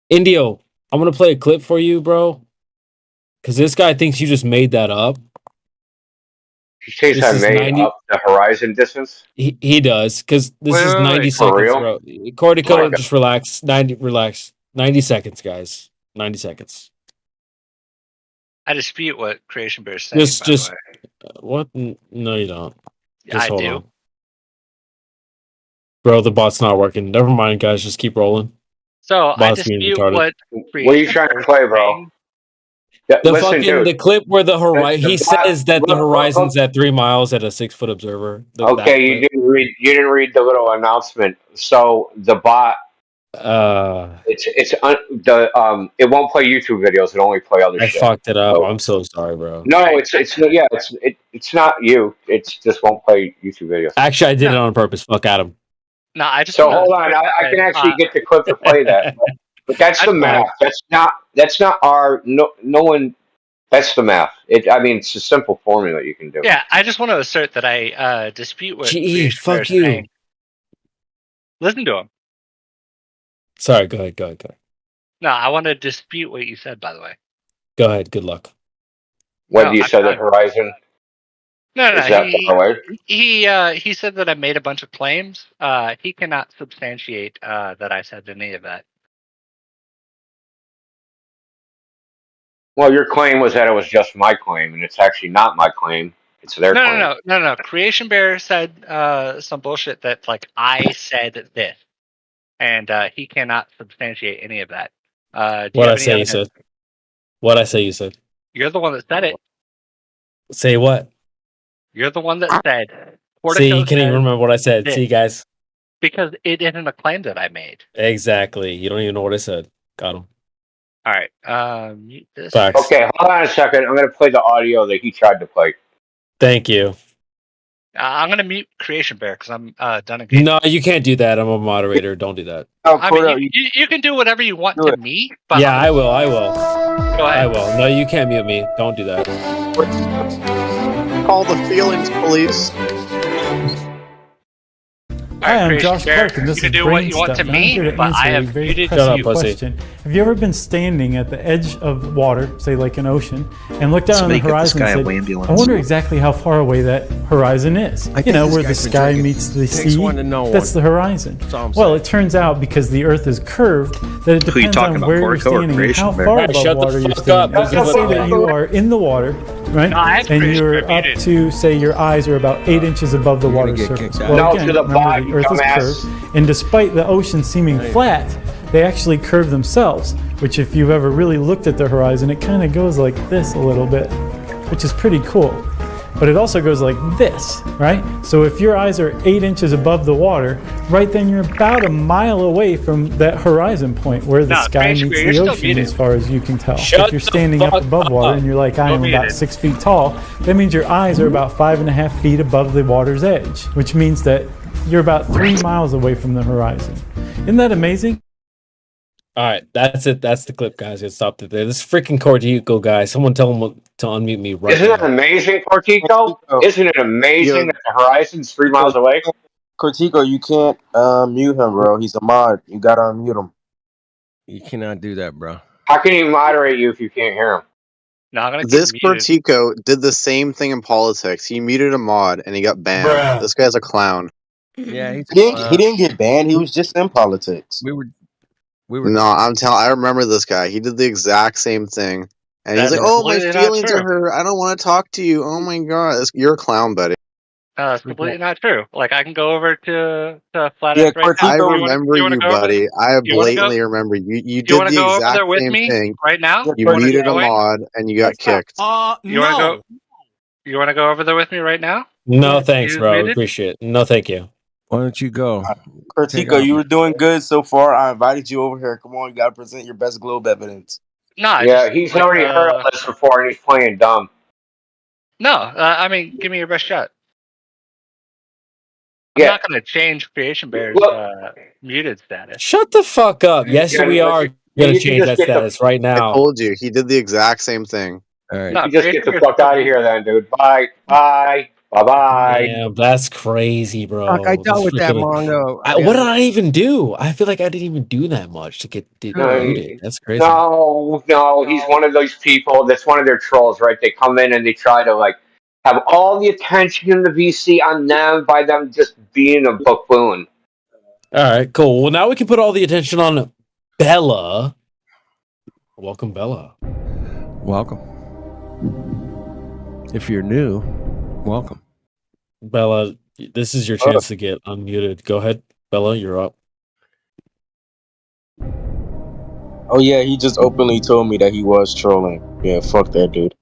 Indio, I'm gonna play a clip for you, bro. Because this guy thinks you just made that up. You think I made up the horizon distance? He does, because this is 90 seconds, bro. Cortico, just relax. 90 seconds, guys. 90 seconds. I dispute what Creation Bear is saying. What? No, you don't. Yeah, I do. On. Bro, the bot's not working. Never mind, guys. Just keep rolling. So I dispute what. What are you trying to play, bro? The clip where the horizon. He says that the horizon's at 3 miles at a 6-foot observer. Okay, you didn't read the little announcement. So the bot. It won't play YouTube videos. It only play other shit. I fucked it up. I'm so sorry, bro. No, it's not you. It just won't play YouTube videos. Actually, I did it on purpose. Fuck Adam. No, I just. So hold on. I can actually get the clip to play that. But that's the math. That's not our. No one. That's the math. It's a simple formula you can do. Yeah, I just want to assert that I dispute what. Fuck you. Saying. Listen to him. Sorry, go ahead. No, I want to dispute what you said, by the way. Go ahead, good luck. When you said the horizon? No. He said that I made a bunch of claims. He cannot substantiate that I said any of that. Well, your claim was that it was just my claim, and it's actually not my claim. It's their claim. No. Creation Bear said some bullshit that like I said this. And he cannot substantiate any of that. What I say you said. You're the one that said it. Say what? You're the one that said. See, you can't even remember what I said. This. See, guys. Because it isn't a claim that I made. Exactly. You don't even know what I said. Got him. All right. Mute this. Facts. Okay, hold on a second. I'm going to play the audio that he tried to play. Thank you. I'm going to mute Creation Bear because I'm done again. No, you can't do that. I'm a moderator. Don't do that. I mean, you can do whatever you want to me. But yeah, I will. Go ahead. I will. No, you can't mute me. Don't do that. Call the feelings police. Hi, I'm Josh Clark, and this you can is do Brain what you want Stuff. to me, I'm here to but answer I a have very muted pressing you. question. Have you ever been standing at the edge of water, say like an ocean, and looked down on the horizon and said, I wonder exactly how far away that horizon is? You know, where the sky meets the sea, that's the horizon. Well, it turns out because the Earth is curved, that it depends on where you're standing and how far above water you're standing. Let's say that you are in the water, right? And you're up to, say, your eyes are about 8 inches above the water surface. Well, again, remember, the Earth is curved. And despite the ocean seeming flat, they actually curve themselves, which if you've ever really looked at the horizon, it kind of goes like this a little bit, which is pretty cool. But it also goes like this, right? So if your eyes are 8 inches above the water, right then you're about a mile away from that horizon point where the sky meets the ocean as far as you can tell. If you're standing up above water and you're like, I am about 6 feet tall, that means your eyes are about 5.5 feet above the water's edge, which means that you're about 3 miles away from the horizon. Isn't that amazing? All right, that's it. That's the clip, guys. It stopped it there. This freaking Cortico guy. Someone tell him to unmute me right now. Isn't it amazing, Cortico? Isn't it amazing that the horizon's 3 miles away? Cortico, you can't mute him, bro. He's a mod. You gotta unmute him. You cannot do that, bro. How can he moderate you if you can't hear him? No, I'm gonna keep This him muted. Cortico did the same thing in politics. He muted a mod and he got banned. Bruh. This guy's a clown. Yeah, he didn't get banned. He was just in politics. We were. No, I remember this guy. He did the exact same thing. And he's That's like, "Oh, my completely not feelings are true. hurt. I don't want to talk to you. Oh my god, you're a clown, buddy." That's completely not true. Like I can go over to Flat Yeah, Earth right now. I You remember wanna you, go over there? buddy. I You wanna go? blatantly remember you. You You did wanna the go over exact there with same me thing. right now? You wanna muted a join? mod and you got kicked. You wanna go? You wanna go over there with me right now? No, thanks, Who's bro. muted? Appreciate it. No, thank you. Why don't you go? Cortico, you were doing good so far. I invited you over here. Come on, you gotta present your best globe evidence. No, Yeah, he's already heard all this before, and he's playing dumb. No, I mean, give me your best shot. I'm Yeah. not going to change Creation Bear's muted status. Shut the fuck up. Yes, Yeah, we are going to change that status right now. I told you, he did the exact same thing. All right. No, You just get the fuck out of here then, dude. Bye. Bye. Bye-bye. Damn, that's crazy, bro. Fuck, I dealt with that, Mongo. What did I even do? I feel like I didn't even do that much to get muted. That's crazy. No, he's one of those people. That's one of their trolls, right? They come in and they try to like have all the attention in the VC on them by them just being a buffoon. All right, cool. Well, now we can put all the attention on Bella. Welcome, Bella. Welcome. If you're new, welcome. Bella, this is your chance to get unmuted. Go ahead, Bella, you're up. Oh yeah, he just openly told me that he was trolling. Yeah, fuck that dude.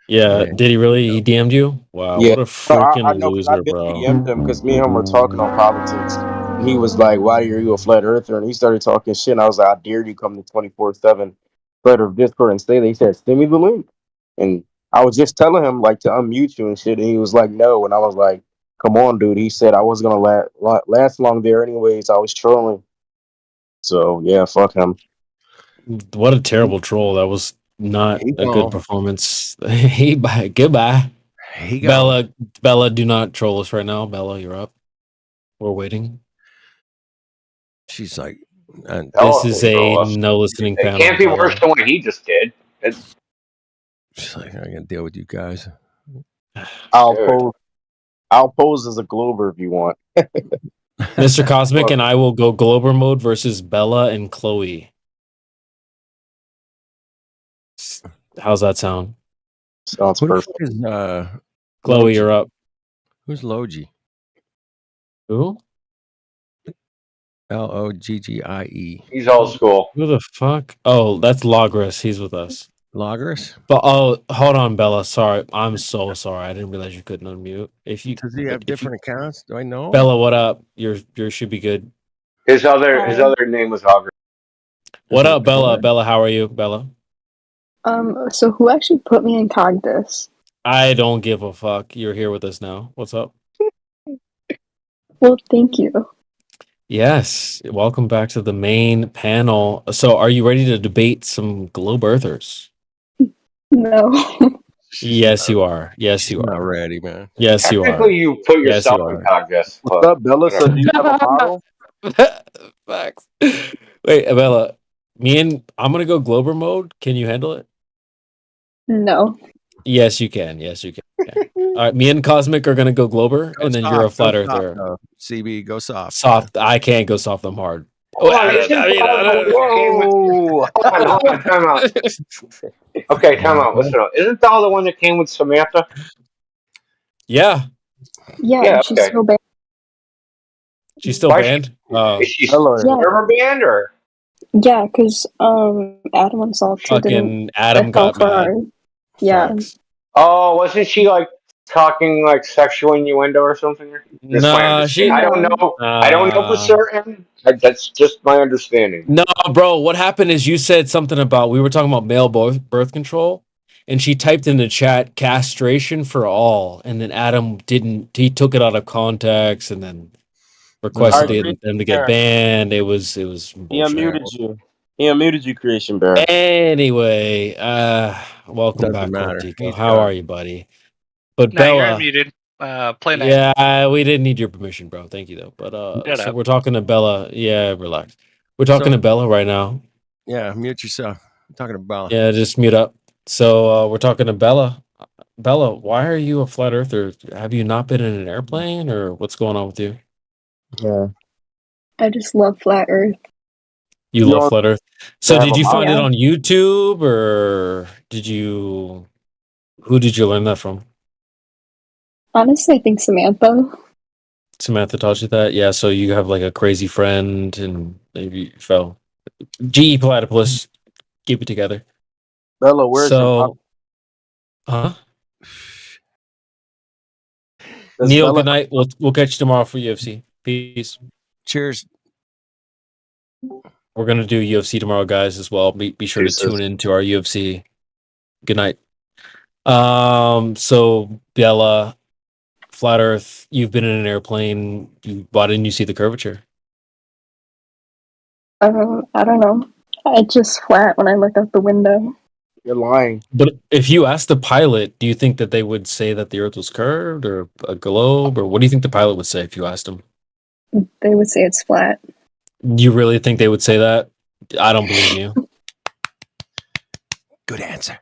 Yeah, did he really? He DM'd you? Wow, Yeah, what a freaking loser, I've been bro. DM'd him because me and him were talking on politics. And he was like, "Why are you a flat earther?" And he started talking shit. And I was like, "I dare you come to 24/7 Flat Earth Discord and stay." They said, "Send me the link." And I was just telling him like to unmute you and shit. And he was like, "No." And I was like, "Come on, dude." He said I wasn't gonna last long there anyways. I was trolling. So yeah, fuck him. What a terrible troll. That was not a good performance. Hey, bye. Goodbye. Bella, do not troll us right now. Bella, you're up. We're waiting. She's like, this is a no listening panel. It can't be worse than what he just did. She's like, I can deal with you guys. I'll pose as a Glober if you want. Mr. Cosmic and I will go Glober mode versus Bella and Chloe. How's that sound? Sounds perfect. Chloe, you're up. Who's Logie? Who? Loggie. He's old school. Who the fuck? Oh, that's Logris. He's with us. Logris? But hold on, Bella. Sorry, I'm so sorry. I didn't realize you couldn't unmute. Does he have different accounts? Do I know? Bella, what up? Yours should be good. His other name was Augur. What up, Bella? Bella, how are you, Bella? So who actually put me in Cogdis? I don't give a fuck. You're here with us now. What's up? Well, thank you. Yes. Welcome back to the main panel. So are you ready to debate some globe earthers? No. Yes, you are. Yes, you are. Not ready, man. Yes, you are. Technically, you put yourself in Cogdis. What's up, Bella? So do you have a model? Facts. Wait, Bella, I'm gonna go Glober mode. Can you handle it? No. Yes, you can. Yes, you can. Okay. All right, me and Cosmic are gonna go Glober, and then you're a flat earther. CB, go soft. Soft. I can't go soft. I'm hard. Hold on, time out. Okay, time out. Listen up. Isn't Doll the one that came with Samantha? Yeah. Yeah, she's still banned. She's still banned? Is she server banned or? Yeah, because Adam and Salter fucking Adam got mad. Yeah. Oh, wasn't she like talking like sexual innuendo or something? No, I don't know. I don't know for certain. That's just my understanding. No, bro. What happened is you said something about we were talking about male birth control, and she typed in the chat castration for all, and then Adam didn't. He took it out of context, and then requested them to get banned. It was. He unmuted you. He unmuted you, Creation Bear. Anyway, welcome back, Cortico. How are you, buddy? But Now you're Bella, unmuted. Play nice. yeah, we didn't need your permission, bro. Thank you though. But Shut so up. we're talking to Bella. Yeah, relax. We're talking to Bella right now. Yeah, mute yourself. I'm talking to Bella. Yeah, just mute up. So we're talking to Bella. Bella, why are you a flat earther? Have you not been in an airplane, or what's going on with you? Yeah. I just love flat Earth. You love flat Earth. So did you find it Yeah. on YouTube, or who did you learn that from? Honestly, I think Samantha. Samantha taught you that? Yeah, so you have like a crazy friend and maybe you fell. GE Platypus, keep it together. Bella, where's your mom? Huh? Does Neil, Bella- good night. We'll catch you tomorrow for UFC. Peace. Cheers. We're gonna do UFC tomorrow, guys, as well. Be sure to tune into our UFC. Good night. So Bella, flat Earth, you've been in an airplane. Why didn't you see the curvature? I don't know. It's just flat when I look out the window. You're lying. But if you asked the pilot, do you think that they would say that the Earth was curved or a globe, or what do you think the pilot would say if you asked him? They would say it's flat. You really think they would say that? I don't believe you. Good answer.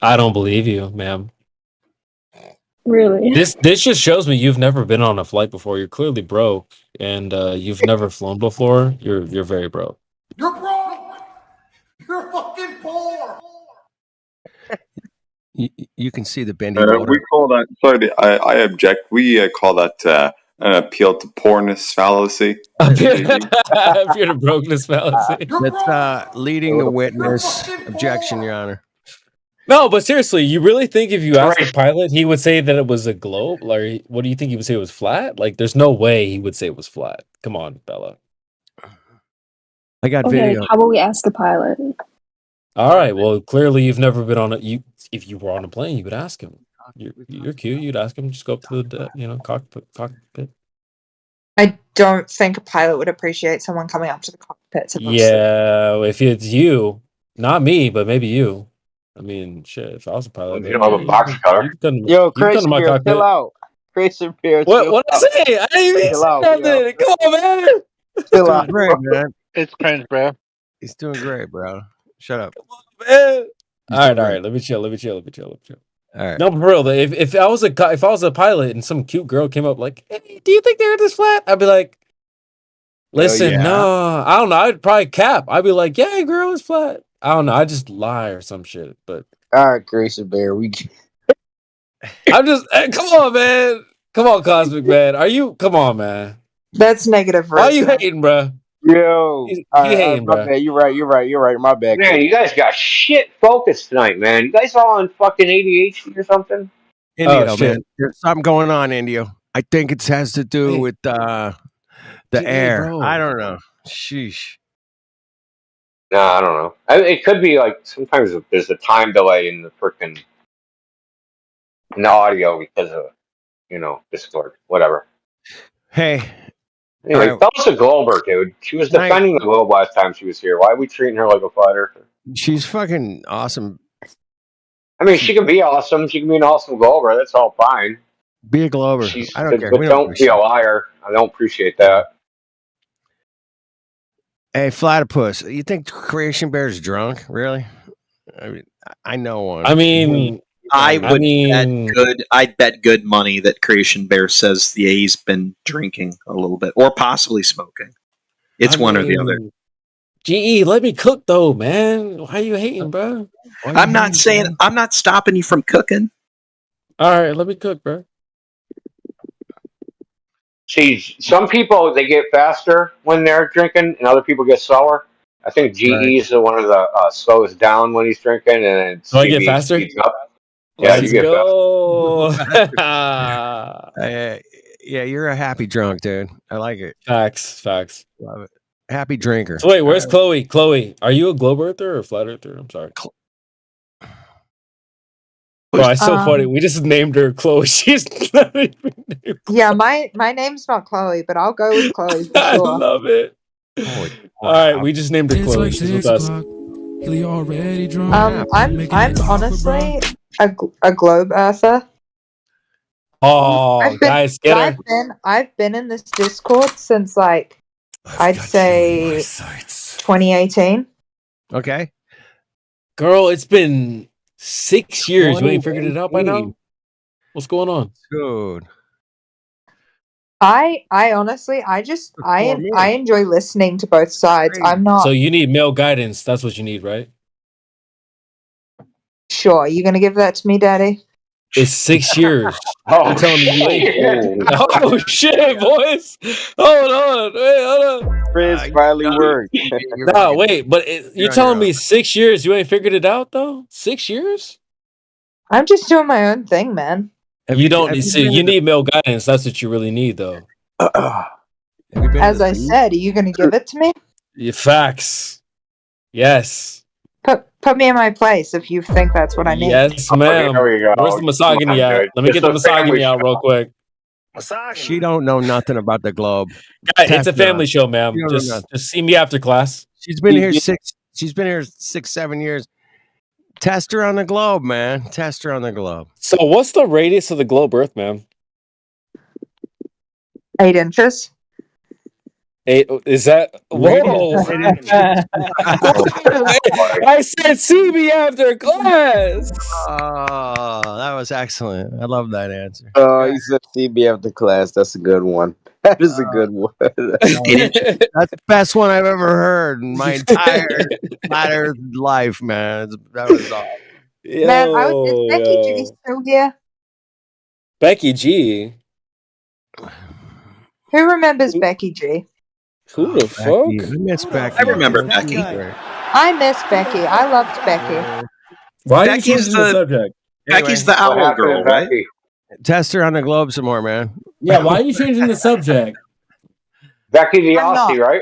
I don't believe you, ma'am. Really? This just shows me you've never been on a flight before. You're clearly broke, and you've never flown before. You're very broke. You're broke. You're fucking poor. You can see the bendy motor. We call that. Sorry, I object. We call that an appeal to poorness fallacy. Appeal to brokenness fallacy. That's leading the witness. Objection, Your Honor. No, but seriously, you really think if you asked the pilot, he would say that it was a globe? Like, what do you think he would say it was flat? Like, there's no way he would say it was flat. Come on, Bella. I got Okay, video. how about we ask the pilot? All right. Well, clearly you've never been on a. If you were on a plane, you would ask him. You're cute. You'd ask him. Just go up to the cockpit. I don't think a pilot would appreciate someone coming up to the cockpit to Yeah, if it's you, not me, but maybe you. I mean, shit. If I was a pilot, You don't have a box cutter. Yo, come to my Beer, cockpit. chill out. Crazy Beer, What? chill What I out. say? I didn't even Chill say out, nothing. Come on, man. Chill Doing out, great, bro. man. It's cringe, bro. He's doing great, bro. Shut up. Man. He's All doing right. great. Let me chill. All right. No, for real. If I was a pilot and some cute girl came up like, "Hey, do you think the Earth is flat?" I'd be like, "Listen, yeah. no, I don't know. I'd probably cap. I'd be like, "Yeah, girl, it's flat." I don't know. I just lie or some shit. But all right, Crazy Bear, we. I'm just come on, man. Come on, Cosmic Man. Come on, man. That's negative. Why are you hating, bro? Yo, He my hating, bro. bad. You're right. My bad. Man, you guys got shit focused tonight, man. You guys all on fucking ADHD or something? Indio, man. There's something going on, Indio. I think it has to do with the air. Bro. I don't know. Sheesh. No, I don't know. It could be like sometimes there's a time delay in the audio because of Discord, whatever. Hey. Anyway, tell us a Glober, dude. She was defending the globe last time she was here. Why are we treating her like a flat earther? She's fucking awesome. I mean, she can be awesome. She can be an awesome Glober. That's all fine. Be a Glober. I don't care. But don't be a liar. I don't appreciate that. Hey, Platypus, you think Creation Bear's drunk? Really? I mean, I know one. I mean, I'd bet good money that Creation Bear says he's been drinking a little bit, or possibly smoking. It's one or the other. GE, let me cook though, man. Why are you hating, bro? I'm not saying I'm not stopping you from cooking. All right, let me cook, bro. See, some people they get faster when they're drinking, and other people get slower. I think GE is the one of the slows down when he's drinking, and So I get faster? speeds up. Yeah, Let's you get go. Yeah, you're a happy drunk, dude. I like it. Facts. Love it. Happy drinker. So wait, where's Chloe? Chloe, are you a globe earther or a flat earther? I'm sorry. Bro, it's so funny. We just named her Chloe. She's not even named. Yeah, my name's not Chloe, but I'll go with Chloe for I sure. love it. All right, we just named her Chloe. She's with us. I'm honestly a globe earther. Oh, guys, get her. I've been in this Discord since I'd say 2018. Okay. Girl, it's been 6 years. You ain't figured it out by now? What's going on? Dude. I honestly, I enjoy listening to both sides. I'm not So you need male guidance. That's what you need, right? sure. You gonna give that to me, Daddy? It's 6 years. Oh, You're telling me you ain't. Oh shit, boys! Hold on, wait, hold on. Chris finally worked. No, wait, but you're telling me 6 years you ain't figured it out though? 6 years? I'm just doing my own thing, man. You don't need. See, you need male guidance. That's what you really need, though. As I said, are you gonna give it to me? Your facts. Yes. Put me in my place if you think that's what I need. Yes, ma'am. There we go. Where's the misogyny at? Let me get the misogyny out real quick. She don't know nothing about the globe. It's a family show, ma'am. Just see me after class. She's been here 6-7 years. Test her on the globe, man. Test her on the globe. So what's the radius of the globe Earth, ma'am? 8 inches. 8 is that? Whoa! I said see me after class. Oh, that was excellent. I love that answer. Oh, he said CB after class. That's a good one. That is a good one. That's the best one I've ever heard in my entire life, man. That was awesome. Man, is Becky G still here? Becky G. Who remembers Becky G? Who the fuck? I miss Becky. I remember Becky. I miss Becky. I loved Becky. Why Becky's are you changing the subject? Becky's the owl girl, right? Test her on the globe some more, man. Yeah, why are you changing the subject? Becky the Aussie, right?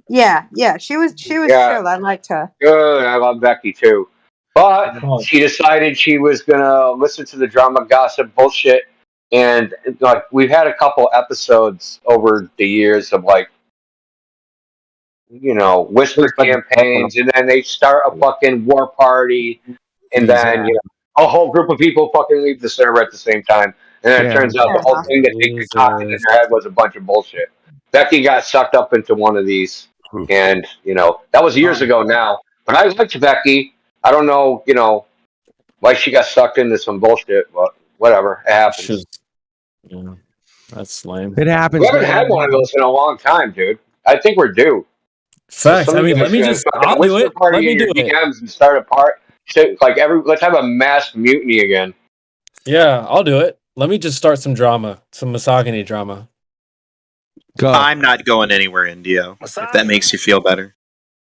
Yeah. She was chill. I liked her. Good. I love Becky too. But she decided she was gonna listen to the drama gossip bullshit, and like we've had a couple episodes over the years of like, whisper campaigns, and then they start a fucking war party, and then a whole group of people fucking leave the server at the same time, and then it turns out the whole thing that they concocted in their head was a bunch of bullshit. Becky got sucked up into one of these, and that was years ago now. But I liked Becky. I don't know, why she got sucked into some bullshit, but whatever, it happens. Yeah, that's lame. It happens. We haven't had one of those in a long time, dude. I think we're due. Facts. So I mean, let me just. I'll do it. Let me do it. DMs and start a part. Let's have a mass mutiny again. Yeah, I'll do it. Let me just start some drama, some misogyny drama. Go. I'm not going anywhere, Indio. If that makes you feel better.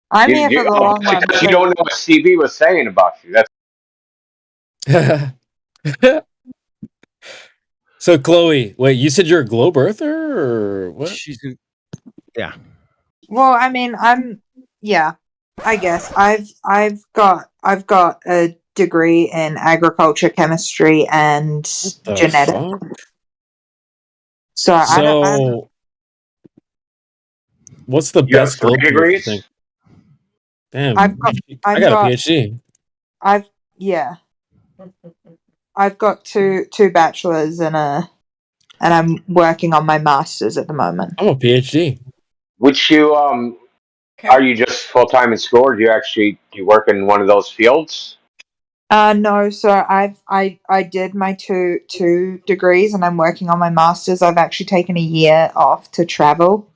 I'm here for the long run. Because you don't know what CB was saying about you. That's. So, Chloe, wait, you said you're a globe earther or what? Yeah. Well, I mean, I guess I've got a degree in agriculture, chemistry, and genetics. Fuck? So I don't. What's the best globe you think? Damn, I got a PhD. I've got two bachelors and I'm working on my master's at the moment. I'm a PhD. Which are you just full time in school, or do you work in one of those fields? No, so I did my two degrees and I'm working on my master's. I've actually taken a year off to travel.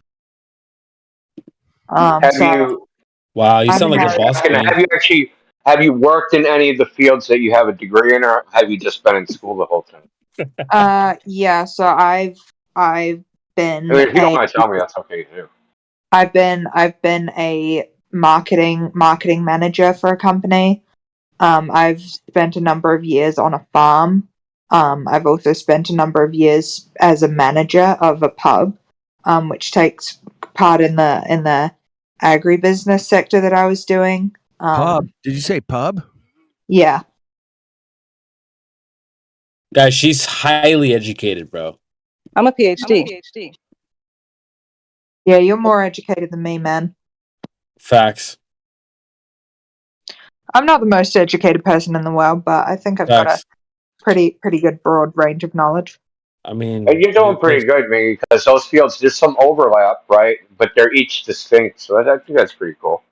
Wow, you sound like a boss man. Have you worked in any of the fields that you have a degree in, or have you just been in school the whole time? Yeah, so I've been. I mean, if you don't mind telling me, that's okay too. I've been a marketing manager for a company. I've spent a number of years on a farm. I've also spent a number of years as a manager of a pub, which takes part in the agribusiness sector that I was doing. Pub? Did you say pub? Yeah. Guys, she's highly educated, bro. I'm a PhD. Yeah, you're more educated than me, man. Facts. I'm not the most educated person in the world, but I think I've got a pretty good broad range of knowledge. I mean, you're doing pretty good, man, because those fields, there's some overlap, right? But they're each distinct, so I think that's pretty cool.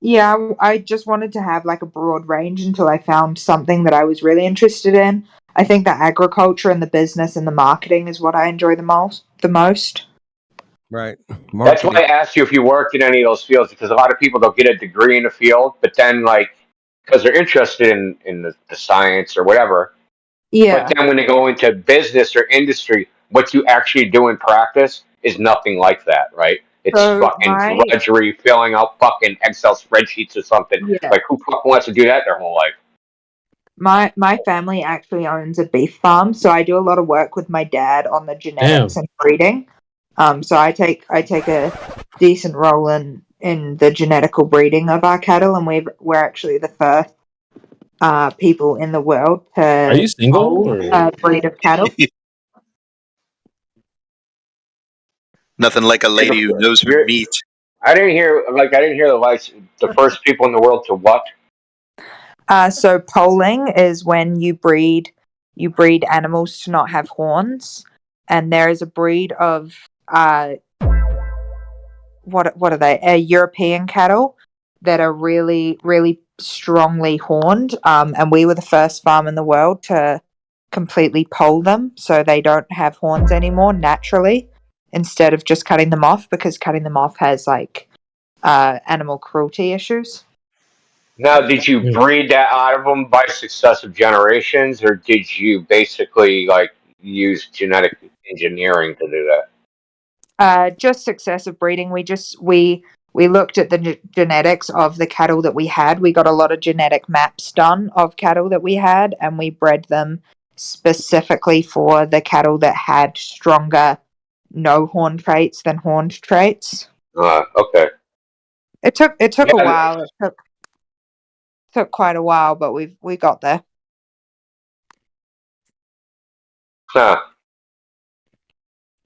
Yeah, I just wanted to have like a broad range until I found something that I was really interested in. I think that agriculture and the business and the marketing is what I enjoy the most. Right. That's why I asked you if you worked in any of those fields, because a lot of people don't get a degree in a field, but then like because they're interested in the science or whatever. Yeah. But then when they go into business or industry, what you actually do in practice is nothing like that, right? It's So fucking drudgery, filling out fucking Excel spreadsheets or something. Yeah. Like who fucking wants to do that their whole life? My family actually owns a beef farm, so I do a lot of work with my dad on the genetics and breeding. So I take a decent role in the genetical breeding of our cattle, and we're actually the first people in the world to Are you single? own a breed of cattle. Nothing like a lady who knows her meat. I didn't hear the first people in the world to what? So polling is when you breed animals to not have horns, and there is a breed of what are they? European cattle that are really really strongly horned, and we were the first farm in the world to completely poll them so they don't have horns anymore naturally, instead of just cutting them off, because cutting them off has like animal cruelty issues. Now, did you breed that out of them by successive generations, or did you basically like use genetic engineering to do that? Just successive breeding. We looked at the genetics of the cattle that we had. We got a lot of genetic maps done of cattle that we had, and we bred them specifically for the cattle that had stronger no horn traits than horned traits. Okay. It took a while. It took quite a while, but we got there. Huh.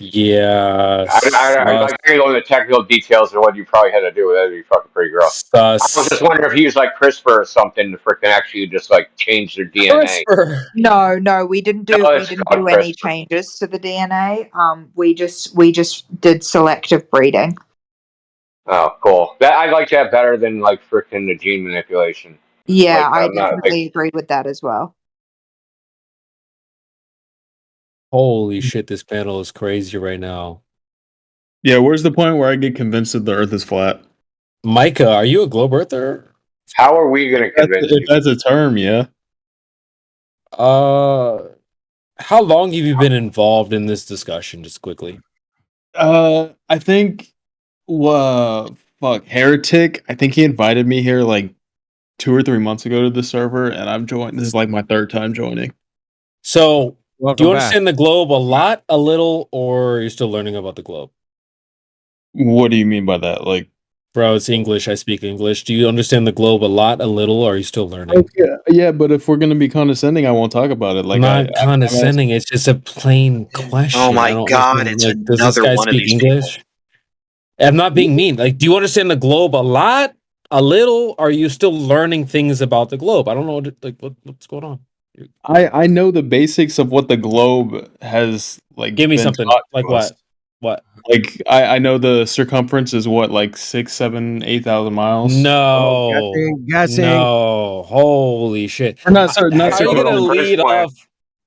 Yeah. I can't go into the technical details of what you probably had to do with it. That'd be fucking pretty gross. I was just wondering if you used like CRISPR or something to freaking actually just like change their DNA. No, we didn't do any changes to the DNA. We just did selective breeding. Oh, cool. That I'd like to have better than like freaking the gene manipulation. Yeah, I definitely agree with that as well. Holy shit, this panel is crazy right now. Yeah, where's the point where I get convinced that the Earth is flat? Micah, are you a globe earther? How are we going to convince you? That's a term, yeah. How long have you been involved in this discussion, just quickly? I think, Heretic, I think he invited me here like 2 or 3 months ago to the server, and I've joined. This is like my third time joining. So, do you understand the globe a lot, a little, or are you still learning about the globe? What do you mean by that? Like, bro, it's English. I speak English. Do you understand the globe a lot, a little, or are you still learning? Okay, yeah, but if we're gonna be condescending, I won't talk about it. Like, I'm not condescending. It's just a plain question. Oh my god! It's like, does this another guy one of speak these English? people. I'm not being mean. Like, do you understand the globe a lot, a little? Or are you still learning things about the globe? I don't know what's going on. I know the basics of what the globe has like. Give me been something. taught Like to us. what? Like I know the circumference is what, like 6, 7, 8,000 miles. No, guessing. No, holy shit! Or not, sorry, not How are you gonna lead off?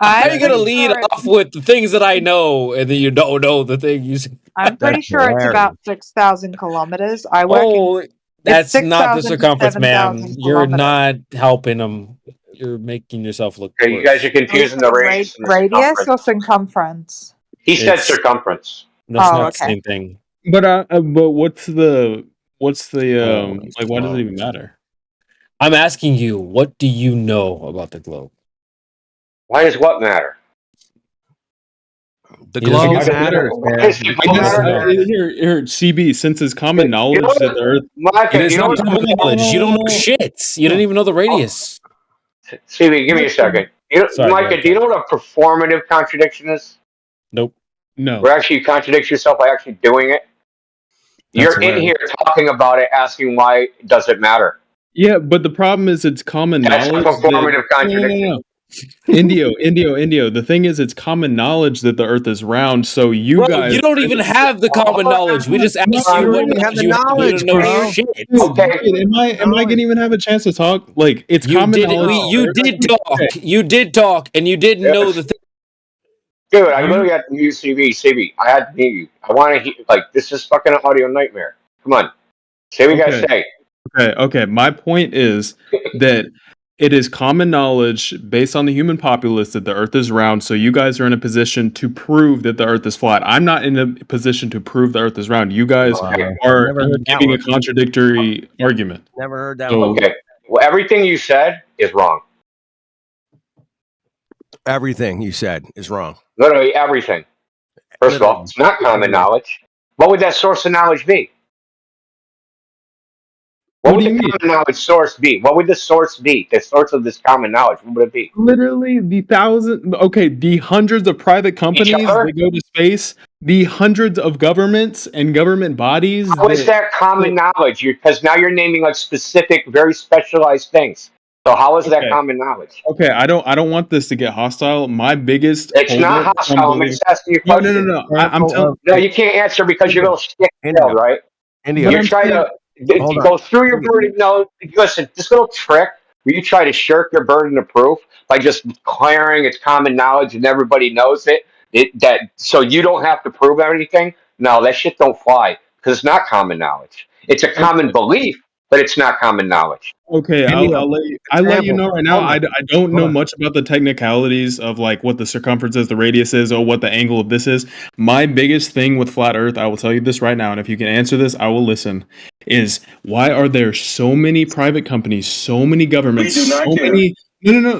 How are you gonna lead off with the things that I know, and then you don't know the things? I'm pretty sure it's about 6,000 kilometers. I work. Oh, that's not the circumference, ma'am. You're not helping them. You're making yourself look worse. You guys are confusing the radius and the Radius or circumference? He said circumference. That's not the same thing. But what's the like? Why does it even matter? I'm asking you, what do you know about the globe? Why does what matter? The globe matters, man. Here, CB, since it's common knowledge that the Earth. It is not common knowledge. You don't know shit. You didn't even know the radius. CB, give me a second. Micah, do you know what a performative contradiction is? Nope. No. Where actually you contradict yourself by actually doing it? You're in here talking about it, asking why does it matter? Yeah, but the problem is it's common knowledge. That's a performative contradiction. No. Indio. The thing is, it's common knowledge that the Earth is round. So you guys, you don't even have the common knowledge. We just asked you what knowledge you have. You don't know shit. Am I gonna even have a chance to talk? Like, it's common knowledge. You did talk. You did talk, and you didn't know the thing. Dude, I literally had to mute CB. I had to mute you. I want to hear, like, this is fucking an audio nightmare. Come on. Say what you gotta say. Okay. My point is that it is common knowledge based on the human populace that the Earth is round. So you guys are in a position to prove that the Earth is flat. I'm not in a position to prove the Earth is round. You guys are giving a contradictory argument. Never heard that one. Okay. Well, everything you said is wrong. Everything you said is wrong. Literally everything. First of all, it's not common knowledge. What would that source of knowledge be? What would the common knowledge source be? What would the source be? The source of this common knowledge, what would it be? Literally the hundreds of private companies that go to space, the hundreds of governments and government bodies. How is that common knowledge? Because now you're naming like specific, very specialized things. So how is that common knowledge? Okay, I don't want this to get hostile. My biggest It's not hostile. I'm just asking you a question. No. I'm telling. No, you can't answer because you're a little stick-tailed, right? India. You're trying to go through your burden. No, listen, this little trick where you try to shirk your burden of proof by just declaring it's common knowledge and everybody knows it. So you don't have to prove anything. No, that shit don't fly because it's not common knowledge. It's a common belief, but it's not common knowledge. Okay, I'll let you know right now. I don't know much about the technicalities of like what the circumference is, the radius is, or what the angle of this is. My biggest thing with flat Earth, I will tell you this right now, and if you can answer this, I will listen. Is why are there so many private companies, so many governments,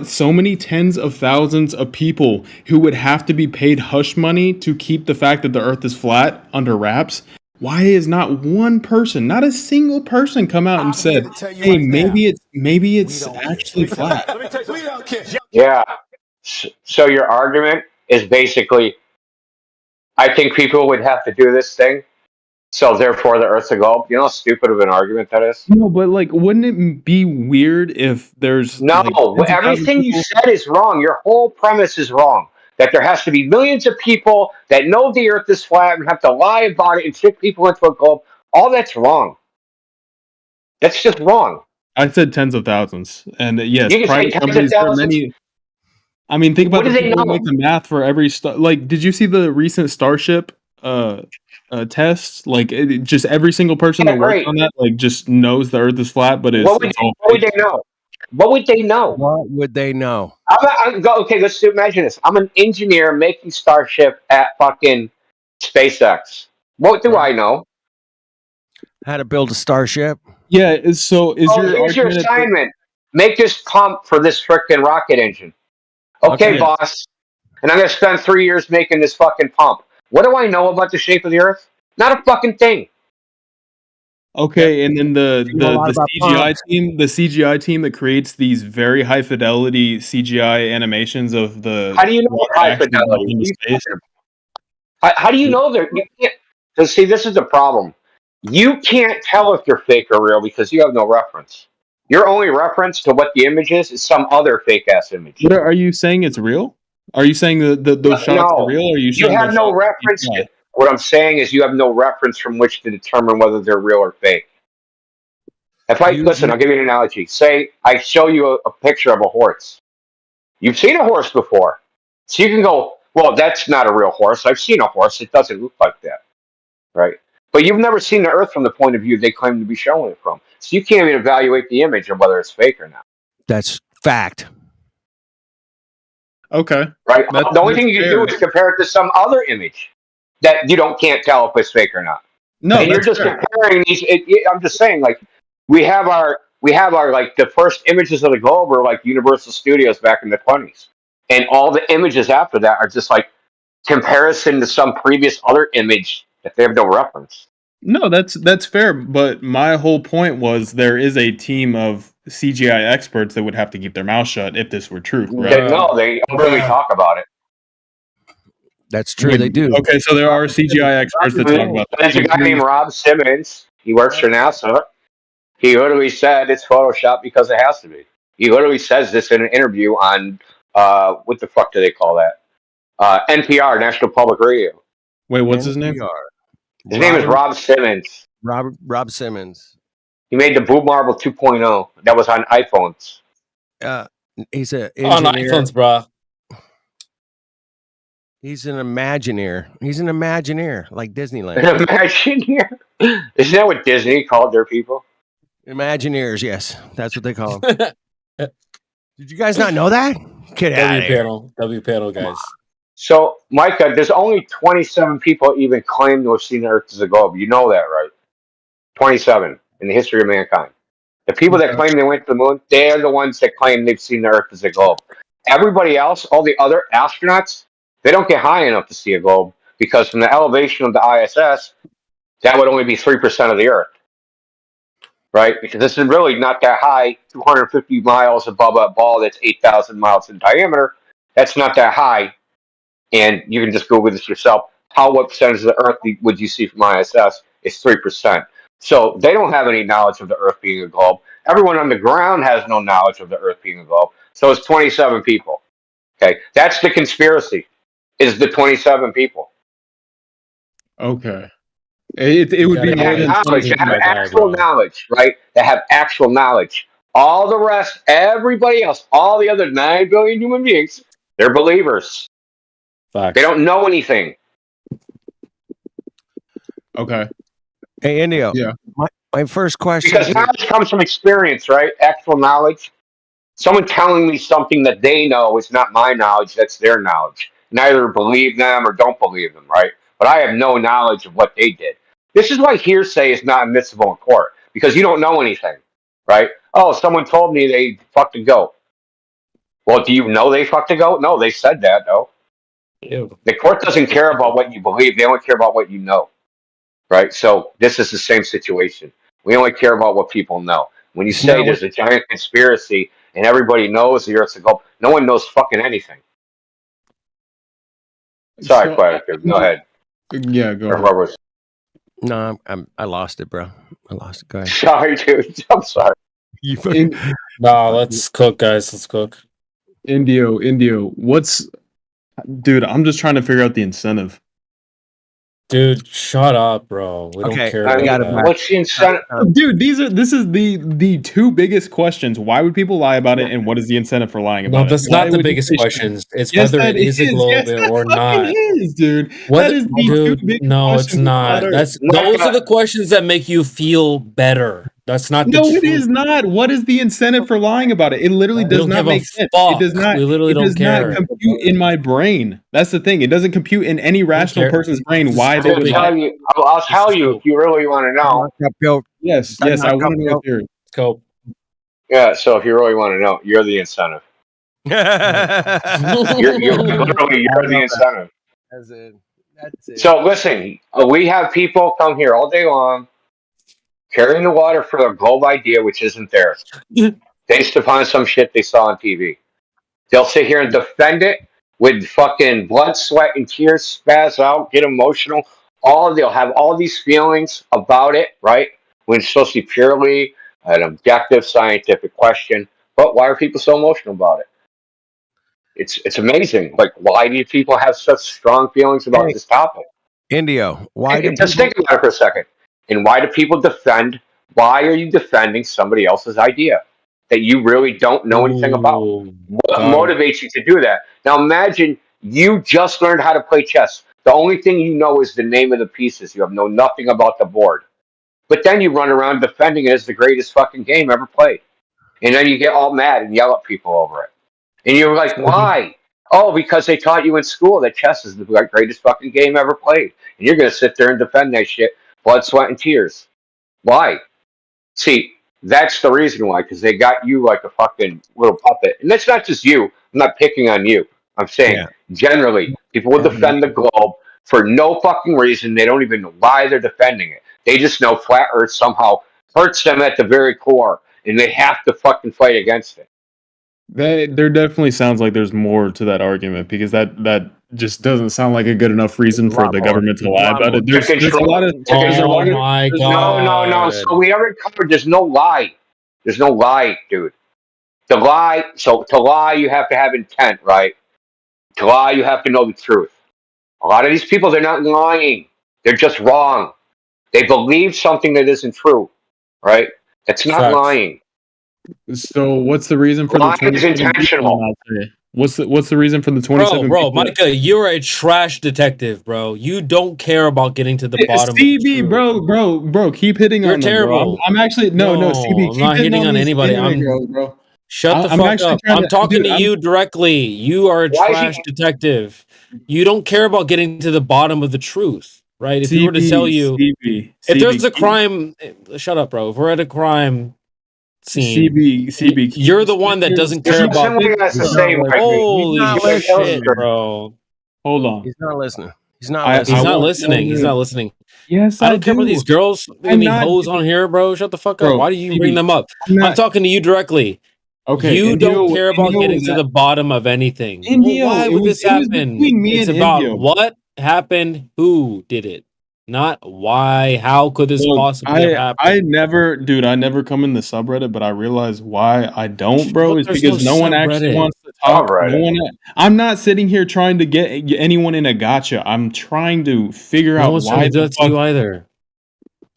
so many tens of thousands of people who would have to be paid hush money to keep the fact that the Earth is flat under wraps? Why is not one person, not a single person, come out and said, "Hey, maybe it's actually flat"? Yeah. So your argument is basically, I think people would have to do this thing, so therefore the Earth's a globe. You know how stupid of an argument that is? No, but like, wouldn't it be weird if there's everything you said is wrong. Your whole premise is wrong. That there has to be millions of people that know the Earth is flat and have to lie about it and trick people into a globe. All that's wrong. That's just wrong. I said tens of thousands, and yes, You can say private tens of companies. There are thousands? many. I mean, think about What the do they people who know? make the math for every star. Like, did you see the recent Starship test? Like, just every single person that works on that, like, just knows the Earth is flat, but it's all what would they know? What would they know? What would they know? Okay, let's imagine this. I'm an engineer making Starship at fucking SpaceX. What do I know? How to build a starship? Yeah. So here's your assignment. Make this pump for this frickin' rocket engine. Okay, boss. And I'm gonna spend 3 years making this fucking pump. What do I know about the shape of the Earth? Not a fucking thing. Okay, and then the CGI team that creates these very high fidelity CGI animations of the. How do you know high fidelity? How do you know they're? You can't. So see, this is the problem. You can't tell if they're fake or real because you have no reference. Your only reference to what the image is some other fake ass image. What are you saying? It's real? Are you saying that those shots are real? Or are you saying have no reference? What I'm saying is you have no reference from which to determine whether they're real or fake. If listen, I'll give you an analogy. Say I show you a picture of a horse. You've seen a horse before, so you can go, well, that's not a real horse. I've seen a horse. It doesn't look like that, right? But you've never seen the Earth from the point of view they claim to be showing it from. So you can't even evaluate the image of whether it's fake or not. That's fact. Okay. Right? The only thing you can do is compare it to some other image that you can't tell if it's fake or not. No, and you're just comparing these. I'm just saying, like, we have our like the first images of the globe were like Universal Studios back in the 20s. And all the images after that are just like comparison to some previous other image that they have no reference. No, that's fair. But my whole point was there is a team of CGI experts that would have to keep their mouth shut if this were true. Right? They openly talk about it. That's true. They do. Okay, so there are CGI experts that talk about that. There's a guy named Rob Simmons. He works for NASA. He literally said it's Photoshop because it has to be. He literally says this in an interview on what the fuck do they call that? NPR, National Public Radio. Wait, what's his name? His name is Rob Simmons. Rob Simmons. He made the Blue Marble 2.0. That was on iPhones. He's an on iPhones, bro. He's an Imagineer. He's an Imagineer, like Disneyland. An Imagineer? Isn't that what Disney called their people? Imagineers, yes. That's what they call them. Did you guys not know that? Get out of here. W panel, guys. So, Micah, there's only 27 people even claim to have seen the Earth as a globe. You know that, right? 27 in the history of mankind. The people that claim they went to the moon, they're the ones that claim they've seen the Earth as a globe. Everybody else, all the other astronauts, they don't get high enough to see a globe because from the elevation of the ISS, that would only be 3% of the Earth. Right? Because this is really not that high, 250 miles above a ball that's 8,000 miles in diameter. That's not that high. And you can just Google this yourself. What percentage of the Earth would you see from ISS? It's 3%. So they don't have any knowledge of the Earth being a globe. Everyone on the ground has no knowledge of the Earth being a globe. So it's 27 people. Okay, that's the conspiracy. Is the 27 people. Okay. It would be more than knowledge. They have actual knowledge, right? They have actual knowledge. All the rest, everybody else, all the other 9 billion human beings, they're believers. Facts. They don't know anything. Okay. Hey, Indio. Yeah. My first question. Because knowledge comes from experience, right? Actual knowledge. Someone telling me something that they know is not my knowledge, that's their knowledge. And I either believe them or don't believe them, right? But I have no knowledge of what they did. This is why hearsay is not admissible in court, because you don't know anything, right? Oh, someone told me they fucked a goat. Well, do you know they fucked a goat? No, they said that, though. Ew. The court doesn't care about what you believe. They only care about what you know, right? So this is the same situation. We only care about what people know. When you say there's a giant conspiracy and everybody knows the Earth's a globe, no one knows fucking anything. Sorry, Quatic. Go ahead. Yeah, go ahead. No, I lost it, bro. I lost it. Go ahead. Sorry, dude. I'm sorry. No, let's cook, guys. Let's cook. Indio, dude, I'm just trying to figure out the incentive. Dude, shut up, bro. We don't care about that. What's the incentive? Dude, this is the two biggest questions. Why would people lie about it, and what is the incentive for lying about it? No, that's not the biggest questions. It's whether it is a globe or not. It is, dude. That is dude, no, it's not. Those are the questions that make you feel better. That's not the No, it is not. What is the incentive for lying about it? It literally does not make sense. It does not. We literally don't care. Not compute in my brain. That's the thing. It doesn't compute in any rational person's brain why they would lie. I'll tell you if you really want to know. Yes, I want to know the theory. Go. Yeah, so if you really want to know, you're the incentive. you're the incentive. That's it. So listen, we have people come here all day long carrying the water for a globe idea which isn't theirs, based upon some shit they saw on TV. They'll sit here and defend it with fucking blood, sweat, and tears, spaz out, get emotional. They'll have all these feelings about it, right? When it's supposed to be purely an objective scientific question. But why are people so emotional about it? It's amazing. Like, why do people have such strong feelings about this topic? Indio, just think about it for a second. And why do people defend? Why are you defending somebody else's idea that you really don't know anything about? What motivates you to do that? Now imagine you just learned how to play chess. The only thing you know is the name of the pieces. You have nothing about the board. But then you run around defending it as the greatest fucking game ever played. And then you get all mad and yell at people over it. And you're like, why? Oh, because they taught you in school that chess is the greatest fucking game ever played. And you're going to sit there and defend that shit, blood, sweat, and tears. Why? See, that's the reason why, because they got you like a fucking little puppet. And that's not just you. I'm not picking on you. I'm saying, generally, people will defend the globe for no fucking reason. They don't even know why they're defending it. They just know flat Earth somehow hurts them at the very core, and they have to fucking fight against it. There definitely sounds like there's more to that argument, because that just doesn't sound like a good enough reason for the government to lie about it. There's a lot of my God. No. So we already covered. There's no lie. There's no lie, dude. To lie, you have to have intent, right? To lie, you have to know the truth. A lot of these people, they're not lying. They're just wrong. They believe something that isn't true, right? That's not Facts. lying. So what's the reason for Lying the 27 is intentional. What's the reason for the 27 Bro, people? Micah, you're a trash detective, bro. You don't care about getting to the bottom of the CB, truth. bro, keep hitting You're on them, terrible. bro. I'm actually no, CB, I'm keep not hitting on these anybody. anime girls, bro. Shut the I'm fuck actually up. trying I'm talking dude, to you directly. You are a Why is he- trash detective. You don't care about getting to the bottom of the truth, right? If we were to tell you, if there's a crime, shut up, bro. If we're at a crime scene, CB, you're the one that doesn't care There's about. something that's the same. Holy not shit, listening. bro! Hold on. He's not listening. He's not I listening. He's not won't- listening. He's not listening. Yes, I don't care about these girls, I'm these not- hoes on here, bro. Shut the fuck up. Bro, Why do you CB, bring them up? I'm not- I'm talking to you directly. Okay, You Indio- don't care about Indio getting was to at- the bottom of anything. Indio, Well, why it would was- this it was happen? between me It's and about Indio. what happened, who did it, not why. How could this Look, possibly have happened? I never come in the subreddit, but I realize why I don't, bro, is There's because no no one actually subreddit. wants to talk. Subreddit. I'm not sitting here trying to get anyone in a gotcha. I'm trying to figure No out one's why trying to do the that to you either.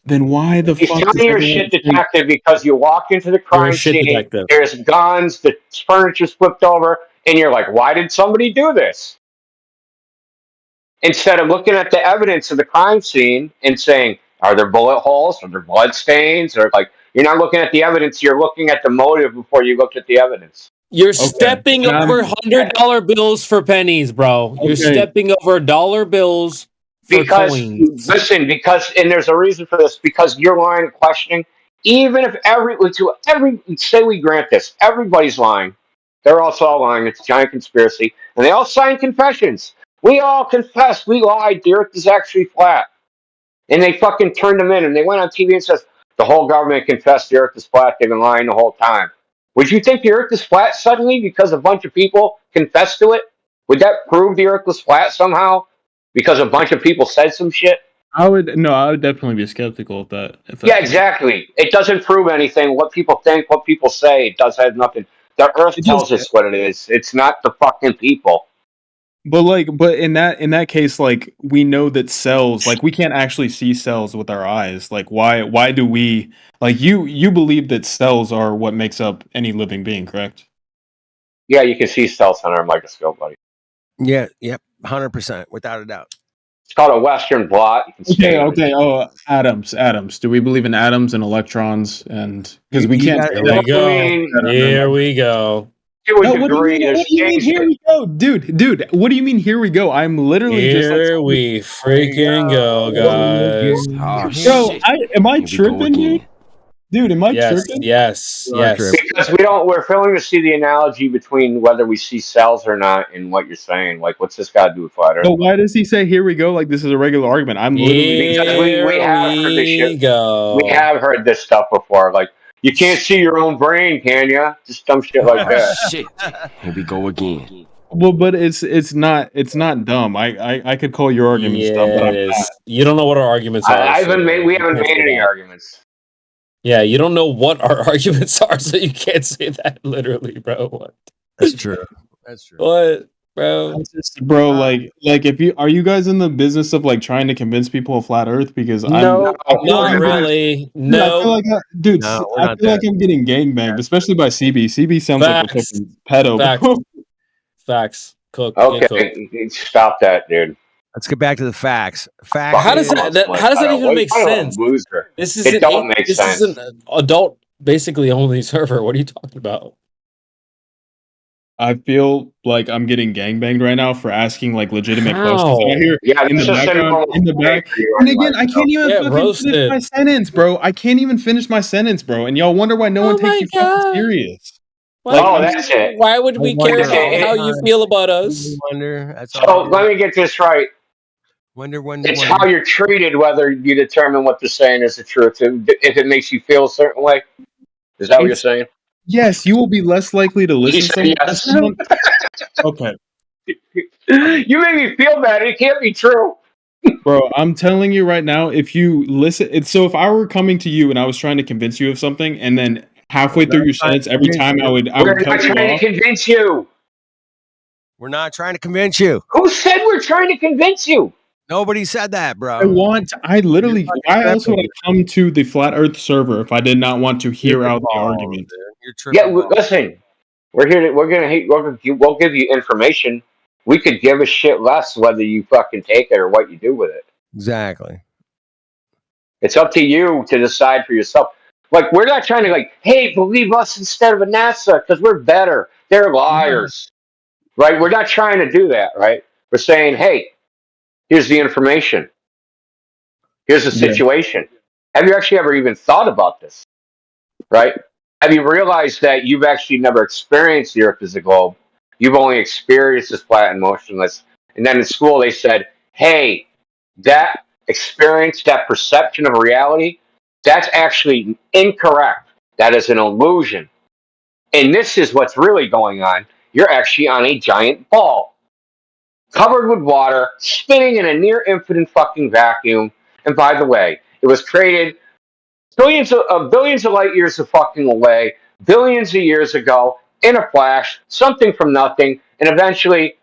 Then why the He's fuck telling does you you're a everyone shit think- detective because you walk into the You're a crime shit scene, detective. there's guns, the furniture's flipped over, and you're like, why did somebody do this? Instead of looking at the evidence of the crime scene and saying, are there bullet holes? Are there blood stains? Or like, you're not looking at the evidence, you're looking at the motive before you look at the evidence. You're stepping over $100 bills for pennies, bro. You're stepping over dollar bills for Because coins. listen, and there's a reason for this, because your line of questioning, even if say we grant this, everybody's lying. They're also all lying. It's a giant conspiracy. And they all sign confessions. We all confess. We lied. The earth is actually flat. And they fucking turned them in. And they went on TV and says, the whole government confessed the earth is flat. They've been lying the whole time. Would you think the earth is flat suddenly because a bunch of people confessed to it? Would that prove the earth was flat somehow? Because a bunch of people said some shit? I would definitely be skeptical of that. Yeah, exactly. It doesn't prove anything. What people think, what people say, it does have nothing. The earth tells us what it is. It's not the fucking people. But in that case, like, we know that cells, like, we can't actually see cells with our eyes. Like, why do we, like, you believe that cells are what makes up any living being, correct? Yeah, you can see cells under a microscope, buddy. Yeah, yep, 100%, without a doubt. It's called a Western blot. You can scan Okay. Oh, atoms. Do we believe in atoms and electrons? And because we can't. Here we go. Here we go. To a No, what do degree, you mean? Here we go, dude. What do you mean? Here we go. I'm literally just like. Here we freaking go, guys. Bro, am I tripping, dude? Dude, am I tripping? Yes. Because we're failing to see the analogy between whether we see cells or not and what you're saying. Like, what's this got to do with flat Earth? But why does he say here we go? Like, this is a regular argument. I'm literally because we have heard this shit. We have heard this stuff before. Like, you can't see your own brain, can you? Just dumb shit like that. Shit. Here we go again. Well, but it's not dumb. I could call your arguments dumb, but I'm not. You don't know what our arguments are. We haven't made any arguments. Yeah, you don't know what our arguments are, so you can't say that literally, bro. What? That's true. That's true. What, bro? Bro, like if are you guys in the business of like trying to convince people of flat Earth? Because not really. No, I feel like I feel like I'm getting gangbanged, especially by CB. CB sounds like a fucking pedo. Facts. Cook. Okay, stop that, dude. Let's get back to the facts. How does that even make sense? This is an adult, basically only server. What are you talking about? I feel like I'm getting gangbanged right now for asking like legitimate questions. I hear in the background, in the back. And again, I can't even fucking finish my sentence, bro. I can't even finish my sentence, bro. And y'all wonder why no one takes you fucking serious. That's it. Why would we care about how you feel about us? So let me get this right. It's how you're treated, whether you determine what they're saying is the truth. If it makes you feel a certain way, is that what you're saying? Yes, you will be less likely to listen to someone. Okay. You make me feel bad. It can't be true. Bro, I'm telling you right now, if you listen, so if I were coming to you and I was trying to convince you of something, and then halfway through your sentence, every time I would We're cut not you trying off. to convince you. We're not trying to convince you. Who said we're trying to convince you? Nobody said that, bro. I literally, why else would I come to the Flat Earth server if I did not want to hear out the argument? Yeah, listen, we're here. We'll give you information. We could give a shit less whether you fucking take it or what you do with it. Exactly. It's up to you to decide for yourself. Like, we're not trying to hey, believe us instead of a NASA because we're better. They're liars, right? We're not trying to do that, right? We're saying, hey, here's the information. Here's the situation. Have you actually ever even thought about this, right? Have you realized that you've actually never experienced the Earth as a globe? You've only experienced this flat and motionless. And then in school they said, hey, that experience, that perception of reality, that's actually incorrect. That is an illusion. And this is what's really going on. You're actually on a giant ball, covered with water, spinning in a near infinite fucking vacuum. And by the way, it was created billions of light years of fucking away, billions of years ago, in a flash, something from nothing, and eventually,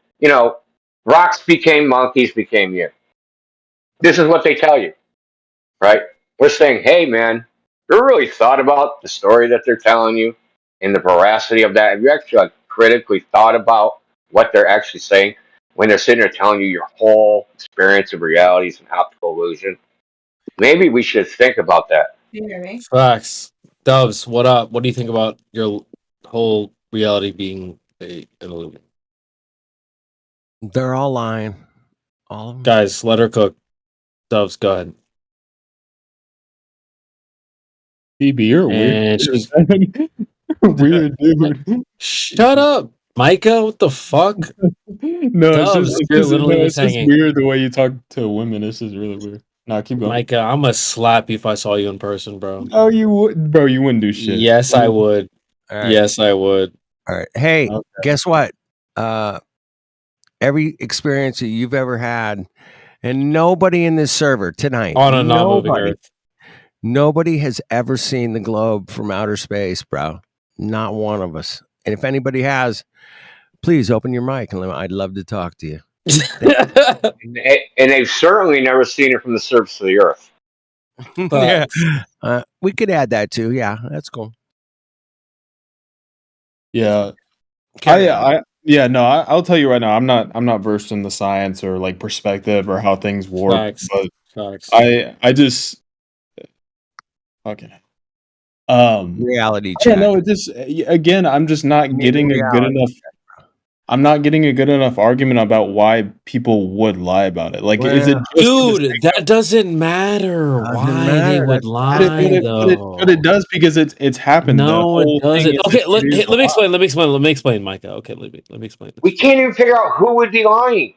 rocks became monkeys, became you. This is what they tell you, right? We're saying, hey, man, you really thought about the story that they're telling you and the veracity of that? Have you actually critically thought about what they're actually saying when they're sitting there telling you your whole experience of reality is an optical illusion? Maybe we should think about that. You hear me? Facts. Dubs, what up? What do you think about your whole reality being an illusion? They're all lying. All of them. Guys, let her cook. Dubs, go ahead. BB, you're weird. Weird dude. Shut up, Micah. What the fuck? No, Dubs, it's just weird the way you talk to women. This is really weird. Nah, keep going. Micah, I'm gonna slap you if I saw you in person, bro. Oh, you would, bro. You wouldn't do shit. Yes, I would. Right. Yes, I would. All right. Hey, guess what? Every experience that you've ever had, and nobody in this server tonight, on a non-moving Earth, nobody has ever seen the globe from outer space, bro. Not one of us. And if anybody has, please open your mic, and I'd love to talk to you. And they've certainly never seen it from the surface of the Earth. Yeah, we could add that too. Yeah, that's cool. Yeah, I'll tell you right now. I'm not versed in the science or perspective or how things work. Facts. But Facts. I just okay. Reality check. No, it just again, I'm just not getting a good enough. I'm not getting a good enough argument about why people would lie about it. Is it just dude? That doesn't matter. Why they would lie, though? But it does because it's happened. No, it doesn't. Okay, let me explain. Let me explain, Micah. Okay, let me explain. We can't even figure out who would be lying.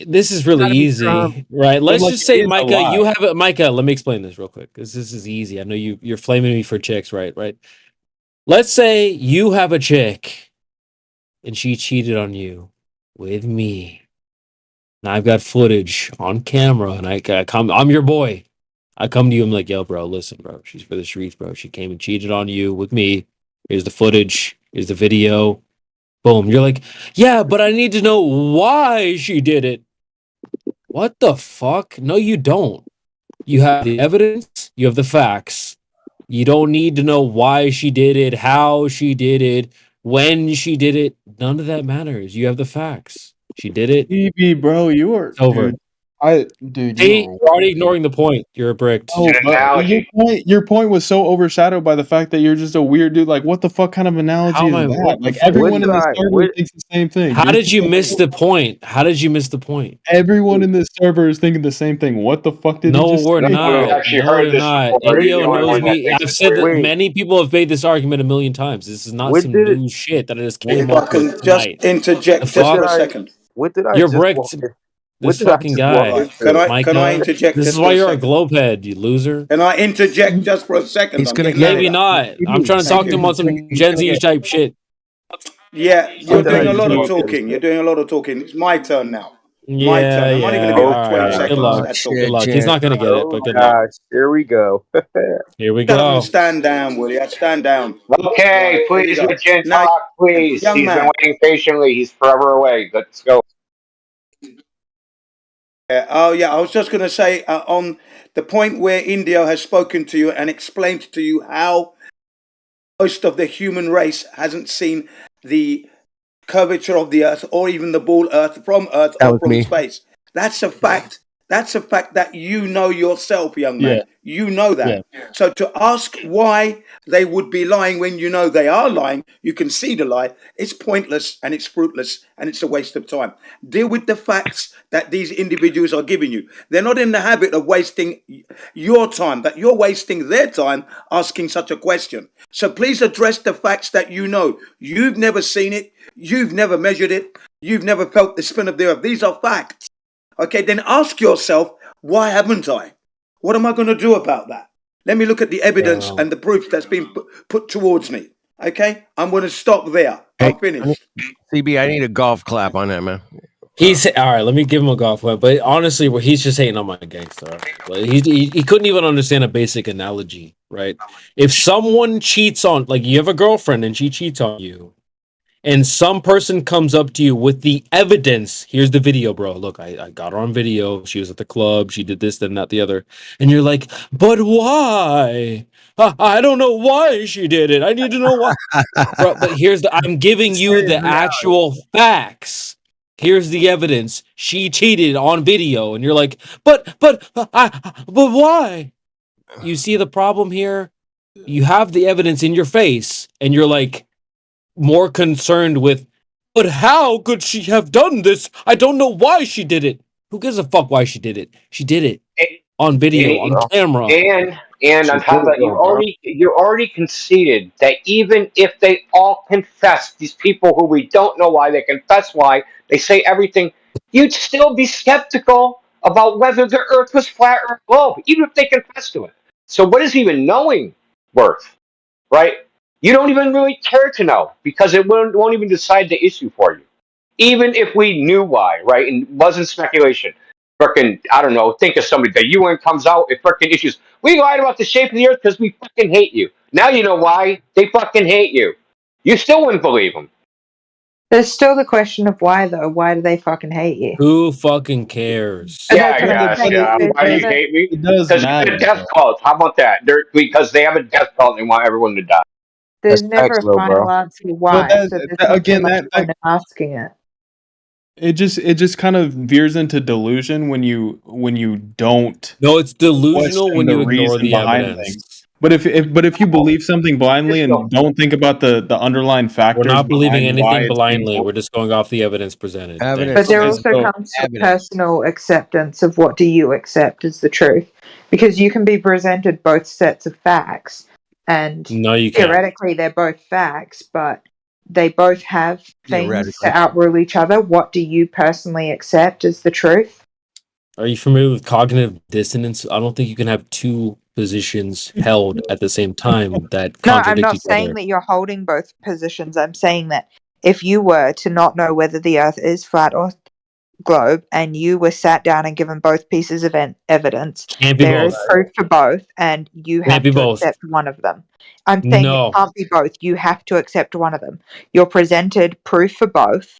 This is really easy, right? Let's just say, Micah, you have it. Micah, let me explain this real quick because this is easy. I know you're flaming me for chicks, right? Let's say you have a chick and she cheated on you with me. And I've got footage on camera, and I'm your boy. I come to you, I'm like, yo, bro, listen, bro, she's for the streets, bro. She came and cheated on you with me. Here's the footage. Here's the video. Boom. You're like, yeah, but I need to know why she did it. What the fuck? No, you don't. You have the evidence. You have the facts. You don't need to know why she did it, how she did it, when she did it. None of that matters. You have the facts. She did it. BB, bro, you are over. Dude, you're already ignoring the point. You're a brick. Oh, your point was so overshadowed by the fact that you're just a weird dude. What the fuck kind of analogy is that? Everyone in this server thinks the same thing. How did you miss the point? How did you miss the point? Everyone in this server is thinking the same thing. What the fuck did no, you just we're say? not. No, we're not. Indio knows me. I've said that many people have made this argument a million times. This is not some new shit that I just came up with tonight. Just interject just for a second. You're bricked. This fucking guy. Can I interject? This is why you're a globe head, you loser. Can I interject just for a second? He's gonna maybe not. I'm trying to talk to him on some Gen Z type shit. Yeah, you're doing a lot of talking. You're doing a lot of talking. It's my turn now. My turn. I'm only going to give it 20 seconds. Good luck. That's all. Good luck. He's not going to get it, but good luck. Gosh, here we go. Here we Shut up and go. stand down, will you? Stand down. Okay, Right, please, let Jen now, talk, please. young He's been man. waiting patiently. He's forever away. Let's go. Oh, yeah. I was just going to say on the point where Indio has spoken to you and explained to you how most of the human race hasn't seen the curvature of the Earth or even the ball Earth from Earth or from space. That's a fact. That's a fact that you know yourself, young man. You know that. So to ask why they would be lying when you know they are lying, you can see the lie, it's pointless and it's fruitless and it's a waste of time. Deal with the facts that these individuals are giving you. They're not in the habit of wasting your time, but you're wasting their time asking such a question. So please address the facts that you know. You've never seen it. You've never measured it. You've never felt the spin of the Earth. These are facts. Okay, then ask yourself, why haven't I? What am I going to do about that? Let me look at the evidence and the proof that's been put towards me. Okay, I'm going to stop there. I'm finished. CB, I need a golf clap on that, man. He's all right. Let me give him a golf clap. But honestly, he's just hating on my gangster. Like, he couldn't even understand a basic analogy, right? If someone cheats on, like, you have a girlfriend and she cheats on you, and some person comes up to you with the evidence. Here's the video, bro. Look, I got her on video. She was at the club. She did this, then that, the other. And you're like, but why? I don't know why she did it. I need to know why. Bro, but I'm giving you the actual facts. Here's the evidence. She cheated on video. And you're like, but why? You see the problem here? You have the evidence in your face, and you're like, more concerned with, but how could she have done this? I don't know why she did it. Who gives a fuck why she did it? She did it on video, on camera. And on top of that, you already conceded that even if they all confess, these people who we don't know why, they confess why, they say everything, you'd still be skeptical about whether the Earth was flat or globe, even if they confess to it. So what is even knowing worth, right? You don't even really care to know because it won't even decide the issue for you. Even if we knew why, right? And it wasn't speculation. Frickin', I don't know, think of somebody. The UN comes out, it frickin' issues. We lied about the shape of the Earth because we fucking hate you. Now you know why. They fucking hate you. You still wouldn't believe them. There's still the question of why, though. Why do they fucking hate you? Who fucking cares? Yeah, why do you hate me? Because they have a death cult. How about that? Because they have a death cult and they want everyone to die. There's never a final answer why. So there's point in asking it. It just kind of veers into delusion when you don't. No, it's delusional when you ignore the evidence. Things. But if you believe something blindly and don't think about the underlying factors, we're not believing anything blindly. We're just going off the evidence presented. But there also comes to personal acceptance of what do you accept as the truth, because you can be presented both sets of facts, and theoretically they're both facts, but they both have things to outrule each other. What do you personally accept as the truth? Are you familiar with cognitive dissonance? I don't think you can have two positions held at the same time that contradict each other. No, I'm not saying that you're holding both positions. I'm saying that if you were to not know whether the Earth is flat or globe, and you were sat down and given both pieces of evidence, there is proof for both, and you have to accept one of them. I'm saying it can't be both. You have to accept one of them. You're presented proof for both.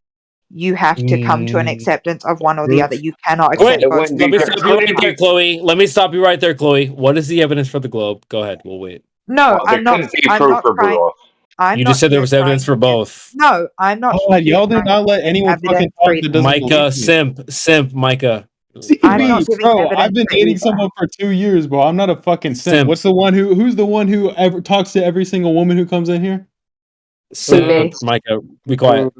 You have to come to an acceptance of one or the other. You cannot accept both. Let me stop you right there, Chloe. Let me stop you right there, Chloe. What is the evidence for the globe? Go ahead. We'll wait. No, I'm not trying. You just said there was evidence for both. No, I'm not. Y'all do not let anyone fucking talk that doesn't Micah, simp, Micah. Bro, I've been dating someone for 2 years, bro. I'm not a fucking simp. What's the one who's the one who ever talks to every single woman who comes in here? Simp, Micah, be quiet.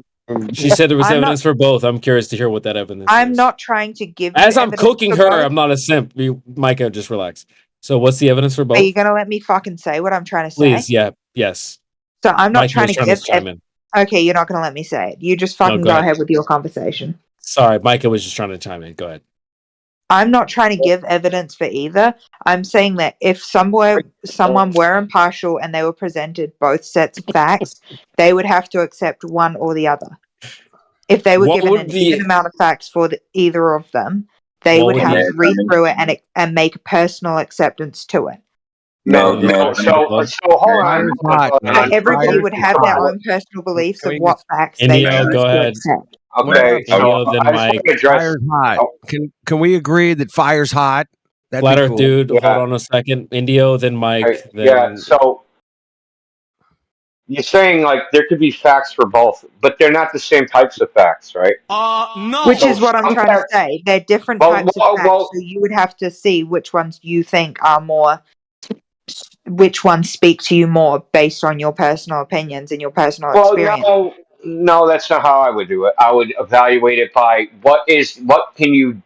She said there was evidence for both. I'm curious to hear what that evidence is. I'm not trying to give you As I'm cooking her, I'm not a simp. Micah, just relax. So what's the evidence for both? Are you going to let me fucking say what I'm trying to say? Please, yes. So I'm not trying to give chime Okay, you're not going to let me say it. You just fucking go ahead with your conversation. Sorry, Micah was just trying to chime in. Go ahead. I'm not trying to give evidence for either. I'm saying that if someone were impartial and they were presented both sets of facts, they would have to accept one or the other. if they were given an even amount of facts for either of them, they would have to read through it and make a personal acceptance to it. No, so hold on. Everybody would have their own personal beliefs of what facts they choose to accept. Okay, so then I just want to address. Fire's hot. Can we agree that fire's hot? That'd Flat be Earth cool. dude, hold on a second. Indio, then Mike, then Yeah, so you're saying like there could be facts for both, but they're not the same types of facts, right? No. Which is what I'm trying to say. They're different types of facts, so you would have to see which ones you think are more, which ones speak to you more based on your personal opinions and your personal experience. No, that's not how I would do it. I would evaluate it by what can you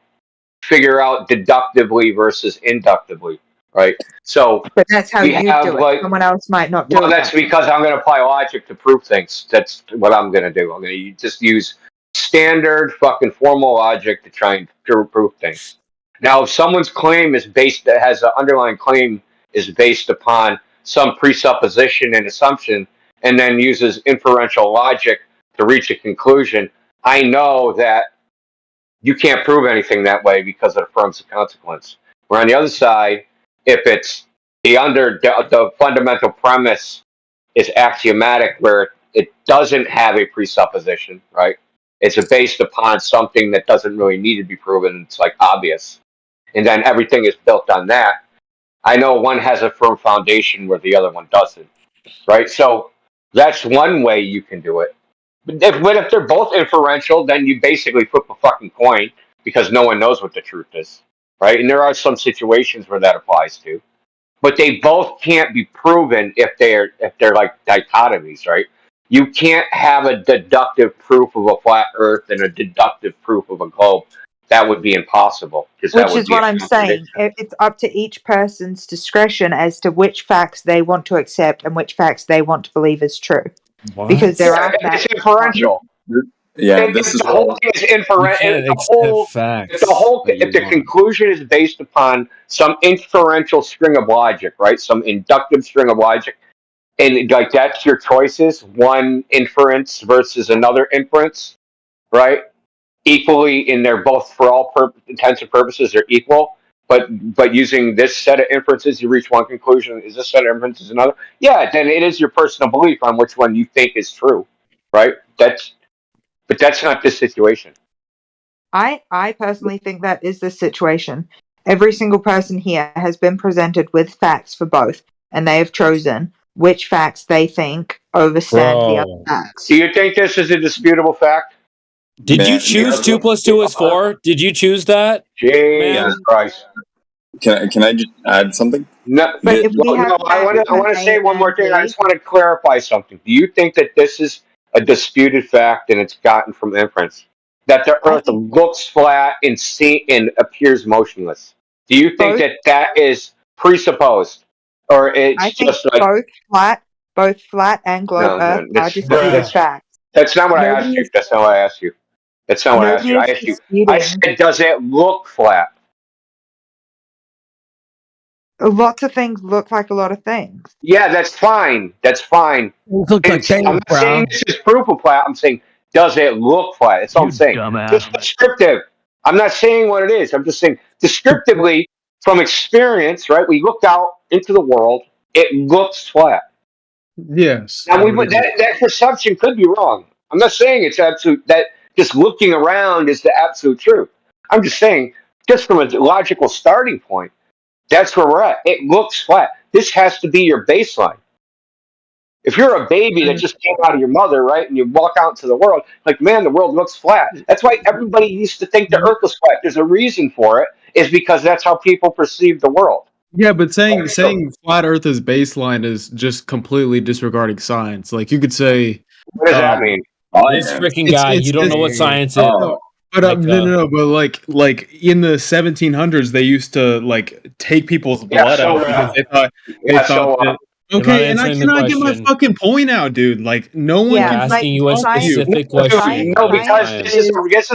figure out deductively versus inductively, right? So, but that's how you do it. Someone else might not do it. Well, that's because I'm going to apply logic to prove things. That's what I'm going to do. I'm going to just use standard fucking formal logic to try and prove things. Now, if someone's claim is has an underlying claim is based upon some presupposition and assumption, and then uses inferential logic to reach a conclusion, I know that you can't prove anything that way because it affirms the consequence. Where on the other side, if it's the fundamental premise is axiomatic, where it doesn't have a presupposition, right? It's based upon something that doesn't really need to be proven. It's like obvious. And then everything is built on that. I know one has a firm foundation where the other one doesn't, right? So that's one way you can do it. But if they're both inferential, then you basically flip a fucking coin because no one knows what the truth is, right? And there are some situations where that applies to, but they both can't be proven if they're like dichotomies, right? You can't have a deductive proof of a flat Earth and a deductive proof of a globe. That would be impossible. Which is what I'm saying. It's up to each person's discretion as to which facts they want to accept and which facts they want to believe is true. What? Because there are facts. It's inferential. Yeah, this is the whole thing is inferential. If the conclusion is based upon some inferential string of logic, right? Some inductive string of logic, and like that's your choices, one inference versus another inference, right? Equally, and they're both for all intents and purposes they're equal. But using this set of inferences, you reach one conclusion. Is this set of inferences another? Yeah, then it is your personal belief on which one you think is true, right? But that's not this situation. I personally think that is the situation. Every single person here has been presented with facts for both, and they have chosen which facts they think overstand the other facts. Do you think this is a disputable fact? Did you choose 2 + 2 is 4? Did you choose that? Jesus Christ. Can I just add something? No, I want to say one more thing. I just want to clarify something. Do you think that this is a disputed fact and it's gotten from inference? That the Earth looks flat and appears motionless? Do you think that is presupposed? Or it's just like both flat and globe Earth are disputed facts. That's not what I asked you. That's not what I asked you. That's not what I asked you. I asked you. I said, does it look flat? Lots of things look like a lot of things. Yeah, that's fine. That's fine. I'm not saying this is proof of flat. I'm saying, does it look flat? That's all I'm saying. Just descriptive. I'm not saying what it is. I'm just saying descriptively from experience, right? We looked out into the world. It looks flat. Yes. Now, that perception could be wrong. I'm not saying it's absolute, that just looking around is the absolute truth. I'm just saying, just from a logical starting point, that's where we're at. It looks flat. This has to be your baseline. If you're a baby that just came out of your mother, right, and you walk out into the world, like, man, the world looks flat. That's why everybody used to think the Earth was flat. There's a reason for it, is because that's how people perceive the world. Yeah, but saying flat Earth is baseline is just completely disregarding science. Like, you could say, what does that mean? This freaking guy, you don't know what science is. But no. But like in the 1700s, they used to like take people's blood out because they thought that. Okay, and I cannot get my fucking point out, dude. Like, no one can asking you a specific question. No, because this is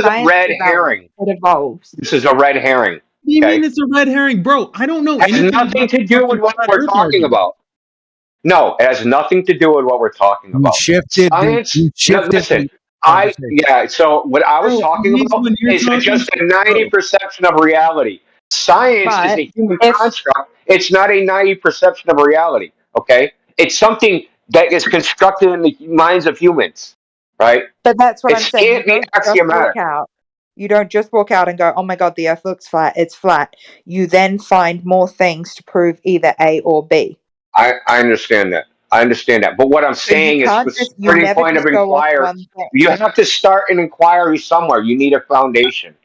a red herring. It evolves. This is a red herring. What do you mean it's a red herring, bro? I don't know. It has nothing to do with what we're talking about. No, it has nothing to do with what we're talking about. Shifted. Science. Listen, So what I was talking about is just a 90 perception of reality. Science is a human construct. It's not a 90 perception of reality. Okay, it's something that is constructed in the minds of humans, right? But that's what I'm saying. Can't be axiomatic. You don't just walk out and go, "Oh my God, the Earth looks flat. It's flat." You then find more things to prove either A or B. I understand that. But what I'm saying is, the starting point of inquiry, you have to start an inquiry somewhere. You need a foundation.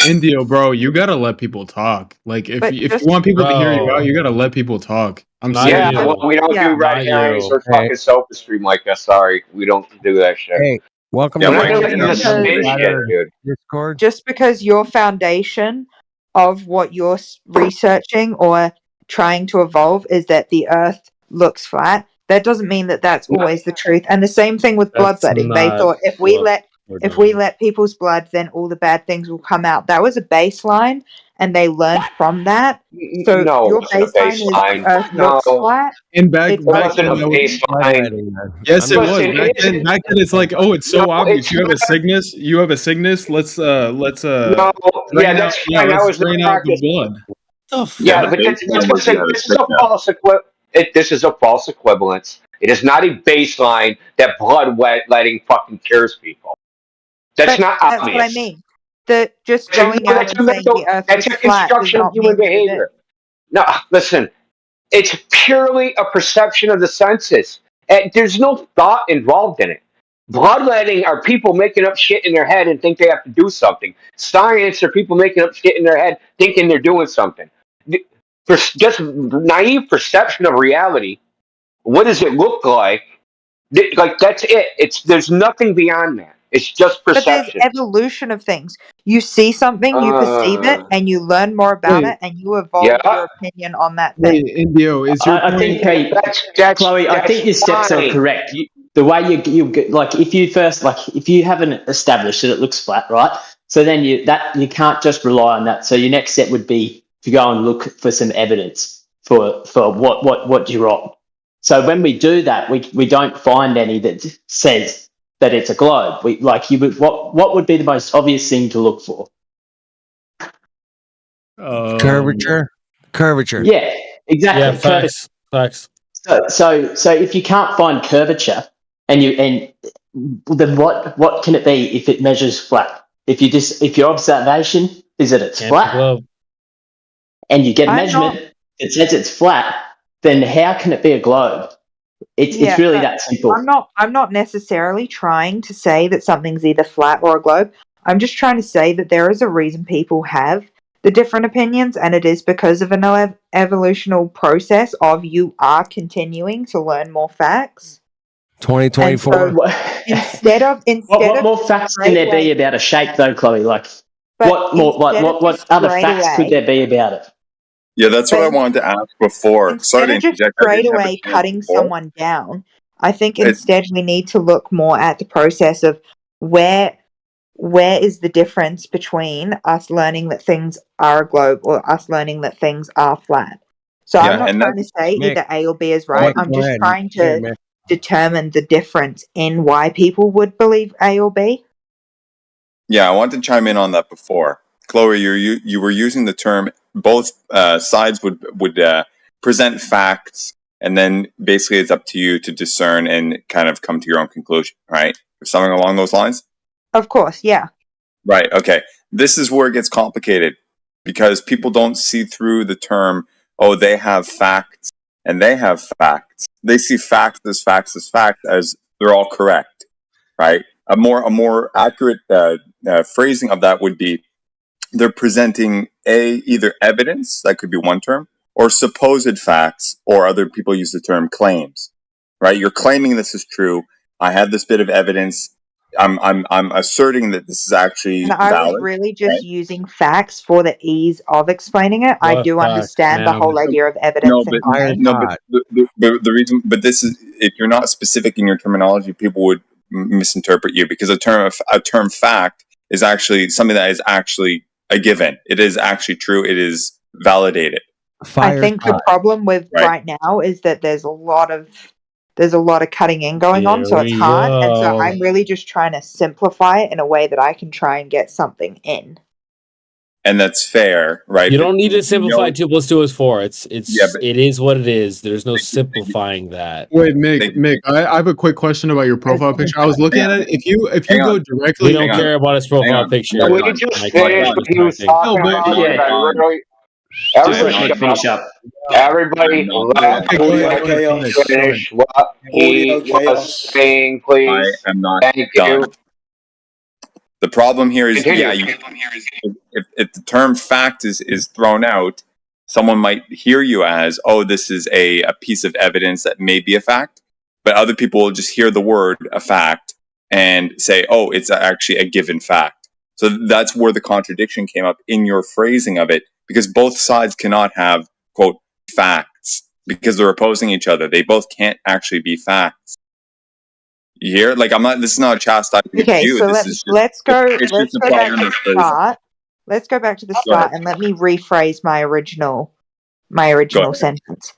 Indio, bro, you gotta let people talk. Like, if you want people to hear you out, you gotta let people talk. We don't do red herrings or fucking sophistry, Micah. Sorry, we don't do that shit. Hey, welcome to Discord. Just because your foundation of what you're researching or trying to evolve is that the Earth looks flat, that doesn't mean that that's always the truth. And the same thing with bloodletting. They thought if we let people's blood, then all the bad things will come out. That was a baseline, and they learned from that. So your baseline is Earth looks flat. And back then, yes, it was. Back then, it's like, oh, it's so obvious. You have a cygnus. Let's that's fine. That was drain out the blood. This is a false equivalence. It is not a baseline that bloodletting fucking cures people. That's not obvious. That's what I mean. Just going out and saying the Earth is flat does not human mean behavior. No, listen. It's purely a perception of the senses. And there's no thought involved in it. Bloodletting are people making up shit in their head and think they have to do something. Science are people making up shit in their head thinking they're doing something. For just naive perception of reality, what does it look like? Like, that's it. There's nothing beyond that. It's just perception. But there's evolution of things. You see something, you perceive it, and you learn more about it, and you evolve your opinion on that thing. Indio, is your I think, Chloe, I think your steps are correct. The way you like, if you haven't established that it looks flat, right? So then you can't just rely on that. So your next step would be to go and look for some evidence for what you're on. So when we do that, we don't find any that says that it's a globe. What would be the most obvious thing to look for? Curvature. Yeah, exactly. Yeah, facts. So if you can't find curvature, then what can it be if it measures flat? If your observation is that it's flat, and you get a measurement that says it's flat, then how can it be a globe? It's really that simple. I'm not necessarily trying to say that something's either flat or a globe. I'm just trying to say that there is a reason people have the different opinions, and it is because of an evolutional process of you are continuing to learn more facts. 2024. So instead of what more facts can there be about a shape, though, Chloe? What other facts could there be about it? Yeah, that's what I wanted to ask before. Instead of just straight away cutting someone down, I think instead we need to look more at the process of where is the difference between us learning that things are a globe or us learning that things are flat. So I'm not trying to say either A or B is right. I'm just trying to determine the difference in why people would believe A or B. Yeah, I wanted to chime in on that before. Chloe, you were using the term both sides would present facts, and then basically it's up to you to discern and kind of come to your own conclusion, right? Something along those lines? Of course, yeah. Right, okay. This is where it gets complicated because people don't see through the term, oh, they have facts and they have facts. They see facts as they're all correct, right? A more accurate phrasing of that would be they're presenting either evidence, that could be one term, or supposed facts, or other people use the term claims, right? You're claiming this is true. I have this bit of evidence. I'm asserting that this is actually valid. I was really just using facts for the ease of explaining it. I do understand the whole idea of evidence. The reason, but this is, if you're not specific in your terminology, people would misinterpret you, because a term fact is actually something that is actually a given. It is actually true. It is validated. I think the problem with right now is that there's a lot of there's a lot of cutting in going on, so it's hard. And so I'm really just trying to simplify it in a way that I can try and get something in. And that's fair, right? You don't need to simplify 2 + 2 is 4. It is what it is. There's no simplifying that. Wait, Mick, I have a quick question about your profile picture. I was looking at it. If you go directly, we don't care about his profile picture. We just finished what he was talking about. Everybody finish up. Everybody let Julio finish what he was saying, please. I am not Thank done. you. The problem here is, Continue. if the term fact is thrown out, someone might hear you as, oh, this is a piece of evidence that may be a fact, but other people will just hear the word a fact and say, oh, it's actually a given fact. So that's where the contradiction came up in your phrasing of it, because both sides cannot have, quote, facts, because they're opposing each other. They both can't actually be facts. You hear? Like, this is not a chastising Okay, of you. so let's go back to the start. Let's go back to the start and let me rephrase my original sentence.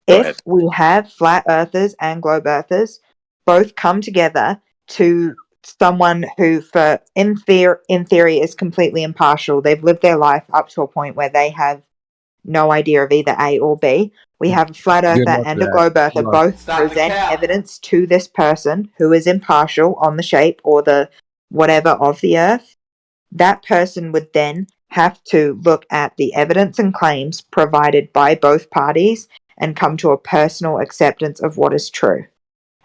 If we have flat earthers and globe earthers both come together to someone who, in theory, is completely impartial, they've lived their life up to a point where they have no idea of either A or B. We have a flat earther and a globe earther both present evidence to this person who is impartial on the shape or the whatever of the earth. That person would then have to look at the evidence and claims provided by both parties and come to a personal acceptance of what is true.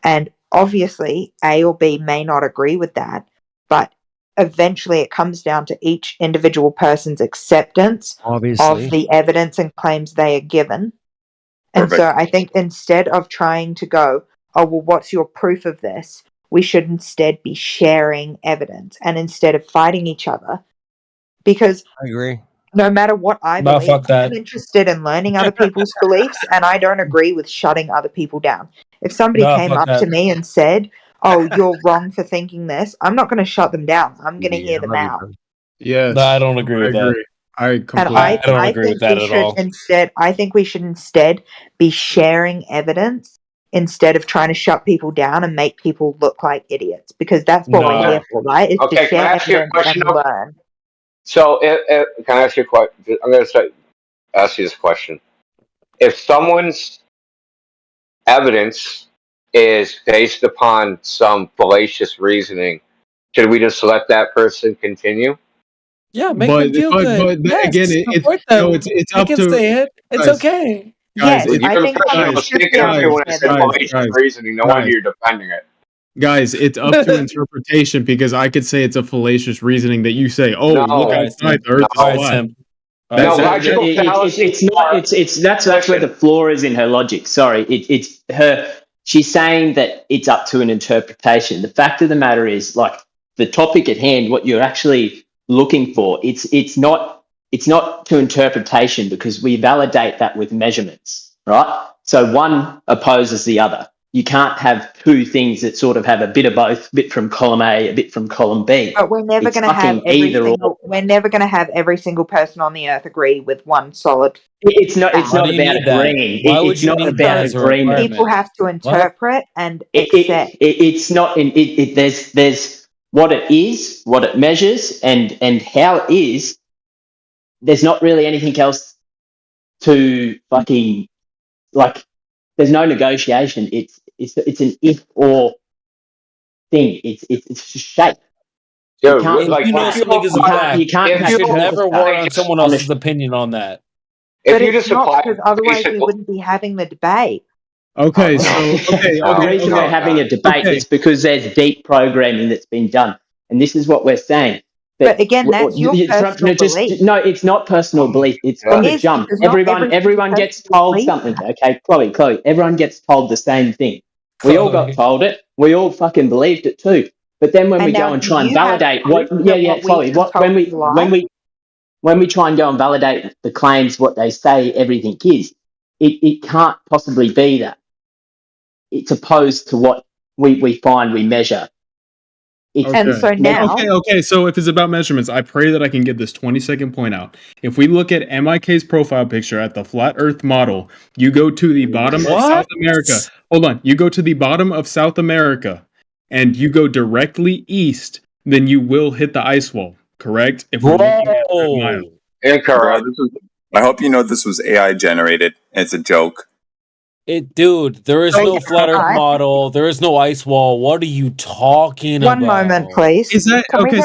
And obviously, A or B may not agree with that, but eventually it comes down to each individual person's acceptance of the evidence and claims they are given. And so I think instead of trying to go, oh, well, what's your proof of this? We should instead be sharing evidence and instead of fighting each other. Because I agree. No matter what I believe, I'm interested in learning other people's beliefs, and I don't agree with shutting other people down. If somebody came up to me and said, oh, you're wrong for thinking this, I'm not going to shut them down. I'm going to hear them out. Yes. No, I don't agree with that. I completely don't agree with that at all. I think we should instead be sharing evidence instead of trying to shut people down and make people look like idiots, because that's what we're here for, right? It's to share evidence and learn. So, can I ask you a question? I'm going to ask you this question. If someone's evidence is based upon some fallacious reasoning, should we just let that person continue? Yeah, make them feel good. But again, it's up to. Say it. It's okay. Yes, I think when I said fallacious reasoning, no wonder you're defending it. Guys, it's up to interpretation, because I could say it's a fallacious reasoning that you say, oh, look outside, the Earth is flat. That's where the flaw is in her logic. Sorry, it's her. She's saying that it's up to an interpretation. The fact of the matter is, like, the topic at hand, what you're actually looking for, it's not to interpretation, because we validate that with measurements, right? So one opposes the other. You can't have two things that sort of have a bit of both, a bit from column A, a bit from column B. But we're never going to have every single person on the earth agree with one solid. It's not about agreeing. It's not about agreement. People have to interpret and accept. It's not. There's what it is, what it measures, and how it is. There's not really anything else to fucking like. There's no negotiation. It's an if or thing. It's a shape. Dude, you can't never work on someone else's opinion on that. But it's not, because otherwise we wouldn't be having the debate. Okay, so the reason we're having a debate is because there's deep programming that's been done, and this is what we're saying. But again, that's your personal belief. No, it's not personal belief. It's from the jump. Everyone gets told something. Okay, Chloe, everyone gets told the same thing. We all got told it. We all fucking believed it too. But then when we go and try and validate Chloe, when we try and go and validate the claims, what they say everything is, it can't possibly be that. It's opposed to what we find, we measure. And so now, okay. So if it's about measurements, I pray that I can get this 20-second point out. If we look at MIK's profile picture at the flat Earth model, you go to the bottom of South America. Hold on, you go to the bottom of South America, and you go directly east. Then you will hit the ice wall. Correct? If we're looking at that mile. Incorrect. I hope you know this was AI generated. It's a joke. Dude, there is no flat Earth model. There is no ice wall. What are you talking about? One moment, please. Is that okay?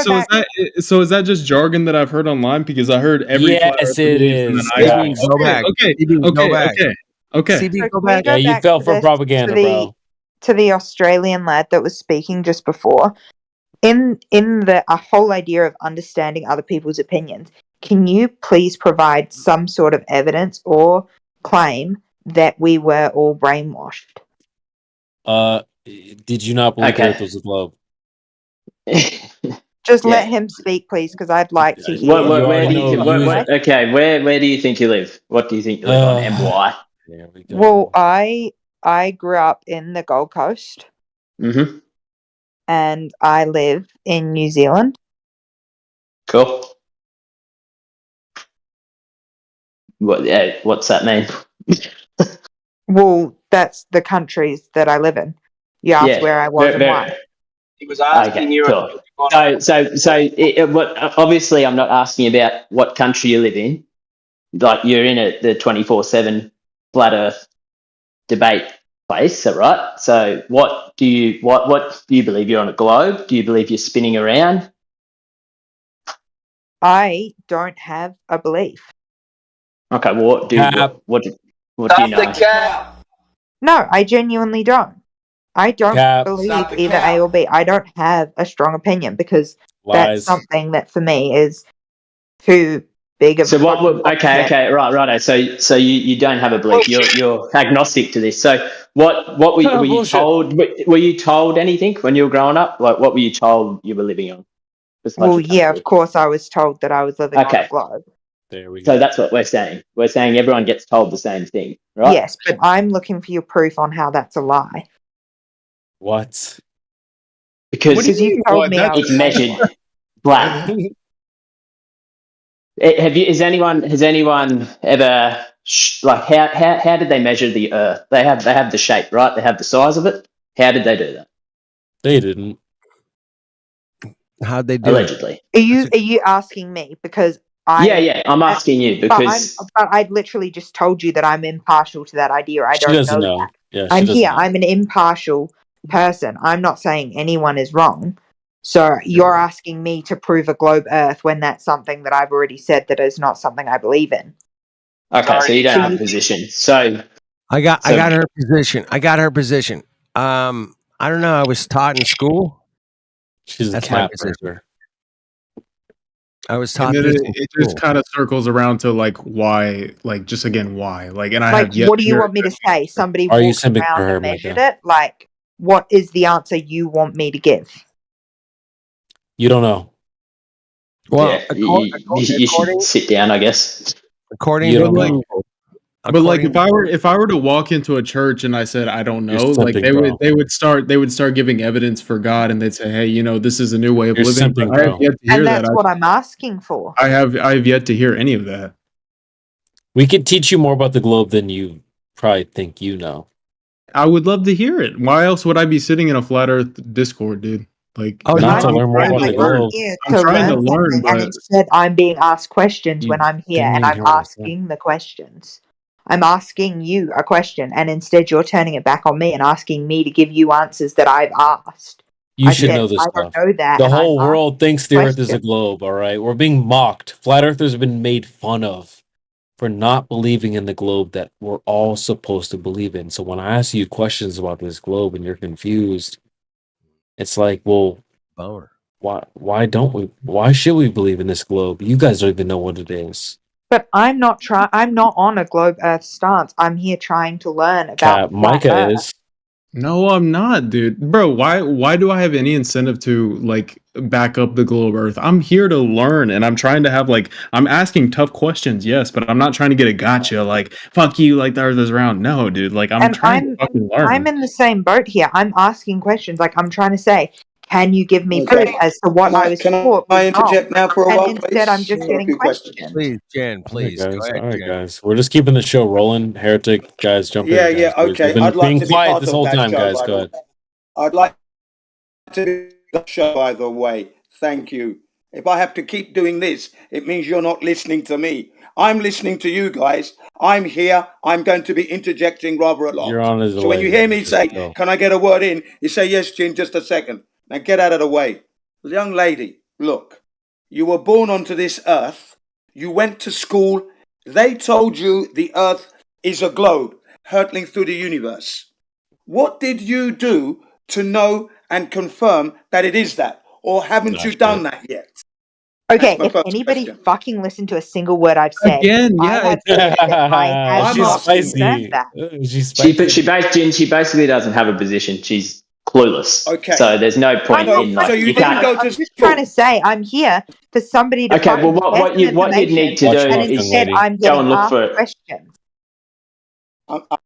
So is that just jargon that I've heard online? Because I heard every flat Earth it is. Go back. Okay. So go back Yeah, you fell for propaganda, bro. To the Australian lad that was speaking just before, in the whole idea of understanding other people's opinions, can you please provide some sort of evidence or claim that we were all brainwashed? Did you not believe Earth was a globe? Just let him speak, please, because I'd like to hear. Where do you think you live? What do you think you live on, and why? There we go. Well, I grew up in the Gold Coast. Mm-hmm. And I live in New Zealand. Cool. What's that mean? Well, that's the countries that I live in. You asked where I was and why. He was asking you. Cool. Obviously, I'm not asking about what country you live in. Like you're in the 24/7 flat Earth debate place, right? So, what do you believe? You're on a globe? Do you believe you're spinning around? I don't have a belief. Okay, well, what do you know? No, I genuinely don't. I don't believe either A or B. I don't have a strong opinion because that's something that for me is too big of. So okay, right. So you don't have a belief. You're agnostic to this. So what were you told? Were you told anything when you were growing up? Like what were you told you were living on? Well, yeah, of course I was told that I was living on a globe. There we go. So that's what we're saying. We're saying everyone gets told the same thing, right? Yes, but I'm looking for your proof on how that's a lie. What? Because you told me it's measured black. Has anyone ever how did they measure the Earth? They have the shape, right? They have the size of it. How did they do that? They didn't. How'd they do Allegedly. Are you asking me? Because I'm asking you because but I literally just told you that I'm impartial to that idea. I don't know that. Yeah, I'm an impartial person. I'm not saying anyone is wrong. So you're asking me to prove a globe Earth when that's something that I've already said that is not something I believe in. Okay, so you don't have a position. So I got her position. I don't know. I was taught in school. That's my position. I was taught and this. It just kind of circles around to why, just again, why? And I have yet. What do you want me to say? Somebody walked around and measured it? Like, what is the answer you want me to give? You don't know. Well, you should sit down, I guess. According to if I were to walk into a church and I said I don't know, they would start giving evidence for God, and they'd say, hey, this is a new way of living. But I have yet to hear that's what I'm asking for. I have yet to hear any of that. We could teach you more about the globe than you probably think you know. I would love to hear it. Why else would I be sitting in a flat Earth Discord, dude? Not to learn more about the globe. I'm trying to learn, but and instead I'm being asked questions when I'm here, and I'm asking the questions. I'm asking you a question, and instead you're turning it back on me and asking me to give you answers that I've asked. You should know this stuff. I don't know that. The whole world thinks the Earth is a globe, all right? We're being mocked. Flat Earthers have been made fun of for not believing in the globe that we're all supposed to believe in. So when I ask you questions about this globe and you're confused, it's like, well, why don't we? Why should we believe in this globe? You guys don't even know what it is. But I'm not on a globe Earth stance. I'm here trying to learn about Micah is. No, I'm not, dude. Bro, why do I have any incentive to back up the globe Earth? I'm here to learn, and I'm trying to have I'm asking tough questions, yes, but I'm not trying to get a gotcha, fuck you, the Earth is round. No, dude, I'm trying to fucking learn. I'm in the same boat here. I'm asking questions. I'm trying to say, Can you give me proof as to what I was taught was interject wrong? now for a And while, instead, please? I'm just getting questioned. Please, Jen, please. All right, Go ahead, guys. We're just keeping the show rolling. Heretic guys, jump in. Yeah, Guys, please. okay. We've been I'd like being to be quiet part this of whole that time, show, guys. by Go the ahead. way. I'd like to be that show, by the way. Thank you. If I have to keep doing this, it means you're not listening to me. I'm listening to you guys. I'm here. I'm going to be interjecting rather a lot. You're on his So when you hear me say, can I get a word in? You say, yes, Jim, just a second. Now get out of the way. Young lady, look, you were born onto this earth. You went to school. They told you the earth is a globe hurtling through the universe. What did you do to know and confirm that it is that? Or haven't you done that yet? Okay, if anybody fucking listened to a single word I've said, Again, I have said that I have not confirmed that. She basically doesn't have a position. She's clueless. Okay. So there's no point in like. So you you didn't can't. go to I'm just trying to say I'm here for somebody to Okay, well, fucking what get some you'd need to information, do and is instead I'm go getting and look asked for it. questions. I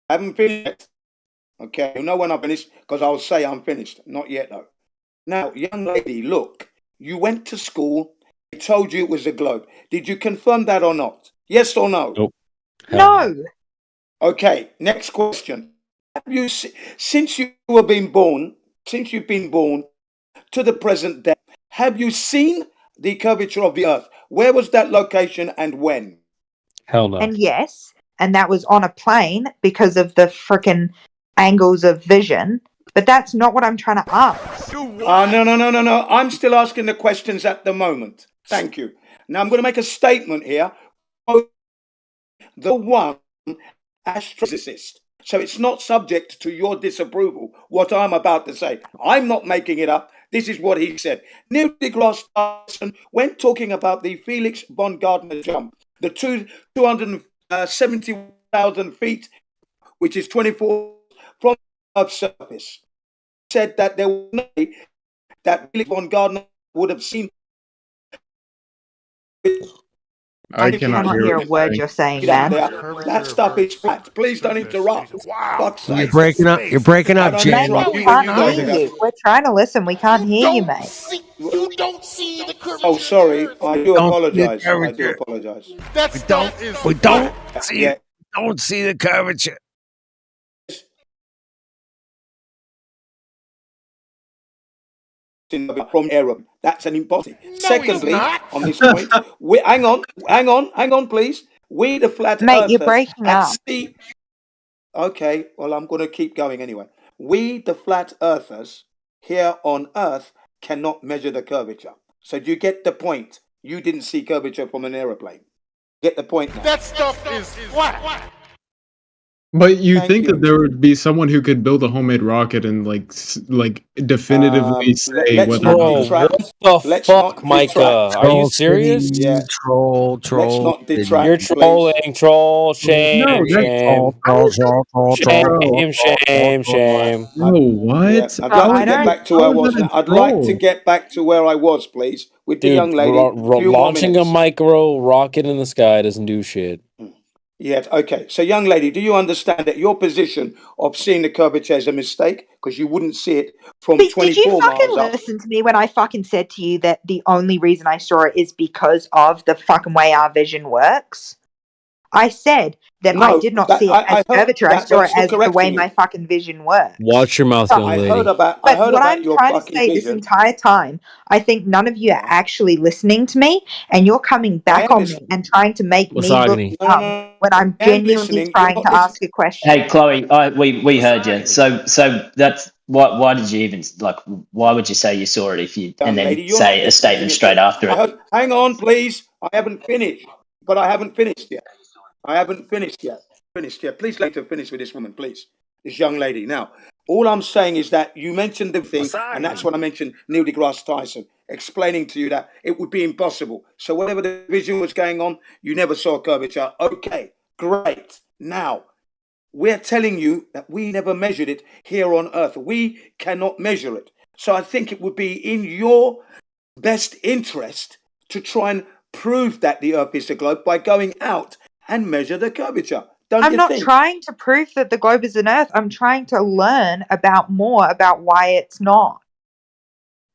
haven't finished. Okay, you know when I'm finished because I'll say I'm finished. Not yet though. Now, young lady, look, you went to school. They told you it was a globe. Did you confirm that or not? Yes or no? Nope. No. Okay, next question. Have you since you have been born, since you've been born to the present day, have you seen the curvature of the Earth? Where was that location and when? Hell no. And yes, and that was on a plane because of the frickin' angles of vision. But that's not what I'm trying to ask. No. I'm still asking the questions at the moment. Thank you. Now I'm going to make a statement here. The one astrophysicist. So it's not subject to your disapproval, what I'm about to say. I'm not making it up. This is what he said. Neil deGrasse Tyson, when talking about the Felix von Gardner jump, the 270,000 feet, which is 24 from the Earth's surface, said that there was no way that Felix von Gardner would have seen. I cannot hear a word you're saying, man. That stuff is flat. Please don't interrupt. You're breaking up. You're breaking up, Man, Jen. we can't hear you. We're trying to listen. We can't hear you, mate. You don't see the curvature. Oh, sorry. I do apologize. I do apologize. We don't see the curvature. From error. That's an impossibility. Secondly, on this point, hang on, please. We, the flat Mate, you're earthers, breaking at up. sea. Okay, well, I'm going to keep going anyway. We, the flat earthers, here on Earth, cannot measure the curvature. So do you get the point? You didn't see curvature from an aeroplane. Get the point now. That stuff is flat. But you think that there would be someone who could build a homemade rocket and like definitively say let's whether not or detract. What the Let's fuck, not Micah? detract. Are you serious? Yeah. Troll. Let's not detract. You're trolling, please. troll. Shame, No, shame. Shame. No, what? I'd like to get back to where I was now. I'd like to get back to where I was, please, with the young lady. Launching a micro rocket in the sky doesn't do shit. Yes, okay. So, young lady, do you understand that your position of seeing the curvature is a mistake? Because you wouldn't see it from 24 Did you fucking miles up. listen to me when I fucking said to you that the only reason I saw it is because of the fucking way our vision works? I said that I did not see it as curvature. I saw it as the way my fucking vision works. Watch your mouth, young lady. But what I'm trying to say this entire time, I think none of you are actually listening to me, and you're coming back on me and trying to make me look dumb when I'm genuinely trying to ask a question. Hey, Chloe, we heard you. So that's why did you even like? Why would you say you saw it if you and then say a statement straight after it? Hang on, please. I haven't finished. But I haven't finished yet. Please let her finish with this woman, please. This young lady. Now, all I'm saying is that you mentioned the thing, and that's when I mentioned Neil deGrasse Tyson, explaining to you that it would be impossible. So whatever the vision was going on, you never saw curvature. Okay, great. Now, we're telling you that we never measured it here on Earth. We cannot measure it. So I think it would be in your best interest to try and prove that the Earth is a globe by going out and measure the curvature. I'm not trying to prove that the globe is an Earth. I'm trying to learn about more about why it's not.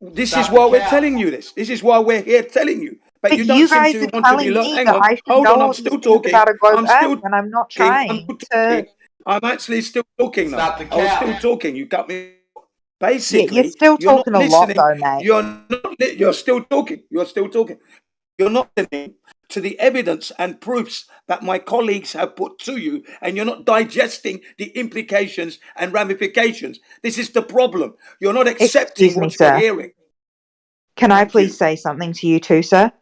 This is why we're telling you this. This is why we're here telling you. But you don't seem to want to be learned. Hang on, hold on. I'm still talking. I'm still and I'm not trying to. I'm actually still talking. I was still talking. You got me. Basically, you're still talking a lot, though, mate. You're still talking. You're still talking. You're not listening to the evidence and proofs that my colleagues have put to you, and you're not digesting the implications and ramifications. This is the problem. You're not accepting what you're hearing. Can I please say something to you too, sir?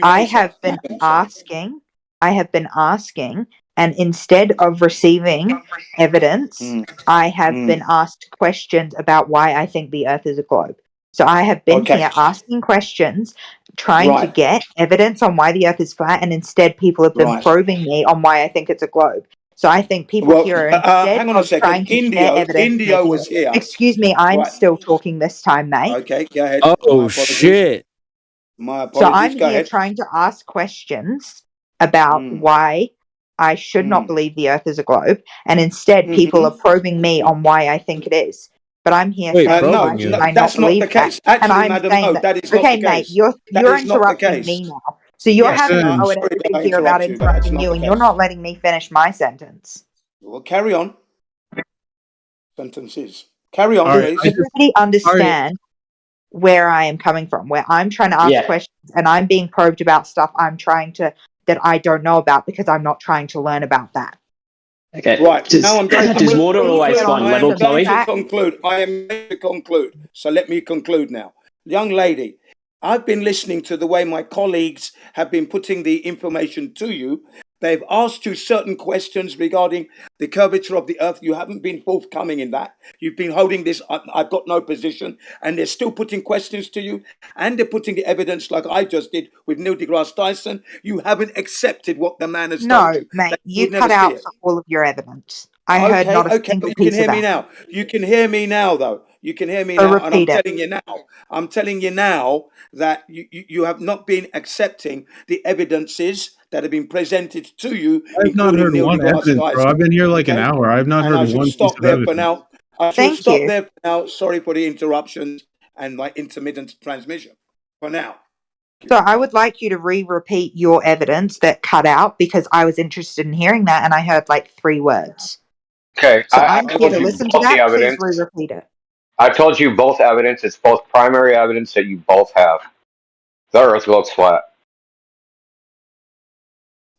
I have been asking, and instead of receiving evidence, I have been asked questions about why I think the Earth is a globe. So I have been here asking questions, trying to get evidence on why the Earth is flat, and instead people have been probing me on why I think it's a globe. So I think people here are instead hang on a second. trying to share evidence. Indio was here. Excuse me, I'm still talking this time, mate. Okay, go ahead. Oh, shit. My apologies. So I'm go here ahead. trying to ask questions about why I should not believe the Earth is a globe, and instead people are probing me on why I think it is. But I'm here saying, why should I not believe that? Actually, and I'm madam, saying no, that is not okay, the mate, case. you're interrupting me now. So you're having a go at everybody here about interrupting you, and you're not letting me finish my sentence. Well, carry on. Sentences. Carry on, please. Does everybody understand where I am coming from? Where I'm trying to ask questions and I'm being probed about stuff that I don't know about because I'm not trying to learn about that. Okay. Right. Now I'm going does water always find level, Chloe? I am going to conclude. So let me conclude now. Young lady, I've been listening to the way my colleagues have been putting the information to you. They've asked you certain questions regarding the curvature of the Earth. You haven't been forthcoming in that. You've been holding this, I've got no position, and they're still putting questions to you, and they're putting the evidence like I just did with Neil deGrasse Tyson. You haven't accepted what the man has told you. No, mate, you cut out for all of your evidence. I heard not a single piece of that. You can hear me now. You can hear me now, though. You can hear me So now, and repeat it. I'm telling you now that you have not been accepting the evidences that have been presented to you. I've not heard Neil one deGrasse evidence, bro. Tyson. I've been here like an hour. I've not heard one piece of evidence. I should stop there for now. Sorry for the interruptions and my intermittent transmission. For now. So I would like you to repeat your evidence that cut out because I was interested in hearing that and I heard like 3 words. Okay. So I'm here to listen to that. Please repeat it. I told you both evidence. It's both primary evidence that you both have. The Earth looks flat.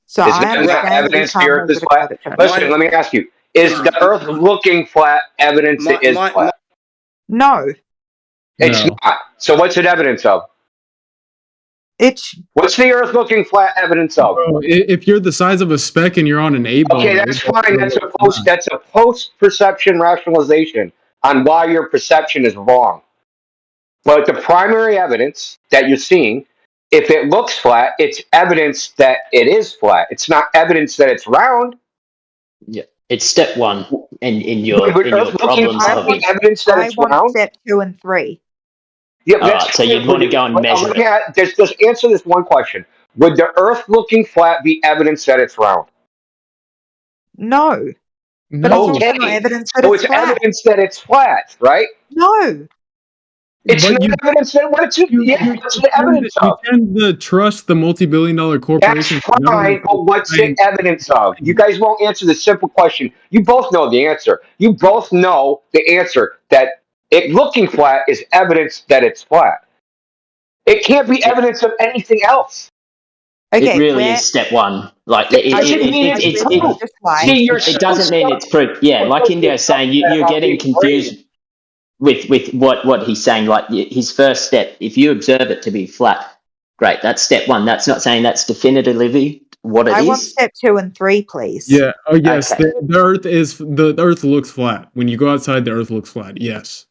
So is that evidence the Earth is flat? Listen, let me ask you. Is the Earth looking flat evidence it is flat? No. It's not. So what's it evidence of? What's the Earth looking flat evidence of? Bro, if you're the size of a speck and you're on an 8 ball. Okay, that's fine. That's a post-perception rationalization on why your perception is wrong. But the primary evidence that you're seeing, if it looks flat, it's evidence that it is flat. It's not evidence that it's round. Yeah, it's step 1 in your problem solving. Evidence that it's round. Step 2 and 3. Yeah, right, so you'd want to go and measure it. Just answer this one question. Would the Earth looking flat be evidence that it's round? No. But it's also not evidence that it's flat. Evidence that it's flat, right? No. It's not evidence that what's the evidence of? You tend to trust the multi-billion-dollar corporations. That's fine, but what's it evidence of? You guys won't answer the simple question. You both know the answer. You both know the answer that it looking flat is evidence that it's flat. It can't be evidence of anything else. Okay, it really is step 1. Like it doesn't mean it's proof. Yeah, like Indio's saying, you're getting confused with what he's saying. Like his first step, if you observe it to be flat, great. That's step 1. That's not saying that's definitively what it is. I want step 2 and 3, please. Yeah. Oh, yes. Okay. The Earth looks flat. When you go outside, the Earth looks flat. Yes.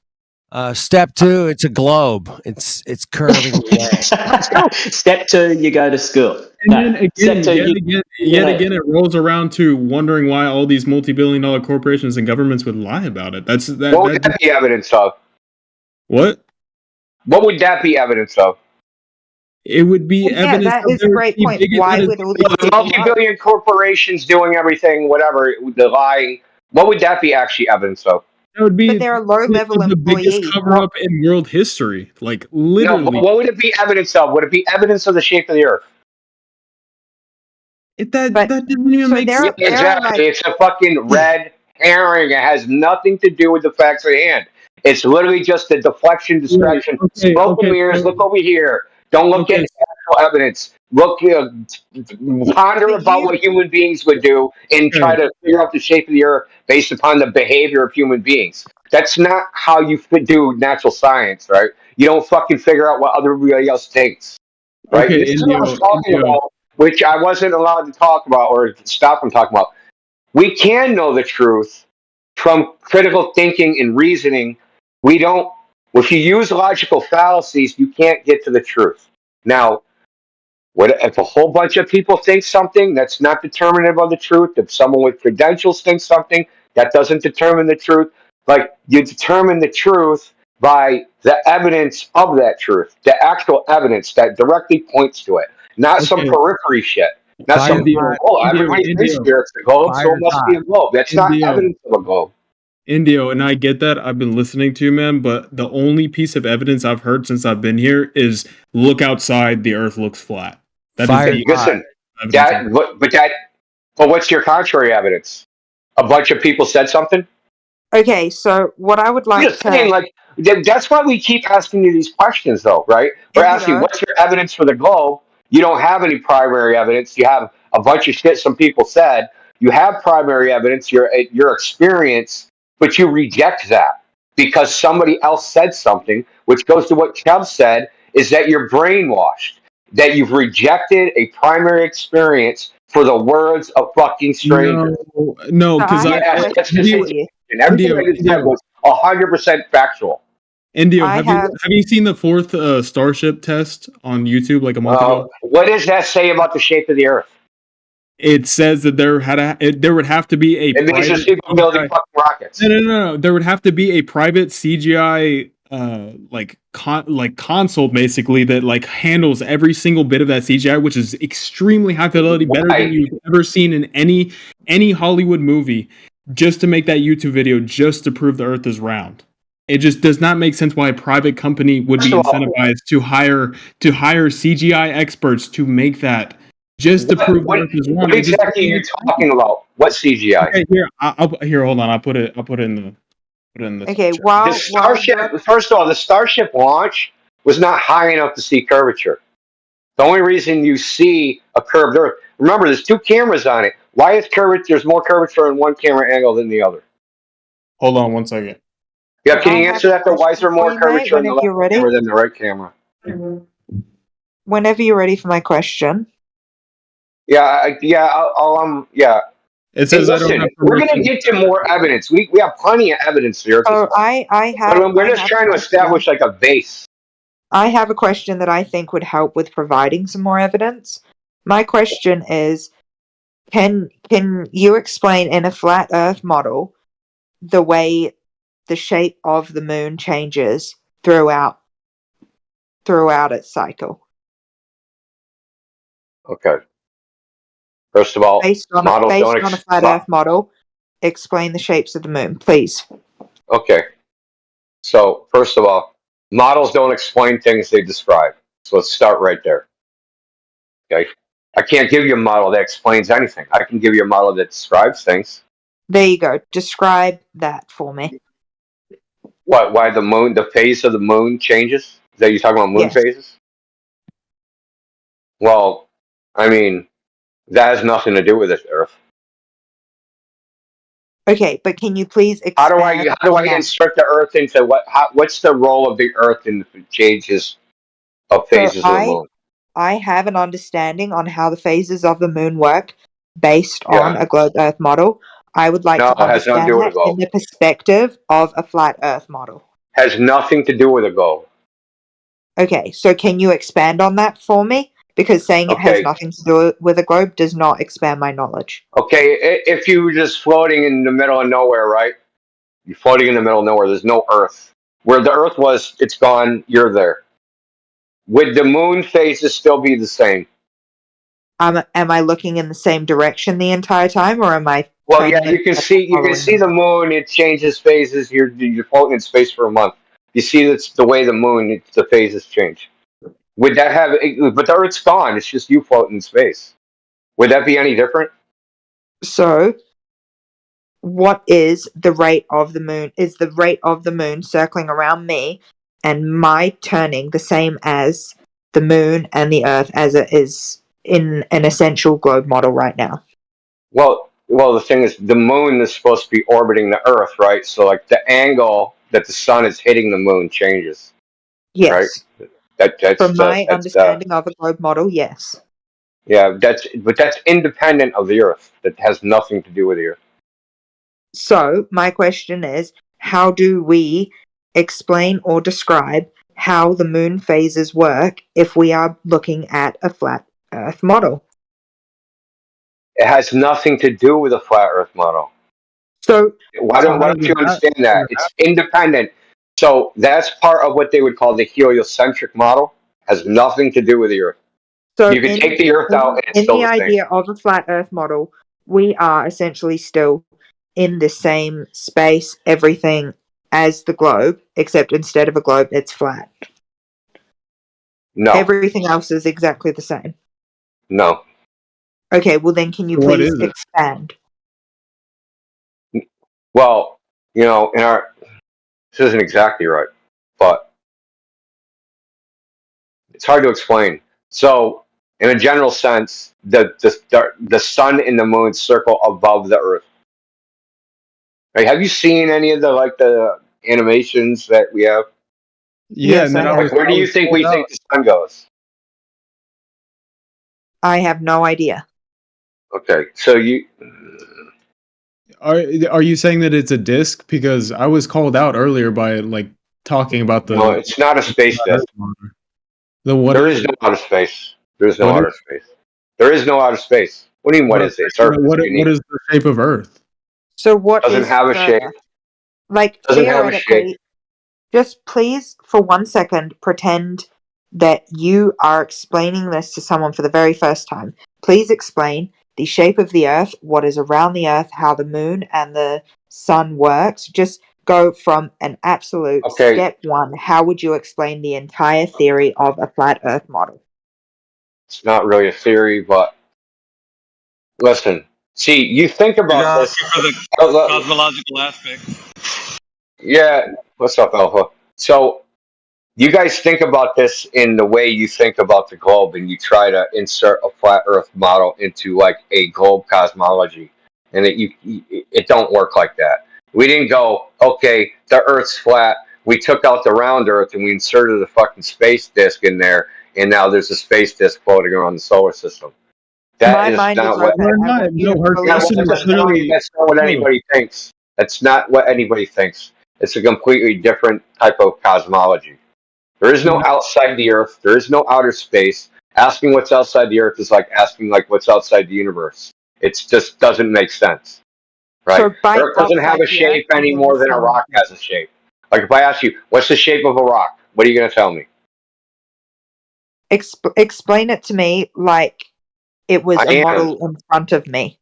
Step 2, it's a globe. It's curving away. Step 2, you go to school. And then again, again, it rolls around to wondering why all these multi-billion-dollar corporations and governments would lie about it. What would that be evidence of? What? What would that be evidence of? It would be evidence. That is a great point. Why would all these multi-billion corporations doing everything, whatever, the lying? What would that be actually evidence of? That would be but they're a low-level the biggest employee. cover-up in world history. Like, literally. No, what would it be evidence of? Would it be evidence of the shape of the Earth? That doesn't even make sense. Yeah, exactly. It's a fucking red herring. It has nothing to do with the facts at hand. It's literally just a deflection, distraction. Smoke and mirrors. Look over here. Don't look at actual evidence. Look, ponder about what human beings would do and try to figure out the shape of the Earth based upon the behavior of human beings. That's not how you do natural science, right? You don't fucking figure out what everybody else thinks, right? Okay, This is what I was talking Indio. about, which I wasn't allowed to talk about or stop from talking about. We can know the truth from critical thinking and reasoning. We don't. If you use logical fallacies, you can't get to the truth. Now, what if a whole bunch of people think something that's not determinative of the truth? If someone with credentials thinks something that doesn't determine the truth, like you determine the truth by the evidence of that truth, the actual evidence that directly points to it, not some periphery shit. Not some everybody thinks it's a globe, so it must be a globe. That's not evidence of a globe. Indio, and I get that. I've been listening to you, man, but the only piece of evidence I've heard since I've been here is look outside, the Earth looks flat. That is listen, but what's your contrary evidence? A bunch of people said something? Okay, so what I would like to saying, like, that's why we keep asking you these questions, though, right? We're asking, what's your evidence for the globe? You don't have any primary evidence. You have a bunch of shit some people said. You have primary evidence, your experience, but you reject that because somebody else said something, which goes to what Kev said, is that you're brainwashed, that you've rejected a primary experience for the words of fucking strangers. No, because everything I just said was 100% factual. Indio, have you seen the fourth Starship test on YouTube like a month ago? What does that say about the shape of the Earth? It says that there would have to be a. It means there's people building fucking rockets. No. There would have to be a private CGI console basically that like handles every single bit of that CGI, which is extremely high fidelity, better than you've ever seen in any Hollywood movie, just to make that YouTube video, just to prove the Earth is round. It just does not make sense why a private company would be incentivized to hire CGI experts to make that just to prove the Earth is round. What exactly are you talking about? What CGI? Okay, here, hold on. I'll put it in the. Okay, the Starship. First of all, the Starship launch was not high enough to see curvature. The only reason you see a curved Earth. Remember, there's two cameras on it. Why is curvature? There's more curvature in one camera angle than the other. Hold on 1 second. Yeah, can you answer that? Why is there more curvature in the left camera than the right camera? Whenever you're ready for my question. Yeah. It says listen, we're going to get to more evidence. We have plenty of evidence here. Oh, I have. We're just trying to establish like a base. I have a question that I think would help with providing some more evidence. My question is, can you explain in a flat Earth model the way the shape of the moon changes throughout its cycle? Okay. First of all, based on a flat Earth model, explain the shapes of the moon, please. Okay. So, first of all, models don't explain things, they describe. So let's start right there. Okay. I can't give you a model that explains anything. I can give you a model that describes things. There you go. Describe that for me. What? Why the phase of the moon changes? Is that you're talking about moon phases? Well, I mean, that has nothing to do with this Earth. Okay, but can you please expand? How do I insert the Earth into what? What's the role of the Earth in the changes of phases of the moon? I have an understanding on how the phases of the moon work based on a globe Earth model. I would like to understand that in the perspective of a flat Earth model. Has nothing to do with a globe. Okay, so can you expand on that for me? Because saying it has nothing to do with a globe does not expand my knowledge. Okay, if you were just floating in the middle of nowhere, right? You're floating in the middle of nowhere. There's no Earth. Where the Earth was, it's gone. You're there. Would the moon phases still be the same? Am I looking in the same direction the entire time, or am I Well, yeah, you can see the moon. It changes phases. You're floating in space for a month. You see that's the way the moon, the phases change. Would that have? But the Earth's gone. It's just you floating in space. Would that be any different? So, what is the rate of the moon? Is the rate of the moon circling around me and my turning the same as the moon and the Earth as it is in an essential globe model right now? Well, the thing is, the moon is supposed to be orbiting the Earth, right? So, like, the angle that the sun is hitting the moon changes. Yes. Right? From my understanding of a globe model, yes. Yeah, that's independent of the Earth. That has nothing to do with the Earth. So, my question is, how do we explain or describe how the moon phases work if we are looking at a flat Earth model? It has nothing to do with a flat Earth model. So, why don't you understand that? It's independent. So that's part of what they would call the heliocentric model. Has nothing to do with the Earth. So you can take the Earth out and it's in still the the same. idea of a flat Earth model, we are essentially still in the same space, everything as the globe, except instead of a globe, it's flat. No. Everything else is exactly the same. No. Okay, well then can you please expand? Well, this isn't exactly right, but it's hard to explain. So, in a general sense, the sun and the moon circle above the Earth. Right? Have you seen any of the animations that we have? Yeah, and then where do you think the sun goes? I have no idea. Okay, so you are you saying that it's a disk? Because I was called out earlier by talking about the. No, it's not a space disk. There is no outer space. There is no outer space. There is no outer space. What do you mean? What is it? It's Earth. What is the shape of Earth? So what doesn't have a shape? Like Doesn't have a theoretically, shape. just please for 1 second pretend that you are explaining this to someone for the very first time. Please explain the shape of the Earth, what is around the Earth, how the moon and the sun works. Just go from an absolute step one. How would you explain the entire theory of a flat Earth model? It's not really a theory, but listen. See, you think about this for the cosmological aspect. Yeah, what's up, Alpha? So, you guys think about this in the way you think about the globe, and you try to insert a flat Earth model into like a globe cosmology, and it don't work like that. We didn't go, okay, the Earth's flat. We took out the round Earth and we inserted a fucking space disk in there, and now there's a space disk floating around the solar system. That is not what. That's not what anybody thinks. That's not what anybody thinks. It's a completely different type of cosmology. There is no outside the Earth. There is no outer space. Asking what's outside the Earth is like asking what's outside the universe. It just doesn't make sense, right? So Earth doesn't have a shape any more than a rock has a shape. Like if I ask you, what's the shape of a rock? What are you going to tell me? Explain it to me like it was a model in front of me.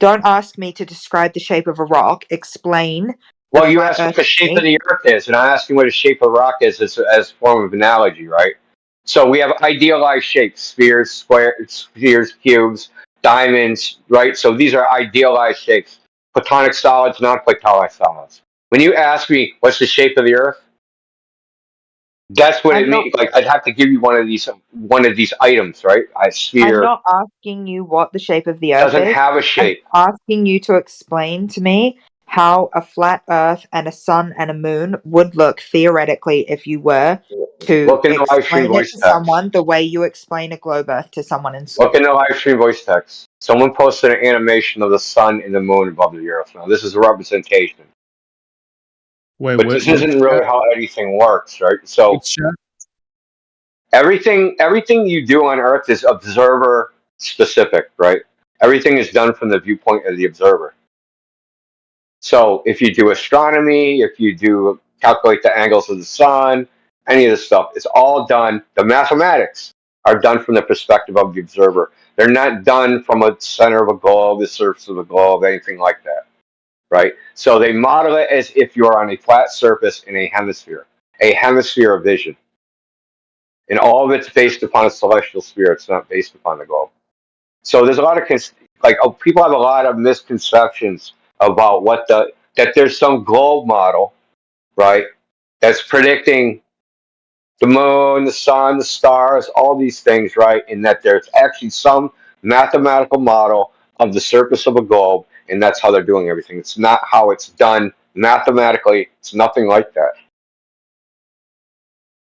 Don't ask me to describe the shape of a rock. Explain. Well, you asked what the shape of the Earth is, and I'm asking what the shape of a rock is as a form of analogy, right? So we have idealized shapes: spheres, squares, spheres, cubes, diamonds, right? So these are idealized shapes: platonic solids, non-platonic solids. When you ask me what's the shape of the Earth, that's what it means. Like I'd have to give you one of these items, right? A sphere. I'm not asking you what the shape of the Earth is. Doesn't have a shape. I'm asking you to explain to me how a flat Earth and a sun and a moon would look theoretically if you were to explain it to someone the way you explain a globe Earth to someone in school. Look in the live stream voice text. Someone posted an animation of the sun and the moon above the Earth. Now this is a representation. Wait, but this isn't really how anything works, right? So everything you do on Earth is observer specific, right? Everything is done from the viewpoint of the observer. So if you do astronomy, if you do calculate the angles of the sun, any of this stuff, it's all done. The mathematics are done from the perspective of the observer. They're not done from a center of a globe, the surface of a globe, anything like that, right? So they model it as if you're on a flat surface in a hemisphere of vision. And all of it's based upon a celestial sphere. It's not based upon the globe. So there's a lot of, people have a lot of misconceptions about that there's some globe model, right, that's predicting the moon, the sun, the stars, all these things, right? And that there's actually some mathematical model of the surface of a globe, and that's how they're doing everything. It's not how it's done mathematically. It's nothing like that.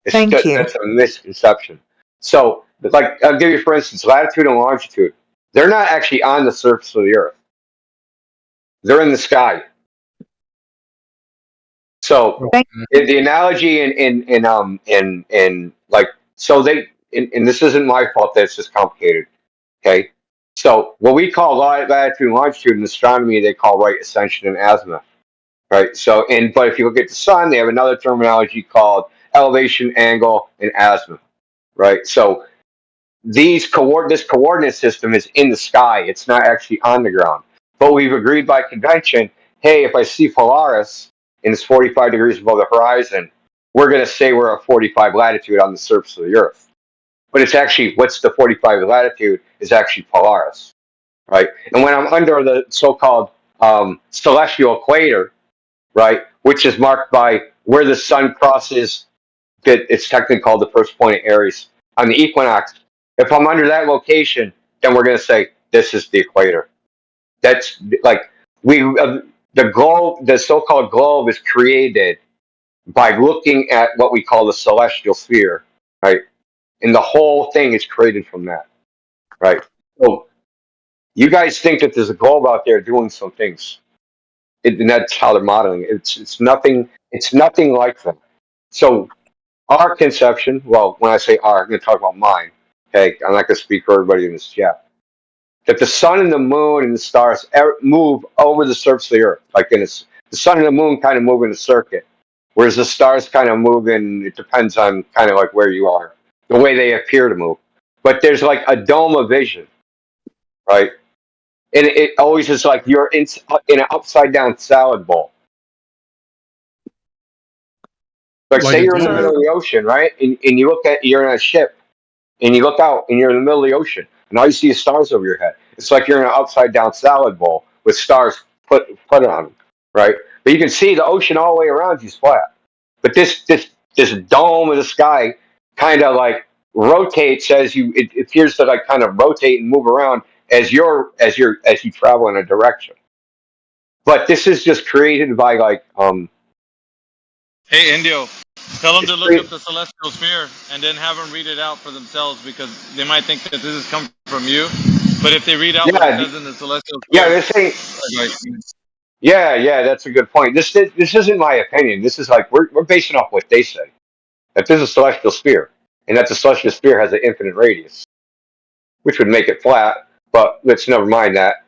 Thank you. That's a misconception. So, like, I'll give you, for instance, latitude and longitude. They're not actually on the surface of the Earth. They're in the sky. So the analogy and like, so they, and this isn't my fault that it's just complicated. Okay. So what we call latitude and longitude in astronomy, they call right ascension and azimuth. Right. So, but if you look at the sun, they have another terminology called elevation, angle, and azimuth. Right. So this coordinate system is in the sky. It's not actually on the ground. But we've agreed by convention, hey, if I see Polaris and it's 45 degrees above the horizon, we're going to say we're at 45 latitude on the surface of the Earth. But it's actually, what's the 45 latitude is actually Polaris, right? And when I'm under the so-called celestial equator, right, which is marked by where the sun crosses, it's technically called the first point of Aries, on the equinox. If I'm under that location, then we're going to say this is the equator. That's like the globe, the so-called globe, is created by looking at what we call the celestial sphere, right? And the whole thing is created from that, right? So you guys think that there's a globe out there doing some things, and that's how they're modeling it. It's nothing. It's nothing like that. So our conception, well, when I say our, I'm going to talk about mine. Okay, I'm not going to speak for everybody in this chat. That the sun and the moon and the stars move over the surface of the Earth. Like the sun and the moon kind of move in a circuit, whereas the stars kind of move in, it depends on kind of like where you are, the way they appear to move. But there's like a dome of vision, right? And it always is like you're in an upside down salad bowl. Like say you're in the middle of the ocean, right? And you look at, you're in a ship, and you look out, and you're in the middle of the ocean, and all you see is stars over your head. It's like you're in an upside down salad bowl with stars put on them, right? But you can see the ocean all the way around you is flat. But this dome of the sky kind of like rotates as it appears to like kind of rotate and move around as you travel in a direction. But this is just created by like Hey, Indio, tell them to look up the celestial sphere and then have them read it out for themselves, because they might think that this is coming from you. But if they read out what it says in the celestial sphere, yeah, that's a good point. This isn't my opinion. This is like we're basing off what they say. That there's a celestial sphere, and that the celestial sphere has an infinite radius, which would make it flat. But let's never mind that.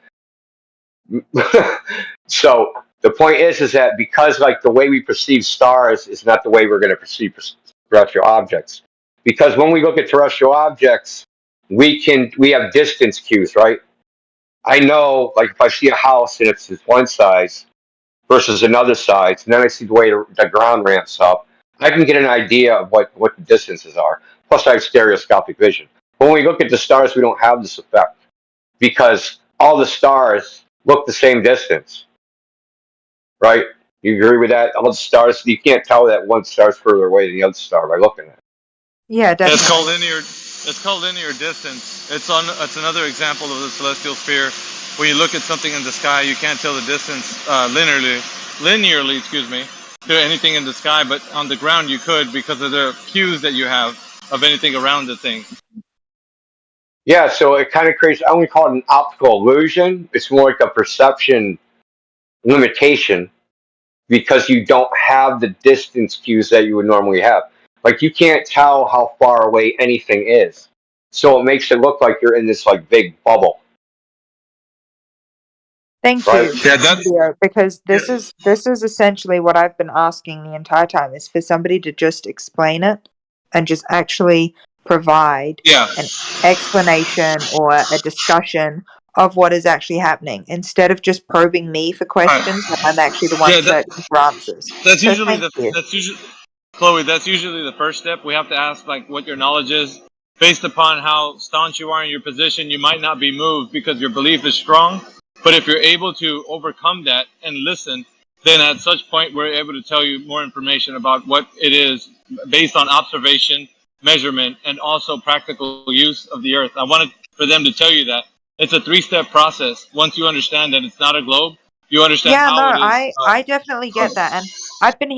So the point is that because like the way we perceive stars is not the way we're going to perceive terrestrial objects. Because when we look at terrestrial objects, we have distance cues, right? I know, like if I see a house and it's one size versus another size, and then I see the way the ground ramps up, I can get an idea of what the distances are. Plus, I have stereoscopic vision. When we look at the stars, we don't have this effect because all the stars look the same distance, right? You agree with that? All the stars, you can't tell that one star's further away than the other star by looking at it. Yeah, definitely. It's called linear distance. It's another example of the celestial sphere. When you look at something in the sky, you can't tell the distance linearly, to anything in the sky, but on the ground you could because of the cues that you have of anything around the thing. Yeah, so it kind of creates, I wouldn't call it an optical illusion. It's more like a perception limitation because you don't have the distance cues that you would normally have. Like you can't tell how far away anything is. So it makes it look like you're in this like big bubble. Thank you, Indio, because this is essentially what I've been asking the entire time, is for somebody to just explain it and just actually provide an explanation or a discussion of what is actually happening instead of just probing me for questions when I'm actually the one searching for answers. That's So usually thank you. Chloe, that's usually the first step. We have to ask like what your knowledge is. Based upon how staunch you are in your position, you might not be moved because your belief is strong. But if you're able to overcome that and listen, then at such point we're able to tell you more information about what it is based on observation, measurement, and also practical use of the earth. I wanted for them to tell you that it's a 3-step process. Once you understand that it's not a globe, you understand Yeah, no, how it is. I definitely get that, and I've been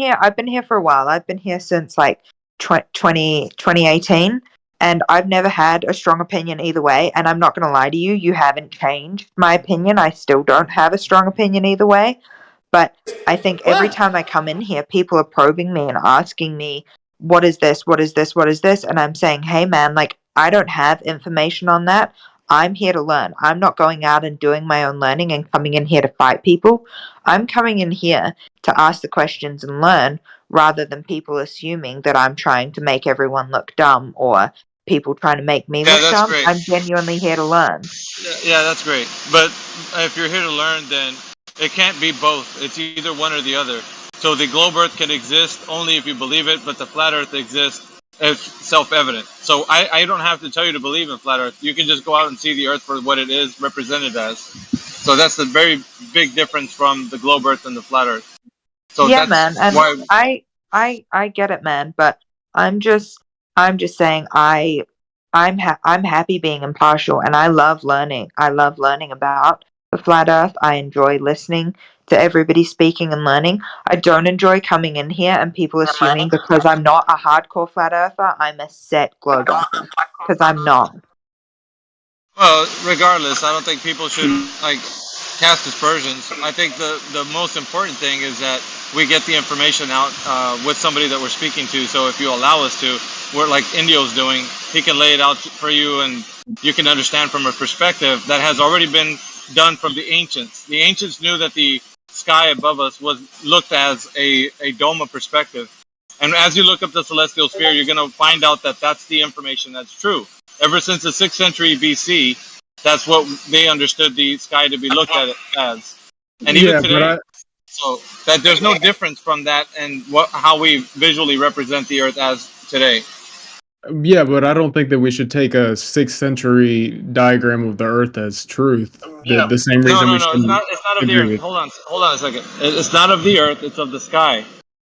here for a while. I've been here since like 2018, and I've never had a strong opinion either way. And I'm not going to lie to you, you haven't changed my opinion. I still don't have a strong opinion either way. But I think every time I come in here, people are probing me and asking me, what is this? What is this? What is this? And I'm saying, hey, man, like, I don't have information on that. I'm here to learn. I'm not going out and doing my own learning and coming in here to fight people. I'm coming in here to ask the questions and learn rather than people assuming that I'm trying to make everyone look dumb or people trying to make me look dumb. Great. I'm genuinely here to learn. Yeah, that's great. But if you're here to learn, then it can't be both. It's either one or the other. So the globe Earth can exist only if you believe it, but the flat Earth exists. It's self-evident. So I don't have to tell you to believe in flat Earth. You can just go out and see the Earth for what it is represented as. So that's the very big difference from the globe Earth and the flat Earth. So yeah, that's man, and why I get it, man. But I'm just saying I'm happy being impartial, and I love learning. I love learning about the flat Earth. I enjoy listening to everybody speaking and learning. I don't enjoy coming in here and people assuming because I'm not a hardcore flat earther, I'm a set globe earther, because I'm not. Well, regardless, I don't think people should like cast aspersions. I think the most important thing is that we get the information out with somebody that we're speaking to. So if you allow us to, we're like Indio's doing, he can lay it out for you, and you can understand from a perspective that has already been done from the ancients. The ancients knew that the sky above us was looked as a dome perspective. And as you look up the celestial sphere, you're going to find out that that's the information that's true. Ever since the 6th century BC, that's what they understood the sky to be looked at as. And even today, so that there's no difference from that and how we visually represent the Earth as today. Yeah, but I don't think that we should take a 6th century diagram of the Earth as truth. The same reason No, it's not of the Earth. Hold on a second. It's not of the Earth, it's of the sky.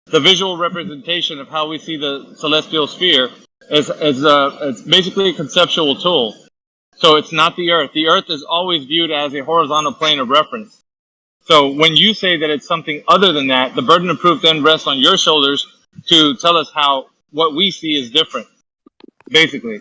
The visual representation of how we see the celestial sphere is it's basically a conceptual tool. So it's not the Earth. The Earth is always viewed as a horizontal plane of reference. So when you say that it's something other than that, the burden of proof then rests on your shoulders to tell us how what we see is different, basically.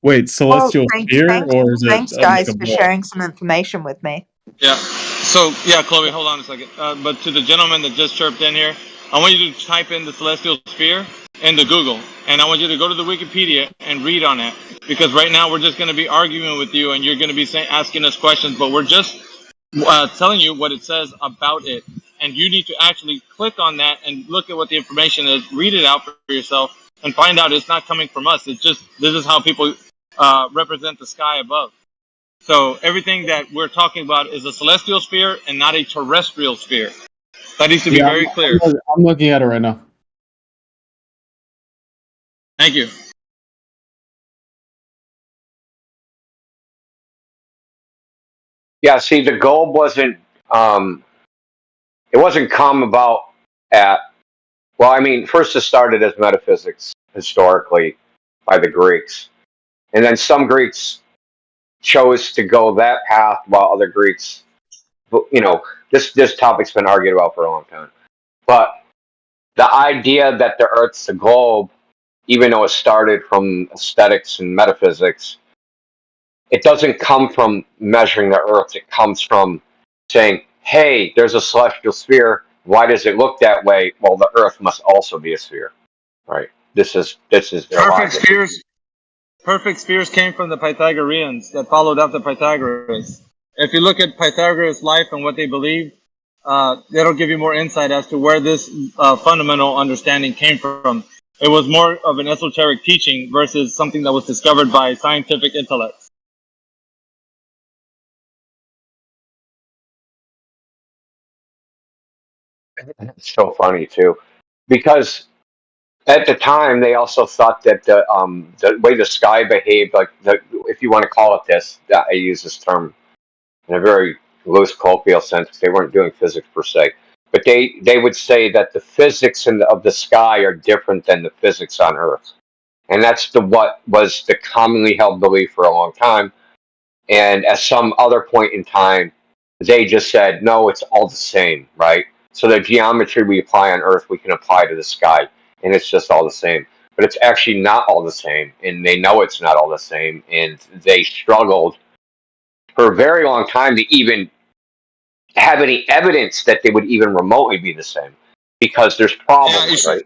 Wait, celestial sphere, or is it? Thanks, guys, for sharing some information with me. Yeah. So, yeah, Chloe, hold on a second. But to the gentleman that just chirped in here, I want you to type in the celestial sphere into Google, and I want you to go to the Wikipedia and read on it, because right now we're just going to be arguing with you, and you're going to be asking us questions, but we're just telling you what it says about it, and you need to actually click on that and look at what the information is, read it out for yourself, and find out it's not coming from us. It's just this is how people represent the sky above. So everything that we're talking about is a celestial sphere and not a terrestrial sphere. That needs to be very clear. I'm looking at it right now. Thank you. Yeah, see, the globe wasn't it wasn't come about at, well, I mean, first it started as metaphysics historically by the Greeks. And then some Greeks chose to go that path while other Greeks, you know, this topic's been argued about for a long time. But the idea that the Earth's a globe, even though it started from aesthetics and metaphysics, it doesn't come from measuring the Earth. It comes from saying, hey, there's a celestial sphere. Why does it look that way? Well, the Earth must also be a sphere, right? This is their perfect logic. spheres. Perfect spheres came from the Pythagoreans that followed after Pythagoras. If you look at Pythagoras' life and what they believed, that'll give you more insight as to where this fundamental understanding came from. It was more of an esoteric teaching versus something that was discovered by scientific intellect. It's so funny too, because at the time they also thought that the way the sky behaved, like if you want to call it this, I use this term in a very loose colloquial sense, because they weren't doing physics per se, but they would say that the physics of the sky are different than the physics on Earth, and that's what was the commonly held belief for a long time. And at some other point in time, they just said, no, it's all the same, right? So the geometry we apply on Earth, we can apply to the sky, and it's just all the same. But it's actually not all the same, and they know it's not all the same, and they struggled for a very long time to even have any evidence that they would even remotely be the same, because there's problems, right?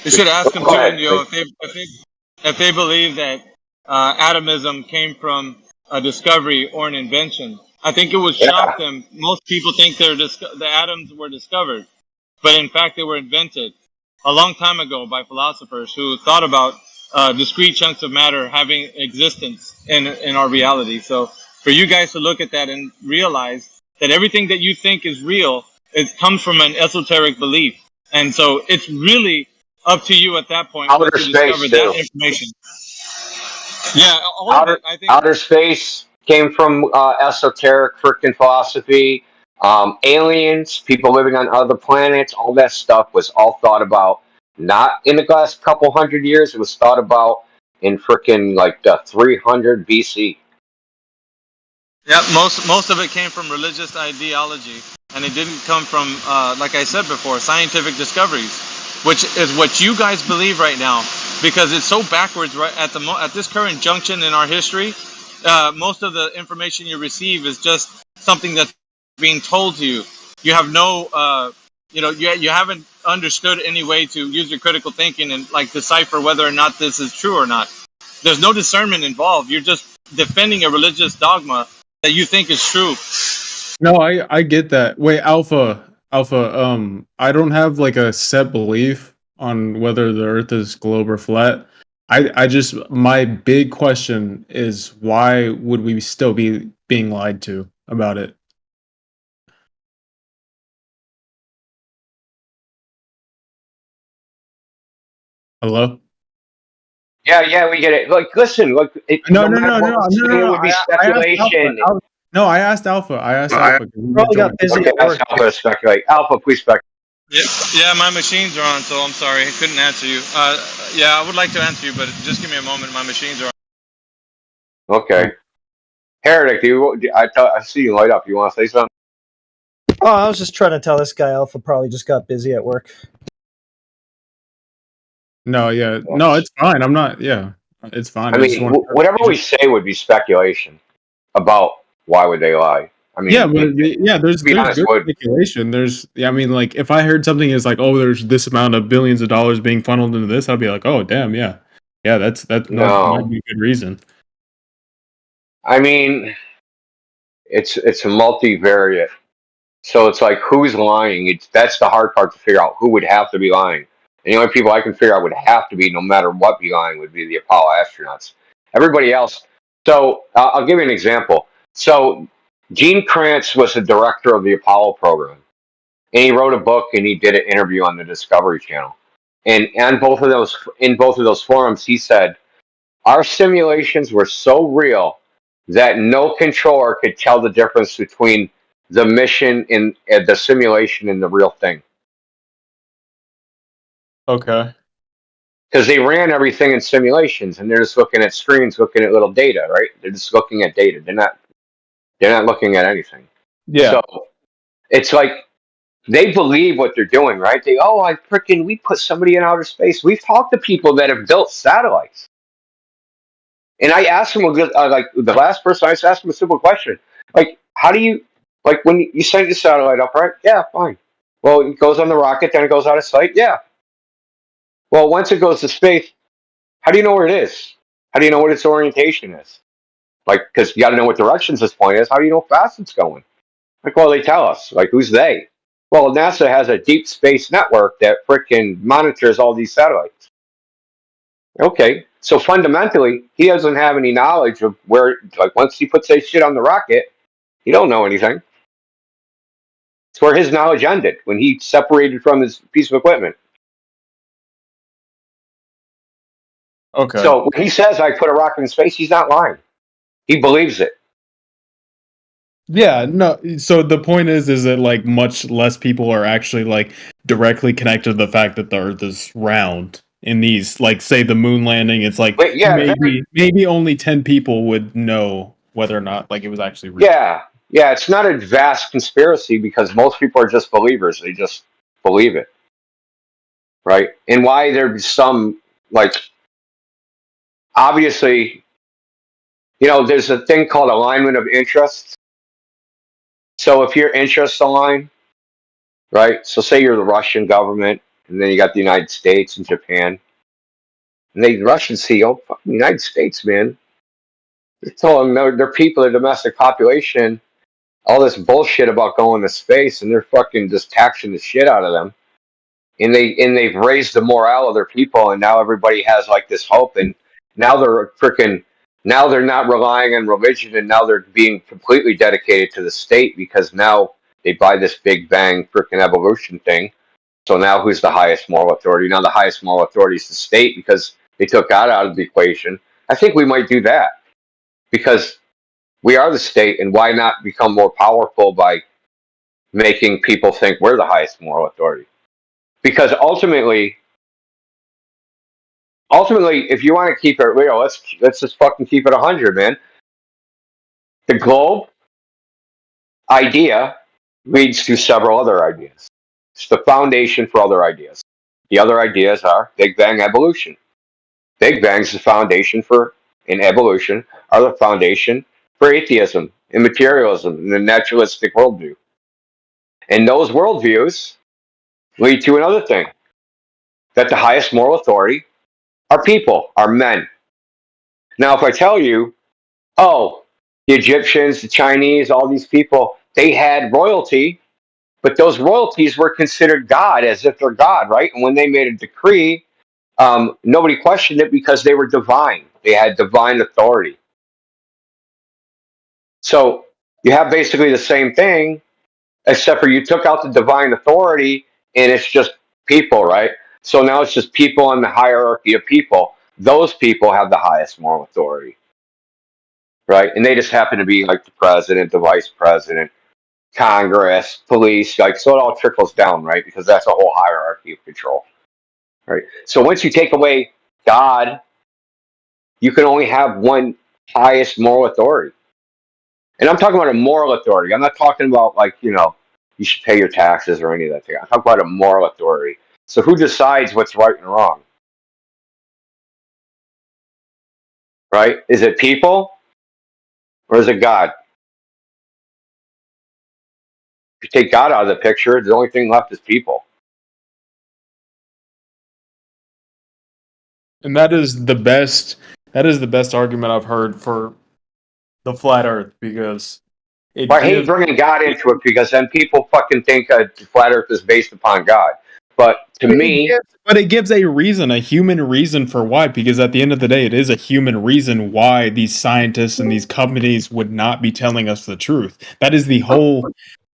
You should ask them too, if they believe that atomism came from a discovery or an invention. I think it would shock them. Most people think the atoms were discovered, but in fact they were invented a long time ago by philosophers who thought about discrete chunks of matter having existence in our reality. So for you guys to look at that and realize that everything that you think is real, it comes from an esoteric belief. And so it's really up to you at that point Outer once you discover space, that too. information. Yeah, all of it, I think. Outer space came from esoteric freaking philosophy. Aliens, people living on other planets, all that stuff was all thought about not in the last couple hundred years. It was thought about in freaking like the 300 BC. Yeah, most of it came from religious ideology, and it didn't come from, like I said before, scientific discoveries, which is what you guys believe right now, because it's so backwards. Right at this current junction in our history, most of the information you receive is just something that's being told to you. You have no, you haven't understood any way to use your critical thinking and like decipher whether or not this is true or not. There's no discernment involved. You're just defending a religious dogma that you think is true. No, I get that. Wait, Alpha, I don't have like a set belief on whether the Earth is globe or flat. I just my big question is why would we still be being lied to about it? Hello? Yeah, we get it. Like, listen, look, No, it would be speculation. I asked Alpha. Probably got busy at work. Alpha to speculate. Alpha, please speculate. Yeah, my machines are on, so I'm sorry, I couldn't answer you. Yeah, I would like to answer you, but just give me a moment. My machines are on. Okay. Heretic, I see you light up. You want to say something? Oh, I was just trying to tell this guy Alpha probably just got busy at work. No, yeah. No, it's fine. I'm not, yeah. It's fine. I mean, whatever we say would be speculation about why would they lie. I mean, there's good speculation. I mean, like, if I heard something is like, oh, there's this amount of billions of dollars being funneled into this, I'd be like, oh, damn, yeah. Yeah, that might be a good reason. I mean, it's a multivariate. So it's like, who's lying? That's the hard part to figure out. Who would have to be lying? And the only people I can figure out would have to be, no matter what, be lying would be the Apollo astronauts. Everybody else. So I'll give you an example. So Gene Kranz was the director of the Apollo program, and he wrote a book and he did an interview on the Discovery Channel. And in both of those forums, he said our simulations were so real that no controller could tell the difference between the mission in the simulation and the real thing. Okay. Because they ran everything in simulations, and they're just looking at screens, looking at little data, right? They're just looking at data. They're not looking at anything. Yeah. So it's like they believe what they're doing, right? We put somebody in outer space. We've talked to people that have built satellites. And I asked him, like the last person, I just asked him a simple question. Like, how do you, like when you send the satellite up, right? Yeah, fine. Well, it goes on the rocket, then it goes out of sight. Yeah. Well, once it goes to space, how do you know where it is? How do you know what its orientation is? Like, because you got to know what directions this point is. How do you know how fast it's going? Like, well, they tell us. Like, who's they? Well, NASA has a deep space network that frickin' monitors all these satellites. Okay, so fundamentally, he doesn't have any knowledge of where, like, once he puts that shit on the rocket, he don't know anything. It's where his knowledge ended, when he separated from his piece of equipment. Okay. So when he says, I put a rocket in space, he's not lying. He believes it. Yeah, no. So the point is that like much less people are actually like directly connected to the fact that the Earth is round. In these, like, say the moon landing, it's like But yeah, maybe only 10 people would know whether or not like it was actually real. Yeah, it's not a vast conspiracy because most people are just believers. They just believe it, right? And why there's some, like, obviously, there's a thing called alignment of interests. So if your interests align, right? So say you're the Russian government, and then you got the United States and Japan, and the Russians see, oh, fuck the United States, man. They're telling their people, their domestic population, all this bullshit about going to space, and they're fucking just taxing the shit out of them. And they've raised the morale of their people, and now everybody has like this hope, and now they're not relying on religion, and now they're being completely dedicated to the state because now they buy this Big Bang freaking evolution thing. So now who's the highest moral authority? Now the highest moral authority is the state because they took God out of the equation. I think we might do that because we are the state, and why not become more powerful by making people think we're the highest moral authority? Because ultimately, if you want to keep it real, let's just fucking keep it 100, man. The globe idea leads to several other ideas. It's the foundation for other ideas. The other ideas are Big Bang evolution. Big Bang's the foundation for, and evolution are the foundation for atheism and materialism and the naturalistic worldview. And those worldviews lead to another thing, that the highest moral authority are people, are men. Now, if I tell you, oh, the Egyptians, the Chinese, all these people, they had royalty, but those royalties were considered God, as if they're God, right? And when they made a decree, nobody questioned it because they were divine. They had divine authority. So you have basically the same thing, except for you took out the divine authority and it's just people, right? So now it's just people in the hierarchy of people. Those people have the highest moral authority, right? And they just happen to be like the president, the vice president, Congress, police, like, so it all trickles down, right? Because that's a whole hierarchy of control, right? So once you take away God, you can only have one highest moral authority. And I'm talking about a moral authority. I'm not talking about, like, you should pay your taxes or any of that thing. I'm talking about a moral authority. So who decides what's right and wrong? Right? Is it people or is it God? If you take God out of the picture, the only thing left is people. And that is the best argument I've heard for the flat Earth, because I hate bringing God into it because then people fucking think flat Earth is based upon God. But to me, it gives a reason, a human reason for why, because at the end of the day, it is a human reason why these scientists and these companies would not be telling us the truth. That is the whole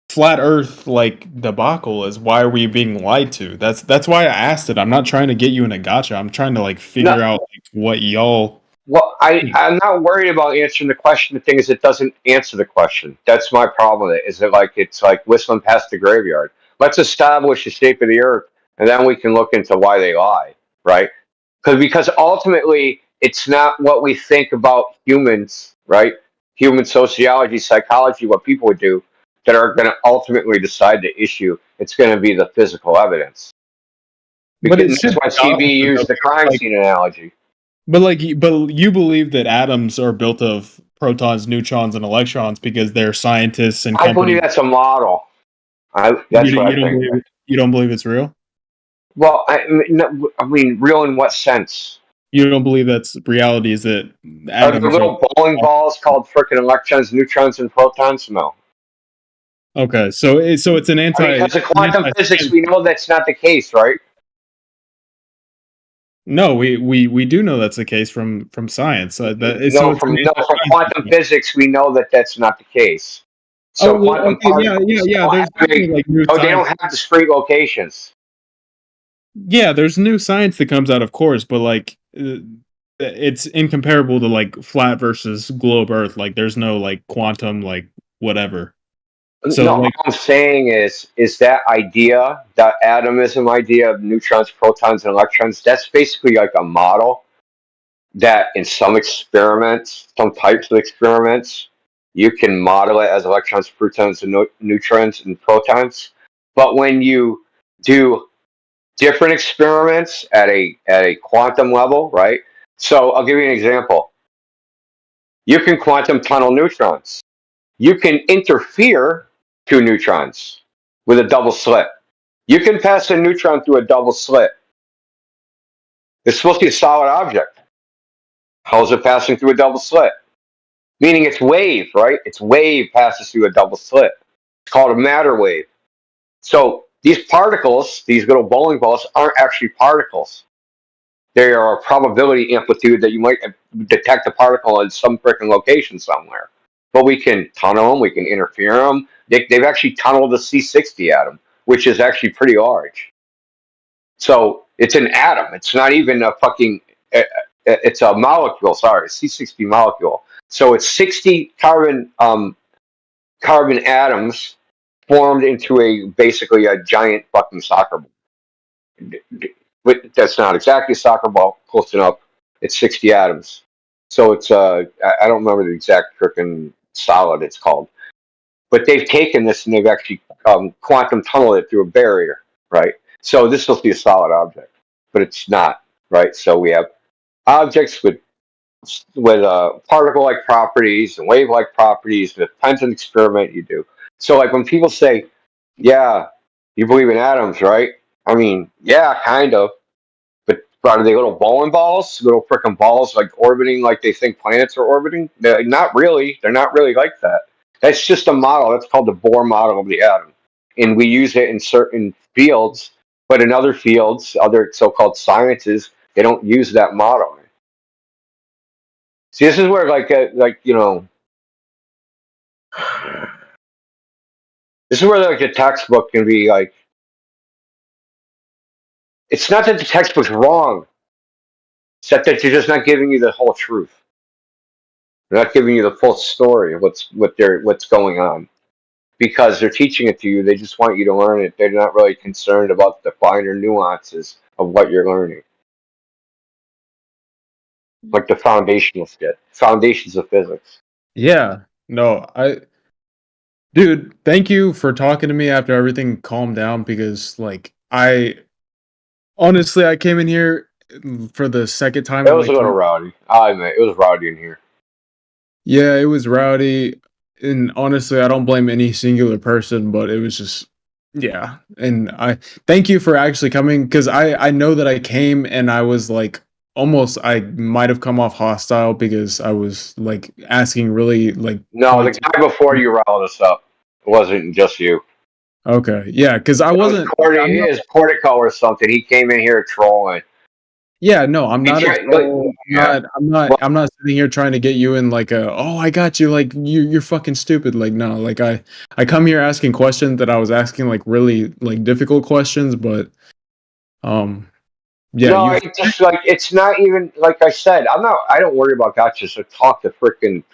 flat Earth like debacle, is why are we being lied to? That's why I asked it. I'm not trying to get you in a gotcha. I'm trying to like figure out like, what y'all. Well, I'm not worried about answering the question. The thing is, it doesn't answer the question. That's my problem with it. Is it like it's like whistling past the graveyard? Let's establish the shape of the Earth, and then we can look into why they lie, right? Because ultimately, it's not what we think about humans, right? Human sociology, psychology, what people would do, that are going to ultimately decide the issue. It's going to be the physical evidence. Because that's why TV used the crime scene analogy. But you believe that atoms are built of protons, neutrons, and electrons because they're scientists and companies. I believe that's a model. That's what I think. You don't believe it's real? Well, I mean, real in what sense? You don't believe that's reality? Is that atoms are the little bowling balls called frickin' electrons, neutrons, and protons? No. Okay, so it's an anti. Because of quantum physics, we know that's not the case, right? No, we do know that's the case from science. From quantum physics, we know that that's not the case. So quantum particles, There's definitely like new they science. don't have discrete locations. Yeah, there's new science that comes out, of course, but like it's incomparable to like flat versus globe Earth. Like, there's no like quantum like whatever. So No, like, all I'm saying is that idea, that atomism idea of neutrons, protons, and electrons. That's basically like a model that in some experiments, some types of experiments, you can model it as electrons, protons, and neutrons and protons. But when you do different experiments at a quantum level, right? So I'll give you an example. You can quantum tunnel neutrons. You can interfere two neutrons with a double slit. You can pass a neutron through a double slit. It's supposed to be a solid object. How is it passing through a double slit? Meaning it's wave, right? Its wave passes through a double slit. It's called a matter wave. So these particles, these little bowling balls, aren't actually particles. They are a probability amplitude that you might detect a particle in some freaking location somewhere. But we can tunnel them, we can interfere them. They've actually tunneled the C60 atom, which is actually pretty large. So it's an atom. It's not even a fucking. It's a molecule. Sorry, C60 molecule. So it's 60 carbon atoms formed into basically a giant fucking soccer ball. But that's not exactly a soccer ball. Close enough. It's 60 atoms. So it's I don't remember the exact freaking solid it's called. But they've taken this and they've actually quantum tunneled it through a barrier, right? So this will be a solid object, but it's not, right? So we have objects with particle-like properties and wave-like properties. It depends on the experiment you do. So like when people say, "Yeah, you believe in atoms, right?" I mean, yeah, kind of. But are they little bowling balls, little freaking balls like orbiting like they think planets are orbiting? They're not really. They're not really like that. That's just a model. That's called the Bohr model of the atom. And we use it in certain fields, but in other fields, other so-called sciences, they don't use that model. See, this is where this is where like a textbook can be like, it's not that the textbook's wrong, it's that they're just not giving you the whole truth. They're not giving you the full story of what's going on. Because they're teaching it to you, they just want you to learn it. They're not really concerned about the finer nuances of what you're learning. Like the foundations of physics. Yeah, no, dude, thank you for talking to me after everything calmed down, because like honestly, I came in here for the second time. It was a little rowdy. I admit, it was rowdy in here. Yeah, it was rowdy, and honestly, I don't blame any singular person, but it was just, yeah. And I thank you for actually coming, because I know that I came and I was like, almost, I might have come off hostile because I was like asking really like. No, the guy before you riled us up. It wasn't just you. Okay, yeah, because I wasn't. His Portico or something. He came in here trolling. Yeah, no, I'm not a troll. I'm not sitting here trying to get you in like oh, I got you, like you're fucking stupid. Like, no, like I come here asking questions that I was asking, like really like difficult questions, but yeah. No, it's just like, it's not even like I said, I don't worry about gotcha. So talk to freaking,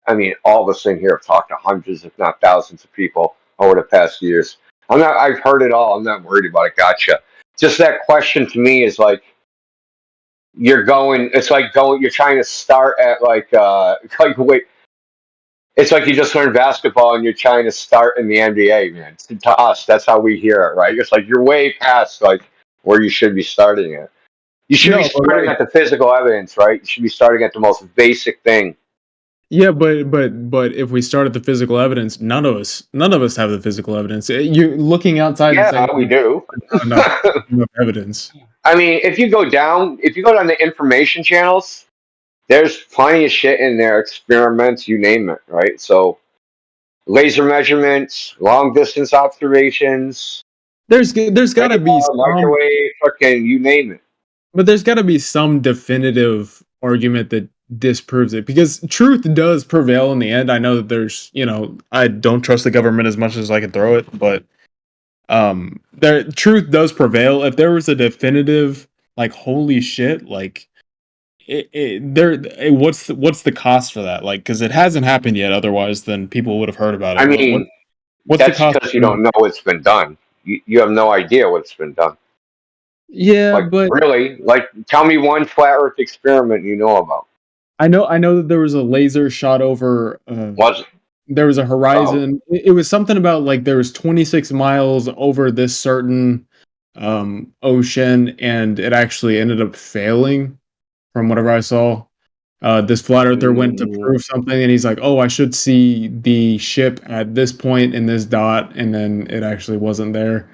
I mean, all of us in here have talked to hundreds, if not thousands of people over the past years. I've heard it all. I'm not worried about it. Gotcha. Just that question to me is like, you're trying to start at wait, it's like you just learned basketball and you're trying to start in the NBA, man. To us, that's how we hear it, right? It's like you're way past like where you should be starting at. You should be starting at the physical evidence, right? You should be starting at the most basic thing. Yeah, but if we start at the physical evidence, none of us have the physical evidence. You looking outside. Yeah, and saying, we do. Enough evidence. I mean, if you go down the information channels, there's plenty of shit in there, experiments, you name it, right? So laser measurements, long distance observations. There's got to be some microwave, fucking you name it. But there's got to be some definitive argument that disproves it, because truth does prevail in the end. I know that there's, I don't trust the government as much as I can throw it, but there truth does prevail. If there was a definitive, like, holy shit, like, what's the cost for that? Like, because it hasn't happened yet. Otherwise, then people would have heard about it. I mean, what's that's because you don't know what's been done. You have no idea what's been done. Yeah, but really, like, tell me one flat Earth experiment you know about. I know that there was a laser shot over. There was a horizon. Oh. It was something about, like, there was 26 miles over this certain ocean, and it actually ended up failing. From whatever I saw, this flat earther went to prove something, and he's like, "Oh, I should see the ship at this point in this dot," and then it actually wasn't there.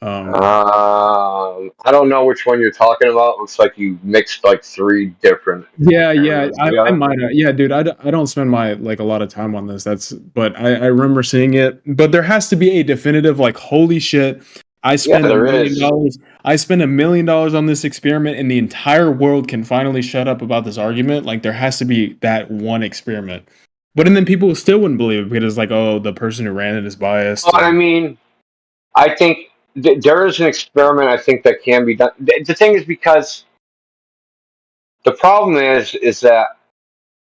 I don't know which one you're talking about. Looks like you mixed like 3 different. Yeah, I might have. Yeah, dude, I don't spend a lot of time on this. But I remember seeing it. But there has to be a definitive, like, holy shit, I spent $1 million. I spent $1 million on this experiment, and the entire world can finally shut up about this argument. Like, there has to be that one experiment. But and then people still wouldn't believe it, because it's like, oh, the person who ran it is biased. Well, I mean, I think there is an experiment, I think, that can be done. The thing is, because the problem is that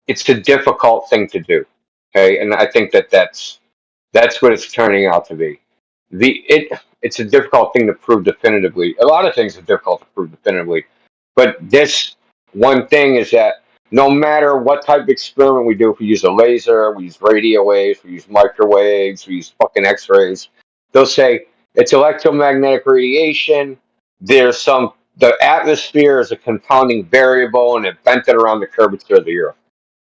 it's a difficult thing to do. Okay, and I think that's what it's turning out to be. It's a difficult thing to prove definitively. A lot of things are difficult to prove definitively, but this one thing is that no matter what type of experiment we do, if we use a laser, we use radio waves, we use microwaves, we use fucking X-rays, they'll say it's electromagnetic radiation. The atmosphere is a confounding variable, and it bent it around the curvature of the Earth.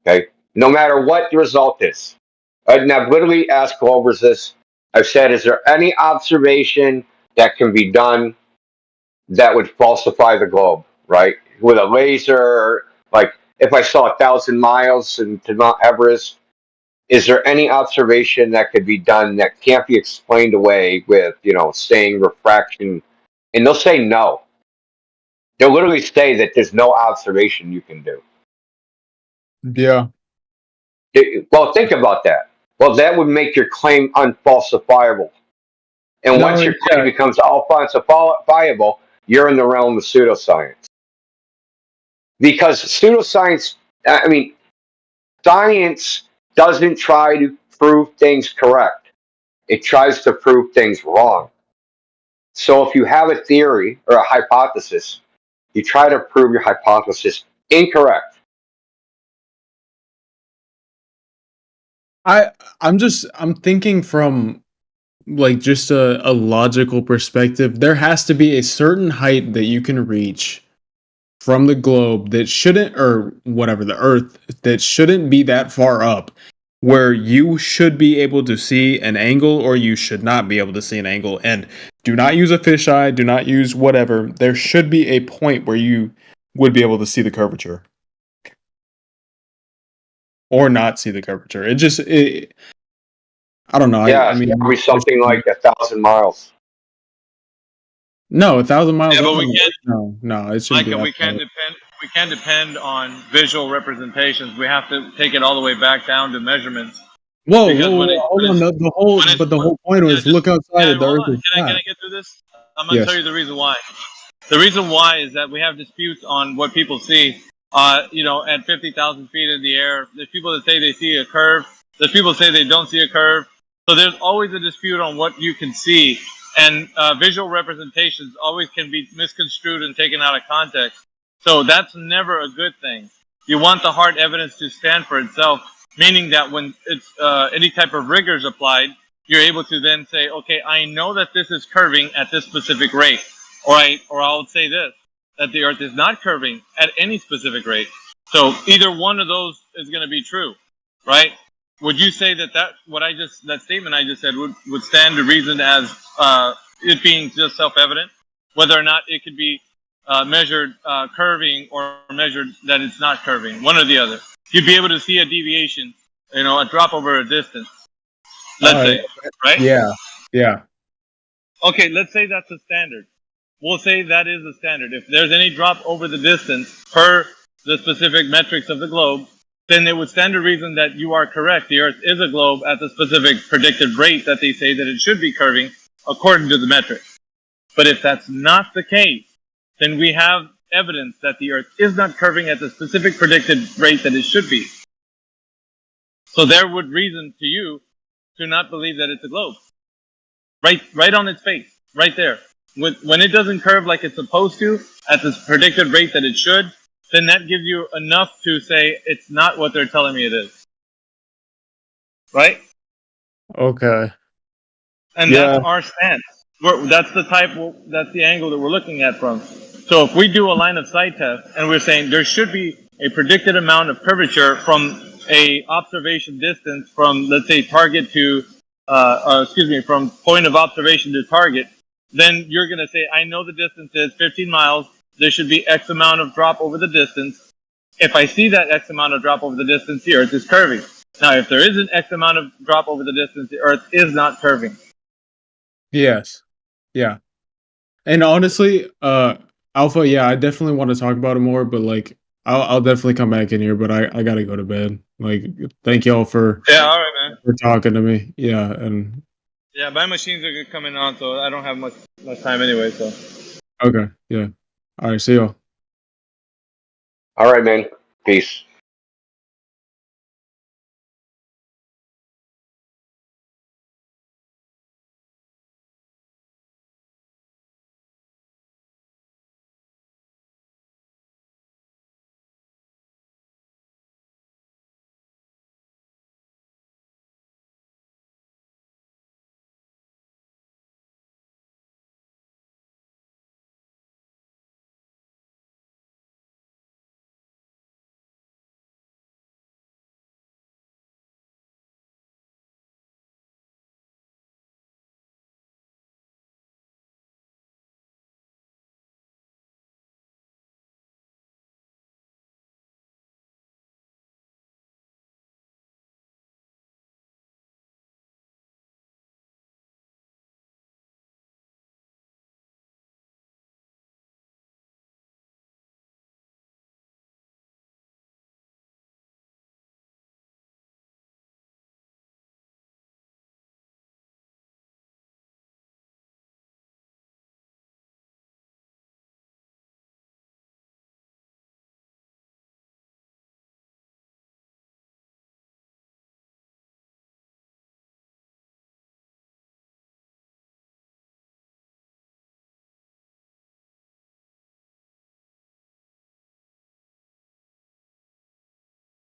Okay, no matter what the result is. And I've literally asked Glovers this. I've said, is there any observation that can be done that would falsify the globe, right? With a laser, like if I saw 1,000 miles to Mount Everest, is there any observation that could be done that can't be explained away with, saying refraction? And they'll say no. They'll literally say that there's no observation you can do. Yeah. Well, think about that. Well, that would make your claim unfalsifiable. And once your claim becomes falsifiable, you're in the realm of pseudoscience. Because pseudoscience, science doesn't try to prove things correct. It tries to prove things wrong. So if you have a theory or a hypothesis, you try to prove your hypothesis incorrect. I'm thinking from, like, just a logical perspective. There has to be a certain height that you can reach from the globe that shouldn't, or whatever, the Earth, that shouldn't be that far up, where you should be able to see an angle, or you should not be able to see an angle. And do not use a fisheye, do not use whatever. There should be a point where you would be able to see the curvature. Or not see the curvature. I don't know. Yeah, I mean, probably something like 1,000 miles. No, 1,000 miles. Yeah, but we can't. No, it shouldn't be that we can't depend on visual representations. We have to take it all the way back down to measurements. Whoa, hold on. The whole point was look outside of the Earth. Can I get through this? I'm going to tell you the reason why. The reason why is that we have disputes on what people see. At 50,000 feet in the air, there's people that say they see a curve. There's people that say they don't see a curve. So there's always a dispute on what you can see. And visual representations always can be misconstrued and taken out of context. So that's never a good thing. You want the hard evidence to stand for itself, meaning that when it's any type of rigor is applied, you're able to then say, okay, I know that this is curving at this specific rate. Or I'll say this, that the Earth is not curving at any specific rate. So either one of those is going to be true, right? Would you say that statement I just said would stand to reason as it being just self-evident, whether or not it could be measured curving or measured that it's not curving, one or the other? You'd be able to see a deviation, a drop over a distance. Let's say, right? Yeah. Okay, let's say that's a standard. We'll say that is a standard. If there's any drop over the distance per the specific metrics of the globe, then it would stand to reason that you are correct. The Earth is a globe at the specific predicted rate that they say that it should be curving according to the metrics. But if that's not the case, then we have evidence that the Earth is not curving at the specific predicted rate that it should be. So there would reason to you to not believe that it's a globe. Right on its face, right there. When it doesn't curve like it's supposed to at the predicted rate that it should, then that gives you enough to say it's not what they're telling me it is. Right? Okay. And that's our stance. That's the angle that we're looking at from. So if we do a line of sight test and we're saying there should be a predicted amount of curvature from a observation distance from, let's say, target to, from point of observation to target, then you're going to say, I know the distance is 15 miles. There should be X amount of drop over the distance. If I see that X amount of drop over the distance, the Earth is curving. Now, if there is an X amount of drop over the distance, the Earth is not curving. Yes. Yeah. And honestly, Alpha, yeah, I definitely want to talk about it more, but like I'll definitely come back in here, but I gotta go to bed. Like, thank y'all for all right, man. for talking to me. Yeah, and yeah, my machines are coming on, so I don't have much time anyway. So okay, yeah. All right, see y'all. All right, man. Peace.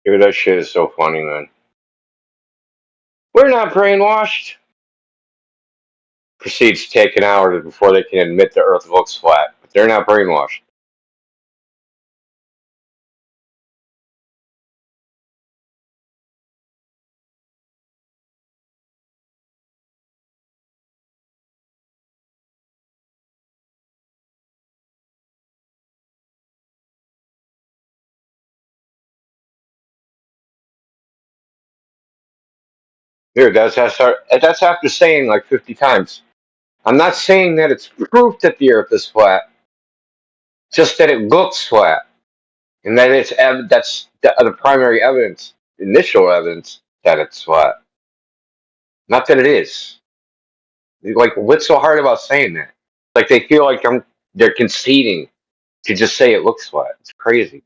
Dude, that shit is so funny, man. We're not brainwashed. Proceeds to take an hour before they can admit the Earth looks flat, but they're not brainwashed. Dude, that's after saying like 50 times. I'm not saying that it's proof that the Earth is flat, just that it looks flat, and that that's the primary evidence, initial evidence that it's flat. Not that it is. Like, what's so hard about saying that? Like they feel like they're conceding to just say it looks flat. It's crazy.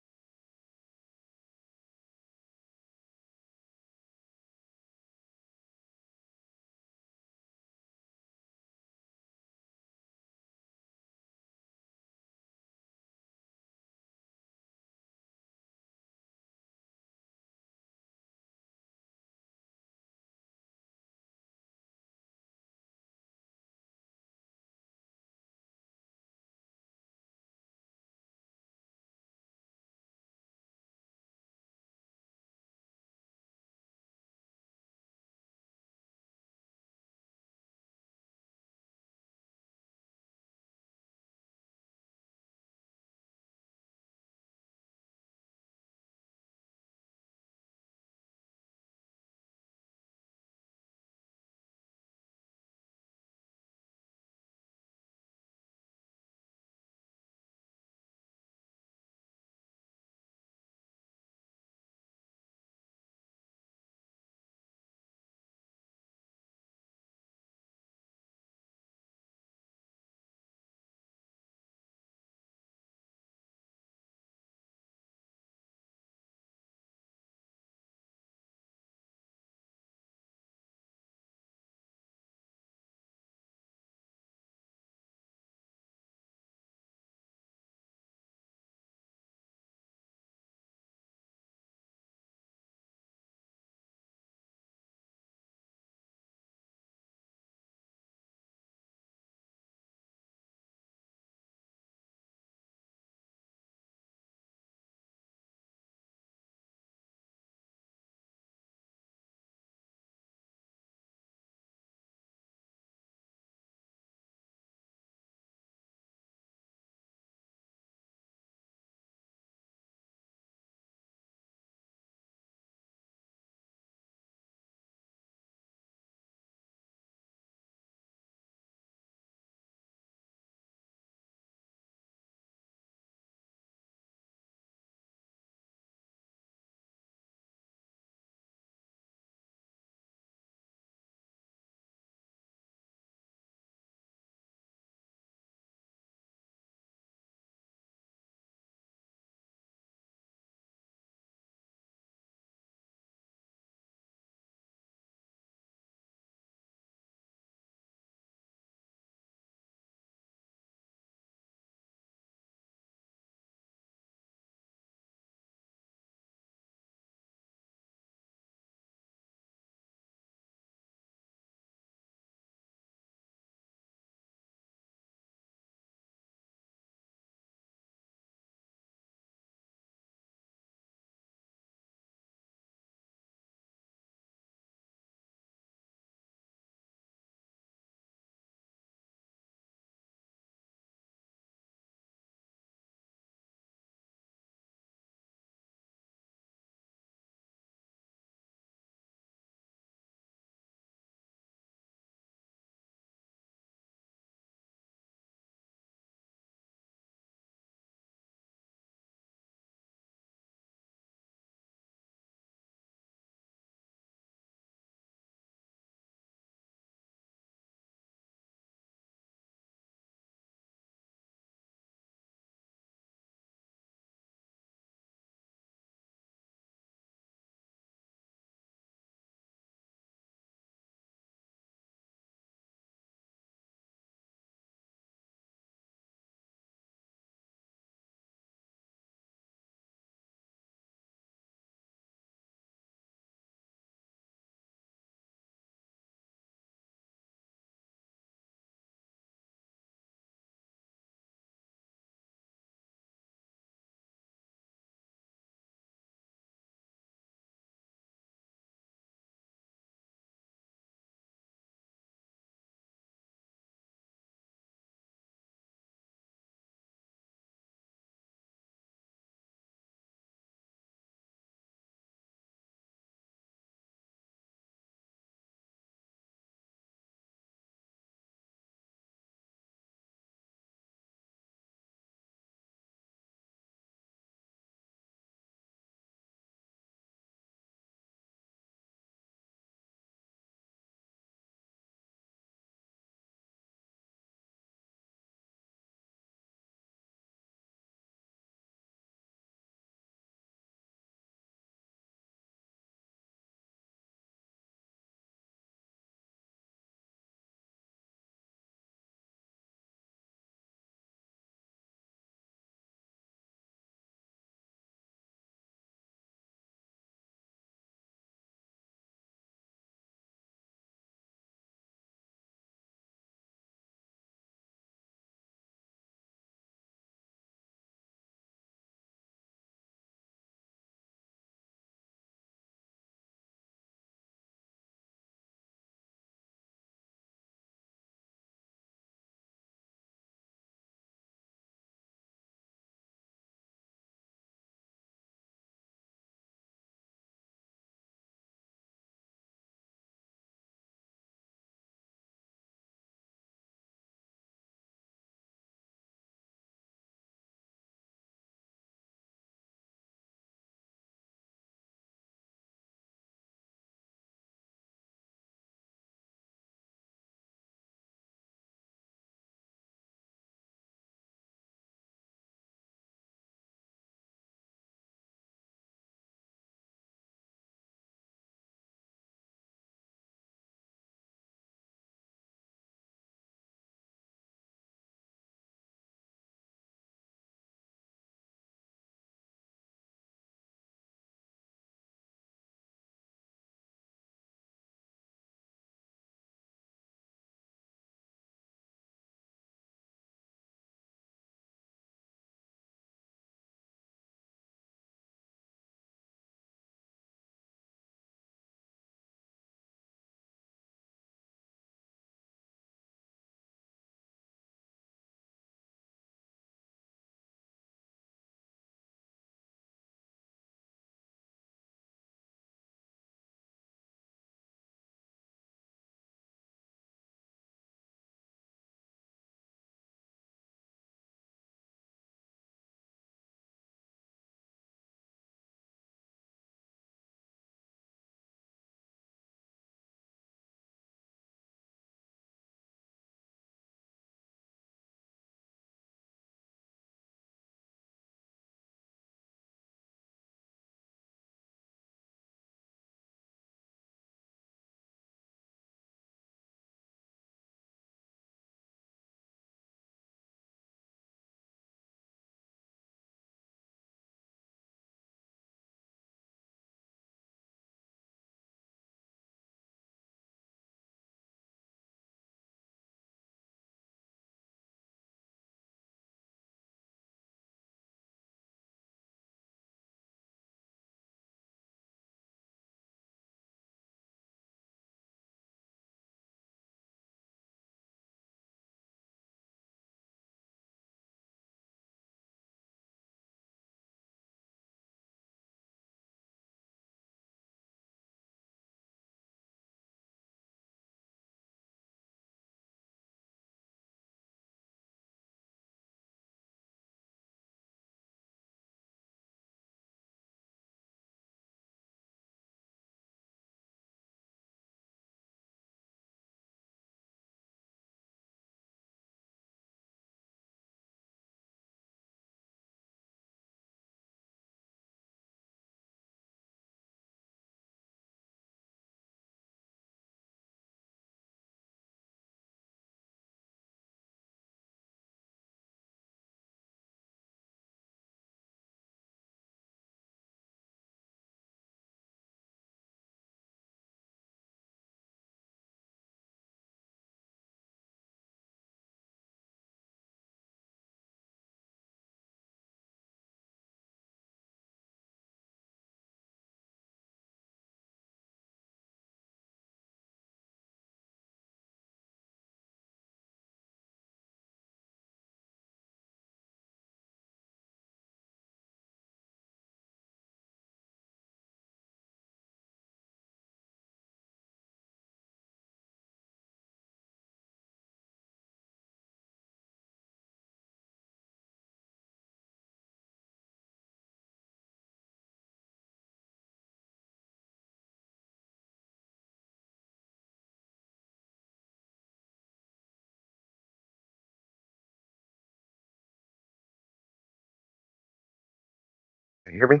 Can you hear me?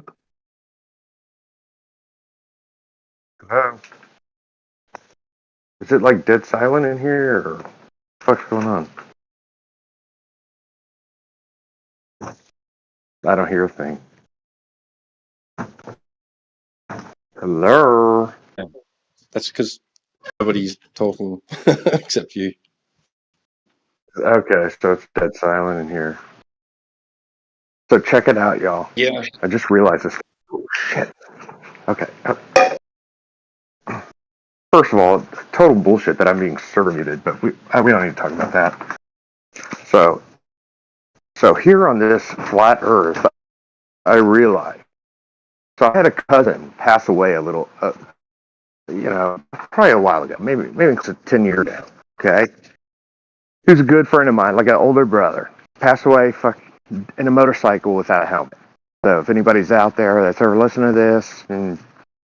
Hello? Is it like dead silent in here, or what the fuck's going on? I don't hear a thing. Hello? That's because nobody's talking except you. Okay, so it's dead silent in here. So check it out, y'all. Yeah. I just realized this. Oh, shit. Okay. First of all, it's total bullshit that I'm being server muted, but we don't need to talk about that. So here on this flat Earth, I realized. So I had a cousin pass away a little, probably a while ago, maybe 10 years ago. Okay, he was a good friend of mine, like an older brother. Passed away in a motorcycle without a helmet. So if anybody's out there that's ever listening to this and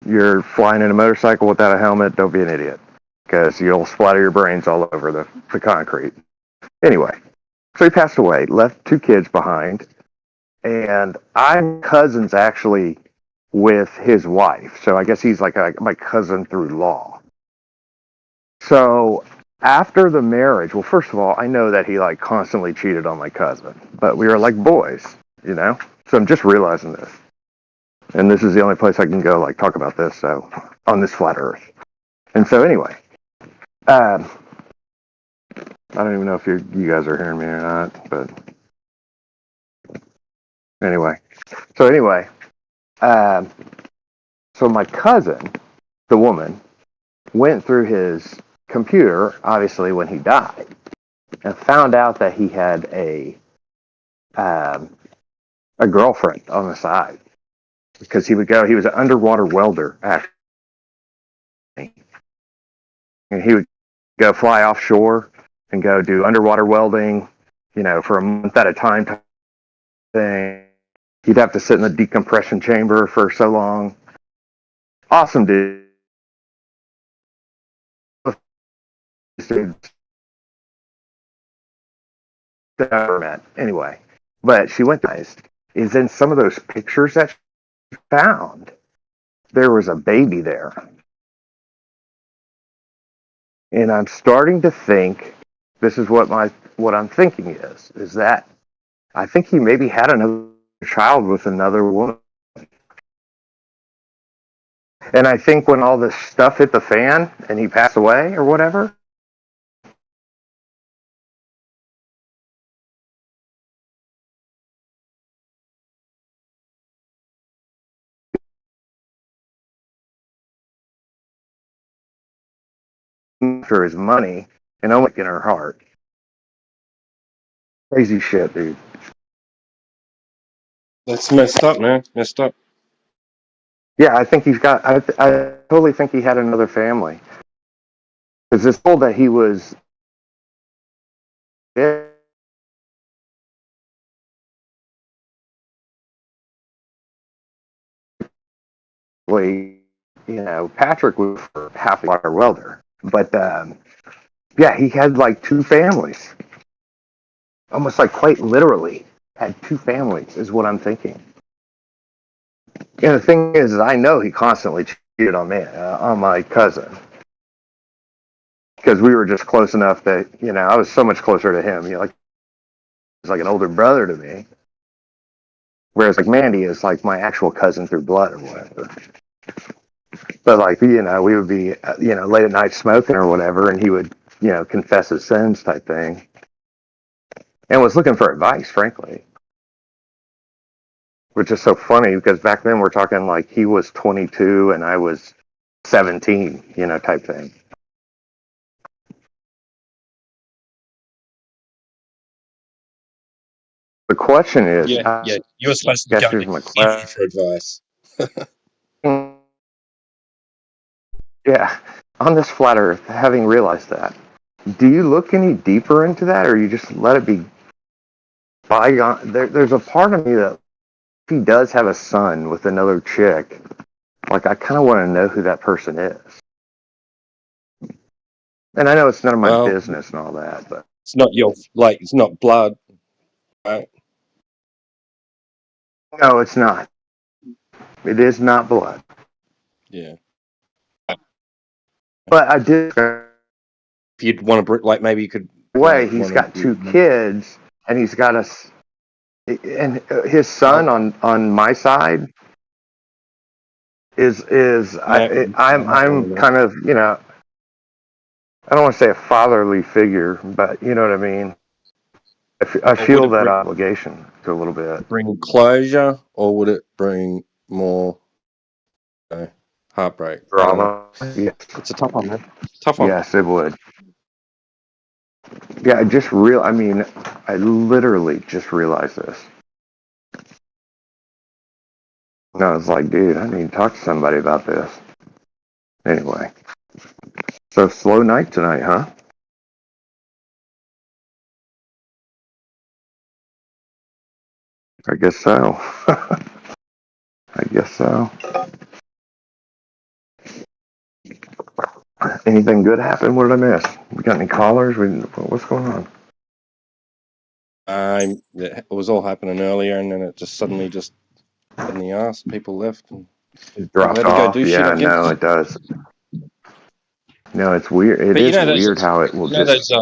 you're flying in a motorcycle without a helmet, don't be an idiot, because you'll splatter your brains all over the concrete. Anyway, so he passed away, left 2 kids behind, and I'm cousins actually with his wife. So I guess he's like my cousin through law. So after the marriage, well, first of all, I know that he like constantly cheated on my cousin, but we were like boys, So I'm just realizing this. And this is the only place I can go like talk about this, so on this flat Earth. And so anyway, I don't even know if you guys are hearing me or not, but anyway. So my cousin, the woman, went through his computer, obviously, when he died, and found out that he had a girlfriend on the side, because he was an underwater welder, actually. And he would go fly offshore and go do underwater welding, for a month at a time thing. He'd have to sit in the decompression chamber for so long. Awesome dude. Never met. Anyway, but she went to is in some of those pictures that she found, there was a baby there. And I'm starting to think, this is what I'm thinking is that I think he maybe had another child with another woman. And I think when all this stuff hit the fan and he passed away or whatever, for his money and only in her heart. Crazy shit, dude. That's messed up, man. Messed up. Yeah, I think I totally think he had another family. Because it's told that he was Patrick was half a water welder. But yeah, he had like 2 families. Almost like quite literally had 2 families is what I'm thinking. And the thing is I know he constantly cheated on me, on my cousin. Because we were just close enough that, I was so much closer to him. He was like an older brother to me. Whereas like Mandy is like my actual cousin through blood or whatever. But like, we would be, late at night smoking or whatever, and he would, confess his sins type thing. And was looking for advice, frankly. Which is so funny because back then we're talking like he was 22 and I was 17, type thing. The question is, yeah, you were supposed to go to him for advice. Yeah, on this flat Earth, having realized that, do you look any deeper into that, or you just let it be bygone? There's a part of me that, if he does have a son with another chick, like I kind of want to know who that person is. And I know it's none of my business and all that, but it's not it's not blood, right? No, it's not. It is not blood. Yeah. But I did. If you'd want to, like, maybe you could. Way he's got 2 kids, and he's got and his son on my side is I'm kind of, you know, I don't want to say a fatherly figure, but you know what I mean. I feel that obligation to a little bit. Bring closure, or would it bring more heartbreak? Drama. Yes. It's a tough one, man. Tough one. Yes, it would. Yeah, I mean, I literally just realized this. And I was like, dude, I need to talk to somebody about this. Anyway. So slow night tonight, huh? I guess so. I guess so. Anything good happen? What did I miss? We got any callers? What's going on? It was all happening earlier, and then it just suddenly just in the ass. People left and dropped had to off. go do shit. Yeah, I guess. no, it does. No, it's weird. It is weird how it will just.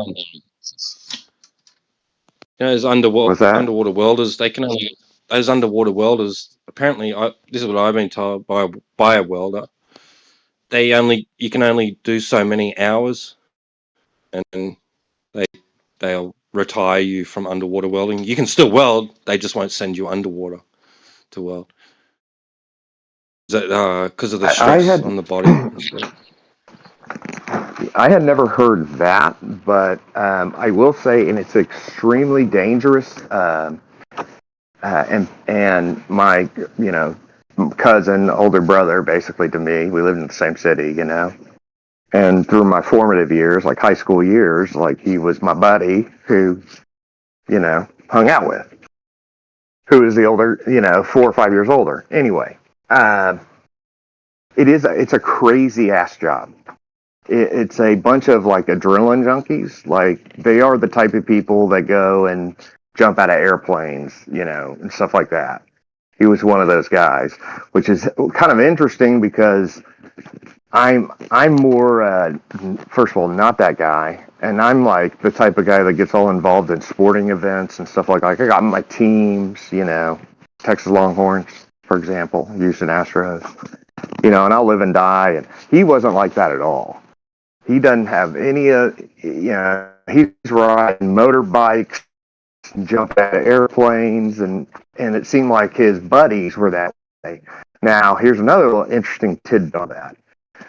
Those underwater welders. They can only those underwater welders. Apparently, this is what I've been told by a welder. You can only do so many hours, and they'll retire you from underwater welding. You can still weld. They just won't send you underwater to weld. Is that because of the stress on the body? I had never heard that, but I will say, and it's extremely dangerous. And my, you know, cousin, older brother, basically to me, we lived in the same city, you know. And through my formative years, like high school years, like he was my buddy who, you know, hung out with, who is the older, you know, 4 or 5 years older. Anyway, it's a crazy ass job. It's a bunch of like adrenaline junkies. Like they are the type of people that go and jump out of airplanes, you know, and stuff like that. He was one of those guys, which is kind of interesting because I'm more first of all not that guy, and I'm like the type of guy that gets all involved in sporting events and stuff like that. I got my teams, you know, Texas Longhorns, for example, Houston Astros, you know, and I'll live and die. And he wasn't like that at all. He doesn't have any, you know, he's riding motorbikes, jumping out of airplanes, and it seemed like his buddies were that way. Now, here's another little interesting tidbit on that.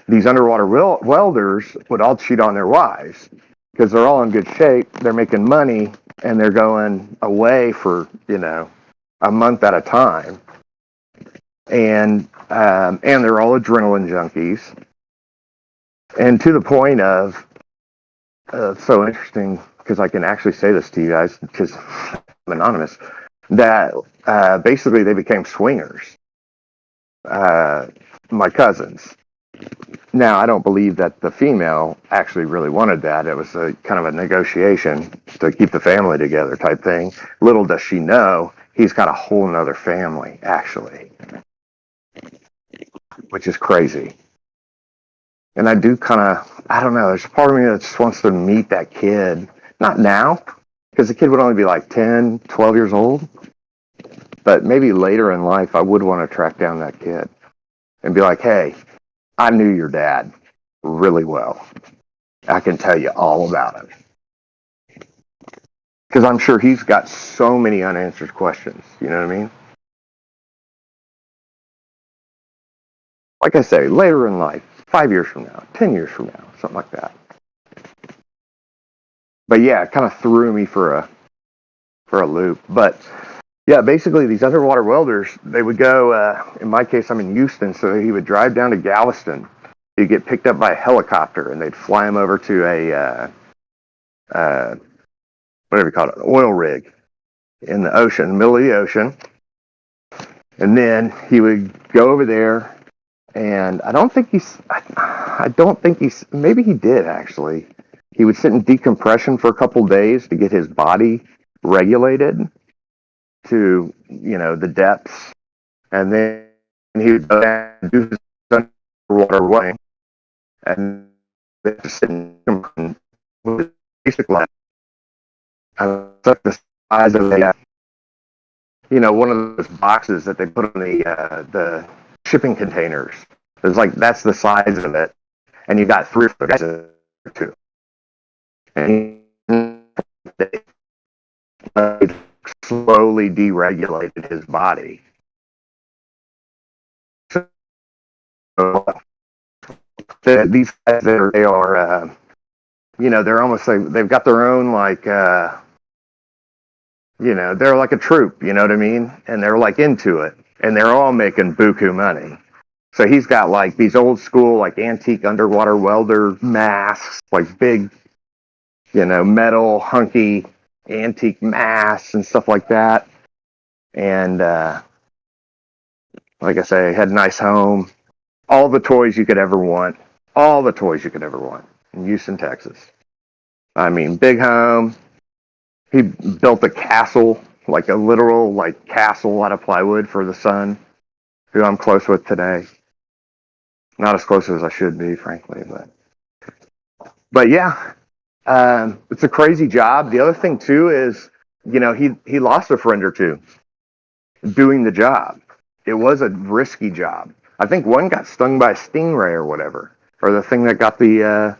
These underwater welders would all cheat on their wives because they're all in good shape, they're making money, and they're going away for, you know, a month at a time. And they're all adrenaline junkies. And to the point of, so interesting, because I can actually say this to you guys, because I'm anonymous, that basically they became swingers, my cousins. Now, I don't believe that the female actually really wanted that. It was a kind of a negotiation to keep the family together type thing. Little does she know, he's got a whole nother family, actually, which is crazy. And I do kind of, I don't know, there's a part of me that just wants to meet that kid. Not now, because the kid would only be like 10, 12 years old. But maybe later in life, I would want to track down that kid and be like, hey, I knew your dad really well. I can tell you all about it. Because I'm sure he's got so many unanswered questions. You know what I mean? Like I say, later in life, 5 years from now, 10 years from now, something like that. But yeah, it kind of threw me for a loop. But yeah, basically these underwater welders, they would go, in my case, I'm in Houston, so he would drive down to Galveston. He'd get picked up by a helicopter, and they'd fly him over to a, whatever you call it, an oil rig in the ocean, middle of the ocean. And then he would go over there, and I don't think maybe he did actually. He would sit in decompression for a couple days to get his body regulated to, you know, the depths. And then and he would go down and do his underwater way, and they just sit with basic life. Such the size of the, one of those boxes that they put on the shipping containers. It's like that's the size of it, and you got 3 or 4 guys in there too. And they slowly deregulated his body. So these guys, they are they're almost like they've got their own like they're like a troop, you know what I mean? And they're like into it, and they're all making buku money. So he's got like these old school like antique underwater welder masks, like big, metal hunky antique masks and stuff like that. And like I say, had a nice home, all the toys you could ever want, in Houston, Texas. I mean, big home. He built a castle, like a literal like castle out of plywood for the son, who I'm close with today. Not as close as I should be, frankly, but yeah, it's a crazy job. The other thing too is, he lost a friend or two doing the job. It was a risky job. I think one got stung by a stingray or whatever, or the thing that got the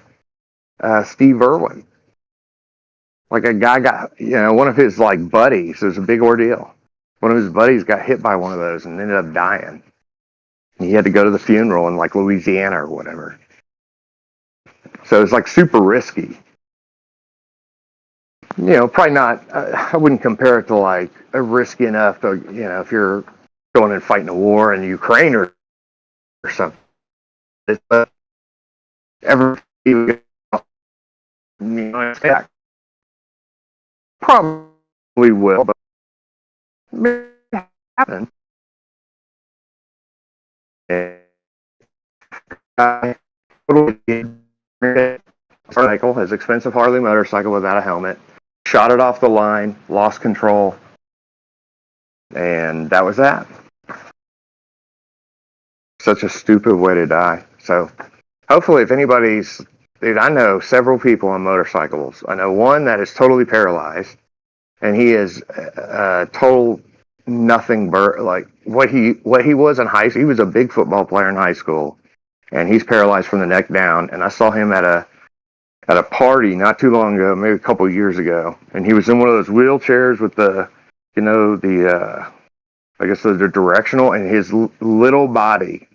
Steve Irwin. Like a guy got, one of his like buddies. It was a big ordeal. One of his buddies got hit by one of those and ended up dying. He had to go to the funeral in like Louisiana or whatever. So it was like super risky. Probably not. I wouldn't compare it to like risky enough to, if you're going and fighting a war in Ukraine or something. Probably will, but maybe happen. Motorcycle, his expensive Harley motorcycle without a helmet, shot it off the line, lost control, and that was that. Such a stupid way to die. So hopefully if anybody's, dude, I know several people on motorcycles. I know one that is totally paralyzed, and he is total nothing but like what he was in high school. He was a big football player in high school, and he's paralyzed from the neck down. And I saw him at a party not too long ago, maybe a couple of years ago, and he was in one of those wheelchairs with the I guess the directional, and his little body.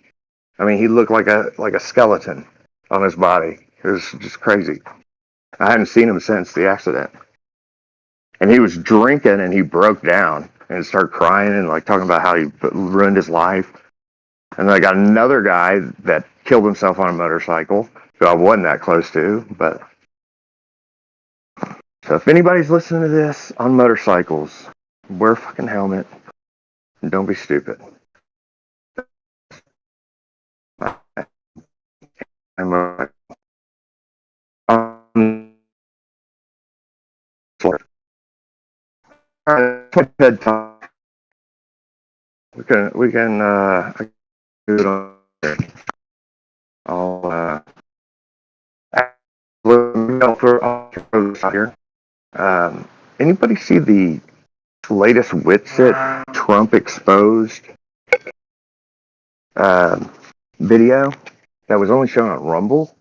I mean, he looked like a skeleton on his body. It was just crazy. I hadn't seen him since the accident. And he was drinking, and he broke down and started crying and like talking about how he ruined his life. And then I got another guy that killed himself on a motorcycle, who I wasn't that close to. But so if anybody's listening to this on motorcycles, wear a fucking helmet and don't be stupid. We can do it on here. I'll throw this out here. Anybody see the latest Witsit Trump exposed video that was only shown on Rumble?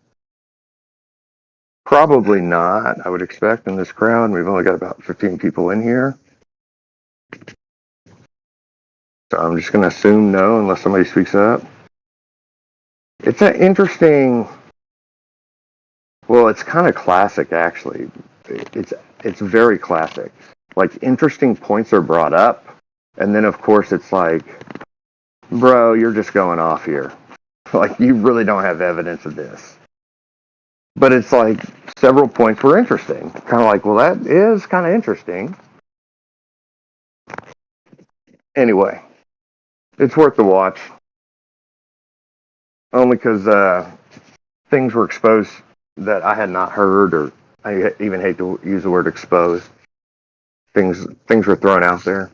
Probably not, I would expect, in this crowd. We've only got about 15 people in here. So I'm just going to assume no unless somebody speaks up. It's an interesting... Well, it's kind of classic, actually. It's very classic. Like, interesting points are brought up, and then, of course, it's like, bro, you're just going off here. Like, you really don't have evidence of this. But it's like, several points were interesting. Kind of like, well, that is kind of interesting. Anyway, it's worth the watch. Only because things were exposed that I had not heard, or I even hate to use the word exposed. Things were thrown out there.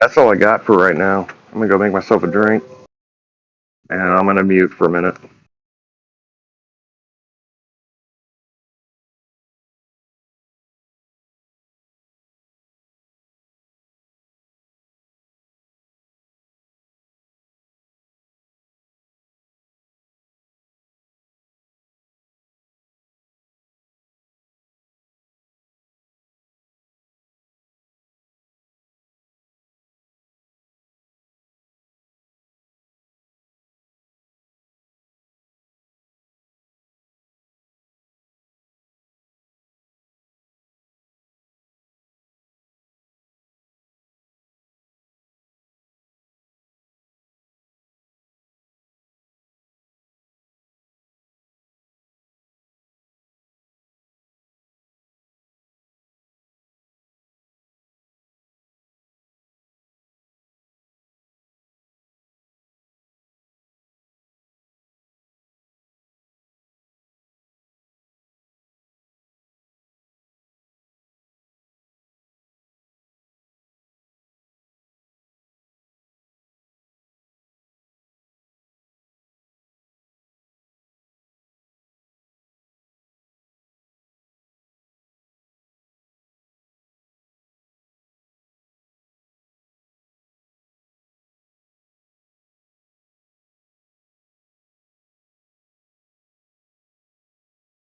That's all I got for right now. I'm gonna go make myself a drink, and I'm gonna mute for a minute.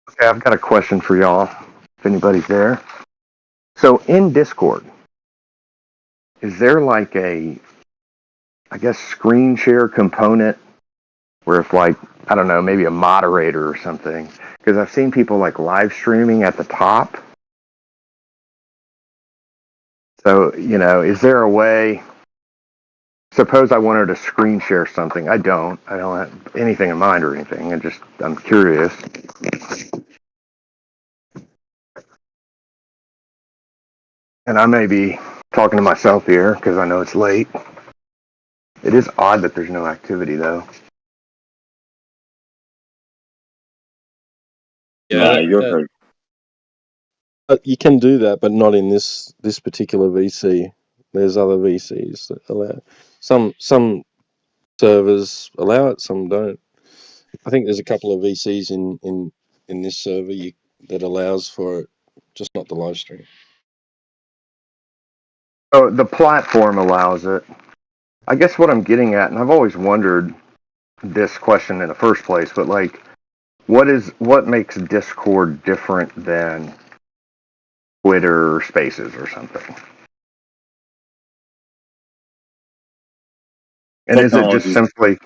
Okay, I've got a question for y'all, if anybody's there. So in Discord, is there like a, I guess, screen share component where if like, I don't know, maybe a moderator or something? Because I've seen people like live streaming at the top. So, is there a way, suppose I wanted to screen share something. I don't have anything in mind or anything. I'm curious. And I may be talking to myself here because I know it's late. It is odd that there's no activity though. Yeah, you're right. You can do that, but not in this particular VC. There's other VCs that allow. Some servers allow it, some don't. I think there's a couple of VCs in this server that allows for it, just not the live stream. Oh, the platform allows it. I guess what I'm getting at, and I've always wondered this question in the first place, but like, what makes Discord different than Twitter Spaces or something? And is it just simply,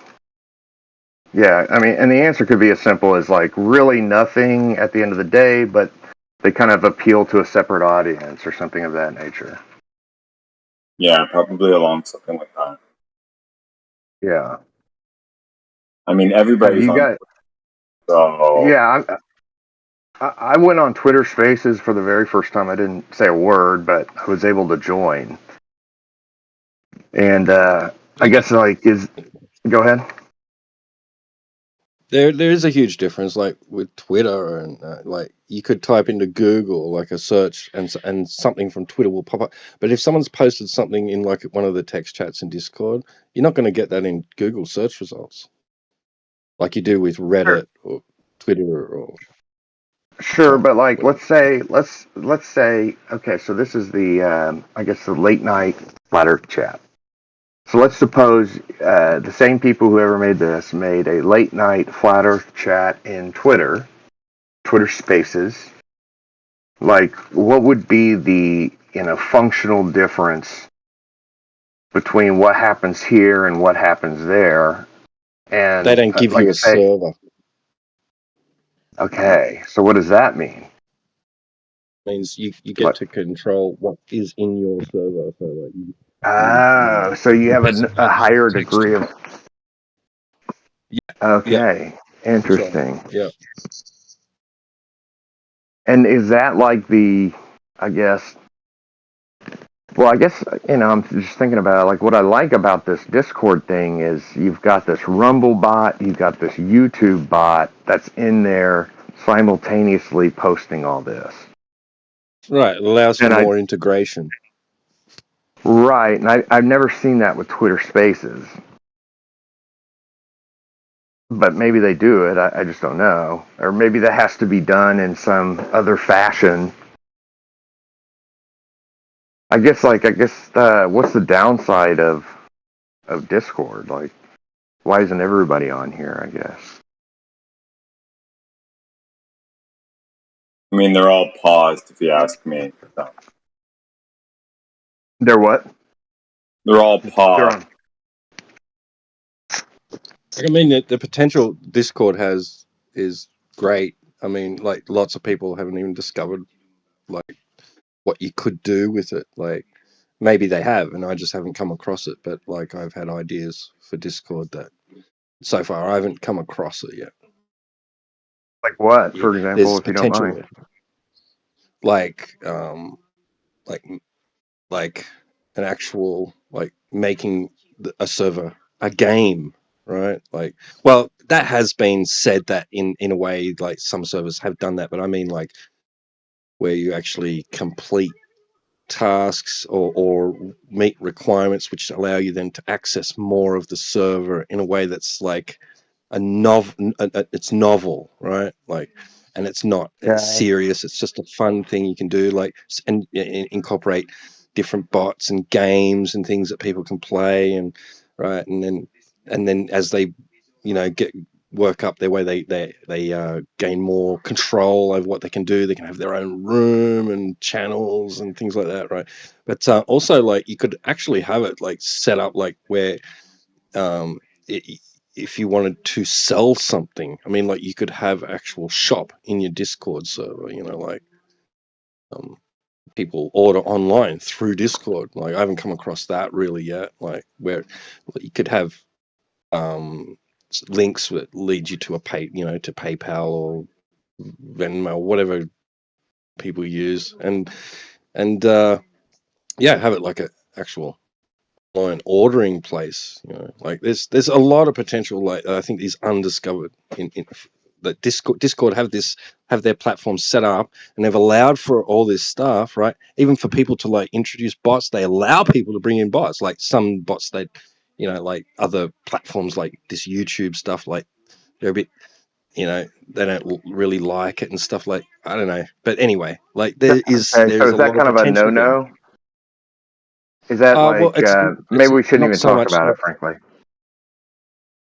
yeah, I mean, and the answer could be as simple as like really nothing at the end of the day, but they kind of appeal to a separate audience or something of that nature. Yeah, probably along something like that. Yeah. I mean, everybody's on. So yeah, I went on Twitter Spaces for the very first time. I didn't say a word, but I was able to join. And I guess like go ahead. There is a huge difference, like with Twitter, and like you could type into Google like a search, and something from Twitter will pop up. But if someone's posted something in like one of the text chats in Discord, you're not going to get that in Google search results, like you do with Reddit or Twitter or. Sure, but like let's say okay, so this is the I guess the late night flat Earth chat. So let's suppose the same people who ever made this made a late night flat Earth chat in Twitter Spaces. Like, what would be the functional difference between what happens here and what happens there? And they don't give you a server. Okay, so what does that mean? Means you get to control what is in your server. So like so you have a higher degree of. Okay, interesting. Right. Yeah. And is that like I guess, I'm just thinking about it, like what I like about this Discord thing is you've got this Rumble bot, you've got this YouTube bot that's in there simultaneously posting all this. Right, it allows for And more integration. Right, and I've never seen that with Twitter Spaces. But maybe they do it. I just don't know. Or maybe that has to be done in some other fashion. I guess what's the downside of Discord? Like, why isn't everybody on here? I guess. I mean, they're all paused, if you ask me. So. They're what? They're all paused. I mean, the potential Discord has is great. I mean, like lots of people haven't even discovered like what you could do with it. Like maybe they have, and I just haven't come across it. But like I've had ideas for Discord that so far I haven't come across it yet. Like what, for example, There's if you don't potential, mind? like like an actual like making a server a game, right? Like, well, that has been said that in a way, like some servers have done that, but I mean like where you actually complete tasks or meet requirements which allow you then to access more of the server in a way that's like it's novel, right? Like, and it's not serious. It's just a fun thing you can do, like, and incorporate different bots and games and things that people can play, and right, and then as they, get work up their way, they gain more control over what they can do. They can have their own room and channels and things like that, right? But also, like, you could actually have it like set up like where um, if you wanted to sell something, I mean, like you could have actual shop in your Discord server, like people order online through Discord. Like I haven't come across that really yet, like where you could have links that lead you to to PayPal or Venmo, whatever people use, and have it like a actual online ordering place. Like there's a lot of potential, like I think is undiscovered in that Discord have their platform set up, and they've allowed for all this stuff, right? Even for people to like introduce bots, they allow people to bring in bots. Like some bots that like other platforms like this YouTube stuff, like they're a bit, they don't really like it and stuff. Like I don't know, but anyway, like there's So a is that lot of kind of a potential there. no-no? Is that Well, like it's maybe we shouldn't not even so talk much about like, it, frankly?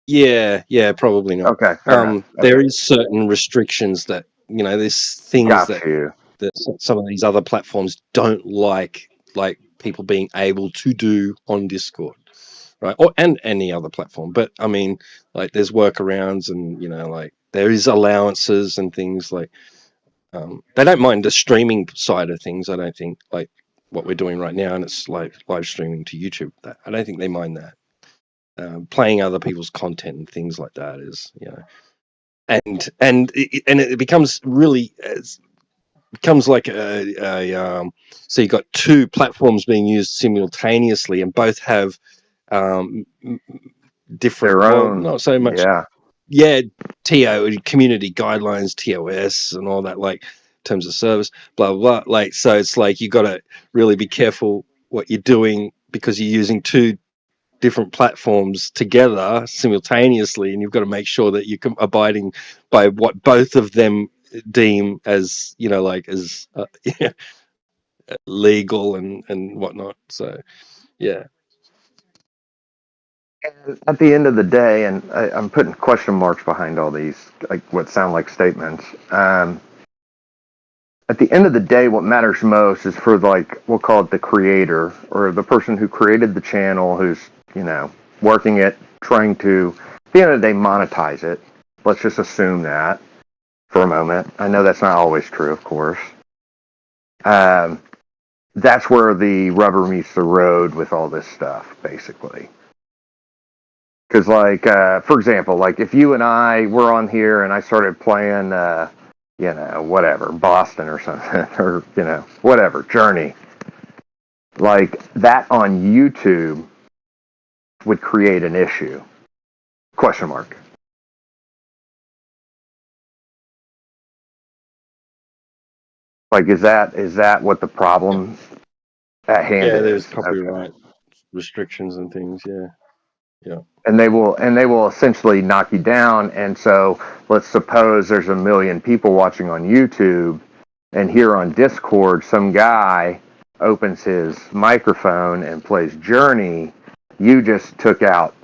yeah, probably not. Okay, fair enough. There is certain restrictions that there's things Got you. that some of these other platforms don't like people being able to do on Discord, right? Or and any other platform. But I mean, like there's workarounds, and like there is allowances and things like they don't mind the streaming side of things. I don't think, like what we're doing right now, and it's like live streaming to YouTube. I don't think they mind that. Playing other people's content and things like that is, and it becomes really becomes like so you got two platforms being used simultaneously, and both have different. Their Well, own. not so much. Yeah, community guidelines, TOS, and all that, like terms of service, blah blah blah. Like, so it's like you got to really be careful what you're doing because you're using two different platforms together simultaneously, and you've got to make sure that you're abiding by what both of them deem as like as legal and whatnot. So yeah. At the end of the day, and I'm putting question marks behind all these, like what sound like statements. At the end of the day, what matters most is for, like, we'll call it the creator or the person who created the channel, who's working it, trying to, at the end of the day, monetize it. Let's just assume that for a moment. I know that's not always true, of course. That's where the rubber meets the road with all this stuff, basically. Because, like, for example, like if you and I were on here and I started playing, whatever, Boston or something, or, whatever, Journey, like that on YouTube would create an issue. Question mark. Like, is that what the problem at hand Yeah, is? there's Okay. copyright restrictions and things. Yeah, yeah. And they will essentially knock you down. And so let's suppose there's 1 million people watching on YouTube, and here on Discord, some guy opens his microphone and plays Journey. You just took out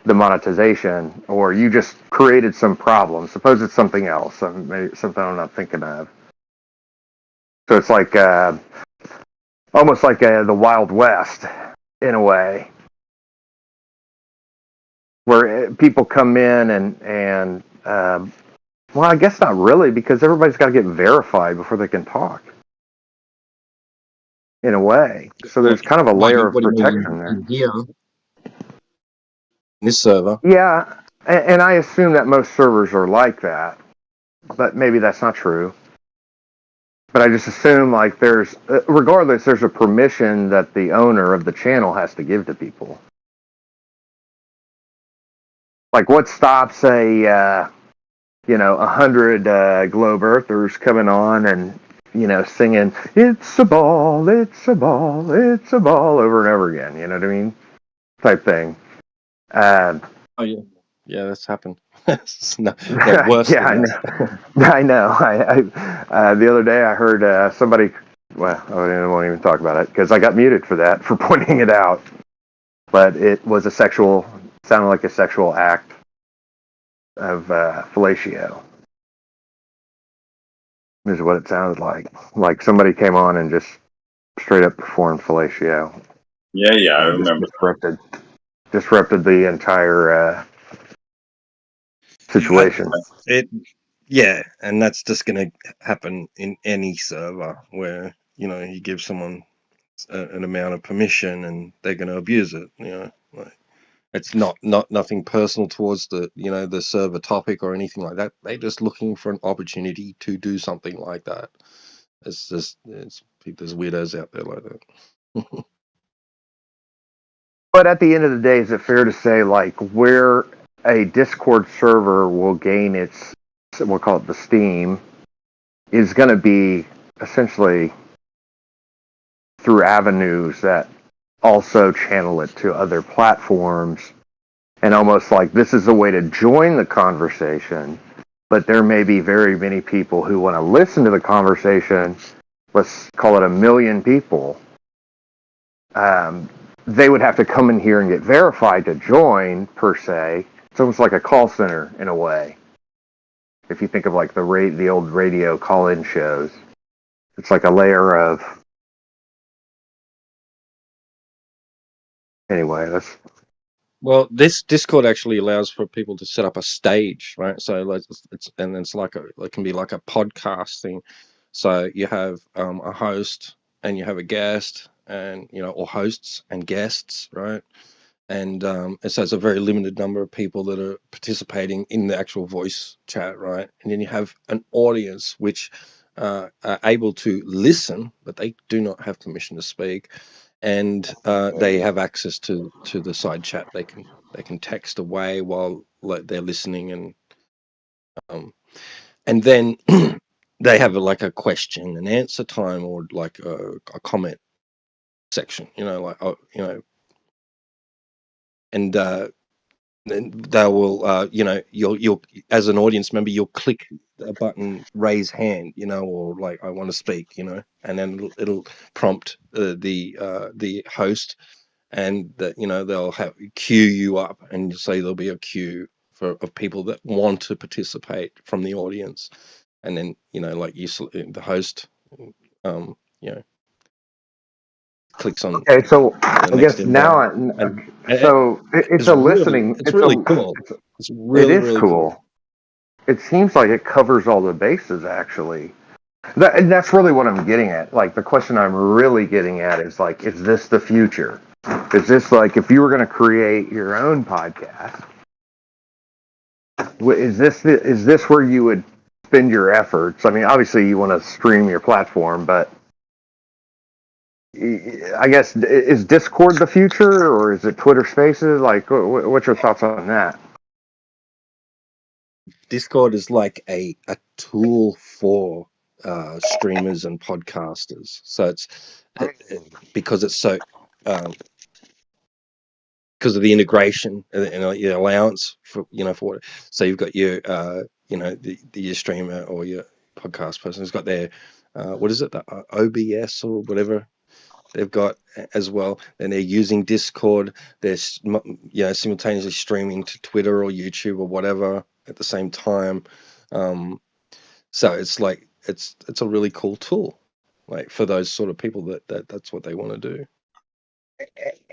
the monetization, or you just created some problem. Suppose it's something else, maybe something I'm not thinking of. So it's like almost like the Wild West in a way, where people come in and well, I guess not really, because everybody's got to get verified before they can talk. In a way, so there's kind of a layer of protection there. Yeah. This server. Yeah, and I assume that most servers are like that, but maybe that's not true. But I just assume like there's, regardless, there's a permission that the owner of the channel has to give to people. Like, what stops a 100 globe earthers coming on and singing "It's a ball, it's a ball, it's a ball" over and over again? You know what I mean? Type thing. Oh yeah, yeah, that's happened. not worse. Yeah, I know. I know. I the other day I heard somebody. Well, I won't even talk about it because I got muted for that, for pointing it out. But it was sounded like a sexual act of fellatio. Is what it sounds like. Like somebody came on and just straight up performed fellatio. Yeah, I remember. Disrupted the entire situation. Yeah, and that's just going to happen in any server where you give someone an amount of permission and they're going to abuse it. Like, it's not nothing personal towards the server topic or anything like that. They're just looking for an opportunity to do something like that. There's weirdos out there like that. But at the end of the day, is it fair to say, like, where a Discord server will gain its, we'll call it the steam, is going to be essentially through avenues that also channel it to other platforms, and almost like this is a way to join the conversation, but there may be very many people who want to listen to the conversation. Let's call it 1 million people. They would have to come in here and get verified to join, per se. It's almost like a call center in a way. If you think of like the old radio call-in shows, it's like a layer of. Anyway, that's. Well, this Discord actually allows for people to set up a stage, right? So like it can be like a podcast thing. So you have a host and you have a guest, and or hosts and guests, right? And so it's a very limited number of people that are participating in the actual voice chat, right? And then you have an audience which are able to listen, but they do not have permission to speak, and they have access to the side chat. They can text away while they're listening, and then they have like a question and answer time, or like a comment section, and they will you'll as an audience member, you'll click a button, raise hand, or like, I want to speak, and then it'll prompt the host, and that they'll have queue you up, and say there'll be a queue of people that want to participate from the audience, and then like the host clicks on. Okay, so I guess now, so it's a listening. It's really cool. It's really, really cool. It seems like it covers all the bases, actually. And that's really what I'm getting at. Like, the question I'm really getting at is, like, is this the future? Is this like, if you were going to create your own podcast, is this where you would spend your efforts? I mean, obviously you want to stream your platform, but I guess, is Discord the future, or is it Twitter Spaces? Like, what's your thoughts on that? Discord is like a tool for streamers and podcasters. So it's because it's so because of the integration and your allowance for for it. So you've got your your streamer or your podcast person who's got their what is it, the OBS or whatever they've got as well, and they're using Discord. They're simultaneously streaming to Twitter or YouTube or whatever at the same time. So it's like it's a really cool tool, like for those sort of people that's what they want to do.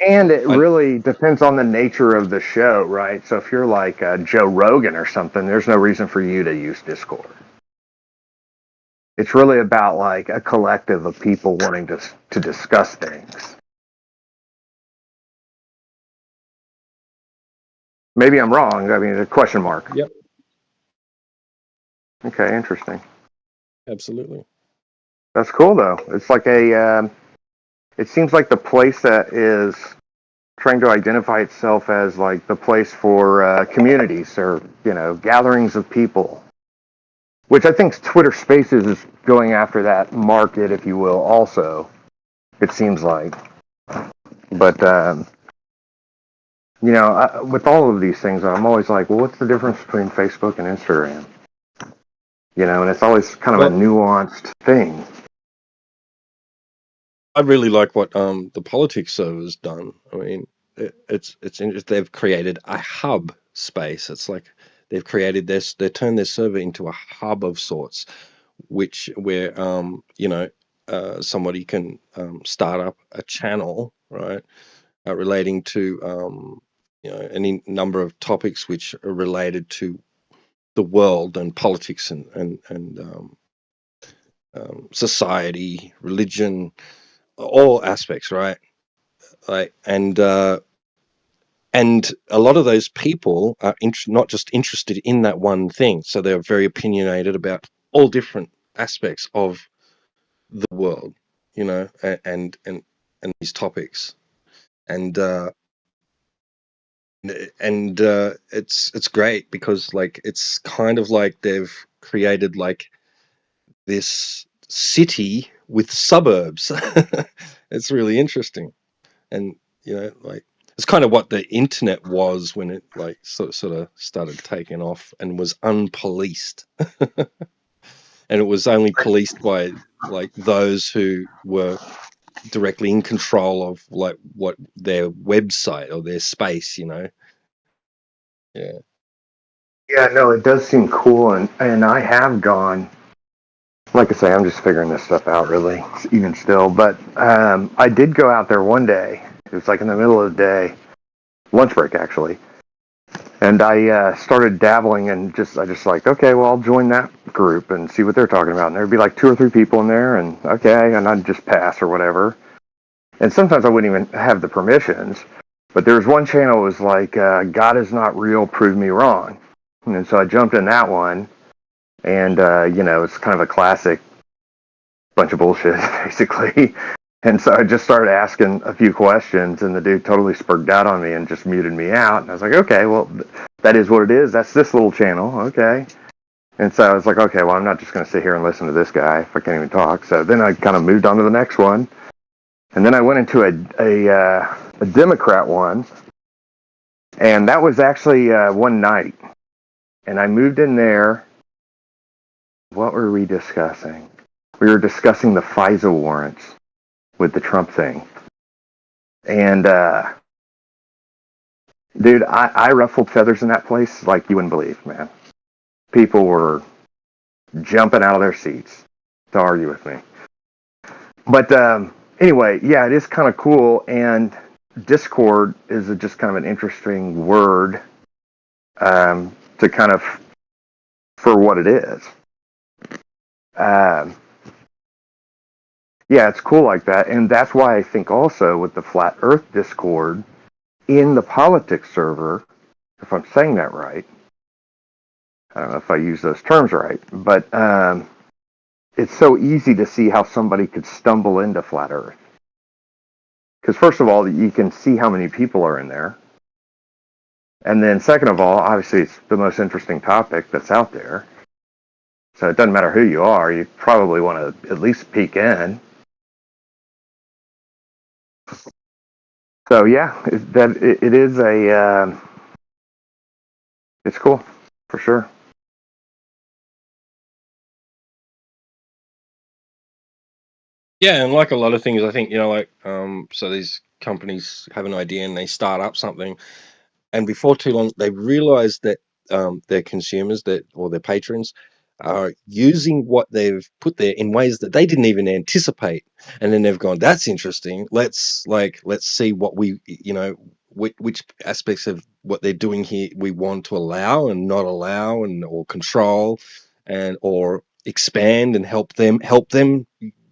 And it really depends on the nature of the show, right? So if you're like Joe Rogan or something, there's no reason for you to use Discord. It's really about like a collective of people wanting to discuss things. Maybe I'm wrong. I mean, a question mark. Yep. Okay, interesting. Absolutely. That's cool, though. It's like it seems like the place that is trying to identify itself as like the place for communities or, gatherings of people. Which I think Twitter Spaces is going after that market, if you will, also. It seems like. But, with all of these things, I'm always like, well, what's the difference between Facebook and Instagram? And it's always kind of a nuanced thing. I really like what the politics server's done. I mean, it's interesting. They've created a hub space. It's like they've created this. They turned their server into a hub of sorts, where somebody can start up a channel, right, relating to any number of topics which are related to the world and politics and society, religion, all aspects, right? Like and a lot of those people are not just interested in that one thing, so they're very opinionated about all different aspects of the world, and these topics, and it's great because like it's kind of like they've created like this city with suburbs. It's really interesting, and like it's kind of what the internet was when it like sort of started taking off and was unpoliced. And it was only policed by like those who were directly in control of like what their website or their space, Yeah. Yeah, no, it does seem cool, and I have gone. Like I say, I'm just figuring this stuff out, really, even still. But I did go out there one day. It was like in the middle of the day, lunch break actually, and I started dabbling and I just like, okay, well, I'll join that group and see what they're talking about. And there'd be like 2 or 3 people in there, and okay, and I'd just pass or whatever. And sometimes I wouldn't even have the permissions. But there was one channel that was like, God is not real, prove me wrong. And so I jumped in that one. And, it's kind of a classic bunch of bullshit, basically. And so I just started asking a few questions, and the dude totally spurred out on me and just muted me out. And I was like, okay, well, that is what it is. That's this little channel. Okay. And so I was like, okay, well, I'm not just going to sit here and listen to this guy if I can't even talk. So then I kind of moved on to the next one. And then I went into a Democrat one. And that was actually one night. And I moved in there. What were we discussing? We were discussing the FISA warrants with the Trump thing. And, dude, I ruffled feathers in that place like you wouldn't believe, man. People were jumping out of their seats to argue with me. But anyway, yeah, it is kind of cool. And Discord is just kind of an interesting word to kind of, for what it is. Yeah, it's cool like that. And that's why I think also with the Flat Earth Discord in the politics server, if I'm saying that right, I don't know if I use those terms right, but it's so easy to see how somebody could stumble into Flat Earth. Because first of all, you can see how many people are in there. And then second of all, obviously it's the most interesting topic that's out there. So it doesn't matter who you are. You probably want to at least peek in. So yeah, it is a it's cool for sure. Yeah, and like a lot of things, I think, like so these companies have an idea and they start up something, and before too long they realize that their consumers or their patrons are using what they've put there in ways that they didn't even anticipate, and then they've gone, that's interesting, let's see what which aspects of what they're doing here we want to allow and not allow, and or control, and or expand and help them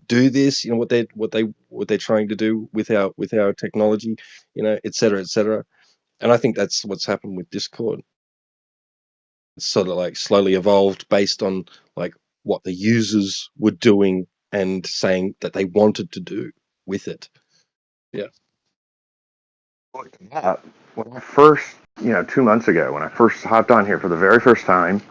do this, what they're trying to do with our technology, et cetera, et cetera. And I think that's what's happened with Discord. It's sort of like slowly evolved based on like what the users were doing and saying that they wanted to do with it. Yeah. When I first, 2 months ago, when I first hopped on here for the very first time,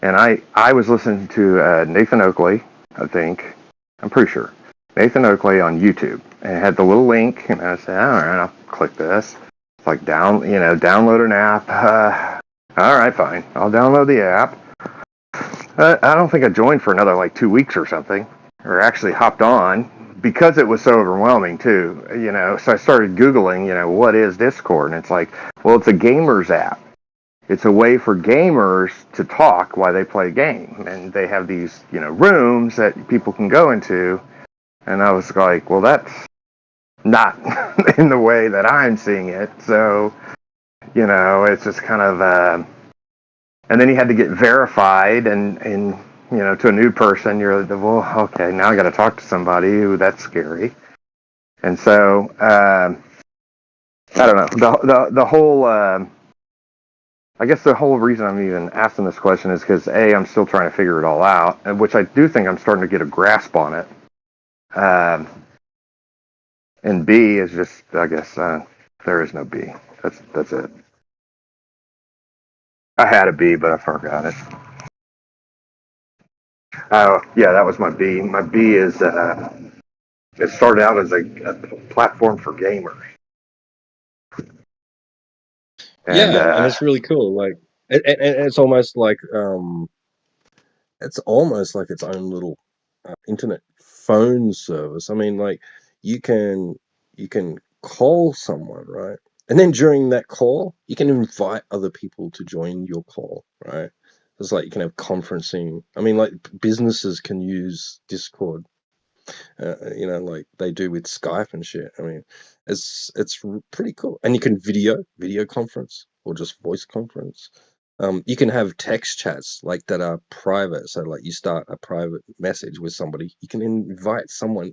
and I was listening to Nathan Oakley, I think, I'm pretty sure, Nathan Oakley on YouTube, and it had the little link, and I said, all right, I'll click this. It's like download an app. All right, fine, I'll download the app. I don't think I joined for another like 2 weeks or something, or actually hopped on, because it was so overwhelming too, so I started Googling, what is Discord? And it's like, well, it's a gamers app. It's a way for gamers to talk while they play a game. And they have these, rooms that people can go into. And I was like, well, that's not in the way that I'm seeing it. So, it's just kind of, and then you had to get verified and to a new person, you're like, well, okay, now I got to talk to somebody. Ooh, that's scary. And so, I don't know. The whole, I guess the whole reason I'm even asking this question is because A, I'm still trying to figure it all out, and which I do think I'm starting to get a grasp on it. And B is just, I guess, there is no B. That's it. I had a B, but I forgot it. Oh, yeah, that was my B. My B is, it started out as a platform for gamers. And it's really cool. Like, and it's almost like its own little internet phone service. I mean, like you can call someone, right? And then during that call, you can invite other people to join your call, right? It's like you can have conferencing. I mean, like businesses can use Discord, like they do with Skype and shit. I mean, it's pretty cool. And you can video conference or just voice conference. You can have text chats like that are private. So like you start a private message with somebody, you can invite someone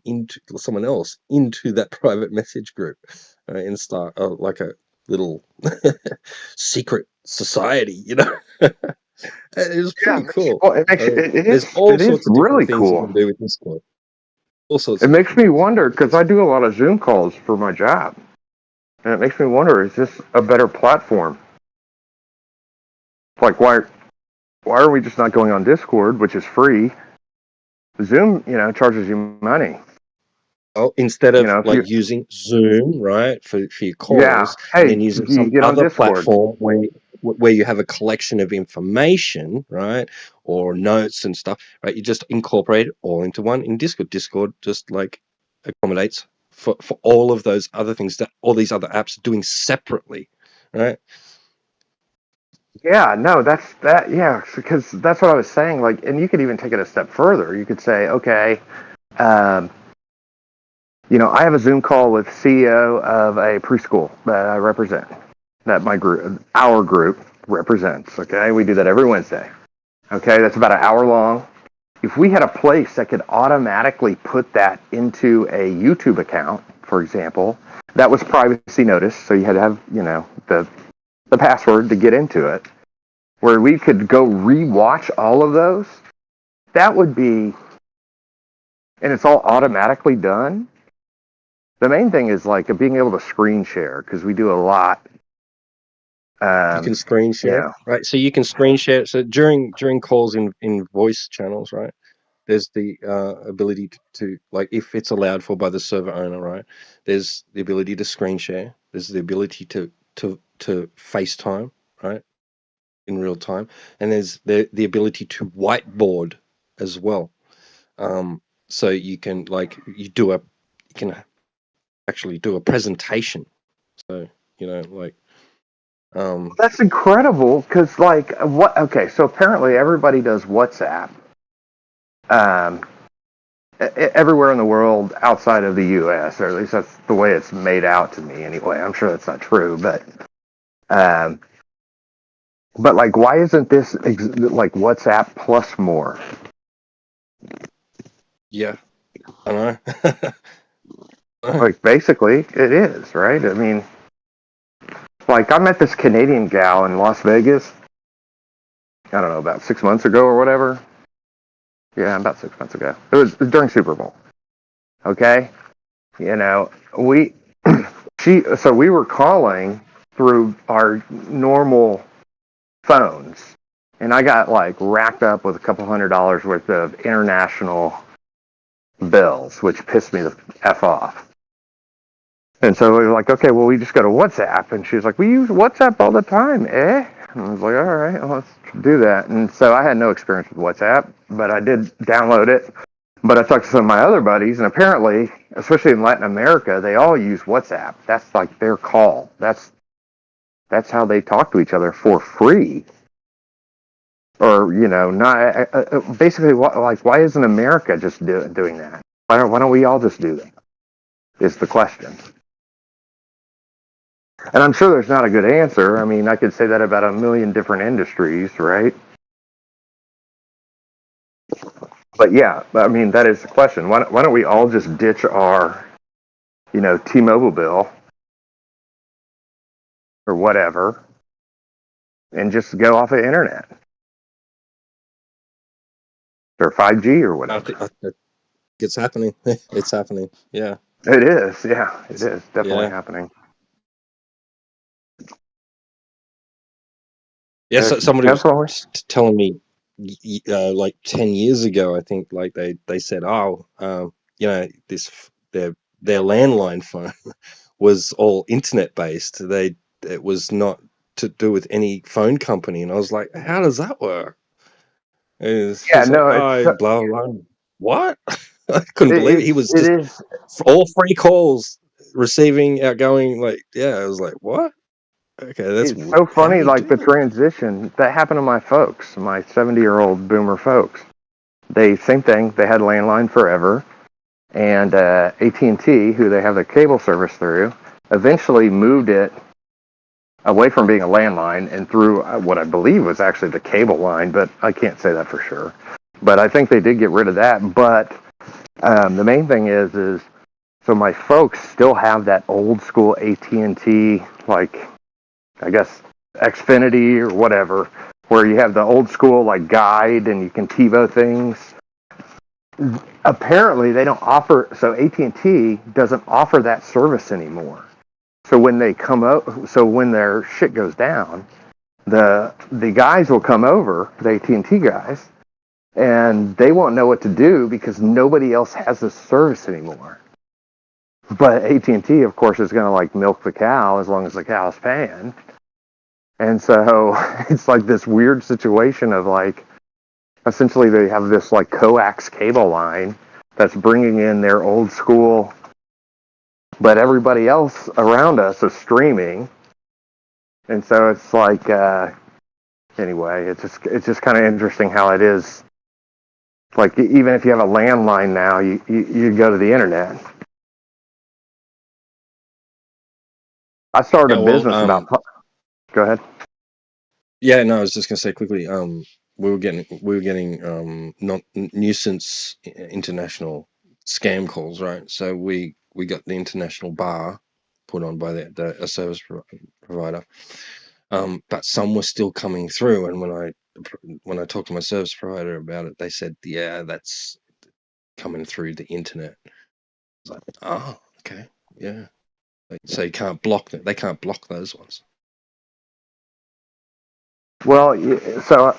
else into that private message group, and start like a little secret society. It's pretty cool. Well, it There's all is sorts of different really things you cool. can do with Discord. All sorts. It makes me wonder, because I do a lot of Zoom calls for my job, and it makes me wonder: is this a better platform? Like, why are we just not going on Discord, which is free? Zoom, charges you money. Oh, instead of using Zoom, right, for your calls, yeah. Hey, and then using some get other Discord. platform where you have a collection of information, right, or notes and stuff, right? You just incorporate it all into one in Discord. Discord just like accommodates for all of those other things that all these other apps are doing separately, right? Yeah, no, yeah, because that's what I was saying. Like, and you could even take it a step further. You could say, okay, I have a Zoom call with CEO of a preschool that I represent, that our group represents. Okay, we do that every Wednesday. Okay, that's about an hour long. If we had a place that could automatically put that into a YouTube account, for example, that was privacy notice, so you had to have, the password to get into it, where we could go re-watch all of those, that would be, and it's all automatically done. The main thing is like being able to screen share, because we do a lot You can screen share, right? So you can screen share. So during calls in voice channels, right? There's the ability to like if it's allowed for by the server owner, right? There's the ability to screen share. There's the ability to FaceTime, right, in real time, and there's the ability to whiteboard as well. So you can actually do a presentation. So That's incredible because what? Okay, so apparently everybody does WhatsApp. Everywhere in the world outside of the U.S., or at least that's the way it's made out to me. Anyway, I'm sure that's not true, but like, why isn't this like WhatsApp plus more? Yeah, I know. Like, basically, it is, right? I mean, like, I met this Canadian gal in Las Vegas. I don't know, about 6 months ago or whatever. Yeah, about 6 months ago. It was during Super Bowl. Okay, we we were calling through our normal phones, and I got like racked up with a couple $100 worth of international bills, which pissed me the F off. And so we were like, okay, well, we just go to WhatsApp. And she was like, we use WhatsApp all the time, eh? And I was like, all right, well, let's do that. And so I had no experience with WhatsApp, but I did download it. But I talked to some of my other buddies, and apparently, especially in Latin America, they all use WhatsApp. That's like their call. That's how they talk to each other for free. Or not basically. Why isn't America just doing that? Why don't we all just do that? Is the question. And I'm sure there's not a good answer. I mean, I could say that about a million different industries, right? But yeah, I mean, that is the question. Why don't we all just ditch our, T-Mobile bill or whatever, and just go off the internet or 5G or whatever? I think it's happening. It's happening. Yeah. It is. Yeah, it is definitely happening. Yeah, so somebody was telling me, like 10 years ago, I think, like they said, this their landline phone was all internet based. It was not to do with any phone company, and I was like, how does that work? And he's like, blah blah. What? I couldn't believe it. He was just all free calls, receiving, outgoing. Like, yeah, I was like, what? Okay, that's it's so funny, like the transition that happened to my folks, my 70-year-old boomer folks. Same thing. They had landline forever, and AT&T, who they have the cable service through, eventually moved it away from being a landline and through what I believe was actually the cable line, but I can't say that for sure. But I think they did get rid of that. But the main thing is so my folks still have that old school AT&T, like, I guess, Xfinity or whatever, where you have the old school like guide and you can TiVo things. Apparently they don't offer, so AT&T doesn't offer that service anymore. So when they come when their shit goes down, the guys will come over, the AT&T guys, and they won't know what to do because nobody else has this service anymore. But AT&T, of course, is going to like milk the cow as long as the cow's paying. And so it's like this weird situation of like, essentially they have this like coax cable line that's bringing in their old school, but everybody else around us is streaming. And so it's like, anyway, it's just kind of interesting how it is. Like, even if you have a landline now, you go to the internet. I started a business about. Go ahead. Yeah, no, I was just gonna say quickly. We were getting not nuisance international scam calls, right? So we got the international bar put on by a service provider, but some were still coming through. And when I talked to my service provider about it, they said, yeah, that's coming through the internet. I was like, oh, okay, yeah. So you can't block them. They can't block those ones. Well, so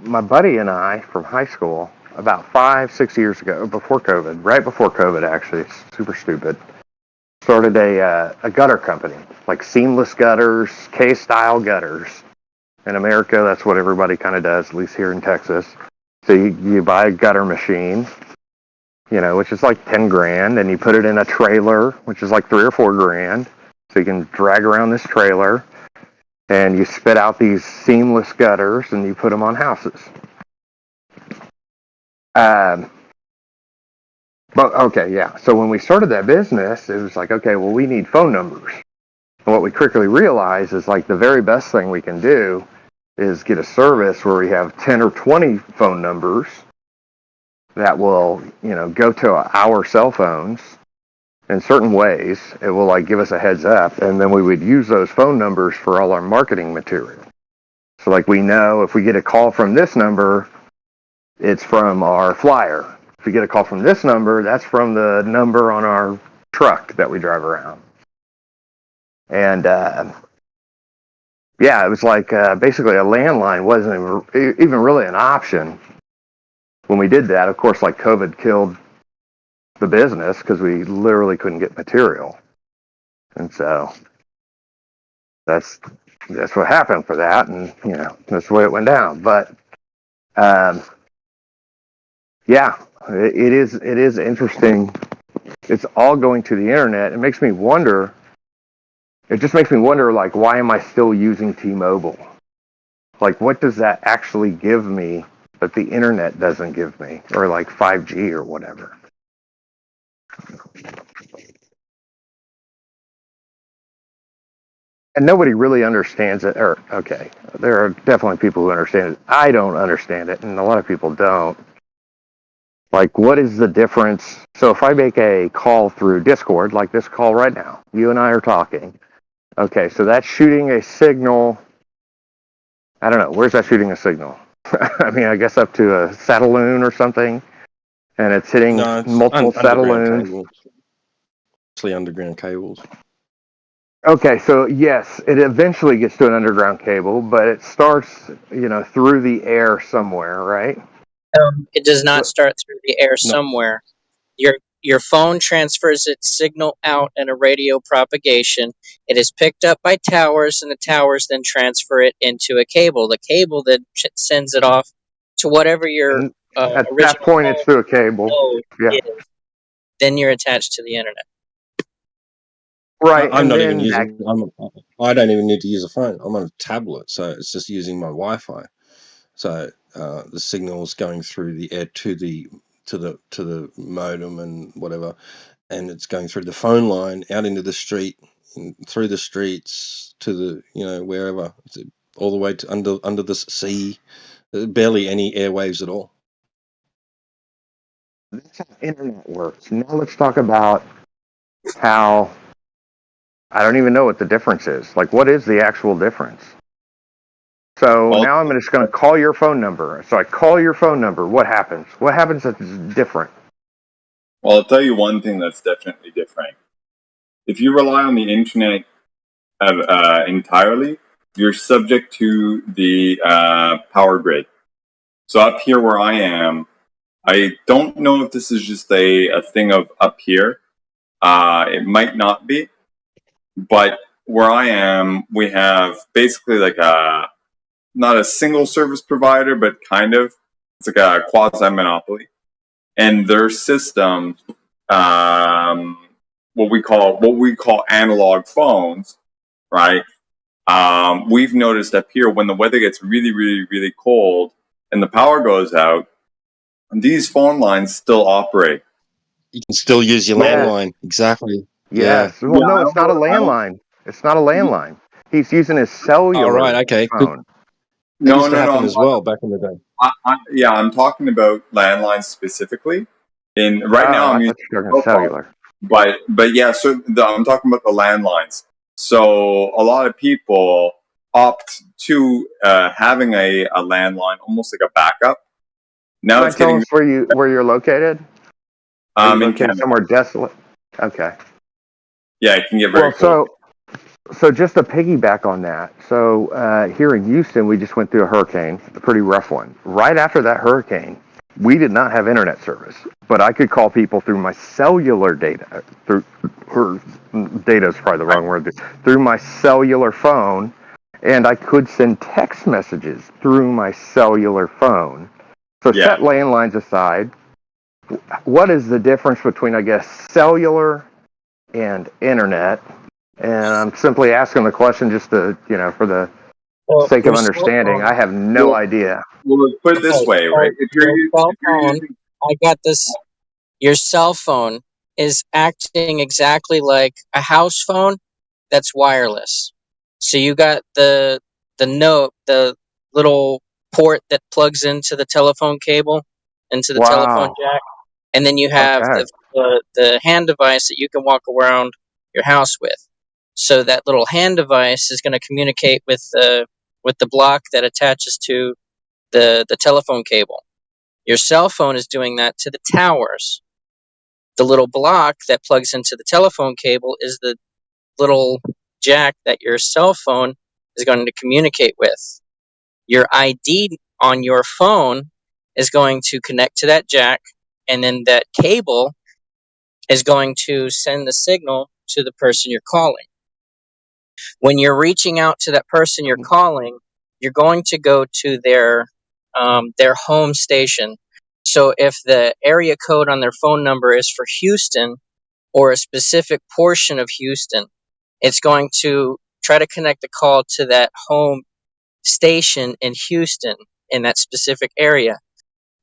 my buddy and I from high school, about 5-6 years ago, before COVID, right before COVID, actually, it's super stupid, started a gutter company, like seamless gutters, K-style gutters. In America, that's what everybody kind of does, at least here in Texas. So you buy a gutter machine, which is like 10 grand, and you put it in a trailer, which is like 3 or 4 grand. So you can drag around this trailer, and you spit out these seamless gutters, and you put them on houses. But okay, yeah. So when we started that business, it was like, okay, well, we need phone numbers. And what we quickly realized is like the very best thing we can do is get a service where we have 10 or 20 phone numbers that will, go to our cell phones in certain ways. It will like give us a heads up, and then we would use those phone numbers for all our marketing material. So like we know if we get a call from this number, it's from our flyer. If we get a call from this number, that's from the number on our truck that we drive around. And yeah, it was like basically a landline wasn't even really an option when we did that. Of course, like COVID killed the business because we literally couldn't get material. And so that's what happened for that. And, that's the way it went down. But yeah, it is interesting. It's all going to the internet. It makes me wonder. It just makes me wonder, like, why am I still using T-Mobile? Like, what does that actually give me that the internet doesn't give me, or like 5G or whatever? And nobody really understands it. Or, okay, there are definitely people who understand it. I don't understand it, and a lot of people don't. Like, what is the difference? So if I make a call through Discord, like this call right now, you and I are talking. Okay, so that's shooting a signal. I don't know. Where's that shooting a signal? I mean, I guess up to a satelloon or something, and it's hitting multiple satelloons. Mostly underground cables. Okay, so yes, it eventually gets to an underground cable, but it starts, through the air somewhere, right? It does not start through the air somewhere. Your phone transfers its signal out in a radio propagation. It is picked up by towers, and the towers then transfer it into a cable. The cable then sends it off to whatever your at that point it's through a cable. Yeah. Is. Then you're attached to the internet. Right. I'm not even using. I don't even need to use a phone. I'm on a tablet, so it's just using my Wi-Fi. So the signal's going through the air to the modem and whatever, and it's going through the phone line out into the street, through the streets to the wherever, all the way to under the sea. Barely any airwaves at all. That's how internet works. Now let's talk about how. I don't even know what the difference is. Like, what is the actual difference? So now I'm just going to call your phone number. So I call your phone number. What happens? What happens that's different? Well, I'll tell you one thing that's definitely different. If you rely on the internet entirely, you're subject to the power grid. So up here where I am, I don't know if this is just a thing of up here. It might not be. But where I am, we have basically like not a single service provider, but kind of. It's like a quasi-monopoly. And their system, what we call analog phones, right? We've noticed up here when the weather gets really, really, really cold and the power goes out, these phone lines still operate. You can still use your landline. Exactly. Yes. Yeah. Well, no, it's not a landline. It's not a landline. He's using his cellular phone. No, happen as well back in the day. I'm talking about landlines specifically. And right now I'm using cellular. But yeah, so I'm talking about the landlines. So a lot of people opt to having a landline, almost like a backup. Now it's getting where you're located. I'm in Canada. Somewhere desolate. Okay. Yeah, it can get very cold. So So just to piggyback on that, so here in Houston, we just went through a hurricane, a pretty rough one. Right after that hurricane, we did not have internet service, but I could call people through my cellular data. Or data is probably the wrong word. Through my cellular phone, and I could send text messages through my cellular phone. So set landlines aside. What is the difference between, I guess, cellular and internet? And I'm simply asking the question just to, for the sake of understanding. I have no idea. Well, let's put it this way, right? If you're using, I got this. Your cell phone is acting exactly like a house phone that's wireless. So you got the little port that plugs into the telephone cable, into the telephone jack, and then you have the hand device that you can walk around your house with. So that little hand device is going to communicate with the block that attaches to the telephone cable. Your cell phone is doing that to the towers. The little block that plugs into the telephone cable is the little jack that your cell phone is going to communicate with. Your ID on your phone is going to connect to that jack, and then that cable is going to send the signal to the person you're calling. When you're reaching out to that person you're calling, you're going to go to their home station. So if the area code on their phone number is for Houston or a specific portion of Houston, it's going to try to connect the call to that home station in Houston in that specific area.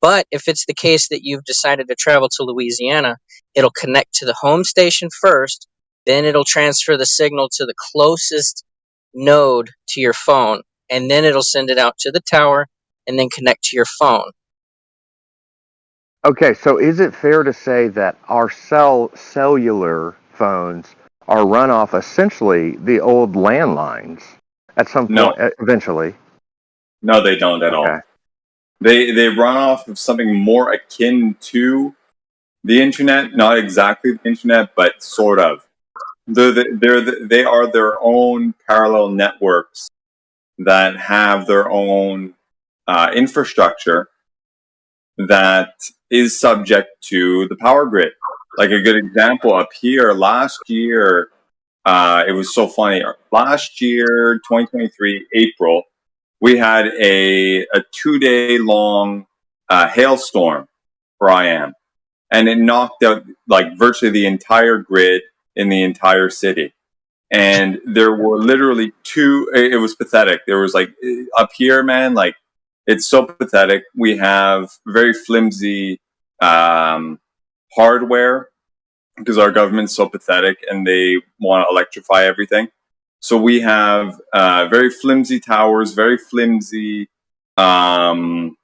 But if it's the case that you've decided to travel to Louisiana, it'll connect to the home station first, then it'll transfer the signal to the closest node to your phone, and then it'll send it out to the tower and then connect to your phone. Okay, so is it fair to say that our cellular phones are run off essentially the old landlines at some point eventually? No, they don't at all. They run off of something more akin to the internet, not exactly the internet, but sort of. They are their own parallel networks that have their own infrastructure that is subject to the power grid. Like a good example up here, last year, it was so funny. Last year, 2023, April, we had a 2-day long hailstorm where I am. And it knocked out like virtually the entire grid in the entire city. And there were literally it was pathetic. There was like up here, man, like it's so pathetic. We have very flimsy hardware because our government's so pathetic and they want to electrify everything. So we have very flimsy towers, very flimsy, what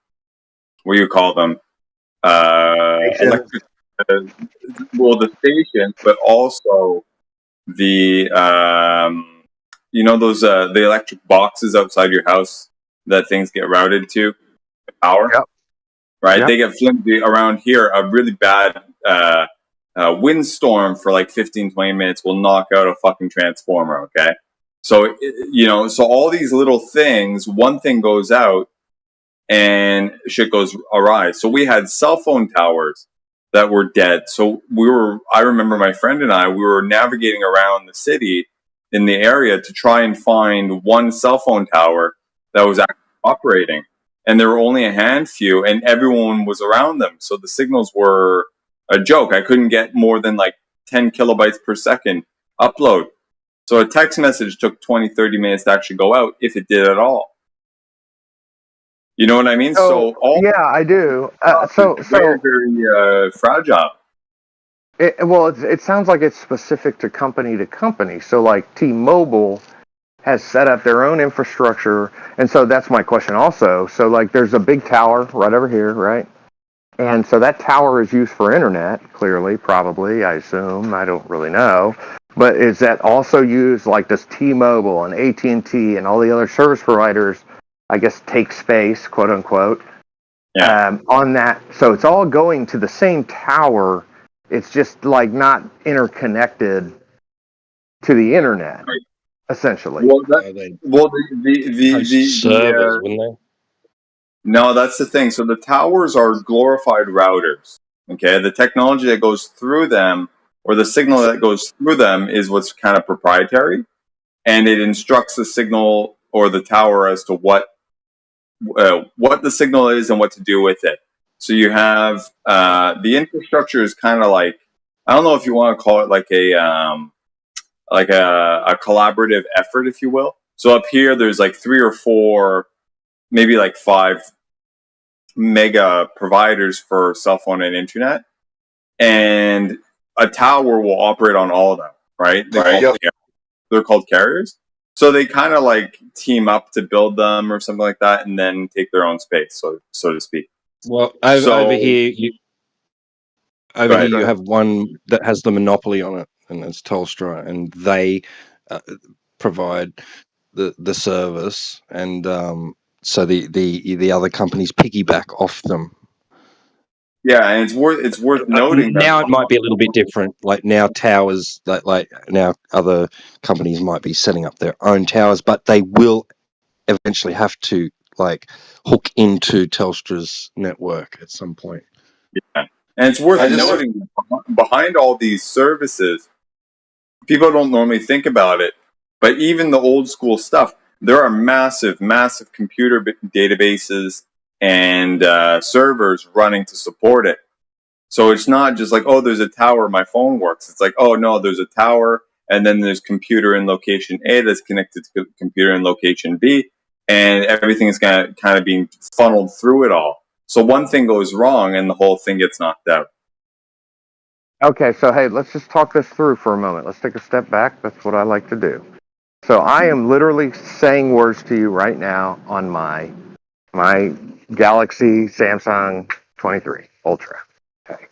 do you call them? Electric, the stations, but also the those the electric boxes outside your house that things get routed to power. Right? They get flimsy around here. A really bad windstorm for like 15-20 minutes will knock out a fucking transformer. Okay, so so all these little things, one thing goes out and shit goes awry. So we had cell phone towers that were dead. So I remember my friend and we were navigating around the city in the area to try and find one cell phone tower that was actually operating. And there were only a handful and everyone was around them. So the signals were a joke. I couldn't get more than like 10 kilobytes per second upload. So a text message took 20, 30 minutes to actually go out, if it did at all. You know what I mean? So I do. Very, very fragile. It sounds like it's specific to company. So like T-Mobile has set up their own infrastructure, and so that's my question also. So like there's a big tower right over here, right? And so that tower is used for internet, clearly, probably, I assume. I don't really know. But is that also used, like does T-Mobile and AT&T and all the other service providers, I guess, take space, quote unquote, on that? So it's all going to the same tower. It's just like not interconnected to the internet. essentially. Well, the servers, wouldn't they? no, that's the thing. So the towers are glorified routers. Okay, the technology that goes through them, or the signal that goes through them, is what's kind of proprietary, and it instructs the signal or the tower as to what the signal is and what to do with it. So you have the infrastructure is kind of like, I don't know if you want to call it like a collaborative effort, if you will. So up here, there's like 3 or 4, maybe like 5 mega providers for cell phone and internet, and a tower will operate on all of them, right? They're called carriers. So they kind of like team up to build them or something like that, and then take their own space, so to speak. Well, over here, you have one that has the monopoly on it, and it's Telstra, and they provide the service, and so the other companies piggyback off them. Yeah, and it's worth noting now that it might be a little bit different. Like now, towers like now other companies might be setting up their own towers, but they will eventually have to like hook into Telstra's network at some point. Yeah, and it's worth noting behind all these services, people don't normally think about it, but even the old school stuff, there are massive computer databases and servers running to support it. So it's not just like, oh, there's a tower, my phone works. It's like, oh no, there's a tower, and then there's computer in location A that's connected to computer in location B, and everything is kind of being funneled through it all. So one thing goes wrong, and the whole thing gets knocked out. Okay, so hey, let's just talk this through for a moment. Let's take a step back. That's what I like to do. So I am literally saying words to you right now on my Galaxy Samsung 23 Ultra. Okay.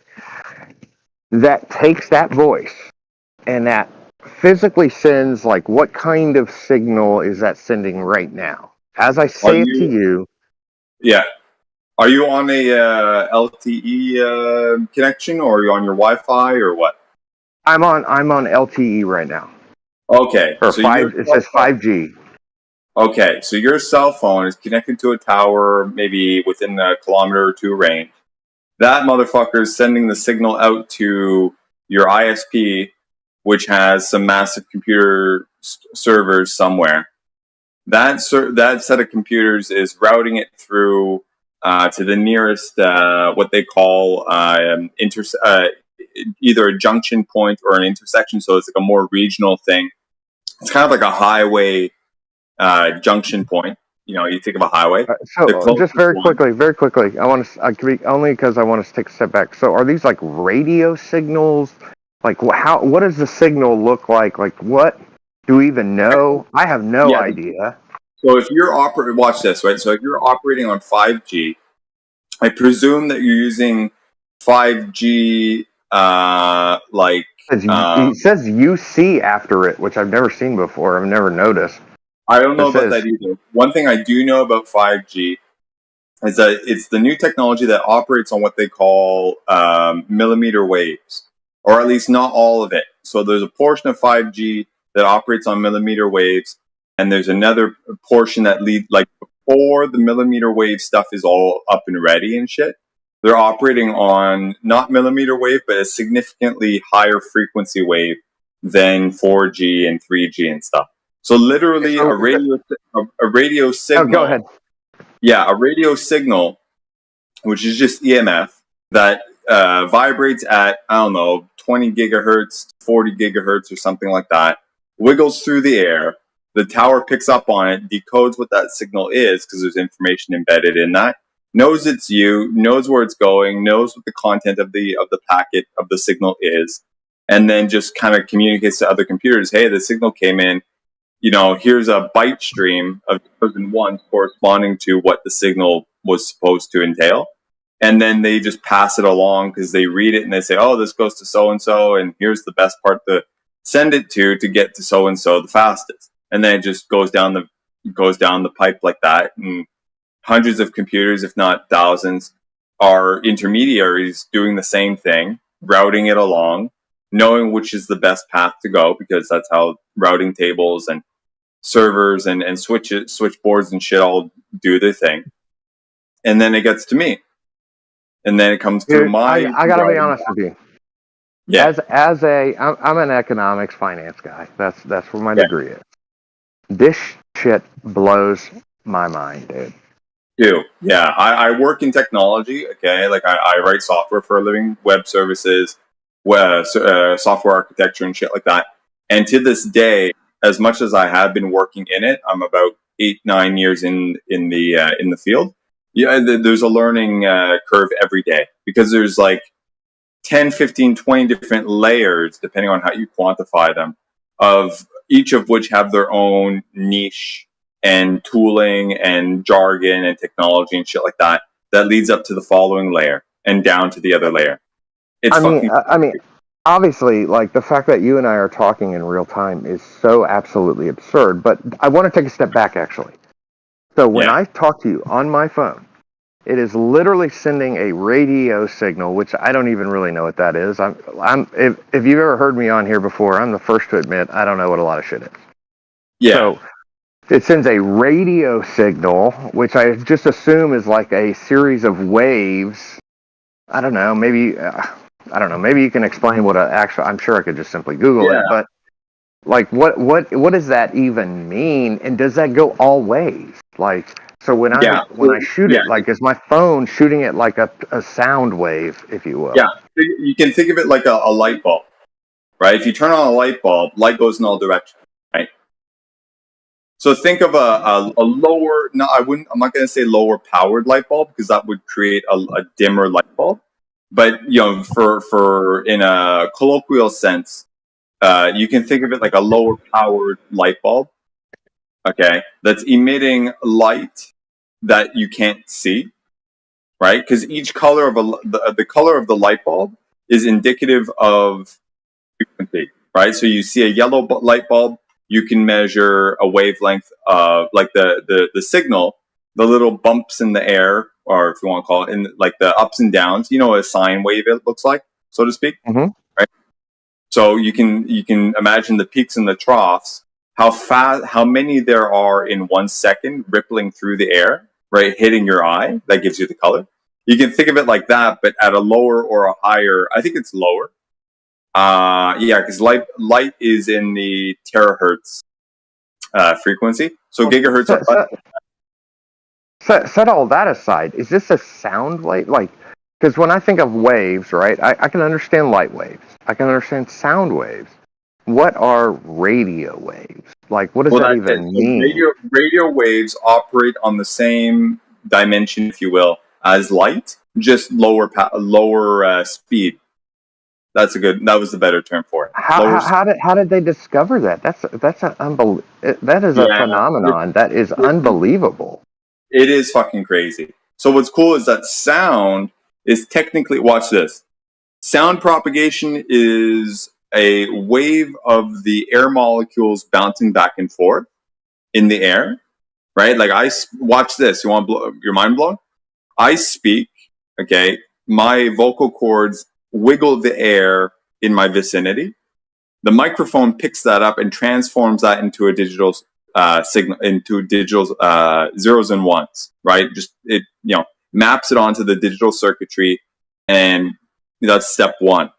That takes that voice and that physically sends, like, what kind of signal is that sending right now? As I say it to you. Yeah. Are you on a LTE connection, or are you on your Wi-Fi, or what? I'm on LTE right now. Okay. Or it says 5G. Okay, so your cell phone is connected to a tower, maybe within a kilometer or 2 range. That motherfucker is sending the signal out to your ISP, which has some massive computer servers somewhere. That set of computers is routing it through to the nearest what they call either a junction point or an intersection. So it's like a more regional thing. It's kind of like a highway junction point. You know, you think of a highway. So just very quickly, I want to only because I want us to take a step back. So are these like radio signals? Like what does the signal look like? Like what do we even know? I have no idea. So if you're watch this, right? So if you're operating on 5G, I presume that you're using 5G it says UC after it, which I've never seen before. I've never noticed. I don't know about that either. One thing I do know about 5G is that it's the new technology that operates on what they call millimeter waves, or at least not all of it. So there's a portion of 5G that operates on millimeter waves, and there's another portion that like before the millimeter wave stuff is all up and ready and shit. They're operating on not millimeter wave, but a significantly higher frequency wave than 4G and 3G and stuff. So literally a radio signal. Oh, go ahead. Yeah, a radio signal, which is just EMF, that vibrates at, I don't know, 20 gigahertz, 40 gigahertz or something like that, wiggles through the air. The tower picks up on it, decodes what that signal is, because there's information embedded in that, knows it's you, knows where it's going, knows what the content of the packet of the signal is, and then just kind of communicates to other computers, hey, the signal came in, you know, here's a byte stream of 2001 corresponding to what the signal was supposed to entail. And then they just pass it along because they read it and they say, oh, this goes to so-and-so, and here's the best part to send it to get to so-and-so the fastest. And then it just goes down the pipe like that. And hundreds of computers, if not thousands, are intermediaries doing the same thing, routing it along, knowing which is the best path to go, because that's how routing tables and servers and switchboards and shit all do their thing, and then it gets to me, and then it comes through my. I gotta be honest with you. Yeah. I'm an economics finance guy. That's where my degree is. This shit blows my mind, dude. Yeah, I work in technology. Okay, like I write software for a living, web services, software architecture and shit like that. And to this day, as much as I have been working in it, I'm about 8-9 years in the field. Yeah, there's a learning curve every day because there's like 10, 15, 20 different layers, depending on how you quantify them, of each of which have their own niche and tooling and jargon and technology and shit like that, that leads up to the following layer and down to the other layer. I mean, obviously, like the fact that you and I are talking in real time is so absolutely absurd, but I want to take a step back, actually. So when I talk to you on my phone, it is literally sending a radio signal, which I don't even really know what that is. If you've ever heard me on here before, I'm the first to admit I don't know what a lot of shit is. Yeah. So it sends a radio signal, which I just assume is like a series of waves. I don't know. Maybe you can explain what I'm sure I could just simply Google it, but like what does that even mean? And does that go all ways? Like, so when I shoot it, like, is my phone shooting it like a sound wave, if you will? Yeah, you can think of it like a light bulb, right? If you turn on a light bulb, light goes in all directions, right? So think of a lower. No, I'm not going to say lower powered light bulb because that would create a dimmer light bulb. But for in a colloquial sense, you can think of it like a lower powered light bulb. Okay, that's emitting light that you can't see, right? Because each color of the color of the light bulb is indicative of frequency, right? So you see a yellow light bulb, you can measure a wavelength of like the signal, the little bumps in the air, or if you want to call it, in like the ups and downs. You know what a sine wave it looks like, so to speak, right? So you can imagine the peaks and the troughs, how many there are in 1 second rippling through the air, right, hitting your eye. That gives you the color. You can think of it like that, but at a lower or a higher. I think it's lower. Because light is in the terahertz frequency. So gigahertz are. Set all that aside. Is this a sound wave? Like, because when I think of waves, right, I can understand light waves. I can understand sound waves. What are radio waves? Like, what does that even mean? Radio waves operate on the same dimension, if you will, as light, just lower speed. That was the better term for it. How did they discover that? That is a phenomenon that is unbelievable. It is fucking crazy. So what's cool is that sound is technically, watch this. Sound propagation is a wave of the air molecules bouncing back and forth in the air, right? Like watch this. You want your mind blown? I speak, okay? My vocal cords wiggle the air in my vicinity. The microphone picks that up and transforms that into a digital signal, into digital zeros and ones, right? Just it, maps it onto the digital circuitry, and that's step one.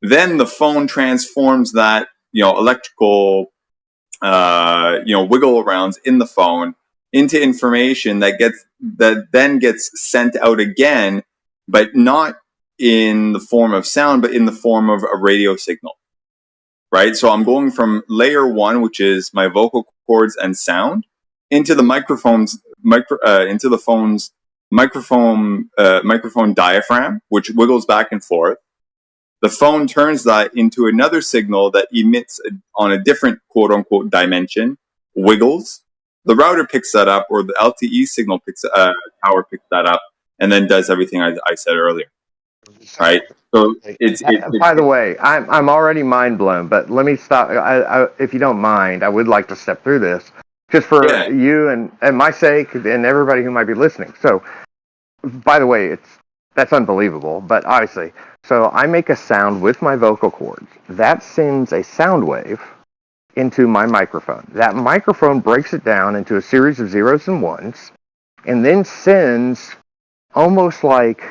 Then the phone transforms that, electrical, wiggle arounds in the phone into information that then gets sent out again, but not in the form of sound, but in the form of a radio signal, right? So I'm going from layer one, which is my vocal cords and sound, into the into the phone's microphone diaphragm, which wiggles back and forth. The phone turns that into another signal that emits on a different quote unquote dimension, wiggles. The router picks that up, or the LTE signal tower picks that up, and then does everything I said earlier. Right. So it's by the way, I'm already mind blown, but let me stop. If you don't mind, I would like to step through this just for you and my sake and everybody who might be listening. So, by the way, that's unbelievable, but obviously, so I make a sound with my vocal cords that sends a sound wave into my microphone. That microphone breaks it down into a series of zeros and ones, and then sends almost like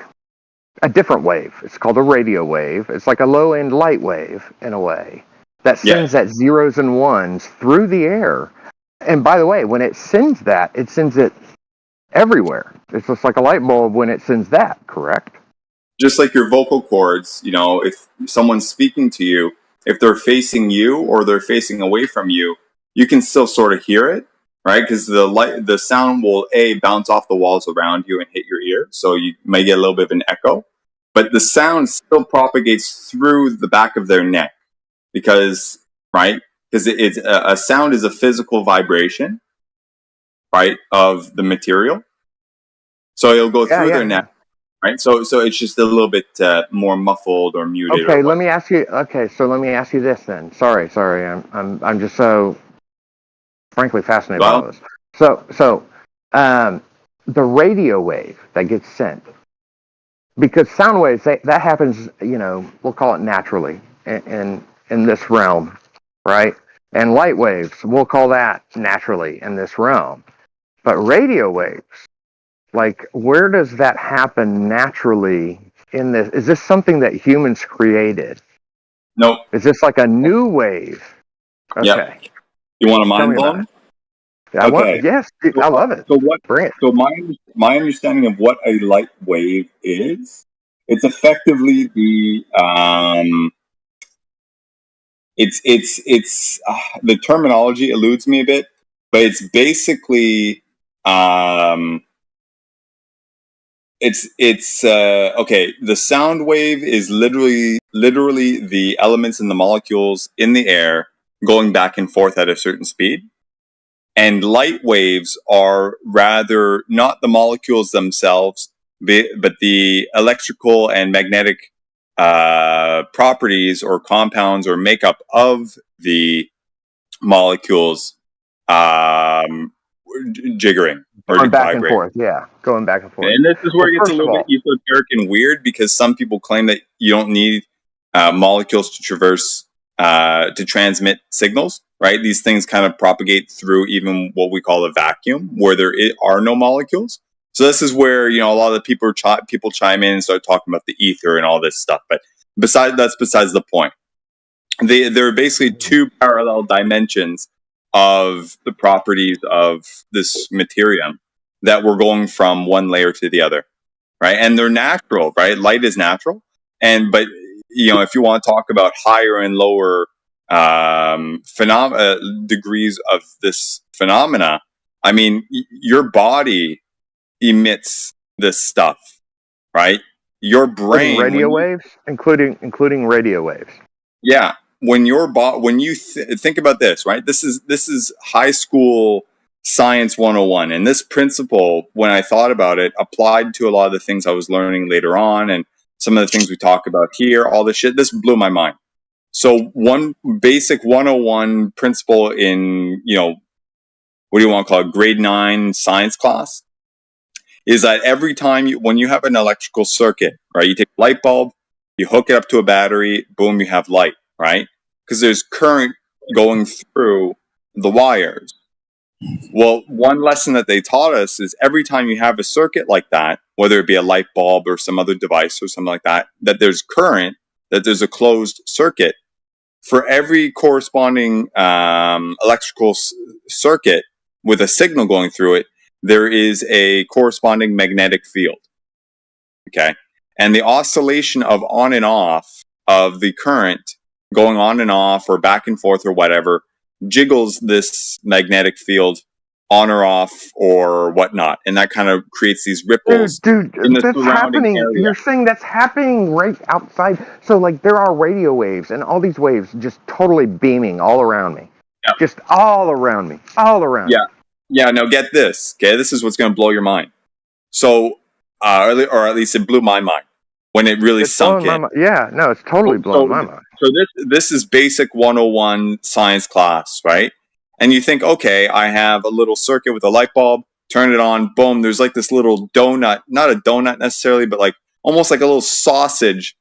a different wave. It's called a radio wave. It's like a low-end light wave in a way that sends that zeros and ones through the air. And by the way, when it sends it everywhere. It's just like a light bulb when it sends that, correct? Just like your vocal cords, you know, if someone's speaking to you, if they're facing you or they're facing away from you, you can still sort of hear it, right? Because the sound will bounce off the walls around you and hit your ear, so you may get a little bit of an echo. But the sound still propagates through the back of their neck because it's a sound is a physical vibration, right, of the material. So it'll go through their neck. Right, so it's just a little bit more muffled or muted. Okay, let me ask you. Okay, so let me ask you this then. Sorry, I'm just so frankly fascinated by all this. So, the radio wave that gets sent, because sound waves that happens, you know, we'll call it naturally in this realm, right? And light waves, we'll call that naturally in this realm. But radio waves, like, where does that happen naturally in this? Is this something that humans created? Nope. Is this like a new wave? Okay. Yep. You want a mind blown? Okay. Yes, dude, I love it. So my understanding of what a light wave is, it's effectively the the terminology eludes me a bit, but it's basically okay. The sound wave is literally the elements and the molecules in the air going back and forth at a certain speed. And light waves are rather not the molecules themselves, but the electrical and magnetic properties or compounds or makeup of the molecules jiggering. Going back and forth, going back and forth. And this is where it gets a little bit esoteric and weird, because some people claim that you don't need molecules to traverse, to transmit signals, right? These things kind of propagate through even what we call a vacuum, where there are no molecules. So this is where, you know, a lot of the people chime in and start talking about the ether and all this stuff. But that's besides the point. There are basically two parallel dimensions of the properties of this materium that we're going from one layer to the other, right? And they're natural, right? Light is natural, but you know, if you want to talk about higher and lower degrees of this phenomena, I mean, your body emits this stuff, right? Your brain, including radio waves. Yeah. When you think about this, right? This is high school science 101. And this principle, when I thought about it, applied to a lot of the things I was learning later on. And some of the things we talk about here, all this shit, this blew my mind. So one basic 101 principle in, you know, what do you want to call it, grade 9 science class, is that every time when you have an electrical circuit, right, you take a light bulb, you hook it up to a battery, boom, you have light, right? Because there's current going through the wires. Well, one lesson that they taught us is every time you have a circuit like that, whether it be a light bulb or some other device or something like that, that there's current, that there's a closed circuit, for every corresponding electrical circuit with a signal going through it, there is a corresponding magnetic field. Okay. And the oscillation of on and off of the current going on and off or back and forth or whatever jiggles this magnetic field on or off or whatnot. And that kind of creates these ripples in the that's happening. area. You're saying that's happening right outside. So like there are radio waves and all these waves just totally beaming all around me. Yep. Just all around me. All around me. Yeah, now get this. Okay, this is what's going to blow your mind. So, or at least it blew my mind when it really sunk in. Yeah, no, it's totally blown my mind. So this is basic 101 science class, right? And you think, okay, I have a little circuit with a light bulb, turn it on, boom, there's like this little donut, not a donut necessarily, but like almost like a little sausage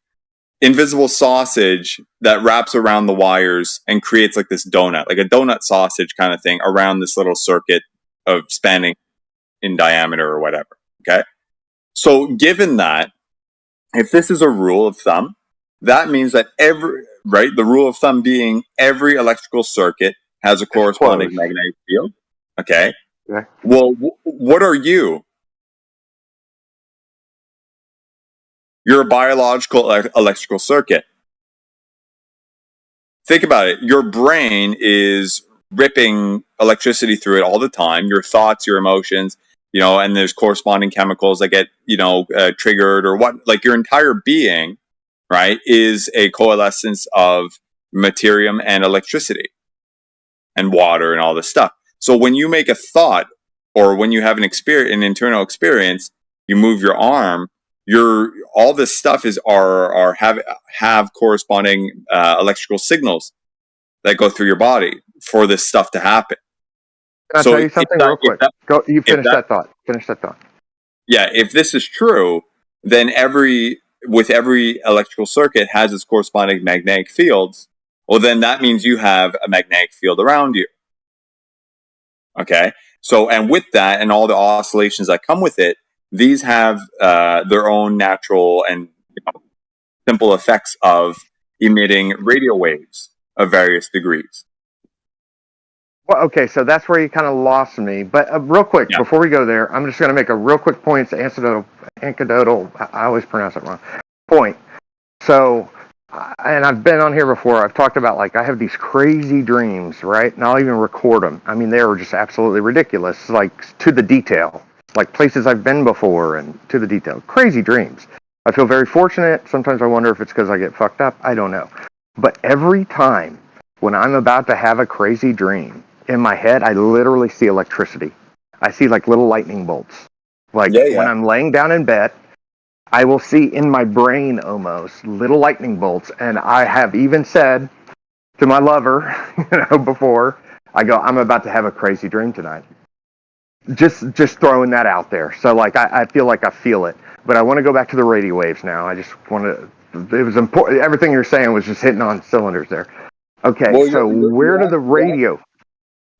invisible sausage that wraps around the wires and creates like this donut, like a donut sausage kind of thing around this little circuit of spanning in diameter or whatever. Okay. So given that, if this is a rule of thumb, that means that the rule of thumb being every electrical circuit has a corresponding magnetic field. Okay. Yeah. Well, what are you? You're a biological electrical circuit. Think about it. Your brain is ripping electricity through it all the time. Your thoughts, your emotions, and there's corresponding chemicals that get, triggered or what, like your entire being, right, is a coalescence of materium and electricity and water and all this stuff. So when you make a thought or when you have an internal experience, you move your arm, all this stuff have corresponding electrical signals that go through your body for this stuff to happen. Can I tell you something real quick? You finish that thought. Finish that thought. Yeah, if this is true, then every electrical circuit has its corresponding magnetic fields. Well, then that means you have a magnetic field around you. Okay, so and with that and all the oscillations that come with it, these have their own natural and simple effects of emitting radio waves of various degrees. Well, okay, so that's where you kind of lost me. But real quick, before we go there, I'm just going to make a real quick point. It's anecdotal. I always pronounce it wrong. Point. So, and I've been on here before. I've talked about, like, I have these crazy dreams, right? And I'll even record them. I mean, they were just absolutely ridiculous, like, to the detail. Like, places I've been before and to the detail. Crazy dreams. I feel very fortunate. Sometimes I wonder if it's because I get fucked up. I don't know. But every time when I'm about to have a crazy dream, in my head, I literally see electricity. I see like little lightning bolts. Like when I'm laying down in bed, I will see in my brain almost little lightning bolts. And I have even said to my lover, before, I go, I'm about to have a crazy dream tonight. Just throwing that out there. So like I feel like I feel it. But I want to go back to the radio waves now. I just want to. It was important. Everything you're saying was just hitting on cylinders there. Okay, well, so where did the radio?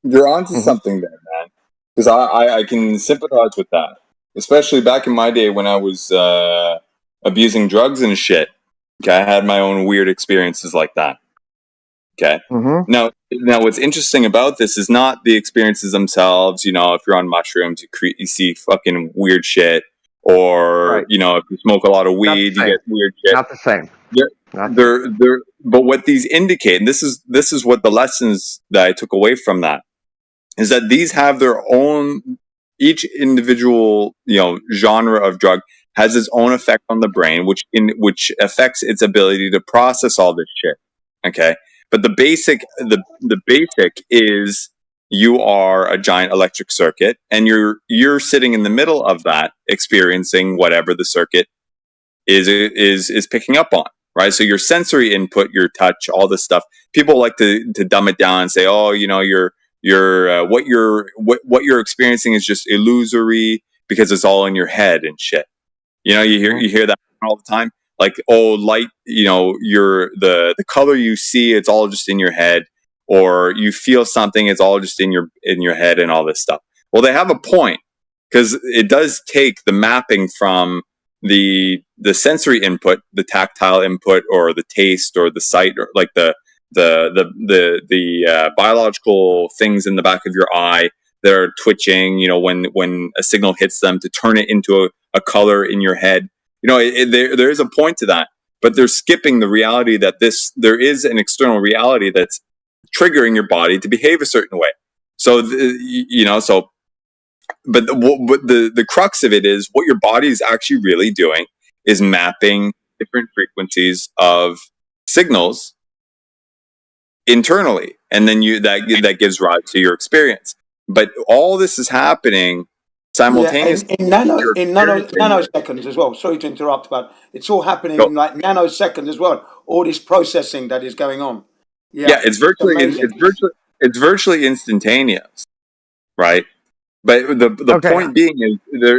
You're onto something there, man. Because I can sympathize with that. Especially back in my day when I was abusing drugs and shit. Okay, I had my own weird experiences like that. Okay. Mm-hmm. Now, what's interesting about this is not the experiences themselves. If you're on mushrooms, you see fucking weird shit. Or, if you smoke a lot of weed, you get weird shit. Not the same. But what these indicate, and this is what the lessons that I took away from that, is that these have their own, each individual, genre of drug has its own effect on the brain, which affects its ability to process all this shit. Okay. But the basic is you are a giant electric circuit and you're sitting in the middle of that, experiencing whatever the circuit is picking up on. Right. So your sensory input, your touch, all this stuff, people like to dumb it down and say, oh, what you're experiencing is just illusory because it's all in your head and shit. You hear that all the time. Like, oh, light, the color you see, it's all just in your head, or you feel something, it's all just in your head and all this stuff. Well, they have a point because it does take the mapping from the sensory input, the tactile input, or the taste, or the sight, or like the biological things in the back of your eye that are twitching, when a signal hits them, to turn it into a color in your head. There is a point to that, but they're skipping the reality that there is an external reality that's triggering your body to behave a certain way. So, but the crux of it is what your body is actually really doing is mapping different frequencies of signals internally, and then that gives rise to your experience. But all this is happening simultaneously in nanoseconds as well. Sorry to interrupt, but it's all happening in like nanoseconds as well. All this processing that is going on. Yeah, it's virtually instantaneous, right? But the point being is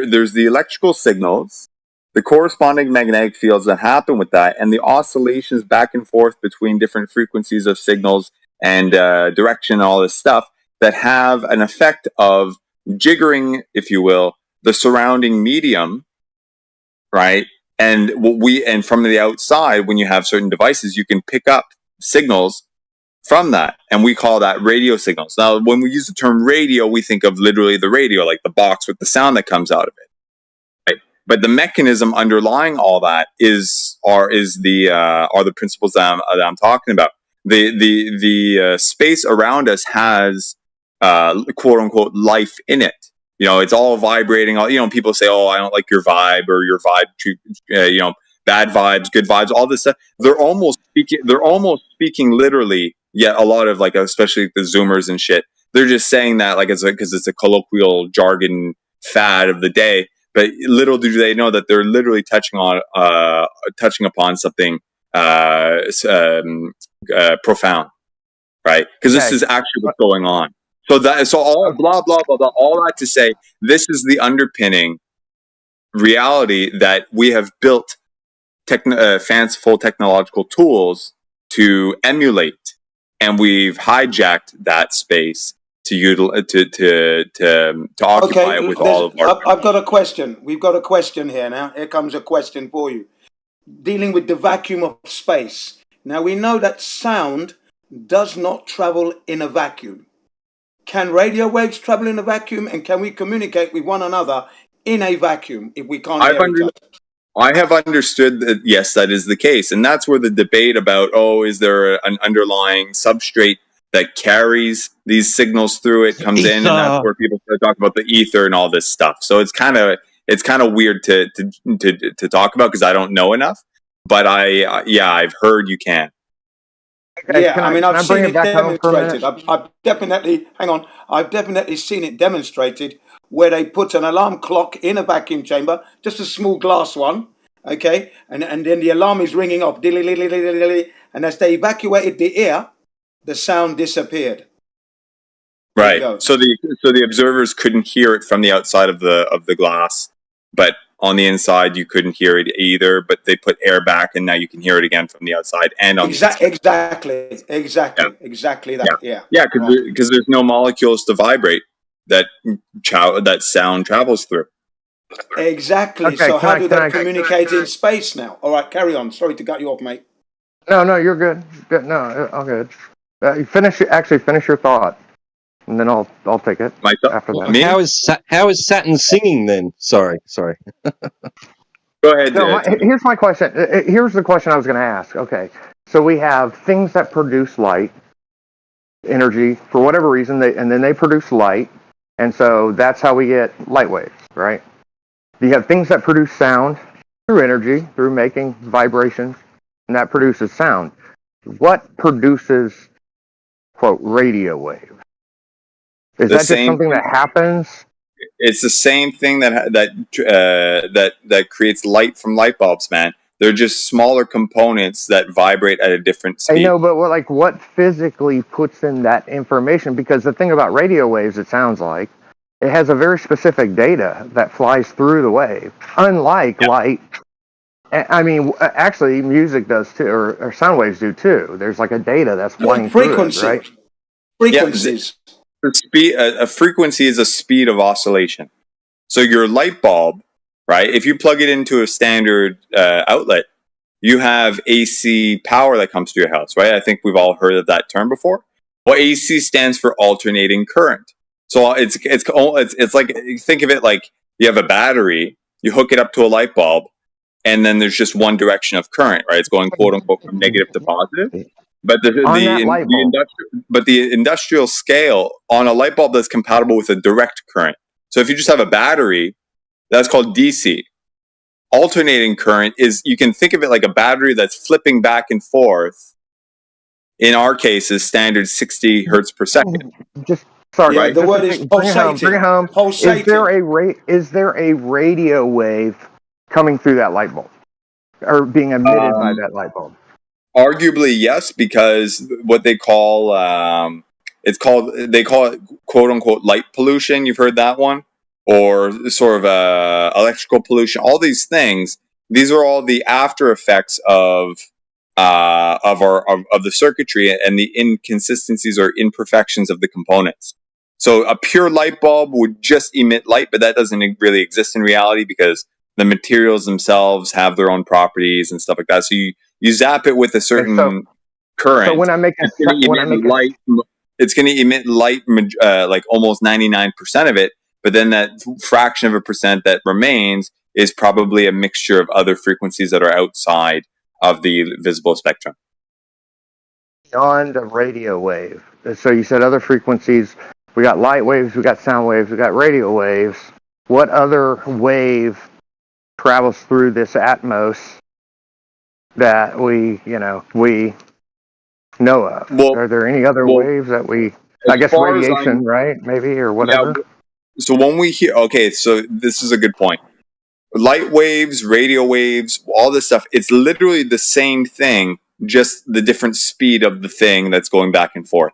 there's the electrical signals the corresponding magnetic fields that happen with that, and the oscillations back and forth between different frequencies of signals and direction and all this stuff that have an effect of jiggering, if you will, the surrounding medium, right? And and from the outside, when you have certain devices, you can pick up signals from that, and we call that radio signals. Now, when we use the term radio, we think of literally the radio, like the box with the sound that comes out of it. But the mechanism underlying all that are the principles that I'm talking about. The space around us has quote unquote life in it. You know, it's all vibrating. You know, people say, "Oh, I don't like your vibe," or "Your vibe, you know, bad vibes, good vibes." All this stuff. They're almost speaking literally. Yet a lot of, like, especially the Zoomers and shit, they're just saying that like because it's a colloquial jargon fad of the day. But little do they know that they're literally touching upon something profound, right? Because this is actually what's going on. So all blah blah blah blah, all that to say, this is the underpinning reality that we have built fanciful technological tools to emulate, and we've hijacked that space to occupy it with all of our. I've got a question. We've got a question here now. Here comes a question for you. Dealing with the vacuum of space. Now, we know that sound does not travel in a vacuum. Can radio waves travel in a vacuum, and can we communicate with one another in a vacuum if we can't hear each other? I have understood that, yes, that is the case. And that's where the debate about, is there an underlying substrate that carries these signals through it comes in, and that's where people start talking about the ether and all this stuff. So it's kind of weird to talk about because I don't know enough. But I've heard you can. Okay, yeah, I mean, I've seen it demonstrated. I've definitely seen it demonstrated where they put an alarm clock in a vacuum chamber, just a small glass one, okay, and then the alarm is ringing off, and as they evacuated the air, the sound disappeared. Right. So the observers couldn't hear it from the outside of the glass, but on the inside you couldn't hear it either. But they put air back, and now you can hear it again from the outside and on the inside. Exactly that. Yeah, because there's no molecules to vibrate that sound travels through. Exactly. Okay, so how do they communicate in space now? All right, carry on. Sorry to cut you off, mate. No, you're good. No, all good. Finish your thought, and then I'll take it after that. How is Saturn singing then? Sorry. Go ahead. Here's my question. Here's the question I was going to ask. Okay, so we have things that produce light, energy for whatever reason, and then they produce light, and so that's how we get light waves, right? You have things that produce sound through energy, through making vibrations, and that produces sound. What produces, quote, radio wave? Is that just something that happens? It's the same thing that creates light from light bulbs, man. They're just smaller components that vibrate at a different speed. I know, but what physically puts in that information? Because the thing about radio waves, it sounds like, it has a very specific data that flies through the wave, unlike light. I mean, actually, music does too, or sound waves do too. There's like a data that's flying through it, right? Frequencies. A frequency is a speed of oscillation. So your light bulb, right? If you plug it into a standard outlet, you have AC power that comes to your house, right? I think we've all heard of that term before. Well, AC stands for alternating current. So it's like, think of it like you have a battery, you hook it up to a light bulb, and then there's just one direction of current, right? It's going quote unquote from negative to positive. But the industrial scale on a light bulb that's compatible with a direct current. So if you just have a battery, that's called DC. Alternating current is, you can think of it like a battery that's flipping back and forth. In our case, is standard 60 hertz per second. Sorry, the word is pulsating. Bring it home. Is there a radio wave coming through that light bulb, or being emitted by that light bulb? Arguably, yes, because what they call they call it quote unquote light pollution. You've heard that one, or sort of electrical pollution. All these things These are all the after effects of the circuitry and the inconsistencies or imperfections of the components. So a pure light bulb would just emit light, but that doesn't really exist in reality because the materials themselves have their own properties and stuff like that. So you zap it with a certain current. So when I make it's going to emit light, like almost 99% of it. But then that fraction of a percent that remains is probably a mixture of other frequencies that are outside of the visible spectrum. Beyond a radio wave. So you said other frequencies. We got light waves, we got sound waves, we got radio waves. What other wave travels through this atmos that we know of? Well, are there any other waves that we? I guess radiation, right? Maybe or whatever. Yeah, so when we hear, okay, so this is a good point. Light waves, radio waves, all this stuff, it's literally the same thing, just the different speed of the thing that's going back and forth.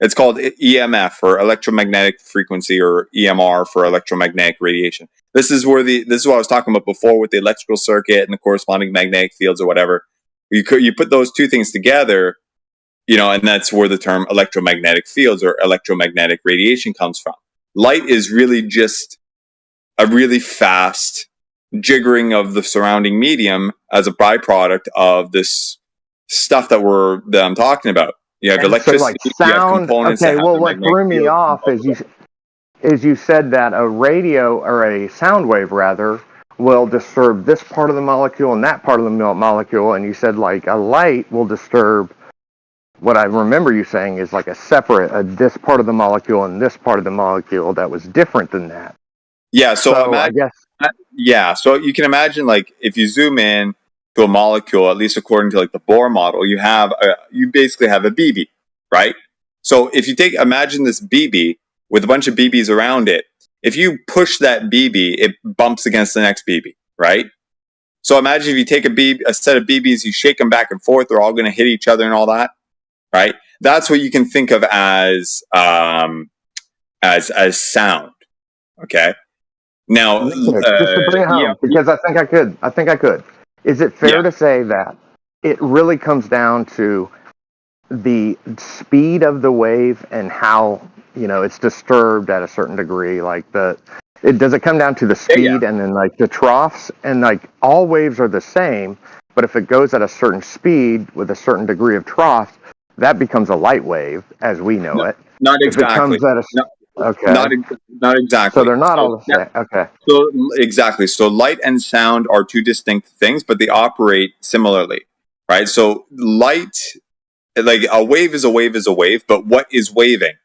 It's called EMF, or electromagnetic frequency, or EMR for electromagnetic radiation. This is what I was talking about before with the electrical circuit and the corresponding magnetic fields or whatever. You put those two things together, and that's where the term electromagnetic fields or electromagnetic radiation comes from. Light is really just a really fast jiggering of the surrounding medium as a byproduct of this stuff that I'm talking about. You have electricity, so like sound, you have components. Okay, well, what threw me off is you said that a radio or a sound wave rather will disturb this part of the molecule and that part of the molecule, and you said like a light will disturb. What I remember you saying is like this part of the molecule and this part of the molecule that was different than that. Yeah, so I guess. Yeah, so you can imagine, like, if you zoom in to a molecule, at least according to like the Bohr model, you basically have a BB, right? So if you imagine this BB with a bunch of BBs around it, if you push that BB, it bumps against the next BB, right? So imagine if you take a set of BBs, you shake them back and forth, they're all going to hit each other and all that, right? That's what you can think of as sound, okay? Now, just to bring it home, because I think I could. Is it fair to say that it really comes down to the speed of the wave and how it's disturbed at a certain degree? Like does it come down to the speed and then like the troughs, and like all waves are the same, but if it goes at a certain speed with a certain degree of trough, that becomes a light wave as we know it. Not exactly. If it comes at okay. Not exactly. So they're not all the same. Okay. So exactly. So light and sound are two distinct things, but they operate similarly, right? So light, like a wave is a wave is a wave, but what is waving,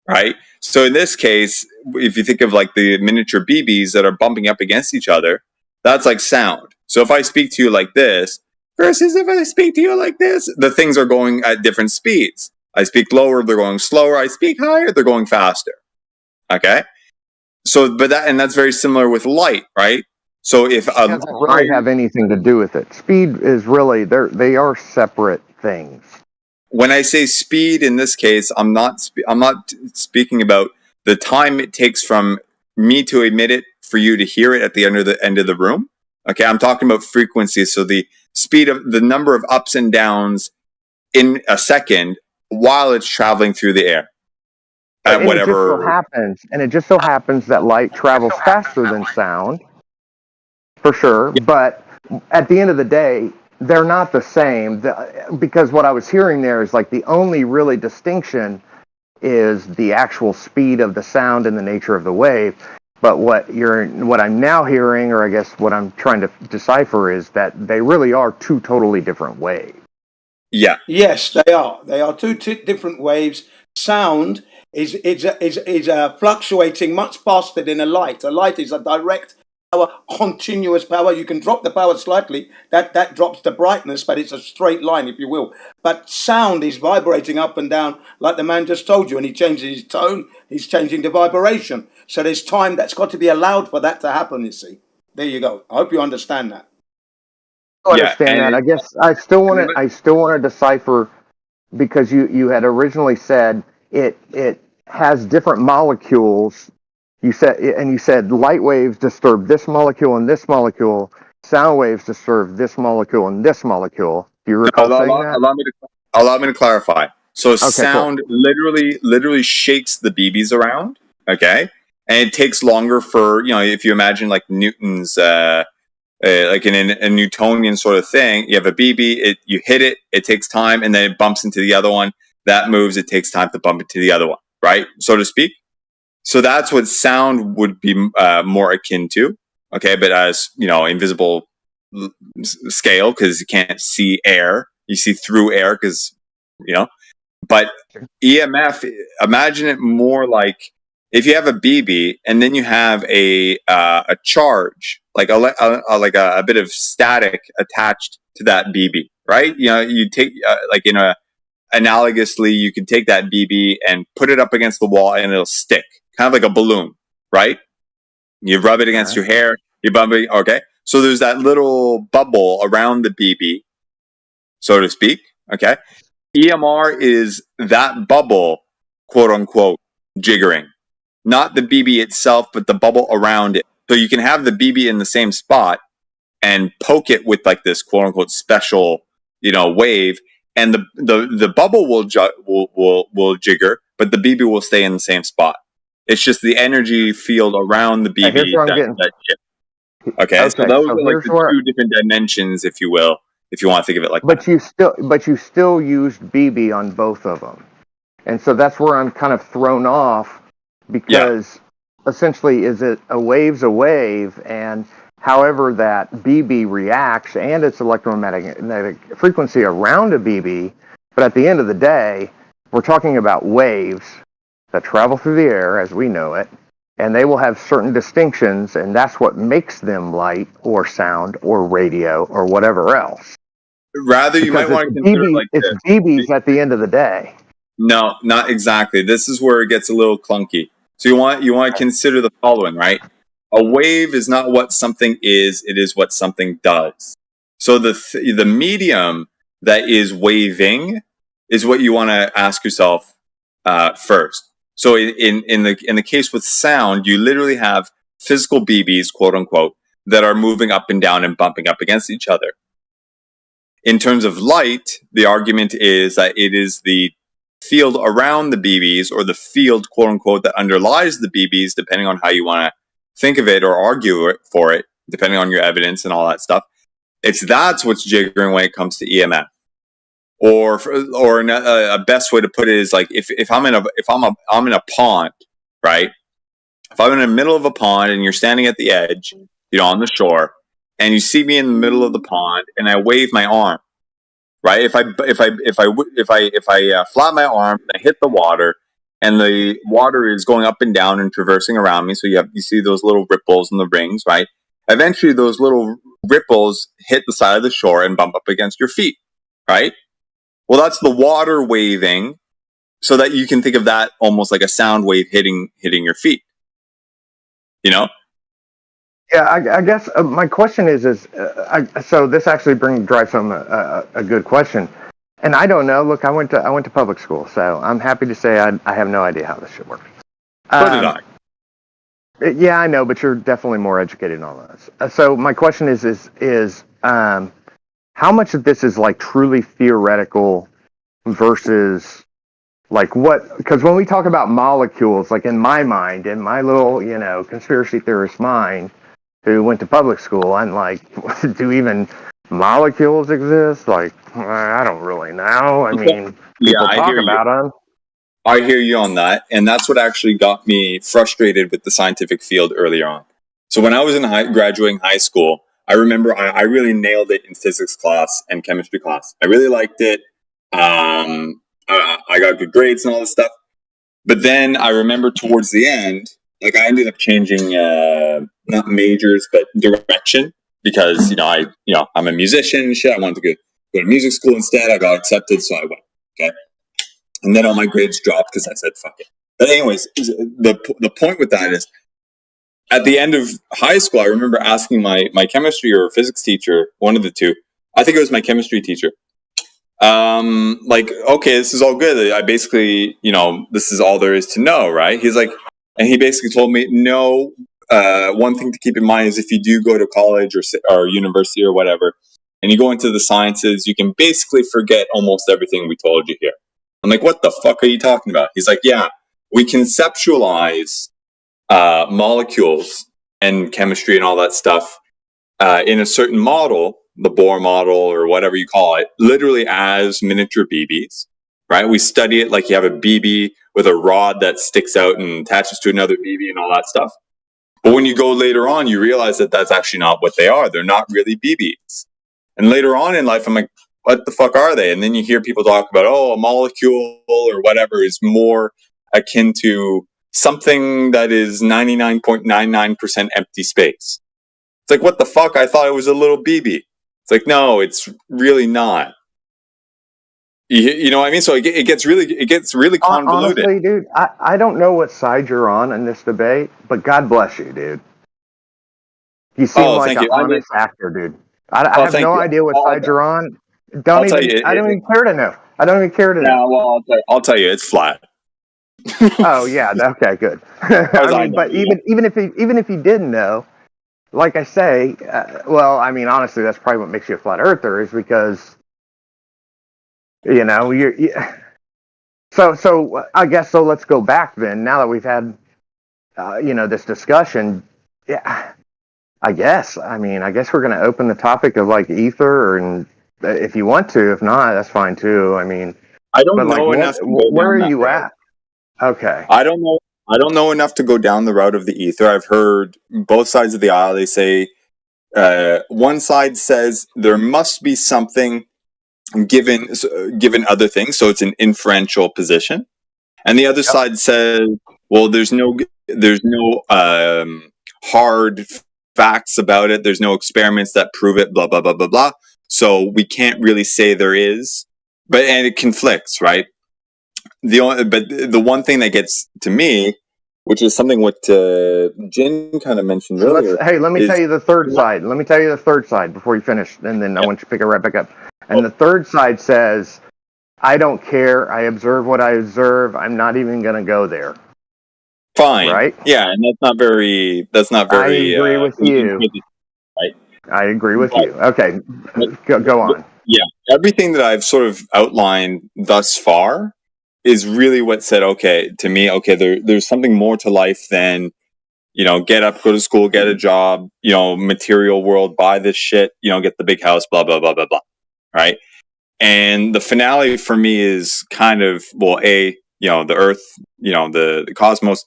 right? So in this case, if you think of like the miniature BBs that are bumping up against each other, that's like sound. So if I speak to you like this versus if I speak to you like this, the things are going at different speeds. I speak lower, they're going slower. I speak higher, they're going faster. Okay? So, that's very similar with light, right? So if it doesn't really have anything to do with it. Speed is really they are separate things. When I say speed in this case, I'm not speaking about the time it takes from me to emit it for you to hear it at the end of the room. Okay, I'm talking about frequency. So the speed of the number of ups and downs in a second while it's traveling through the air. At whatever. It just so happens that light travels faster than sound, for sure. Yeah. But at the end of the day, they're not the same. Because what I was hearing there is like the only really distinction is the actual speed of the sound and the nature of the wave. But what I'm now hearing, or I guess what I'm trying to decipher, is that they really are two totally different waves. Yeah. Yes, they are. They are two different waves. Sound is fluctuating much faster than a light. A light is a direct power, continuous power. You can drop the power slightly. That drops the brightness, but it's a straight line, if you will. But sound is vibrating up and down, like the man just told you, and he changes his tone. He's changing the vibration. So there's time that's got to be allowed for that to happen. You see. There you go. I hope you understand that. I understand that. I guess I still want to decipher, because you had originally said it has different molecules. You said light waves disturb this molecule and this molecule. sound waves to serve this molecule and this molecule. Do you recall saying that? Allow me to clarify. So Okay, sound cool. literally shakes the BBs around, okay? And it takes longer for, if you imagine like Newton's, like in a Newtonian sort of thing, you have a BB, you hit it, it takes time, and then it bumps into the other one. That moves, it takes time to bump into the other one, right? So to speak. So that's what sound would be more akin to, okay? But as, invisible scale, because you can't see air. You see through air because, but EMF, imagine it more like if you have a BB and then you have a charge, like a bit of static attached to that BB, right? You take analogously, you can take that BB and put it up against the wall and it'll stick, kind of like a balloon, right? You rub it against your hair, you bump it, okay? So there's that little bubble around the BB, so to speak, okay? EMR is that bubble, quote unquote, jiggering. Not the BB itself, but the bubble around it. So you can have the BB in the same spot and poke it with like this quote unquote special, wave, and the bubble will jigger, but the BB will stay in the same spot. It's just the energy field around the BB that shifts. Okay, so those are like the two different dimensions, if you will, if you want to think of it like that. But you still used BB on both of them, and so that's where I'm kind of thrown off because essentially, is it a wave's a wave, and however that BB reacts and its electromagnetic frequency around a BB, but at the end of the day, we're talking about waves that travel through the air as we know it. And they will have certain distinctions, and that's what makes them light or sound or radio or whatever else. Rather, you might want to consider it like it's BBs at the end of the day. No, not exactly. This is where it gets a little clunky. So you want to consider the following, right? A wave is not what something is; it is what something does. So the medium that is waving is what you want to ask yourself first. So in the case with sound, you literally have physical BBs, quote unquote, that are moving up and down and bumping up against each other. In terms of light, the argument is that it is the field around the BBs, or the field, quote unquote, that underlies the BBs, depending on how you want to think of it or argue for it, depending on your evidence and all that stuff. That's what's jiggering when it comes to EMF. Or a best way to put it is like if I'm in a pond, right? If I'm in the middle of a pond and you're standing at the edge, on the shore, and you see me in the middle of the pond and I wave my arm, right? If I flap my arm and I hit the water, and the water is going up and down and traversing around me, so you see those little ripples and the rings, right? Eventually, those little ripples hit the side of the shore and bump up against your feet, right? Well, that's the water waving, so that you can think of that almost like a sound wave hitting your feet. Yeah, I guess my question is so this actually drives home a good question, and I don't know. Look, I went to public school, so I'm happy to say I have no idea how this shit works. So did I. Yeah, I know, but you're definitely more educated on this. So my question is how much of this is like truly theoretical versus like what? Because when we talk about molecules, like in my mind, in my little conspiracy theorist mind, who went to public school, I'm like, do even molecules exist? Like, I don't really know. I mean, people talk about them. I hear you on that, and that's what actually got me frustrated with the scientific field earlier on. So when I was graduating high school, I remember I really nailed it in physics class and chemistry class. I really liked it. I got good grades and all this stuff. But then I remember towards the end, like I ended up changing not majors but direction because I'm a musician and shit. I wanted to go to music school instead. I got accepted, so I went. Okay. And then all my grades dropped because I said, fuck it. But anyways, the point with that is, at the end of high school, I remember asking my chemistry or physics teacher, one of the two, I think it was my chemistry teacher, like, okay, this is all good. I basically, this is all there is to know, right? He's like, and he basically told me, no, one thing to keep in mind is if you do go to college or university or whatever, and you go into the sciences, you can basically forget almost everything we told you here. I'm like, what the fuck are you talking about? He's like, yeah, we conceptualize molecules and chemistry and all that stuff in a certain model, the Bohr model or whatever you call it, literally as miniature BBs, right? We study it like you have a BB with a rod that sticks out and attaches to another BB and all that stuff. But when you go later on, you realize that that's actually not what they are. They're not really BBs. And later on in life, I'm like, what the fuck are they? And then you hear people talk about, oh, a molecule or whatever is more akin to something that is 99.99% empty space. It's like, what the fuck? I thought it was a little BB. It's like, no, it's really not. You know what I mean? So it gets really convoluted. Honestly, dude, I don't know what side you're on in this debate, but God bless you, dude. You seem like an honest actor, dude. I have no idea what side you're on. I don't even care to know. I don't even care to know. Well, I'll tell you, it's flat. Oh yeah, okay, good. I mean, but even if you didn't know, like I say, well, I mean, honestly, that's probably what makes you a flat earther is because, you know, So I guess so. Let's go back then. Now that we've had, this discussion, yeah. I guess we're going to open the topic of like ether, and if you want to, if not, that's fine too. I mean, I don't know enough. Where are you at? Okay. I don't know enough to go down the route of the ether. I've heard both sides of the aisle. They say one side says there must be something given other things, so it's an inferential position, and the other side says, well, there's no hard facts about it. There's no experiments that prove it. Blah blah blah blah blah. So we can't really say there is, and it conflicts, right? The one thing that gets to me, which is something what Jin kind of mentioned earlier. Let me tell you the third side. Let me tell you the third side before you finish, and then I want you to pick it right back up. And the third side says, I don't care. I observe what I observe. I'm not even going to go there. Fine. Right? Yeah, and that's not very. I agree with you. Right? I agree with you. Okay, go on. Yeah, everything that I've sort of outlined thus far is really what said, okay, to me, okay, there's something more to life than, get up, go to school, get a job, material world, buy this shit, get the big house, blah, blah, blah, blah, blah. Right? And the finale for me is kind of, well, the earth, the cosmos,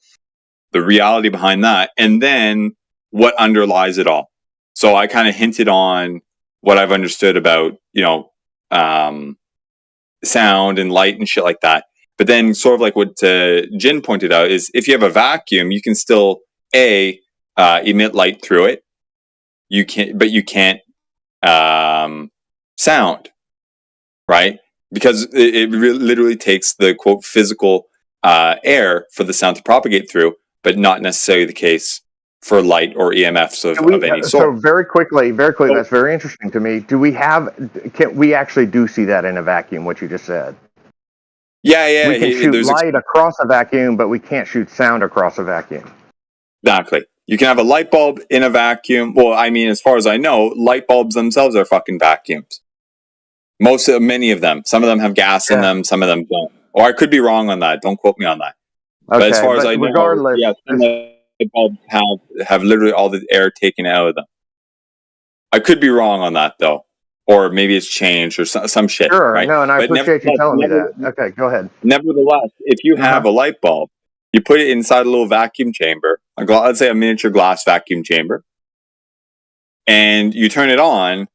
the reality behind that, and then what underlies it all. So I kind of hinted on what I've understood about, sound and light and shit like that. But then sort of like what Jin pointed out is if you have a vacuum, you can still emit light through it. You can't sound, right? Because it literally takes the quote physical air for the sound to propagate through, but not necessarily the case for light or EMFs of any sort. So very quickly, that's very interesting to me. Can we actually do see that in a vacuum, what you just said? Yeah. We can shoot light across a vacuum, but we can't shoot sound across a vacuum. Exactly. You can have a light bulb in a vacuum. Well, I mean, as far as I know, light bulbs themselves are fucking vacuums. Many of them. Some of them have gas in them, some of them don't. Or I could be wrong on that. Don't quote me on that. Okay, but as far as I know, some light bulbs have literally all the air taken out of them. I could be wrong on that, though. Or maybe it's changed or some shit. Sure, right? No, and I appreciate you telling me that. Okay, go ahead. Nevertheless, if you have a light bulb, you put it inside a little vacuum chamber, let's say a miniature glass vacuum chamber, and you turn it on,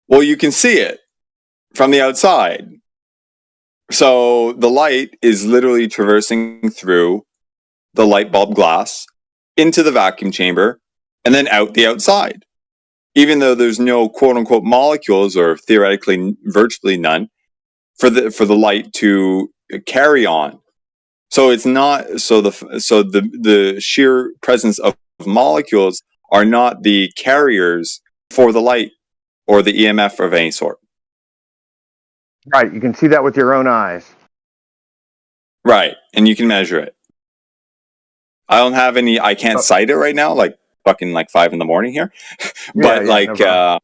well, you can see it from the outside. So the light is literally traversing through the light bulb glass into the vacuum chamber and then out the outside. Even though there's no quote unquote molecules, or theoretically virtually none, for the light to carry on. So it's not the sheer presence of molecules are not the carriers for the light or the EMF of any sort. Right, you can see that with your own eyes. Right, and you can measure it. I don't have any. I can't cite it right now. Like fucking like 5 a.m. here. But No like, problem.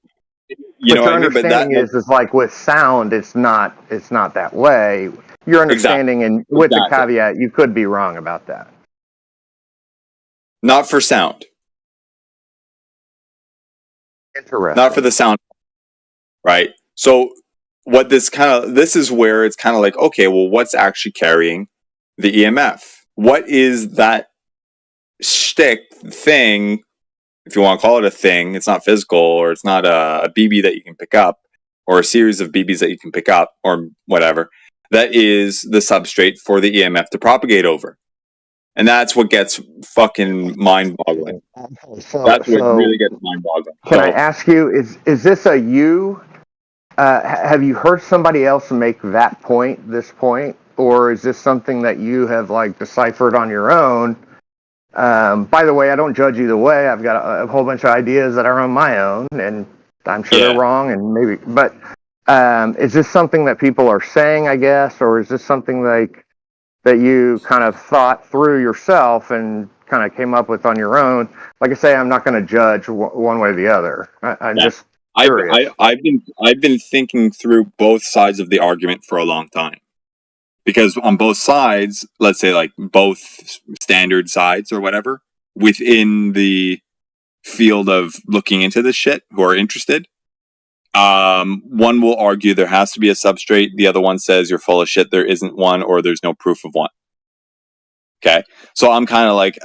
you know your what I mean? But understanding is like with sound, it's not that way. Your understanding, and with the caveat, you could be wrong about that. Not for sound. Interesting. Not for the sound. Right. So what this is where it's kind of like, okay, well, what's actually carrying the EMF? What is that shtick thing? If you want to call it a thing, it's not physical, or it's not a BB that you can pick up, or a series of BBs that you can pick up, or whatever. That is the substrate for the EMF to propagate over. And that's what gets fucking mind-boggling. That's what really gets mind-boggling. Can I ask you, is this a you? Have you heard somebody else make this point, or is this something that you have like deciphered on your own? By the way, I don't judge either way. I've got a whole bunch of ideas that are on my own, and I'm sure they're wrong, and maybe. But is this something that people are saying, I guess, or is this something like that you kind of thought through yourself and kind of came up with on your own? Like I say, I'm not going to judge one way or the other. I'm just curious. I've been thinking through both sides of the argument for a long time, because on both sides, let's say like both standard sides or whatever, within the field of looking into this shit, who are interested, one will argue there has to be a substrate. The other one says you're full of shit. There isn't one, or there's no proof of one. Okay. So I'm kind of like,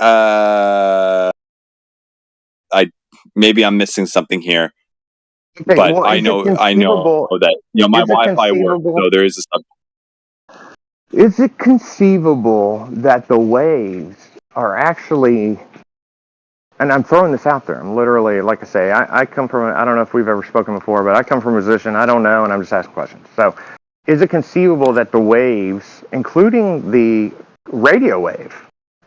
maybe I'm missing something here. Okay, but well, I know that, you know, my Wi-Fi works, so there is a substrate. Is it conceivable that the waves are actually, and I'm throwing this out there, I'm literally, like I say, I come from, I don't know if we've ever spoken before, but I come from a position, I don't know, and I'm just asking questions. So, is it conceivable that the waves, including the radio wave,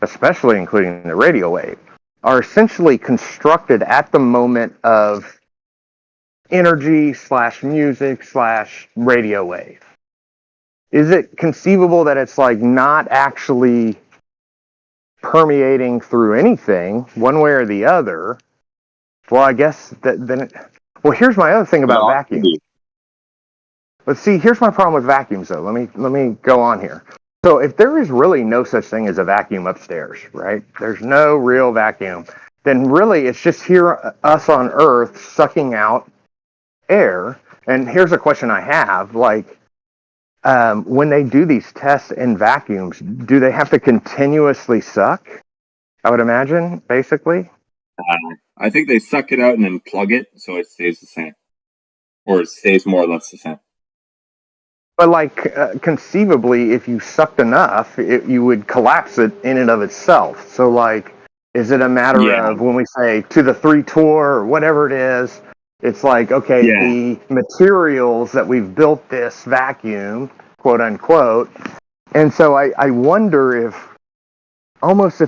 especially including the radio wave, are essentially constructed at the moment of energy / music / radio wave? Is it conceivable that it's like not actually permeating through anything one way or the other? Well, I guess well, here's my other thing about vacuums. Let's see, here's my problem with vacuums though. Let me go on here. So if there is really no such thing as a vacuum upstairs, right? There's no real vacuum, then really it's just here, us on Earth sucking out air. And here's a question I have, like, when they do these tests in vacuums, do they have to continuously suck? I would imagine, basically. I think they suck it out and then plug it so it stays the same, or it stays more or less the same. But like, conceivably, if you sucked enough, you would collapse it in and of itself. So like, is it a matter of when we say to the 3 tour or whatever it is, it's like, okay, the materials that we've built this vacuum, quote unquote. And so I wonder if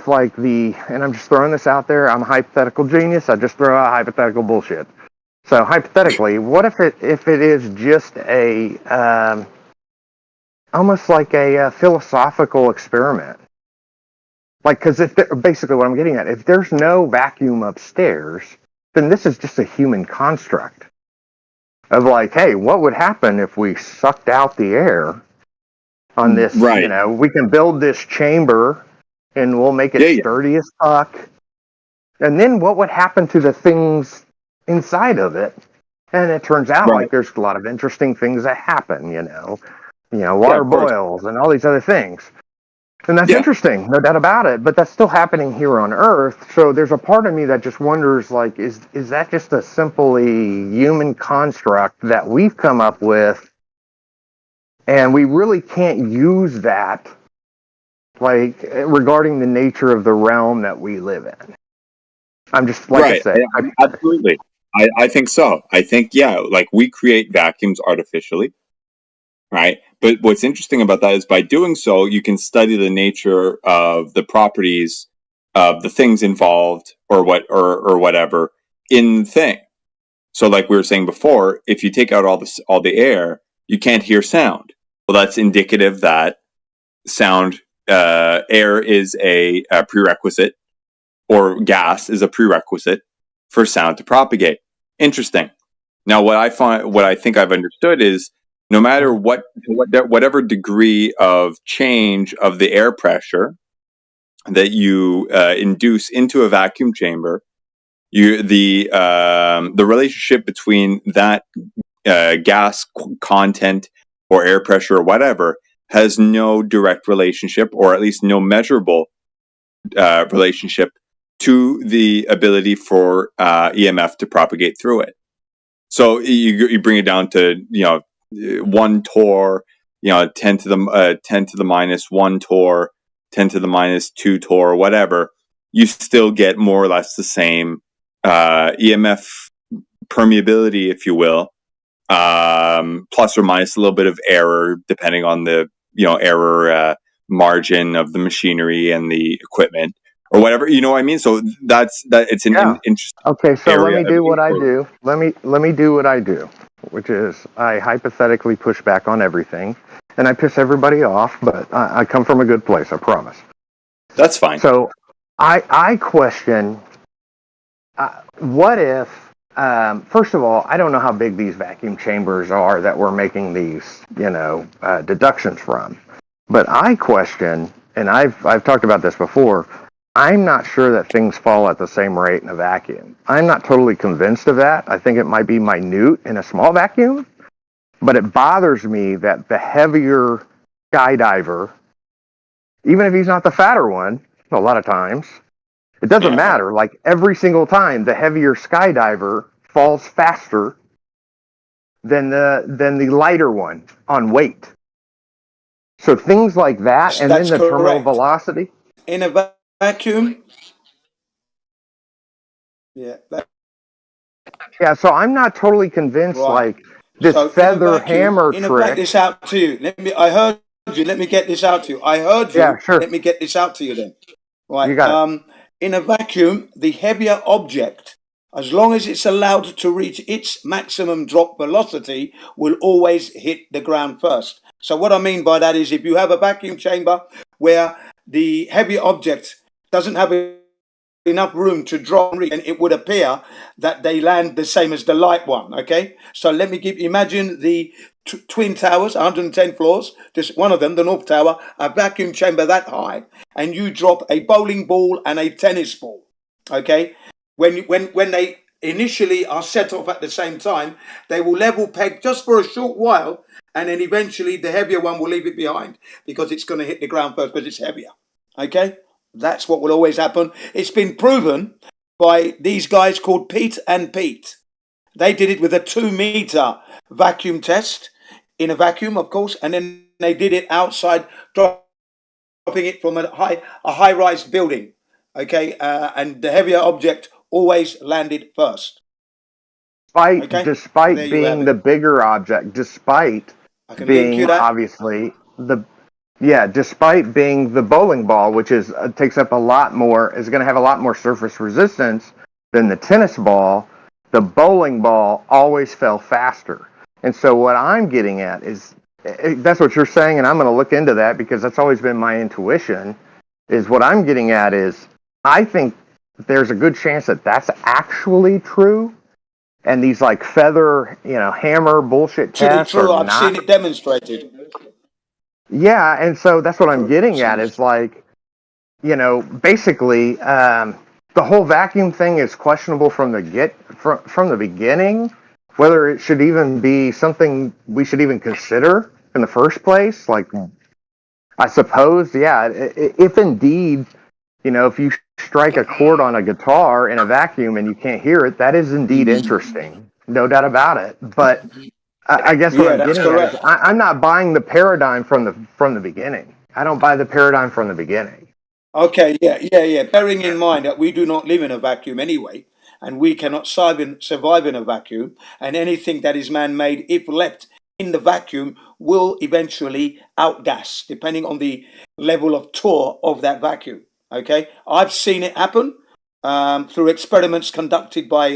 like and I'm just throwing this out there, I'm a hypothetical genius, I just throw out hypothetical bullshit. So hypothetically, what if it is just a, almost like a philosophical experiment? Like, because basically what I'm getting at, if there's no vacuum upstairs, then this is just a human construct of like, hey, what would happen if we sucked out the air on this? Right. You know, we can build this chamber and we'll make it sturdy as fuck. And then what would happen to the things inside of it? And it turns out like there's a lot of interesting things that happen, you know, water boils and all these other things. And that's interesting, no doubt about it, but that's still happening here on Earth. So there's a part of me that just wonders, like, is that just a simply human construct that we've come up with, and we really can't use that, like, regarding the nature of the realm that we live in? I'm just, like I said. Absolutely. I think so. I think, like, we create vacuums artificially, right? But what's interesting about that is by doing so, you can study the nature of the properties of the things involved or whatever in the thing. So like we were saying before, if you take out all the air, you can't hear sound. Well, that's indicative that sound, air is a prerequisite or gas is a prerequisite for sound to propagate. Interesting. Now, what I think I've understood is no matter whatever degree of change of the air pressure that you induce into a vacuum chamber, the relationship between that gas content or air pressure or whatever has no direct relationship, or at least no measurable relationship to the ability for EMF to propagate through it. So you bring it down to 1 torr, 10 to the minus 1 torr, 10 to the minus 2 torr, whatever. You still get more or less the same EMF permeability, if you will, plus or minus a little bit of error depending on the error margin of the machinery and the equipment or whatever. You know what I mean? So it's an interesting. Okay, so let area me of do what I inquiry. do. Let me do what I do, which is I hypothetically push back on everything, and I piss everybody off. But I come from a good place, I promise. That's fine. So I question, what if, first of all, I don't know how big these vacuum chambers are that we're making these, deductions from. But I question, and I've talked about this before, I'm not sure that things fall at the same rate in a vacuum. I'm not totally convinced of that. I think it might be minute in a small vacuum, but it bothers me that the heavier skydiver, even if he's not the fatter one, a lot of times, it doesn't matter. Like every single time, the heavier skydiver falls faster than the lighter one on weight. So things like that, and That's then the terminal correct. velocity. In a vacuum, yeah. Yeah, so I'm not totally convinced, Right. like, this So feather hammer trick. this out to you. I heard you. Let me get this out to you. I heard you. Yeah, sure. Let me get this out to you then. Right. You got it. In a vacuum, the heavier object, as long as it's allowed to reach its maximum drop velocity, will always hit the ground first. So what I mean by that is if you have a vacuum chamber where the heavy object doesn't have enough room to drop, and it would appear that they land the same as the light one. Okay, so let me imagine the twin towers, 110 floors, just one of them, the North Tower, a vacuum chamber that high, and you drop a bowling ball and a tennis ball. Okay, when they initially are set off at the same time, they will level peg just for a short while, and then eventually the heavier one will leave it behind because it's going to hit the ground first because it's heavier. Okay. That's what will always happen. It's been proven by these guys called Pete and Pete. They did it with a 2-meter vacuum test in a vacuum, of course, and then they did it outside, dropping it from a high-rise building. Okay, and the heavier object always landed first. Despite being the bigger object, despite being obviously despite being the bowling ball, which is takes up a lot more, is going to have a lot more surface resistance than the tennis ball, the bowling ball always fell faster. And so what I'm getting at is, that's what you're saying, and I'm going to look into that because that's always been my intuition, is what I'm getting at is, I think there's a good chance that that's actually true, and these like feather, hammer bullshit tests True, are I've not. seen it demonstrated. Yeah, and so that's what I'm getting at is like, basically, the whole vacuum thing is questionable from the beginning, whether it should even be something we should even consider in the first place. Like, I suppose, yeah, if indeed, if you strike a chord on a guitar in a vacuum and you can't hear it, that is indeed interesting, no doubt about it. But I guess what I'm getting at is I'm not buying the paradigm from the beginning. I don't buy the paradigm from the beginning. Okay, yeah. Bearing in mind that we do not live in a vacuum anyway, and we cannot survive in a vacuum, and anything that is man-made, if left in the vacuum, will eventually outgas, depending on the level of torque of that vacuum. Okay, I've seen it happen through experiments conducted by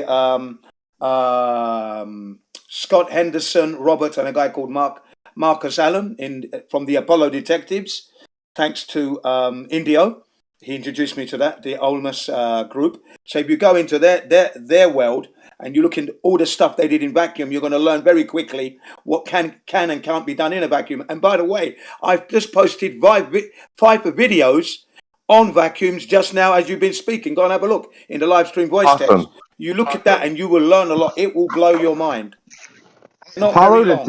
Scott Henderson, Robert, and a guy called Marcus Allen from the Apollo Detectives, thanks to Indio. He introduced me to that, the Olmus group. So if you go into their world and you look into all the stuff they did in vacuum, you're going to learn very quickly what can and can't be done in a vacuum. And by the way, I've just posted five videos on vacuums just now as you've been speaking. Go and have a look in the live stream voice text. You look at that and you will learn a lot. It will blow your mind. Not Apollo very long.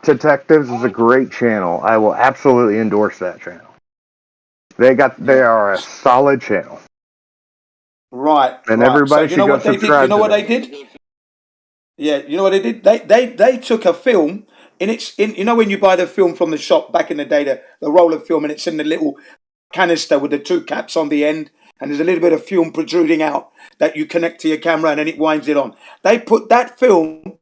Detectives is a great channel. I will absolutely endorse that channel. They are a solid channel. Right. And right. everybody So you know should go what they did? subscribe You know to what them. they did? Yeah, you know what they did? They took a film you know when you buy the film from the shop back in the day, the roll of film, and it's in the little canister with the two caps on the end, and there's a little bit of film protruding out that you connect to your camera and then it winds it on. They put that film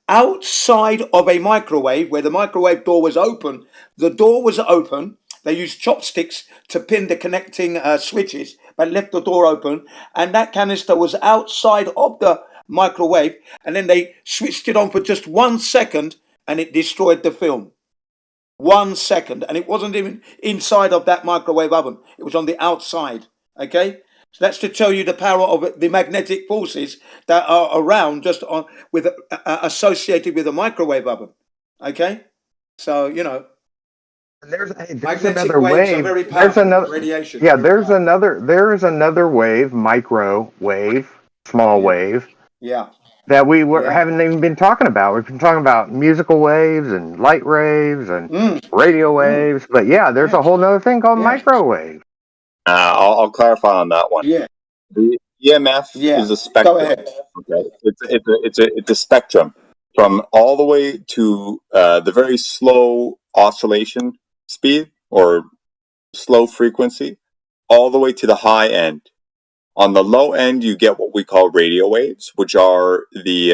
outside of a microwave where the microwave door was open. The door was open. They used chopsticks to pin the connecting switches, but left the door open. And that canister was outside of the microwave. And then they switched it on for just 1 second and it destroyed the film. 1 second. And it wasn't even inside of that microwave oven. It was on the outside. Okay? So that's to tell you the power of the magnetic forces that are around just associated with a microwave oven. Okay? So, you know. There's magnetic another waves wave. are very powerful. There's another radiation. Yeah, there's another wave, microwave, small wave, Yeah. that we haven't even been talking about. We've been talking about musical waves and light waves and radio waves, but yeah, there's a whole nother thing called microwave. I'll clarify on that one. Yeah. The EMF is a spectrum. Go ahead. Okay, it's a spectrum from all the way to the very slow oscillation speed or slow frequency, all the way to the high end. On the low end, you get what we call radio waves, which are the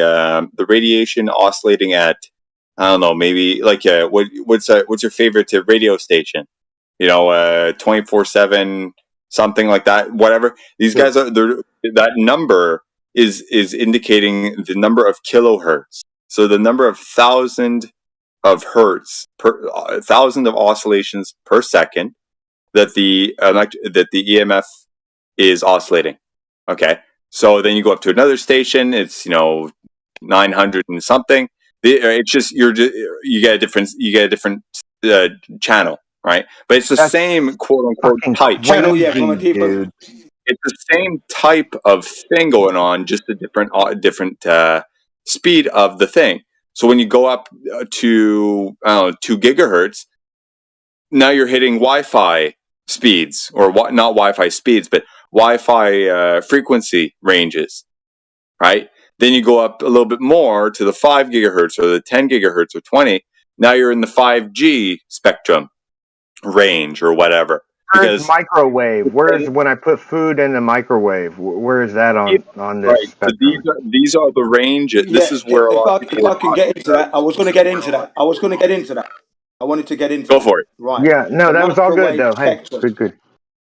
radiation oscillating at, I don't know, maybe like what's your favorite radio station? 24/7, something like that. Whatever. These guys are that number is indicating the number of kilohertz. So the number of 1,000 of hertz per 1,000 of oscillations per second that the EMF is oscillating. Okay, so then you go up to another station. It's 900 and something. It's just you get a different channel, right? But it's the same quote unquote type channel. From a deeper. It's the same type of thing going on, just a different speed of the thing. So when you go up to 2 gigahertz, now you're hitting Wi-Fi speeds, or not Wi-Fi speeds, but Wi-Fi frequency ranges, right? Then you go up a little bit more to the 5 gigahertz or the 10 gigahertz or 20. Now you're in the 5G spectrum range or whatever. Where's microwave? Where's when I put food in the microwave? Where is that on this spectrum? So these are the range. This is where if I can get into that, I was going to get into that. I wanted to get into Go for it. Right. Yeah, no, that was all good though. Hey, good.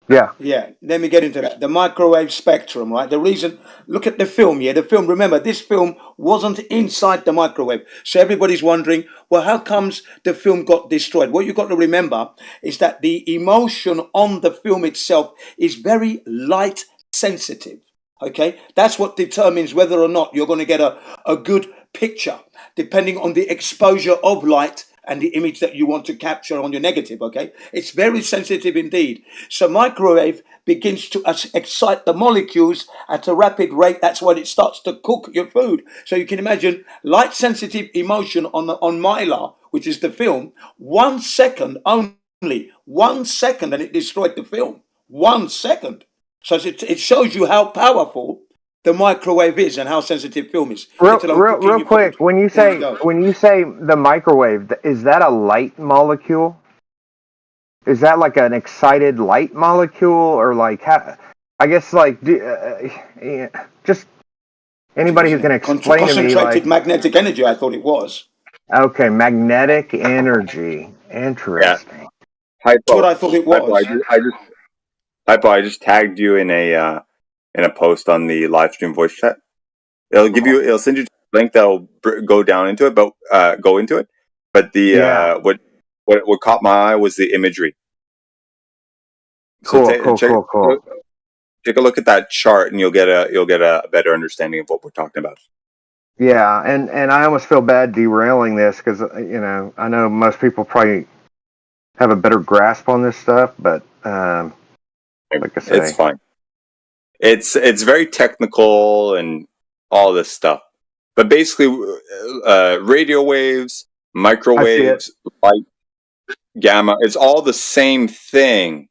Yeah. Yeah, let me get into that. The microwave spectrum, right? The reason, look at the film, the film, remember, this film wasn't inside the microwave. So everybody's wondering, well, how comes the film got destroyed? What you've got to remember is that the emotion on the film itself is very light sensitive, okay? That's what determines whether or not you're going to get a good picture, depending on the exposure of light and the image that you want to capture on your negative, okay? It's very sensitive indeed. So microwave begins to excite the molecules at a rapid rate. That's when it starts to cook your food. So you can imagine light sensitive emotion on mylar, which is the film, 1 second only, 1 second, and it destroyed the film. 1 second. So it shows you how powerful the microwave is and how sensitive film is. Real quick, when you say the microwave, is that a light molecule? Is that like an excited light molecule, or like I guess like just anybody who can explain to me, concentrated magnetic energy? I thought it was. Okay, magnetic energy. Interesting. That's what I thought it was. I just tagged you in a post on the live stream voice chat. It'll send you a link that'll go into it. But the what caught my eye was the imagery. So Cool. Take a look at that chart, and you'll get a better understanding of what we're talking about. Yeah, and I almost feel bad derailing this because I know most people probably have a better grasp on this stuff, but like I say, it's fine. It's very technical and all this stuff, but basically, radio waves, microwaves, light, gamma, it's all the same thing,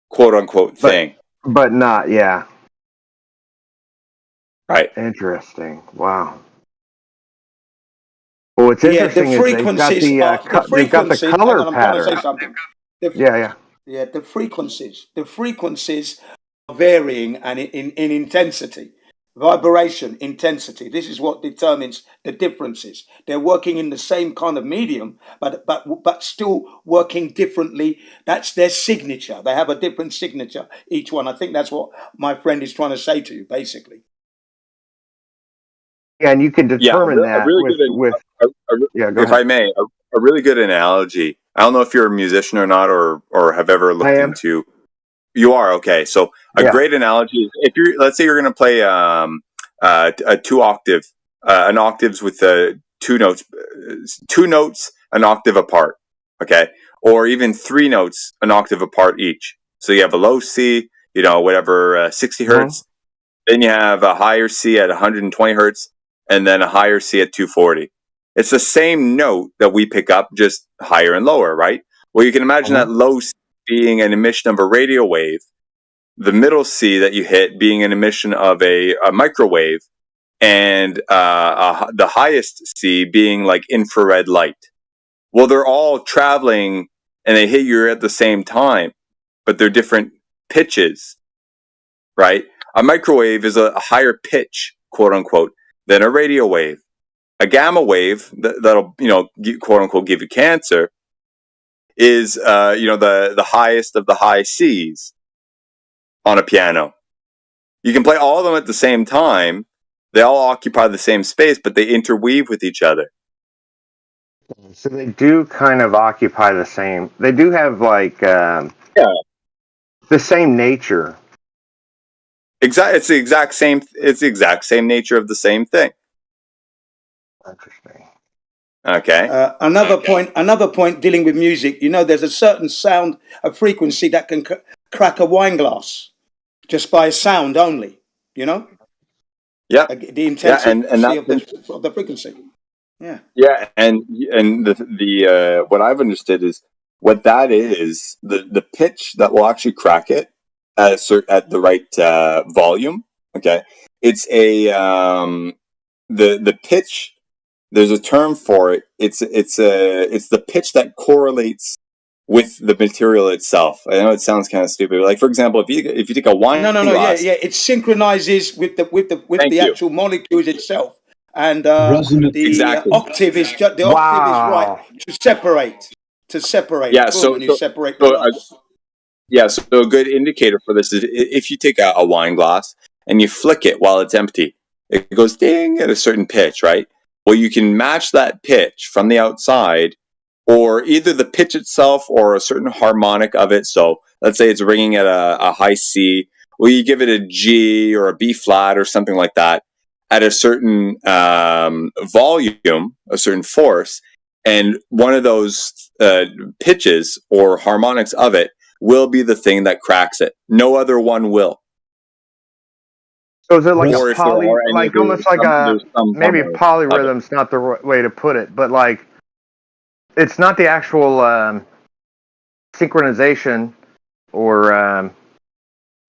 quote unquote thing, but not, yeah. Right. Interesting. Wow. Well, what's interesting is they've got the color pattern. Yeah. Yeah, the frequencies are varying and in intensity, vibration intensity. This is what determines the differences. They're working in the same kind of medium, but still working differently. That's their signature. They have a different signature, each one. I think that's what my friend is trying to say to you, basically. Yeah, and you can determine that if I may, a really good analogy. I don't know if you're a musician or not, or have ever looked into. You are, okay. So a great analogy is if let's say you're going to play a 2 octave, an octaves with 2 notes, an octave apart, okay, or even 3 notes an octave apart each. So you have a low C, whatever, 60 hertz. Then you have a higher C at 120 hertz, and then a higher C at 240. It's the same note that we pick up, just higher and lower, right? Well, you can imagine that low C being an emission of a radio wave, the middle C that you hit being an emission of a microwave, and the highest C being like infrared light. Well, they're all traveling and they hit you at the same time, but they're different pitches, right? A microwave is a higher pitch, quote unquote, than a radio wave. A gamma wave that'll, quote unquote, give you cancer is, the highest of the high C's on a piano. You can play all of them at the same time. They all occupy the same space, but they interweave with each other. So they do kind of occupy the same. They do have the same nature. It's the exact same. It's the exact same nature of the same thing. Interesting. Okay. Another point dealing with music. There's a certain sound, a frequency that can crack a wine glass just by sound only. Yeah. The intensity of the frequency. Yeah. Yeah, and the what I've understood is what that is, the pitch that will actually crack it at the right volume. Okay, it's the pitch. There's a term for it. It's the pitch that correlates with the material itself. I know it sounds kind of stupid. Like, for example, if you take a wine glass, it synchronizes with the actual molecules itself, and the octave is right to separate. Yeah, when you separate the notes. So a good indicator for this is if you take a wine glass and you flick it while it's empty, it goes ding at a certain pitch, right? Well, you can match that pitch from the outside, or either the pitch itself or a certain harmonic of it. So let's say it's ringing at a high C. Well, you give it a G or a B flat or something like that at a certain volume, a certain force, and one of those pitches or harmonics of it will be the thing that cracks it. No other one will. So is it like almost like maybe polyrhythm's not the right way to put it, but like it's not the actual synchronization or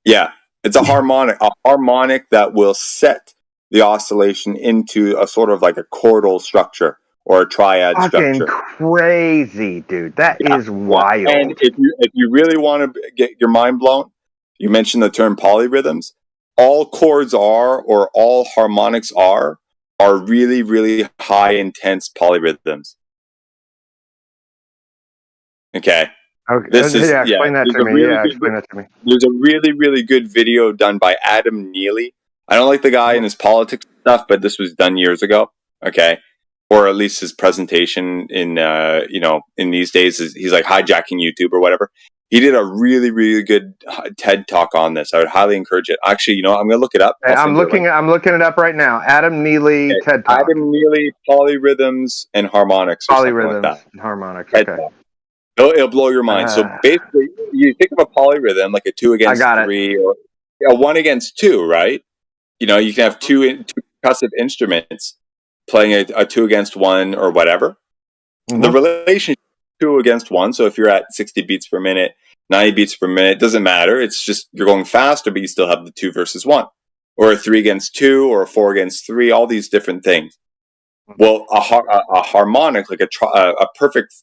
it's a harmonic that will set the oscillation into a sort of like a chordal structure or a triad structure. Crazy, dude. That is wild. And if you really want to get your mind blown, you mentioned the term polyrhythms. All chords or all harmonics are really, really high intense polyrhythms. Okay. Explain that to me. Explain that to me. There's a really, really good video done by Adam Neely. I don't like the guy and his politics stuff, but this was done years ago. Okay. Or at least his presentation in these days he's like hijacking YouTube or whatever. He did a really, really good TED talk on this. I would highly encourage it. Actually, you know, I'm going to look it up. I'm looking it up right now. Adam Neely TED talk. Adam Neely, polyrhythms and harmonics, or something like that. And harmonics. TED Okay. talk. It'll blow your mind. So basically, you think of a polyrhythm like a 2 against 3 or a 1 against 2, right? You know, you can have two percussive instruments playing a 2 against 1 or whatever. Mm-hmm. The relationship 2 against 1. So if you're at 60 beats per minute, 90 beats per minute, doesn't matter. It's just you're going faster, but you still have the 2 versus 1, or a 3 against 2, or a 4 against 3. All these different things. Well, a harmonic, like a perfect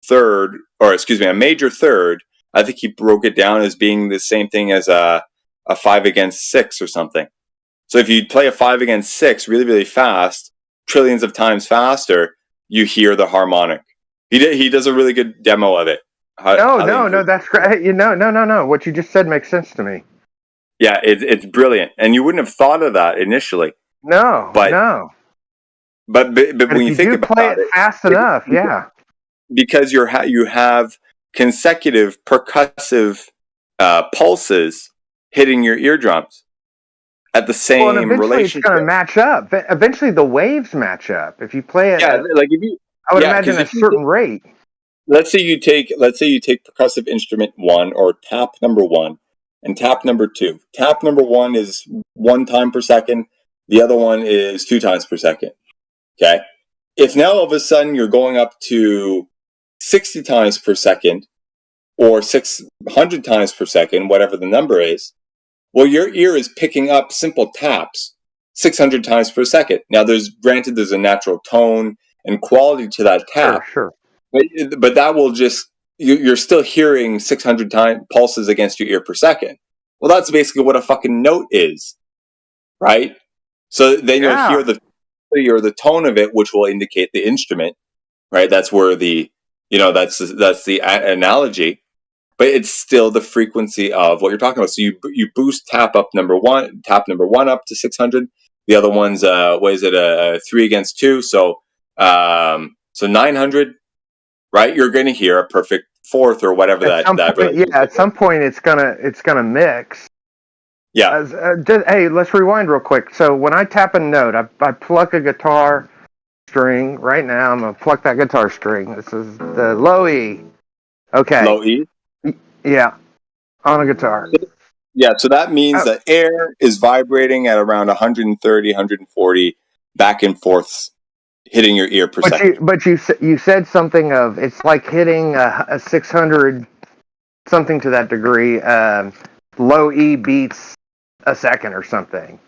third, or excuse me, a major third. I think he broke it down as being the same thing as a 5 against 6 or something. So if you play a 5 against 6 really, really fast, trillions of times faster, you hear the harmonic. He does a really good demo of it. No, that's great. No. What you just said makes sense to me. Yeah, it's brilliant, and you wouldn't have thought of that initially. No. But when you think about it, fast enough, yeah. Because you have consecutive percussive pulses hitting your eardrums at the same and eventually relationship. It's going to match up. Eventually, the waves match up if you play it. Like if you, I would imagine a certain rate. Let's say you take percussive instrument 1 or tap number 1 and tap number 2. Tap number 1 is 1 time per second. The other one is 2 times per second. Okay. If now all of a sudden you're going up to 60 times per second or 600 times per second, whatever the number is, well, your ear is picking up simple taps 600 times per second. Now, there's a natural tone and quality to that tap. Sure. But that will just, you're still hearing 600 pulses against your ear per second. Well, that's basically what a fucking note is, right? So then you'll hear the tone of it, which will indicate the instrument, right? That's where that's the analogy, but it's still the frequency of what you're talking about. So you boost tap number one up to 600. The other one's a 3 against 2, so 900, right? You're going to hear a perfect fourth or whatever at some point it's gonna mix. Yeah. Hey, let's rewind real quick. So when I tap a note, I pluck a guitar string right now. I'm gonna pluck that guitar string. This is the low E. Okay. Low E? Yeah. On a guitar. Yeah, so that means that air is vibrating at around 130, 140 back and forth, hitting your ear per second. But you said something of, it's like hitting a 600, something to that degree, low E beats a second or something.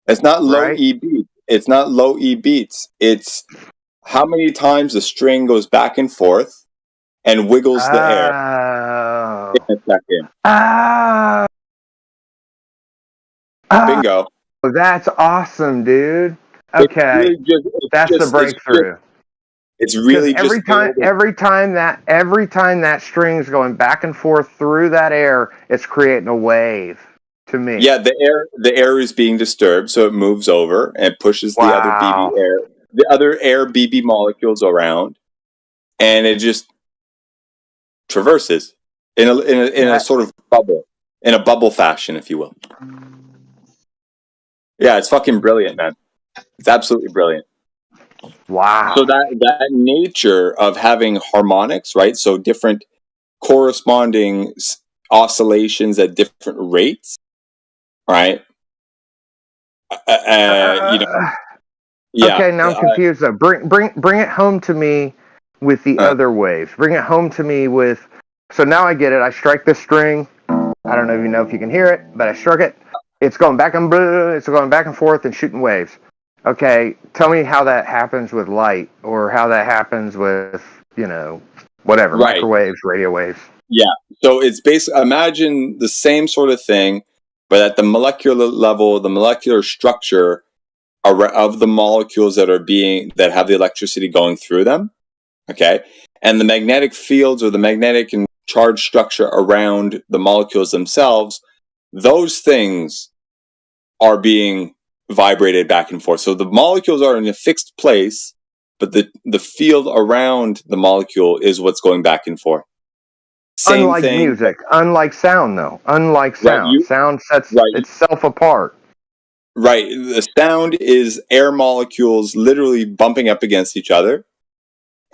It's not low E beats. It's not low E beats. It's how many times the string goes back and forth and wiggles the air in a second. Bingo. That's awesome, dude. Okay. That's the breakthrough. It's really every time that string's going back and forth through that air, it's creating a wave to me. Yeah, the air is being disturbed, so it moves over and pushes the other air BB molecules around, and it just traverses in a sort of bubble, in a bubble fashion, if you will. Yeah, it's fucking brilliant, man. It's absolutely brilliant. Wow. So that nature of having harmonics, right? So different corresponding oscillations at different rates, right? Okay, now I'm confused though. Bring it home to me with the other waves. Bring it home to me with. So now I get it. I strike the string. I don't even know if you can hear it, but I struck it. It's going back and forth and shooting waves. Okay, tell me how that happens with light, or how that happens with, whatever, microwaves, radio waves. Yeah, so it's basically, imagine the same sort of thing, but at the molecular level, the molecular structure of the molecules that have the electricity going through them, okay? And the magnetic fields or the magnetic and charge structure around the molecules themselves, those things are being vibrated back and forth. So the molecules are in a fixed place, but the field around the molecule is what's going back and forth. Same unlike thing. music, unlike sound, though. Unlike sound. Sound sets itself apart. Right. The sound is air molecules literally bumping up against each other.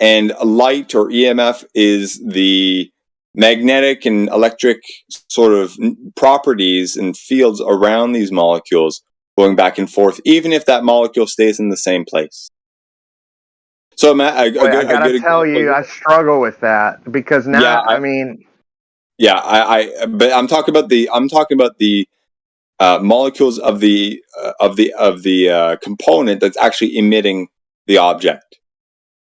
And light or EMF is the magnetic and electric sort of properties and fields around these molecules going back and forth, even if that molecule stays in the same place. So I gotta tell you, I struggle with that because now, but I'm talking about the molecules of the component that's actually emitting the object.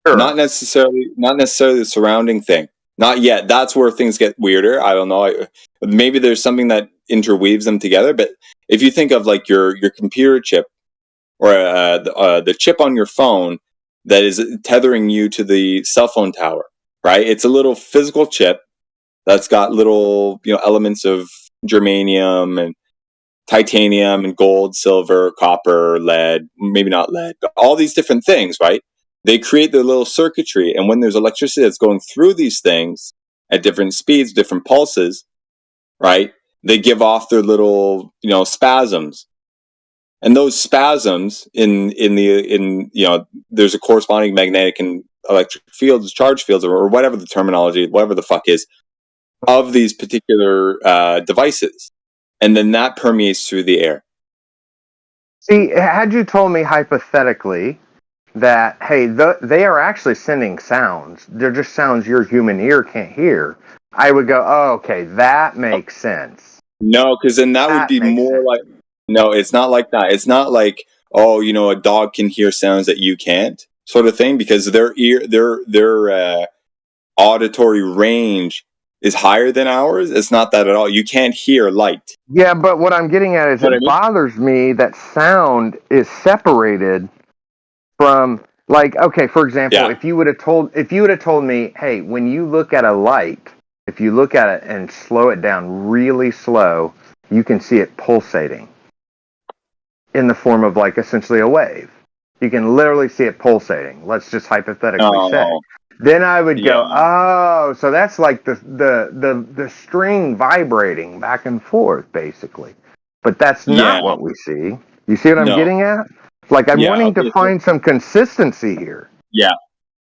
Sure. Not necessarily the surrounding thing. Not yet. That's where things get weirder. I don't know. Maybe there's something that interweaves them together. But if you think of like your computer chip or the chip on your phone that is tethering you to the cell phone tower, right? It's a little physical chip that's got little elements of germanium and titanium and gold, silver, copper, lead, maybe not lead, but all these different things, right? They create their little circuitry. And when there's electricity that's going through these things at different speeds, different pulses, right? They give off their little, spasms. And those spasms there's a corresponding magnetic and electric fields, charge fields, or whatever the terminology, whatever the fuck is, of these particular devices. And then that permeates through the air. See, had you told me hypothetically that, hey, they are actually sending sounds, they're just sounds your human ear can't hear, I would go, oh, okay, that makes sense. No, because then that would be more like, no, it's not like that. It's not like, oh, a dog can hear sounds that you can't, sort of thing, because their auditory range is higher than ours. It's not that at all. You can't hear light. Yeah, but what I'm getting at is bothers me that sound is separated from, like, okay, for example, if you would have told me, hey, when you look at a light, if you look at it and slow it down really slow, you can see it pulsating in the form of like essentially a wave. You can literally see it pulsating. Let's just hypothetically say. Then I would go, oh, so that's like the string vibrating back and forth, basically. But that's not what we see. You see what I'm getting at? Like I'm wanting to find some consistency here. Yeah.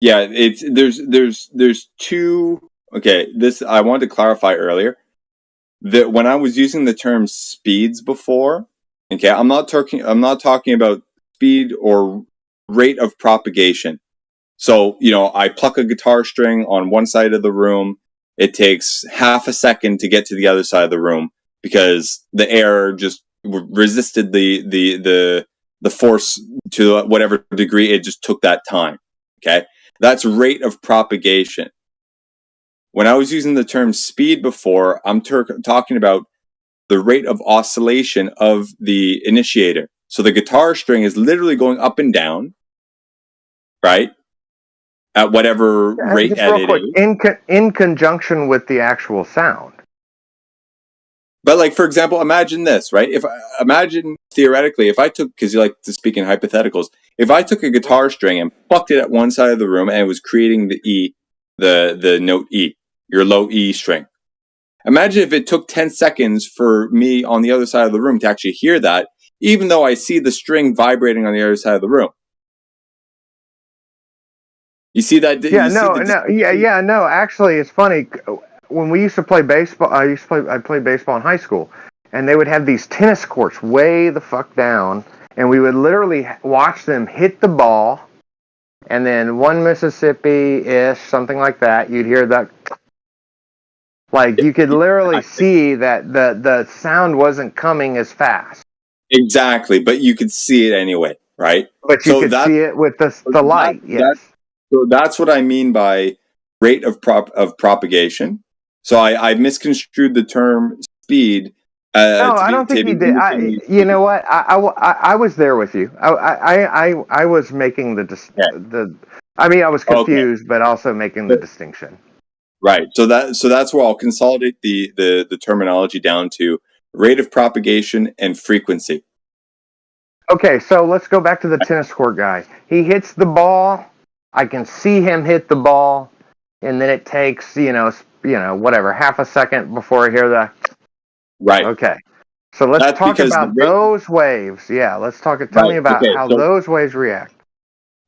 It's there's two. Okay, this I wanted to clarify earlier that when I was using the term speeds before. Okay, I'm not talking about speed or rate of propagation. So, I pluck a guitar string on one side of the room. It takes half a second to get to the other side of the room because the air just resisted the force to whatever degree. It just took that time. Okay. That's rate of propagation. When I was using the term speed before, I'm talking about the rate of oscillation of the initiator. So the guitar string is literally going up and down, right? At whatever rate just real quick, in conjunction with the actual sound. But like, for example, imagine this, right? Imagine theoretically, if I took, because you like to speak in hypotheticals, if I took a guitar string and plucked it at one side of the room and it was creating the E, the note E, your low E string. Imagine if it took 10 seconds for me on the other side of the room to actually hear that, even though I see the string vibrating on the other side of the room. You see that? No. Actually, it's funny. When we used to play baseball, I played baseball in high school, and they would have these tennis courts way the fuck down, and we would literally watch them hit the ball, and then one Mississippi-ish, something like that, you'd hear that. Like, you could literally see that the sound wasn't coming as fast. Exactly, but you could see it anyway, right? But you could see it with the light, yes. So that's what I mean by rate of propagation. So I misconstrued the term speed. No, I don't think you did. You know what? I was there with you. I was making the I was confused, but also making the distinction. Right. So that's where I'll consolidate the terminology down to rate of propagation and frequency. Okay, so let's go back to the tennis court guy. He hits the ball. I can see him hit the ball, and then it takes, whatever, half a second before I hear the. Right. Okay. So let's talk about those waves. Yeah, let's talk. Tell me about how those waves react.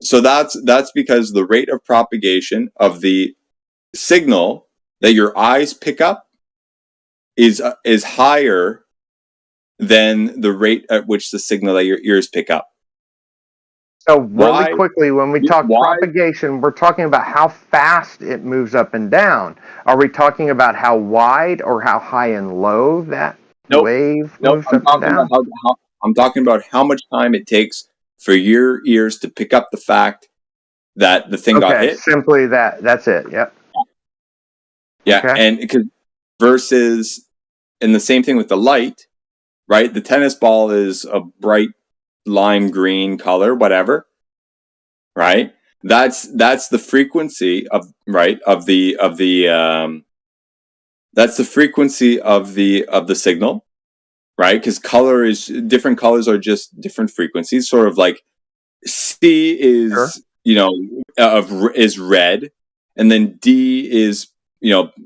So that's because the rate of propagation of the signal that your eyes pick up is higher than the rate at which the signal that your ears pick up. So really quickly, when we talk propagation, we're talking about how fast it moves up and down. Are we talking about how wide or how high and low that wave moves up and down? I'm talking about how much time it takes for your ears to pick up the fact that the thing got hit. Simply that. That's it. Yep. Yeah, and versus, and the same thing with the light, right? The tennis ball is a bright lime green color, whatever, right? That's the frequency of that's the frequency of the signal, right? Because different colors are just different frequencies. Sort of like C is is red, and then D is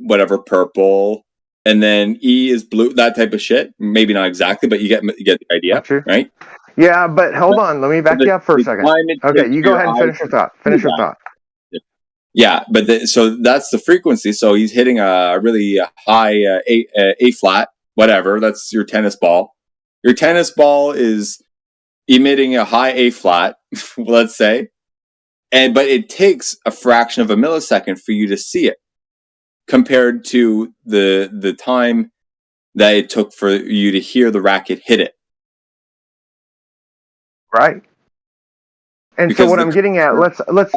whatever, purple, and then E is blue. That type of shit. Maybe not exactly, but you get the idea, right? Yeah, but hold on. Let me back you up for a second. Okay, you go ahead and finish your thought. Yeah, but so that's the frequency. So he's hitting a really high A flat, whatever. That's your tennis ball. Your tennis ball is emitting a high A flat, let's say, but it takes a fraction of a millisecond for you to see it, compared to the time that it took for you to hear the racket hit it. Right. And because so what I'm getting at, let's put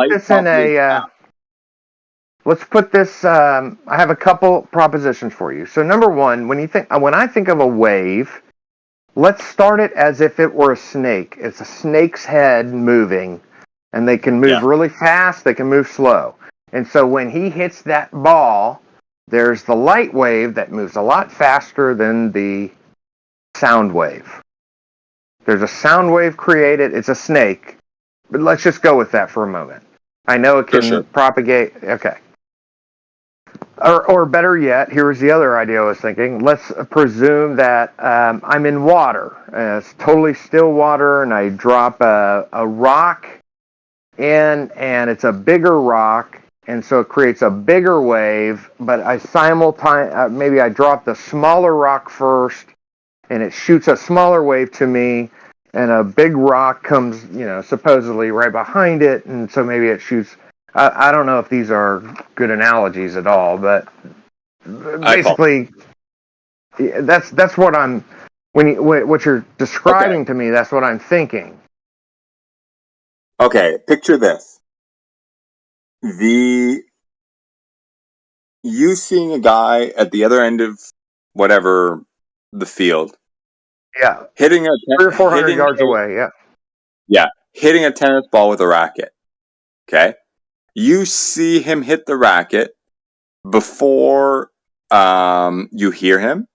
this in a. Let's put this. I have a couple propositions for you. So number one, when I think of a wave, let's start it as if it were a snake. It's a snake's head moving, and they can move really fast. They can move slow. And so when he hits that ball, there's the light wave that moves a lot faster than the sound wave. There's a sound wave created. It's a snake. But let's just go with that for a moment. I know it can propagate. Okay. Or better yet, here's the other idea I was thinking. Let's presume that I'm in water. It's totally still water, and I drop a rock in, and it's a bigger rock, and so it creates a bigger wave, but maybe I drop the smaller rock first, and it shoots a smaller wave to me, and a big rock comes, supposedly right behind it, and so maybe it shoots. I don't know if these are good analogies at all, but basically, that's what I'm. What you're describing to me, that's what I'm thinking. Okay, picture this: you seeing a guy at the other end of whatever the field. Yeah. Hitting 300 or 400 yards away, yeah. Yeah, hitting a tennis ball with a racket. Okay? You see him hit the racket before you hear him.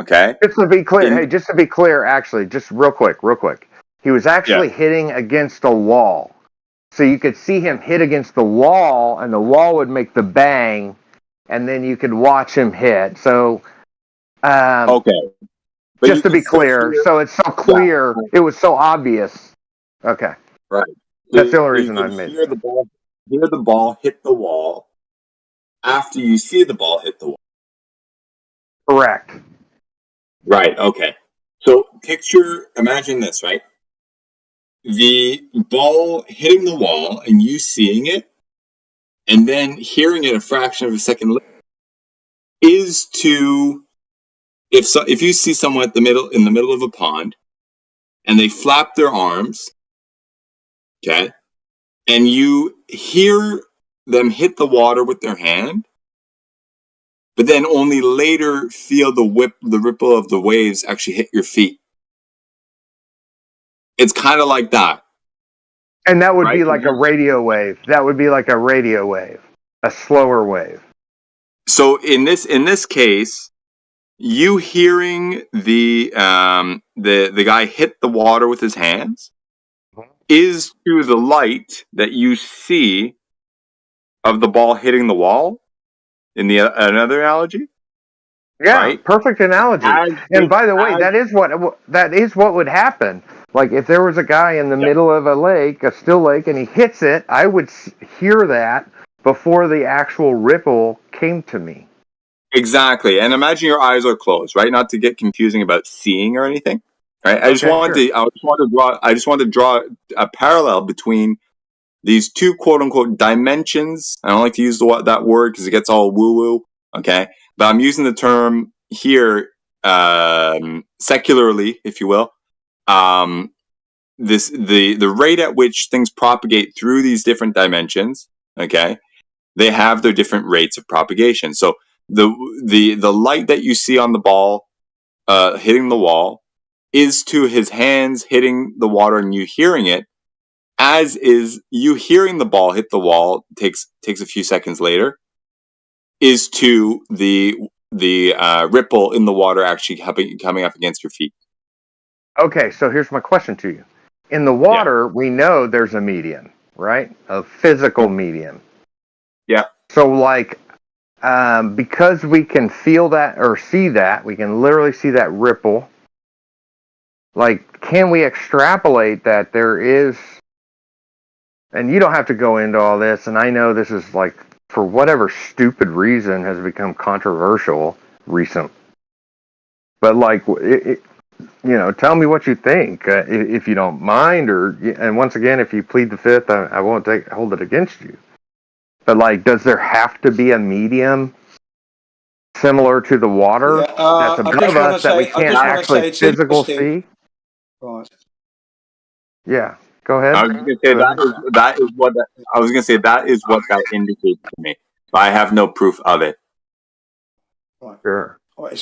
Okay? Just to be clear, actually, just real quick. He was actually hitting against a wall. So you could see him hit against the wall, and the wall would make the bang, and then you could watch him hit. So, okay. But just to be clear, so it's so clear, it was so obvious. Okay. Right. That's the only reason I made it. Hear the ball hit the wall after you see the ball hit the wall. Correct. Right, okay. So imagine this, right? The ball hitting the wall and you seeing it, and then hearing it a fraction of a second later, is to if you see someone in the middle of a pond, and they flap their arms, okay, and you hear them hit the water with their hand, but then only later feel the ripple of the waves actually hit your feet. It's kind of like that. And that would be like a radio wave. A slower wave. So in this case, you hearing the guy hit the water with his hands is to the light that you see of the ball hitting the wall, in the another analogy. Yeah, right? perfect analogy. And by the way, that is what would happen. Like if there was a guy in the middle of a lake, a still lake, and he hits it, I would hear that before the actual ripple came to me. Exactly. And imagine your eyes are closed, right? Not to get confusing about seeing or anything, right? I just wanted to draw a parallel between these two quote unquote dimensions. I don't like to use that word because it gets all woo woo. Okay. But I'm using the term here, secularly, if you will. The rate at which things propagate through these different dimensions, okay, they have their different rates of propagation. So the light that you see on the ball hitting the wall is to his hands hitting the water and you hearing it, as is you hearing the ball hit the wall takes a few seconds later, is to the ripple in the water actually coming up against your feet. Okay, so here's my question to you. In the water, we know there's a medium, right? A physical medium. Yeah. So like, because we can feel that or see that, we can literally see that ripple. Like, can we extrapolate that there is, and you don't have to go into all this, and I know this is like, for whatever stupid reason has become controversial recent. But like, tell me what you think, if you don't mind, and once again, if you plead the fifth, I won't hold it against you. But like, does there have to be a medium similar to the water that's above us that we can't actually physical see? Right. Yeah, go ahead. I was going to say that is what that indicates to me. But I have no proof of it. Right. Sure.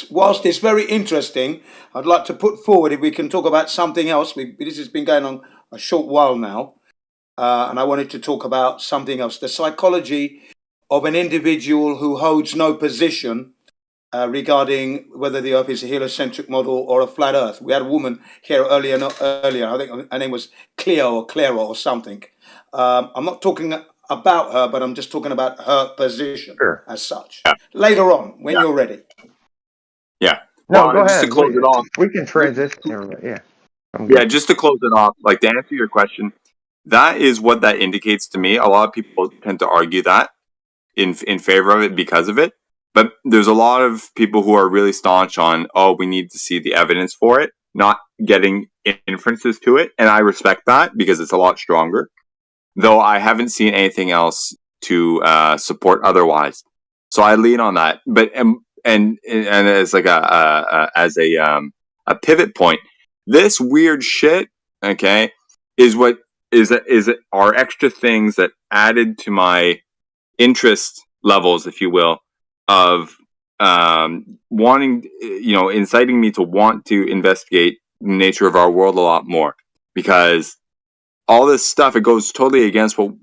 Whilst it's very interesting, I'd like to put forward, if we can talk about something else. This has been going on a short while now, and I wanted to talk about something else. The psychology of an individual who holds no position regarding whether the Earth is a heliocentric model or a flat Earth. We had a woman here earlier. I think her name was Cleo or Clara or something. I'm not talking about her, but I'm just talking about her position as such. Yeah. Later on, when you're ready. Yeah. No, go just ahead. to close it off. We can transition. Yeah. Yeah, just to close it off, like to answer your question, that is what that indicates to me. A lot of people tend to argue that in favor of it because of it. But there's a lot of people who are really staunch on, we need to see the evidence for it, not getting inferences to it. And I respect that because it's a lot stronger. Though I haven't seen anything else to support otherwise. So I lean on that. But and as like a pivot point, this weird shit, okay, is are extra things that added to my interest levels, if you will, of wanting, inciting me to want to investigate the nature of our world a lot more, because all this stuff, it goes totally against what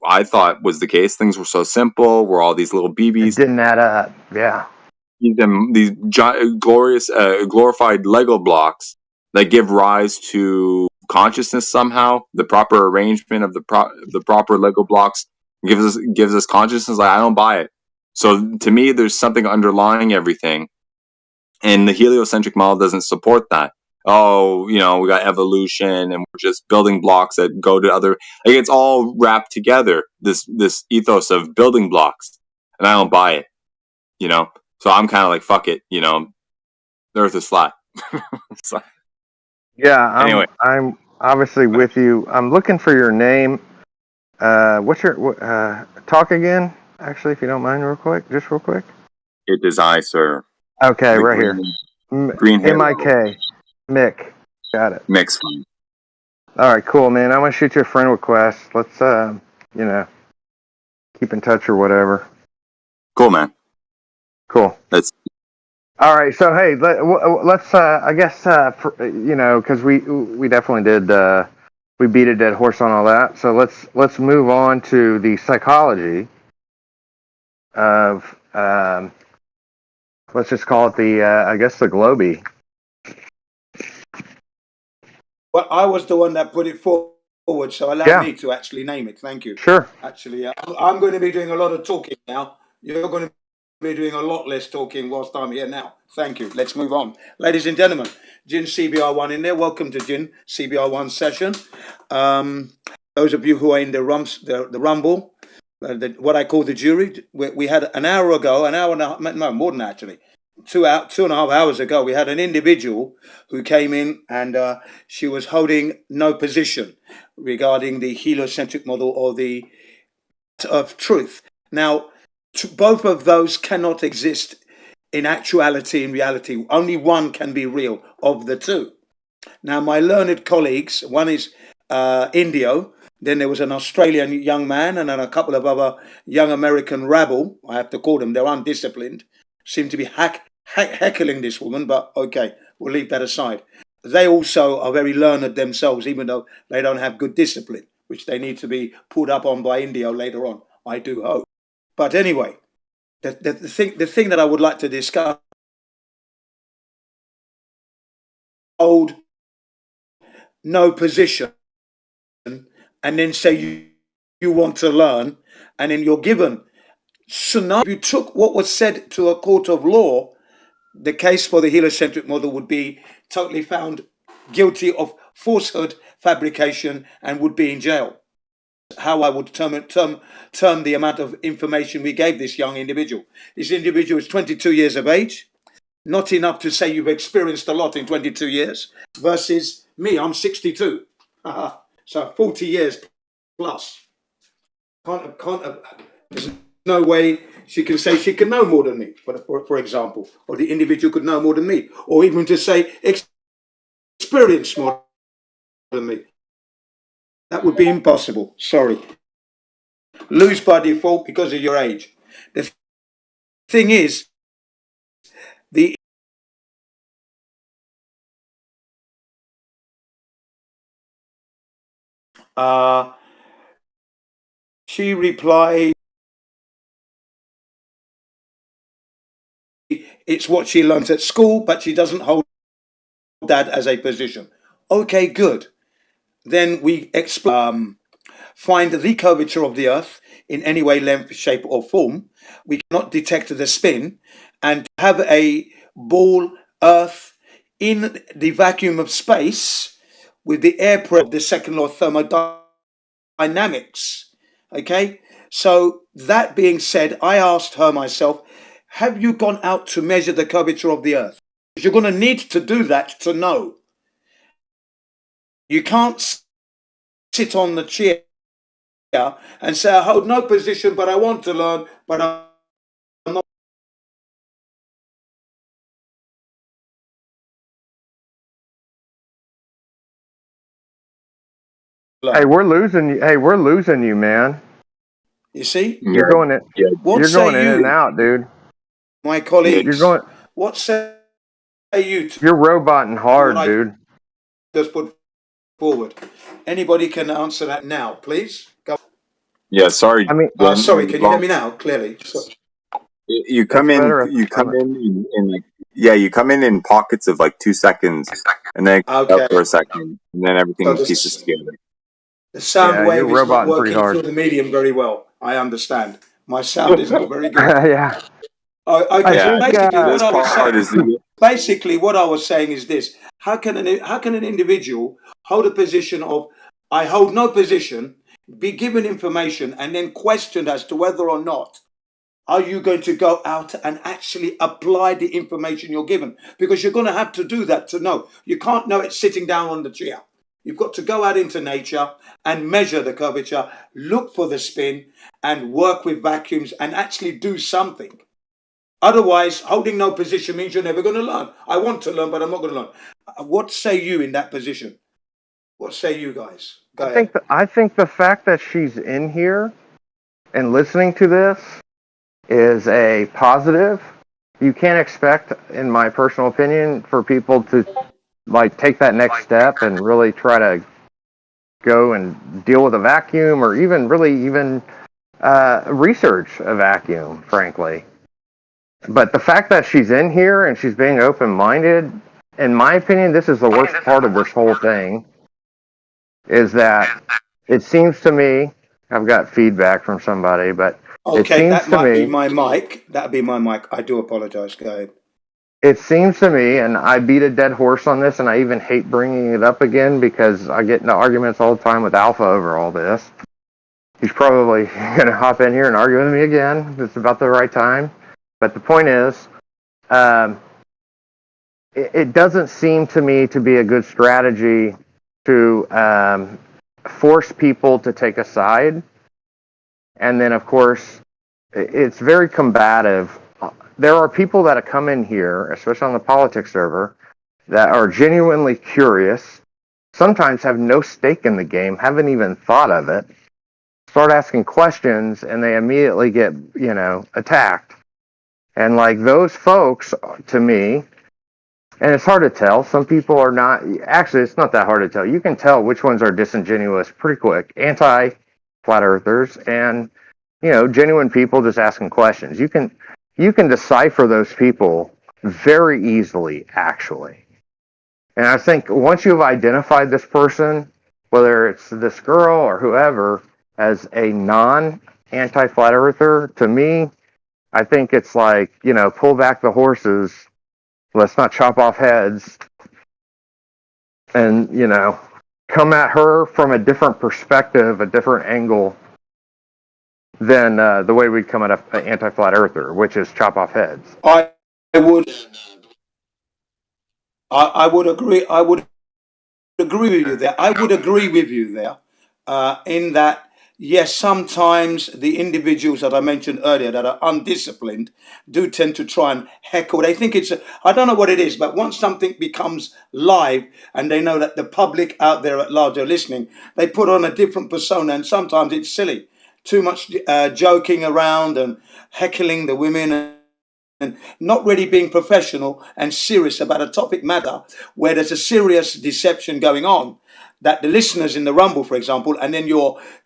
I thought was the case. Things were so simple. We're all these little BBs. It didn't add up. Yeah. These glorious, glorified Lego blocks that give rise to consciousness somehow. The proper arrangement of the proper Lego blocks gives us consciousness. Like, I don't buy it. So to me, there's something underlying everything, and the heliocentric model doesn't support that. We got evolution and we're just building blocks that go to other, like, it's all wrapped together, this ethos of building blocks, and I don't buy it, so I'm kind of like, fuck it, the earth is flat. So, yeah, anyway, I'm obviously with you. I'm looking for your name. What's your talk again, actually, if you don't mind, real quick? It is I, sir. Okay, right here. Green hair. M-I-K. Mick. Got it. Mick's fine. All right, cool, man. I'm going to shoot you a friend request. Let's, keep in touch or whatever. Cool, man. Cool. All right, so, hey, let's, I guess, because we definitely did, we beat a dead horse on all that. So let's move on to the psychology of, let's just call it the, I guess, the globy. Well, I was the one that put it forward, so allow me to actually name it. Thank you. Sure. Actually, I'm going to be doing a lot of talking now. You're going to be doing a lot less talking whilst I'm here now. Thank you. Let's move on. Ladies and gentlemen, Jin CBR1 in there. Welcome to Jin CBR1 session. Those of you who are in the rumble, what I call the jury, we had an hour ago, an hour and a half, no, more than that, actually, 2.5 hours ago, we had an individual who came in and she was holding no position regarding the heliocentric model or the of truth. Now, both of those cannot exist in actuality, in reality. Only one can be real of the two. Now, my learned colleagues, one is Indio, then there was an Australian young man, and then a couple of other young American rabble, I have to call them, they're undisciplined, seem to be heckling this woman, but okay, we'll leave that aside. They also are very learned themselves, even though they don't have good discipline, which they need to be pulled up on by Indio later on, I do hope. But anyway, the thing that I would like to discuss, hold no position and then say you want to learn, and then you're given scenario. If you took what was said to a court of law, the case for the heliocentric model would be totally found guilty of falsehood, fabrication, and would be in jail. How I would term the amount of information we gave this young individual. This individual is 22 years of age, not enough to say you've experienced a lot in 22 years, versus me, I'm 62. So 40 years plus. There's no way she can say she can know more than me, for example, or the individual could know more than me, or even to say experience more than me. That would be impossible. Sorry. Lose by default because of your age. The thing is, she replied, it's what she learnt at school, but she doesn't hold that as a position. Okay, good. Then we find the curvature of the Earth in any way, length, shape, or form. We cannot detect the spin, and have a ball Earth in the vacuum of space with the air pressure of the second law of thermodynamics. Okay, so that being said, I asked her myself, have you gone out to measure the curvature of the Earth? You're going to need to do that to know. You can't sit on the chair and say, I hold no position, but I want to learn, but I'm not. Hey, we're losing you. Hey, we're losing you, man. You see? You're going in. You're going in and out, dude. My colleagues, you're going. What say you? You're roboting hard, dude. Just put forward. Anybody can answer that now, please. Go. Yeah, sorry. I mean, sorry. Can you hear me now? Clearly. You come in. You come in like you come in pockets of like 2 seconds, and then out for a second, and then everything pieces together. The sound wave is not working through the medium very well. I understand. My sound is not very good. Yeah. Basically, what I was saying is this: how can an individual hold a position of I hold no position, be given information, and then questioned as to whether or not are you going to go out and actually apply the information you're given? Because you're going to have to do that to know. You can't know it sitting down on the chair. You've got to go out into nature and measure the curvature, look for the spin, and work with vacuums and actually do something. Otherwise, holding no position means you're never going to learn. I want to learn, but I'm not going to learn. What say you in that position? What say you guys? I think the fact that she's in here and listening to this is a positive. You can't expect, in my personal opinion, for people to like take that next step and really try to go and deal with a vacuum, or even research a vacuum, frankly. But the fact that she's in here and she's being open-minded, in my opinion, this is the worst part of this whole thing, is that it seems to me, I've got feedback from somebody, but Okay, that might be my mic. That'd be my mic. I do apologize. Go ahead. It seems to me, and I beat a dead horse on this, and I even hate bringing it up again because I get into arguments all the time with Alpha over all this. He's probably going to hop in here and argue with me again. It's about the right time. But the point is, it doesn't seem to me to be a good strategy to force people to take a side. And then, of course, it's very combative. There are people that have come in here, especially on the politics server, that are genuinely curious, sometimes have no stake in the game, haven't even thought of it, start asking questions, and they immediately get, attacked. And like those folks, to me, and it's hard to tell. Some people are not, actually, it's not that hard to tell. You can tell which ones are disingenuous pretty quick. Anti-flat earthers and, genuine people just asking questions. You can decipher those people very easily, actually. And I think once you've identified this person, whether it's this girl or whoever, as a non-anti-flat earther, to me, I think it's like, pull back the horses, let's not chop off heads, and, come at her from a different perspective, a different angle than the way we'd come at an anti-flat earther, which is chop off heads. I would agree. I would agree with you there. I would agree with you there, in that, yes, sometimes the individuals that I mentioned earlier that are undisciplined do tend to try and heckle. They think I don't know what it is, but once something becomes live and they know that the public out there at large are listening, they put on a different persona, and sometimes it's silly. Too much joking around and heckling the women and not really being professional and serious about a topic matter where there's a serious deception going on, that the listeners in the Rumble, for example, and then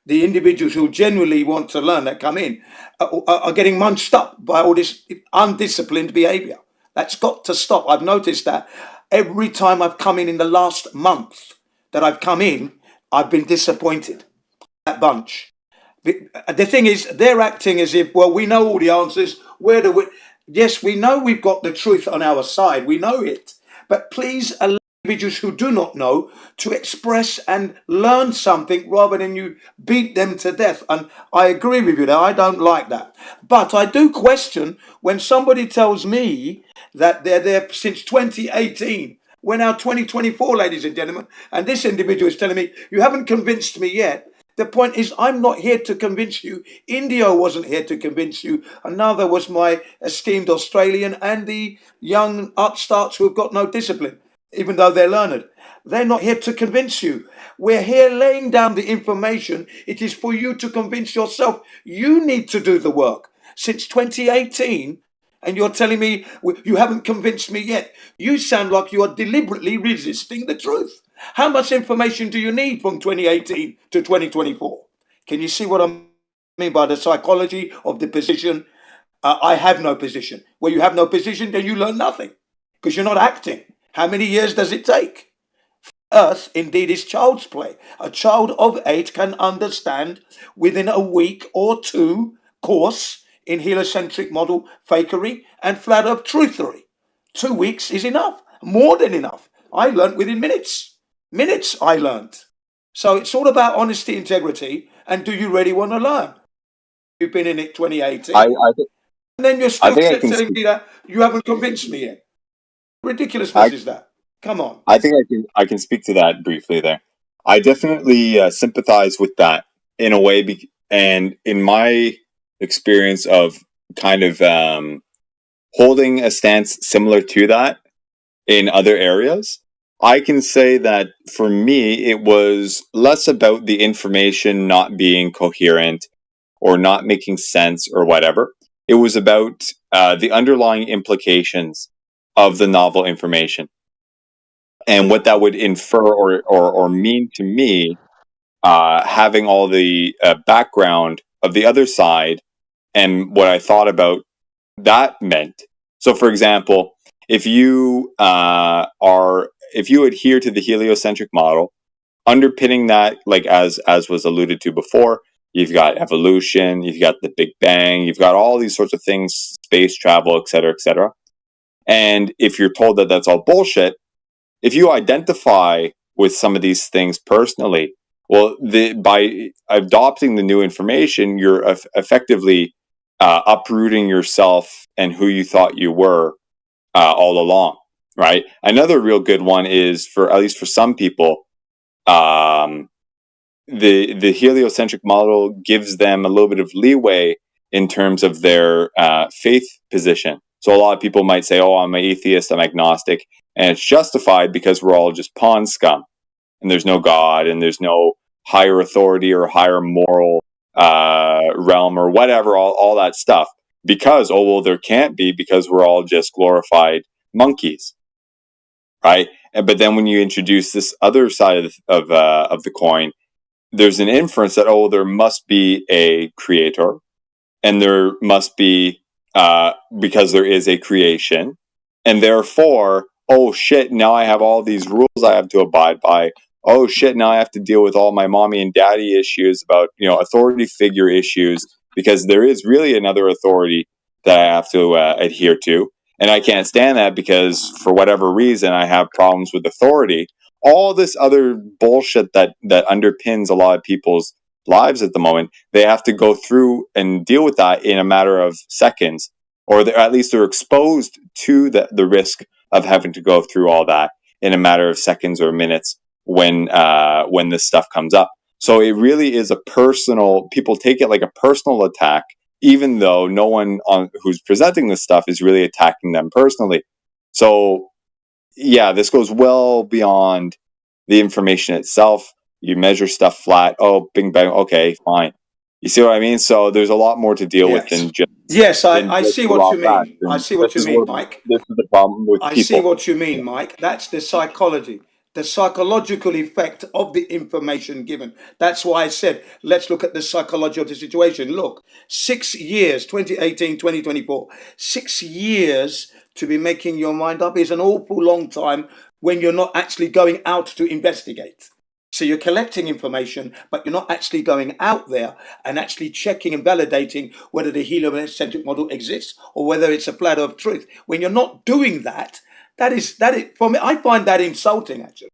the individuals who genuinely want to learn that come in are getting munched up by all this undisciplined behavior. That's got to stop. I've noticed that every time I've come in the last month that I've come in, I've been disappointed. That bunch. The thing is, they're acting as if, well, we know all the answers. Where do we? Yes, we know we've got the truth on our side. We know it. But please allow individuals who do not know to express and learn something rather than you beat them to death. And I agree with you there. I don't like that. But I do question when somebody tells me that they're there since 2018. We're now 2024, ladies and gentlemen. And this individual is telling me, you haven't convinced me yet. The point is, I'm not here to convince you. India wasn't here to convince you. Another was my esteemed Australian and the young upstarts who have got no discipline, even though they're learned. They're not here to convince you. We're here laying down the information. It is for you to convince yourself. You need to do the work. Since 2018, and you're telling me you haven't convinced me yet. You sound like you are deliberately resisting the truth. How much information do you need from 2018 to 2024? Can you see what I mean by the psychology of the position? I have no position. Well, you have no position, then you learn nothing because you're not acting. How many years does it take? Earth indeed is child's play. A child of 8 can understand within a week or two course in heliocentric model fakery and flat earth truthery. 2 weeks is enough, more than enough. I learnt within minutes. Minutes I learnt. So it's all about honesty, integrity, and do you really want to learn? You've been in it 2018. And then you're still telling me that you haven't convinced me yet. Ridiculousness is that? Come on. I think I can speak to that briefly there. I definitely sympathize with that in a way, and in my experience of kind of holding a stance similar to that in other areas, I can say that for me, it was less about the information not being coherent or not making sense or whatever. It was about the underlying implications of the novel information and what that would infer or mean to me, having all the background of the other side and what I thought about that meant. So, for example, if you if you adhere to the heliocentric model, underpinning that, like as was alluded to before, you've got evolution, you've got the Big Bang, you've got all these sorts of things, space travel, etc., etc. And if you're told that that's all bullshit, if you identify with some of these things personally, well, by adopting the new information, you're effectively uprooting yourself and who you thought you were all along, right? Another real good one is, for at least for some people, the heliocentric model gives them a little bit of leeway in terms of their faith position. So a lot of people might say, "Oh, I'm an atheist, I'm agnostic," and it's justified because we're all just pawn scum, and there's no God, and there's no higher authority or higher moral realm or whatever, all that stuff. Because, oh well, there can't be, because we're all just glorified monkeys, right? But then when you introduce this other side of the coin, there's an inference that, oh, there must be a creator, and there must be because there is a creation, and therefore, oh shit, now I have all these rules I have to abide by. Oh shit, now I have to deal with all my mommy and daddy issues about, authority figure issues, because there is really another authority that I have to adhere to, and I can't stand that because for whatever reason I have problems with authority. All this other bullshit that underpins a lot of people's lives at the moment, they have to go through and deal with that in a matter of seconds, or at least they're exposed to the risk of having to go through all that in a matter of seconds or minutes when this stuff comes up. So it really is a personal, people take it like a personal attack, even though no one who's presenting this stuff is really attacking them personally. So yeah, this goes well beyond the information itself. You measure stuff flat. Oh, bing bang. Okay, fine. You see what I mean? So there's a lot more to deal with than just. Yes, I see what you mean. I see what you mean, Mike. This is the problem with I people. see what you mean, Mike. That's the psychology, the psychological effect of the information given. That's why I said, let's look at the psychology of the situation. Look, 6 years, 2018, 2024, 6 years to be making your mind up is an awful long time when you're not actually going out to investigate. So you're collecting information, but you're not actually going out there and actually checking and validating whether the heliocentric model exists or whether it's a flat earth truth. When you're not doing that, that is for me, I find that insulting, actually.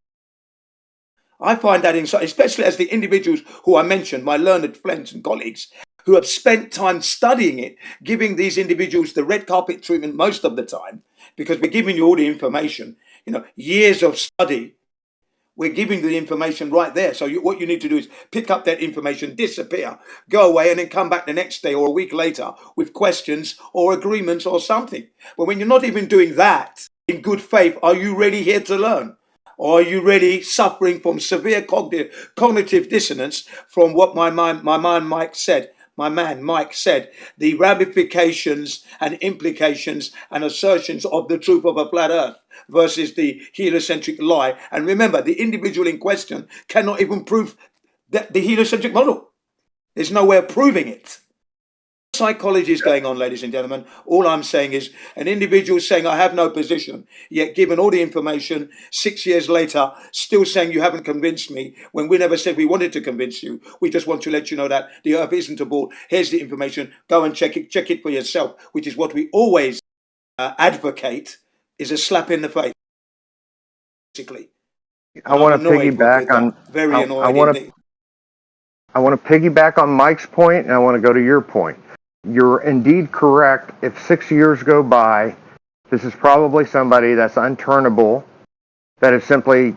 I find that insulting, especially as the individuals who I mentioned, my learned friends and colleagues, who have spent time studying it, giving these individuals the red carpet treatment most of the time, because we're giving you all the information, years of study. We're giving the information right there. So what you need to do is pick up that information, disappear, go away, and then come back the next day or a week later with questions or agreements or something. But when you're not even doing that in good faith, are you really here to learn? Or are you really suffering from severe cognitive dissonance from what my man Mike said, the ramifications and implications and assertions of the truth of a flat earth versus the heliocentric lie? And remember, the individual in question cannot even prove that the heliocentric model. There's no way of proving it. Psychology is going on, ladies and gentlemen. All I'm saying is an individual saying, I have no position, yet given all the information 6 years later, still saying you haven't convinced me, when we never said we wanted to convince you. We just want to let you know that the earth isn't a ball. Here's the information. Go and check it for yourself, which is what we always advocate, is a slap in the face, basically. I want to piggyback on. Very annoyed indeed. I want to piggyback on Mike's point, and I want to go to your point. You're indeed correct. If 6 years go by, this is probably somebody that's unturnable, that is simply,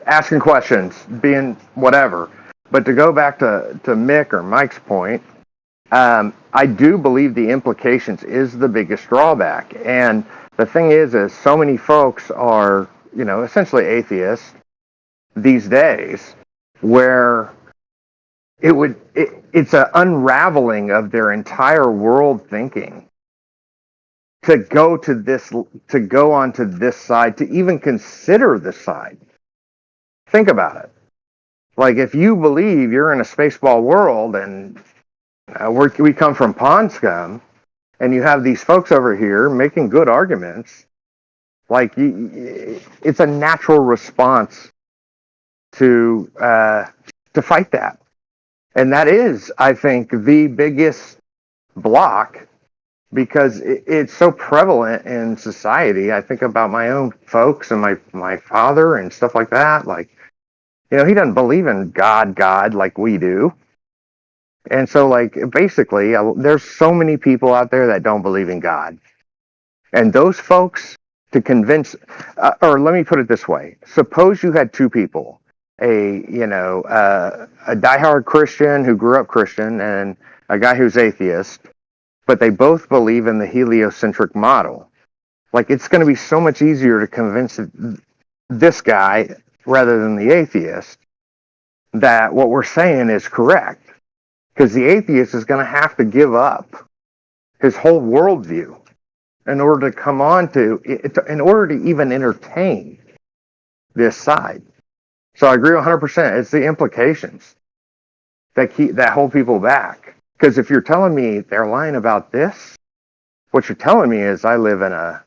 asking questions, being whatever. But to go back to Mick or Mike's point, I do believe the implications is the biggest drawback. And the thing is so many folks are, essentially atheists these days, where it's an unraveling of their entire world thinking to go onto this side, to even consider this side. Think about it. Like, if you believe you're in a spaceball world and we come from pond scum, and you have these folks over here making good arguments, like, it's a natural response to fight that. And that is, I think, the biggest block because it's so prevalent in society. I think about my own folks and my father and stuff like that. Like, he doesn't believe in God like we do. And so, like, basically, there's so many people out there that don't believe in God. And those folks, to convince, or let me put it this way. Suppose you had two people, a diehard Christian who grew up Christian and a guy who's atheist, but they both believe in the heliocentric model. Like, it's going to be so much easier to convince this guy rather than the atheist that what we're saying is correct. Because the atheist is going to have to give up his whole worldview in order to come on to, in order to even entertain this side. So I agree 100%. It's the implications that hold people back. Because if you're telling me they're lying about this, what you're telling me is I live in a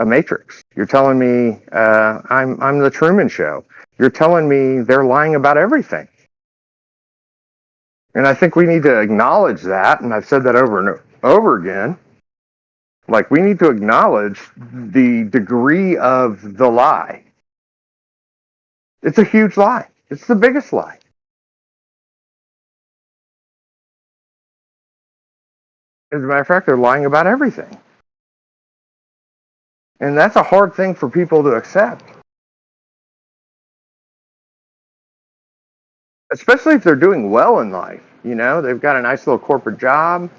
matrix. You're telling me I'm the Truman Show. You're telling me they're lying about everything. And I think we need to acknowledge that, and I've said that over and over again. Like, we need to acknowledge the degree of the lie. It's a huge lie. It's the biggest lie. As a matter of fact, they're lying about everything. And that's a hard thing for people to accept. Especially if they're doing well in life. They've got a nice little corporate job.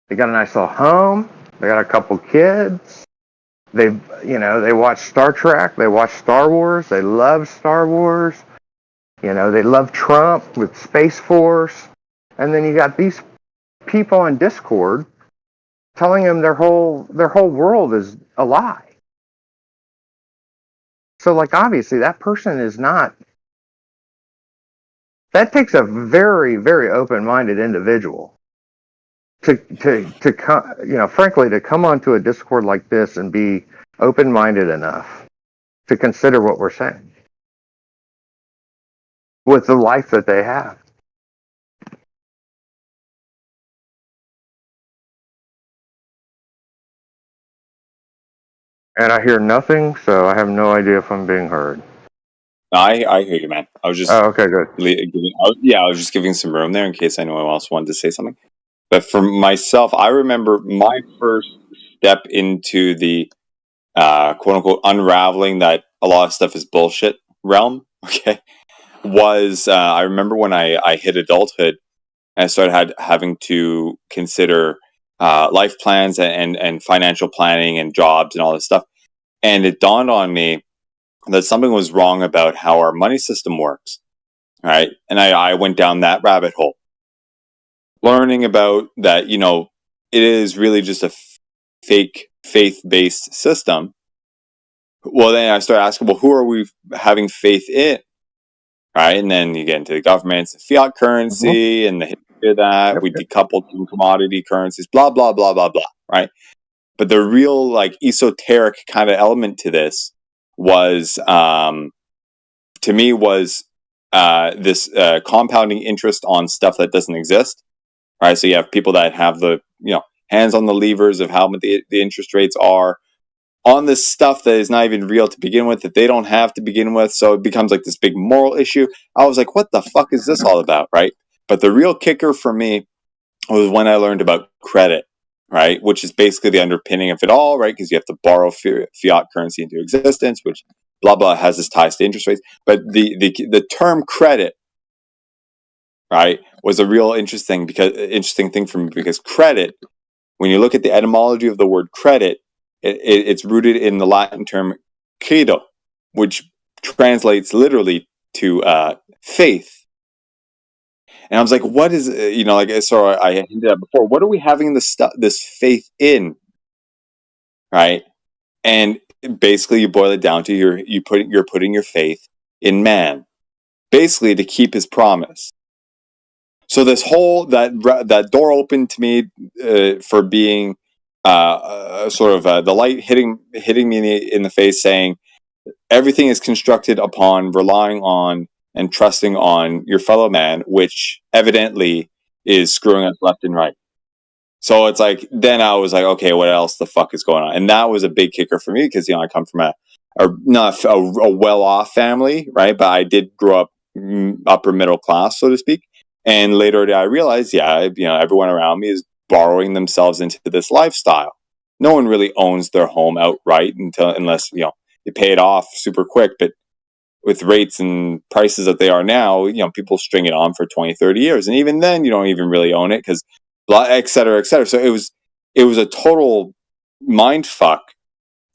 They got a nice little home. They got a couple kids. They watch Star Trek. They watch Star Wars. They love Star Wars. They love Trump with Space Force. And then you got these people on Discord telling them their whole world is a lie. So, like, obviously that person is not. That takes a very, very open-minded individual to frankly, to come onto a Discord like this and be open-minded enough to consider what we're saying with the life that they have. And I hear nothing, so I have no idea if I'm being heard. No, I hear you, man. I was just okay, good. I was just giving some room there in case anyone else wanted to say something. But for myself, I remember my first step into the quote unquote unraveling that a lot of stuff is bullshit realm. Okay, was I remember when I hit adulthood and I started having to consider life plans and financial planning and jobs and all this stuff, and it dawned on me that something was wrong about how our money system works. Right. And I went down that rabbit hole, learning about that, it is really just a fake faith-based system. Well, then I started asking, well, who are we having faith in? Right. And then you get into the governments, fiat currency, and the history of that. We decoupled from commodity currencies, blah, blah, blah, blah, blah. Right. But the real, like, esoteric kind of element to this was, to me, was this compounding interest on stuff that doesn't exist, right? So you have people that have the hands on the levers of how the interest rates are on this stuff that is not even real to begin with, that they don't have to begin with. So it becomes like this big moral issue. I was like, what the fuck is this all about, right? But the real kicker for me was when I learned about credit, right? Which is basically the underpinning of it all, right? Because you have to borrow fiat currency into existence, which blah blah has this ties to interest rates. But the term credit, right, was a real interesting thing for me, because credit, when you look at the etymology of the word credit, it's rooted in the Latin term credo, which translates literally to faith. And I was like, what is, so I hinted at before, what are we having this faith in, right? And basically you boil it down to you're putting your faith in man, basically to keep his promise. So this whole, that door opened to me for being sort of the light hitting me in the face, saying everything is constructed upon relying on and trusting on your fellow man, which evidently is screwing us left and right. So it's like, then I was like, okay, what else the fuck is going on? And that was a big kicker for me because, I come from not a well-off family, right? But I did grow up upper middle class, so to speak. And later I realized, everyone around me is borrowing themselves into this lifestyle. No one really owns their home outright unless, you pay it off super quick. But with rates and prices that they are now, people string it on for 20, 30 years. And even then, you don't even really own it because et cetera, et cetera. So it was a total mind fuck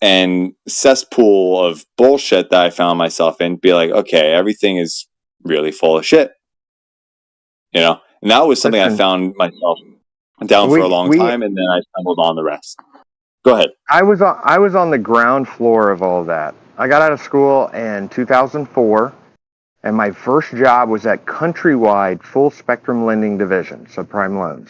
and cesspool of bullshit that I found myself in. Be like, okay, everything is really full of shit, and that was something I found myself down for a long time, and then I stumbled on the rest. Go ahead. I was on the ground floor of all that. I got out of school in 2004, and my first job was at Countrywide Full Spectrum Lending Division, subprime loans.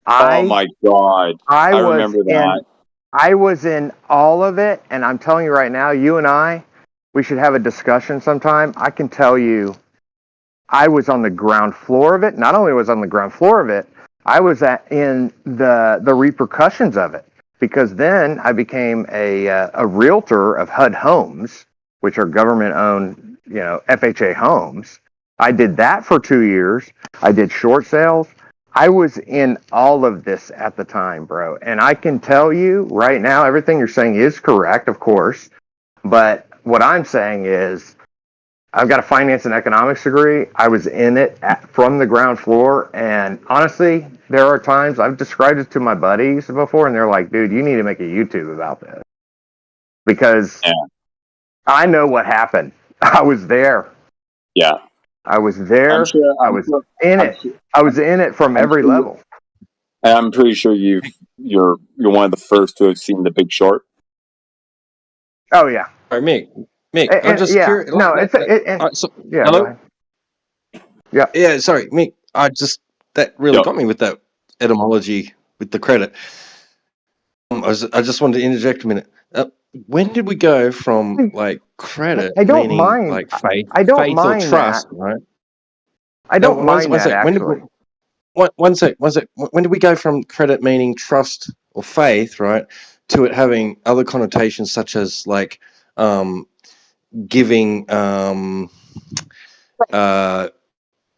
Oh my God. I remember that. I was in all of it, and I'm telling you right now, you and we should have a discussion sometime. I can tell you, I was on the ground floor of it. Not only was I on the ground floor of it, I was in the repercussions of it, because then I became a realtor of HUD Homes, which are government-owned, FHA homes. I did that for 2 years. I did short sales. I was in all of this at the time, bro. And I can tell you right now, everything you're saying is correct, of course. But what I'm saying is, I've got a finance and economics degree. I was in it from the ground floor. And honestly, there are times I've described it to my buddies before, and they're like, dude, you need to make a YouTube about this. Because I know what happened. I was there. Yeah. I was there. I was in it. I was in it from every level. And I'm pretty sure you're one of the first to have seen The Big Short. Oh yeah. All right, Mick. I'm just curious. No, hello. Yeah. Sorry, Mick. That really got me with that etymology with the credit. I just wanted to interject a minute. When did we go from credit meaning like faith, or trust, right? I don't mind that, actually. One sec. When did we go from credit meaning trust or faith, right, to it having other connotations such as giving? How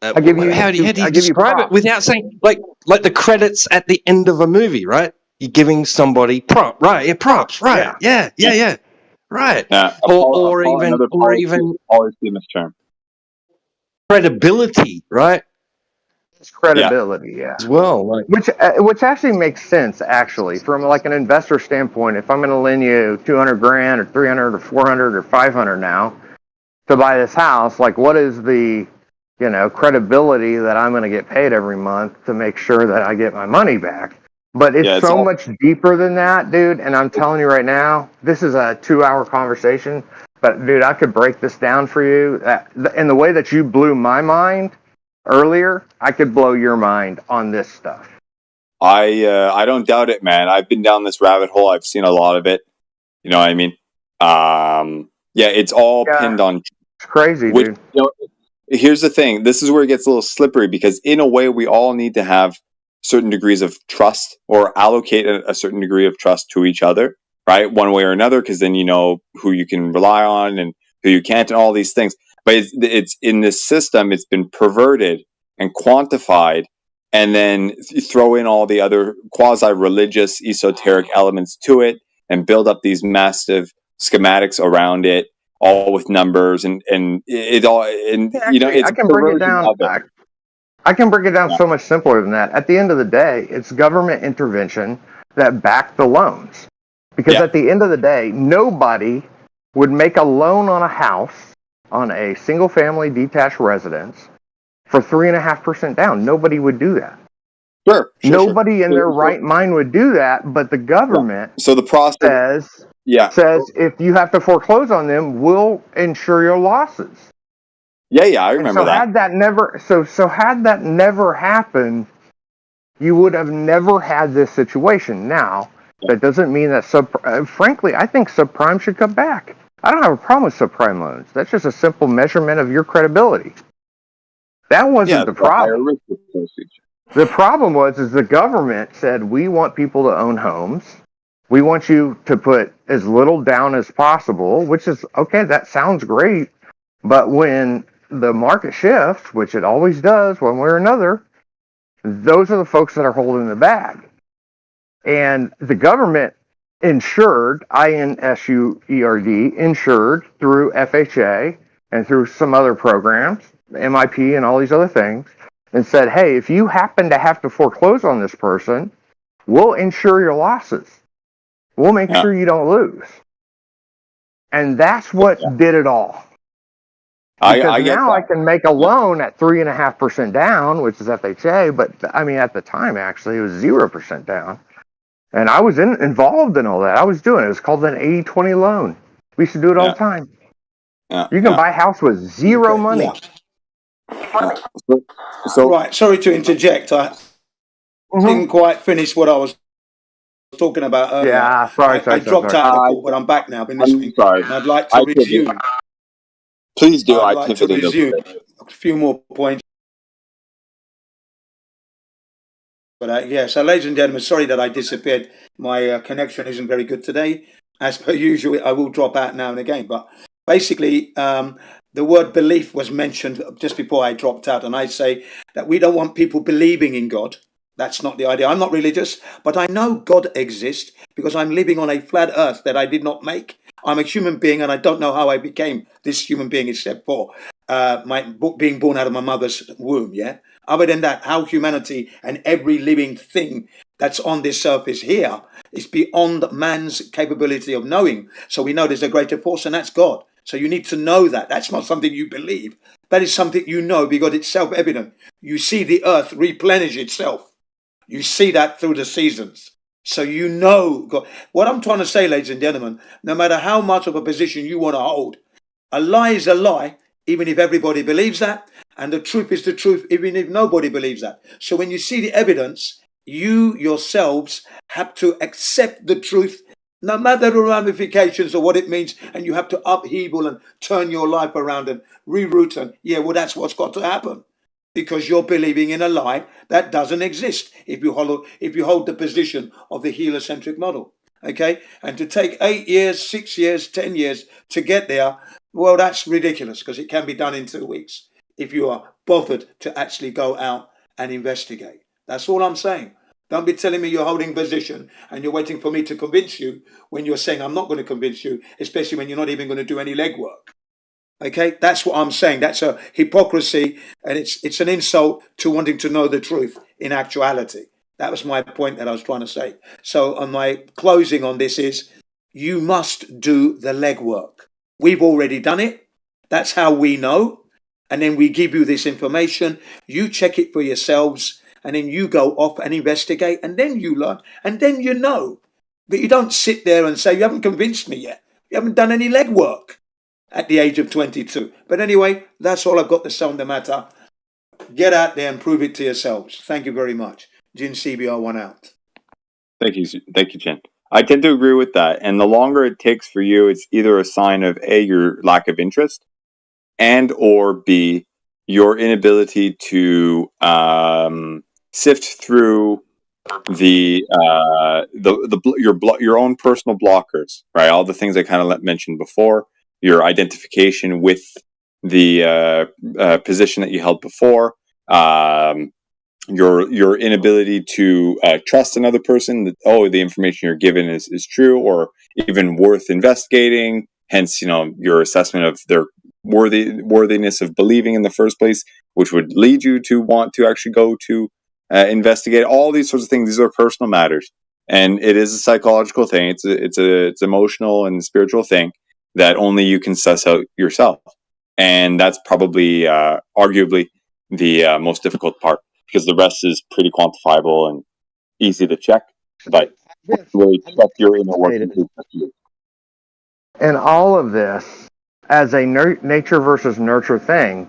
do you describe it without saying like the credits at the end of a movie, right? You're giving somebody props, right? Yeah. Right. Or even always famous term. Credibility, right? It's credibility, yeah. As well, which actually makes sense, actually, from like an investor standpoint. If I'm going to lend you 200 grand or 300 or 400 or 500 now to buy this house, like what is the credibility that I'm going to get paid every month to make sure that I get my money back? But it's so much deeper than that, dude. And I'm telling you right now, this is a 2-hour conversation. But, dude, I could break this down for you. In the way that you blew my mind earlier, I could blow your mind on this stuff. I don't doubt it, man. I've been down this rabbit hole. I've seen a lot of it. You know what I mean? It's all pinned on. It's crazy, dude. Here's the thing. This is where it gets a little slippery because, in a way, we all need to have certain degrees of trust or allocate a certain degree of trust to each other, right? One way or another, because then you know who you can rely on and who you can't, and all these things. But it's in this system, it's been perverted and quantified, and then you throw in all the other quasi-religious, esoteric elements to it, and build up these massive schematics around it, all with numbers and it all. And it's I can break it down. I can break it down so much simpler than that. At the end of the day, it's government intervention that backed the loans. Because at the end of the day, nobody would make a loan on a house, on a single-family detached residence, for 3.5% down. Nobody would do that. Nobody in their right mind would do that, but the government So the process says if you have to foreclose on them, we'll insure your losses. Yeah, I remember that. Had that never happened, you would have never had this situation. Now, that doesn't mean that frankly, I think subprime should come back. I don't have a problem with subprime loans. That's just a simple measurement of your credibility. That wasn't the problem. The problem is the government said, we want people to own homes. We want you to put as little down as possible, which is, okay, that sounds great. But when the market shifts, which it always does one way or another, those are the folks that are holding the bag. And the government insured, INSUERD, insured through FHA and through some other programs, MIP and all these other things, and said, hey, if you happen to have to foreclose on this person, we'll insure your losses. We'll make sure you don't lose. And that's what did it all. Because now I can make a loan at 3.5% down, which is FHA, but I mean, at the time, actually, it was 0% down. And I was involved in all that. I was doing it. It was called an 80-20 loan. We used to do it all the time. You can buy a house with zero money. So, right, sorry to interject. I didn't quite finish what I was talking about earlier. Yeah, sorry. I dropped out the call, but I'm back now. I've been listening. Sorry. And I'd like to resume. Please do. I'd like to resume a few more points. But so ladies and gentlemen, sorry that I disappeared. My connection isn't very good today. As per usual, I will drop out now and again. But basically, the word belief was mentioned just before I dropped out. And I say that we don't want people believing in God. That's not the idea. I'm not religious, but I know God exists because I'm living on a flat earth that I did not make. I'm a human being, and I don't know how I became this human being except for being born out of my mother's womb, yeah? Other than that, how humanity and every living thing that's on this surface here is beyond man's capability of knowing. So we know there's a greater force, and that's God. So you need to know that. That's not something you believe. That is something you know because it's self-evident. You see the earth replenish itself. You see that through the seasons. So you know God. What I'm trying to say, ladies and gentlemen, no matter how much of a position you want to hold, a lie is a lie, even if everybody believes that. And the truth is the truth, even if nobody believes that. So when you see the evidence, you yourselves have to accept the truth, no matter the ramifications or what it means. And you have to upheaval and turn your life around and reroute. And that's what's got to happen. Because you're believing in a lie that doesn't exist if you hold the position of the heliocentric model. Okay? And to take 8 years, 6 years, 10 years to get there, well, that's ridiculous because it can be done in 2 weeks if you are bothered to actually go out and investigate. That's all I'm saying. Don't be telling me you're holding position and you're waiting for me to convince you when you're saying I'm not going to convince you, especially when you're not even going to do any legwork. Okay, that's what I'm saying. That's a hypocrisy, and it's an insult to wanting to know the truth in actuality. That was my point that I was trying to say. So on my closing on this is, you must do the legwork. We've already done it. That's how we know. And then we give you this information. You check it for yourselves, and then you go off and investigate, and then you learn, and then you know. But you don't sit there and say, you haven't convinced me yet. You haven't done any legwork at the age of 22. But anyway, that's all I've got to say on the matter. Get out there and prove it to yourselves. Thank you very much. Jin CBR1 out. Thank you, Jen. I tend to agree with that. And the longer it takes for you, it's either a sign of A, your lack of interest, and or B, your inability to sift through your own personal blockers, right? All the things I kind of mentioned before. Your identification with the position that you held before, your inability to trust another person that the information you're given is true or even worth investigating. Hence, your assessment of their worthiness of believing in the first place, which would lead you to want to actually go to investigate. All these sorts of things. These are personal matters, and it is a psychological thing. It's emotional and spiritual thing that only you can suss out yourself. And that's probably, arguably, the most difficult part, because the rest is pretty quantifiable and easy to check. But really check your inner workings. And all of this as a nature versus nurture thing,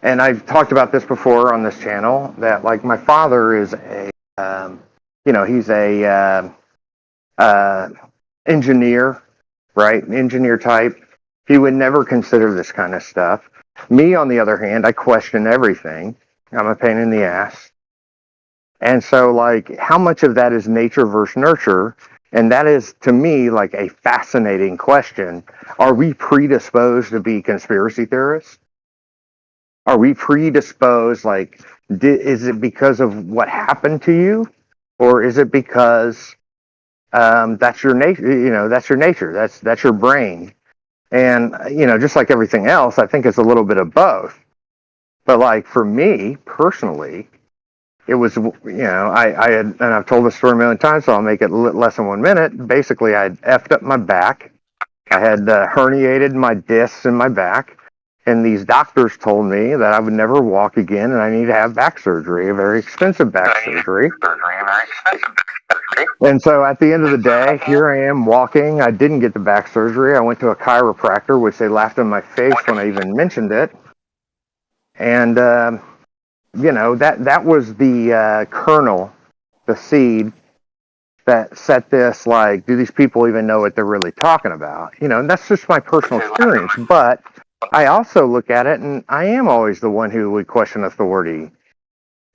and I've talked about this before on this channel, that like my father is he's a engineer. right? Engineer type. He would never consider this kind of stuff. Me, on the other hand, I question everything. I'm a pain in the ass. And so, like, how much of that is nature versus nurture? And that is, to me, like a fascinating question. Are we predisposed to be conspiracy theorists? Are we predisposed, like, is it because of what happened to you? Or is it because that's your nature? You know, that's your nature. That's your brain. And, you know, just like everything else, I think it's a little bit of both. But, like, for me personally, it was, you know, I had, and I've told this story a million times, so I'll make it less than 1 minute. Basically, I had effed up my back. I had herniated my discs in my back. And these doctors told me that I would never walk again and I need to have back surgery, a very expensive back surgery. And so at the end of the day, here I am walking. I didn't get the back surgery. I went to a chiropractor, which they laughed in my face when I even mentioned it. And, you know, that was the kernel, the seed that set this, like, do these people even know what they're really talking about? You know, and that's just my personal experience. But I also look at it, and I am always the one who would question authority.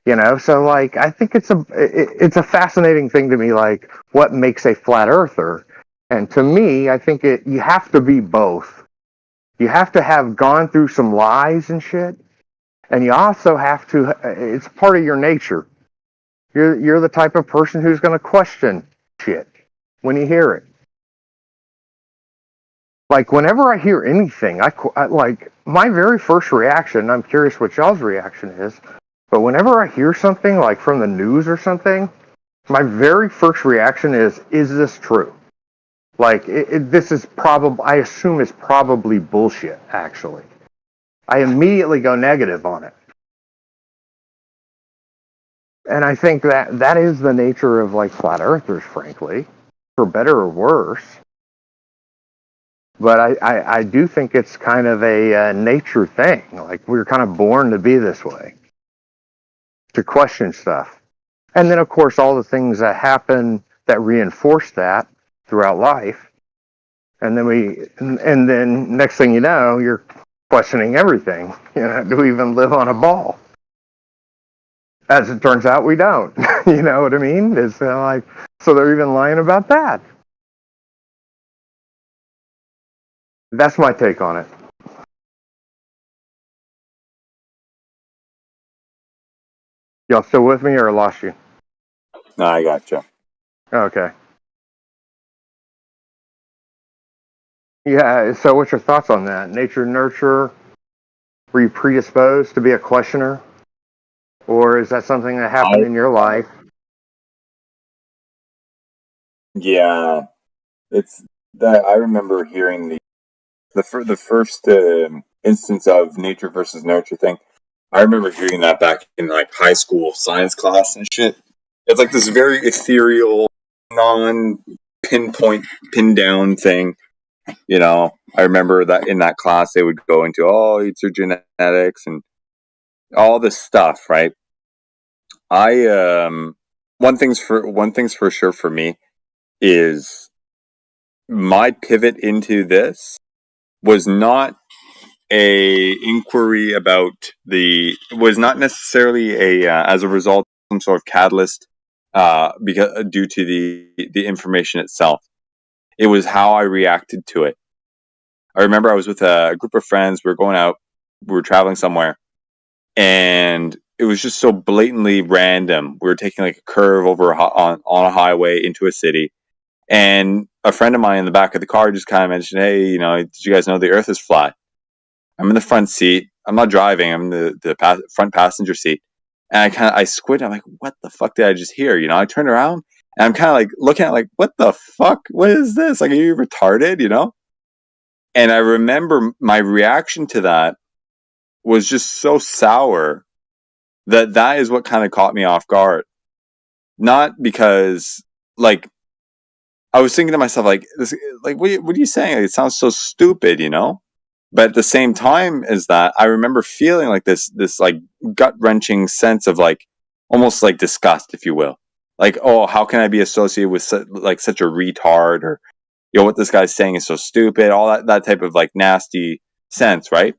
You know, so like I think it's a fascinating thing to me, like what makes a flat earther. And to me, I think you have to be both. You have to have gone through some lies and shit, and you also have to. It's part of your nature. You're the type of person who's going to question shit when you hear it. Like whenever I hear anything, I like my very first reaction. I'm curious what y'all's reaction is, but whenever I hear something like from the news or something, my very first reaction is this true? Like this is probably, I assume it's probably bullshit. Actually, I immediately go negative on it, and I think that is the nature of like flat earthers, frankly, for better or worse. But I do think it's kind of a nature thing. Like we're kind of born to be this way, to question stuff. And then, of course, all the things that happen that reinforce that throughout life. And then next thing you know, you're questioning everything. You know, do we even live on a ball? As it turns out, we don't. You know what I mean? It's like, so they're even lying about that. That's my take on it. Y'all still with me, or I lost you? No, I gotcha. Okay. Yeah, so what's your thoughts on that? Nature, nurture? Were you predisposed to be a questioner? Or is that something that happened in your life? Yeah, it's that I remember hearing the first instance of nature versus nurture thing. I remember hearing that back in like high school science class and shit. It's like this very ethereal, non-pinpoint, pin-down thing. You know, I remember that in that class they would go into, it's your genetics and all this stuff, right? One thing's for sure for me is my pivot into this was not a inquiry about was not necessarily a as a result of some sort of catalyst because due to the information itself. It was how I reacted to it. I remember I was with a group of friends. We were going out. We were traveling somewhere, and it was just so blatantly random. We were taking like a curve over on a highway into a city, and a friend of mine in the back of the car just kind of mentioned, "Hey, you know, did you guys know the Earth is flat?" I'm in the front seat. I'm not driving. I'm in the front passenger seat, and I squint. I'm like, "What the fuck did I just hear?" You know, I turn around and I'm kind of like looking at it like, "What the fuck? What is this? Like, are you retarded?" You know? And I remember my reaction to that was just so sour that is what kind of caught me off guard. Not because like I was thinking to myself like this, like what are you saying? Like, it sounds so stupid, you know. But at the same time as that, I remember feeling like this like gut wrenching sense of like almost like disgust, if you will. Like, oh, how can I be associated with such a retard, or what this guy's saying is so stupid, all that type of like nasty sense, right?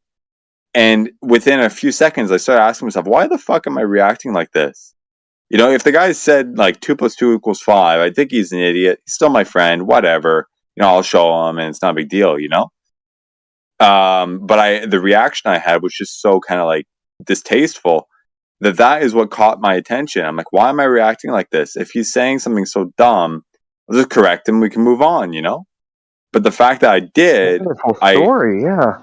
And within a few seconds, I started asking myself, why the fuck am I reacting like this? If the guy said like 2 + 2 = 5, I think he's an idiot. He's still my friend, whatever. I'll show him and it's not a big deal, But the reaction I had was just so kind of like distasteful that is what caught my attention. I'm like, why am I reacting like this? If he's saying something so dumb, I'll just correct him. We can move on, But the fact that I did, story, yeah.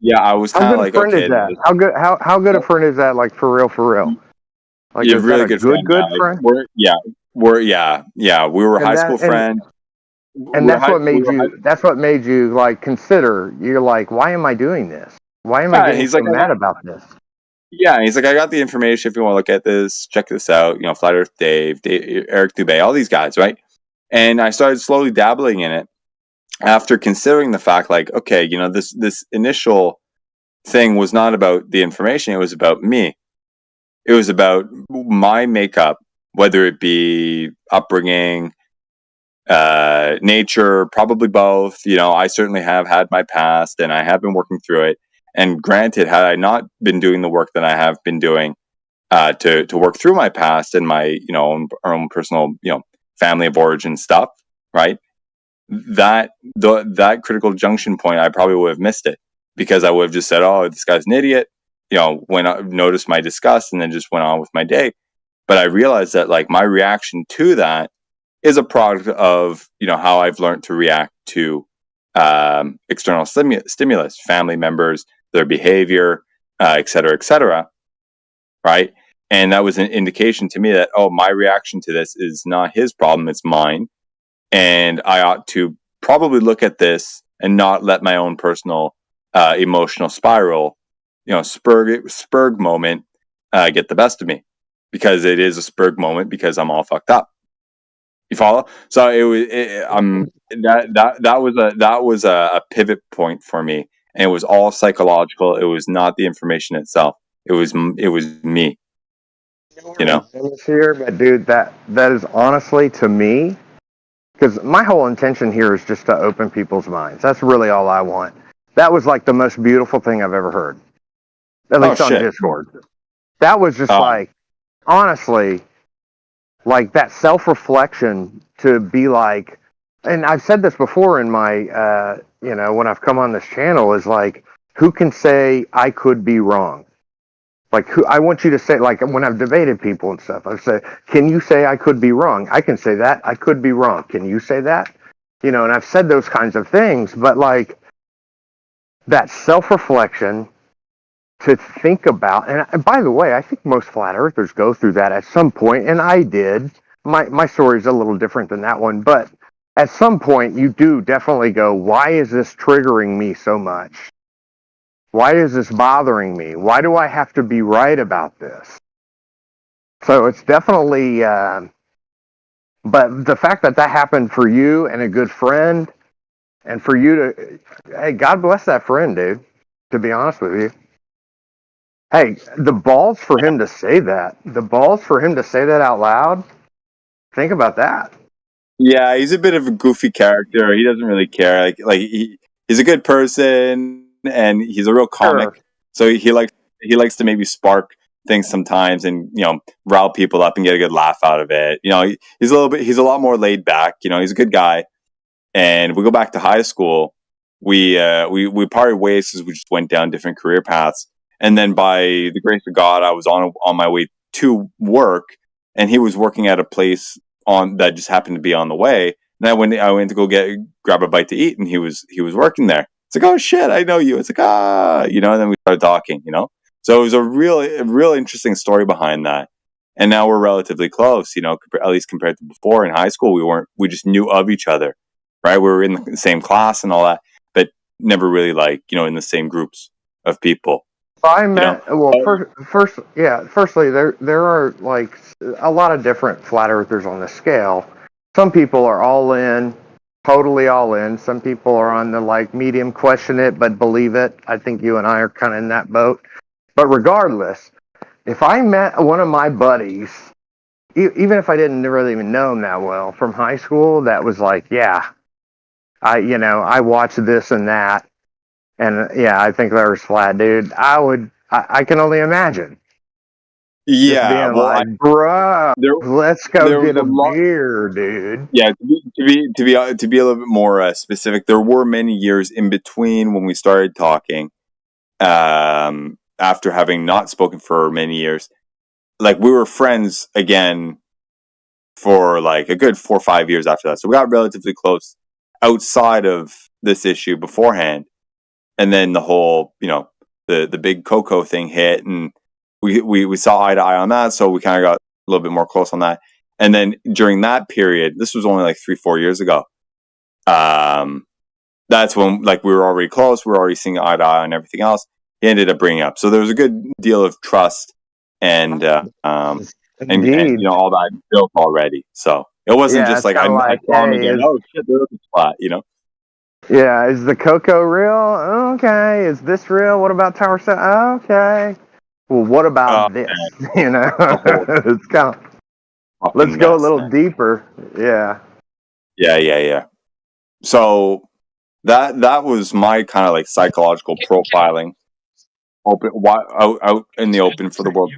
Yeah, I was kind of like, okay. Is that? How good a friend is that? Like for real? Like, you're a really good friend. Friend? We were high school friends. And that's what made you. That's what made you like consider. You're like, why am I doing this? Why am I getting so mad about this? Yeah, he's like, I got the information. If you want to look at this, check this out. Flat Earth Dave, Eric Dubé, all these guys, right? And I started slowly dabbling in it after considering the fact, like, okay, this initial thing was not about the information. It was about me. It was about my makeup, whether it be upbringing, nature, probably both. I certainly have had my past and I have been working through it. And granted, had I not been doing the work that I have been doing to work through my past and my own personal family of origin stuff, right? That critical junction point, I probably would have missed it because I would have just said, "Oh, this guy's an idiot." When I noticed my disgust and then just went on with my day. But I realized that like my reaction to that is a product of how I've learned to react to external stimulus, family members, their behavior, et cetera, right? And that was an indication to me that my reaction to this is not his problem, it's mine, and I ought to probably look at this and not let my own personal emotional spiral, spurg moment get the best of me, because it is a spurg moment because I'm all fucked up. You follow? So it was that was a pivot point for me, and it was all psychological. It was not the information itself. It was me. Here, but dude, that is honestly to me, because my whole intention here is just to open people's minds. That's really all I want. That was like the most beautiful thing I've ever heard, at least on Discord. That was just like, honestly, like that self-reflection to be like, and I've said this before in my, when I've come on this channel, is like, who can say I could be wrong? Like, I want you to say, like, when I've debated people and stuff, I've said, can you say I could be wrong? I can say that. I could be wrong. Can you say that? And I've said those kinds of things, but like that self-reflection to think about, and by the way, I think most flat earthers go through that at some point, and I did. My story is a little different than that one, but at some point you do definitely go, why is this triggering me so much? Why is this bothering me? Why do I have to be right about this? So it's definitely, but the fact that happened for you and a good friend, and for you to, hey, God bless that friend, dude, to be honest with you. Hey, the balls for him to say that. The balls for him to say that out loud. Think about that. Yeah, he's a bit of a goofy character. He doesn't really care. He's a good person and he's a real comic. Sure. So he likes to maybe spark things sometimes and rile people up and get a good laugh out of it. He's a lot more laid back. He's a good guy. And we go back to high school. We parted ways because we just went down different career paths. And then by the grace of God, I was on my way to work, and he was working at a place that just happened to be on the way. And I went to go grab a bite to eat, and he was working there. It's like, oh shit, I know you. It's like, and then we started talking, So it was a real interesting story behind that. And now we're relatively close, at least compared to before. In high school, we just knew of each other, right? We were in the same class and all that, but never really in the same groups of people. I met firstly, there are like a lot of different flat earthers on the scale. Some people are all in, totally all in. Some people are on the like medium, question it but believe it. I think you and I are kind of in that boat. But regardless, if I met one of my buddies, even if I didn't really even know him that well from high school, that was like, yeah, I watch this and that, and yeah, I think the Earth's flat, dude. I can only imagine. Yeah, just being well, like, bruh, let's go there was get a a lot. beer, dude. Yeah, to be a little bit more specific, there were many years in between when we started talking. After having not spoken for many years, like we were friends again for like a good 4 or 5 years after that. So we got relatively close outside of this issue beforehand, and then the whole, the big Coco thing hit, and we saw eye to eye on that. So we kind of got a little bit more close on that. And then during that period, this was only like 3-4 years ago. That's when like we were already close. We were already seeing eye to eye on everything else. He ended up bringing up. So there was a good deal of trust and all that built already. So it wasn't just like I saw him again. Oh shit, they're looking flat, Yeah, is the Coco real? Okay. Is this real? What about Tower 7? Okay. Well, what about this? It's kind of. Let's go a little deeper. Yeah. Yeah. So that was my kind of like psychological profiling, out in the open for the world.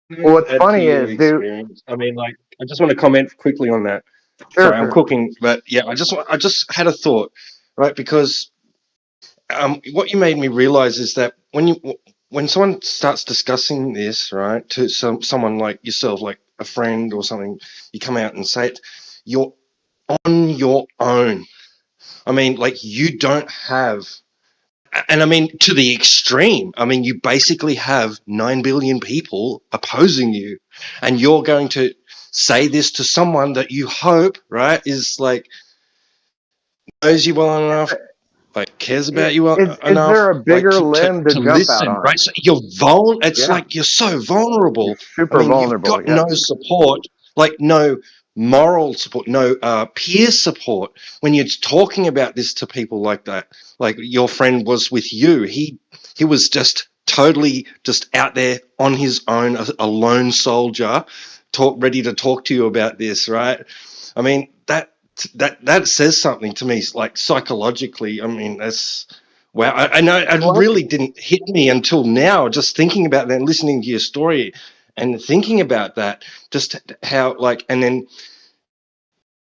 Well, what's funny is, dude. I mean, like, I just want to comment quickly on that. Sure, Sorry, I'm cooking, but yeah, I just had a thought, right? Because what you made me realize is that when someone starts discussing this, right, to someone like yourself, like a friend or something, you come out and say it, you're on your own. I mean, like, you don't have, and I mean, to the extreme, I mean, you basically have 9 billion people opposing you, and you're going to say this to someone that you hope, right, is like, knows you well enough, like cares about you enough. Is there a bigger limb to jump listen, out on? right? So you're It's like you're so vulnerable. Super vulnerable. You've got no support, like no moral support, no peer support. When you're talking about this to people like that, like your friend was with you, he was just totally just out there on his own, a lone soldier, ready to talk to you about this, right? I mean, that says something to me, like psychologically. I mean, that's wow. I know it really didn't hit me until now, just thinking about that, listening to your story and thinking about that, just how like, and then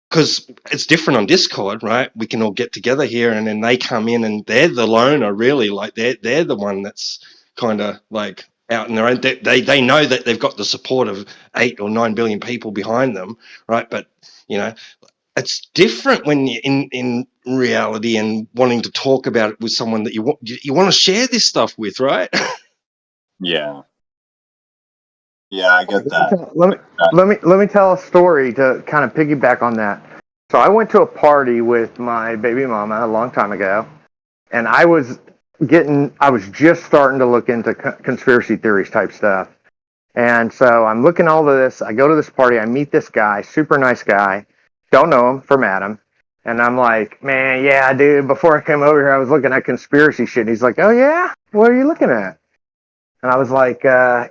because it's different on Discord, right? We can all get together here, and then they come in and they're the loner, really. Like they're the one that's kind of like out in their own. They know that they've got the support of 8 or 9 billion people behind them, right? But it's different when you're in reality and wanting to talk about it with someone that you want to share this stuff with, right? Yeah, I get that. Let me tell a story to kind of piggyback on that. So I went to a party with my baby mama a long time ago, and I was just starting to look into conspiracy theories type stuff. And so I'm looking all of this. I go to this party. I meet this guy, super nice guy. Don't know him from Adam. And I'm like, man, yeah, dude, before I came over here, I was looking at conspiracy shit. And he's like, oh, yeah? What are you looking at? And I was like, the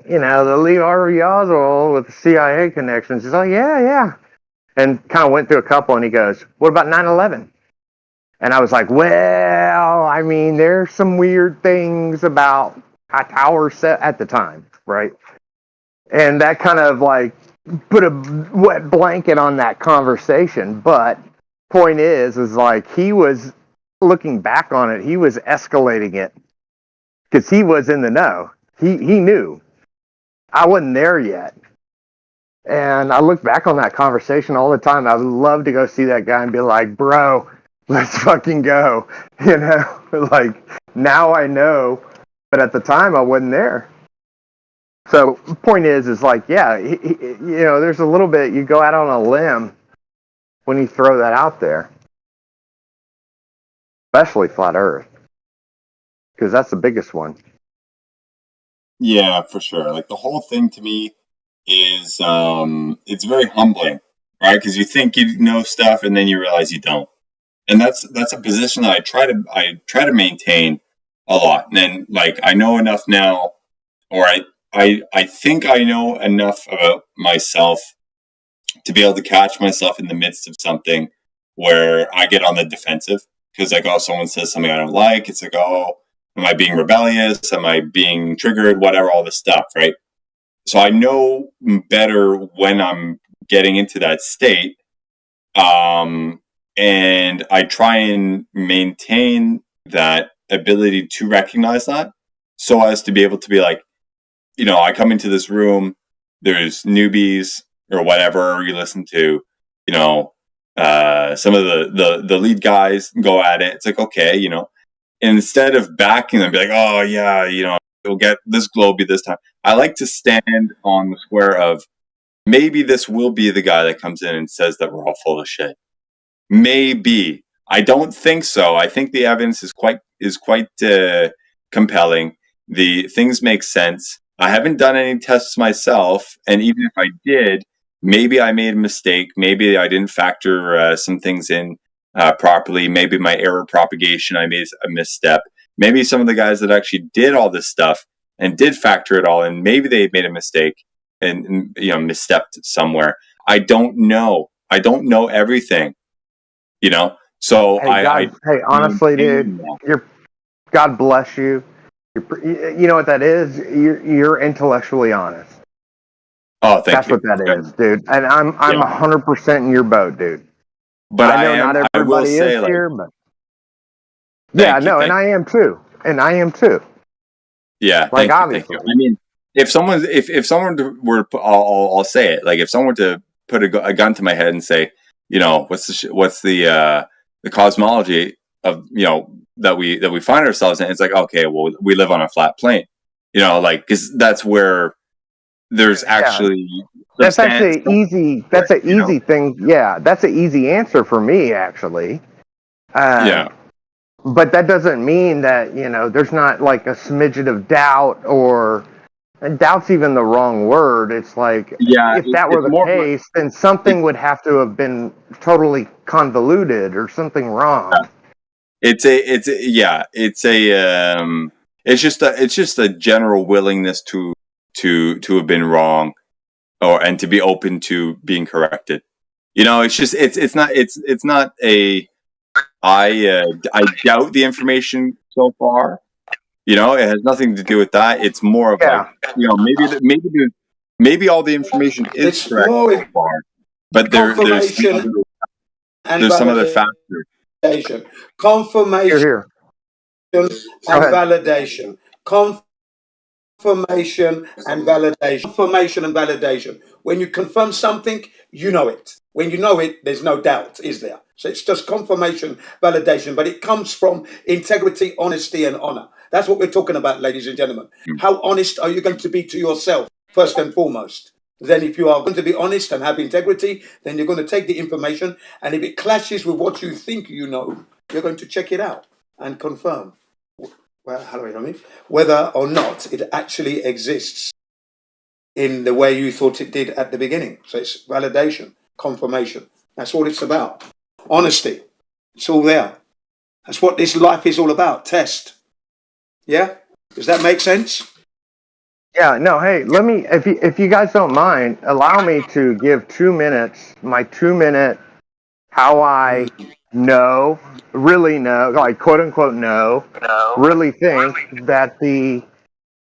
Lee Harvey Oswald with the CIA connections. He's like, yeah. And kind of went through a couple, and he goes, what about 9/11? And I was like, well, I mean, there's some weird things about a tower set at the time, right? And that kind of like put a wet blanket on that conversation. But point is like he was looking back on it, he was escalating it because he was in the know. He knew. I wasn't there yet. And I look back on that conversation all the time. I would love to go see that guy and be like, bro, let's fucking go. Like now I know, but at the time I wasn't there. So point is like, yeah, there's a little bit, you go out on a limb when you throw that out there, especially flat Earth, because that's the biggest one. Yeah, for sure. Like the whole thing to me is, it's very humbling, right? Because you think you know stuff and then you realize you don't. And that's a position that I try to maintain a lot. And then like, I know enough now, or I think I know enough about myself to be able to catch myself in the midst of something where I get on the defensive because like, oh, someone says something I don't like. It's like, oh, am I being rebellious? Am I being triggered? Whatever, all this stuff, right? So I know better when I'm getting into that state. And I try and maintain that ability to recognize that so as to be able to be like, I come into this room, there's newbies or whatever you listen to, some of the lead guys go at it. It's like, okay, instead of backing them, be like, oh yeah, you'll get this globe this time. I like to stand on the square of maybe this will be the guy that comes in and says that we're all full of shit. Maybe. I don't think so. I think the evidence is quite compelling. The things make sense. I haven't done any tests myself, and even if I did, maybe I made a mistake. Maybe I didn't factor some things in properly. Maybe my error propagation, I made a misstep. Maybe some of the guys that actually did all this stuff and did factor it all in, maybe they made a mistake and misstepped somewhere. I don't know. I don't know everything. So hey, honestly, dude, God bless you. You know what that is? You're intellectually honest. Oh, thank you. That's what that is, dude. And I'm 100% in your boat, dude. But I know not everybody is here, but and I am too. Yeah, like Thank obviously. you. I mean, if someone were to, I'll say it. Like if someone were to put a gun to my head and say, what's the cosmology of that we find ourselves in, it's like, okay, well, we live on a flat plane, because that's where there's actually that's actually easy. That's an easy thing. Yeah, that's an easy answer for me, actually. But that doesn't mean that there's not like a smidget of doubt, and doubt's even the wrong word. It's like if that were the case, then something would have to have been totally convoluted or something wrong. It's just a general willingness to have been wrong, and to be open to being corrected. It's not a I doubt the information so far. It has nothing to do with that. It's more of like maybe all the information is correct so far, but there's some other factors. Confirmation and validation. Confirmation and validation. Confirmation and validation. When you confirm something, you know it. When you know it, there's no doubt, is there? So it's just confirmation, validation, but it comes from integrity, honesty, and honor. That's what we're talking about, ladies and gentlemen. How honest are you going to be to yourself, first and foremost? Then if you are going to be honest and have integrity, then you're going to take the information, and if it clashes with what you think you know, you're going to check it out and confirm whether or not it actually exists in the way you thought it did at the beginning. So it's validation, confirmation. That's all it's about. Honesty. It's all there. That's what this life is all about. Test. Yeah? Does that make sense? Yeah, no, hey, let me, if you guys don't mind, allow me to give 2 minutes, my 2-minute, how I really know, like quote unquote really think that the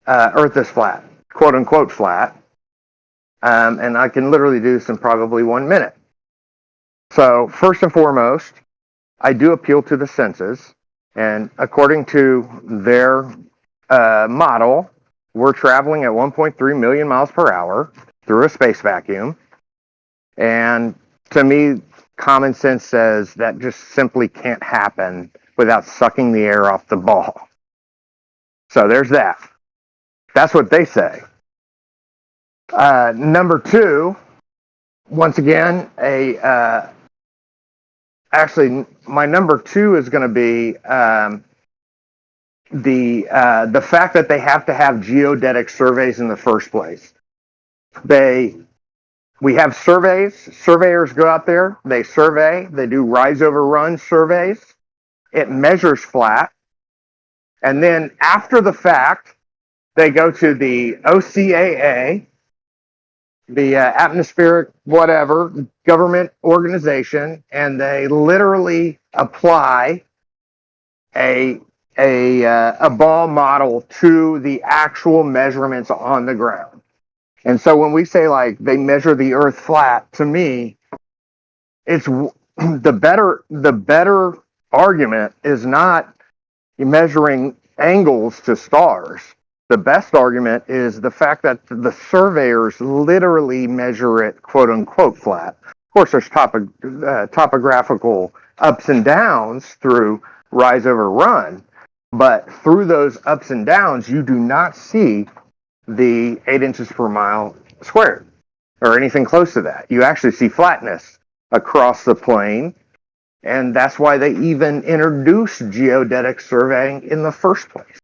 Earth is flat, quote unquote flat. And I can literally do this in probably 1 minute. So first and foremost, I do appeal to the senses, and according to their model, we're traveling at 1.3 million miles per hour through a space vacuum. And to me, common sense says that just simply can't happen without sucking the air off the ball. So there's that. That's what they say. Number two, once again, actually, my number two is going to be the fact that they have to have geodetic surveys in the first place. We have surveys. Surveyors go out there, they survey, they do rise over run surveys. It measures flat. And then after the fact, they go to the OCAA atmospheric whatever government organization, and they literally apply a ball model to the actual measurements on the ground. And so when we say like they measure the Earth flat, to me, it's the better argument is not measuring angles to stars. The best argument is the fact that the surveyors literally measure it quote unquote flat. Of course, there's topographical ups and downs through rise over run, but through those ups and downs, you do not see the 8 inches per mile squared or anything close to that. You actually see flatness across the plane, and that's why they even introduced geodetic surveying in the first place.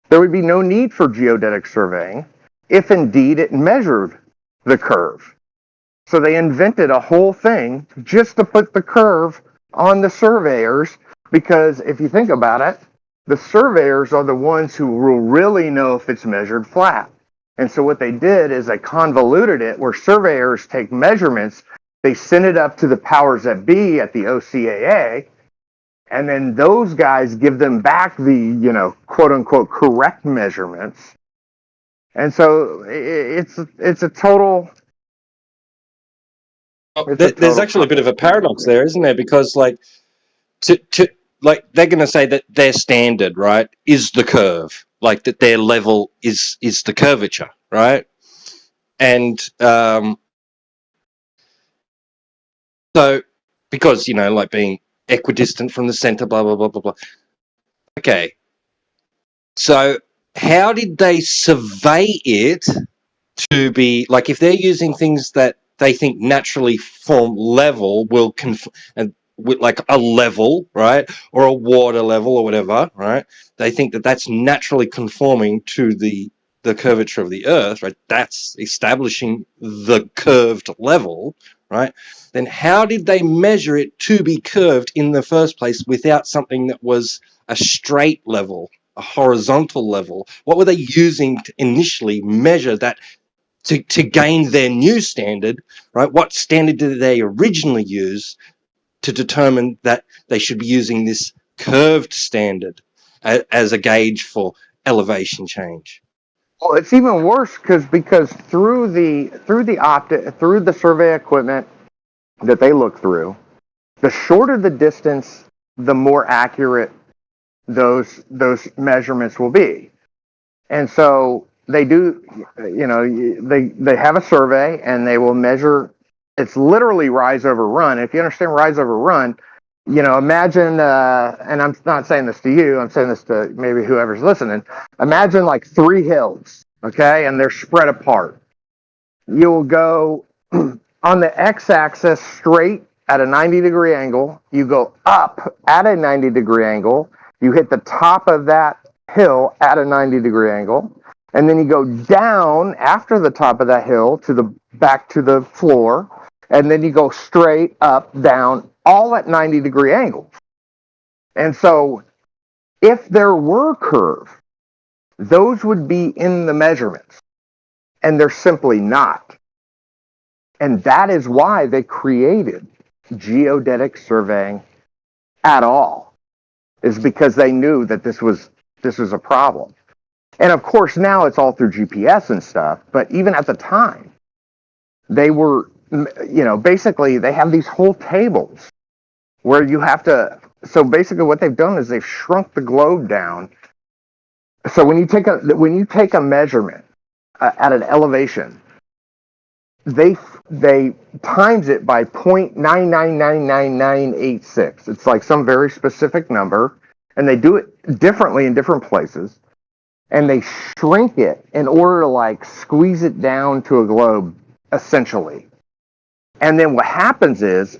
There would be no need for geodetic surveying if indeed it measured the curve. So they invented a whole thing just to put the curve on the surveyors, because if you think about it, the surveyors are the ones who will really know if it's measured flat. And so what they did is they convoluted it where surveyors take measurements, they send it up to the powers that be at the OCAA, and then those guys give them back the, quote unquote, correct measurements. And so it's a total. There's actually a bit of a paradox there, isn't there? Because like they're going to say that their standard, right, is the curve, like that their level is the curvature, right? And so because like being equidistant from the center, blah blah blah blah blah. Okay, so how did they survey it to be like, if they're using things that they think naturally form level, and with like a level, right, or a water level or whatever, right? They think that that's naturally conforming to the curvature of the Earth, right? That's establishing the curved level, right? Then how did they measure it to be curved in the first place without something that was a straight level, a horizontal level? What were they using to initially measure that? To gain their new standard, right? What standard did they originally use to determine that they should be using this curved standard as a gauge for elevation change? Well, it's even worse because through the survey equipment that they look through, the shorter the distance, the more accurate those measurements will be. And so they do, they have a survey and they will measure. It's literally rise over run. If you understand rise over run, imagine, and I'm not saying this to you, I'm saying this to maybe whoever's listening. Imagine like 3 hills, okay, and they're spread apart. You'll go on the x-axis straight at a 90-degree angle. You go up at a 90-degree angle. You hit the top of that hill at a 90-degree angle, and then you go down after the top of that hill back to the floor, and then you go straight up, down, all at 90-degree angles. And so if there were curves, those would be in the measurements, and they're simply not. And that is why they created geodetic surveying at all, is because they knew that this was a problem. And of course, now it's all through GPS and stuff, but even at the time, they were, basically they have these whole tables where you have to, so basically what they've done is they've shrunk the globe down. So when you take a measurement at an elevation, they times it by 0.999986. It's like some very specific number, and they do it differently in different places. And they shrink it in order to like squeeze it down to a globe, essentially. And then what happens is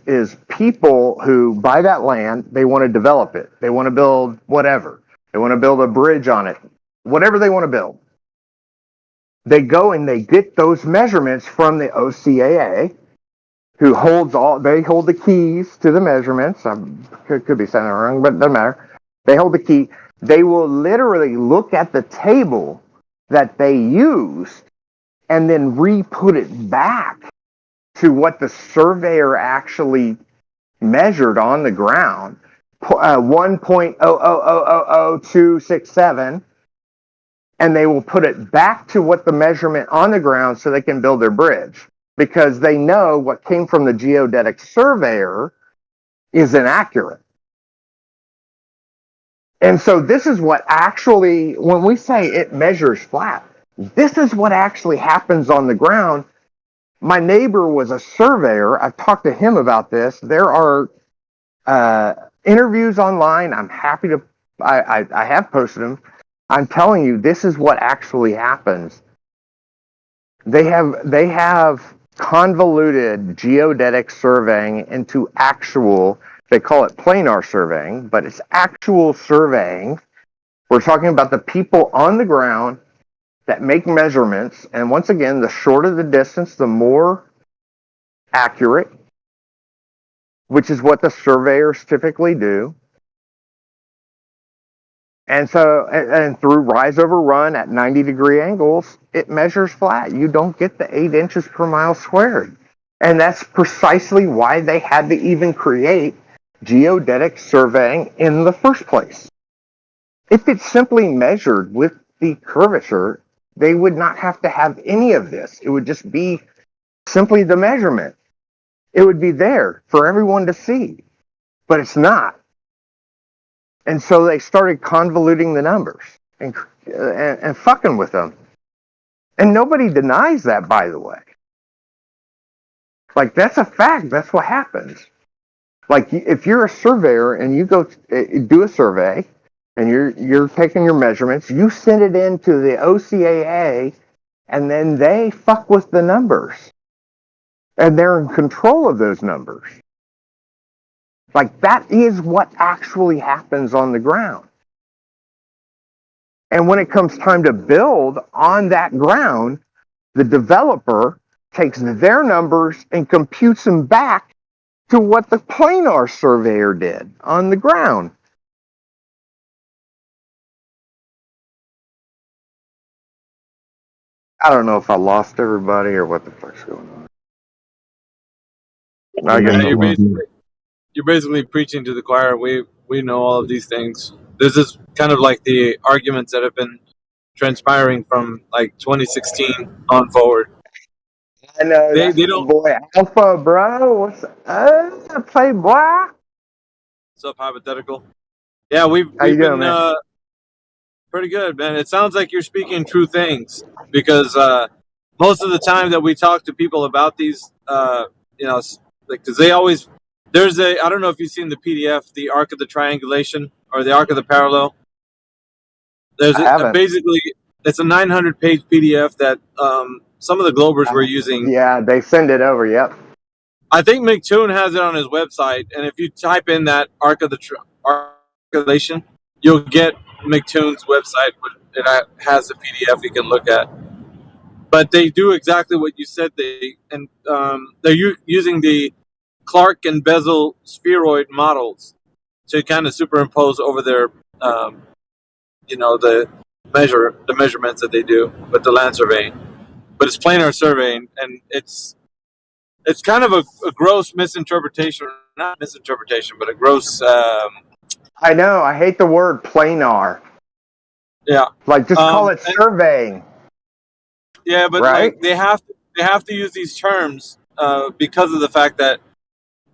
people who buy that land, they want to develop it. They want to build whatever. They want to build a bridge on it. Whatever they want to build. They go and they get those measurements from the OCAA, who they hold the keys to the measurements. I could be saying that wrong, but it doesn't matter. They hold the key. They will literally look at the table that they used and then re-put it back to what the surveyor actually measured on the ground, 1.0000267, and they will put it back to what the measurement on the ground so they can build their bridge, because they know what came from the geodetic surveyor is inaccurate. And so this is what actually, when we say it measures flat, this is what actually happens on the ground. My neighbor was a surveyor. I've talked to him about this. There are interviews online. I'm happy to, I have posted them. I'm telling you, this is what actually happens. They have convoluted geodetic surveying into actual, they call it planar surveying, but it's actual surveying. We're talking about the people on the ground that make measurements. And once again, the shorter the distance, the more accurate, which is what the surveyors typically do. And so, and through rise over run at 90-degree angles, it measures flat. You don't get the 8 inches per mile squared. And that's precisely why they had to even create geodetic surveying in the first place. If it's simply measured with the curvature, they would not have to have any of this. It would just be simply the measurement. It would be there for everyone to see, but it's not. And so they started convoluting the numbers and fucking with them. And nobody denies that, by the way. Like, that's a fact. That's what happens. Like, if you're a surveyor and you go do a survey and you're taking your measurements, you send it in to the OCAA, and then they fuck with the numbers. And they're in control of those numbers. Like, that is what actually happens on the ground. And when it comes time to build on that ground, the developer takes their numbers and computes them back to what the planar surveyor did on the ground. I don't know if I lost everybody or what the fuck's going on. You're basically preaching to the choir. We know all of these things. This is kind of like the arguments that have been transpiring from like 2016 on forward. I know, that's my boy Alpha, bro. What's up, Playboy? What's up, hypothetical? Yeah, we've been pretty good, man. It sounds like you're speaking true things, because most of the time that we talk to people about these, because they always, I don't know if you've seen the PDF, the arc of the triangulation or the arc of the parallel. Basically, it's a 900-page PDF that some of the Globers were using. Yeah, they send it over. Yep. I think McToon has it on his website, and if you type in that arc of the triangulation, you'll get McToon's website. It has a PDF you can look at. But they do exactly what you said. They're using the Clark and Bezel spheroid models to kind of superimpose over their, the measurements that they do with the land surveying. But it's planar surveying, and it's kind of a gross misinterpretation, not misinterpretation, but a gross. I know. I hate the word planar. Yeah. Like, just call it surveying. Yeah, but right? Like they have to use these terms because of the fact that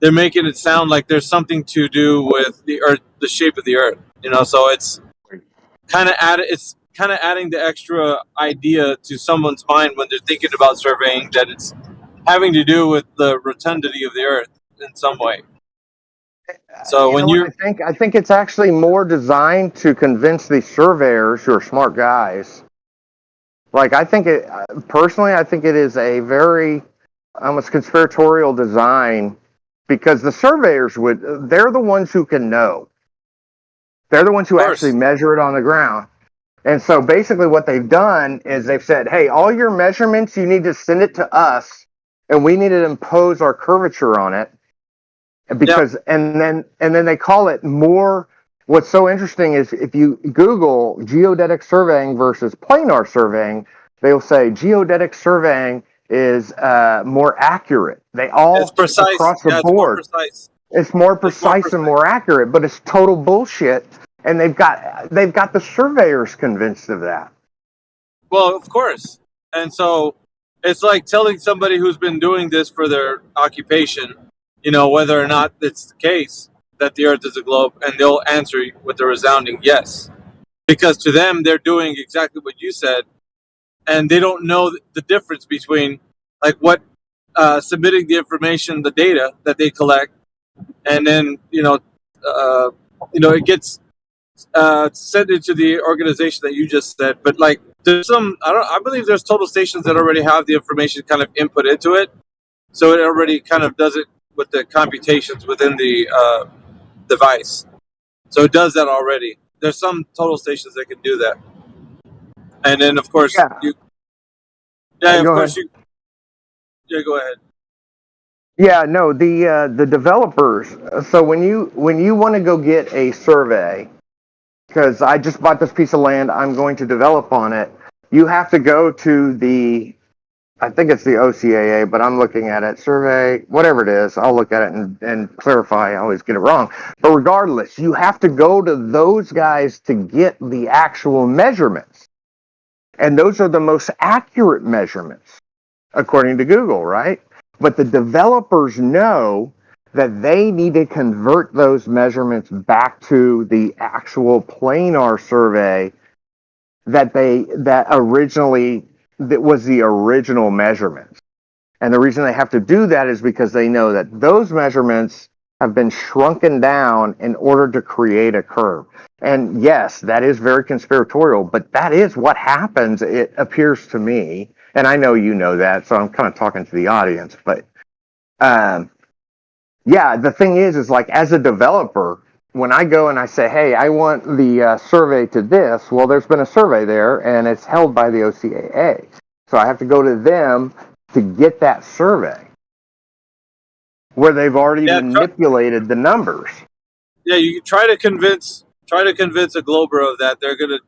they're making it sound like there's something to do with the Earth, the shape of the Earth. So it's kind of adding the extra idea to someone's mind when they're thinking about surveying, that it's having to do with the rotundity of the Earth in some way. So I think it's actually more designed to convince the surveyors, who are smart guys. Like, I think it is a very almost conspiratorial design, because the surveyors they're the ones who can know. They're the ones who actually measure it on the ground. And so basically what they've done is they've said, hey, all your measurements, you need to send it to us, and we need to impose our curvature on it. Because and then they call it more. What's so interesting is if you Google geodetic surveying versus planar surveying, they'll say geodetic surveying is more accurate. They all It's precise. across the Yeah, it's more board. precise. It's more precise and more accurate, but it's total bullshit. And they've got the surveyors convinced of that. Well, of course. And so it's like telling somebody who's been doing this for their occupation, whether or not it's the case that the Earth is a globe, and they'll answer with a resounding yes. Because to them, they're doing exactly what you said, and they don't know the difference between like what submitting the information, the data that they collect, and then it gets sent into the organization that you just said. But like, there's I believe there's total stations that already have the information kind of input into it, so it already kind of does it with the computations within the device. So it does that already. There's some total stations that can do that, and then of course go ahead. Yeah, no, the developers. So when you want to go get a survey, because I just bought this piece of land, I'm going to develop on it. You have to go to I think it's the OCAA, but I'm looking at it. Survey, whatever it is, I'll look at it and clarify. I always get it wrong. But regardless, you have to go to those guys to get the actual measurements. And those are the most accurate measurements, according to Google, right? But the developers know that they need to convert those measurements back to the actual planar survey that was the original measurements. And the reason they have to do that is because they know that those measurements have been shrunken down in order to create a curve. And yes, that is very conspiratorial, but that is what happens, it appears to me. And I know you know that, so I'm kind of talking to the audience. But the thing is like, as a developer, when I go and I say, hey, I want the survey to this, well, there's been a survey there, and it's held by the OCAA. So I have to go to them to get that survey where they've already manipulated the numbers. Yeah, you try to convince a Glober of that. They're gonna,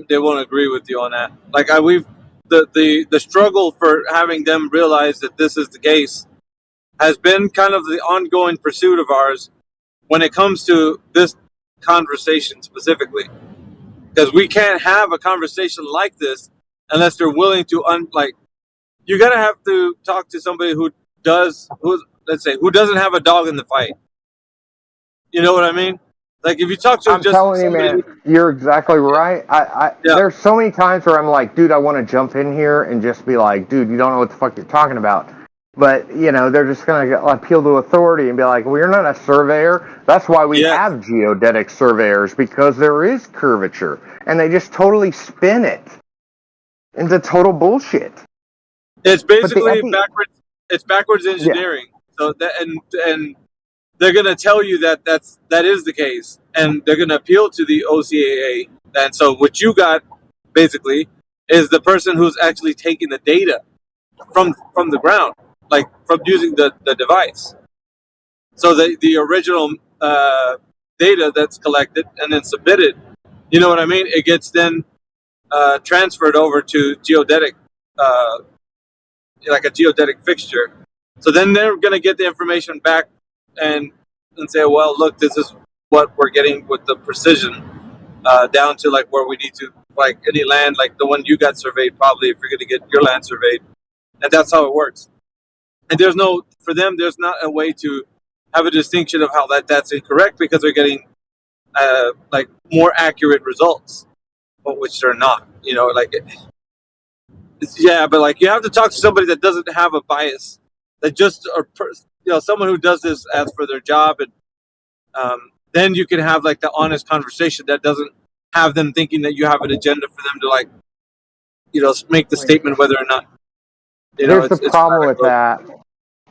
they won't agree with you on that. Like the struggle for having them realize that this is the case has been kind of the ongoing pursuit of ours when it comes to this conversation specifically, because we can't have a conversation like this unless they're willing to you gotta have to talk to somebody who doesn't have a dog in the fight. You know what I mean? Like if you talk to Telling you, man, you're exactly right. There's so many times where I'm like, dude, I want to jump in here and just be like, dude, you don't know what the fuck you're talking about. But, they're just going to appeal to authority and be like, well, you're not a surveyor. That's why we have geodetic surveyors, because there is curvature. And they just totally spin it into total bullshit. It's basically backwards. It's backwards engineering. Yeah. So that and they're going to tell you that that is the case, and they're going to appeal to the OCAA. And so what you got basically is the person who's actually taking the data from the ground, like from using the device. So the original data that's collected and then submitted, you know what I mean? It gets then transferred over to geodetic, like a geodetic fixture. So then they're going to get the information back and say, well, look, this is what we're getting with the precision down to like where we need to, like any land, like the one you got surveyed, probably if you're going to get your land surveyed. And that's how it works. And for them, there's not a way to have a distinction of how that's incorrect, because they're getting like more accurate results, but which they're not, but like you have to talk to somebody that doesn't have a bias, that just someone who does this as for their job, and then you can have like the honest conversation that doesn't have them thinking that you have an agenda for them to like, make the statement whether or not. Here's the problem with that.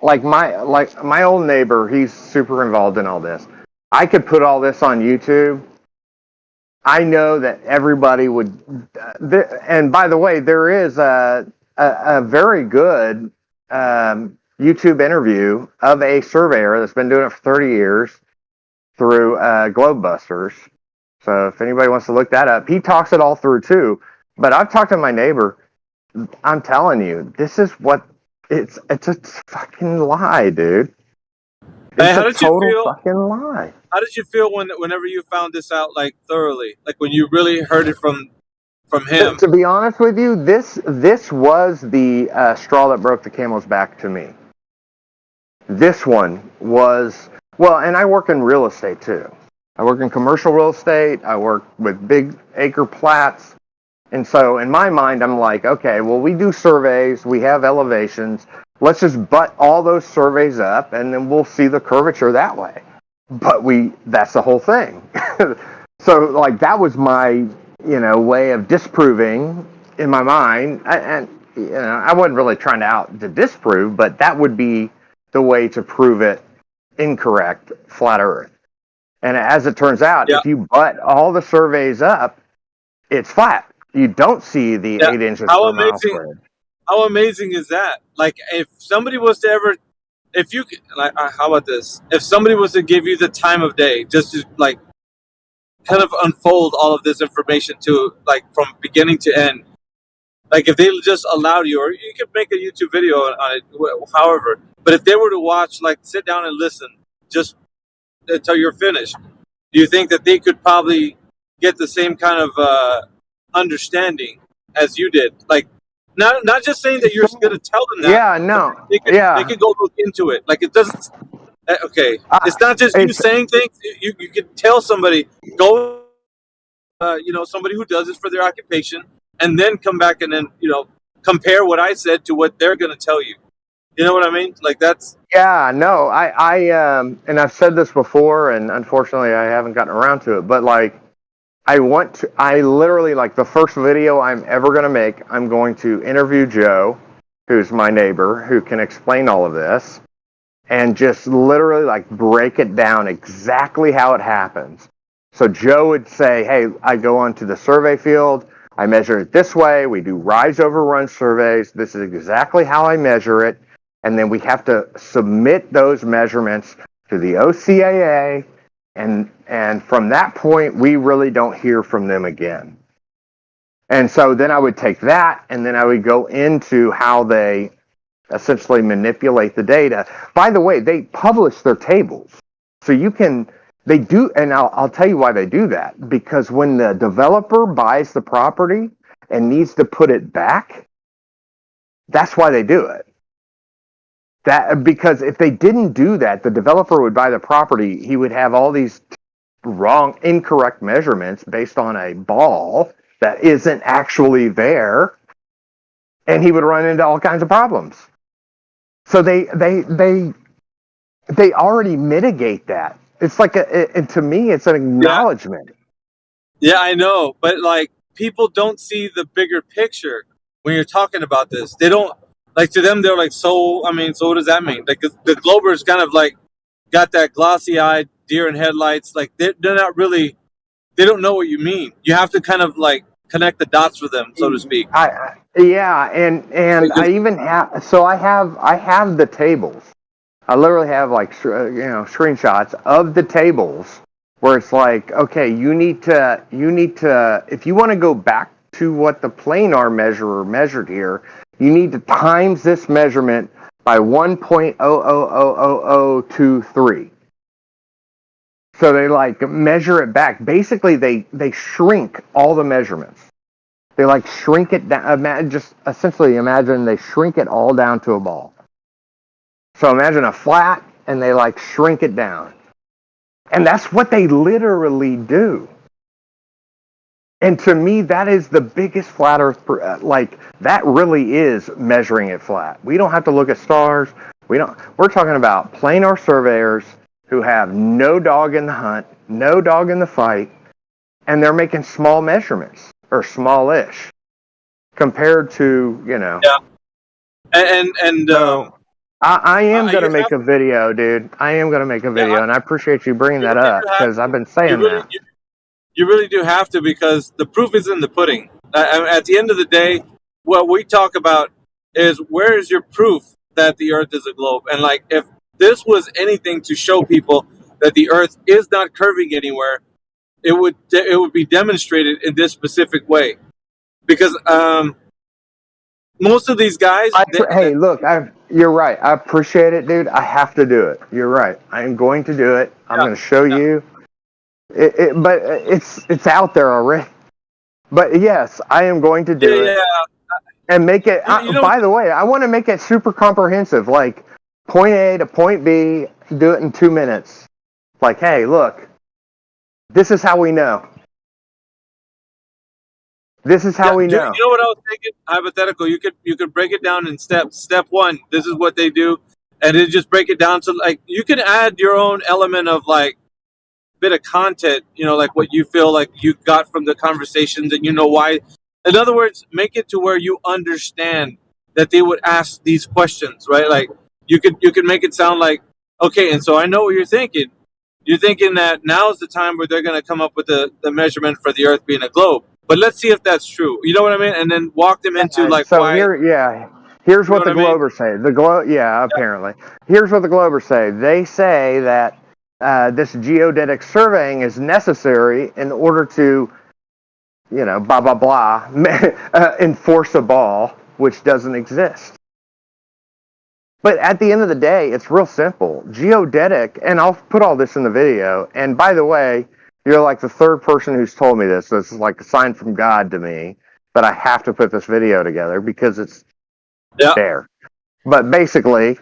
Like my old neighbor, he's super involved in all this. I could put all this on YouTube. I know that everybody would. And by the way, there is a very good YouTube interview of a surveyor that's been doing it for 30 years through Globebusters. So if anybody wants to look that up, he talks it all through too. But I've talked to my neighbor. I'm telling you, this is what it's a fucking lie, dude. Hey, It's how a did you total feel? fucking lie. How did you feel whenever you found this out, like thoroughly, like when you really heard it from him? To be honest with you, this was the straw that broke the camel's back to me. This one was, well, and I work in real estate too. I work in commercial real estate. I work with big acre plats. And so in my mind, I'm like, okay, well, we do surveys. We have elevations. Let's just butt all those surveys up and then we'll see the curvature that way. But that's the whole thing. So like that was my, way of disproving in my mind. And I wasn't really trying to disprove, but that would be the way to prove it incorrect, flat Earth. And as it turns out, if you butt all the surveys up, it's flat. You don't see the 8 inches How per mile amazing! squared. How amazing is that? Like, if somebody was to ever, if you like, how about this? If somebody was to give you the time of day, just to like, kind of unfold all of this information to like from beginning to end. Like if they just allowed you, or you could make a YouTube video on it, however. But if they were to watch, like sit down and listen, just until you're finished, do you think that they could probably get the same kind of understanding as you did? Like, not just saying that you're going to tell them that. Yeah, no, they could go look into it. Like it doesn't. Okay, it's not just you saying things. You could tell somebody go. Somebody who does this for their occupation, and then come back and then compare what I said to what they're going to tell you. You know what I mean? Like that's. Yeah, no, and I've said this before, and unfortunately I haven't gotten around to it, but like, I literally, like the first video I'm ever going to make, I'm going to interview Joe, who's my neighbor, who can explain all of this, and just literally like break it down exactly how it happens. So Joe would say, hey, I go onto the survey field, I measure it this way, we do rise over run surveys, this is exactly how I measure it, and then we have to submit those measurements to the OCAA, and from that point, we really don't hear from them again. And so then I would take that, and then I would go into how they essentially manipulate the data. By the way, they publish their tables. So they do, and I'll tell you why they do that. Because when the developer buys the property and needs to put it back, that's why they do it. Because if they didn't do that, the developer would buy the property, he would have all these incorrect measurements based on a ball that isn't actually there, and he would run into all kinds of problems. So they already mitigate that. It's like to me, it's an acknowledgement. Yeah, I know, but like people don't see the bigger picture when you're talking about this. They don't like to them. They're like, so what does that mean? Like the Globers kind of like got that glossy-eyed deer in headlights. Like they're not really. They don't know what you mean. You have to kind of like connect the dots for them, so to speak. And I even have. So I have the tables. I literally have like screenshots of the tables where it's like, okay, you need to if you want to go back to what the planar measurer measured here, you need to times this measurement by 1.000023. So they like measure it back. Basically, they shrink all the measurements. They like shrink it down. Just essentially imagine they shrink it all down to a ball. So imagine a flat, and they like shrink it down. And that's what they literally do. And to me, that is the biggest flat Earth, like that really is measuring it flat. We don't have to look at stars. We're talking about planar surveyors who have no dog in the hunt, no dog in the fight, and they're making small measurements, or smallish, compared to, Yeah. And I am going to make a video, dude. I am going to make a video, and I appreciate you bringing that up, because I've been saying that. You really do have to, because the proof is in the pudding. At the end of the day, what we talk about is, where is your proof that the Earth is a globe? And like, if this was anything to show people that the Earth is not curving anywhere, it would be demonstrated in this specific way. because most of these guys. Hey, look, you're right. I appreciate it, dude. I have to do it. You're right. I am going to do it. I'm going to show you. But it's out there already. But yes, I am going to do it and make it. By the way, I want to make it super comprehensive. Like point A to point B. Do it in 2 minutes. Like, hey, look, this is how we know. This is how we know. You know what I was thinking? Hypothetical. You could break it down in steps. Step 1, this is what they do, and then just break it down to like you can add your own element of like bit of content. You know, like what you feel like you got from the conversations, and you know why. In other words, make it to where you understand that they would ask these questions, right? Like you could make it sound like, okay, and so I know what you're thinking. You're thinking that now is the time where they're going to come up with the measurement for the Earth being a globe. But let's see if that's true. You know what I mean? And then walk them into like so why. Here's what the Globers say. Apparently. Here's what the Globers say. They say that this geodetic surveying is necessary in order to, blah blah blah, enforce a ball which doesn't exist. But at the end of the day, it's real simple. Geodetic, and I'll put all this in the video. And by the way, you're like the third person who's told me this. So this is like a sign from God to me. But I have to put this video together because it's there. But basically,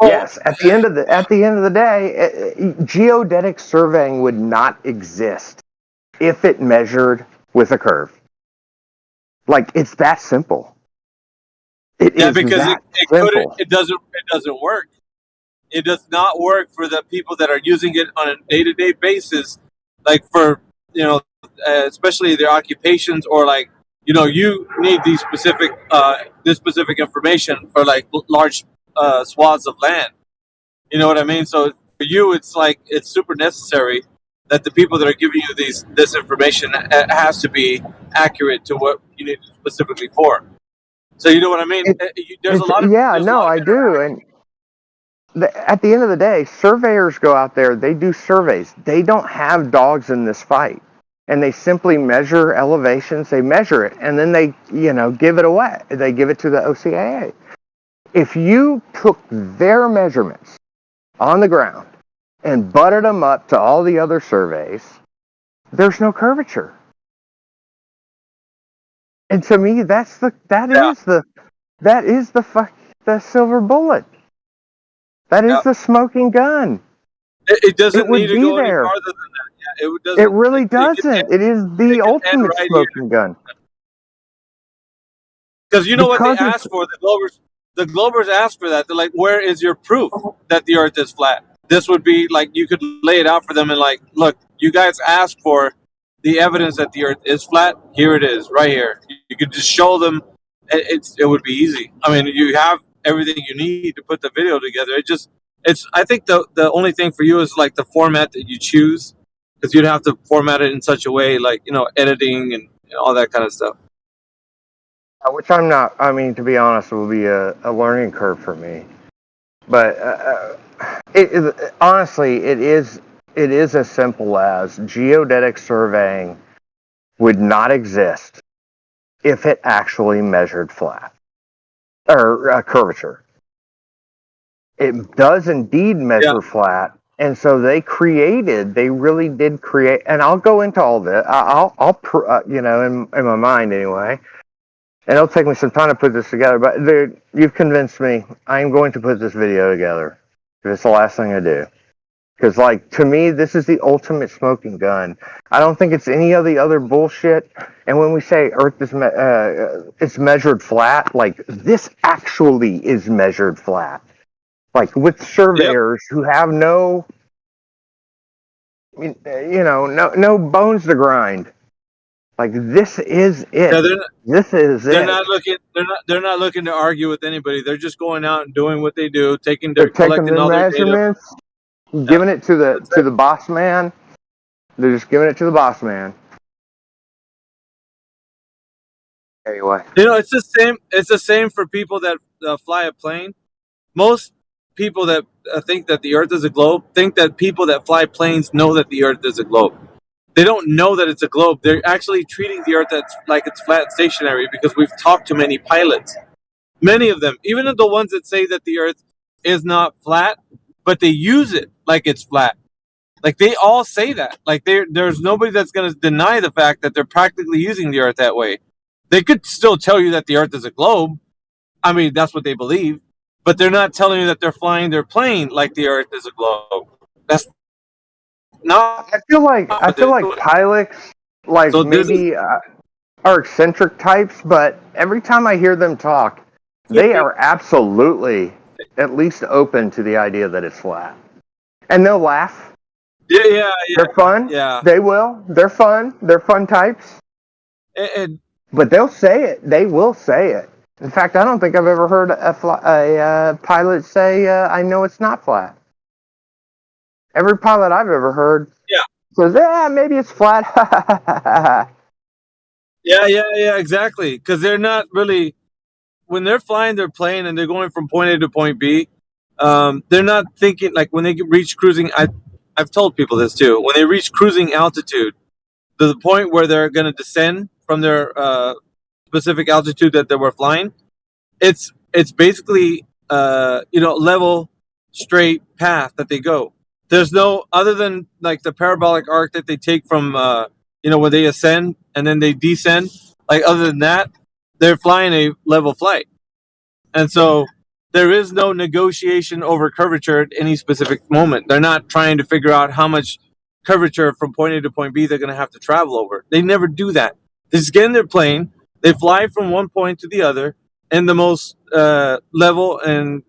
yes. At the end of the day, geodetic surveying would not exist if it measured with a curve. Like it's that simple. Because it doesn't work. It does not work for the people that are using it on a day-to-day basis, like for especially their occupations or like you need these specific this specific information for like large swaths of land. You know what I mean? So for you, it's like it's super necessary that the people that are giving you this information has to be accurate to what you need it specifically for. So you know what I mean? There's a lot of I do. And at the end of the day, surveyors go out there. They do surveys. They don't have dogs in this fight, and they simply measure elevations. They measure it, and then they give it away. They give it to the OCAA. If you took their measurements on the ground and butted them up to all the other surveys, there's no curvature. And to me, that is the silver bullet. That is the smoking gun. It doesn't need to go any farther than that. It really doesn't. It is the ultimate smoking gun. Because you know what they asked for? The Globers asked for that. They're like, where is your proof that the Earth is flat? This would be like, you could lay it out for them and like, look, you guys asked for the evidence that the Earth is flat. Here it is, right here. You could just show them. It would be easy. I mean, you have everything you need to put the video together. I think the only thing for you is like the format that you choose, because you'd have to format it in such a way, like, editing and all that kind of stuff. Which I'm not. I mean, to be honest, it will be a learning curve for me. But honestly, it is as simple as geodetic surveying would not exist if it actually measured flat or curvature. It does indeed measure flat, and so they really did create. And I'll go into all this. I'll in my mind anyway. And it'll take me some time to put this together, but dude, you've convinced me. I am going to put this video together. It's the last thing I do. Because, like, to me, this is the ultimate smoking gun. I don't think it's any of the other bullshit. And when we say Earth is it's measured flat, like, this actually is measured flat. Like, with surveyors who have no bones to grind. Like, this is it. They're not looking to argue with anybody. They're just going out and doing what they do, collecting all their measurements, giving it to the boss man. They're just giving it to the boss man. Anyway, it's the same. It's the same for people that fly a plane. Most people that think that the Earth is a globe think that people that fly planes know that the Earth is a globe. They don't know that it's a globe. They're actually treating the Earth like it's flat and stationary because we've talked to many pilots. Many of them, even the ones that say that the Earth is not flat, but they use it like it's flat. Like they all say that. Like there's nobody that's going to deny the fact that they're practically using the Earth that way. They could still tell you that the Earth is a globe. I mean, that's what they believe. But they're not telling you that they're flying their plane like the Earth is a globe. That's not. I feel like pilots, like So maybe are eccentric types, but every time I hear them talk, they are absolutely at least open to the idea that it's flat, and they'll laugh. Yeah. They're fun. Yeah. They will. They're fun. They're fun types. But they'll say it. They will say it. In fact, I don't think I've ever heard a pilot say, "I know it's not flat." Every pilot I've ever heard says, "Yeah, maybe it's flat." Yeah, exactly. Because they're not really, when they're flying their plane and they're going from point A to point B, they're not thinking, like when they reach cruising, I've told people this too, when they reach cruising altitude, to the point where they're going to descend from their specific altitude that they were flying, it's basically level, straight path that they go. There's no other than like the parabolic arc that they take from when they ascend and then they descend. Like other than that, they're flying a level flight, and so there is no negotiation over curvature at any specific moment. They're not trying to figure out how much curvature from point A to point B they're going to have to travel over. They never do that. They just get in their plane, they fly from one point to the other in the most level and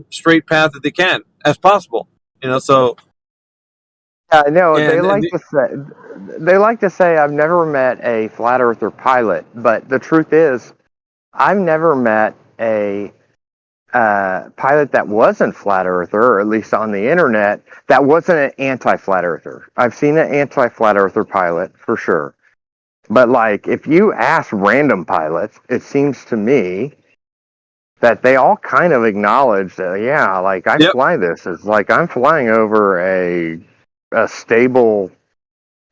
straight path that they can as possible. So I know they like to say I've never met a flat earther pilot, but the truth is I've never met a pilot that wasn't flat earther, or at least on the internet, that wasn't an anti-flat earther. I've seen an anti-flat earther pilot for sure, but like if you ask random pilots, it seems to me that they all kind of acknowledge that, yeah, like I fly this. It's like I'm flying over a stable,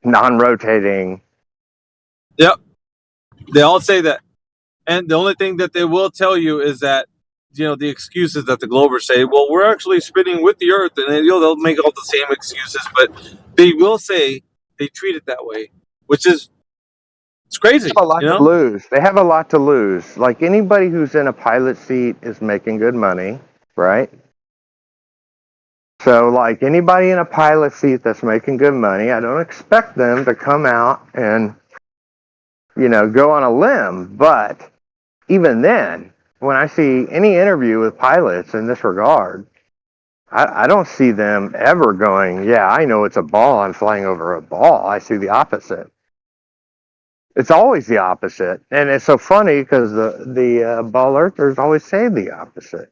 non-rotating. Yep, they all say that, and the only thing that they will tell you is that the excuses that the Globers say. Well, we're actually spinning with the Earth, and they'll make all the same excuses, but they will say they treat it that way, which is it's crazy. They have a lot to lose. They have a lot to lose. Like anybody who's in a pilot seat is making good money, right? So, like anybody in a pilot seat that's making good money, I don't expect them to come out and, go on a limb. But even then, when I see any interview with pilots in this regard, I don't see them ever going, yeah, I know it's a ball. I'm flying over a ball. I see the opposite. It's always the opposite. And it's so funny because the ball earthers always say the opposite.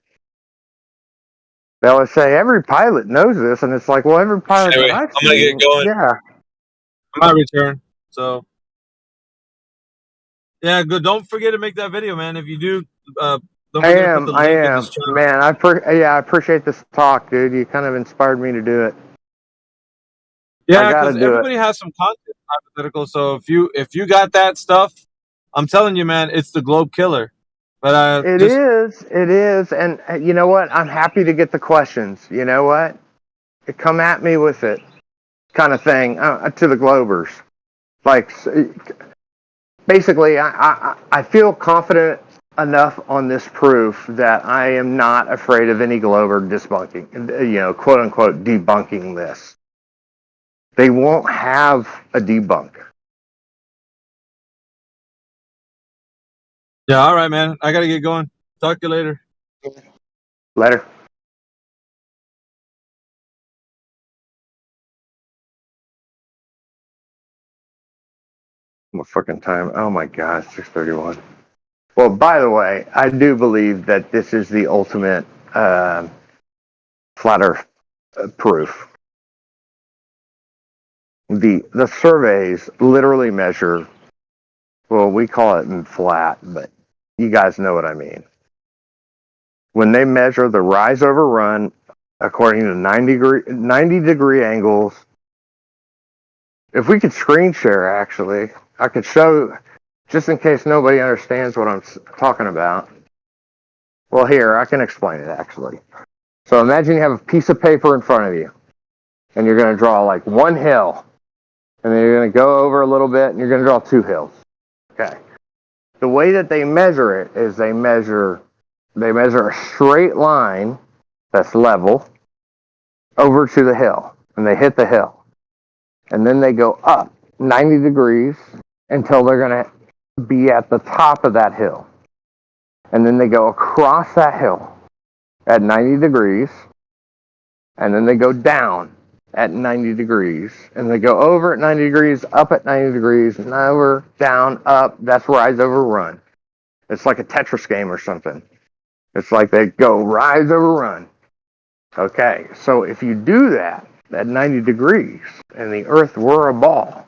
They always say every pilot knows this, and it's like, well, every pilot Anyway, that I've I'm gonna seen, get going. yeah. My return. So, yeah, good. Don't forget to make that video, man. If you do, don't forget to put the link in this channel. Man. I appreciate this talk, dude. You kind of inspired me to do it. Yeah, because everybody has some content hypothetical. So if you got that stuff, I'm telling you, man, it's the globe killer. But it is, and you know what? I'm happy to get the questions. You know what? Come at me with it, kind of thing, to the Globers. Like, basically, I feel confident enough on this proof that I am not afraid of any Glober debunking, quote unquote, debunking this. They won't have a debunk. Yeah, all right, man. I gotta get going. Talk to you later. Later. What fucking time? Oh my God, 6:31. Well, by the way, I do believe that this is the ultimate flat Earth proof. The surveys literally measure. Well, we call it flat, but you guys know what I mean. When they measure the rise over run according to 90 degree angles If we could screen share, actually, I could show, just in case nobody understands what I'm talking about. Well, here, I can explain it, actually. So imagine you have a piece of paper in front of you, and you're going to draw like one hill, and then you're going to go over a little bit, and you're going to draw two hills. Okay. The way that they measure it is they measure a straight line that's level over to the hill, and they hit the hill. And then they go up 90 degrees until they're going to be at the top of that hill. And then they go across that hill at 90 degrees, and then they go down at 90 degrees, and they go over at 90 degrees, up at 90 degrees, and over, down, up. That's rise over run. It's like a Tetris game or something. It's like they go rise over run. Okay, so if you do that at 90 degrees and the Earth were a ball,